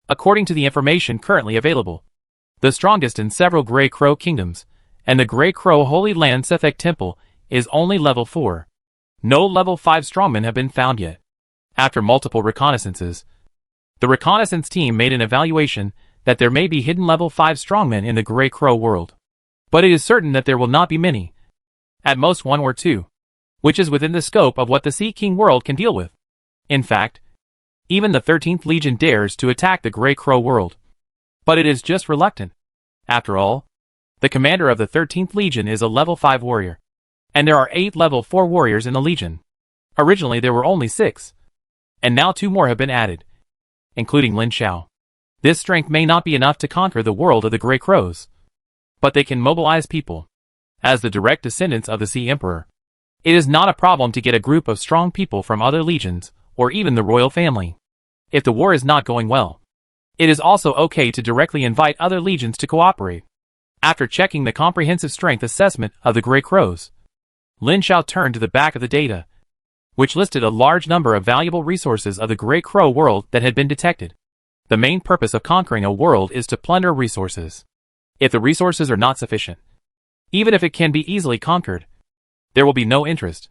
S1: According to the information currently available, the strongest in several Grey Crow kingdoms, and the Grey Crow Holy Land Sethek Temple, is only level 4. No level 5 strongmen have been found yet. After multiple reconnaissances, the reconnaissance team made an evaluation that there may be hidden level 5 strongmen in the Grey Crow world. But it is certain that there will not be many. At most 1 or 2. Which is within the scope of what the Sea King world can deal with. In fact, even the 13th Legion dares to attack the Grey Crow world. But it is just reluctant. After all, the commander of the 13th Legion is a level 5 warrior. And there are 8 level 4 warriors in the Legion. Originally there were only 6. And now 2 more have been added, including Lin Xiao. This strength may not be enough to conquer the world of the Grey Crows, but they can mobilize people. As the direct descendants of the Sea Emperor, it is not a problem to get a group of strong people from other legions, or even the royal family. If the war is not going well, it is also okay to directly invite other legions to cooperate. After checking the comprehensive strength assessment of the Grey Crows, Lin Xiao turned to the back of the data, which listed a large number of valuable resources of the Grey Crow world that had been detected. The main purpose of conquering a world is to plunder resources. If the resources are not sufficient, even if it can be easily conquered, there will be no interest.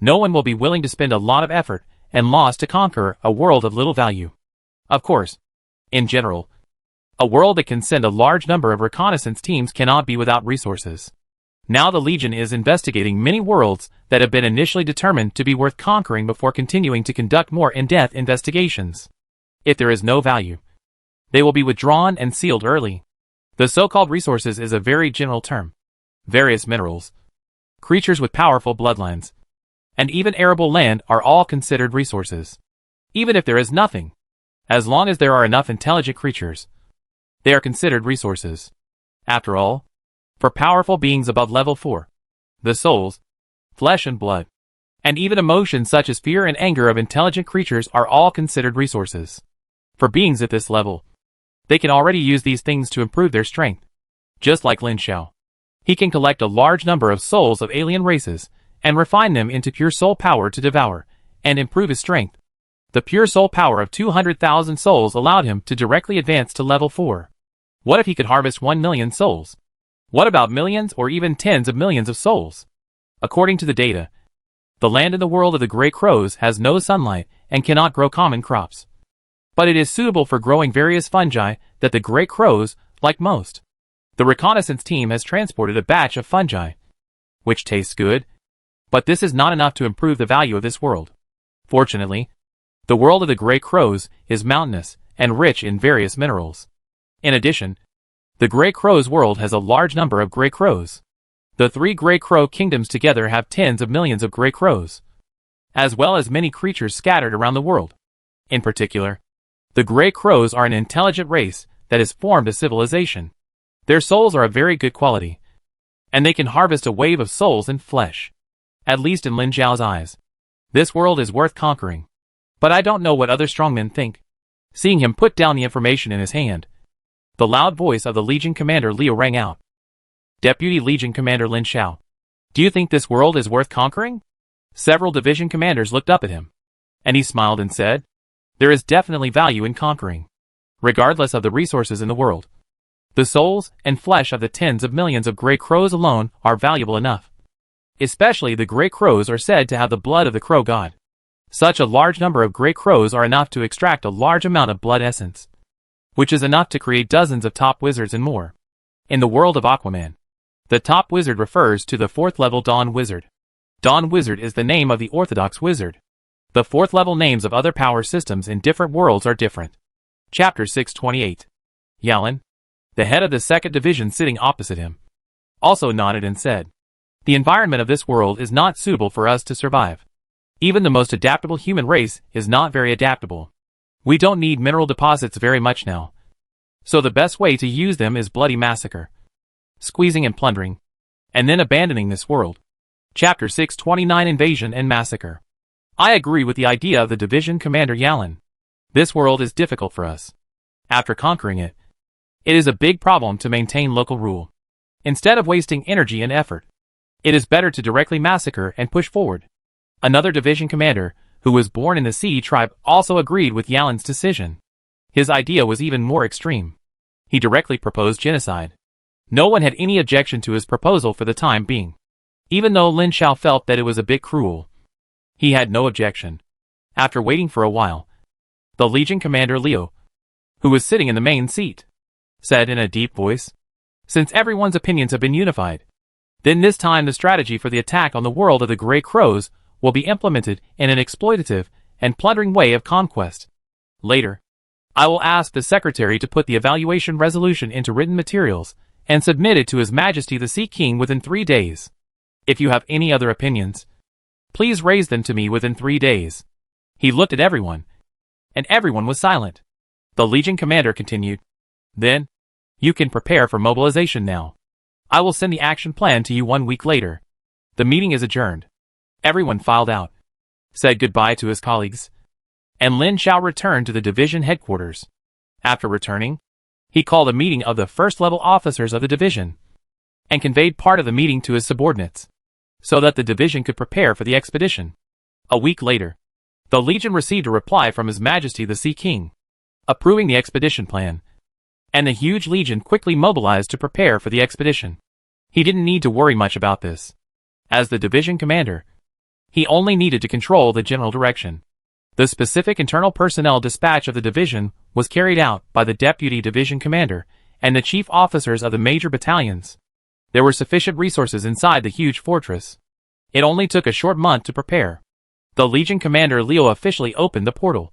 S1: No one will be willing to spend a lot of effort and loss to conquer a world of little value. Of course, in general, a world that can send a large number of reconnaissance teams cannot be without resources. Now the Legion is investigating many worlds that have been initially determined to be worth conquering before continuing to conduct more in-depth investigations. If there is no value, they will be withdrawn and sealed early. The so-called resources is a very general term. Various minerals, creatures with powerful bloodlines, and even arable land are all considered resources. Even if there is nothing, as long as there are enough intelligent creatures, they are considered resources. After all, for powerful beings above level 4, the souls, flesh and blood, and even emotions such as fear and anger of intelligent creatures are all considered resources. For beings at this level, they can already use these things to improve their strength. Just like Lin Xiao, he can collect a large number of souls of alien races and refine them into pure soul power to devour and improve his strength. The pure soul power of 200,000 souls allowed him to directly advance to level 4. What if he could harvest 1 million souls? What about millions or even tens of millions of souls? According to the data, the land in the world of the Grey Crows has no sunlight and cannot grow common crops. But it is suitable for growing various fungi that the Grey Crows like most. The reconnaissance team has transported a batch of fungi, which tastes good, but this is not enough to improve the value of this world. Fortunately, the world of the Grey Crows is mountainous and rich in various minerals. In addition, the Grey Crows world has a large number of Grey Crows. The 3 Grey Crow kingdoms together have tens of millions of Grey Crows, as well as many creatures scattered around the world. In particular, the Grey Crows are an intelligent race that has formed a civilization. Their souls are of very good quality, and they can harvest a wave of souls and flesh. At least in Lin Xiao's eyes, this world is worth conquering. But I don't know what other strongmen think. Seeing him put down the information in his hand, the loud voice of the Legion Commander Liu rang out. Deputy Legion Commander Lin Xiao, do you think this world is worth conquering? Several division commanders looked up at him, and he smiled and said, there is definitely value in conquering, regardless of the resources in the world. The souls and flesh of the tens of millions of Grey Crows alone are valuable enough. Especially the Grey Crows are said to have the blood of the Crow God. Such a large number of Grey Crows are enough to extract a large amount of blood essence, which is enough to create dozens of top wizards and more. In the world of Aquaman, the top wizard refers to the 4th level Dawn Wizard. Dawn Wizard is the name of the Orthodox Wizard. The 4th level names of other power systems in different worlds are different. Chapter 628. Yalan, the head of the 2nd Division sitting opposite him, also nodded and said, the environment of this world is not suitable for us to survive. Even the most adaptable human race is not very adaptable. We don't need mineral deposits very much now. So the best way to use them is bloody massacre, squeezing and plundering, and then abandoning this world. Chapter 629 Invasion and Massacre. I agree with the idea of the Division Commander Yalan. This world is difficult for us. After conquering it, it is a big problem to maintain local rule. Instead of wasting energy and effort, it is better to directly massacre and push forward. Another division commander, who was born in the Sea tribe, also agreed with Yalin's decision. His idea was even more extreme. He directly proposed genocide. No one had any objection to his proposal for the time being. Even though Lin Xiao felt that it was a bit cruel, he had no objection. After waiting for a while, the Legion Commander Liu, who was sitting in the main seat, said in a deep voice, "Since everyone's opinions have been unified, then this time the strategy for the attack on the world of the Grey Crows will be implemented in an exploitative and plundering way of conquest. Later, I will ask the Secretary to put the evaluation resolution into written materials and submit it to His Majesty the Sea King within 3 days. If you have any other opinions, please raise them to me within 3 days." He looked at everyone, and everyone was silent. The Legion Commander continued, "Then, you can prepare for mobilization now. I will send the action plan to you 1 week later. The meeting is adjourned." Everyone filed out, said goodbye to his colleagues, and Lin Xiao returned to the division headquarters. After returning, he called a meeting of the first-level officers of the division, and conveyed part of the meeting to his subordinates, so that the division could prepare for the expedition. A week later, the Legion received a reply from His Majesty the Sea King, approving the expedition plan, and the huge Legion quickly mobilized to prepare for the expedition. He didn't need to worry much about this. As the division commander, he only needed to control the general direction. The specific internal personnel dispatch of the division was carried out by the deputy division commander and the chief officers of the major battalions. There were sufficient resources inside the huge fortress. It only took a short month to prepare. The Legion Commander Liu officially opened the portal,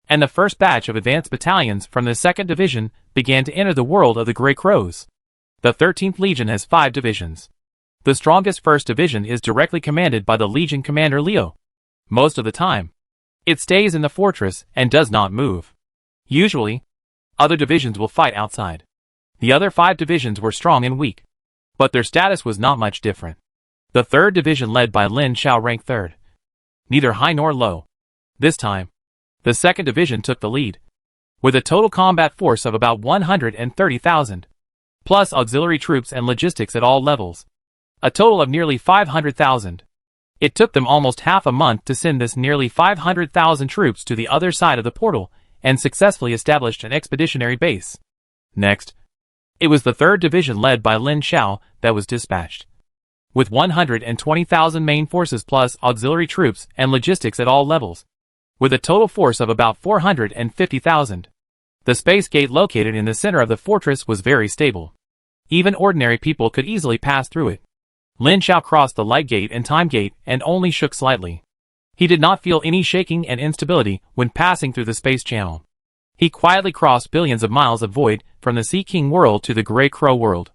S1: and the first batch of advanced battalions from the 2nd Division began to enter the world of the Grey Crows. The 13th Legion has 5 divisions. The strongest 1st Division is directly commanded by the Legion Commander Liu. Most of the time, it stays in the fortress and does not move. Usually, other divisions will fight outside. The other 5 divisions were strong and weak, but their status was not much different. The 3rd Division led by Lin Xiao ranked 3rd. Neither high nor low. This time, the 2nd Division took the lead, with a total combat force of about 130,000, plus auxiliary troops and logistics at all levels. A total of nearly 500,000. It took them almost half a month to send this nearly 500,000 troops to the other side of the portal and successfully established an expeditionary base. Next, it was the 3rd Division led by Lin Xiao that was dispatched, with 120,000 main forces plus auxiliary troops and logistics at all levels, with a total force of about 450,000. The space gate located in the center of the fortress was very stable. Even ordinary people could easily pass through it. Lin Xiao crossed the light gate and time gate and only shook slightly. He did not feel any shaking and instability when passing through the space channel. He quietly crossed billions of miles of void from the Sea King world to the Grey Crow world.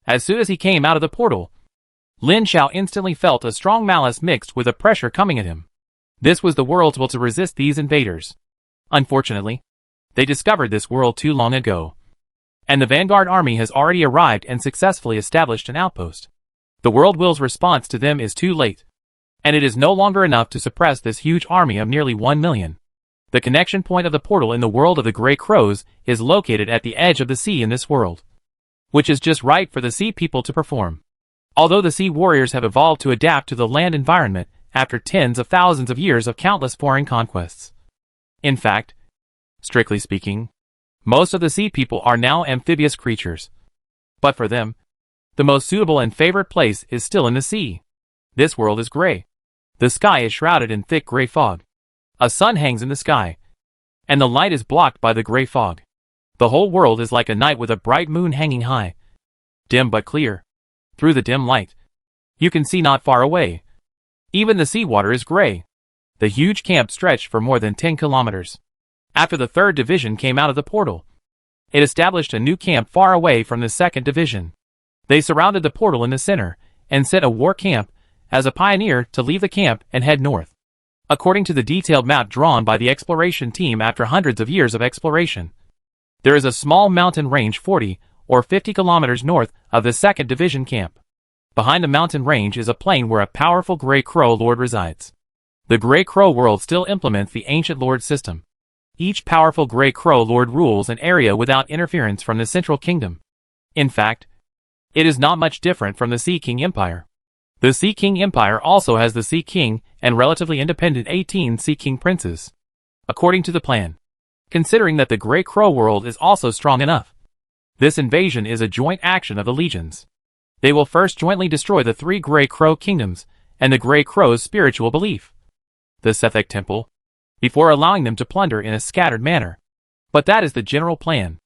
S1: As soon as he came out of the portal, Lin Xiao instantly felt a strong malice mixed with a pressure coming at him. This was the world's will to resist these invaders. Unfortunately, they discovered this world too long ago, and the Vanguard army has already arrived and successfully established an outpost. The world will's response to them is too late, and it is no longer enough to suppress this huge army of nearly 1 million. The connection point of the portal in the world of the Grey Crows is located at the edge of the sea in this world, which is just right for the sea people to perform. Although the sea warriors have evolved to adapt to the land environment after tens of thousands of years of countless foreign conquests. In fact, strictly speaking, most of the sea people are now amphibious creatures. But for them, the most suitable and favorite place is still in the sea. This world is gray. The sky is shrouded in thick gray fog. A sun hangs in the sky, and the light is blocked by the gray fog. The whole world is like a night with a bright moon hanging high, dim but clear. Through the dim light, you can see not far away. Even the seawater is gray. The huge camp stretched for more than 10 kilometers. After the 3rd Division came out of the portal, it established a new camp far away from the 2nd Division. They surrounded the portal in the center and set a war camp as a pioneer to leave the camp and head north. According to the detailed map drawn by the exploration team after hundreds of years of exploration, there is a small mountain range 40 or 50 kilometers north of the 2nd Division camp. Behind the mountain range is a plain where a powerful Grey Crow Lord resides. The Grey Crow world still implements the ancient Lord system. Each powerful Grey Crow Lord rules an area without interference from the central kingdom. In fact, it is not much different from the Sea King Empire. The Sea King Empire also has the Sea King and relatively independent 18 Sea King princes. According to the plan, considering that the Grey Crow world is also strong enough, this invasion is a joint action of the legions. They will first jointly destroy the 3 Grey Crow kingdoms and the Grey Crow's spiritual belief, the Sethek Temple, before allowing them to plunder in a scattered manner. But that is the general plan.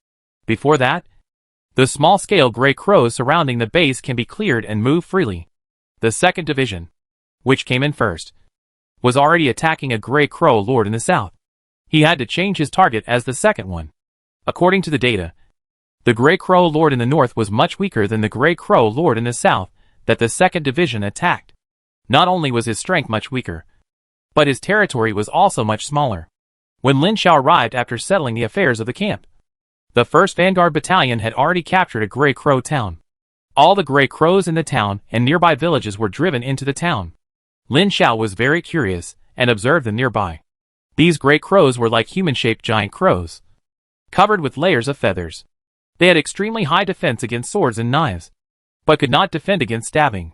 S1: Before that, the small-scale Grey Crows surrounding the base can be cleared and move freely. The 2nd Division, which came in first, was already attacking a Grey Crow lord in the south. He had to change his target as the second one. According to the data, the Grey Crow lord in the north was much weaker than the Grey Crow lord in the south that the 2nd Division attacked. Not only was his strength much weaker, but his territory was also much smaller. When Lin Xiao arrived after settling the affairs of the camp, the 1st Vanguard Battalion had already captured a Grey Crow town. All the Grey Crows in the town and nearby villages were driven into the town. Lin Xiao was very curious and observed them nearby. These Grey Crows were like human-shaped giant crows, covered with layers of feathers. They had extremely high defense against swords and knives, but could not defend against stabbing.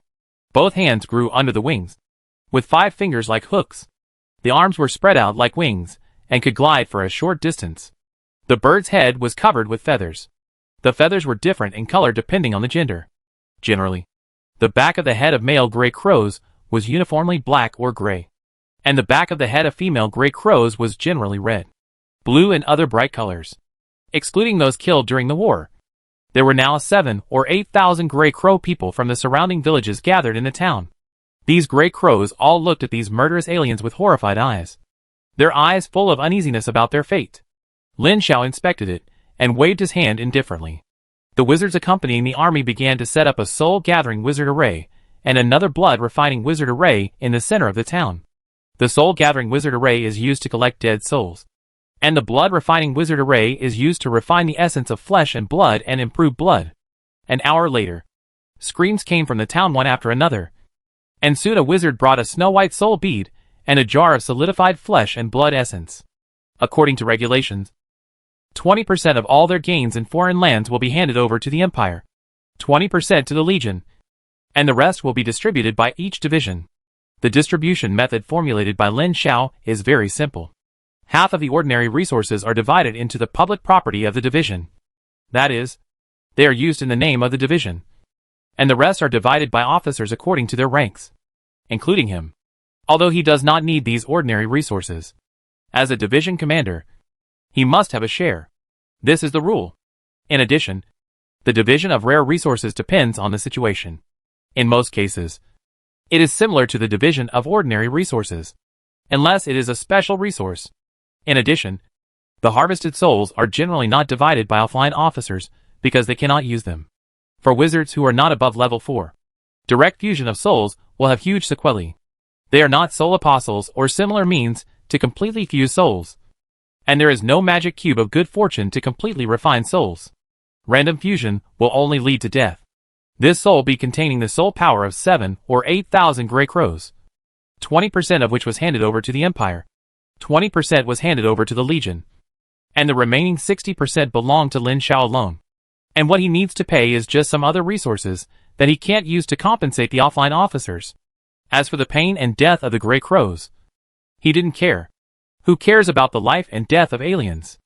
S1: Both hands grew under the wings, with 5 fingers like hooks. The arms were spread out like wings and could glide for a short distance. The bird's head was covered with feathers. The feathers were different in color depending on the gender. Generally, the back of the head of male Grey Crows was uniformly black or gray, and the back of the head of female Grey Crows was generally red, blue and other bright colors. Excluding those killed during the war, there were now 7,000 or 8,000 Grey Crow people from the surrounding villages gathered in the town. These Grey Crows all looked at these murderous aliens with horrified eyes, their eyes full of uneasiness about their fate. Lin Xiao inspected it and waved his hand indifferently. The wizards accompanying the army began to set up a soul-gathering wizard array and another blood-refining wizard array in the center of the town. The soul-gathering wizard array is used to collect dead souls, and the blood-refining wizard array is used to refine the essence of flesh and blood and improve blood. An hour later, screams came from the town one after another, and soon a wizard brought a snow-white soul bead and a jar of solidified flesh and blood essence. According to regulations, 20% of all their gains in foreign lands will be handed over to the Empire, 20% to the Legion, and the rest will be distributed by each division. The distribution method formulated by Lin Xiao is very simple. Half of the ordinary resources are divided into the public property of the division. That is, they are used in the name of the division, and the rest are divided by officers according to their ranks, including him, although he does not need these ordinary resources. As a division commander, he must have a share. This is the rule. In addition, the division of rare resources depends on the situation. In most cases, it is similar to the division of ordinary resources, unless it is a special resource. In addition, the harvested souls are generally not divided by offline officers because they cannot use them. For wizards who are not above level 4, direct fusion of souls will have huge sequelae. They are not soul apostles or similar means to completely fuse souls, and there is no magic cube of good fortune to completely refine souls. Random fusion will only lead to death. This soul be containing the soul power of 7,000 or 8,000 Grey Crows, 20% of which was handed over to the Empire, 20% was handed over to the Legion, and the remaining 60% belonged to Lin Xiao alone. And what he needs to pay is just some other resources that he can't use to compensate the offline officers. As for the pain and death of the Grey Crows, he didn't care. Who cares about the life and death of aliens?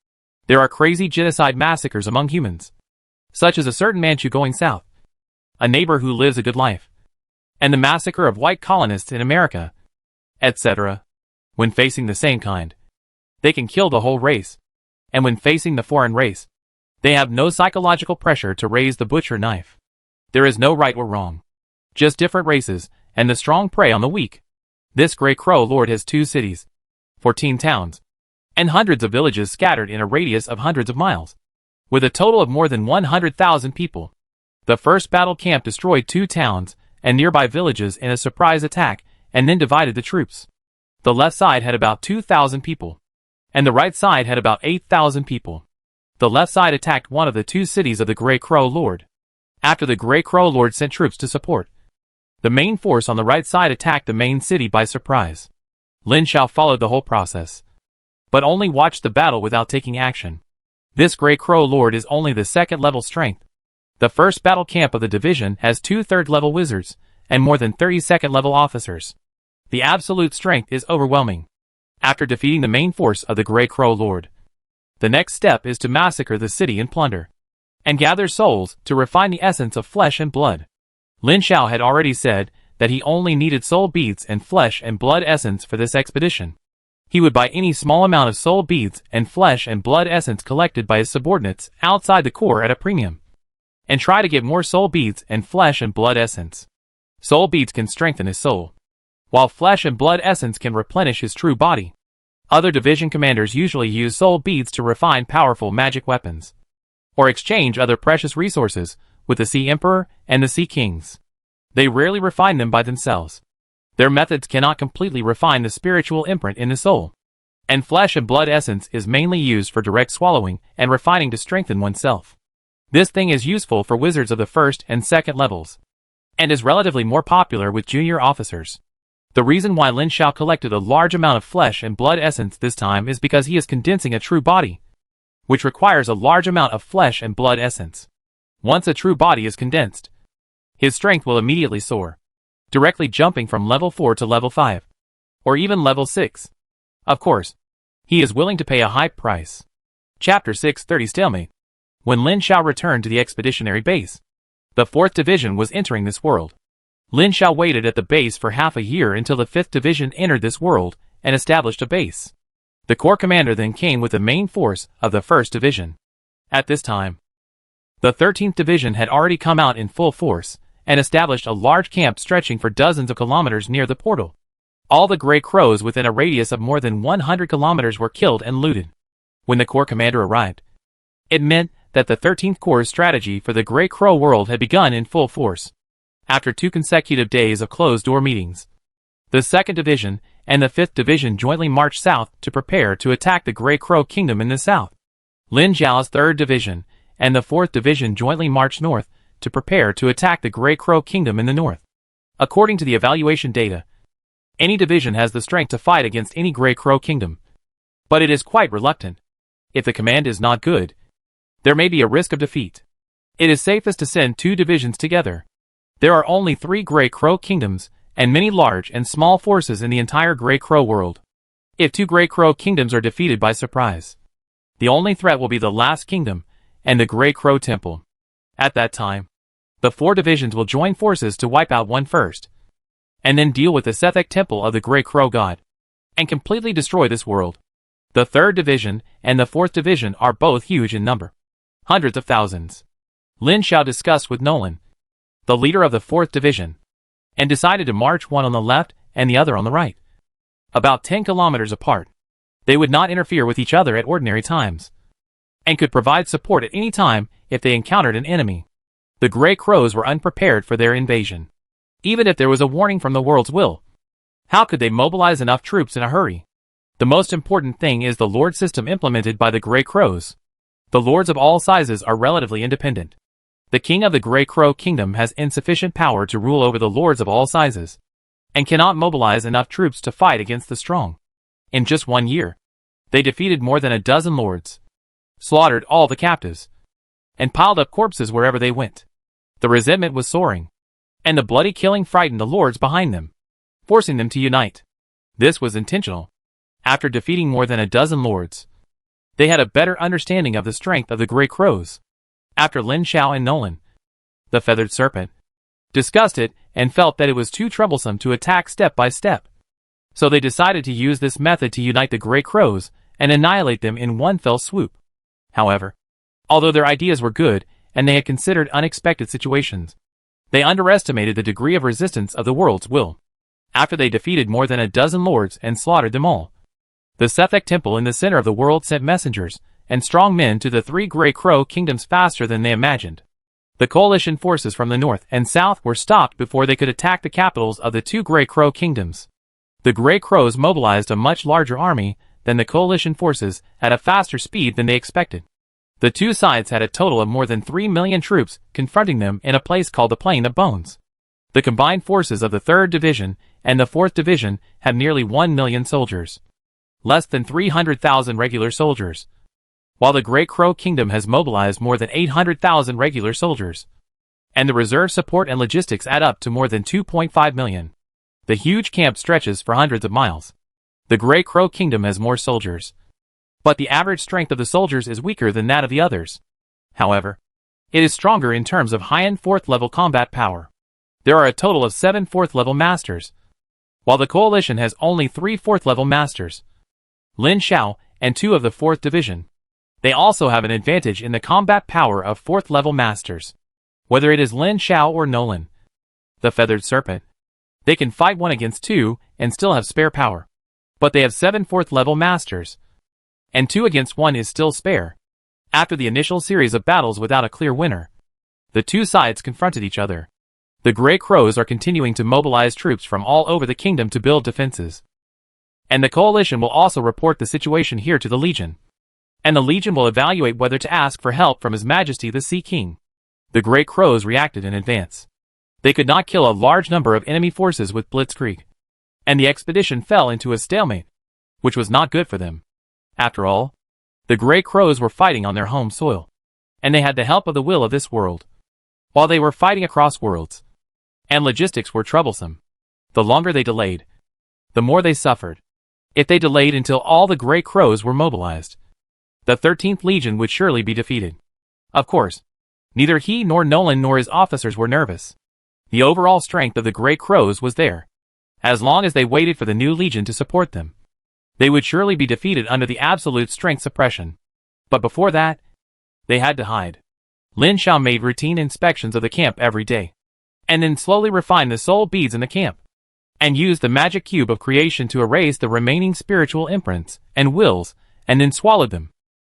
S1: There are crazy genocide massacres among humans, such as a certain Manchu going south, a neighbor who lives a good life, and the massacre of white colonists in America, etc. When facing the same kind, they can kill the whole race, and when facing the foreign race, they have no psychological pressure to raise the butcher knife. There is no right or wrong, just different races, and the strong prey on the weak. This Grey Crow Lord has 2 cities, 14 towns, and hundreds of villages scattered in a radius of hundreds of miles, with a total of more than 100,000 people. The first battle camp destroyed 2 towns and nearby villages in a surprise attack and then divided the troops. The left side had about 2,000 people, and the right side had about 8,000 people. The left side attacked one of the 2 cities of the Grey Crow Lord. After the Grey Crow Lord sent troops to support, the main force on the right side attacked the main city by surprise. Lin Xiao followed the whole process, but only watched the battle without taking action. This Grey Crow Lord is only the 2nd level strength. The first battle camp of the division has 2 3rd level wizards, and more than 30 second-level officers. The absolute strength is overwhelming. After defeating the main force of the Grey Crow Lord, the next step is to massacre the city and plunder, and gather souls to refine the essence of flesh and blood. Lin Xiao had already said that he only needed soul beads and flesh and blood essence for this expedition. He would buy any small amount of soul beads and flesh and blood essence collected by his subordinates outside the core at a premium, and try to get more soul beads and flesh and blood essence. Soul beads can strengthen his soul, while flesh and blood essence can replenish his true body. Other division commanders usually use soul beads to refine powerful magic weapons, or exchange other precious resources with the Sea Emperor and the Sea Kings. They rarely refine them by themselves. Their methods cannot completely refine the spiritual imprint in the soul, and flesh and blood essence is mainly used for direct swallowing and refining to strengthen oneself. This thing is useful for wizards of the first and second levels, and is relatively more popular with junior officers. The reason why Lin Xiao collected a large amount of flesh and blood essence this time is because he is condensing a true body, which requires a large amount of flesh and blood essence. Once a true body is condensed, his strength will immediately soar, directly jumping from level 4 to level 5, or even level 6. Of course, he is willing to pay a high price. Chapter 630 Stalemate. When Lin Xiao returned to the expeditionary base, the 4th Division was entering this world. Lin Xiao waited at the base for half a year until the 5th Division entered this world and established a base. The corps commander then came with the main force of the 1st Division. At this time, the 13th Division had already come out in full force and established a large camp stretching for dozens of kilometers near the portal. All the Grey Crows within a radius of more than 100 kilometers were killed and looted. When the corps commander arrived, it meant that the 13th Corps' strategy for the Grey Crow world had begun in full force. After 2 consecutive days of closed-door meetings, the 2nd Division and the 5th Division jointly marched south to prepare to attack the Grey Crow Kingdom in the south. Lin Xiao's 3rd Division and the 4th Division jointly marched north to prepare to attack the Grey Crow Kingdom in the north. According to the evaluation data, any division has the strength to fight against any Grey Crow Kingdom, but it is quite reluctant. If the command is not good, there may be a risk of defeat. It is safest to send 2 divisions together. There are only 3 Grey Crow Kingdoms, and many large and small forces in the entire Grey Crow world. If 2 Grey Crow Kingdoms are defeated by surprise, the only threat will be the last kingdom and the Grey Crow Temple. At that time, the 4 divisions will join forces to wipe out one first, and then deal with the Sethek Temple of the Grey Crow God, and completely destroy this world. The 3rd Division and the 4th Division are both huge in number, hundreds of thousands. Lin Xiao discussed with Nolan, the leader of the 4th Division, and decided to march one on the left and the other on the right, about 10 kilometers apart. They would not interfere with each other at ordinary times, and could provide support at any time if they encountered an enemy. The Grey Crows were unprepared for their invasion. Even if there was a warning from the world's will, how could they mobilize enough troops in a hurry? The most important thing is the Lord system implemented by the Grey Crows. The lords of all sizes are relatively independent. The king of the Grey Crow Kingdom has insufficient power to rule over the lords of all sizes, and cannot mobilize enough troops to fight against the strong. In just 1 year, they defeated more than a dozen lords, slaughtered all the captives, and piled up corpses wherever they went. The resentment was soaring, and the bloody killing frightened the lords behind them, forcing them to unite. This was intentional. After defeating more than a dozen lords, they had a better understanding of the strength of the Grey Crows. After Lin Xiao and Nolan, the Feathered Serpent, discussed it and felt that it was too troublesome to attack step by step, so they decided to use this method to unite the Grey Crows and annihilate them in one fell swoop. However, although their ideas were good and they had considered unexpected situations, they underestimated the degree of resistance of the world's will. After they defeated more than a dozen lords and slaughtered them all, the Sethek Temple in the center of the world sent messengers and strong men to the 3 Grey Crow Kingdoms faster than they imagined. The coalition forces from the north and south were stopped before they could attack the capitals of the 2 Grey Crow Kingdoms. The Grey Crows mobilized a much larger army than the coalition forces at a faster speed than they expected. The 2 sides had a total of more than 3 million troops confronting them in a place called the Plain of Bones. The combined forces of the 3rd Division and the 4th Division have nearly 1 million soldiers, less than 300,000 regular soldiers, while the Grey Crow Kingdom has mobilized more than 800,000 regular soldiers. and the reserve support and logistics add up to more than 2.5 million. The huge camp stretches for hundreds of miles. The Grey Crow Kingdom has more soldiers, but the average strength of the soldiers is weaker than that of the others. However, it is stronger in terms of high-end 4th-level combat power. There are a total of 7 4th-level masters, while the coalition has only 3 4th-level masters, Lin Xiao and 2 of the 4th Division. They also have an advantage in the combat power of 4th-level masters. Whether it is Lin Xiao or Nolan, the Feathered Serpent, they can fight 1 against 2 and still have spare power. But they have 7 4th-level masters, and 2 against 1 is still spare. After the initial series of battles without a clear winner, the two sides confronted each other. The Grey Crows are continuing to mobilize troops from all over the kingdom to build defenses. And the coalition will also report the situation here to the Legion. And the Legion will evaluate whether to ask for help from His Majesty the Sea King. The Grey Crows reacted in advance. They could not kill a large number of enemy forces with blitzkrieg, and the expedition fell into a stalemate, which was not good for them. After all, the Grey Crows were fighting on their home soil, and they had the help of the will of this world, while they were fighting across worlds, and logistics were troublesome. The longer they delayed, the more they suffered. If they delayed until all the Grey Crows were mobilized, the 13th Legion would surely be defeated. Of course, neither he nor Nolan nor his officers were nervous. The overall strength of the Grey Crows was there. As long as they waited for the new Legion to support them, they would surely be defeated under the absolute strength suppression. But before that, they had to hide. Lin Xiao made routine inspections of the camp every day, and then slowly refined the soul beads in the camp, and used the magic cube of creation to erase the remaining spiritual imprints and wills, and then swallowed them,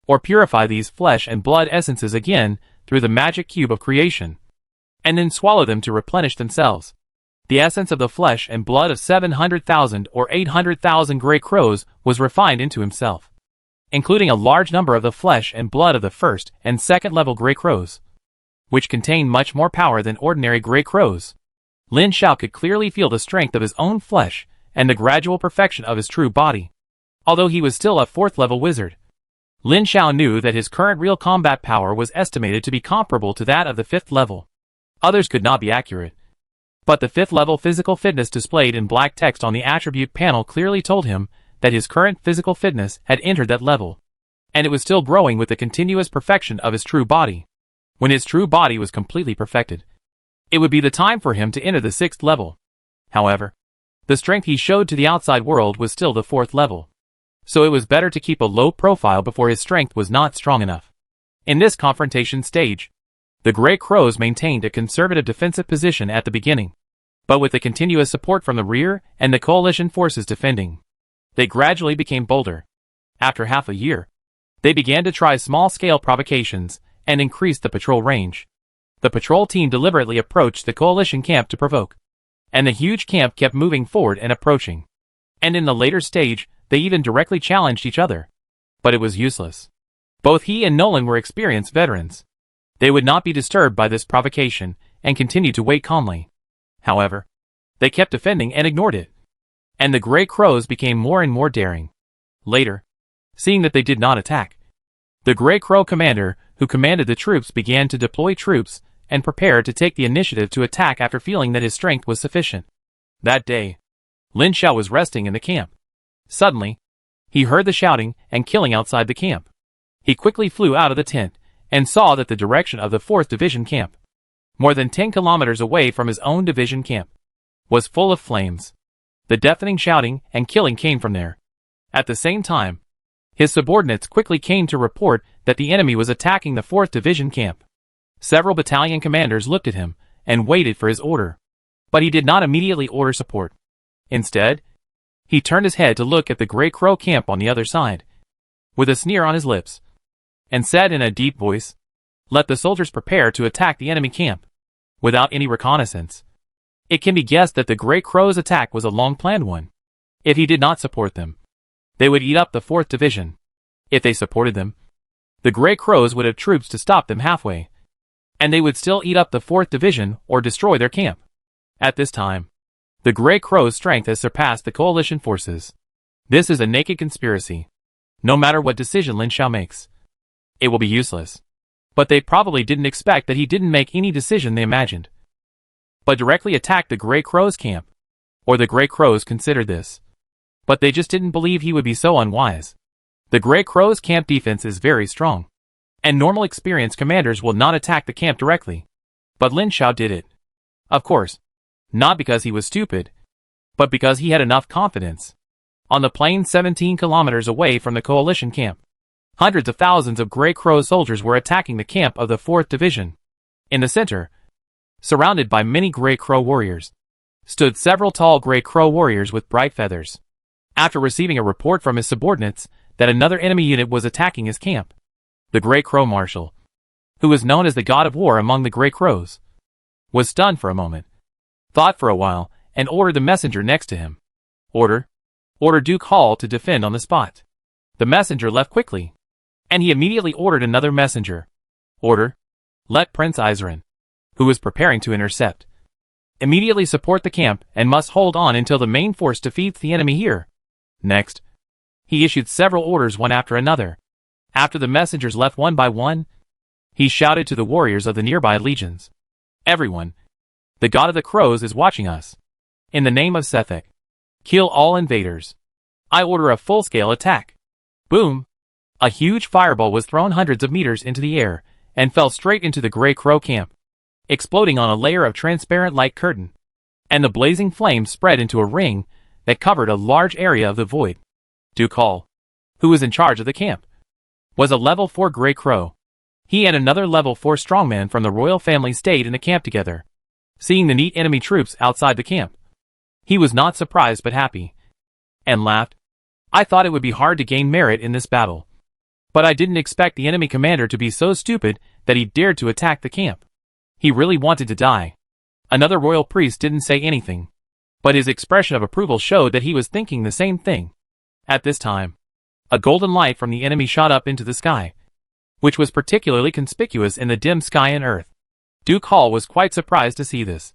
S1: or purify these flesh and blood essences again through the magic cube of creation, and then swallow them to replenish themselves. The essence of the flesh and blood of 700,000 or 800,000 Grey Crows was refined into himself, including a large number of the flesh and blood of the 1st and 2nd level Grey Crows, which contain much more power than ordinary Grey Crows. Lin Xiao could clearly feel the strength of his own flesh and the gradual perfection of his true body. Although he was still a 4th level wizard, Lin Xiao knew that his current real combat power was estimated to be comparable to that of the 5th level. Others could not be accurate, but the 5th level physical fitness displayed in black text on the attribute panel clearly told him that his current physical fitness had entered that level, and it was still growing with the continuous perfection of his true body. When his true body was completely perfected, it would be the time for him to enter the 6th level. However, the strength he showed to the outside world was still the 4th level, so it was better to keep a low profile before his strength was not strong enough. In this confrontation stage, the Grey Crows maintained a conservative defensive position at the beginning, but with the continuous support from the rear and the coalition forces defending, they gradually became bolder. After half a year, they began to try small-scale provocations and increased the patrol range. The patrol team deliberately approached the coalition camp to provoke, and the huge camp kept moving forward and approaching. And in the later stage, they even directly challenged each other. But it was useless. Both he and Nolan were experienced veterans. They would not be disturbed by this provocation and continued to wait calmly. However, they kept defending and ignored it, and the Grey Crows became more and more daring. Later, seeing that they did not attack, the Grey Crow commander who commanded the troops began to deploy troops and prepare to take the initiative to attack after feeling that his strength was sufficient. That day, Lin Xiao was resting in the camp. Suddenly, he heard the shouting and killing outside the camp. He quickly flew out of the tent and saw that the direction of the 4th Division camp, more than 10 kilometers away from his own division camp, was full of flames. The deafening shouting and killing came from there. At the same time, his subordinates quickly came to report that the enemy was attacking the 4th Division camp. Several battalion commanders looked at him and waited for his order, but he did not immediately order support. Instead, he turned his head to look at the Grey Crow camp on the other side, with a sneer on his lips, and said in a deep voice, "Let the soldiers prepare to attack the enemy camp." Without any reconnaissance, it can be guessed that the Grey Crows' attack was a long-planned one. If he did not support them, they would eat up the 4th Division. If they supported them, the Grey Crows would have troops to stop them halfway, and they would still eat up the 4th Division or destroy their camp. At this time, the Grey Crows' strength has surpassed the coalition forces. This is a naked conspiracy. No matter what decision Lin Xiao makes, it will be useless. But they probably didn't expect that he didn't make any decision they imagined, but directly attacked the Grey Crows' camp. Or the Grey Crows considered this. But they just didn't believe he would be so unwise. The Grey Crows' camp defense is very strong, and normal experienced commanders will not attack the camp directly. But Lin Xiao did it. Of course, not because he was stupid, but because he had enough confidence. On the plain 17 kilometers away from the coalition camp, hundreds of thousands of Grey Crow soldiers were attacking the camp of the 4th Division. In the center, surrounded by many Grey Crow warriors, stood several tall Grey Crow warriors with bright feathers. After receiving a report from his subordinates that another enemy unit was attacking his camp, the Grey Crow Marshal, who was known as the God of War among the Grey Crows, was stunned for a moment, thought for a while, and ordered the messenger next to him. Order Duke Hall to defend on the spot. The messenger left quickly, and he immediately ordered another messenger. Let Prince Izarin, who was preparing to intercept, immediately support the camp and must hold on until the main force defeats the enemy here. Next, he issued several orders one after another. After the messengers left one by one, he shouted to the warriors of the nearby legions. Everyone, the God of the Crows is watching us. In the name of Sethek, kill all invaders. I order a full-scale attack. Boom! A huge fireball was thrown hundreds of meters into the air and fell straight into the Grey Crow camp, exploding on a layer of transparent light curtain, and the blazing flames spread into a ring that covered a large area of the void. Duke Hall, who was in charge of the camp, was a level 4 Grey Crow. He and another level 4 strongman from the royal family stayed in the camp together. Seeing the neat enemy troops outside the camp, he was not surprised but happy, and laughed. I thought it would be hard to gain merit in this battle, but I didn't expect the enemy commander to be so stupid that he dared to attack the camp. He really wanted to die. Another royal priest didn't say anything, but his expression of approval showed that he was thinking the same thing. At this time, a golden light from the enemy shot up into the sky, which was particularly conspicuous in the dim sky and earth. Duke Hall was quite surprised to see this,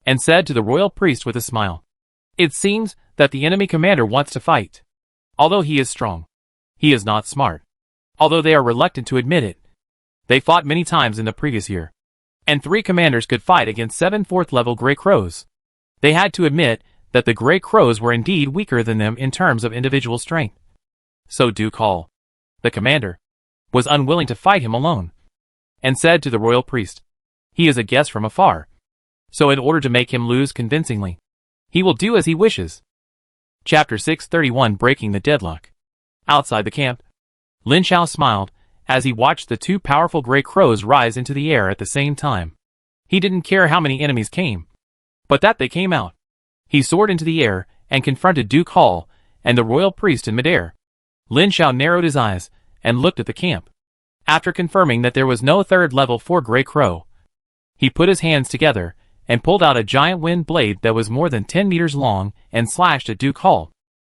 S1: and said to the royal priest with a smile, "It seems that the enemy commander wants to fight. Although he is strong, he is not smart. Although they are reluctant to admit it, they fought many times in the previous year, and 3 commanders could fight against 7 4th-level Grey Crows. They had to admit that the Grey Crows were indeed weaker than them in terms of individual strength. So Duke Hall, the commander, was unwilling to fight him alone, and said to the royal priest, he is a guest from afar, so in order to make him lose convincingly, he will do as he wishes." Chapter 631 Breaking the Deadlock. Outside the camp, Lin Xiao smiled as he watched the 2 powerful Grey Crows rise into the air at the same time. He didn't care how many enemies came, but that they came out. He soared into the air and confronted Duke Hall and the royal priest in midair. Lin Xiao narrowed his eyes and looked at the camp. After confirming that there was no 3rd level 4 Grey Crow, he put his hands together and pulled out a giant wind blade that was more than 10 meters long and slashed at Duke Hall.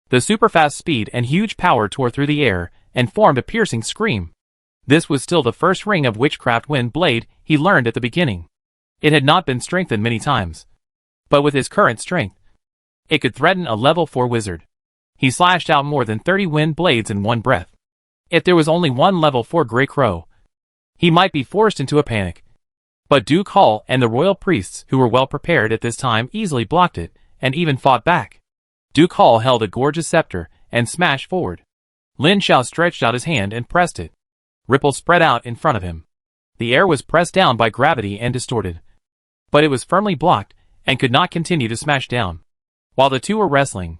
S1: The super-fast speed and huge power tore through the air and formed a piercing scream. This was still the first ring of witchcraft wind blade he learned at the beginning. It had not been strengthened many times, but with his current strength, it could threaten a level 4 wizard. He slashed out more than 30 wind blades in one breath. If there was only one level 4 Grey Crow, he might be forced into a panic. But Duke Hall and the royal priests, who were well prepared at this time, easily blocked it, and even fought back. Duke Hall held a gorgeous scepter and smashed forward. Lin Xiao stretched out his hand and pressed it. Ripples spread out in front of him. The air was pressed down by gravity and distorted, but it was firmly blocked and could not continue to smash down. While the two were wrestling,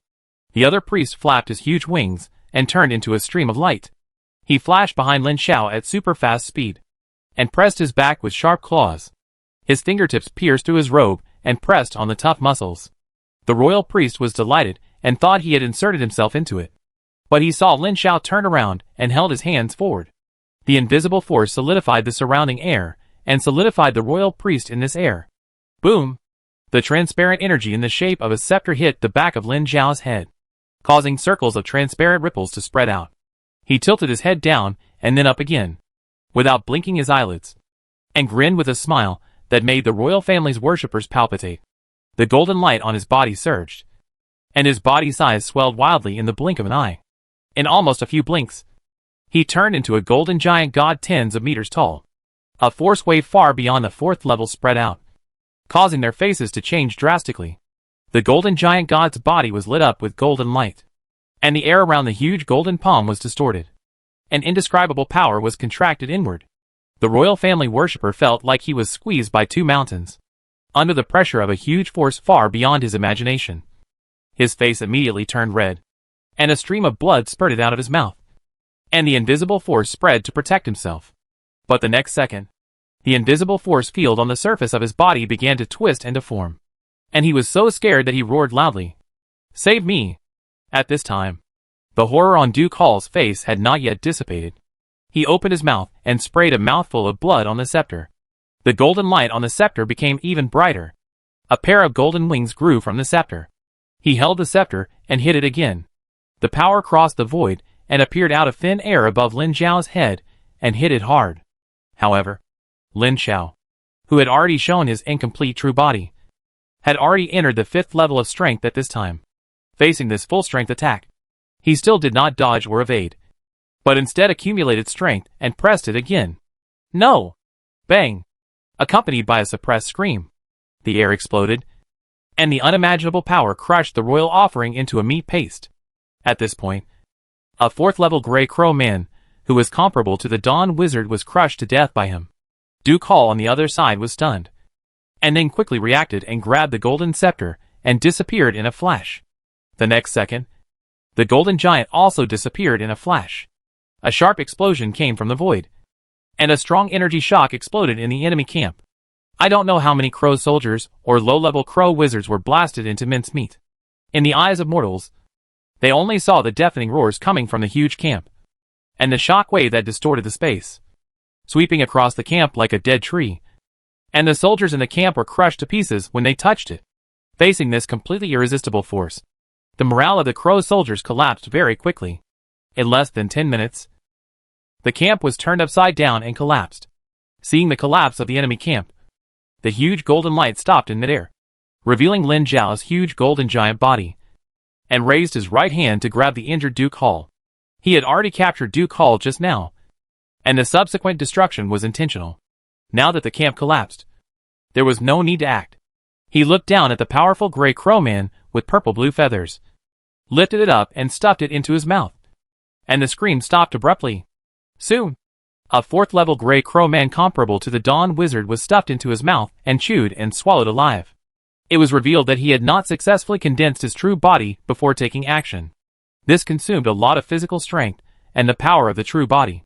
S1: the other priest flapped his huge wings and turned into a stream of light. He flashed behind Lin Xiao at super-fast speed, and pressed his back with sharp claws. His fingertips pierced through his robe and pressed on the tough muscles. The royal priest was delighted and thought he had inserted himself into it. But he saw Lin Xiao turn around and held his hands forward. The invisible force solidified the surrounding air and solidified the royal priest in this air. Boom! The transparent energy in the shape of a scepter hit the back of Lin Xiao's head, causing circles of transparent ripples to spread out. He tilted his head down and then up again, without blinking his eyelids, and grinned with a smile that made the royal family's worshippers palpitate. The golden light on his body surged, and his body size swelled wildly in the blink of an eye. In almost a few blinks, he turned into a golden giant god tens of meters tall. A force wave far beyond the fourth level spread out, causing their faces to change drastically. The golden giant god's body was lit up with golden light, and the air around the huge golden palm was distorted. An indescribable power was contracted inward. The royal family worshipper felt like he was squeezed by two mountains, under the pressure of a huge force far beyond his imagination. His face immediately turned red, and a stream of blood spurted out of his mouth, and the invisible force spread to protect himself. But the next second, the invisible force field on the surface of his body began to twist and deform, and he was so scared that he roared loudly, "Save me!" At this time, the horror on Duke Hall's face had not yet dissipated. He opened his mouth and sprayed a mouthful of blood on the scepter. The golden light on the scepter became even brighter. A pair of golden wings grew from the scepter. He held the scepter and hit it again. The power crossed the void and appeared out of thin air above Lin Zhao's head and hit it hard. However, Lin Zhao, who had already shown his incomplete true body, had already entered the fifth level of strength at this time. Facing this full-strength attack, he still did not dodge or evade, but instead accumulated strength and pressed it again. No! Bang! Accompanied by a suppressed scream, the air exploded, and the unimaginable power crushed the royal offering into a meat paste. At this point, a fourth-level Grey Crow man, who was comparable to the Dawn Wizard, was crushed to death by him. Duke Hall on the other side was stunned, and then quickly reacted and grabbed the golden scepter and disappeared in a flash. The next second, the golden giant also disappeared in a flash. A sharp explosion came from the void, and a strong energy shock exploded in the enemy camp. I don't know how many crow soldiers or low-level crow wizards were blasted into mincemeat. In the eyes of mortals, they only saw the deafening roars coming from the huge camp, and the shock wave that distorted the space, sweeping across the camp like a dead tree, and the soldiers in the camp were crushed to pieces when they touched it. Facing this completely irresistible force, the morale of the crow soldiers collapsed very quickly. In less than 10 minutes, the camp was turned upside down and collapsed. Seeing the collapse of the enemy camp, the huge golden light stopped in midair, revealing Lin Zhao's huge golden giant body, and raised his right hand to grab the injured Duke Hall. He had already captured Duke Hall just now, and the subsequent destruction was intentional. Now that the camp collapsed, there was no need to act. He looked down at the powerful Grey Crow man with purple-blue feathers, lifted it up and stuffed it into his mouth, and the scream stopped abruptly. Soon, a fourth-level Grey Crow man comparable to the Dawn Wizard was stuffed into his mouth and chewed and swallowed alive. It was revealed that he had not successfully condensed his true body before taking action. This consumed a lot of physical strength and the power of the true body.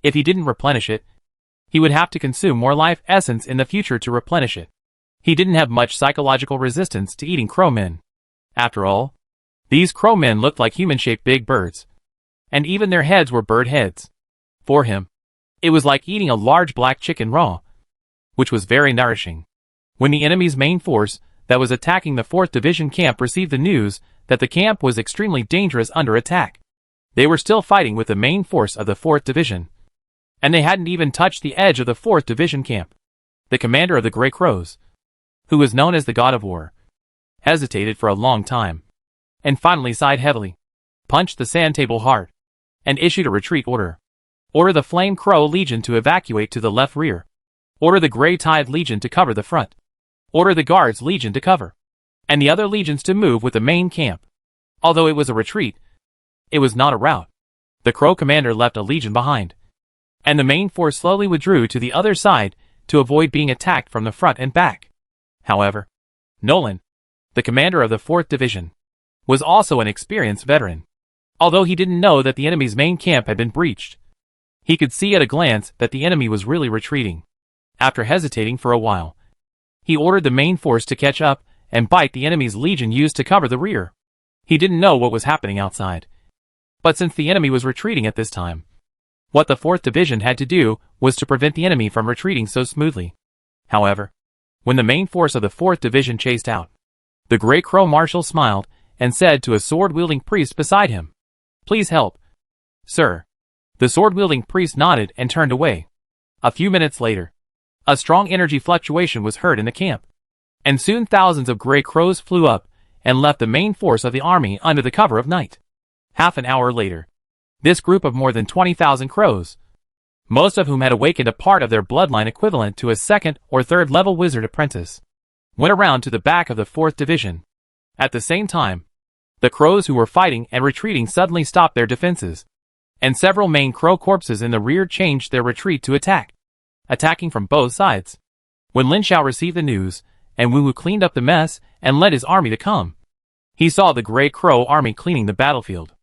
S1: If he didn't replenish it, he would have to consume more life essence in the future to replenish it. He didn't have much psychological resistance to eating crowmen. After all, these crowmen looked like human-shaped big birds, and even their heads were bird heads. For him, it was like eating a large black chicken raw, which was very nourishing. When the enemy's main force that was attacking the 4th Division camp received the news that the camp was extremely dangerous under attack, they were still fighting with the main force of the 4th Division, and they hadn't even touched the edge of the 4th Division camp. The commander of the Grey Crows, who was known as the God of War, hesitated for a long time, and finally sighed heavily, punched the sand table hard, and issued a retreat order. Order the Flame Crow Legion to evacuate to the left rear. Order the Grey Tide Legion to cover the front. Order the Guards Legion to cover, and the other legions to move with the main camp. Although it was a retreat, it was not a rout. The Crow commander left a legion behind, and the main force slowly withdrew to the other side to avoid being attacked from the front and back. However, Nolan, the commander of the 4th Division, was also an experienced veteran. Although he didn't know that the enemy's main camp had been breached, he could see at a glance that the enemy was really retreating. After hesitating for a while, he ordered the main force to catch up and bite the enemy's legion used to cover the rear. He didn't know what was happening outside, but since the enemy was retreating at this time, what the 4th Division had to do was to prevent the enemy from retreating so smoothly. However, when the main force of the 4th Division chased out, the Grey Crow Marshal smiled and said to a sword-wielding priest beside him, "Please help, sir." The sword-wielding priest nodded and turned away. A few minutes later, a strong energy fluctuation was heard in the camp, and soon thousands of Grey Crows flew up and left the main force of the army under the cover of night. Half an hour later, this group of more than 20,000 crows most of whom had awakened a part of their bloodline equivalent to a second or third level wizard apprentice, went around to the back of the 4th division. At the same time, the crows who were fighting and retreating suddenly stopped their defenses, and several main crow corpses in the rear changed their retreat to attack, attacking from both sides. When Lin Xiao received the news, and Wu Wu cleaned up the mess and led his army to come, he saw the Grey Crow army cleaning the battlefield.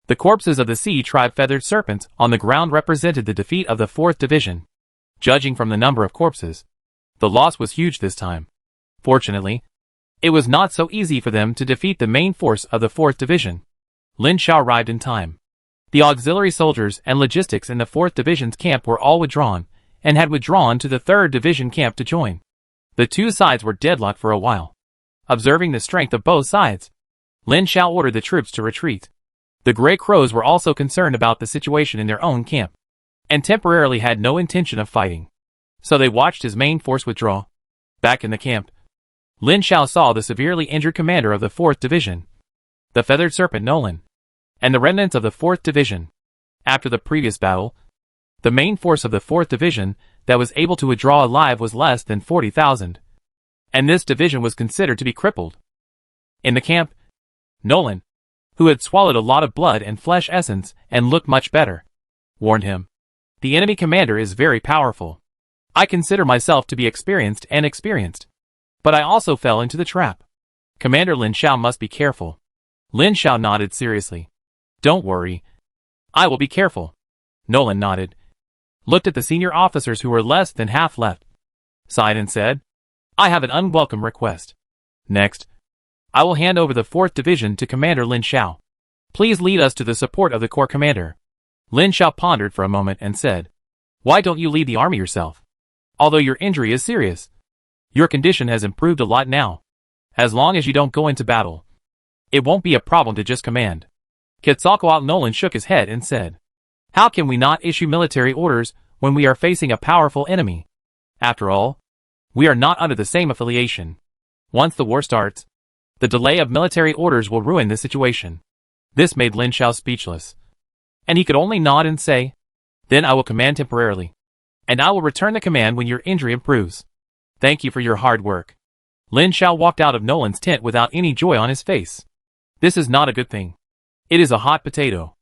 S1: The corpses of the Sea Tribe feathered serpents on the ground represented the defeat of the 4th division. Judging from the number of corpses, the loss was huge this time. Fortunately, it was not so easy for them to defeat the main force of the 4th division. Lin Xiao arrived in time. The auxiliary soldiers and logistics in the 4th division's camp were all withdrawn, and had withdrawn to the 3rd division camp to join. The two sides were deadlocked for a while. Observing the strength of both sides, Lin Xiao ordered the troops to retreat. The Grey Crows were also concerned about the situation in their own camp, and temporarily had no intention of fighting. So they watched his main force withdraw. Back in the camp, Lin Xiao saw the severely injured commander of the 4th division, the feathered serpent Nolan, and the remnants of the 4th division. After the previous battle, the main force of the 4th division that was able to withdraw alive was less than 40,000, and this division was considered to be crippled. In the camp, Nolan, who had swallowed a lot of blood and flesh essence and looked much better, warned him, "The enemy commander is very powerful. I consider myself to be experienced, but I also fell into the trap. Commander Lin Xiao must be careful." Lin Xiao nodded seriously. "Don't worry. I will be careful." Nolan nodded, looked at the senior officers who were less than half left, sighed and said, "I have an unwelcome request. Next, I will hand over the 4th division to Commander Lin Xiao. Please lead us to the support of the corps commander." Lin Xiao pondered for a moment and said, "Why don't you lead the army yourself? Although your injury is serious, your condition has improved a lot now. As long as you don't go into battle, it won't be a problem to just command." Quetzalcoatl Nolan shook his head and said, "How can we not issue military orders when we are facing a powerful enemy? After all, we are not under the same affiliation. Once the war starts, the delay of military orders will ruin the situation." This made Lin Xiao speechless, and he could only nod and say, "Then I will command temporarily, and I will return the command when your injury improves. Thank you for your hard work." Lin Xiao walked out of Nolan's tent without any joy on his face. This is not a good thing. It is a hot potato.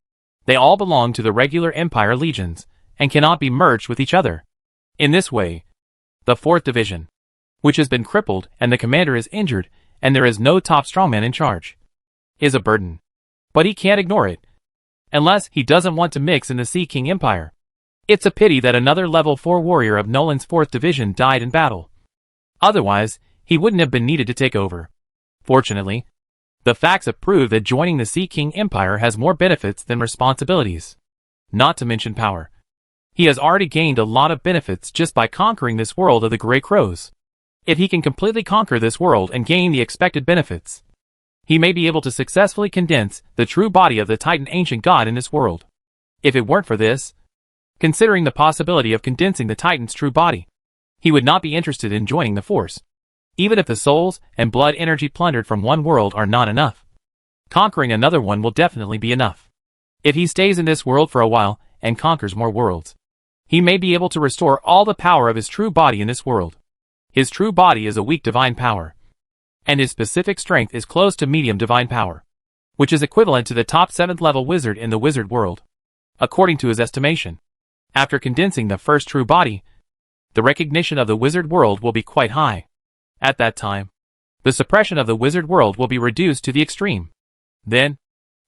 S1: They all belong to the regular Empire legions, and cannot be merged with each other. In this way, the 4th division, which has been crippled and the commander is injured, and there is no top strongman in charge, is a burden. But he can't ignore it, unless he doesn't want to mix in the Sea King Empire. It's a pity that another level 4 warrior of Nolan's 4th division died in battle. Otherwise, he wouldn't have been needed to take over. Fortunately, the facts have proved that joining the Sea King Empire has more benefits than responsibilities. Not to mention power. He has already gained a lot of benefits just by conquering this world of the Grey Crows. If he can completely conquer this world and gain the expected benefits, he may be able to successfully condense the true body of the Titan Ancient God in this world. If it weren't for this, considering the possibility of condensing the Titan's true body, he would not be interested in joining the force. Even if the souls and blood energy plundered from one world are not enough, conquering another one will definitely be enough. If he stays in this world for a while and conquers more worlds, he may be able to restore all the power of his true body in this world. His true body is a weak divine power, and his specific strength is close to medium divine power, which is equivalent to the top 7th level wizard in the wizard world. According to his estimation, after condensing the first true body, the recognition of the wizard world will be quite high. At that time, the suppression of the wizard world will be reduced to the extreme. Then,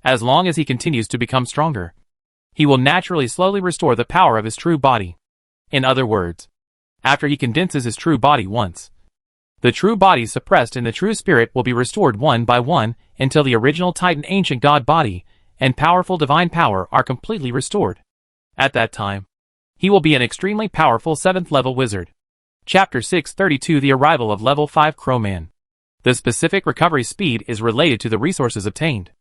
S1: as long as he continues to become stronger, he will naturally slowly restore the power of his true body. In other words, after he condenses his true body once, the true body suppressed in the true spirit will be restored one by one until the original Titan Ancient God body and powerful divine power are completely restored. At that time, he will be an extremely powerful 7th level wizard. Chapter 632 The Arrival of Level 5 Crowman. The specific recovery speed is related to the resources obtained.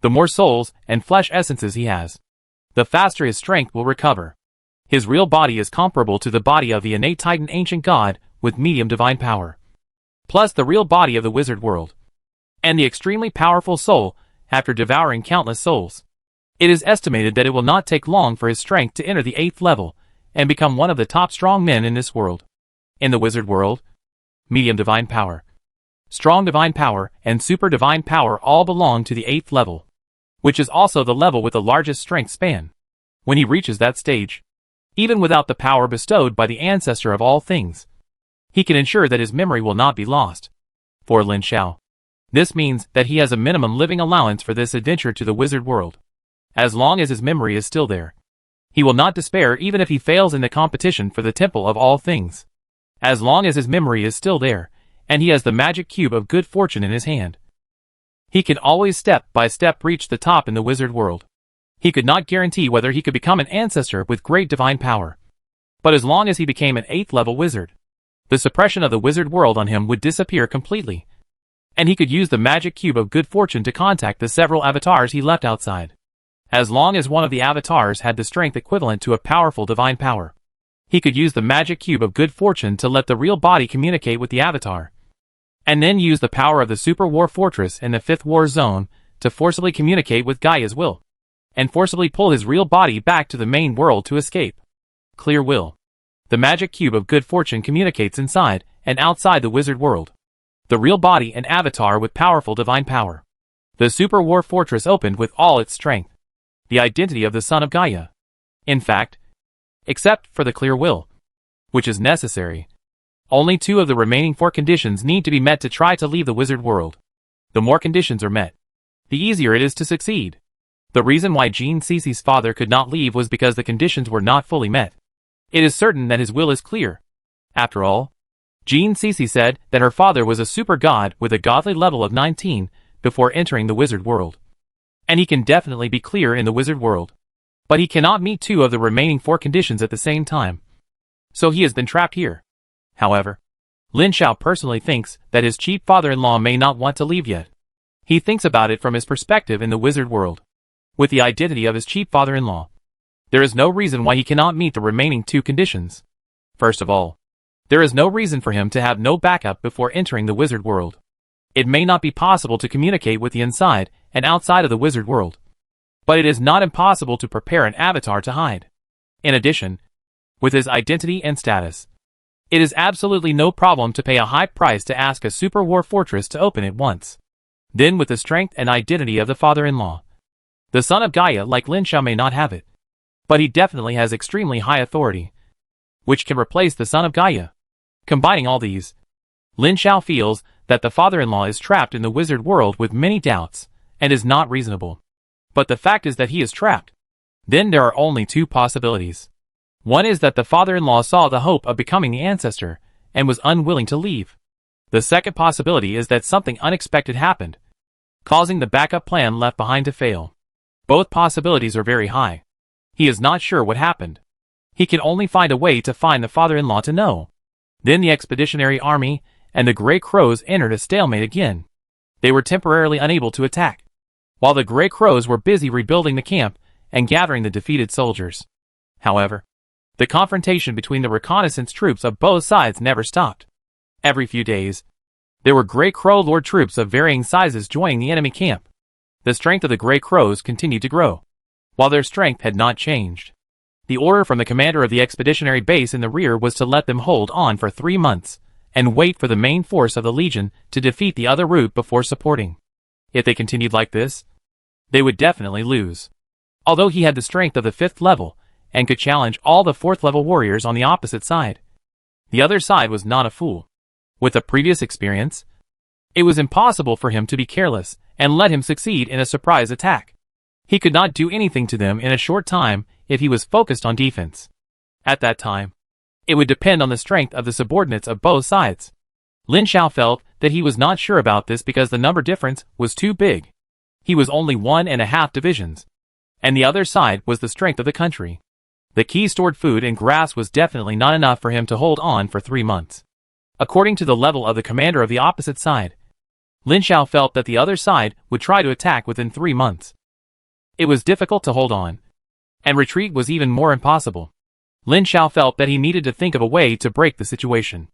S1: The more souls and flesh essences he has, the faster his strength will recover. His real body is comparable to the body of the innate Titan Ancient God with medium divine power, plus the real body of the wizard world, and the extremely powerful soul after devouring countless souls. It is estimated that it will not take long for his strength to enter the 8th level, and become one of the top strong men in this world. In the wizard world, medium divine power, strong divine power, and super divine power all belong to the 8th level, which is also the level with the largest strength span. When he reaches that stage, even without the power bestowed by the ancestor of all things, he can ensure that his memory will not be lost. For Lin Xiao, this means that he has a minimum living allowance for this adventure to the wizard world. As long as his memory is still there, he will not despair even if he fails in the competition for the temple of all things. As long as his memory is still there, and he has the magic cube of good fortune in his hand, he can always step by step reach the top in the wizard world. He could not guarantee whether he could become an ancestor with great divine power, but as long as he became an 8th level wizard, the suppression of the wizard world on him would disappear completely, and he could use the magic cube of good fortune to contact the several avatars he left outside. As long as one of the avatars had the strength equivalent to a powerful divine power, he could use the magic cube of good fortune to let the real body communicate with the avatar, and then use the power of the super war fortress in the 5th war zone to forcibly communicate with Gaia's will, and forcibly pull his real body back to the main world to escape. Clear will. The magic cube of good fortune communicates inside and outside the wizard world, the real body and avatar with powerful divine power. The super war fortress opened with all its strength, the identity of the son of Gaia. In fact, except for the clear will, which is necessary, only 2 of the remaining 4 conditions need to be met to try to leave the wizard world. The more conditions are met, the easier it is to succeed. The reason why Jean Cece's father could not leave was because the conditions were not fully met. It is certain that his will is clear. After all, Jean Cece said that her father was a super god with a godly level of 19 before entering the wizard world, and he can definitely be clear in the wizard world. But he cannot meet 2 of the remaining 4 conditions at the same time, so he has been trapped here. However, Lin Xiao personally thinks that his cheap father-in-law may not want to leave yet. He thinks about it from his perspective in the wizard world. With the identity of his cheap father-in-law, there is no reason why he cannot meet the remaining 2 conditions. First of all, there is no reason for him to have no backup before entering the wizard world. It may not be possible to communicate with the inside and outside of the wizard world, but it is not impossible to prepare an avatar to hide. In addition, with his identity and status, it is absolutely no problem to pay a high price to ask a super war fortress to open it once. Then with the strength and identity of the father-in-law, the son of Gaia like Lin Xiao may not have it, but he definitely has extremely high authority, which can replace the son of Gaia. Combining all these, Lin Xiao feels that the father-in-law is trapped in the wizard world with many doubts, and is not reasonable. But the fact is that he is trapped. Then there are only 2 possibilities. One is that the father-in-law saw the hope of becoming the ancestor, and was unwilling to leave. The second possibility is that something unexpected happened, causing the backup plan left behind to fail. Both possibilities are very high. He is not sure what happened. He can only find a way to find the father-in-law to know. Then the expeditionary army and the Grey Crows entered a stalemate again. They were temporarily unable to attack, while the Grey Crows were busy rebuilding the camp and gathering the defeated soldiers. However, the confrontation between the reconnaissance troops of both sides never stopped. Every few days, there were Grey Crow Lord troops of varying sizes joining the enemy camp. The strength of the Grey Crows continued to grow, while their strength had not changed. The order from the commander of the expeditionary base in the rear was to let them hold on for 3 months, and wait for the main force of the Legion to defeat the other route before supporting. If they continued like this, they would definitely lose. Although he had the strength of the 5th level, and could challenge all the 4th level warriors on the opposite side, the other side was not a fool. With the previous experience, it was impossible for him to be careless and let him succeed in a surprise attack. He could not do anything to them in a short time if he was focused on defense. At that time, it would depend on the strength of the subordinates of both sides. Lin Xiao felt that he was not sure about this because the number difference was too big. He was only 1.5 divisions, and the other side was the strength of the country. The key stored food and grass was definitely not enough for him to hold on for 3 months. According to the level of the commander of the opposite side, Lin Xiao felt that the other side would try to attack within 3 months. It was difficult to hold on, and retreat was even more impossible. Lin Xiao felt that he needed to think of a way to break the situation.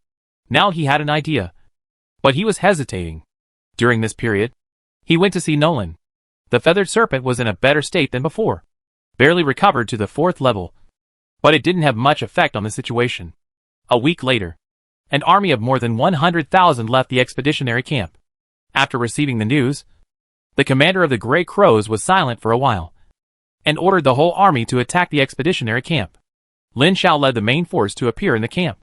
S1: Now he had an idea, but he was hesitating. During this period, he went to see Nolan. The feathered serpent was in a better state than before, barely recovered to the 4th level. But it didn't have much effect on the situation. A week later, an army of more than 100,000 left the expeditionary camp. After receiving the news, the commander of the Grey Crows was silent for a while, and ordered the whole army to attack the expeditionary camp. Lin Xiao led the main force to appear in the camp,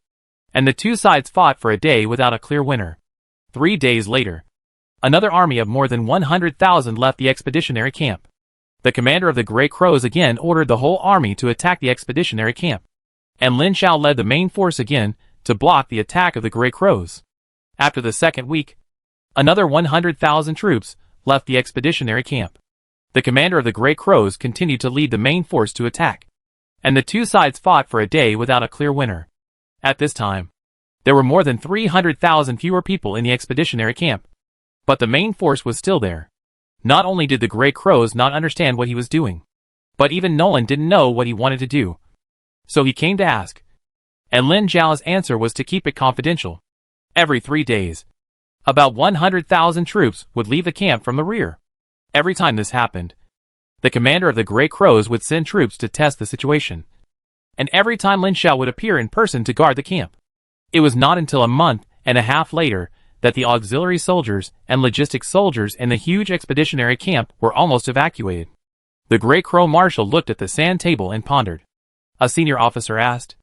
S1: and the two sides fought for a day without a clear winner. 3 days later, another army of more than 100,000 left the expeditionary camp. The commander of the Grey Crows again ordered the whole army to attack the expeditionary camp, and Lin Xiao led the main force again to block the attack of the Grey Crows. After the second week, another 100,000 troops left the expeditionary camp. The commander of the Grey Crows continued to lead the main force to attack, and the two sides fought for a day without a clear winner. At this time, there were more than 300,000 fewer people in the expeditionary camp, but the main force was still there. Not only did the Grey Crows not understand what he was doing, but even Nolan didn't know what he wanted to do. So he came to ask, and Lin Xiao's answer was to keep it confidential. Every 3 days, about 100,000 troops would leave the camp from the rear. Every time this happened, the commander of the Grey Crows would send troops to test the situation. And every time Lin Xiao would appear in person to guard the camp. It was not until a month and a half later that the auxiliary soldiers and logistics soldiers in the huge expeditionary camp were almost evacuated. The Grey Crow Marshal looked at the sand table and pondered. A senior officer asked,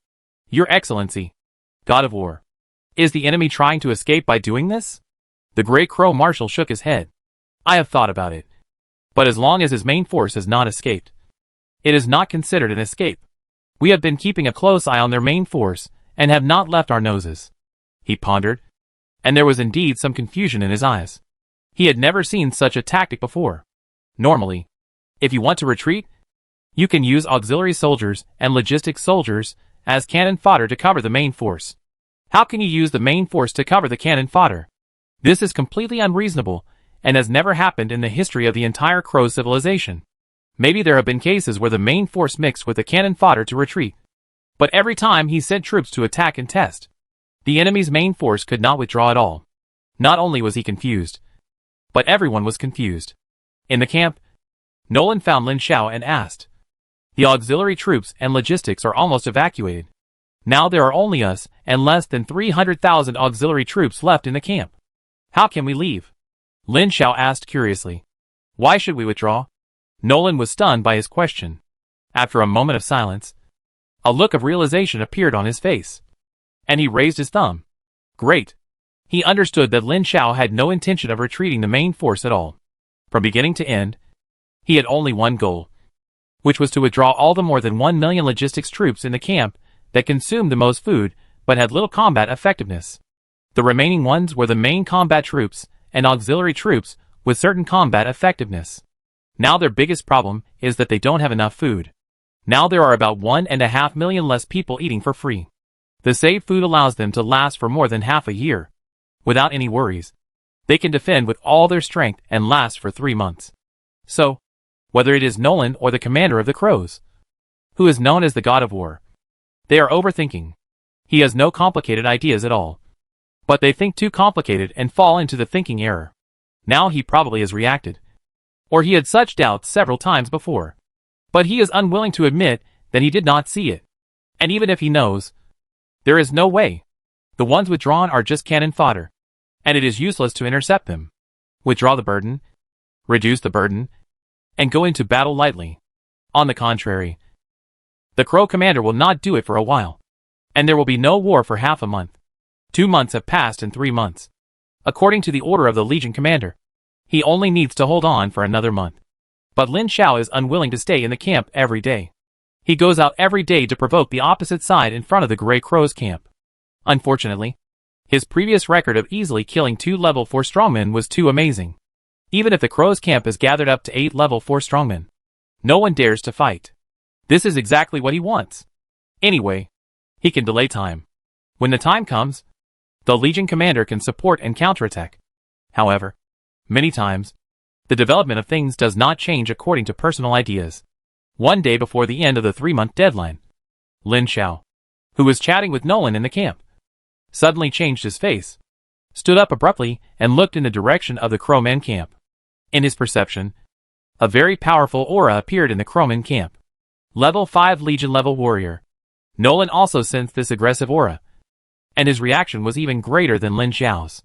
S1: "Your Excellency, God of War, is the enemy trying to escape by doing this?" The Grey Crow Marshal shook his head. "I have thought about it. But as long as his main force has not escaped, it is not considered an escape. We have been keeping a close eye on their main force and have not left our noses." He pondered, and there was indeed some confusion in his eyes. He had never seen such a tactic before. Normally, if you want to retreat, you can use auxiliary soldiers and logistics soldiers as cannon fodder to cover the main force. How can you use the main force to cover the cannon fodder? This is completely unreasonable and has never happened in the history of the entire Crow civilization. Maybe there have been cases where the main force mixed with the cannon fodder to retreat. But every time he sent troops to attack and test, the enemy's main force could not withdraw at all. Not only was he confused, but everyone was confused. In the camp, Nolan found Lin Xiao and asked, "The auxiliary troops and logistics are almost evacuated. Now there are only us and less than 300,000 auxiliary troops left in the camp. How can we leave?" Lin Xiao asked curiously. "Why should we withdraw?" Nolan was stunned by his question. After a moment of silence, a look of realization appeared on his face, and he raised his thumb. Great! He understood that Lin Xiao had no intention of retreating the main force at all. From beginning to end, he had only one goal, which was to withdraw all the more than 1 million logistics troops in the camp that consumed the most food but had little combat effectiveness. The remaining ones were the main combat troops and auxiliary troops with certain combat effectiveness. Now their biggest problem is that they don't have enough food. Now there are about 1.5 million less people eating for free. The saved food allows them to last for more than half a year. Without any worries, they can defend with all their strength and last for 3 months. So, whether it is Nolan or the commander of the Crows, who is known as the God of War, they are overthinking. He has no complicated ideas at all. But they think too complicated and fall into the thinking error. Now he probably has reacted. Or he had such doubts several times before. But he is unwilling to admit that he did not see it. And even if he knows, there is no way. The ones withdrawn are just cannon fodder, and it is useless to intercept them. Withdraw the burden, reduce the burden, and go into battle lightly. On the contrary, the Crow commander will not do it for a while, and there will be no war for half a month. 2 months have passed in 3 months. According to the order of the Legion commander, he only needs to hold on for another month. But Lin Xiao is unwilling to stay in the camp every day. He goes out every day to provoke the opposite side in front of the Grey Crow's camp. Unfortunately, his previous record of easily killing 2 level 4 strongmen was too amazing. Even if the Crow's camp is gathered up to 8 level 4 strongmen, no one dares to fight. This is exactly what he wants. Anyway, he can delay time. When the time comes, the Legion commander can support and counterattack. However, many times, the development of things does not change according to personal ideas. One day before the end of the 3-month deadline, Lin Xiao, who was chatting with Nolan in the camp, suddenly changed his face, stood up abruptly, and looked in the direction of the Crowmen camp. In his perception, a very powerful aura appeared in the Crowmen camp. Level 5 Legion level warrior, Nolan also sensed this aggressive aura, and his reaction was even greater than Lin Xiao's.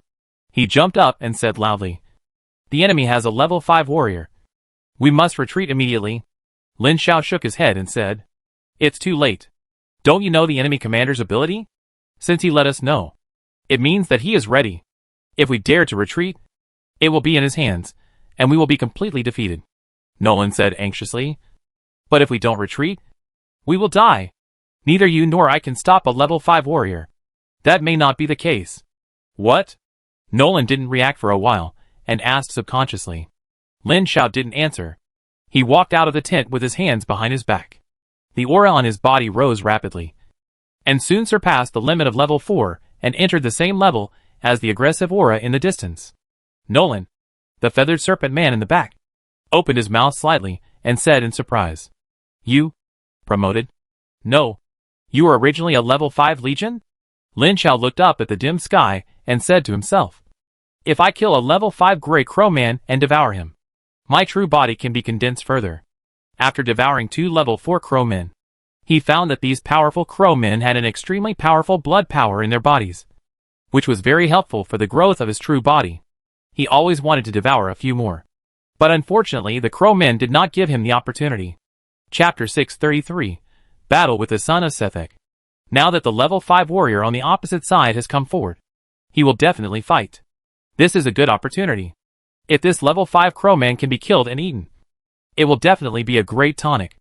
S1: He jumped up and said loudly, "The enemy has a level 5 warrior. We must retreat immediately." Lin Xiao shook his head and said, "It's too late. Don't you know the enemy commander's ability? Since he let us know, it means that he is ready. If we dare to retreat, it will be in his hands, and we will be completely defeated." Nolan said anxiously, "But if we don't retreat, we will die. Neither you nor I can stop a level 5 warrior." "That may not be the case." "What?" Nolan didn't react for a while, and asked subconsciously. Lin Xiao didn't answer. He walked out of the tent with his hands behind his back. The aura on his body rose rapidly, and soon surpassed the limit of level 4, and entered the same level as the aggressive aura in the distance. Nolan, the feathered serpent man in the back, opened his mouth slightly, and said in surprise, "You? Promoted? No. You were originally a level 5 legion?" Lin Xiao looked up at the dim sky, and said to himself, "If I kill a level 5 gray crow man and devour him, my true body can be condensed further." After devouring 2 level 4 crow men, he found that these powerful crow men had an extremely powerful blood power in their bodies, which was very helpful for the growth of his true body. He always wanted to devour a few more, but unfortunately the crow men did not give him the opportunity. Chapter 633, Battle with the Son of Sethek. Now that the level 5 warrior on the opposite side has come forward, he will definitely fight. This is a good opportunity. If this level 5 crow man can be killed and eaten, it will definitely be a great tonic.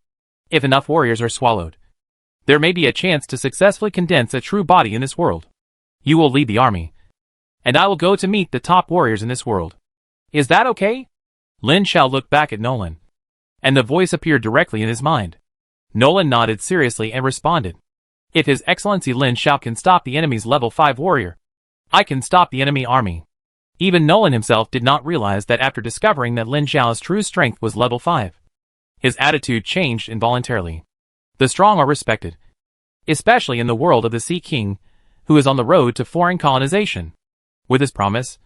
S1: If enough warriors are swallowed, there may be a chance to successfully condense a true body in this world. You will lead the army, and I will go to meet the top warriors in this world. Is that okay?" Lin Xiao looked back at Nolan, and the voice appeared directly in his mind. Nolan nodded seriously and responded, "If His Excellency Lin Xiao can stop the enemy's level 5 warrior, I can stop the enemy army." Even Nolan himself did not realize that after discovering that Lin Xiao's true strength was level 5, his attitude changed involuntarily. The strong are respected, especially in the world of the Sea King, who is on the road to foreign colonization. With his promise,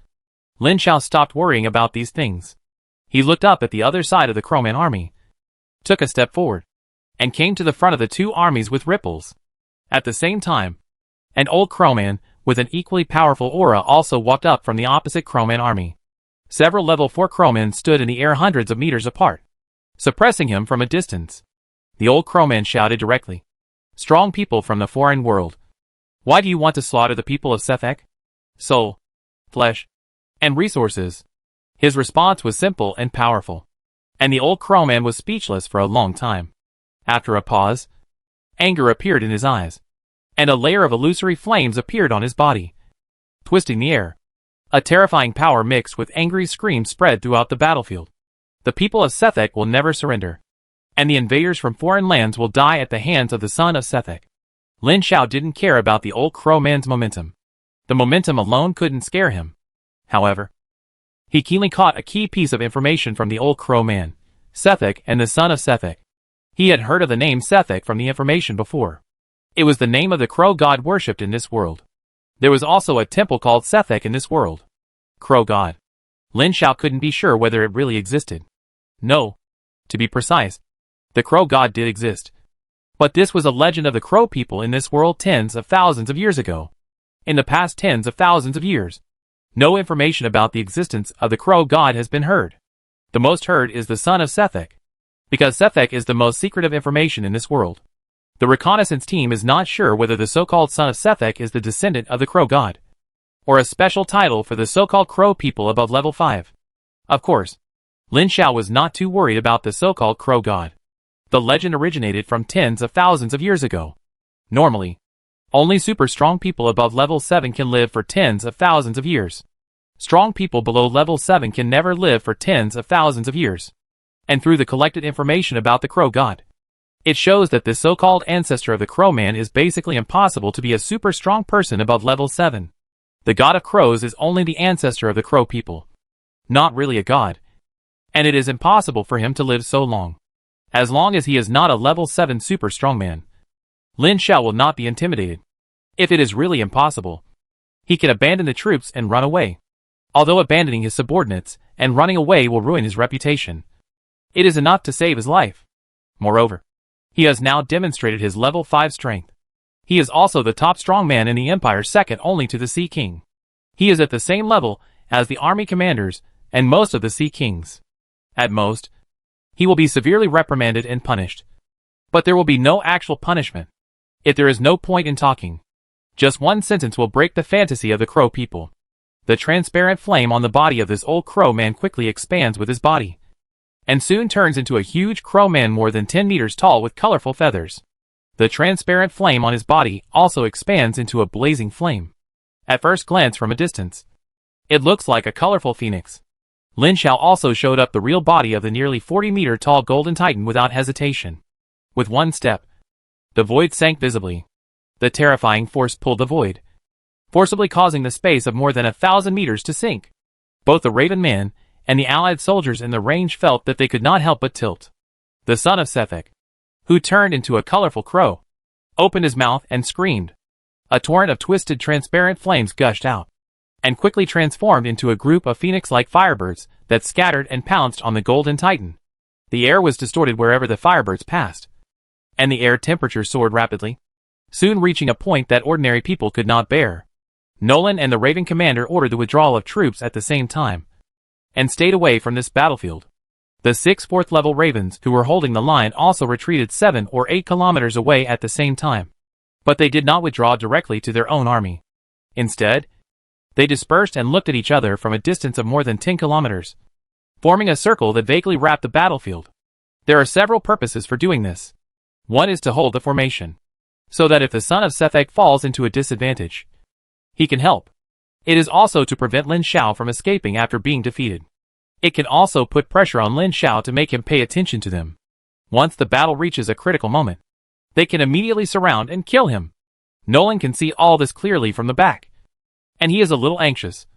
S1: Lin Xiao stopped worrying about these things. He looked up at the other side of the Crowman army, took a step forward, and came to the front of the 2 armies with ripples. At the same time, an old Crowman with an equally powerful aura also walked up from the opposite Crowman army. Several level 4 Crowmen stood in the air hundreds of meters apart, suppressing him from a distance. The old Crowman shouted directly, "Strong people from the foreign world, why do you want to slaughter the people of Sethek? Soul, flesh, and resources." His response was simple and powerful, and the old Crowman was speechless for a long time. After a pause, anger appeared in his eyes, and a layer of illusory flames appeared on his body, twisting the air. A terrifying power mixed with angry screams spread throughout the battlefield. The people of Sethek will never surrender, and the invaders from foreign lands will die at the hands of the son of Sethek. Lin Xiao didn't care about the old crow man's momentum. The momentum alone couldn't scare him. However, he keenly caught a key piece of information from the old crow man, Sethek and the son of Sethek. He had heard of the name Sethek from the information before. It was the name of the crow god worshipped in this world. There was also a temple called Sethek in this world. Crow god. Lin Xiao couldn't be sure whether it really existed. No. To be precise, the crow god did exist. But this was a legend of the crow people in this world tens of thousands of years ago. In the past tens of thousands of years, no information about the existence of the crow god has been heard. The most heard is the son of Sethek, because Sethek is the most secretive information in this world. The reconnaissance team is not sure whether the so-called son of Sethek is the descendant of the crow god, or a special title for the so-called crow people above level 5. Of course, Lin Xiao was not too worried about the so-called crow god. The legend originated from tens of thousands of years ago. Normally, only super strong people above level 7 can live for tens of thousands of years. Strong people below level 7 can never live for tens of thousands of years. And through the collected information about the crow god, it shows that this so-called ancestor of the crow man is basically impossible to be a super strong person above level 7. The god of crows is only the ancestor of the crow people, not really a god, and it is impossible for him to live so long as he is not a level 7 super strong man. Lin Xiao will not be intimidated. If it is really impossible, he can abandon the troops and run away. Although abandoning his subordinates and running away will ruin his reputation, it is enough to save his life. Moreover, he has now demonstrated his level 5 strength. He is also the top strongman in the Empire, second only to the Sea King. He is at the same level as the army commanders and most of the Sea Kings. At most, he will be severely reprimanded and punished. But there will be no actual punishment. If there is no point in talking. Just one sentence will break the fantasy of the crow people. The transparent flame on the body of this old crow man quickly expands with his body, and soon turns into a huge crow man more than 10 meters tall with colorful feathers. The transparent flame on his body also expands into a blazing flame. At first glance from a distance, it looks like a colorful phoenix. Lin Xiao also showed up the real body of the nearly 40-meter tall golden titan without hesitation. With one step, the void sank visibly. The terrifying force pulled the void, forcibly causing the space of more than 1,000 meters to sink. Both the Raven Man and the allied soldiers in the range felt that they could not help but tilt. The son of Sethek, who turned into a colorful crow, opened his mouth and screamed. A torrent of twisted transparent flames gushed out, and quickly transformed into a group of phoenix-like firebirds that scattered and pounced on the golden titan. The air was distorted wherever the firebirds passed, and the air temperature soared rapidly, soon reaching a point that ordinary people could not bear. Nolan and the Raven commander ordered the withdrawal of troops at the same time, and stayed away from this battlefield. The 6 4th-level Ravens who were holding the line also retreated 7 or 8 kilometers away at the same time. But they did not withdraw directly to their own army. Instead, they dispersed and looked at each other from a distance of more than 10 kilometers, forming a circle that vaguely wrapped the battlefield. There are several purposes for doing this. One is to hold the formation, so that if the son of Sethek falls into a disadvantage, he can help. It is also to prevent Lin Xiao from escaping after being defeated. It can also put pressure on Lin Xiao to make him pay attention to them. Once the battle reaches a critical moment, they can immediately surround and kill him. Nolan can see all this clearly from the back, and he is a little anxious.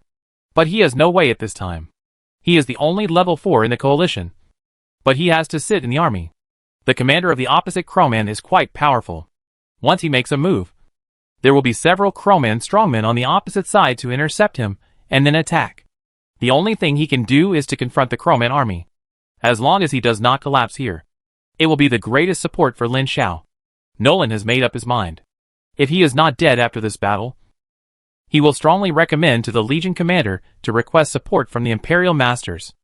S1: But he has no way at this time. He is the only level 4 in the coalition, but he has to sit in the army. The commander of the opposite Crowman is quite powerful. Once he makes a move, there will be several Crowman strongmen on the opposite side to intercept him and then attack. The only thing he can do is to confront the Crowman army. As long as he does not collapse here, it will be the greatest support for Lin Xiao. Nolan has made up his mind. If he is not dead after this battle, he will strongly recommend to the Legion commander to request support from the Imperial Masters.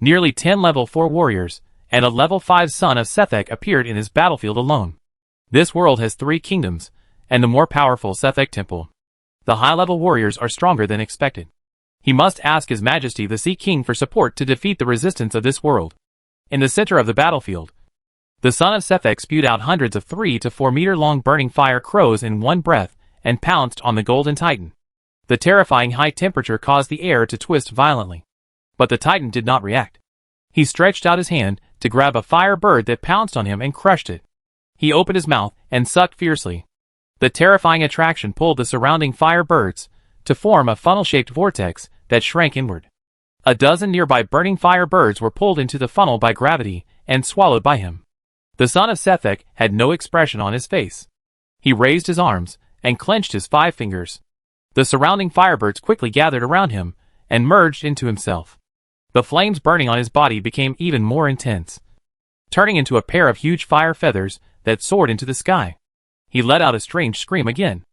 S1: Nearly 10 level 4 warriors and a level 5 son of Sethek appeared in his battlefield alone. This world has 3 kingdoms, and the more powerful Sethek Temple. The high-level warriors are stronger than expected. He must ask His Majesty the Sea King for support to defeat the resistance of this world. In the center of the battlefield, the son of Sethek spewed out hundreds of 3 to 4 meter long burning fire crows in one breath and pounced on the golden titan. The terrifying high temperature caused the air to twist violently. But the titan did not react. He stretched out his hand to grab a fire bird that pounced on him and crushed it. He opened his mouth and sucked fiercely. The terrifying attraction pulled the surrounding fire birds to form a funnel-shaped vortex that shrank inward. A dozen nearby burning fire birds were pulled into the funnel by gravity and swallowed by him. The son of Sethek had no expression on his face. He raised his arms and clenched his 5 fingers. The surrounding firebirds quickly gathered around him and merged into himself. The flames burning on his body became even more intense, turning into a pair of huge fire feathers that soared into the sky. He let out a strange scream again,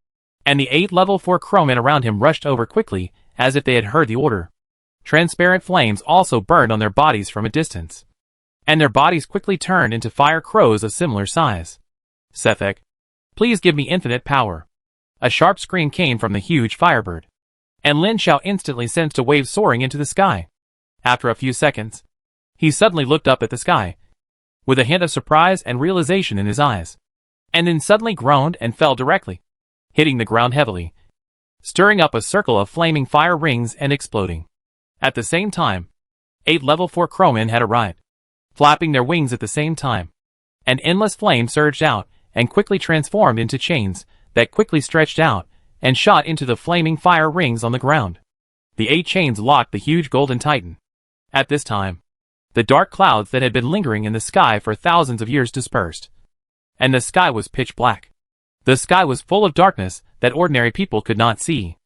S1: and the 8 level 4 crowmen around him rushed over quickly as if they had heard the order. Transparent flames also burned on their bodies from a distance, and their bodies quickly turned into fire crows of similar size. Sethek, please give me infinite power. A sharp scream came from the huge firebird, and Lin Xiao instantly sensed a wave soaring into the sky. After a few seconds, he suddenly looked up at the sky, with a hint of surprise and realization in his eyes, and then suddenly groaned and fell directly, hitting the ground heavily, stirring up a circle of flaming fire rings and exploding. At the same time, 8 level 4 crowmen had arrived, flapping their wings at the same time. An endless flame surged out and quickly transformed into chains that quickly stretched out and shot into the flaming fire rings on the ground. The 8 chains locked the huge golden titan. At this time, the dark clouds that had been lingering in the sky for thousands of years dispersed, and the sky was pitch black. The sky was full of darkness that ordinary people could not see.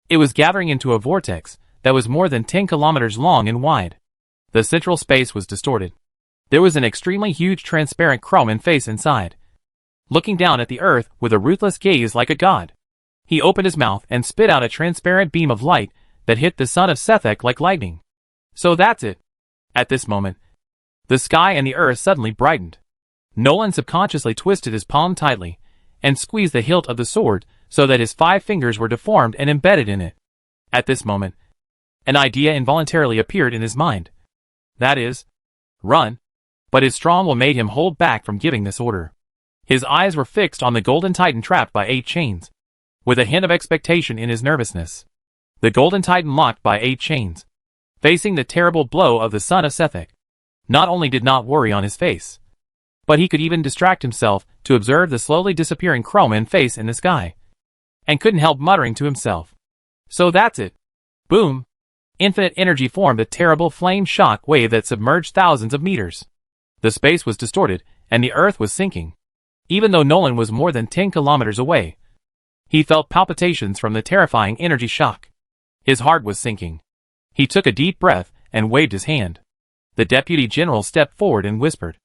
S1: It was gathering into a vortex that was more than 10 kilometers long and wide. The central space was distorted. There was an extremely huge transparent crowman face inside. looking down at the earth with a ruthless gaze like a god. He opened his mouth and spit out a transparent beam of light that hit the son of Sethek like lightning. So that's it. At this moment, the sky and the earth suddenly brightened. Nolan subconsciously twisted his palm tightly and squeezed the hilt of the sword so that his 5 fingers were deformed and embedded in it. At this moment, an idea involuntarily appeared in his mind. That is, run. But his strong will made him hold back from giving this order. His eyes were fixed on the golden titan trapped by 8 chains, with a hint of expectation in his nervousness. The golden titan locked by 8 chains, facing the terrible blow of the son of Sethek, not only did not worry on his face, but he could even distract himself to observe the slowly disappearing Chroman face in the sky, and couldn't help muttering to himself. So that's it. Boom! Infinite energy formed a terrible flame shock wave that submerged thousands of meters. The space was distorted, and the earth was sinking. Even though Nolan was more than 10 kilometers away, he felt palpitations from the terrifying energy shock. His heart was sinking. He took a deep breath and waved his hand. The deputy general stepped forward and whispered,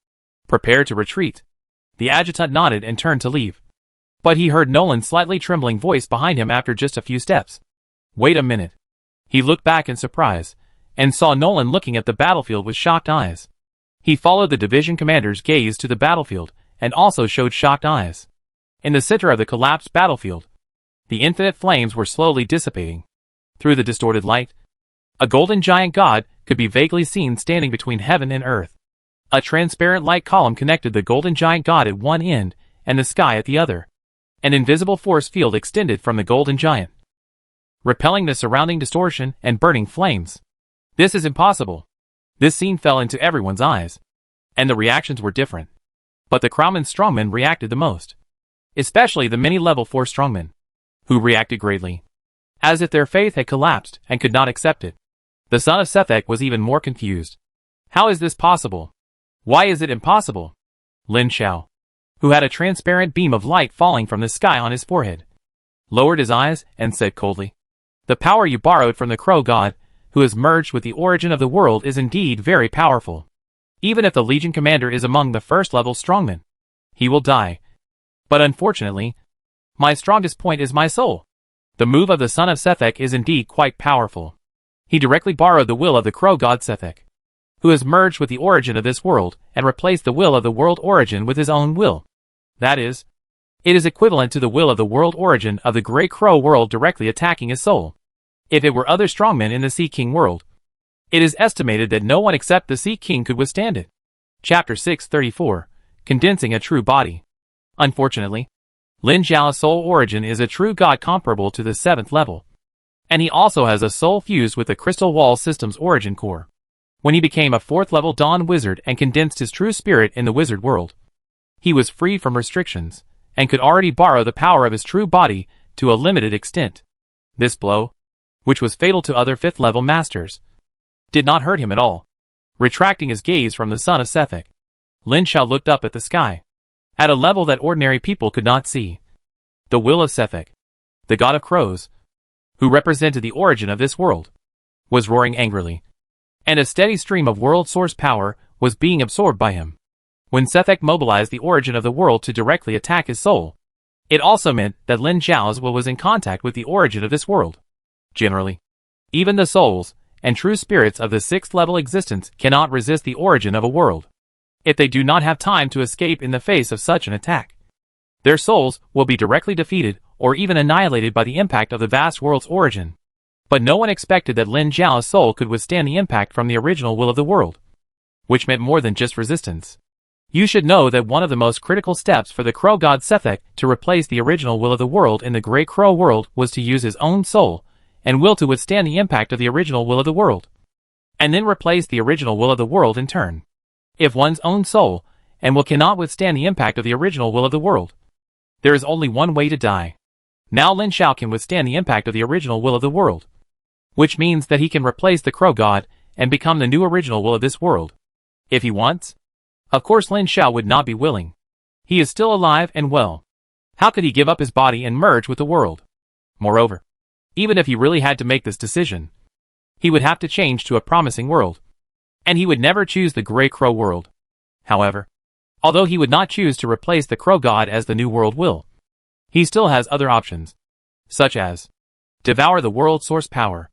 S1: "Prepare to retreat." The adjutant nodded and turned to leave. But he heard Nolan's slightly trembling voice behind him after just a few steps. "Wait a minute." He looked back in surprise, and saw Nolan looking at the battlefield with shocked eyes. He followed the division commander's gaze to the battlefield, and also showed shocked eyes. In the center of the collapsed battlefield, the infinite flames were slowly dissipating. Through the distorted light, a golden giant god could be vaguely seen standing between heaven and earth. A transparent light column connected the golden giant god at one end and the sky at the other. An invisible force field extended from the golden giant, repelling the surrounding distortion and burning flames. This is impossible. This scene fell into everyone's eyes, and the reactions were different. But the Chroman strongmen reacted the most, especially the many level 4 strongmen, who reacted greatly, as if their faith had collapsed and could not accept it. The son of Sethek was even more confused. How is this possible? Why is it impossible? Lin Xiao, who had a transparent beam of light falling from the sky on his forehead, lowered his eyes and said coldly, "The power you borrowed from the crow god, who has merged with the origin of the world, is indeed very powerful. Even if the Legion commander is among the first-level strongmen, he will die. But unfortunately, my strongest point is my soul. The move of the son of Sethek is indeed quite powerful. He directly borrowed the will of the crow god Sethek, who has merged with the origin of this world and replaced the will of the world origin with his own will. That is, it is equivalent to the will of the world origin of the great crow world directly attacking his soul. If it were other strongmen in the Sea King world, it is estimated that no one except the Sea King could withstand it." Chapter 634, Condensing a True Body. Unfortunately, Lin Xiao's soul origin is a true god comparable to the 7th level, and he also has a soul fused with the Crystal Wall System's origin core. When he became a 4th level Dawn Wizard and condensed his true spirit in the wizard world, he was freed from restrictions, and could already borrow the power of his true body to a limited extent. This blow, which was fatal to other 5th level masters, did not hurt him at all. Retracting his gaze from the son of Sethek, Lin Xiao looked up at the sky, at a level that ordinary people could not see. The will of Sethek, the god of crows, who represented the origin of this world, was roaring angrily, and a steady stream of world source power was being absorbed by him. When Sethek mobilized the origin of the world to directly attack his soul, it also meant that Lin Xiao's will was in contact with the origin of this world. Generally, even the souls and true spirits of the 6th level existence cannot resist the origin of a world, if they do not have time to escape in the face of such an attack. Their souls will be directly defeated or even annihilated by the impact of the vast world's origin. But no one expected that Lin Xiao's soul could withstand the impact from the original will of the world, which meant more than just resistance. You should know that one of the most critical steps for the crow god Sethek to replace the original will of the world in the Great Crow world was to use his own soul and will to withstand the impact of the original will of the world, and then replace the original will of the world in turn. If one's own soul and will cannot withstand the impact of the original will of the world, there is only one way to die. Now Lin Xiao can withstand the impact of the original will of the world, which means that he can replace the crow god and become the new original will of this world, if he wants. Of course Lin Xiao would not be willing. He is still alive and well. How could he give up his body and merge with the world? Moreover, even if he really had to make this decision, he would have to change to a promising world, and he would never choose the Grey Crow world. However, Although he would not choose to replace the Crow God as the New World will, he still has other options, such as devour the world source power.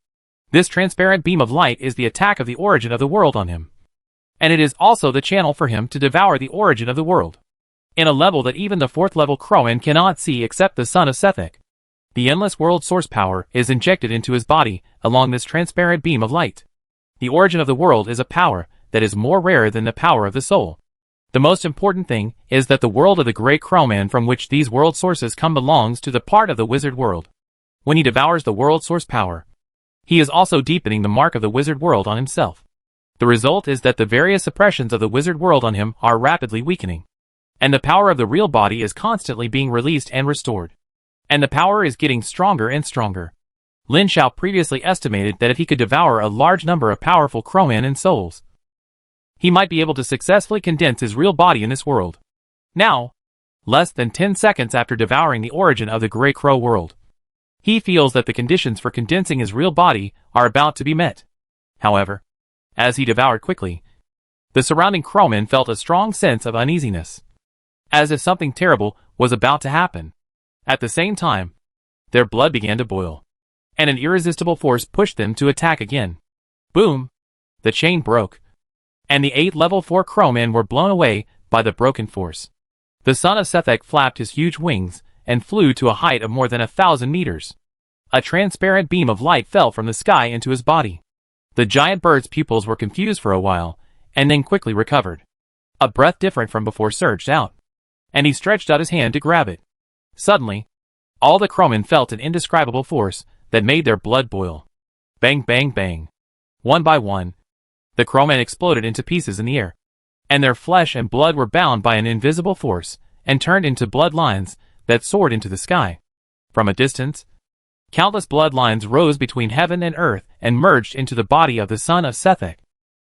S1: This transparent beam of light is the attack of the origin of the world on him, and it is also the channel for him to devour the origin of the world, in a level that even the 4th level Crowan cannot see except the son of Sethek. The endless world source power is injected into his body along this transparent beam of light. The origin of the world is a power that is more rare than the power of the soul. The most important thing is that the world of the Great Crowman from which these world sources come belongs to the part of the wizard world. When he devours the world source power, he is also deepening the mark of the wizard world on himself. The result is that the various suppressions of the wizard world on him are rapidly weakening, and the power of the real body is constantly being released and restored. And the power is getting stronger and stronger. Lin Shao previously estimated that if he could devour a large number of powerful Crowman and souls, he might be able to successfully condense his real body in this world. Now, less than 10 seconds after devouring the origin of the Grey Crow world, he feels that the conditions for condensing his real body are about to be met. However, as he devoured quickly, the surrounding Crowmen felt a strong sense of uneasiness, as if something terrible was about to happen. At the same time, their blood began to boil, and an irresistible force pushed them to attack again. Boom! The chain broke, and the 8 level 4 Crowmen were blown away by the broken force. The son of Sethek flapped his huge wings and flew to a height of more than 1,000 meters. A transparent beam of light fell from the sky into his body. The giant bird's pupils were confused for a while, and then quickly recovered. A breath different from before surged out, and he stretched out his hand to grab it. Suddenly, all the Crowmen felt an indescribable force that made their blood boil. Bang, bang, bang. One by one, the Crowmen exploded into pieces in the air, and their flesh and blood were bound by an invisible force and turned into bloodlines that soared into the sky. From a distance, countless bloodlines rose between heaven and earth and merged into the body of the son of Sethek.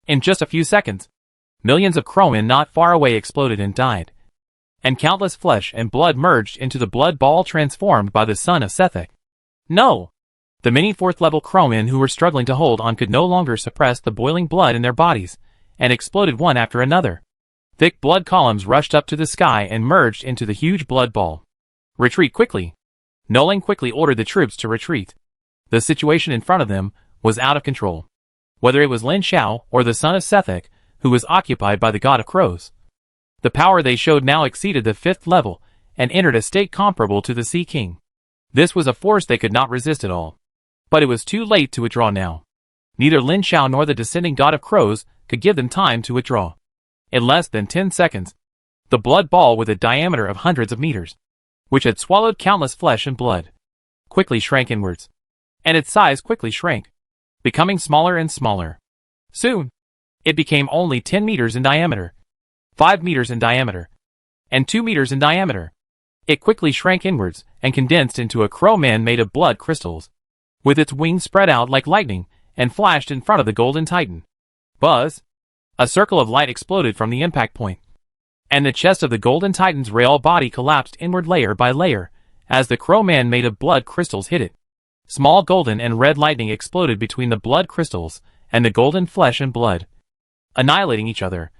S1: In just a few seconds, millions of Crowmen not far away exploded and died, and countless flesh and blood merged into the blood ball transformed by the son of Sethek. No! The many 4th level Crowmen who were struggling to hold on could no longer suppress the boiling blood in their bodies, and exploded one after another. Thick blood columns rushed up to the sky and merged into the huge blood ball. Retreat quickly! Nolan quickly ordered the troops to retreat. The situation in front of them was out of control. Whether it was Lin Shao or the son of Sethek, who was occupied by the god of crows, the power they showed now exceeded the 5th level and entered a state comparable to the Sea King. This was a force they could not resist at all. But it was too late to withdraw now. Neither Lin Shao nor the descending god of crows could give them time to withdraw. In less than 10 seconds, the blood ball with a diameter of hundreds of meters, which had swallowed countless flesh and blood, quickly shrank inwards, and its size quickly shrank, becoming smaller and smaller. Soon, it became only 10 meters in diameter, 5 meters in diameter, and 2 meters in diameter. It quickly shrank inwards and condensed into a Crowman made of blood crystals, with its wings spread out like lightning, and flashed in front of the Golden Titan. Buzz! A circle of light exploded from the impact point, and the chest of the Golden Titan's real body collapsed inward layer by layer, as the Crowman made of blood crystals hit it. Small golden and red lightning exploded between the blood crystals and the golden flesh and blood, annihilating each other,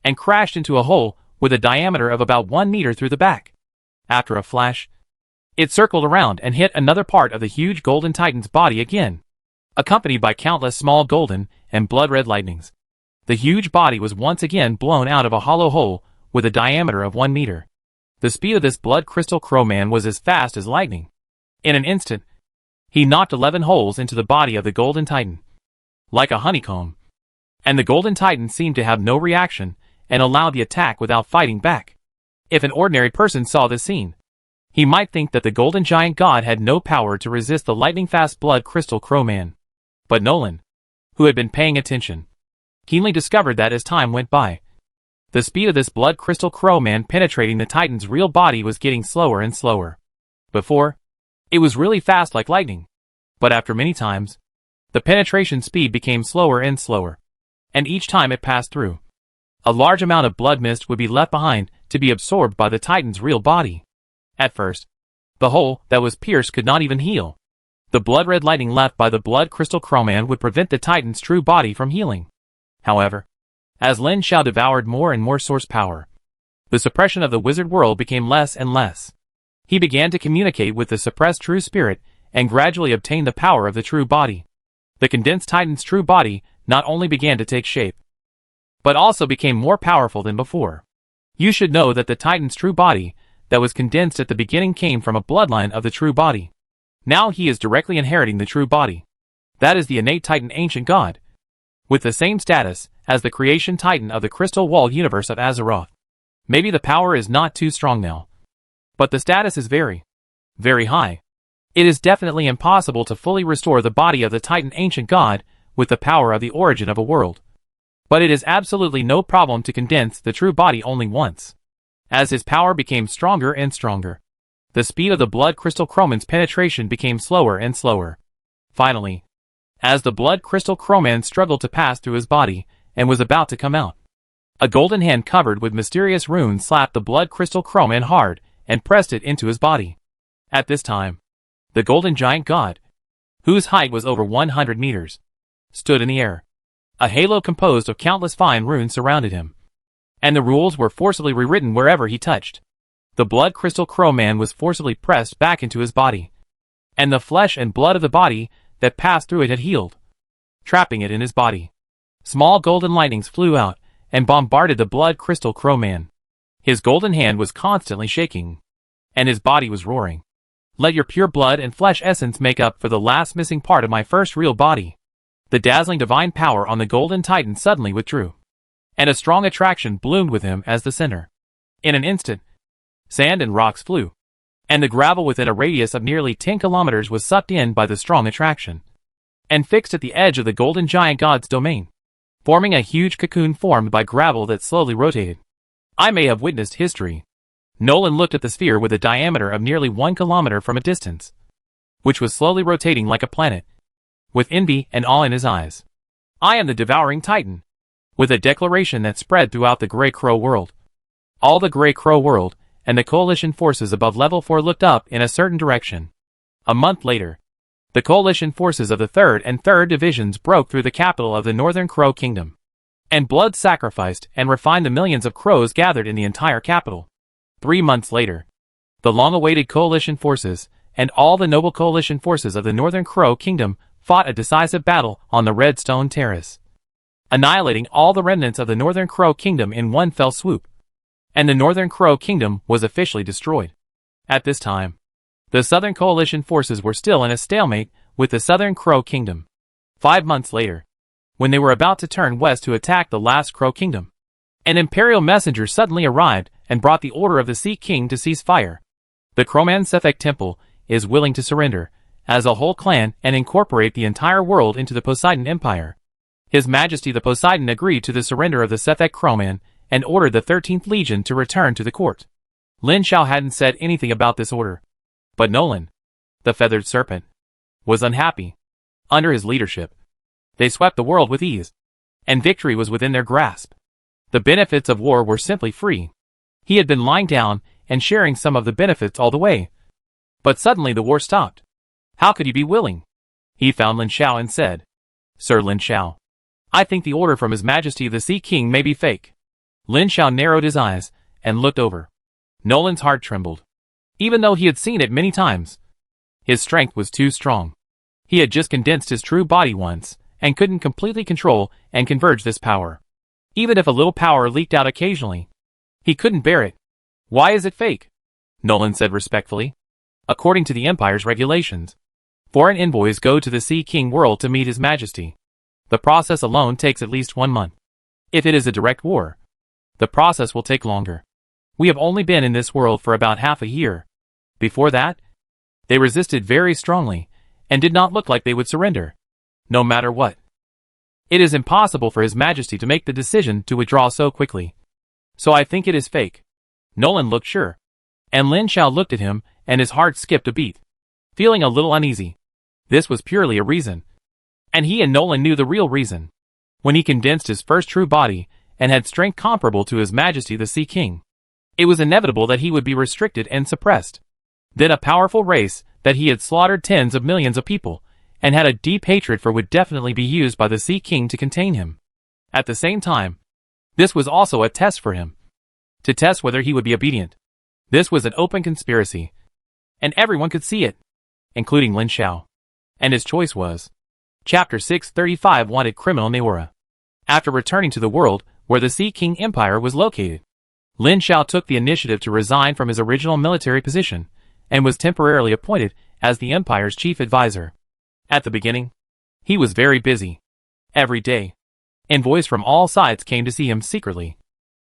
S1: and crashed into a hole with a diameter of about 1 meter through the back. After a flash, it circled around and hit another part of the huge Golden Titan's body again, accompanied by countless small golden and blood-red lightnings. The huge body was once again blown out of a hollow hole with a diameter of 1 meter. The speed of this blood crystal Crowman was as fast as lightning. In an instant, he knocked 11 holes into the body of the Golden Titan, like a honeycomb, and the Golden Titan seemed to have no reaction and allowed the attack without fighting back. If an ordinary person saw this scene, he might think that the Golden Giant God had no power to resist the lightning-fast blood crystal Crowman. But Nolan, who had been paying attention, keenly discovered that as time went by, the speed of this blood crystal Crowman penetrating the Titan's real body was getting slower and slower. Before, it was really fast like lightning, but after many times, the penetration speed became slower and slower, and each time it passed through, a large amount of blood mist would be left behind to be absorbed by the Titan's real body. At first, the hole that was pierced could not even heal. The blood-red lightning left by the blood crystal Crowman would prevent the Titan's true body from healing. However, as Lin Shao devoured more and more source power, the suppression of the wizard world became less and less. He began to communicate with the suppressed true spirit and gradually obtained the power of the true body. The condensed Titan's true body not only began to take shape, but also became more powerful than before. You should know that the Titan's true body that was condensed at the beginning came from a bloodline of the true body. Now he is directly inheriting the true body. That is the innate Titan ancient god, with the same status as the creation Titan of the crystal wall universe of Azeroth. Maybe the power is not too strong now, but the status is very, very high. It is definitely impossible to fully restore the body of the Titan ancient god with the power of the origin of a world. But it is absolutely no problem to condense the true body only once. As his power became stronger and stronger, the speed of the blood crystal chroman's penetration became slower and slower. Finally, as the blood crystal chroman struggled to pass through his body and was about to come out, a golden hand covered with mysterious runes slapped the blood crystal chroman hard and pressed it into his body. At this time, the golden giant god, whose height was over 100 meters, stood in the air. A halo composed of countless fine runes surrounded him, and the rules were forcibly rewritten wherever he touched. The blood crystal chroman was forcibly pressed back into his body, and the flesh and blood of the body that passed through it had healed, trapping it in his body. Small golden lightnings flew out and bombarded the blood crystal chroman. His golden hand was constantly shaking, and his body was roaring. Let your pure blood and flesh essence make up for the last missing part of my first real body. The dazzling divine power on the golden titan suddenly withdrew, and a strong attraction bloomed with him as the center. In an instant, sand and rocks flew, and the gravel within a radius of nearly 10 kilometers was sucked in by the strong attraction, and fixed at the edge of the golden giant god's domain, forming a huge cocoon formed by gravel that slowly rotated. I may have witnessed history. Nolan looked at the sphere with a diameter of nearly 1 kilometer from a distance, which was slowly rotating like a planet, with envy and awe in his eyes. I am the devouring titan, with a declaration that spread throughout the Grey Crow world. All the Grey Crow world and the coalition forces above level 4 looked up in a certain direction. A month later, the coalition forces of the 3rd and 3rd divisions broke through the capital of the Northern Crow Kingdom, and blood sacrificed and refined the millions of crows gathered in the entire capital. 3 months later, the long-awaited coalition forces and all the noble coalition forces of the Northern Crow Kingdom fought a decisive battle on the Redstone Terrace, annihilating all the remnants of the Northern Crow Kingdom in one fell swoop, and the Northern Crow Kingdom was officially destroyed. At this time, the Southern Coalition forces were still in a stalemate with the Southern Crow Kingdom. 5 months later, when they were about to turn west to attack the last Crow Kingdom, an Imperial messenger suddenly arrived and brought the order of the Sea King to cease fire. The Crowman Sethek Temple is willing to surrender as a whole clan and incorporate the entire world into the Poseidon Empire. His Majesty the Poseidon agreed to the surrender of the Sethek Crowman and ordered the 13th Legion to return to the court. Lin Shao hadn't said anything about this order, but Nolan, the Feathered Serpent, was unhappy. Under his leadership, they swept the world with ease, and victory was within their grasp. The benefits of war were simply free. He had been lying down and sharing some of the benefits all the way. But suddenly the war stopped. How could he be willing? He found Lin Shao and said, "Sir Lin Shao, I think the order from His Majesty the Sea King may be fake." Lin Shao narrowed his eyes and looked over. Nolan's heart trembled. Even though he had seen it many times, his strength was too strong. He had just condensed his true body once, and couldn't completely control and converge this power. Even if a little power leaked out occasionally, he couldn't bear it. "Why is it fake?" Nolan said respectfully. "According to the Empire's regulations, foreign envoys go to the Sea King world to meet His Majesty. The process alone takes at least 1 month. If it is a direct war, the process will take longer. We have only been in this world for about half a year. Before that, they resisted very strongly and did not look like they would surrender, no matter what. It is impossible for His Majesty to make the decision to withdraw so quickly. So I think it is fake." Nolan looked sure, and Lin Shao looked at him and his heart skipped a beat, feeling a little uneasy. This was purely a reason, and he and Nolan knew the real reason. When he condensed his first true body and had strength comparable to His Majesty the Sea King, it was inevitable that he would be restricted and suppressed. Then a powerful race that he had slaughtered tens of millions of people and had a deep hatred for would definitely be used by the Sea King to contain him. At the same time, this was also a test for him, to test whether he would be obedient. This was an open conspiracy, and everyone could see it, including Lin Xiao. And his choice was Chapter 635 Wanted Criminal Naora. After returning to the world where the Sea King Empire was located, Lin Xiao took the initiative to resign from his original military position and was temporarily appointed as the Empire's chief advisor. At the beginning, he was very busy. Every day, envoys from all sides came to see him secretly.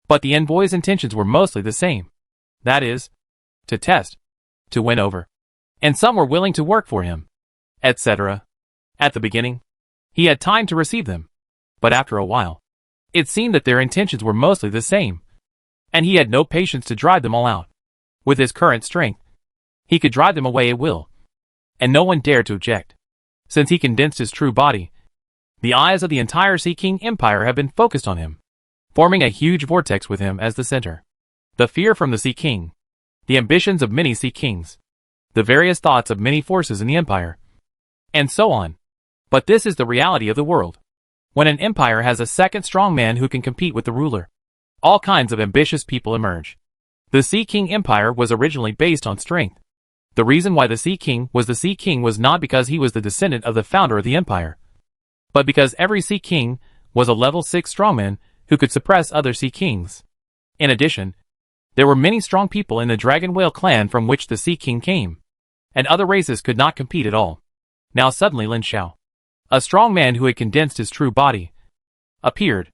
S1: But the envoys' intentions were mostly the same. That is, to test, to win over. And some were willing to work for him, etc. At the beginning, he had time to receive them. But after a while, it seemed that their intentions were mostly the same. And he had no patience to drive them all out. With his current strength, he could drive them away at will. And no one dared to object. Since he condensed his true body, the eyes of the entire Sea King Empire have been focused on him, forming a huge vortex with him as the center. The fear from the Sea King, the ambitions of many Sea Kings, the various thoughts of many forces in the Empire, and so on. But this is the reality of the world. When an empire has a second strong man who can compete with the ruler, all kinds of ambitious people emerge. The Sea King Empire was originally based on strength. The reason why the Sea King was not because he was the descendant of the founder of the empire, but because every Sea King was a level 6 strongman who could suppress other Sea Kings. In addition, there were many strong people in the Dragon Whale clan from which the Sea King came, and other races could not compete at all. Now suddenly Lin Xiao, a strong man who had condensed his true body, appeared.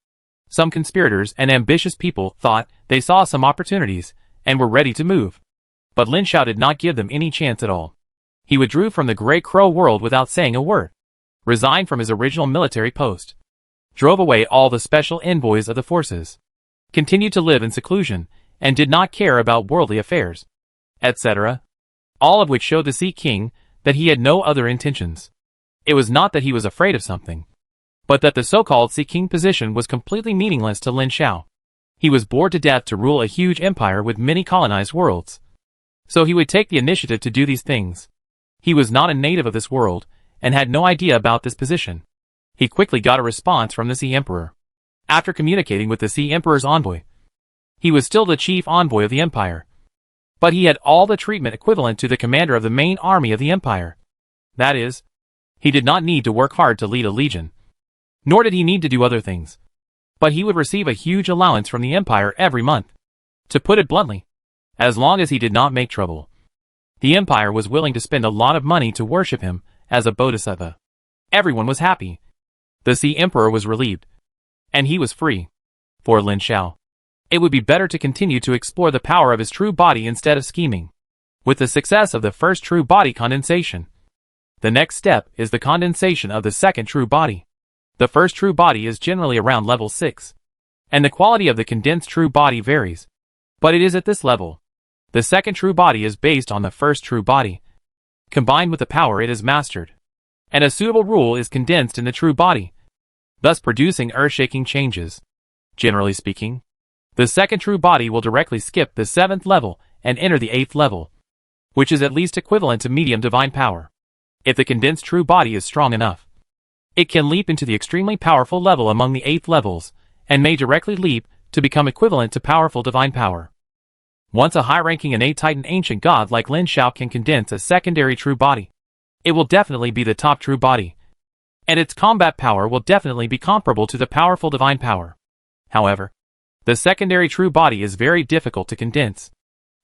S1: Some conspirators and ambitious people thought they saw some opportunities and were ready to move. But Lin Xiao did not give them any chance at all. He withdrew from the Grey Crow world without saying a word, resigned from his original military post, drove away all the special envoys of the forces, continued to live in seclusion, and did not care about worldly affairs, etc. All of which showed the Sea King that he had no other intentions. It was not that he was afraid of something, but that the so-called Sea King position was completely meaningless to Lin Xiao. He was bored to death to rule a huge empire with many colonized worlds. So he would take the initiative to do these things. He was not a native of this world, and had no idea about this position. He quickly got a response from the Sea Emperor. After communicating with the Sea Emperor's envoy, he was still the chief envoy of the empire. But he had all the treatment equivalent to the commander of the main army of the empire. That is, he did not need to work hard to lead a legion. Nor did he need to do other things. But he would receive a huge allowance from the empire every month. To put it bluntly, as long as he did not make trouble, the empire was willing to spend a lot of money to worship him as a bodhisattva. Everyone was happy. The Sea Emperor was relieved. And he was free. For Lin Xiao, it would be better to continue to explore the power of his true body instead of scheming. With the success of the first true body condensation, the next step is the condensation of the second true body. The first true body is generally around level 6, and the quality of the condensed true body varies. But it is at this level. The second true body is based on the first true body, combined with the power it has mastered. And a suitable rule is condensed in the true body, thus producing earth-shaking changes. Generally speaking, the second true body will directly skip the 7th level and enter the 8th level, which is at least equivalent to medium divine power. If the condensed true body is strong enough, it can leap into the extremely powerful level among the 8th levels, and may directly leap to become equivalent to powerful divine power. Once a high-ranking innate titan ancient god like Lin Xiao can condense a secondary true body, it will definitely be the top true body, and its combat power will definitely be comparable to the powerful divine power. However, the secondary true body is very difficult to condense.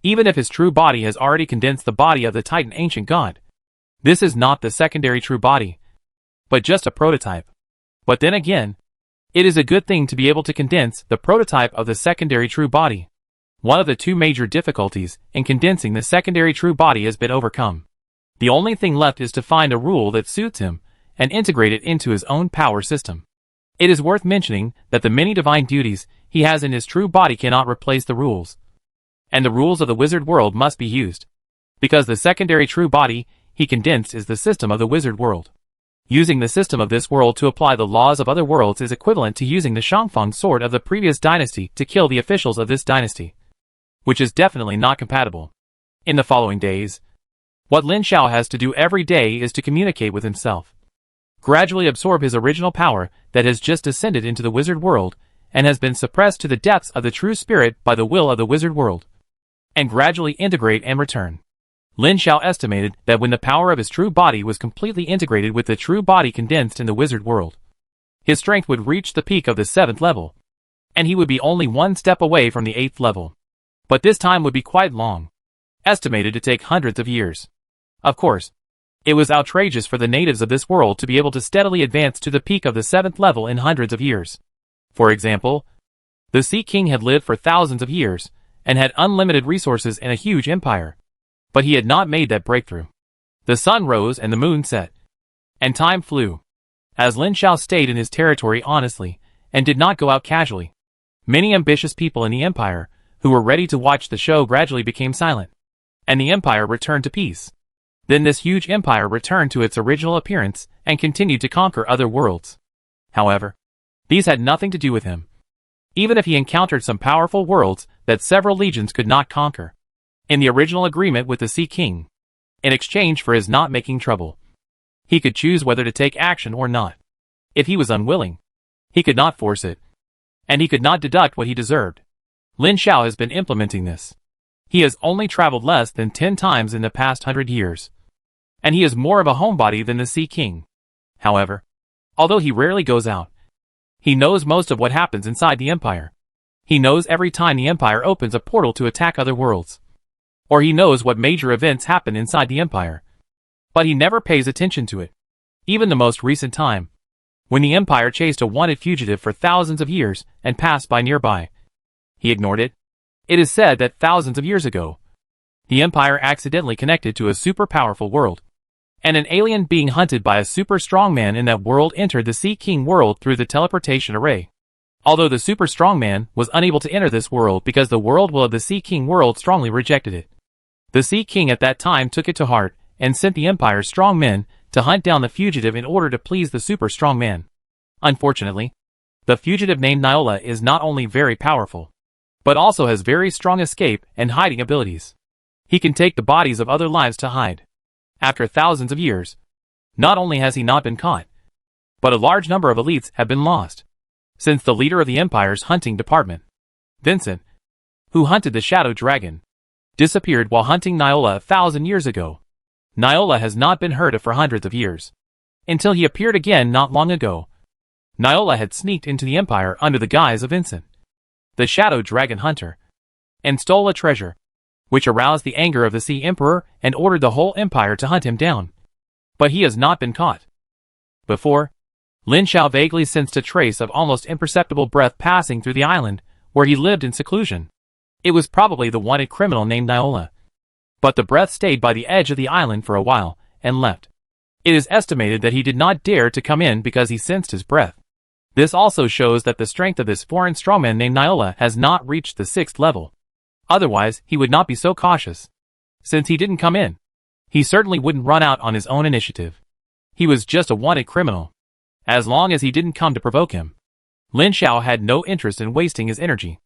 S1: Even if his true body has already condensed the body of the titan ancient god, this is not the secondary true body, but just a prototype. But then again, it is a good thing to be able to condense the prototype of the secondary true body. One of the two major difficulties in condensing the secondary true body has been overcome. The only thing left is to find a rule that suits him and integrate it into his own power system. It is worth mentioning that the many divine duties he has in his true body cannot replace the rules. And the rules of the wizard world must be used, because the secondary true body he condensed is the system of the wizard world. Using the system of this world to apply the laws of other worlds is equivalent to using the Shangfeng sword of the previous dynasty to kill the officials of this dynasty, which is definitely not compatible. In the following days, what Lin Xiao has to do every day is to communicate with himself, gradually absorb his original power that has just descended into the wizard world, and has been suppressed to the depths of the true spirit by the will of the wizard world, and gradually integrate and return. Lin Xiao estimated that when the power of his true body was completely integrated with the true body condensed in the wizard world, his strength would reach the peak of the 7th level, and he would be only one step away from the 8th level. But this time would be quite long, estimated to take hundreds of years. Of course, it was outrageous for the natives of this world to be able to steadily advance to the peak of the 7th level in hundreds of years. For example, the Sea King had lived for thousands of years, and had unlimited resources and a huge empire. But he had not made that breakthrough. The sun rose and the moon set, and time flew, as Lin Xiao stayed in his territory honestly, and did not go out casually. Many ambitious people in the empire, who were ready to watch the show, gradually became silent, and the empire returned to peace. Then this huge empire returned to its original appearance, and continued to conquer other worlds. However, these had nothing to do with him, even if he encountered some powerful worlds that several legions could not conquer. In the original agreement with the Sea King, in exchange for his not making trouble, he could choose whether to take action or not. If he was unwilling, he could not force it, and he could not deduct what he deserved. Lin Xiao has been implementing this. He has only traveled less than 10 times in the past 100 years, and he is more of a homebody than the Sea King. However, although he rarely goes out, he knows most of what happens inside the empire. He knows every time the empire opens a portal to attack other worlds, or he knows what major events happen inside the empire. But he never pays attention to it. Even the most recent time, when the empire chased a wanted fugitive for thousands of years and passed by nearby, he ignored it. It is said that thousands of years ago, the empire accidentally connected to a super powerful world, and an alien being hunted by a super strong man in that world entered the Sea King world through the teleportation array. Although the super strong man was unable to enter this world because the world will of the Sea King world strongly rejected it. The Sea King at that time took it to heart, and sent the empire's strong men to hunt down the fugitive in order to please the super strong man. Unfortunately, the fugitive named Niola is not only very powerful, but also has very strong escape and hiding abilities. He can take the bodies of other lives to hide. After thousands of years, not only has he not been caught, but a large number of elites have been lost. Since the leader of the empire's hunting department, Vincent, who hunted the shadow dragon, disappeared while hunting Niola 1,000 years ago. Niola has not been heard of for hundreds of years, until he appeared again not long ago. Niola had sneaked into the empire under the guise of Vincent, the shadow dragon hunter, and stole a treasure, which aroused the anger of the Sea Emperor and ordered the whole empire to hunt him down. But he has not been caught. Before, Lin Xiao vaguely sensed a trace of almost imperceptible breath passing through the island, where he lived in seclusion. It was probably the wanted criminal named Niola. But the breath stayed by the edge of the island for a while, and left. It is estimated that he did not dare to come in because he sensed his breath. This also shows that the strength of this foreign strongman named Niola has not reached the 6th level. Otherwise, he would not be so cautious. Since he didn't come in, he certainly wouldn't run out on his own initiative. He was just a wanted criminal. As long as he didn't come to provoke him, Lin Xiao had no interest in wasting his energy.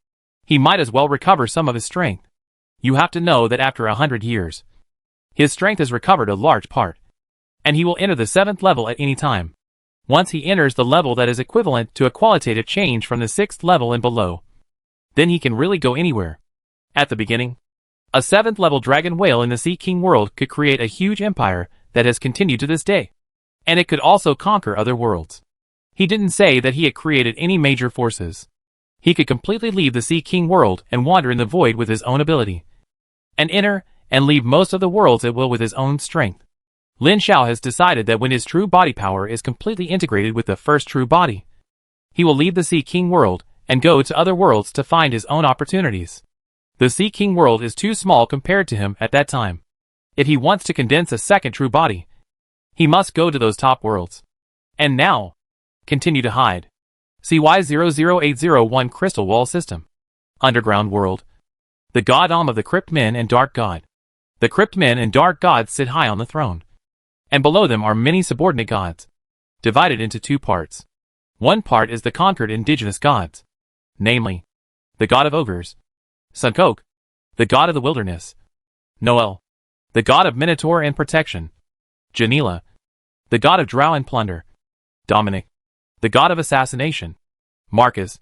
S1: He might as well recover some of his strength. You have to know that after 100 years, his strength has recovered a large part, and he will enter the 7th level at any time. Once he enters the level that is equivalent to a qualitative change from the 6th level and below, then he can really go anywhere. At the beginning, a 7th level dragon whale in the Sea King world could create a huge empire that has continued to this day, and it could also conquer other worlds. He didn't say that he had created any major forces. He could completely leave the Sea King world and wander in the void with his own ability, and enter and leave most of the worlds at will with his own strength. Lin Xiao has decided that when his true body power is completely integrated with the first true body, he will leave the Sea King world and go to other worlds to find his own opportunities. The Sea King world is too small compared to him at that time. If he wants to condense a second true body, he must go to those top worlds. And now, continue to hide. CY00801 Crystal Wall System. Underground World. The Goddom of the Crypt Men and Dark God. The Crypt Men and Dark Gods sit high on the throne, and below them are many subordinate gods, divided into 2 parts. One part is the conquered indigenous gods, namely, the god of ogres, Sunkok, the god of the wilderness, Noel, the god of Minotaur and protection, Janila, the god of drow and plunder, Dominic, the god of assassination, Marcus,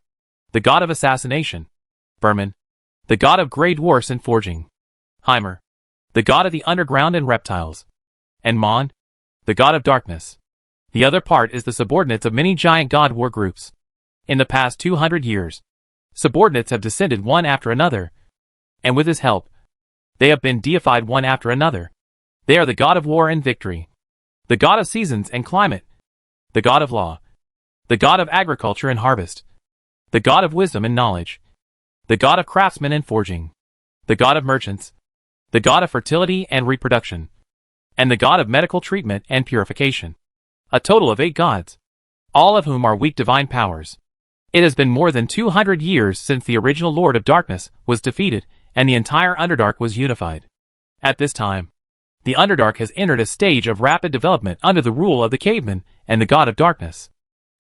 S1: the god of assassination; Berman, the god of grey dwarfs and forging; Heimer, the god of the underground and reptiles; and Mon, the god of darkness. The other part is the subordinates of many giant god war groups. In the past 200 years, subordinates have descended one after another, and with his help, they have been deified one after another. They are the god of war and victory, the god of seasons and climate, the god of law, the god of agriculture and harvest, the god of wisdom and knowledge, the god of craftsmen and forging, the god of merchants, the god of fertility and reproduction, and the god of medical treatment and purification. A total of 8 gods, all of whom are weak divine powers. It has been more than 200 years since the original Lord of Darkness was defeated and the entire Underdark was unified. At this time, the Underdark has entered a stage of rapid development under the rule of the Cavemen and the God of Darkness.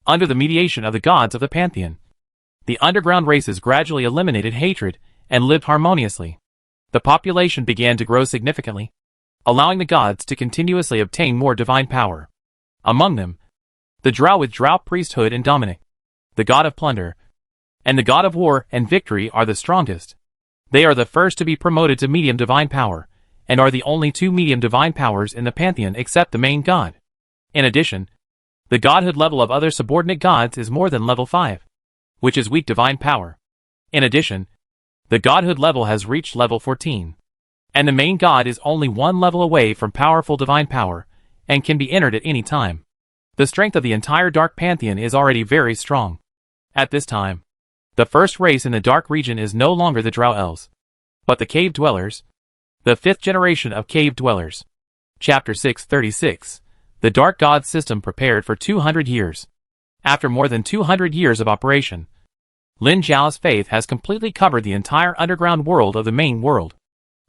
S1: Under the mediation of the gods of the Pantheon, the underground races gradually eliminated hatred and lived harmoniously. The population began to grow significantly, allowing the gods to continuously obtain more divine power. Among them, the Drow with Drow priesthood and Dominic, the god of plunder, and the god of war and victory are the strongest. They are the first to be promoted to medium divine power, and are the only 2 medium divine powers in the Pantheon except the main god. In addition, the godhood level of other subordinate gods is more than level 5, which is weak divine power. In addition, the godhood level has reached level 14, and the main god is only 1 level away from powerful divine power, and can be entered at any time. The strength of the entire Dark Pantheon is already very strong. At this time, the first race in the Dark region is no longer the Drow Elves, but the Cave Dwellers, the 5th generation of Cave Dwellers. Chapter 636. The Dark God System prepared for 200 years. After more than 200 years of operation, Lin Zhao's faith has completely covered the entire underground world of the main world.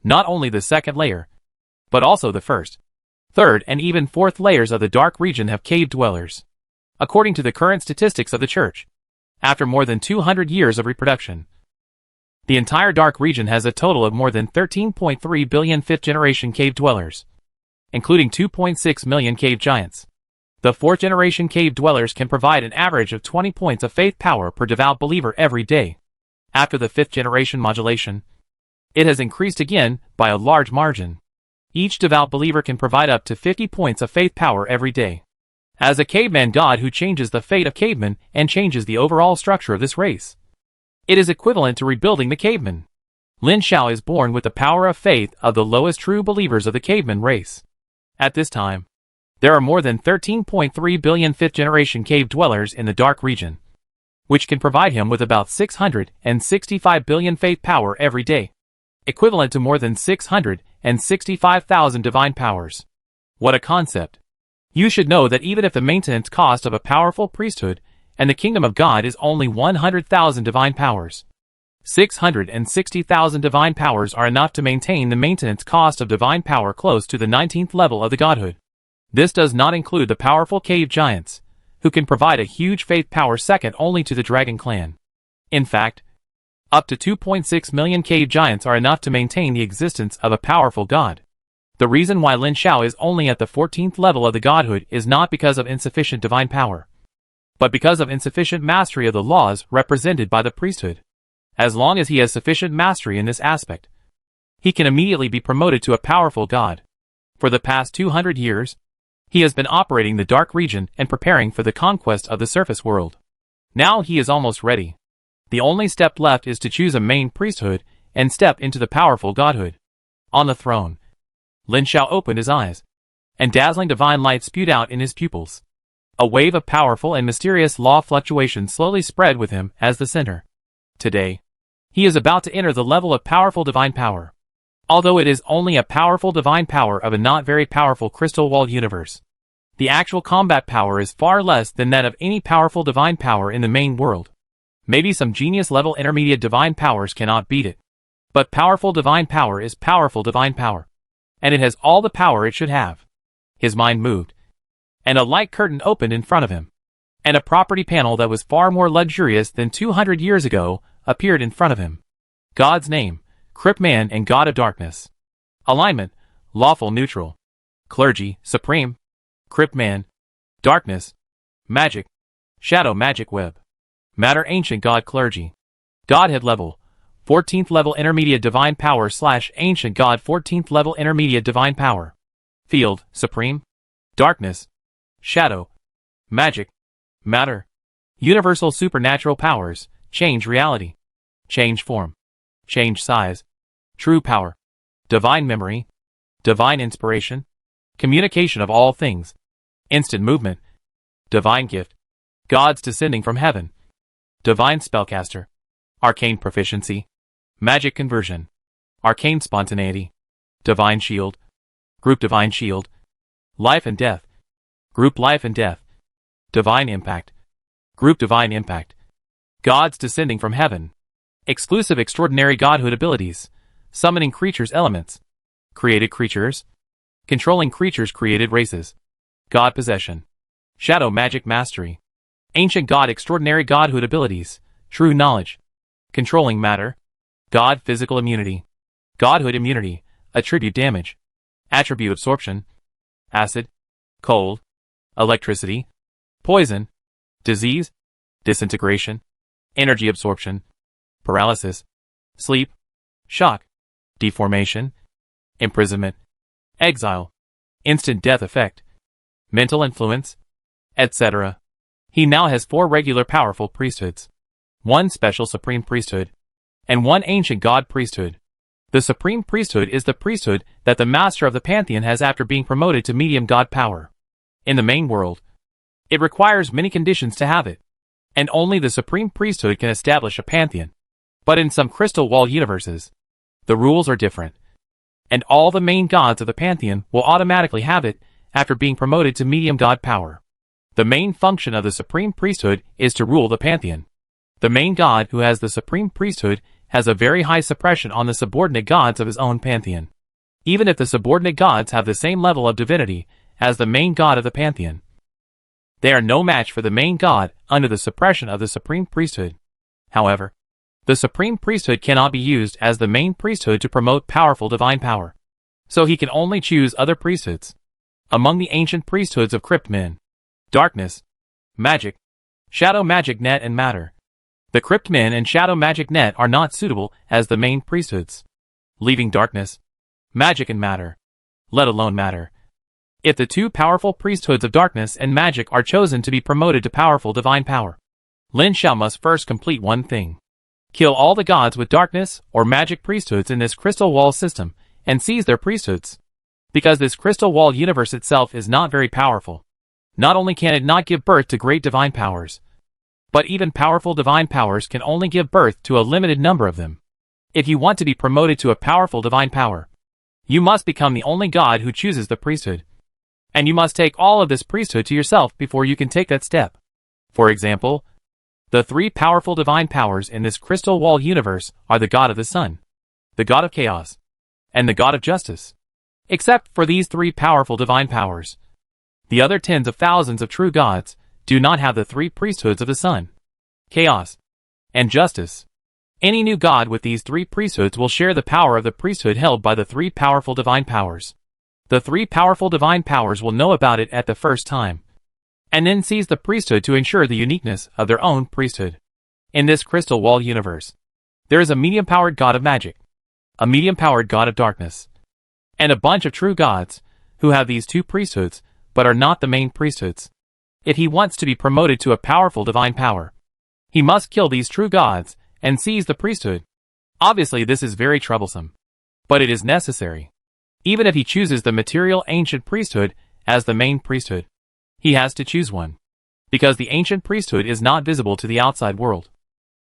S1: Not only the 2nd layer, but also the 1st, 3rd and even 4th layers of the Dark region have cave dwellers. According to the current statistics of the Church, after more than 200 years of reproduction, the entire Dark region has a total of more than 13.3 billion 5th generation cave dwellers, including 2.6 million cave giants. The 4th generation cave dwellers can provide an average of 20 points of faith power per devout believer every day. After the 5th generation modulation, it has increased again by a large margin. Each devout believer can provide up to 50 points of faith power every day. As a caveman god who changes the fate of cavemen and changes the overall structure of this race, it is equivalent to rebuilding the caveman. Lin Zhao is born with the power of faith of the lowest true believers of the caveman race. At this time, there are more than 13.3 billion 5th generation cave dwellers in the Dark region, which can provide him with about 665 billion faith power every day, equivalent to more than 665,000 divine powers. What a concept! You should know that even if the maintenance cost of a powerful priesthood and the kingdom of God is only 100,000 divine powers, 660,000 divine powers are enough to maintain the maintenance cost of divine power close to the 19th level of the godhood. This does not include the powerful cave giants, who can provide a huge faith power second only to the dragon clan. In fact, up to 2.6 million cave giants are enough to maintain the existence of a powerful god. The reason why Lin Zhao is only at the 14th level of the godhood is not because of insufficient divine power, but because of insufficient mastery of the laws represented by the priesthood. As long as he has sufficient mastery in this aspect, he can immediately be promoted to a powerful god. For the past 200 years, he has been operating the Dark region and preparing for the conquest of the surface world. Now he is almost ready. The only step left is to choose a main priesthood and step into the powerful godhood. On the throne, Lin Zhao opened his eyes, and dazzling divine light spewed out in his pupils. A wave of powerful and mysterious law fluctuation slowly spread with him as the center. Today, he is about to enter the level of powerful divine power. Although it is only a powerful divine power of a not very powerful crystal-walled universe, the actual combat power is far less than that of any powerful divine power in the main world. Maybe some genius-level intermediate divine powers cannot beat it. But powerful divine power is powerful divine power, and it has all the power it should have. His mind moved, and a light curtain opened in front of him, and a property panel that was far more luxurious than 200 years ago appeared in front of him. God's name, Cryptman and God of Darkness. Alignment, lawful neutral. Clergy, supreme. Cryptman, darkness. Magic, shadow magic web. Matter ancient god clergy. Godhead level, 14th level intermediate divine power / ancient God 14th level intermediate divine power. Field, supreme. Darkness. Shadow. Magic. Matter. Universal supernatural powers, change reality. Change form. Change size. True power. Divine memory. Divine inspiration. Communication of all things. Instant movement. Divine gift. Gods descending from heaven. Divine spellcaster. Arcane proficiency. Magic conversion. Arcane spontaneity. Divine shield. Group divine shield. Life and death. Group life and death. Divine impact. Group divine impact. Gods descending from heaven. Exclusive extraordinary godhood abilities. Summoning creatures elements. Created creatures. Controlling creatures created races. God possession. Shadow magic mastery. Ancient God extraordinary godhood abilities. True knowledge. Controlling matter. God physical immunity. Godhood immunity. Attribute damage. Attribute absorption. Acid. Cold. Electricity. Poison. Disease. Disintegration. Energy absorption. Paralysis. Sleep. Shock. Deformation. Imprisonment. Exile. Instant death effect. Mental influence. Etc. He now has 4 regular powerful priesthoods. 1 special supreme priesthood. And 1 ancient god priesthood. The supreme priesthood is the priesthood that the master of the pantheon has after being promoted to medium god power. In the main world, it requires many conditions to have it, and only the supreme priesthood can establish a pantheon. But in some crystal wall universes, the rules are different, and all the main gods of the pantheon will automatically have it after being promoted to medium god power. The main function of the supreme priesthood is to rule the pantheon. The main god who has the supreme priesthood has a very high suppression on the subordinate gods of his own pantheon. Even if the subordinate gods have the same level of divinity as the main god of the pantheon, they are no match for the main god under the suppression of the supreme priesthood. However, the supreme priesthood cannot be used as the main priesthood to promote powerful divine power, so he can only choose other priesthoods. Among the ancient priesthoods of crypt men, darkness, magic, shadow magic net and matter. The crypt men and shadow magic net are not suitable as the main priesthoods, leaving darkness, magic and matter, let alone matter. If the 2 powerful priesthoods of darkness and magic are chosen to be promoted to powerful divine power, Lin Xiao must first complete one thing. Kill all the gods with darkness or magic priesthoods in this crystal wall system and seize their priesthoods. Because this crystal wall universe itself is not very powerful, not only can it not give birth to great divine powers, but even powerful divine powers can only give birth to a limited number of them. If you want to be promoted to a powerful divine power, you must become the only god who chooses the priesthood. And you must take all of this priesthood to yourself before you can take that step. For example, the 3 powerful divine powers in this crystal wall universe are the god of the sun, the god of chaos, and the god of justice. Except for these 3 powerful divine powers, the other tens of thousands of true gods do not have the 3 priesthoods of the sun, chaos, and justice. Any new god with these 3 priesthoods will share the power of the priesthood held by the 3 powerful divine powers. The 3 powerful divine powers will know about it at the first time, and then seize the priesthood to ensure the uniqueness of their own priesthood. In this crystal wall universe, there is a medium-powered god of magic, a medium-powered god of darkness, and a bunch of true gods who have these 2 priesthoods but are not the main priesthoods. If he wants to be promoted to a powerful divine power, he must kill these true gods and seize the priesthood. Obviously this is very troublesome, but it is necessary. Even if he chooses the material ancient priesthood as the main priesthood, he has to choose one, because the ancient priesthood is not visible to the outside world.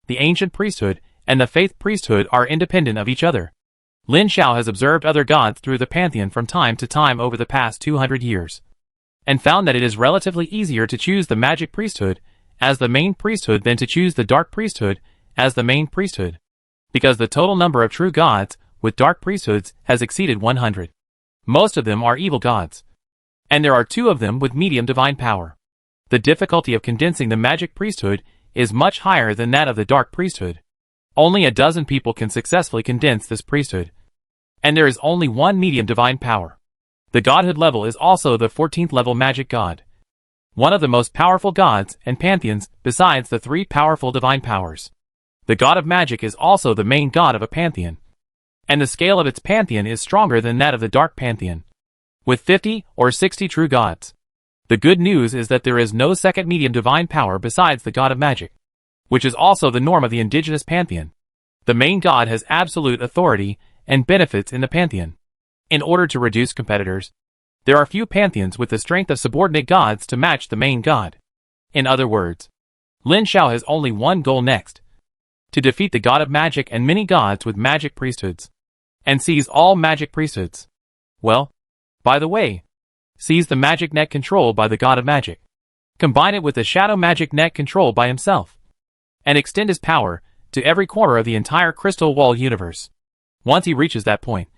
S1: The ancient priesthood and the faith priesthood are independent of each other. Lin Xiao has observed other gods through the pantheon from time to time over the past 200 years, and found that it is relatively easier to choose the magic priesthood as the main priesthood than to choose the dark priesthood as the main priesthood, because the total number of true gods with dark priesthoods has exceeded 100. Most of them are evil gods, and there are 2 of them with medium divine power. The difficulty of condensing the magic priesthood is much higher than that of the dark priesthood. Only a dozen people can successfully condense this priesthood, and there is only 1 medium divine power. The godhood level is also the 14th level magic god, one of the most powerful gods and pantheons besides the 3 powerful divine powers. The god of magic is also the main god of a pantheon, and the scale of its pantheon is stronger than that of the dark pantheon, with 50 or 60 true gods. The good news is that there is no second medium divine power besides the god of magic, which is also the norm of the indigenous pantheon. The main god has absolute authority and benefits in the pantheon. In order to reduce competitors, there are few pantheons with the strength of subordinate gods to match the main god. In other words, Lin Xiao has only one goal next: to defeat the god of magic and many gods with magic priesthoods, and seize all magic priesthoods. Well, by the way, seize the magic net controlled by the god of magic, combine it with the shadow magic net controlled by himself, and extend his power to every corner of the entire crystal wall universe. Once he reaches that point,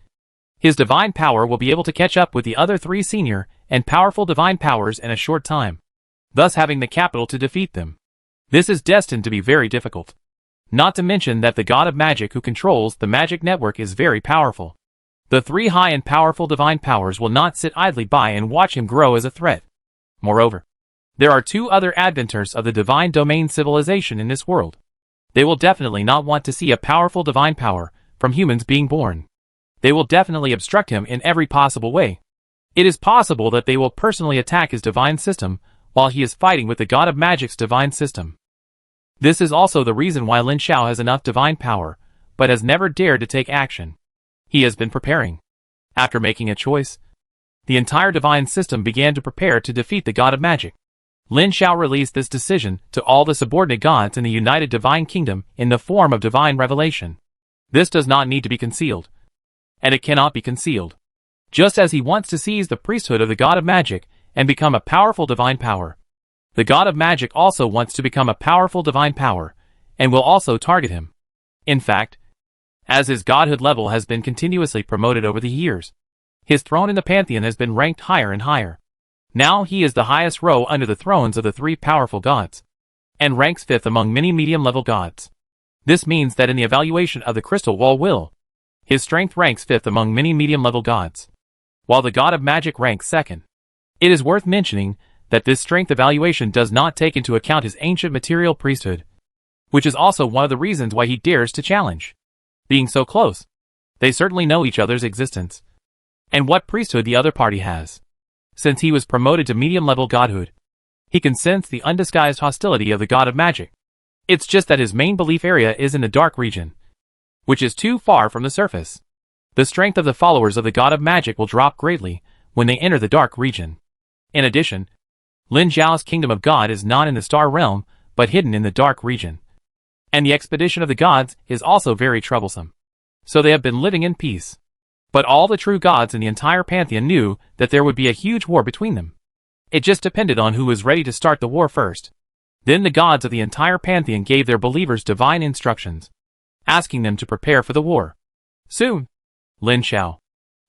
S1: his divine power will be able to catch up with the other three senior and powerful divine powers in a short time, thus having the capital to defeat them. This is destined to be very difficult. Not to mention that the god of magic who controls the magic network is very powerful. The three high and powerful divine powers will not sit idly by and watch him grow as a threat. Moreover, there are two other adventures of the divine domain civilization in this world. They will definitely not want to see a powerful divine power from humans being born. They will definitely obstruct him in every possible way. It is possible that they will personally attack his divine system while he is fighting with the god of magic's divine system. This is also the reason why Lin Xiao has enough divine power, but has never dared to take action. He has been preparing. After making a choice, the entire divine system began to prepare to defeat the god of magic. Lin Xiao released this decision to all the subordinate gods in the United Divine Kingdom in the form of divine revelation. This does not need to be concealed, and it cannot be concealed. Just as he wants to seize the priesthood of the god of magic and become a powerful divine power, the god of magic also wants to become a powerful divine power, and will also target him. In fact, as his godhood level has been continuously promoted over the years, his throne in the pantheon has been ranked higher and higher. Now he is the highest row under the thrones of the three powerful gods, and ranks 5th among many medium-level gods. This means that in the evaluation of the crystal wall his strength ranks 5th among many medium-level gods, while the god of magic ranks 2nd. It is worth mentioning that this strength evaluation does not take into account his ancient material priesthood, which is also one of the reasons why he dares to challenge. Being so close, they certainly know each other's existence, and what priesthood the other party has. Since he was promoted to medium-level godhood, he can sense the undisguised hostility of the god of magic. It's just that his main belief area is in the dark region, which is too far from the surface. The strength of the followers of the god of magic will drop greatly when they enter the dark region. In addition, Lin Xiao's kingdom of God is not in the star realm, but hidden in the dark region. And the expedition of the gods is also very troublesome. So they have been living in peace. But all the true gods in the entire pantheon knew that there would be a huge war between them. It just depended on who was ready to start the war first. Then the gods of the entire pantheon gave their believers divine instructions, asking them to prepare for the war. Soon, Lin Xiao,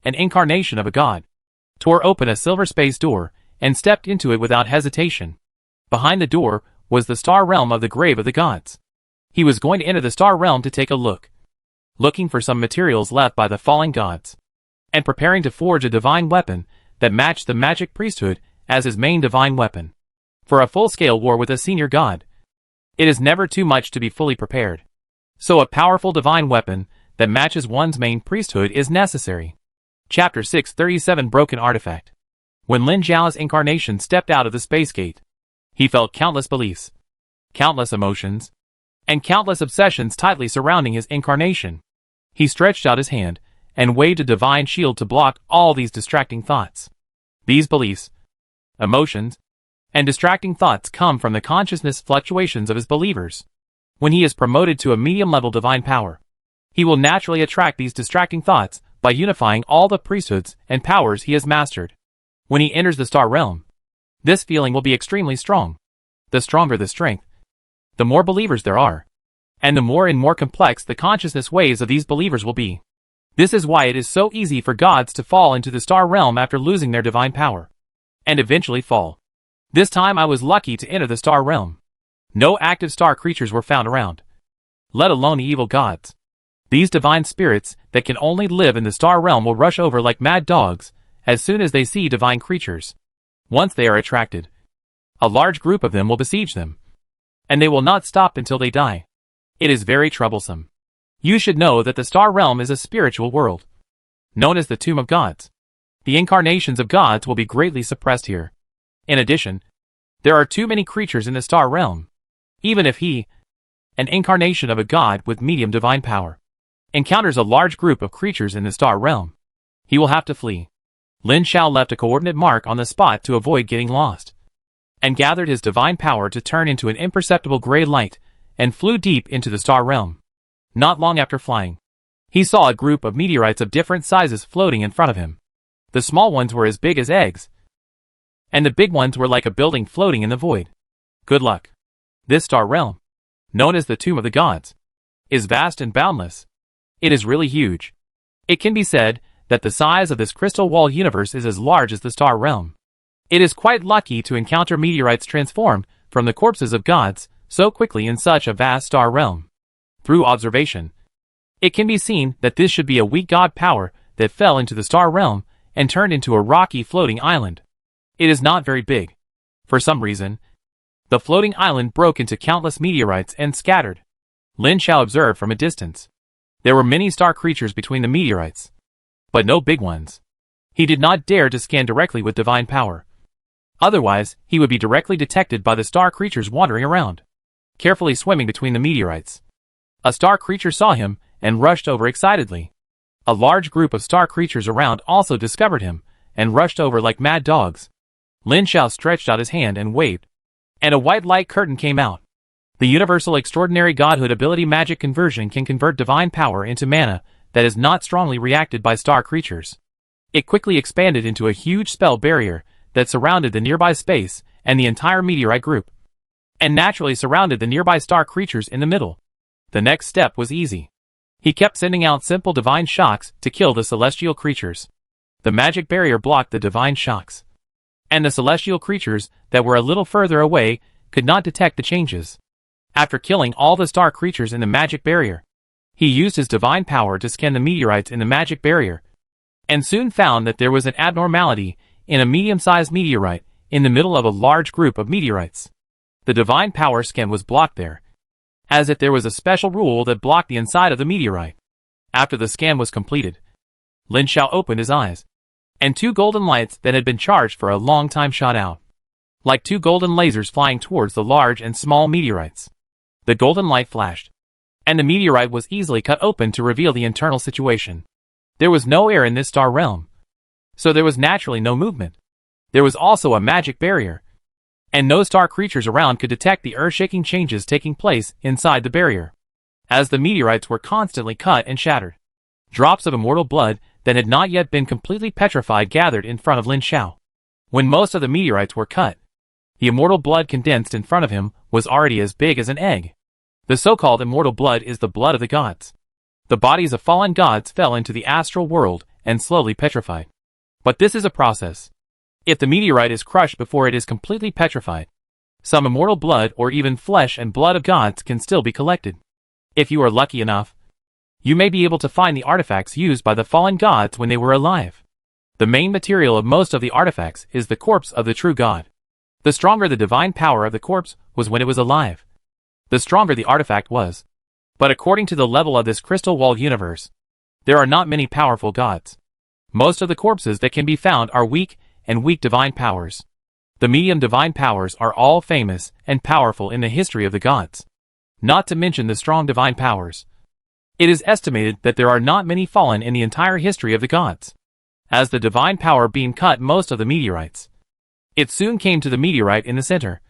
S1: an incarnation of a god, tore open a silver space door and stepped into it without hesitation. Behind the door was the star realm of the grave of the gods. He was going to enter the star realm to take a look, looking for some materials left by the fallen gods, and preparing to forge a divine weapon that matched the magic priesthood as his main divine weapon. For a full-scale war with a senior god, it is never too much to be fully prepared. So a powerful divine weapon that matches one's main priesthood is necessary. Chapter 637 Broken Artifact. When Lin Xiao's incarnation stepped out of the space gate, he felt countless beliefs, countless emotions, and countless obsessions tightly surrounding his incarnation. He stretched out his hand and waved a divine shield to block all these distracting thoughts. These beliefs, emotions, and distracting thoughts come from the consciousness fluctuations of his believers. When he is promoted to a medium-level divine power, he will naturally attract these distracting thoughts by unifying all the priesthoods and powers he has mastered. When he enters the star realm, this feeling will be extremely strong. The stronger the strength, the more believers there are, and the more and more complex the consciousness waves of these believers will be. This is why it is so easy for gods to fall into the star realm after losing their divine power, and eventually fall. This time I was lucky to enter the star realm. No active star creatures were found around, let alone the evil gods. These divine spirits that can only live in the star realm will rush over like mad dogs as soon as they see divine creatures. Once they are attracted, a large group of them will besiege them, and they will not stop until they die. It is very troublesome. You should know that the star realm is a spiritual world, known as the tomb of gods. The incarnations of gods will be greatly suppressed here. In addition, there are too many creatures in the star realm. Even if he, an incarnation of a god with medium divine power, encounters a large group of creatures in the star realm, he will have to flee. Lin Xiao left a coordinate mark on the spot to avoid getting lost, and gathered his divine power to turn into an imperceptible gray light, and flew deep into the star realm. Not long after flying, he saw a group of meteorites of different sizes floating in front of him. The small ones were as big as eggs, and the big ones were like a building floating in the void. Good luck. This star realm, known as the Tomb of the Gods, is vast and boundless. It is really huge. It can be said that the size of this crystal wall universe is as large as the star realm. It is quite lucky to encounter meteorites transformed from the corpses of gods so quickly in such a vast star realm. Through observation, it can be seen that this should be a weak god power that fell into the star realm and turned into a rocky floating island. It is not very big. For some reason, the floating island broke into countless meteorites and scattered. Lin Xiao observed from a distance. There were many star creatures between the meteorites, but no big ones. He did not dare to scan directly with divine power. Otherwise, he would be directly detected by the star creatures wandering around, carefully swimming between the meteorites. A star creature saw him and rushed over excitedly. A large group of star creatures around also discovered him and rushed over like mad dogs. Lin Xiao stretched out his hand and waved, and a white light curtain came out. The universal extraordinary godhood ability magic conversion can convert divine power into mana that is not strongly reacted by star creatures. It quickly expanded into a huge spell barrier that surrounded the nearby space and the entire meteorite group, and naturally surrounded the nearby star creatures in the middle. The next step was easy. He kept sending out simple divine shocks to kill the celestial creatures. The magic barrier blocked the divine shocks, and the celestial creatures that were a little further away could not detect the changes. After killing all the star creatures in the magic barrier, he used his divine power to scan the meteorites in the magic barrier, and soon found that there was an abnormality in a medium-sized meteorite in the middle of a large group of meteorites. The divine power scan was blocked there, as if there was a special rule that blocked the inside of the meteorite. After the scan was completed, Lin Xiao opened his eyes, and two golden lights that had been charged for a long time shot out, like two golden lasers flying towards the large and small meteorites. The golden light flashed, and the meteorite was easily cut open to reveal the internal situation. There was no air in this star realm, so there was naturally no movement. There was also a magic barrier, and no star creatures around could detect the earth-shaking changes taking place inside the barrier, as the meteorites were constantly cut and shattered. Drops of immortal blood that had not yet been completely petrified gathered in front of Lin Xiao. When most of the meteorites were cut, the immortal blood condensed in front of him was already as big as an egg. The so-called immortal blood is the blood of the gods. The bodies of fallen gods fell into the astral world and slowly petrified. But this is a process. If the meteorite is crushed before it is completely petrified, some immortal blood or even flesh and blood of gods can still be collected. If you are lucky enough, you may be able to find the artifacts used by the fallen gods when they were alive. The main material of most of the artifacts is the corpse of the true god. The stronger the divine power of the corpse was when it was alive, the stronger the artifact was. But according to the level of this crystal wall universe, there are not many powerful gods. Most of the corpses that can be found are weak and weak divine powers. The medium divine powers are all famous and powerful in the history of the gods, not to mention the strong divine powers. It is estimated that there are not many fallen in the entire history of the gods. As the divine power beam cut most of the meteorites, it soon came to the meteorite in the center,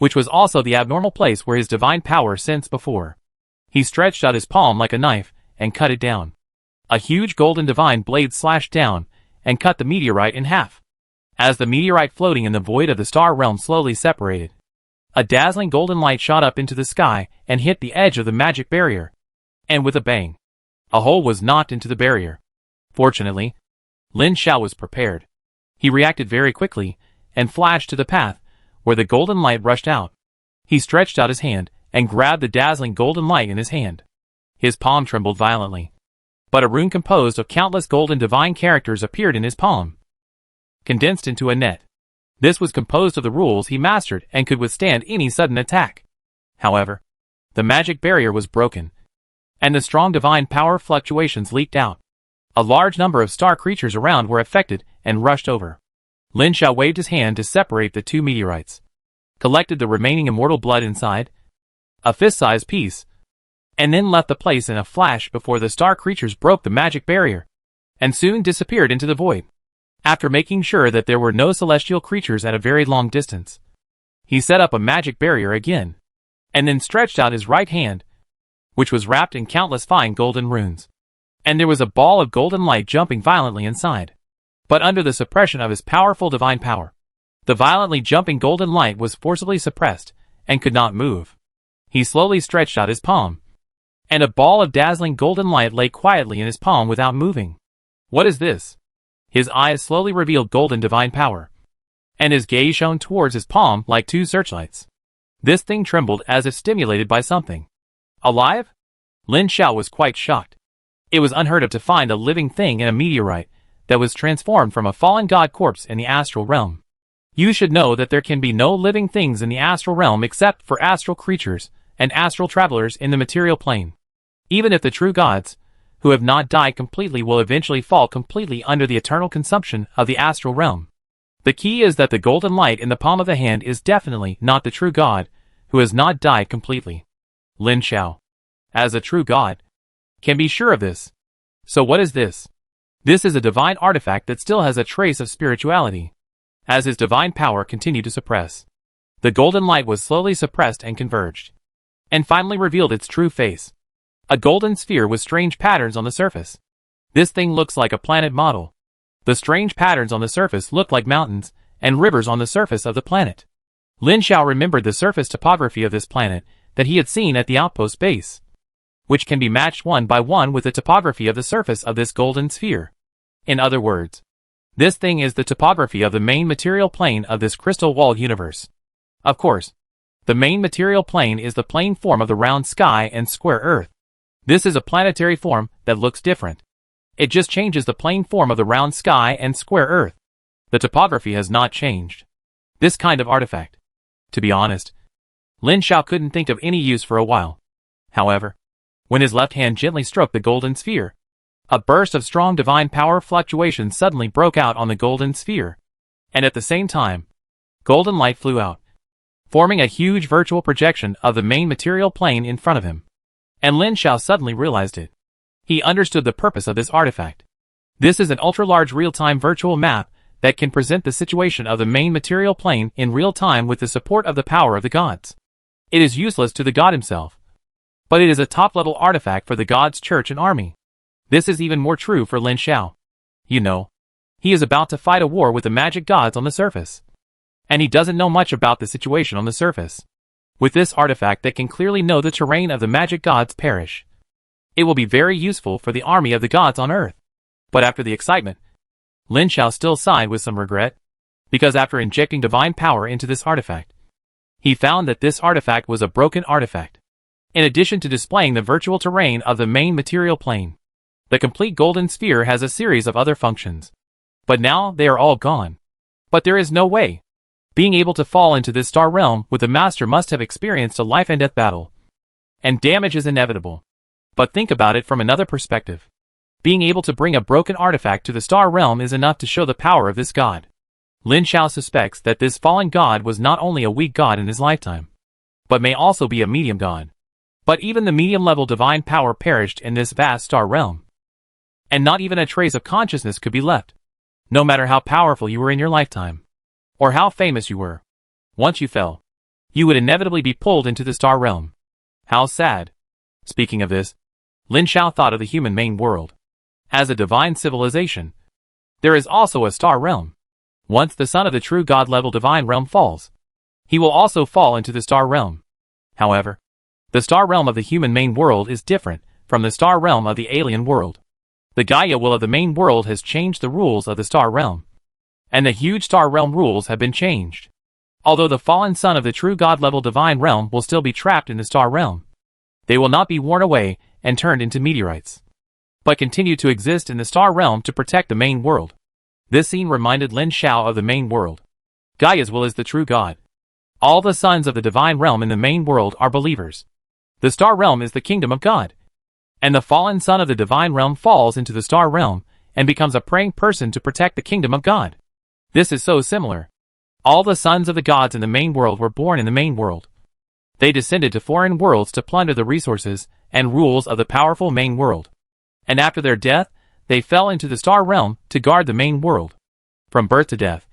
S1: which was also the abnormal place where his divine power sensed before. He stretched out his palm like a knife and cut it down. A huge golden divine blade slashed down and cut the meteorite in half. As the meteorite floating in the void of the star realm slowly separated, a dazzling golden light shot up into the sky and hit the edge of the magic barrier. And with a bang, a hole was knocked into the barrier. Fortunately, Lin Xiao was prepared. He reacted very quickly and flashed to the path where the golden light rushed out. He stretched out his hand and grabbed the dazzling golden light in his hand. His palm trembled violently, but a rune composed of countless golden divine characters appeared in his palm, condensed into a net. This was composed of the rules he mastered and could withstand any sudden attack. However, The magic barrier was broken, and the strong divine power fluctuations leaked out. A large number of star creatures around were affected and rushed over. Lin Xiao waved his hand to separate the two meteorites, collected the remaining immortal blood inside, a fist-sized piece, and then left the place in a flash before the star creatures broke the magic barrier, and soon disappeared into the void. After making sure that there were no celestial creatures at a very long distance, he set up a magic barrier again, and then stretched out his right hand, which was wrapped in countless fine golden runes. And there was a ball of golden light jumping violently inside. But under the suppression of his powerful divine power, the violently jumping golden light was forcibly suppressed and could not move. He slowly stretched out his palm, and a ball of dazzling golden light lay quietly in his palm without moving. What is this? His eyes slowly revealed golden divine power, and his gaze shone towards his palm like two searchlights. This thing trembled as if stimulated by something. Alive? Lin Xiao was quite shocked. It was unheard of to find a living thing in a meteorite that was transformed from a fallen god corpse in the astral realm. You should know that there can be no living things in the astral realm except for astral creatures and astral travelers in the material plane. Even if the true gods, who have not died completely, will eventually fall completely under the eternal consumption of the astral realm. The key is that the golden light in the palm of the hand is definitely not the true god, who has not died completely. Lin Xiao, as a true god, can be sure of this. So what is this? This is a divine artifact that still has a trace of spirituality. As his divine power continued to suppress, the golden light was slowly suppressed and converged, and finally revealed its true face. A golden sphere with strange patterns on the surface. This thing looks like a planet model. The strange patterns on the surface looked like mountains and rivers on the surface of the planet. Lin Xiao remembered the surface topography of this planet that he had seen at the outpost base, which can be matched one by one with the topography of the surface of this golden sphere. In other words, this thing is the topography of the main material plane of this crystal wall universe. Of course, the main material plane is the plane form of the round sky and square earth. This is a planetary form that looks different. It just changes the plane form of the round sky and square earth. The topography has not changed. This kind of artifact, to be honest, Lin Xiao couldn't think of any use for a while. However, when his left hand gently stroked the golden sphere, a burst of strong divine power fluctuations suddenly broke out on the golden sphere, and at the same time, golden light flew out, forming a huge virtual projection of the main material plane in front of him. And Lin Xiao suddenly realized it. He understood the purpose of this artifact. This is an ultra-large real-time virtual map that can present the situation of the main material plane in real time with the support of the power of the gods. It is useless to the god himself, but it is a top-level artifact for the god's church and army. This is even more true for Lin Xiao. You know, he is about to fight a war with the magic gods on the surface, and he doesn't know much about the situation on the surface. With this artifact that can clearly know the terrain of the magic gods perish, it will be very useful for the army of the gods on earth. But after the excitement, Lin Xiao still sighed with some regret, because after injecting divine power into this artifact, he found that this artifact was a broken artifact. In addition to displaying the virtual terrain of the main material plane, the complete golden sphere has a series of other functions. But now they are all gone. But there is no way. Being able to fall into this star realm with the master must have experienced a life and death battle, and damage is inevitable. But think about it from another perspective. Being able to bring a broken artifact to the star realm is enough to show the power of this god. Lin Xiao suspects that this fallen god was not only a weak god in his lifetime, but may also be a medium god. But even the medium-level divine power perished in this vast star realm, and not even a trace of consciousness could be left. No matter how powerful you were in your lifetime, or how famous you were, once you fell, you would inevitably be pulled into the star realm. How sad. Speaking of this, Lin Xiao thought of the human main world. As a divine civilization, there is also a star realm. Once the son of the true god-level divine realm falls, he will also fall into the star realm. However, the star realm of the human main world is different from the star realm of the alien world. The Gaia will of the main world has changed the rules of the star realm, and the huge star realm rules have been changed. Although the fallen son of the true god-level divine realm will still be trapped in the star realm, they will not be worn away and turned into meteorites, but continue to exist in the star realm to protect the main world. This scene reminded Lin Xiao of the main world. Gaia's will is the true god. All the sons of the divine realm in the main world are believers. The star realm is the kingdom of God. And the fallen son of the divine realm falls into the star realm and becomes a praying person to protect the kingdom of God. This is so similar. All the sons of the gods in the main world were born in the main world. They descended to foreign worlds to plunder the resources and rules of the powerful main world. And after their death, they fell into the star realm to guard the main world. From birth to death,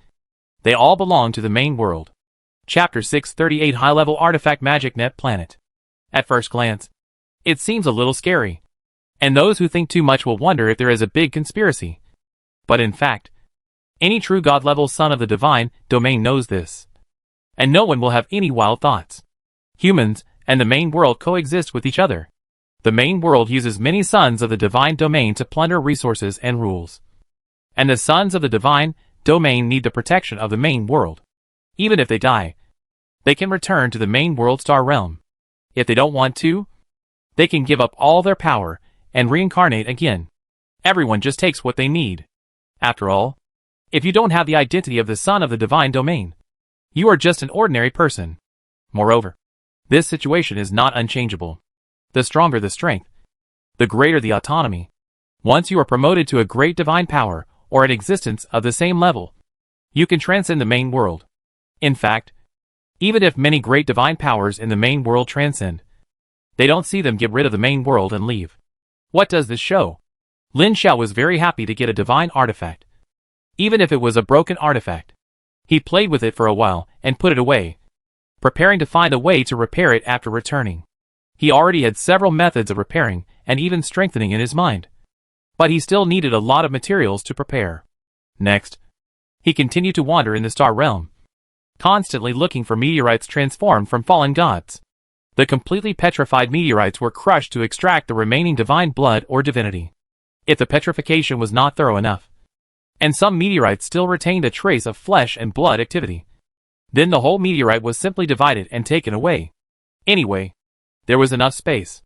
S1: they all belong to the main world. Chapter 638 High-Level Artifact Magic Net Planet. At first glance, it seems a little scary, and those who think too much will wonder if there is a big conspiracy. But in fact, any true God-level son of the divine domain knows this. And no one will have any wild thoughts. Humans and the main world coexist with each other. The main world uses many sons of the divine domain to plunder resources and rules. And the sons of the divine domain need the protection of the main world. Even if they die, they can return to the main world star realm. If they don't want to, they can give up all their power and reincarnate again. Everyone just takes what they need. After all, if you don't have the identity of the son of the divine domain, you are just an ordinary person. Moreover, this situation is not unchangeable. The stronger the strength, the greater the autonomy. Once you are promoted to a great divine power or an existence of the same level, you can transcend the main world. In fact, even if many great divine powers in the main world transcend, they don't see them get rid of the main world and leave. What does this show? Lin Xiao was very happy to get a divine artifact. Even if it was a broken artifact. He played with it for a while and put it away, preparing to find a way to repair it after returning. He already had several methods of repairing and even strengthening in his mind. But he still needed a lot of materials to prepare. Next, he continued to wander in the star realm, constantly looking for meteorites transformed from fallen gods. The completely petrified meteorites were crushed to extract the remaining divine blood or divinity. If the petrification was not thorough enough, and some meteorites still retained a trace of flesh and blood activity, then the whole meteorite was simply divided and taken away. Anyway, there was enough space.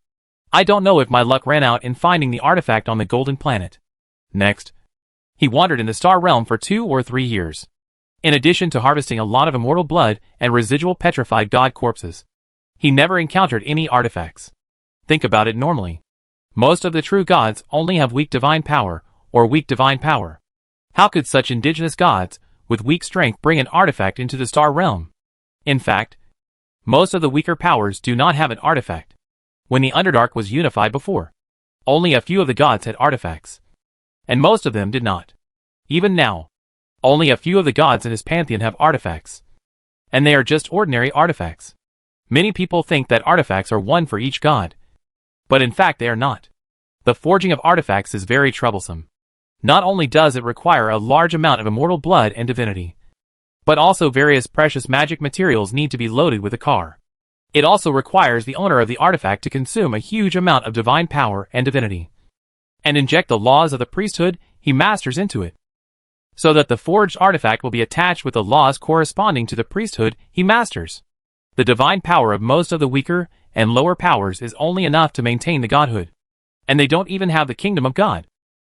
S1: I don't know if my luck ran out in finding the artifact on the golden planet. Next, he wandered in the star realm for 2 or 3 years. In addition to harvesting a lot of immortal blood and residual petrified god corpses, he never encountered any artifacts. Think about it normally. Most of the true gods only have weak divine power or weak divine power. How could such indigenous gods with weak strength bring an artifact into the star realm? In fact, most of the weaker powers do not have an artifact. When the Underdark was unified before, only a few of the gods had artifacts, and most of them did not. Even now, only a few of the gods in his pantheon have artifacts, and they are just ordinary artifacts. Many people think that artifacts are one for each god, but in fact they are not. The forging of artifacts is very troublesome. Not only does it require a large amount of immortal blood and divinity, but also various precious magic materials need to be loaded with a car. It also requires the owner of the artifact to consume a huge amount of divine power and divinity, and inject the laws of the priesthood he masters into it, so that the forged artifact will be attached with the laws corresponding to the priesthood he masters. The divine power of most of the weaker and lower powers is only enough to maintain the godhood, and they don't even have the kingdom of God.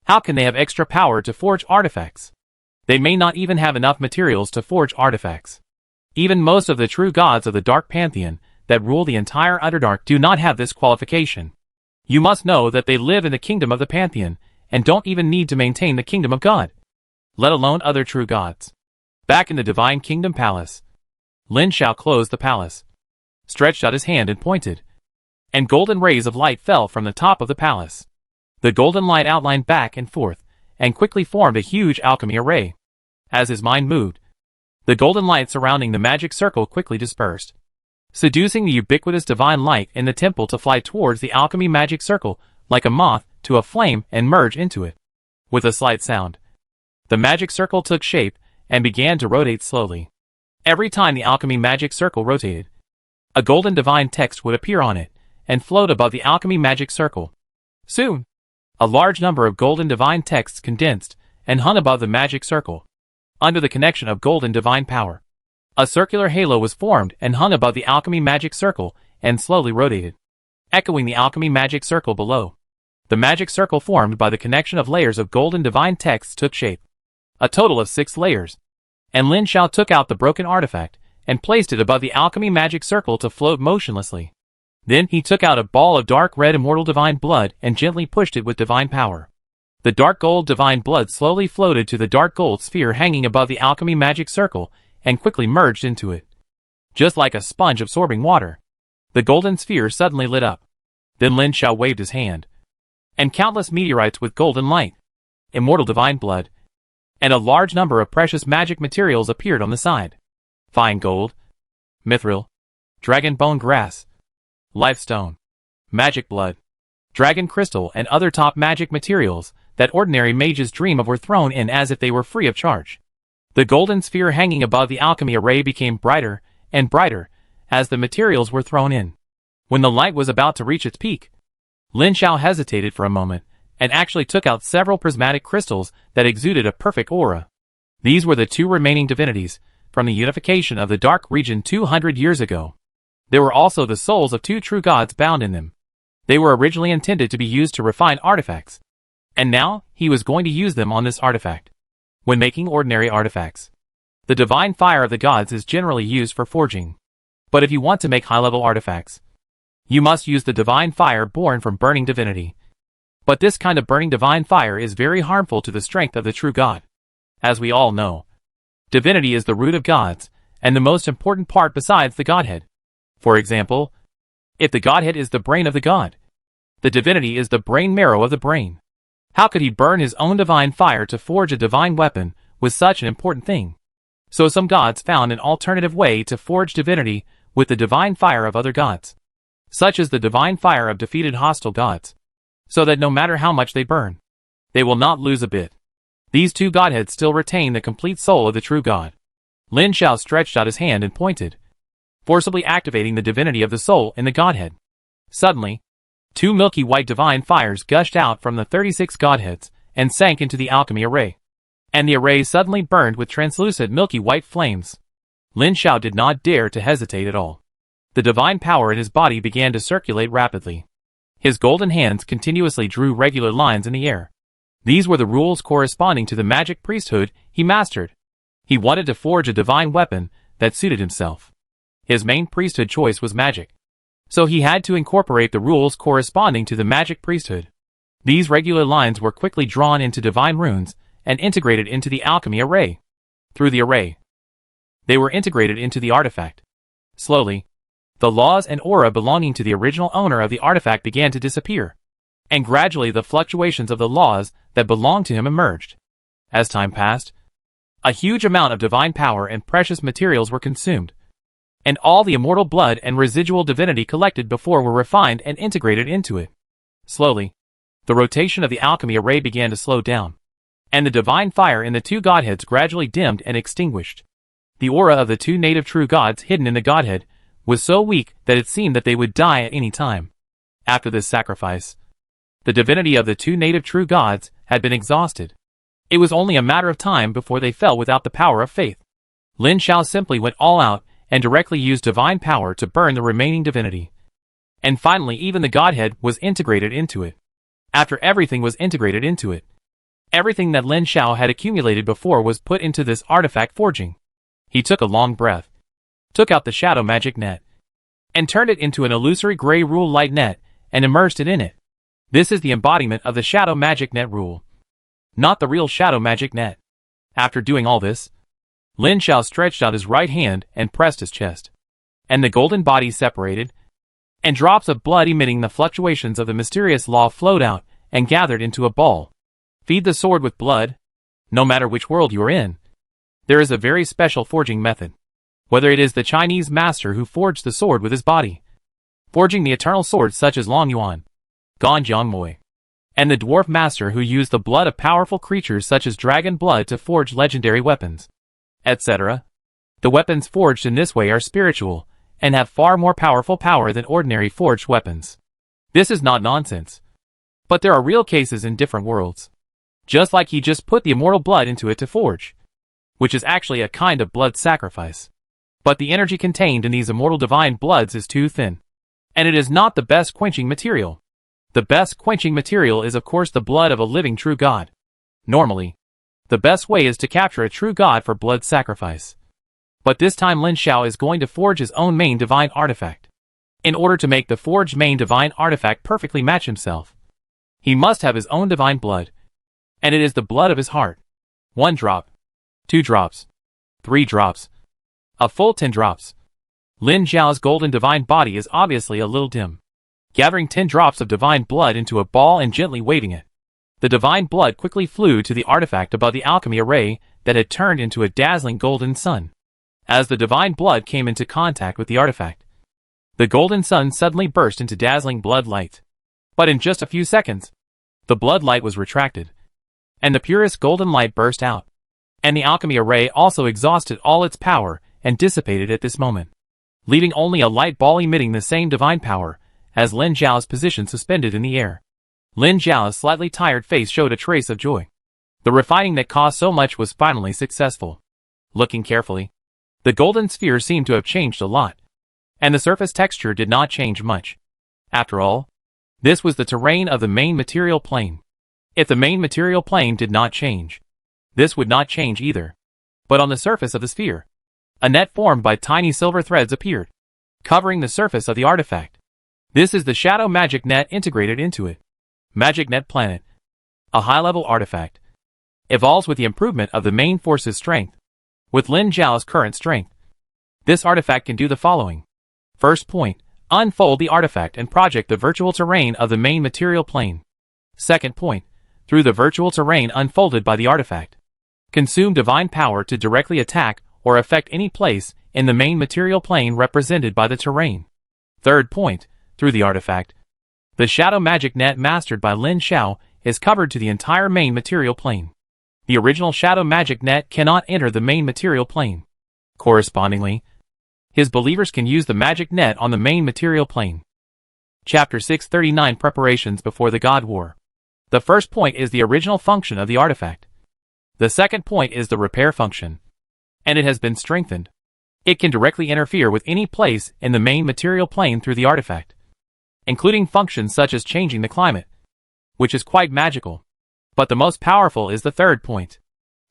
S1: How can they have extra power to forge artifacts? They may not even have enough materials to forge artifacts. Even most of the true gods of the Dark Pantheon that rule the entire Underdark do not have this qualification. You must know that they live in the kingdom of the Pantheon and don't even need to maintain the kingdom of God, let alone other true gods. Back in the Divine Kingdom Palace, Lin Xiao closed the palace, stretched out his hand and pointed, and golden rays of light fell from the top of the palace. The golden light outlined back and forth, and quickly formed a huge alchemy array. As his mind moved, the golden light surrounding the magic circle quickly dispersed, seducing the ubiquitous divine light in the temple to fly towards the alchemy magic circle like a moth to a flame and merge into it. With a slight sound, the magic circle took shape and began to rotate slowly. Every time the alchemy magic circle rotated, a golden divine text would appear on it and float above the alchemy magic circle. Soon, a large number of golden divine texts condensed and hung above the magic circle. Under the connection of golden divine power, a circular halo was formed and hung above the alchemy magic circle and slowly rotated, echoing the alchemy magic circle below. The magic circle formed by the connection of layers of golden divine texts took shape, a total of 6 layers, and Lin Xiao took out the broken artifact and placed it above the alchemy magic circle to float motionlessly. Then he took out a ball of dark red immortal divine blood and gently pushed it with divine power. The dark gold divine blood slowly floated to the dark gold sphere hanging above the alchemy magic circle and quickly merged into it. Just like a sponge absorbing water, the golden sphere suddenly lit up. Then Lin Xiao waved his hand, and countless meteorites with golden light, immortal divine blood, and a large number of precious magic materials appeared on the side. Fine gold, mithril, dragon bone grass, life stone, magic blood, dragon crystal and other top magic materials that ordinary mages dream of were thrown in as if they were free of charge. The golden sphere hanging above the alchemy array became brighter and brighter as the materials were thrown in. When the light was about to reach its peak, Lin Xiao hesitated for a moment and actually took out several prismatic crystals that exuded a perfect aura. These were the 2 remaining divinities from the unification of the Dark Region 200 years ago. There were also the souls of 2 true gods bound in them. They were originally intended to be used to refine artifacts, and now he was going to use them on this artifact. When making ordinary artifacts, the divine fire of the gods is generally used for forging. But if you want to make high-level artifacts, you must use the divine fire born from burning divinity. But this kind of burning divine fire is very harmful to the strength of the true god. As we all know, divinity is the root of gods, and the most important part besides the godhead. For example, if the godhead is the brain of the god, the divinity is the brain marrow of the brain. How could he burn his own divine fire to forge a divine weapon with such an important thing? So some gods found an alternative way to forge divinity with the divine fire of other gods, such as the divine fire of defeated hostile gods, so that no matter how much they burn, they will not lose a bit. These 2 godheads still retain the complete soul of the true god. Lin Xiao stretched out his hand and pointed, forcibly activating the divinity of the soul in the godhead. Suddenly, 2 milky white divine fires gushed out from the 36 godheads and sank into the alchemy array. And the array suddenly burned with translucent milky white flames. Lin Xiao did not dare to hesitate at all. The divine power in his body began to circulate rapidly. His golden hands continuously drew regular lines in the air. These were the rules corresponding to the magic priesthood he mastered. He wanted to forge a divine weapon that suited himself. His main priesthood choice was magic, so he had to incorporate the rules corresponding to the magic priesthood. These regular lines were quickly drawn into divine runes and integrated into the alchemy array. Through the array, they were integrated into the artifact. Slowly, the laws and aura belonging to the original owner of the artifact began to disappear, and gradually the fluctuations of the laws that belonged to him emerged. As time passed, a huge amount of divine power and precious materials were consumed, and all the immortal blood and residual divinity collected before were refined and integrated into it. Slowly, the rotation of the alchemy array began to slow down, and the divine fire in the 2 godheads gradually dimmed and extinguished. The aura of the 2 native true gods hidden in the godhead was so weak that it seemed that they would die at any time. After this sacrifice, the divinity of the 2 native true gods had been exhausted. It was only a matter of time before they fell without the power of faith. Lin Xiao simply went all out and directly used divine power to burn the remaining divinity. And finally even the godhead was integrated into it. After everything was integrated into it, everything that Lin Xiao had accumulated before was put into this artifact forging. He took a long breath, took out the shadow magic net, and turned it into an illusory gray rule light net and immersed it in it. This is the embodiment of the shadow magic net rule, not the real shadow magic net. After doing all this, Lin Xiao stretched out his right hand and pressed his chest, and the golden body separated, and drops of blood emitting the fluctuations of the mysterious law flowed out and gathered into a ball. Feed the sword with blood. No matter which world you are in, there is a very special forging method. Whether it is the Chinese master who forged the sword with his body, forging the eternal swords such as Long Yuan, Gan Jiangmoi, and the dwarf master who used the blood of powerful creatures such as dragon blood to forge legendary weapons, etc. The weapons forged in this way are spiritual, and have far more powerful power than ordinary forged weapons. This is not nonsense. But there are real cases in different worlds. Just like he just put the immortal blood into it to forge, which is actually a kind of blood sacrifice. But the energy contained in these immortal divine bloods is too thin, and it is not the best quenching material. The best quenching material is of course the blood of a living true god. Normally, the best way is to capture a true god for blood sacrifice. But this time Lin Xiao is going to forge his own main divine artifact. In order to make the forged main divine artifact perfectly match himself, he must have his own divine blood, and it is the blood of his heart. 1 drop, 2 drops, 3 drops, a full 10 drops. Lin Zhao's golden divine body is obviously a little dim. Gathering 10 drops of divine blood into a ball and gently waving it, the divine blood quickly flew to the artifact above the alchemy array that had turned into a dazzling golden sun. As the divine blood came into contact with the artifact, the golden sun suddenly burst into dazzling blood light. But in just a few seconds, the blood light was retracted, and the purest golden light burst out. And the alchemy array also exhausted all its power and dissipated at this moment, leaving only a light ball emitting the same divine power as Lin Zhao's position suspended in the air. Lin Zhao's slightly tired face showed a trace of joy. The refining that caused so much was finally successful. Looking carefully, the golden sphere seemed to have changed a lot, and the surface texture did not change much. After all, this was the terrain of the main material plane. If the main material plane did not change, this would not change either. But on the surface of the sphere, a net formed by tiny silver threads appeared, covering the surface of the artifact. This is the shadow magic net integrated into it. Magic Net Planet, a high-level artifact, evolves with the improvement of the main force's strength. With Lin Zhao's current strength, this artifact can do the following. First point, unfold the artifact and project the virtual terrain of the main material plane. Second point, through the virtual terrain unfolded by the artifact, consume divine power to directly attack or affect any place in the main material plane represented by the terrain. Third point, through the artifact, the shadow magic net mastered by Lin Zhao is covered to the entire main material plane. The original shadow magic net cannot enter the main material plane. Correspondingly, his believers can use the magic net on the main material plane. Chapter 639 Preparations before the God War. The first point is the original function of the artifact. The second point is the repair function, and it has been strengthened. It can directly interfere with any place in the main material plane through the artifact, including functions such as changing the climate, which is quite magical. But the most powerful is the third point.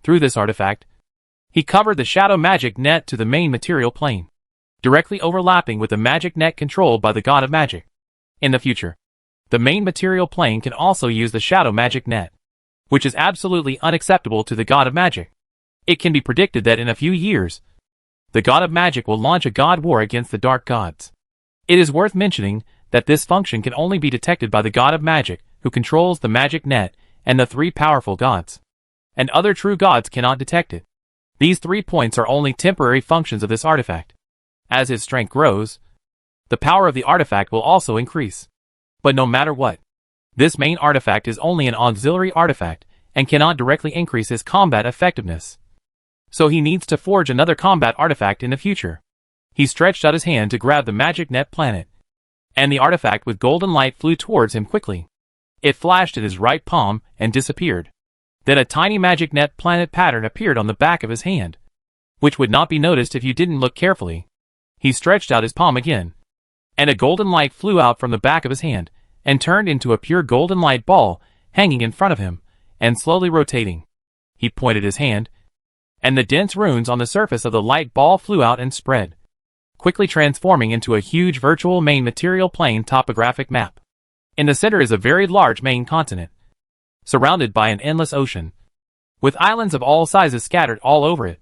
S1: Through this artifact, he covered the shadow magic net to the main material plane, directly overlapping with the magic net controlled by the god of magic. In the future, the main material plane can also use the shadow magic net, which is absolutely unacceptable to the god of magic. It can be predicted that in a few years, the god of magic will launch a god war against the dark gods. It is worth mentioning that this function can only be detected by the god of magic, who controls the magic net, and the 3 powerful gods. And other true gods cannot detect it. These 3 points are only temporary functions of this artifact. As his strength grows, the power of the artifact will also increase. But no matter what, this main artifact is only an auxiliary artifact and cannot directly increase his combat effectiveness. So he needs to forge another combat artifact in the future. He stretched out his hand to grab the magic net planet, and the artifact with golden light flew towards him quickly. It flashed in his right palm and disappeared. Then a tiny magic net planet pattern appeared on the back of his hand, which would not be noticed if you didn't look carefully. He stretched out his palm again, and a golden light flew out from the back of his hand and turned into a pure golden light ball hanging in front of him and slowly rotating. He pointed his hand, and the dense runes on the surface of the light ball flew out and spread, quickly transforming into a huge virtual main material plane topographic map. In the center is a very large main continent, surrounded by an endless ocean, with islands of all sizes scattered all over it,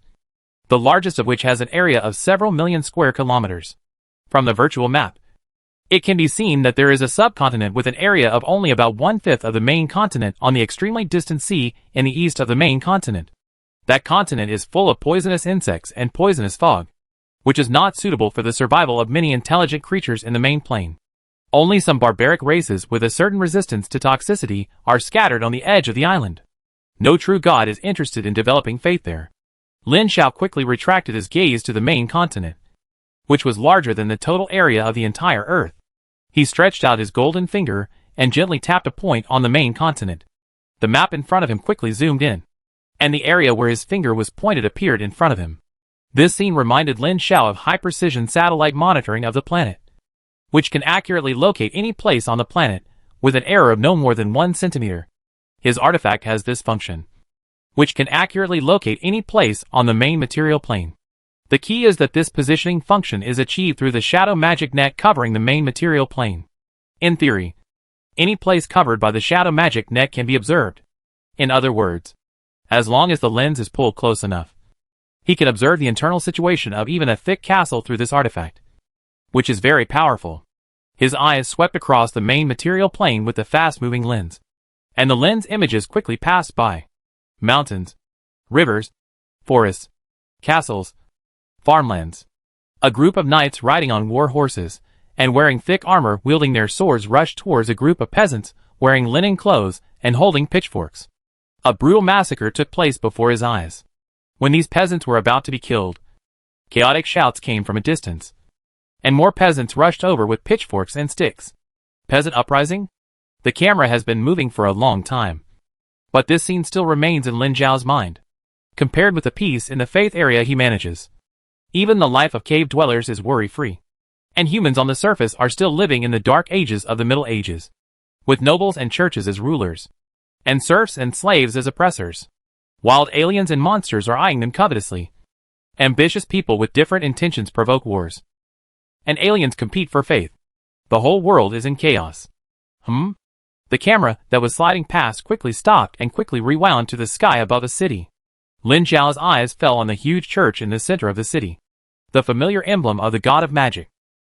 S1: the largest of which has an area of several million square kilometers. From the virtual map, it can be seen that there is a subcontinent with an area of only about 1/5 of the main continent on the extremely distant sea in the east of the main continent. That continent is full of poisonous insects and poisonous fog, which is not suitable for the survival of many intelligent creatures in the main plane. Only some barbaric races with a certain resistance to toxicity are scattered on the edge of the island. No true god is interested in developing faith there. Lin Zhao quickly retracted his gaze to the main continent, which was larger than the total area of the entire Earth. He stretched out his golden finger and gently tapped a point on the main continent. The map in front of him quickly zoomed in, and the area where his finger was pointed appeared in front of him. This scene reminded Lin Zhao of high-precision satellite monitoring of the planet, which can accurately locate any place on the planet with an error of no more than 1 centimeter. His artifact has this function, which can accurately locate any place on the main material plane. The key is that this positioning function is achieved through the shadow magic net covering the main material plane. In theory, any place covered by the shadow magic net can be observed. In other words, as long as the lens is pulled close enough, he can observe the internal situation of even a thick castle through this artifact, which is very powerful. His eye is swept across the main material plane with the fast-moving lens, and the lens images quickly pass by mountains, rivers, forests, castles, farmlands. A group of knights riding on war horses and wearing thick armor wielding their swords rushed towards a group of peasants wearing linen clothes and holding pitchforks. A brutal massacre took place before his eyes. When these peasants were about to be killed, chaotic shouts came from a distance, and more peasants rushed over with pitchforks and sticks. Peasant uprising? The camera has been moving for a long time, but this scene still remains in Lin Zhao's mind. Compared with the peace in the faith area he manages, even the life of cave dwellers is worry-free. And humans on the surface are still living in the dark ages of the Middle Ages, with nobles and churches as rulers, and serfs and slaves as oppressors. Wild aliens and monsters are eyeing them covetously. Ambitious people with different intentions provoke wars, and aliens compete for faith. The whole world is in chaos. The camera that was sliding past quickly stopped and quickly rewound to the sky above the city. Lin Zhao's eyes fell on the huge church in the center of the city, the familiar emblem of the god of magic.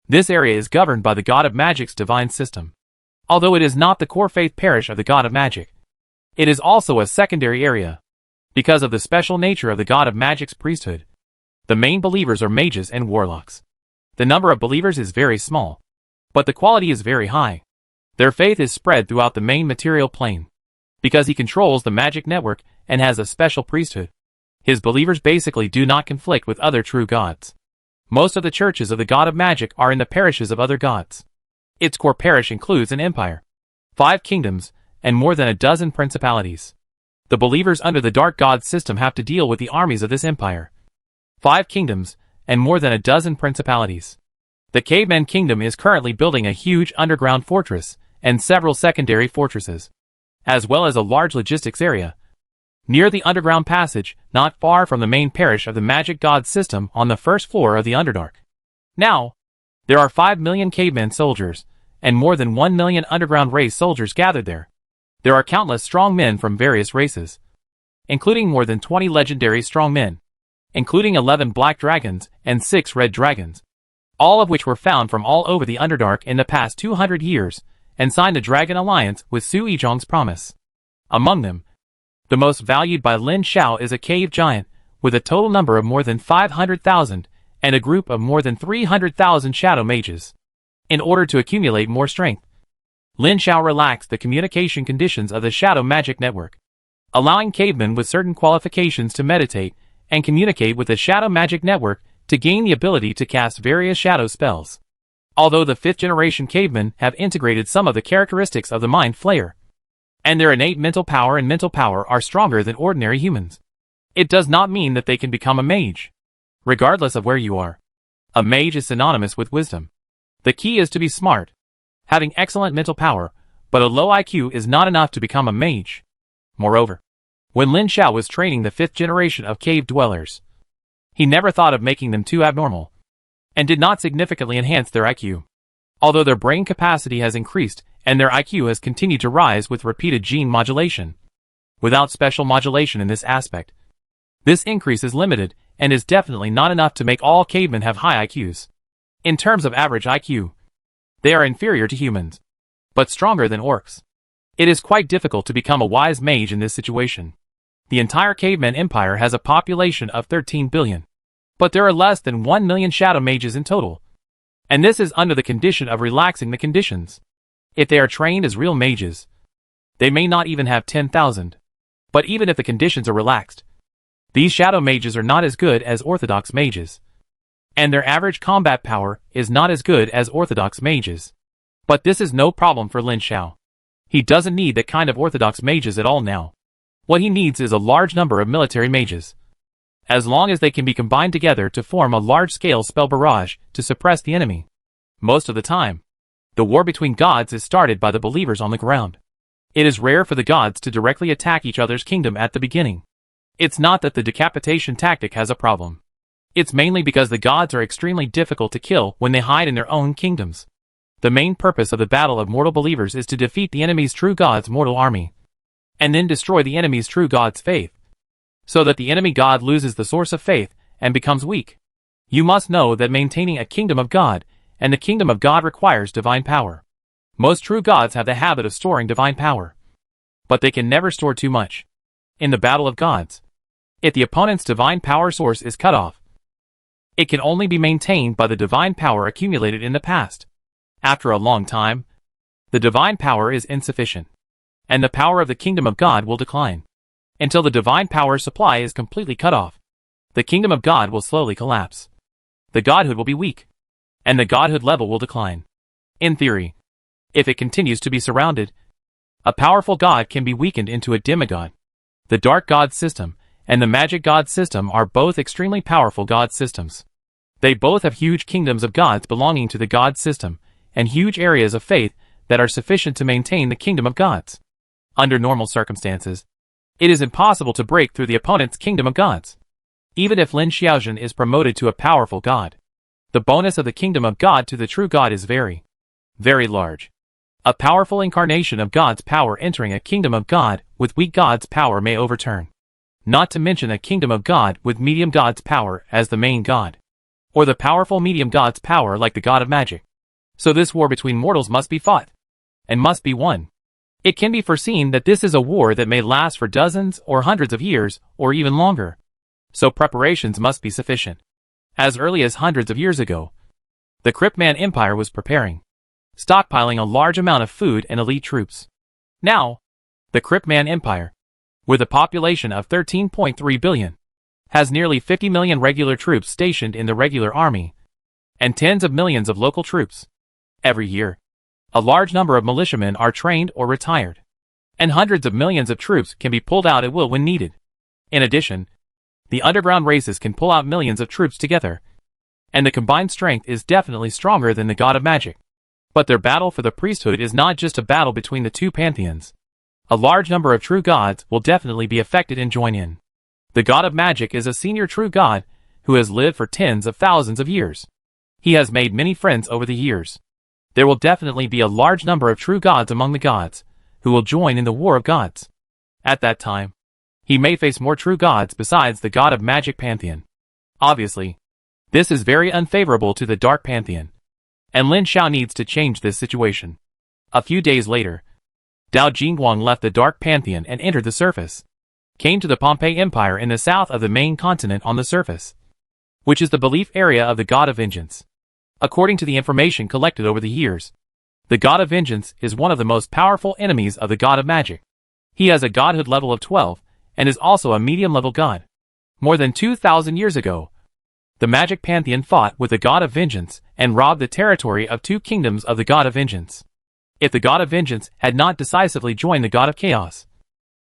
S1: This area is governed by the god of magic's divine system. Although it is not the core faith parish of the god of magic, it is also a secondary area. Because of the special nature of the god of magic's priesthood, the main believers are mages and warlocks. The number of believers is very small, but the quality is very high. Their faith is spread throughout the main material plane. Because he controls the magic network and has a special priesthood, his believers basically do not conflict with other true gods. Most of the churches of the god of magic are in the parishes of other gods. Its core parish includes an empire, 5 kingdoms, and more than a dozen principalities. The believers under the dark god system have to deal with the armies of this empire, 5 kingdoms, and more than a dozen principalities. The caveman kingdom is currently building a huge underground fortress and several secondary fortresses, as well as a large logistics area near the underground passage, not far from the main parish of the magic god system on the first floor of the Underdark. Now, there are 5 million caveman soldiers, and more than 1 million underground race soldiers gathered there. There are countless strong men from various races, including more than 20 legendary strong men, including 11 black dragons and 6 red dragons, all of which were found from all over the Underdark in the past 200 years, and signed a dragon alliance with Su Yizhong's promise. Among them, the most valued by Lin Zhao is a cave giant, with a total number of more than 500,000, and a group of more than 300,000 shadow mages. In order to accumulate more strength, Lin Zhao relaxed the communication conditions of the shadow magic network, allowing cavemen with certain qualifications to meditate and communicate with the shadow magic network to gain the ability to cast various shadow spells. Although the 5th generation cavemen have integrated some of the characteristics of the mind flayer, and their innate mental power and mental power are stronger than ordinary humans, it does not mean that they can become a mage. Regardless of where you are, a mage is synonymous with wisdom. The key is to be smart, having excellent mental power, but a low IQ is not enough to become a mage. Moreover, when Lin Zhao was training the 5th generation of cave dwellers, he never thought of making them too abnormal, and did not significantly enhance their IQ. Although their brain capacity has increased, and their IQ has continued to rise with repeated gene modulation, without special modulation in this aspect, this increase is limited, and is definitely not enough to make all cavemen have high IQs. In terms of average IQ, they are inferior to humans, but stronger than orcs. It is quite difficult to become a wise mage in this situation. The entire caveman empire has a population of 13 billion, but there are less than 1 million shadow mages in total, and this is under the condition of relaxing the conditions. If they are trained as real mages, they may not even have 10,000. But even if the conditions are relaxed, these shadow mages are not as good as orthodox mages, and their average combat power is not as good as orthodox mages. But this is no problem for Lin Zhao. He doesn't need that kind of orthodox mages at all now. What he needs is a large number of military mages, as long as they can be combined together to form a large-scale spell barrage to suppress the enemy. Most of the time, the war between gods is started by the believers on the ground. It is rare for the gods to directly attack each other's kingdom at the beginning. It's not that the decapitation tactic has a problem. It's mainly because the gods are extremely difficult to kill when they hide in their own kingdoms. The main purpose of the battle of mortal believers is to defeat the enemy's true god's mortal army, and then destroy the enemy's true god's faith, so that the enemy god loses the source of faith and becomes weak. You must know that maintaining a kingdom of God, and the kingdom of God requires divine power. Most true gods have the habit of storing divine power, but they can never store too much. In the battle of gods, if the opponent's divine power source is cut off, it can only be maintained by the divine power accumulated in the past. After a long time, the divine power is insufficient, and the power of the kingdom of God will decline. Until the divine power supply is completely cut off, the kingdom of God will slowly collapse. The godhood will be weak, and the godhood level will decline. In theory, if it continues to be surrounded, a powerful god can be weakened into a demigod. The dark god system and the magic god system are both extremely powerful god systems. They both have huge kingdoms of gods belonging to the god system, and huge areas of faith that are sufficient to maintain the kingdom of gods. Under normal circumstances, it is impossible to break through the opponent's kingdom of gods. Even if Lin Xiaojun is promoted to a powerful god, the bonus of the kingdom of God to the true god is very, very large. A powerful incarnation of God's power entering a kingdom of God with weak God's power may overturn. Not to mention a kingdom of God with medium God's power as the main god, or the powerful medium God's power like the god of magic. So this war between mortals must be fought, and must be won. It can be foreseen that this is a war that may last for dozens or hundreds of years, or even longer. So preparations must be sufficient. As early as hundreds of years ago, the Kryptman Empire was preparing, stockpiling a large amount of food and elite troops. Now, the Kryptman Empire, with a population of 13.3 billion, has nearly 50 million regular troops stationed in the regular army, and tens of millions of local troops. Every year, a large number of militiamen are trained or retired, and hundreds of millions of troops can be pulled out at will when needed. In addition, the underground races can pull out millions of troops together, and the combined strength is definitely stronger than the god of magic. But their battle for the priesthood is not just a battle between the two pantheons. A large number of true gods will definitely be affected and join in. The god of magic is a senior true god who has lived for tens of thousands of years. He has made many friends over the years. There will definitely be a large number of true gods among the gods who will join in the war of gods. At that time, he may face more true gods besides the god of magic pantheon. Obviously, this is very unfavorable to the dark pantheon, and Lin Xiao needs to change this situation. A few days later, Dao Jingguang left the dark pantheon and entered the surface, came to the Pompeii Empire in the south of the main continent on the surface, which is the belief area of the god of vengeance. According to the information collected over the years, the god of vengeance is one of the most powerful enemies of the god of magic. He has a godhood level of 12, and is also a medium-level god. More than 2,000 years ago, the magic pantheon fought with the god of vengeance and robbed the territory of two kingdoms of the god of vengeance. If the god of vengeance had not decisively joined the god of chaos,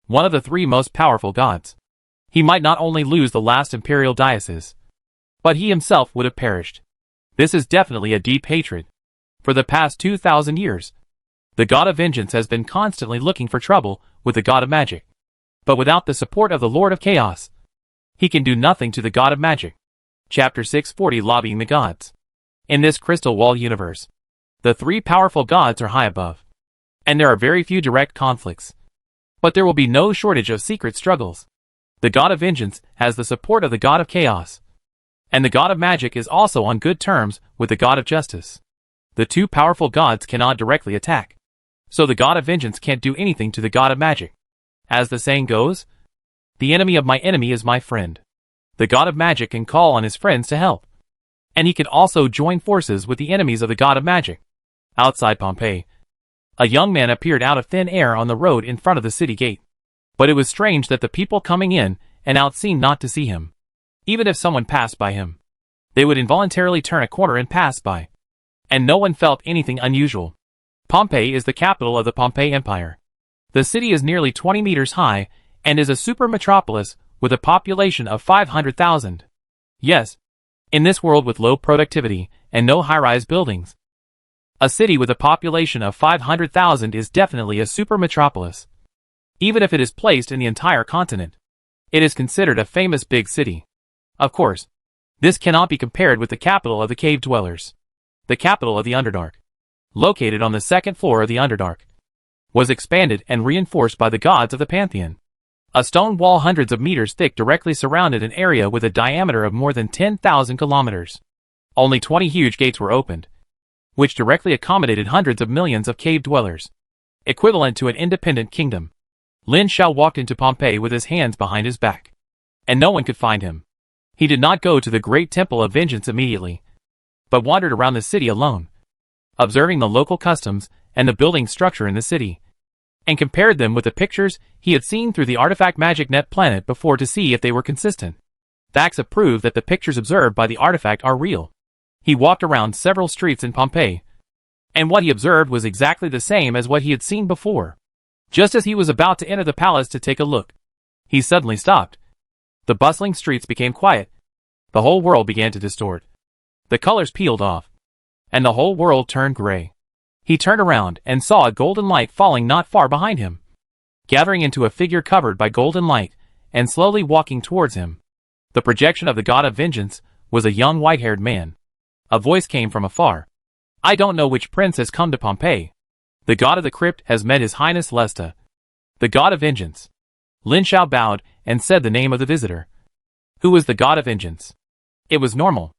S1: one of the three most powerful gods, he might not only lose the last imperial diocese, but he himself would have perished. This is definitely a deep hatred. For the past 2,000 years, the god of vengeance has been constantly looking for trouble with the god of magic. But without the support of the Lord of Chaos, he can do nothing to the god of magic. Chapter 640 Lobbying the Gods. In this crystal wall universe, the three powerful gods are high above, and there are very few direct conflicts. But there will be no shortage of secret struggles. The god of vengeance has the support of the god of chaos, and the god of magic is also on good terms with the god of justice. The two powerful gods cannot directly attack, so the god of vengeance can't do anything to the god of magic. As the saying goes, the enemy of my enemy is my friend. The god of magic can call on his friends to help, and he can also join forces with the enemies of the god of magic. Outside Pompeii, a young man appeared out of thin air on the road in front of the city gate. But it was strange that the people coming in and out seemed not to see him. Even if someone passed by him, they would involuntarily turn a corner and pass by, and no one felt anything unusual. Pompeii is the capital of the Pompeii Empire. The city is nearly 20 meters high and is a super metropolis with a population of 500,000. Yes, in this world with low productivity and no high-rise buildings, a city with a population of 500,000 is definitely a super metropolis. Even if it is placed in the entire continent, it is considered a famous big city. Of course, This cannot be compared with the capital of the cave dwellers. The capital of the Underdark, located on the second floor of the Underdark, was expanded and reinforced by the gods of the Pantheon. A stone wall hundreds of meters thick directly surrounded an area with a diameter of more than 10,000 kilometers. Only 20 huge gates were opened, which directly accommodated hundreds of millions of cave dwellers, equivalent to an independent kingdom. Lin Xiao walked into Pompeii with his hands behind his back, and no one could find him. He did not go to the great temple of vengeance immediately, but wandered around the city alone, observing the local customs and the building structure in the city, and compared them with the pictures he had seen through the artifact magic net planet before to see if they were consistent. Facts have proved that the pictures observed by the artifact are real. He walked around several streets in Pompeii, and what he observed was exactly the same as what he had seen before. Just as he was about to enter the palace to take a look, he suddenly stopped. The bustling streets became quiet. The whole world began to distort. The colors peeled off, and the whole world turned gray. He turned around and saw a golden light falling not far behind him, gathering into a figure covered by golden light and slowly walking towards him. The projection of the god of vengeance was a young white-haired man. A voice came from afar. I don't know which prince has come to Pompeii. The god of the crypt has met his highness Lesta, the god of vengeance. Lin Xiao bowed and said the name of the visitor. Who was the god of vengeance? It was normal.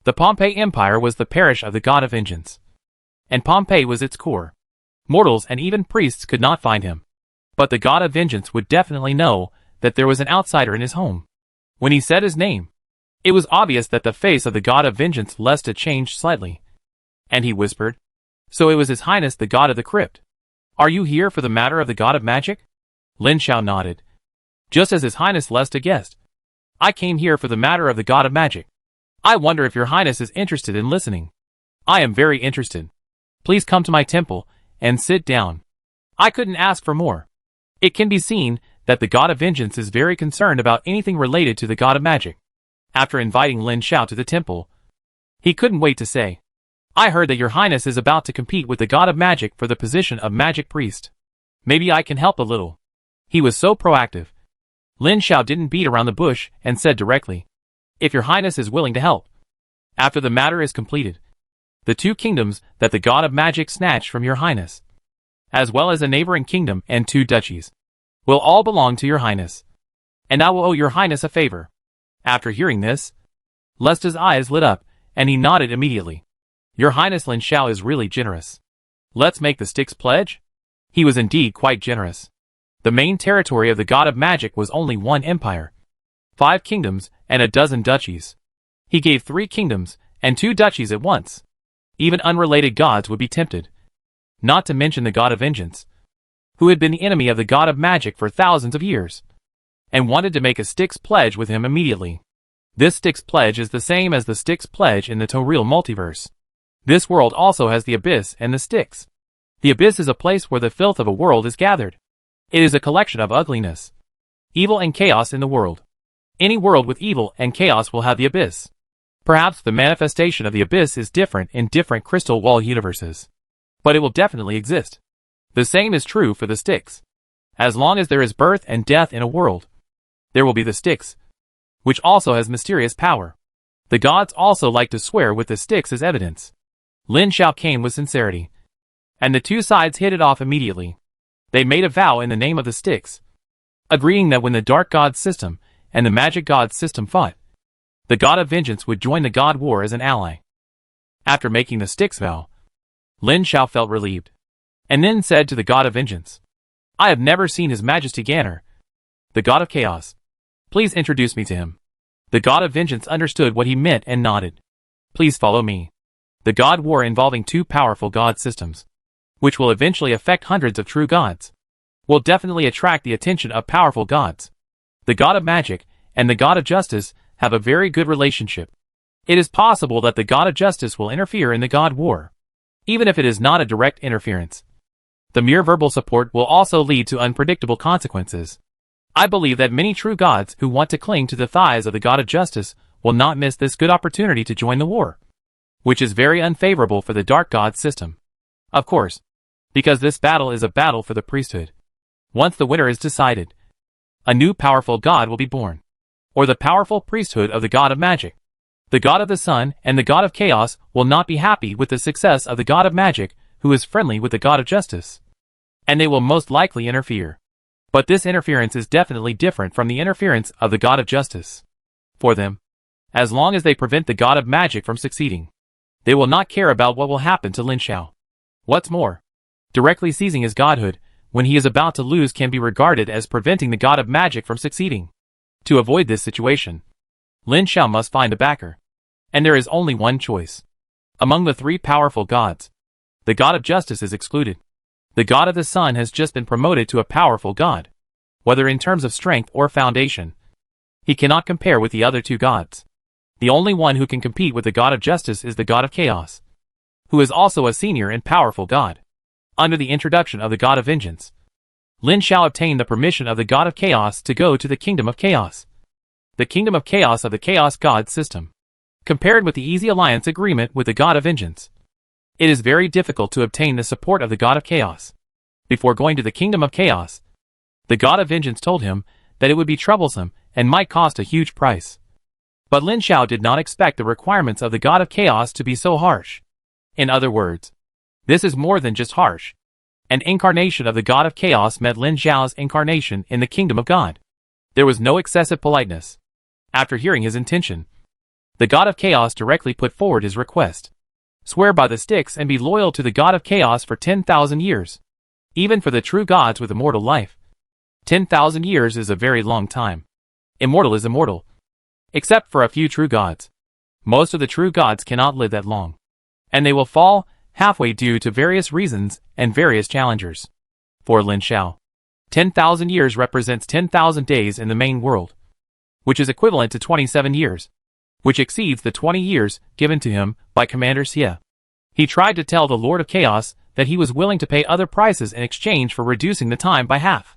S1: The Pompeii Empire was the parish of the god of vengeance, and Pompeii was its core. Mortals and even priests could not find him. But the god of vengeance would definitely know that there was an outsider in his home. When he said his name, it was obvious that the face of the god of vengeance Lesta changed slightly, and he whispered, So it was his highness the god of the crypt. Are you here for the matter of the god of magic? Lin Xiao nodded. Just as his highness Lesta guessed. I came here for the matter of the god of magic. I wonder if your highness is interested in listening. I am very interested. Please come to my temple and sit down. I couldn't ask for more. It can be seen that the god of vengeance is very concerned about anything related to the god of magic. After inviting Lin Xiao to the temple, he couldn't wait to say, I heard that your highness is about to compete with the god of magic for the position of magic priest. Maybe I can help a little. He was so proactive. Lin Xiao didn't beat around the bush and said directly, If your highness is willing to help. After the matter is completed, the 2 kingdoms that the god of magic snatched from your highness, as well as a neighboring kingdom and 2 duchies, will all belong to your highness, and I will owe your highness a favor. After hearing this, Lesta's eyes lit up, and he nodded immediately. Your highness Lin Xiao is really generous. Let's make the Styx pledge? He was indeed quite generous. The main territory of the god of magic was only 1 empire, 5 kingdoms, and a dozen duchies. He gave 3 kingdoms and 2 duchies at once. Even unrelated gods would be tempted. Not to mention the god of vengeance, who had been the enemy of the god of magic for thousands of years, and wanted to make a Styx pledge with him immediately. This Styx pledge is the same as the Styx pledge in the Torreal multiverse. This world also has the Abyss and the Styx. The Abyss is a place where the filth of a world is gathered. It is a collection of ugliness, evil and chaos in the world. Any world with evil and chaos will have the Abyss. Perhaps the manifestation of the Abyss is different in different crystal wall universes, but it will definitely exist. The same is true for the Styx. As long as there is birth and death in a world, there will be the Styx, which also has mysterious power. The gods also like to swear with the Styx as evidence. Lin Xiao came with sincerity, and the 2 sides hit it off immediately. They made a vow in the name of the Styx, agreeing that when the Dark God system and the Magic God system fought, the god of vengeance would join the god war as an ally. After making the Styx vow, Lin Xiao felt relieved, and then said to the god of vengeance, I have never seen His Majesty Ganner, the god of chaos. Please introduce me to him. The god of vengeance understood what he meant and nodded. Please follow me. The god war involving 2 powerful god systems, which will eventually affect hundreds of true gods, will definitely attract the attention of powerful gods. The god of magic and the god of justice have a very good relationship. It is possible that the god of justice will interfere in the god war, even if it is not a direct interference. The mere verbal support will also lead to unpredictable consequences. I believe that many true gods who want to cling to the thighs of the god of justice will not miss this good opportunity to join the war, which is very unfavorable for the dark god system. Of course, because this battle is a battle for the priesthood. Once the winner is decided, a new powerful god will be born, or the powerful priesthood of the god of magic. The god of the sun and the god of chaos will not be happy with the success of the god of magic, who is friendly with the god of justice. And they will most likely interfere. But this interference is definitely different from the interference of the god of justice. For them, as long as they prevent the god of magic from succeeding, they will not care about what will happen to Lin Xiao. What's more, directly seizing his godhood when he is about to lose can be regarded as preventing the god of magic from succeeding. To avoid this situation, Lin Xiao must find a backer. And there is only one choice. Among the three powerful gods, the god of justice is excluded. The god of the sun has just been promoted to a powerful god. Whether in terms of strength or foundation, he cannot compare with the other two gods. The only one who can compete with the god of justice is the god of chaos, who is also a senior and powerful god. Under the introduction of the god of vengeance, Lin Xiao obtained the permission of the god of chaos to go to the kingdom of chaos. The kingdom of chaos of the chaos god system. Compared with the easy alliance agreement with the god of vengeance, it is very difficult to obtain the support of the god of chaos. Before going to the kingdom of chaos, the god of vengeance told him that it would be troublesome and might cost a huge price. But Lin Xiao did not expect the requirements of the god of chaos to be so harsh. In other words, this is more than just harsh. An incarnation of the god of chaos met Lin Xiao's incarnation in the kingdom of God. There was no excessive politeness. After hearing his intention, the god of chaos directly put forward his request. Swear by the sticks and be loyal to the god of chaos for 10,000 years. Even for the true gods with immortal life, 10,000 years is a very long time. Immortal is immortal. Except for a few true gods. Most of the true gods cannot live that long. And they will fall halfway due to various reasons and various challengers. For Lin Xiao, 10,000 years represents 10,000 days in the main world, which is equivalent to 27 years, which exceeds the 20 years given to him by Commander Xie. He tried to tell the Lord of Chaos that he was willing to pay other prices in exchange for reducing the time by half.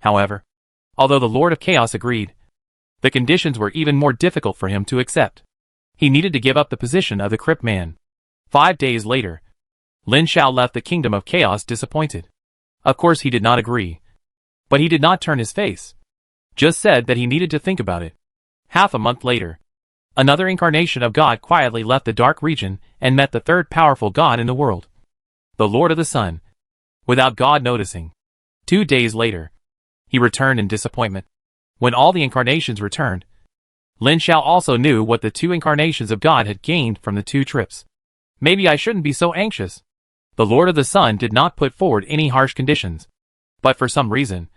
S1: However, although the Lord of Chaos agreed, the conditions were even more difficult for him to accept. He needed to give up the position of the crypt man. 5 days later, Lin Xiao left the kingdom of chaos disappointed. Of course he did not agree. But he did not turn his face. Just said that he needed to think about it. Half a month later, another incarnation of God quietly left the dark region and met the third powerful god in the world, the Lord of the Sun, without God noticing. 2 days later, he returned in disappointment. When all the incarnations returned, Lin Xiao also knew what the two incarnations of God had gained from the 2 trips. Maybe I shouldn't be so anxious. The Lord of the Sun did not put forward any harsh conditions. But for some reason,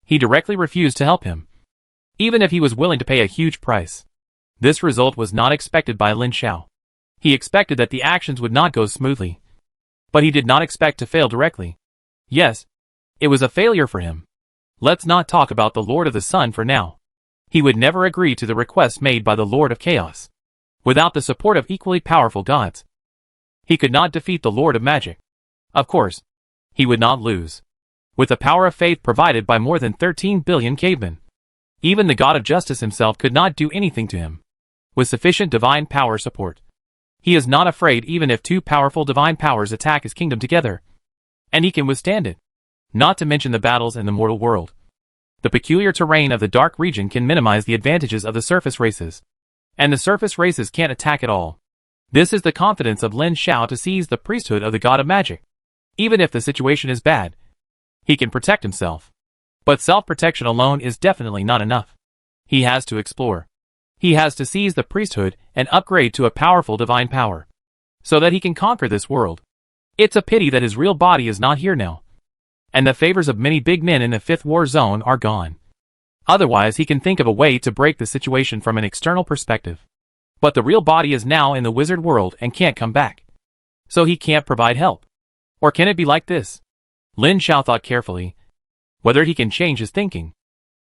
S1: he directly refused to help him, even if he was willing to pay a huge price. This result was not expected by Lin Xiao. He expected that the actions would not go smoothly. But he did not expect to fail directly. Yes, it was a failure for him. Let's not talk about the Lord of the Sun for now. He would never agree to the request made by the Lord of Chaos. Without the support of equally powerful gods, he could not defeat the Lord of Magic. Of course, he would not lose. With the power of faith provided by more than 13 billion cavemen, even the God of Justice himself could not do anything to him. With sufficient divine power support, he is not afraid even if 2 powerful divine powers attack his kingdom together. And he can withstand it. Not to mention the battles in the mortal world. The peculiar terrain of the dark region can minimize the advantages of the surface races. And the surface races can't attack at all. This is the confidence of Lin Xiao to seize the priesthood of the God of Magic. Even if the situation is bad, he can protect himself. But self-protection alone is definitely not enough. He has to explore. He has to seize the priesthood and upgrade to a powerful divine power, so that he can conquer this world. It's a pity that his real body is not here now, and the favors of many big men in the 5th war zone are gone. Otherwise he can think of a way to break the situation from an external perspective. But the real body is now in the wizard world and can't come back. So he can't provide help. Or can it be like this? Lin Xiao thought carefully whether he can change his thinking,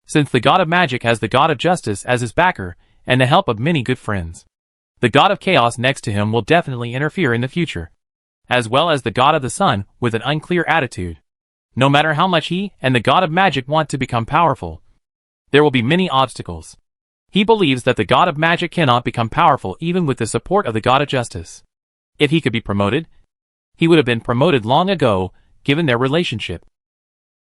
S1: since the God of Magic has the God of Justice as his backer and the help of many good friends. The God of Chaos next to him will definitely interfere in the future, as well as the God of the Sun with an unclear attitude. No matter how much he and the God of Magic want to become powerful, there will be many obstacles. He believes that the God of Magic cannot become powerful even with the support of the God of Justice. If he could be promoted, he would have been promoted long ago, given their relationship.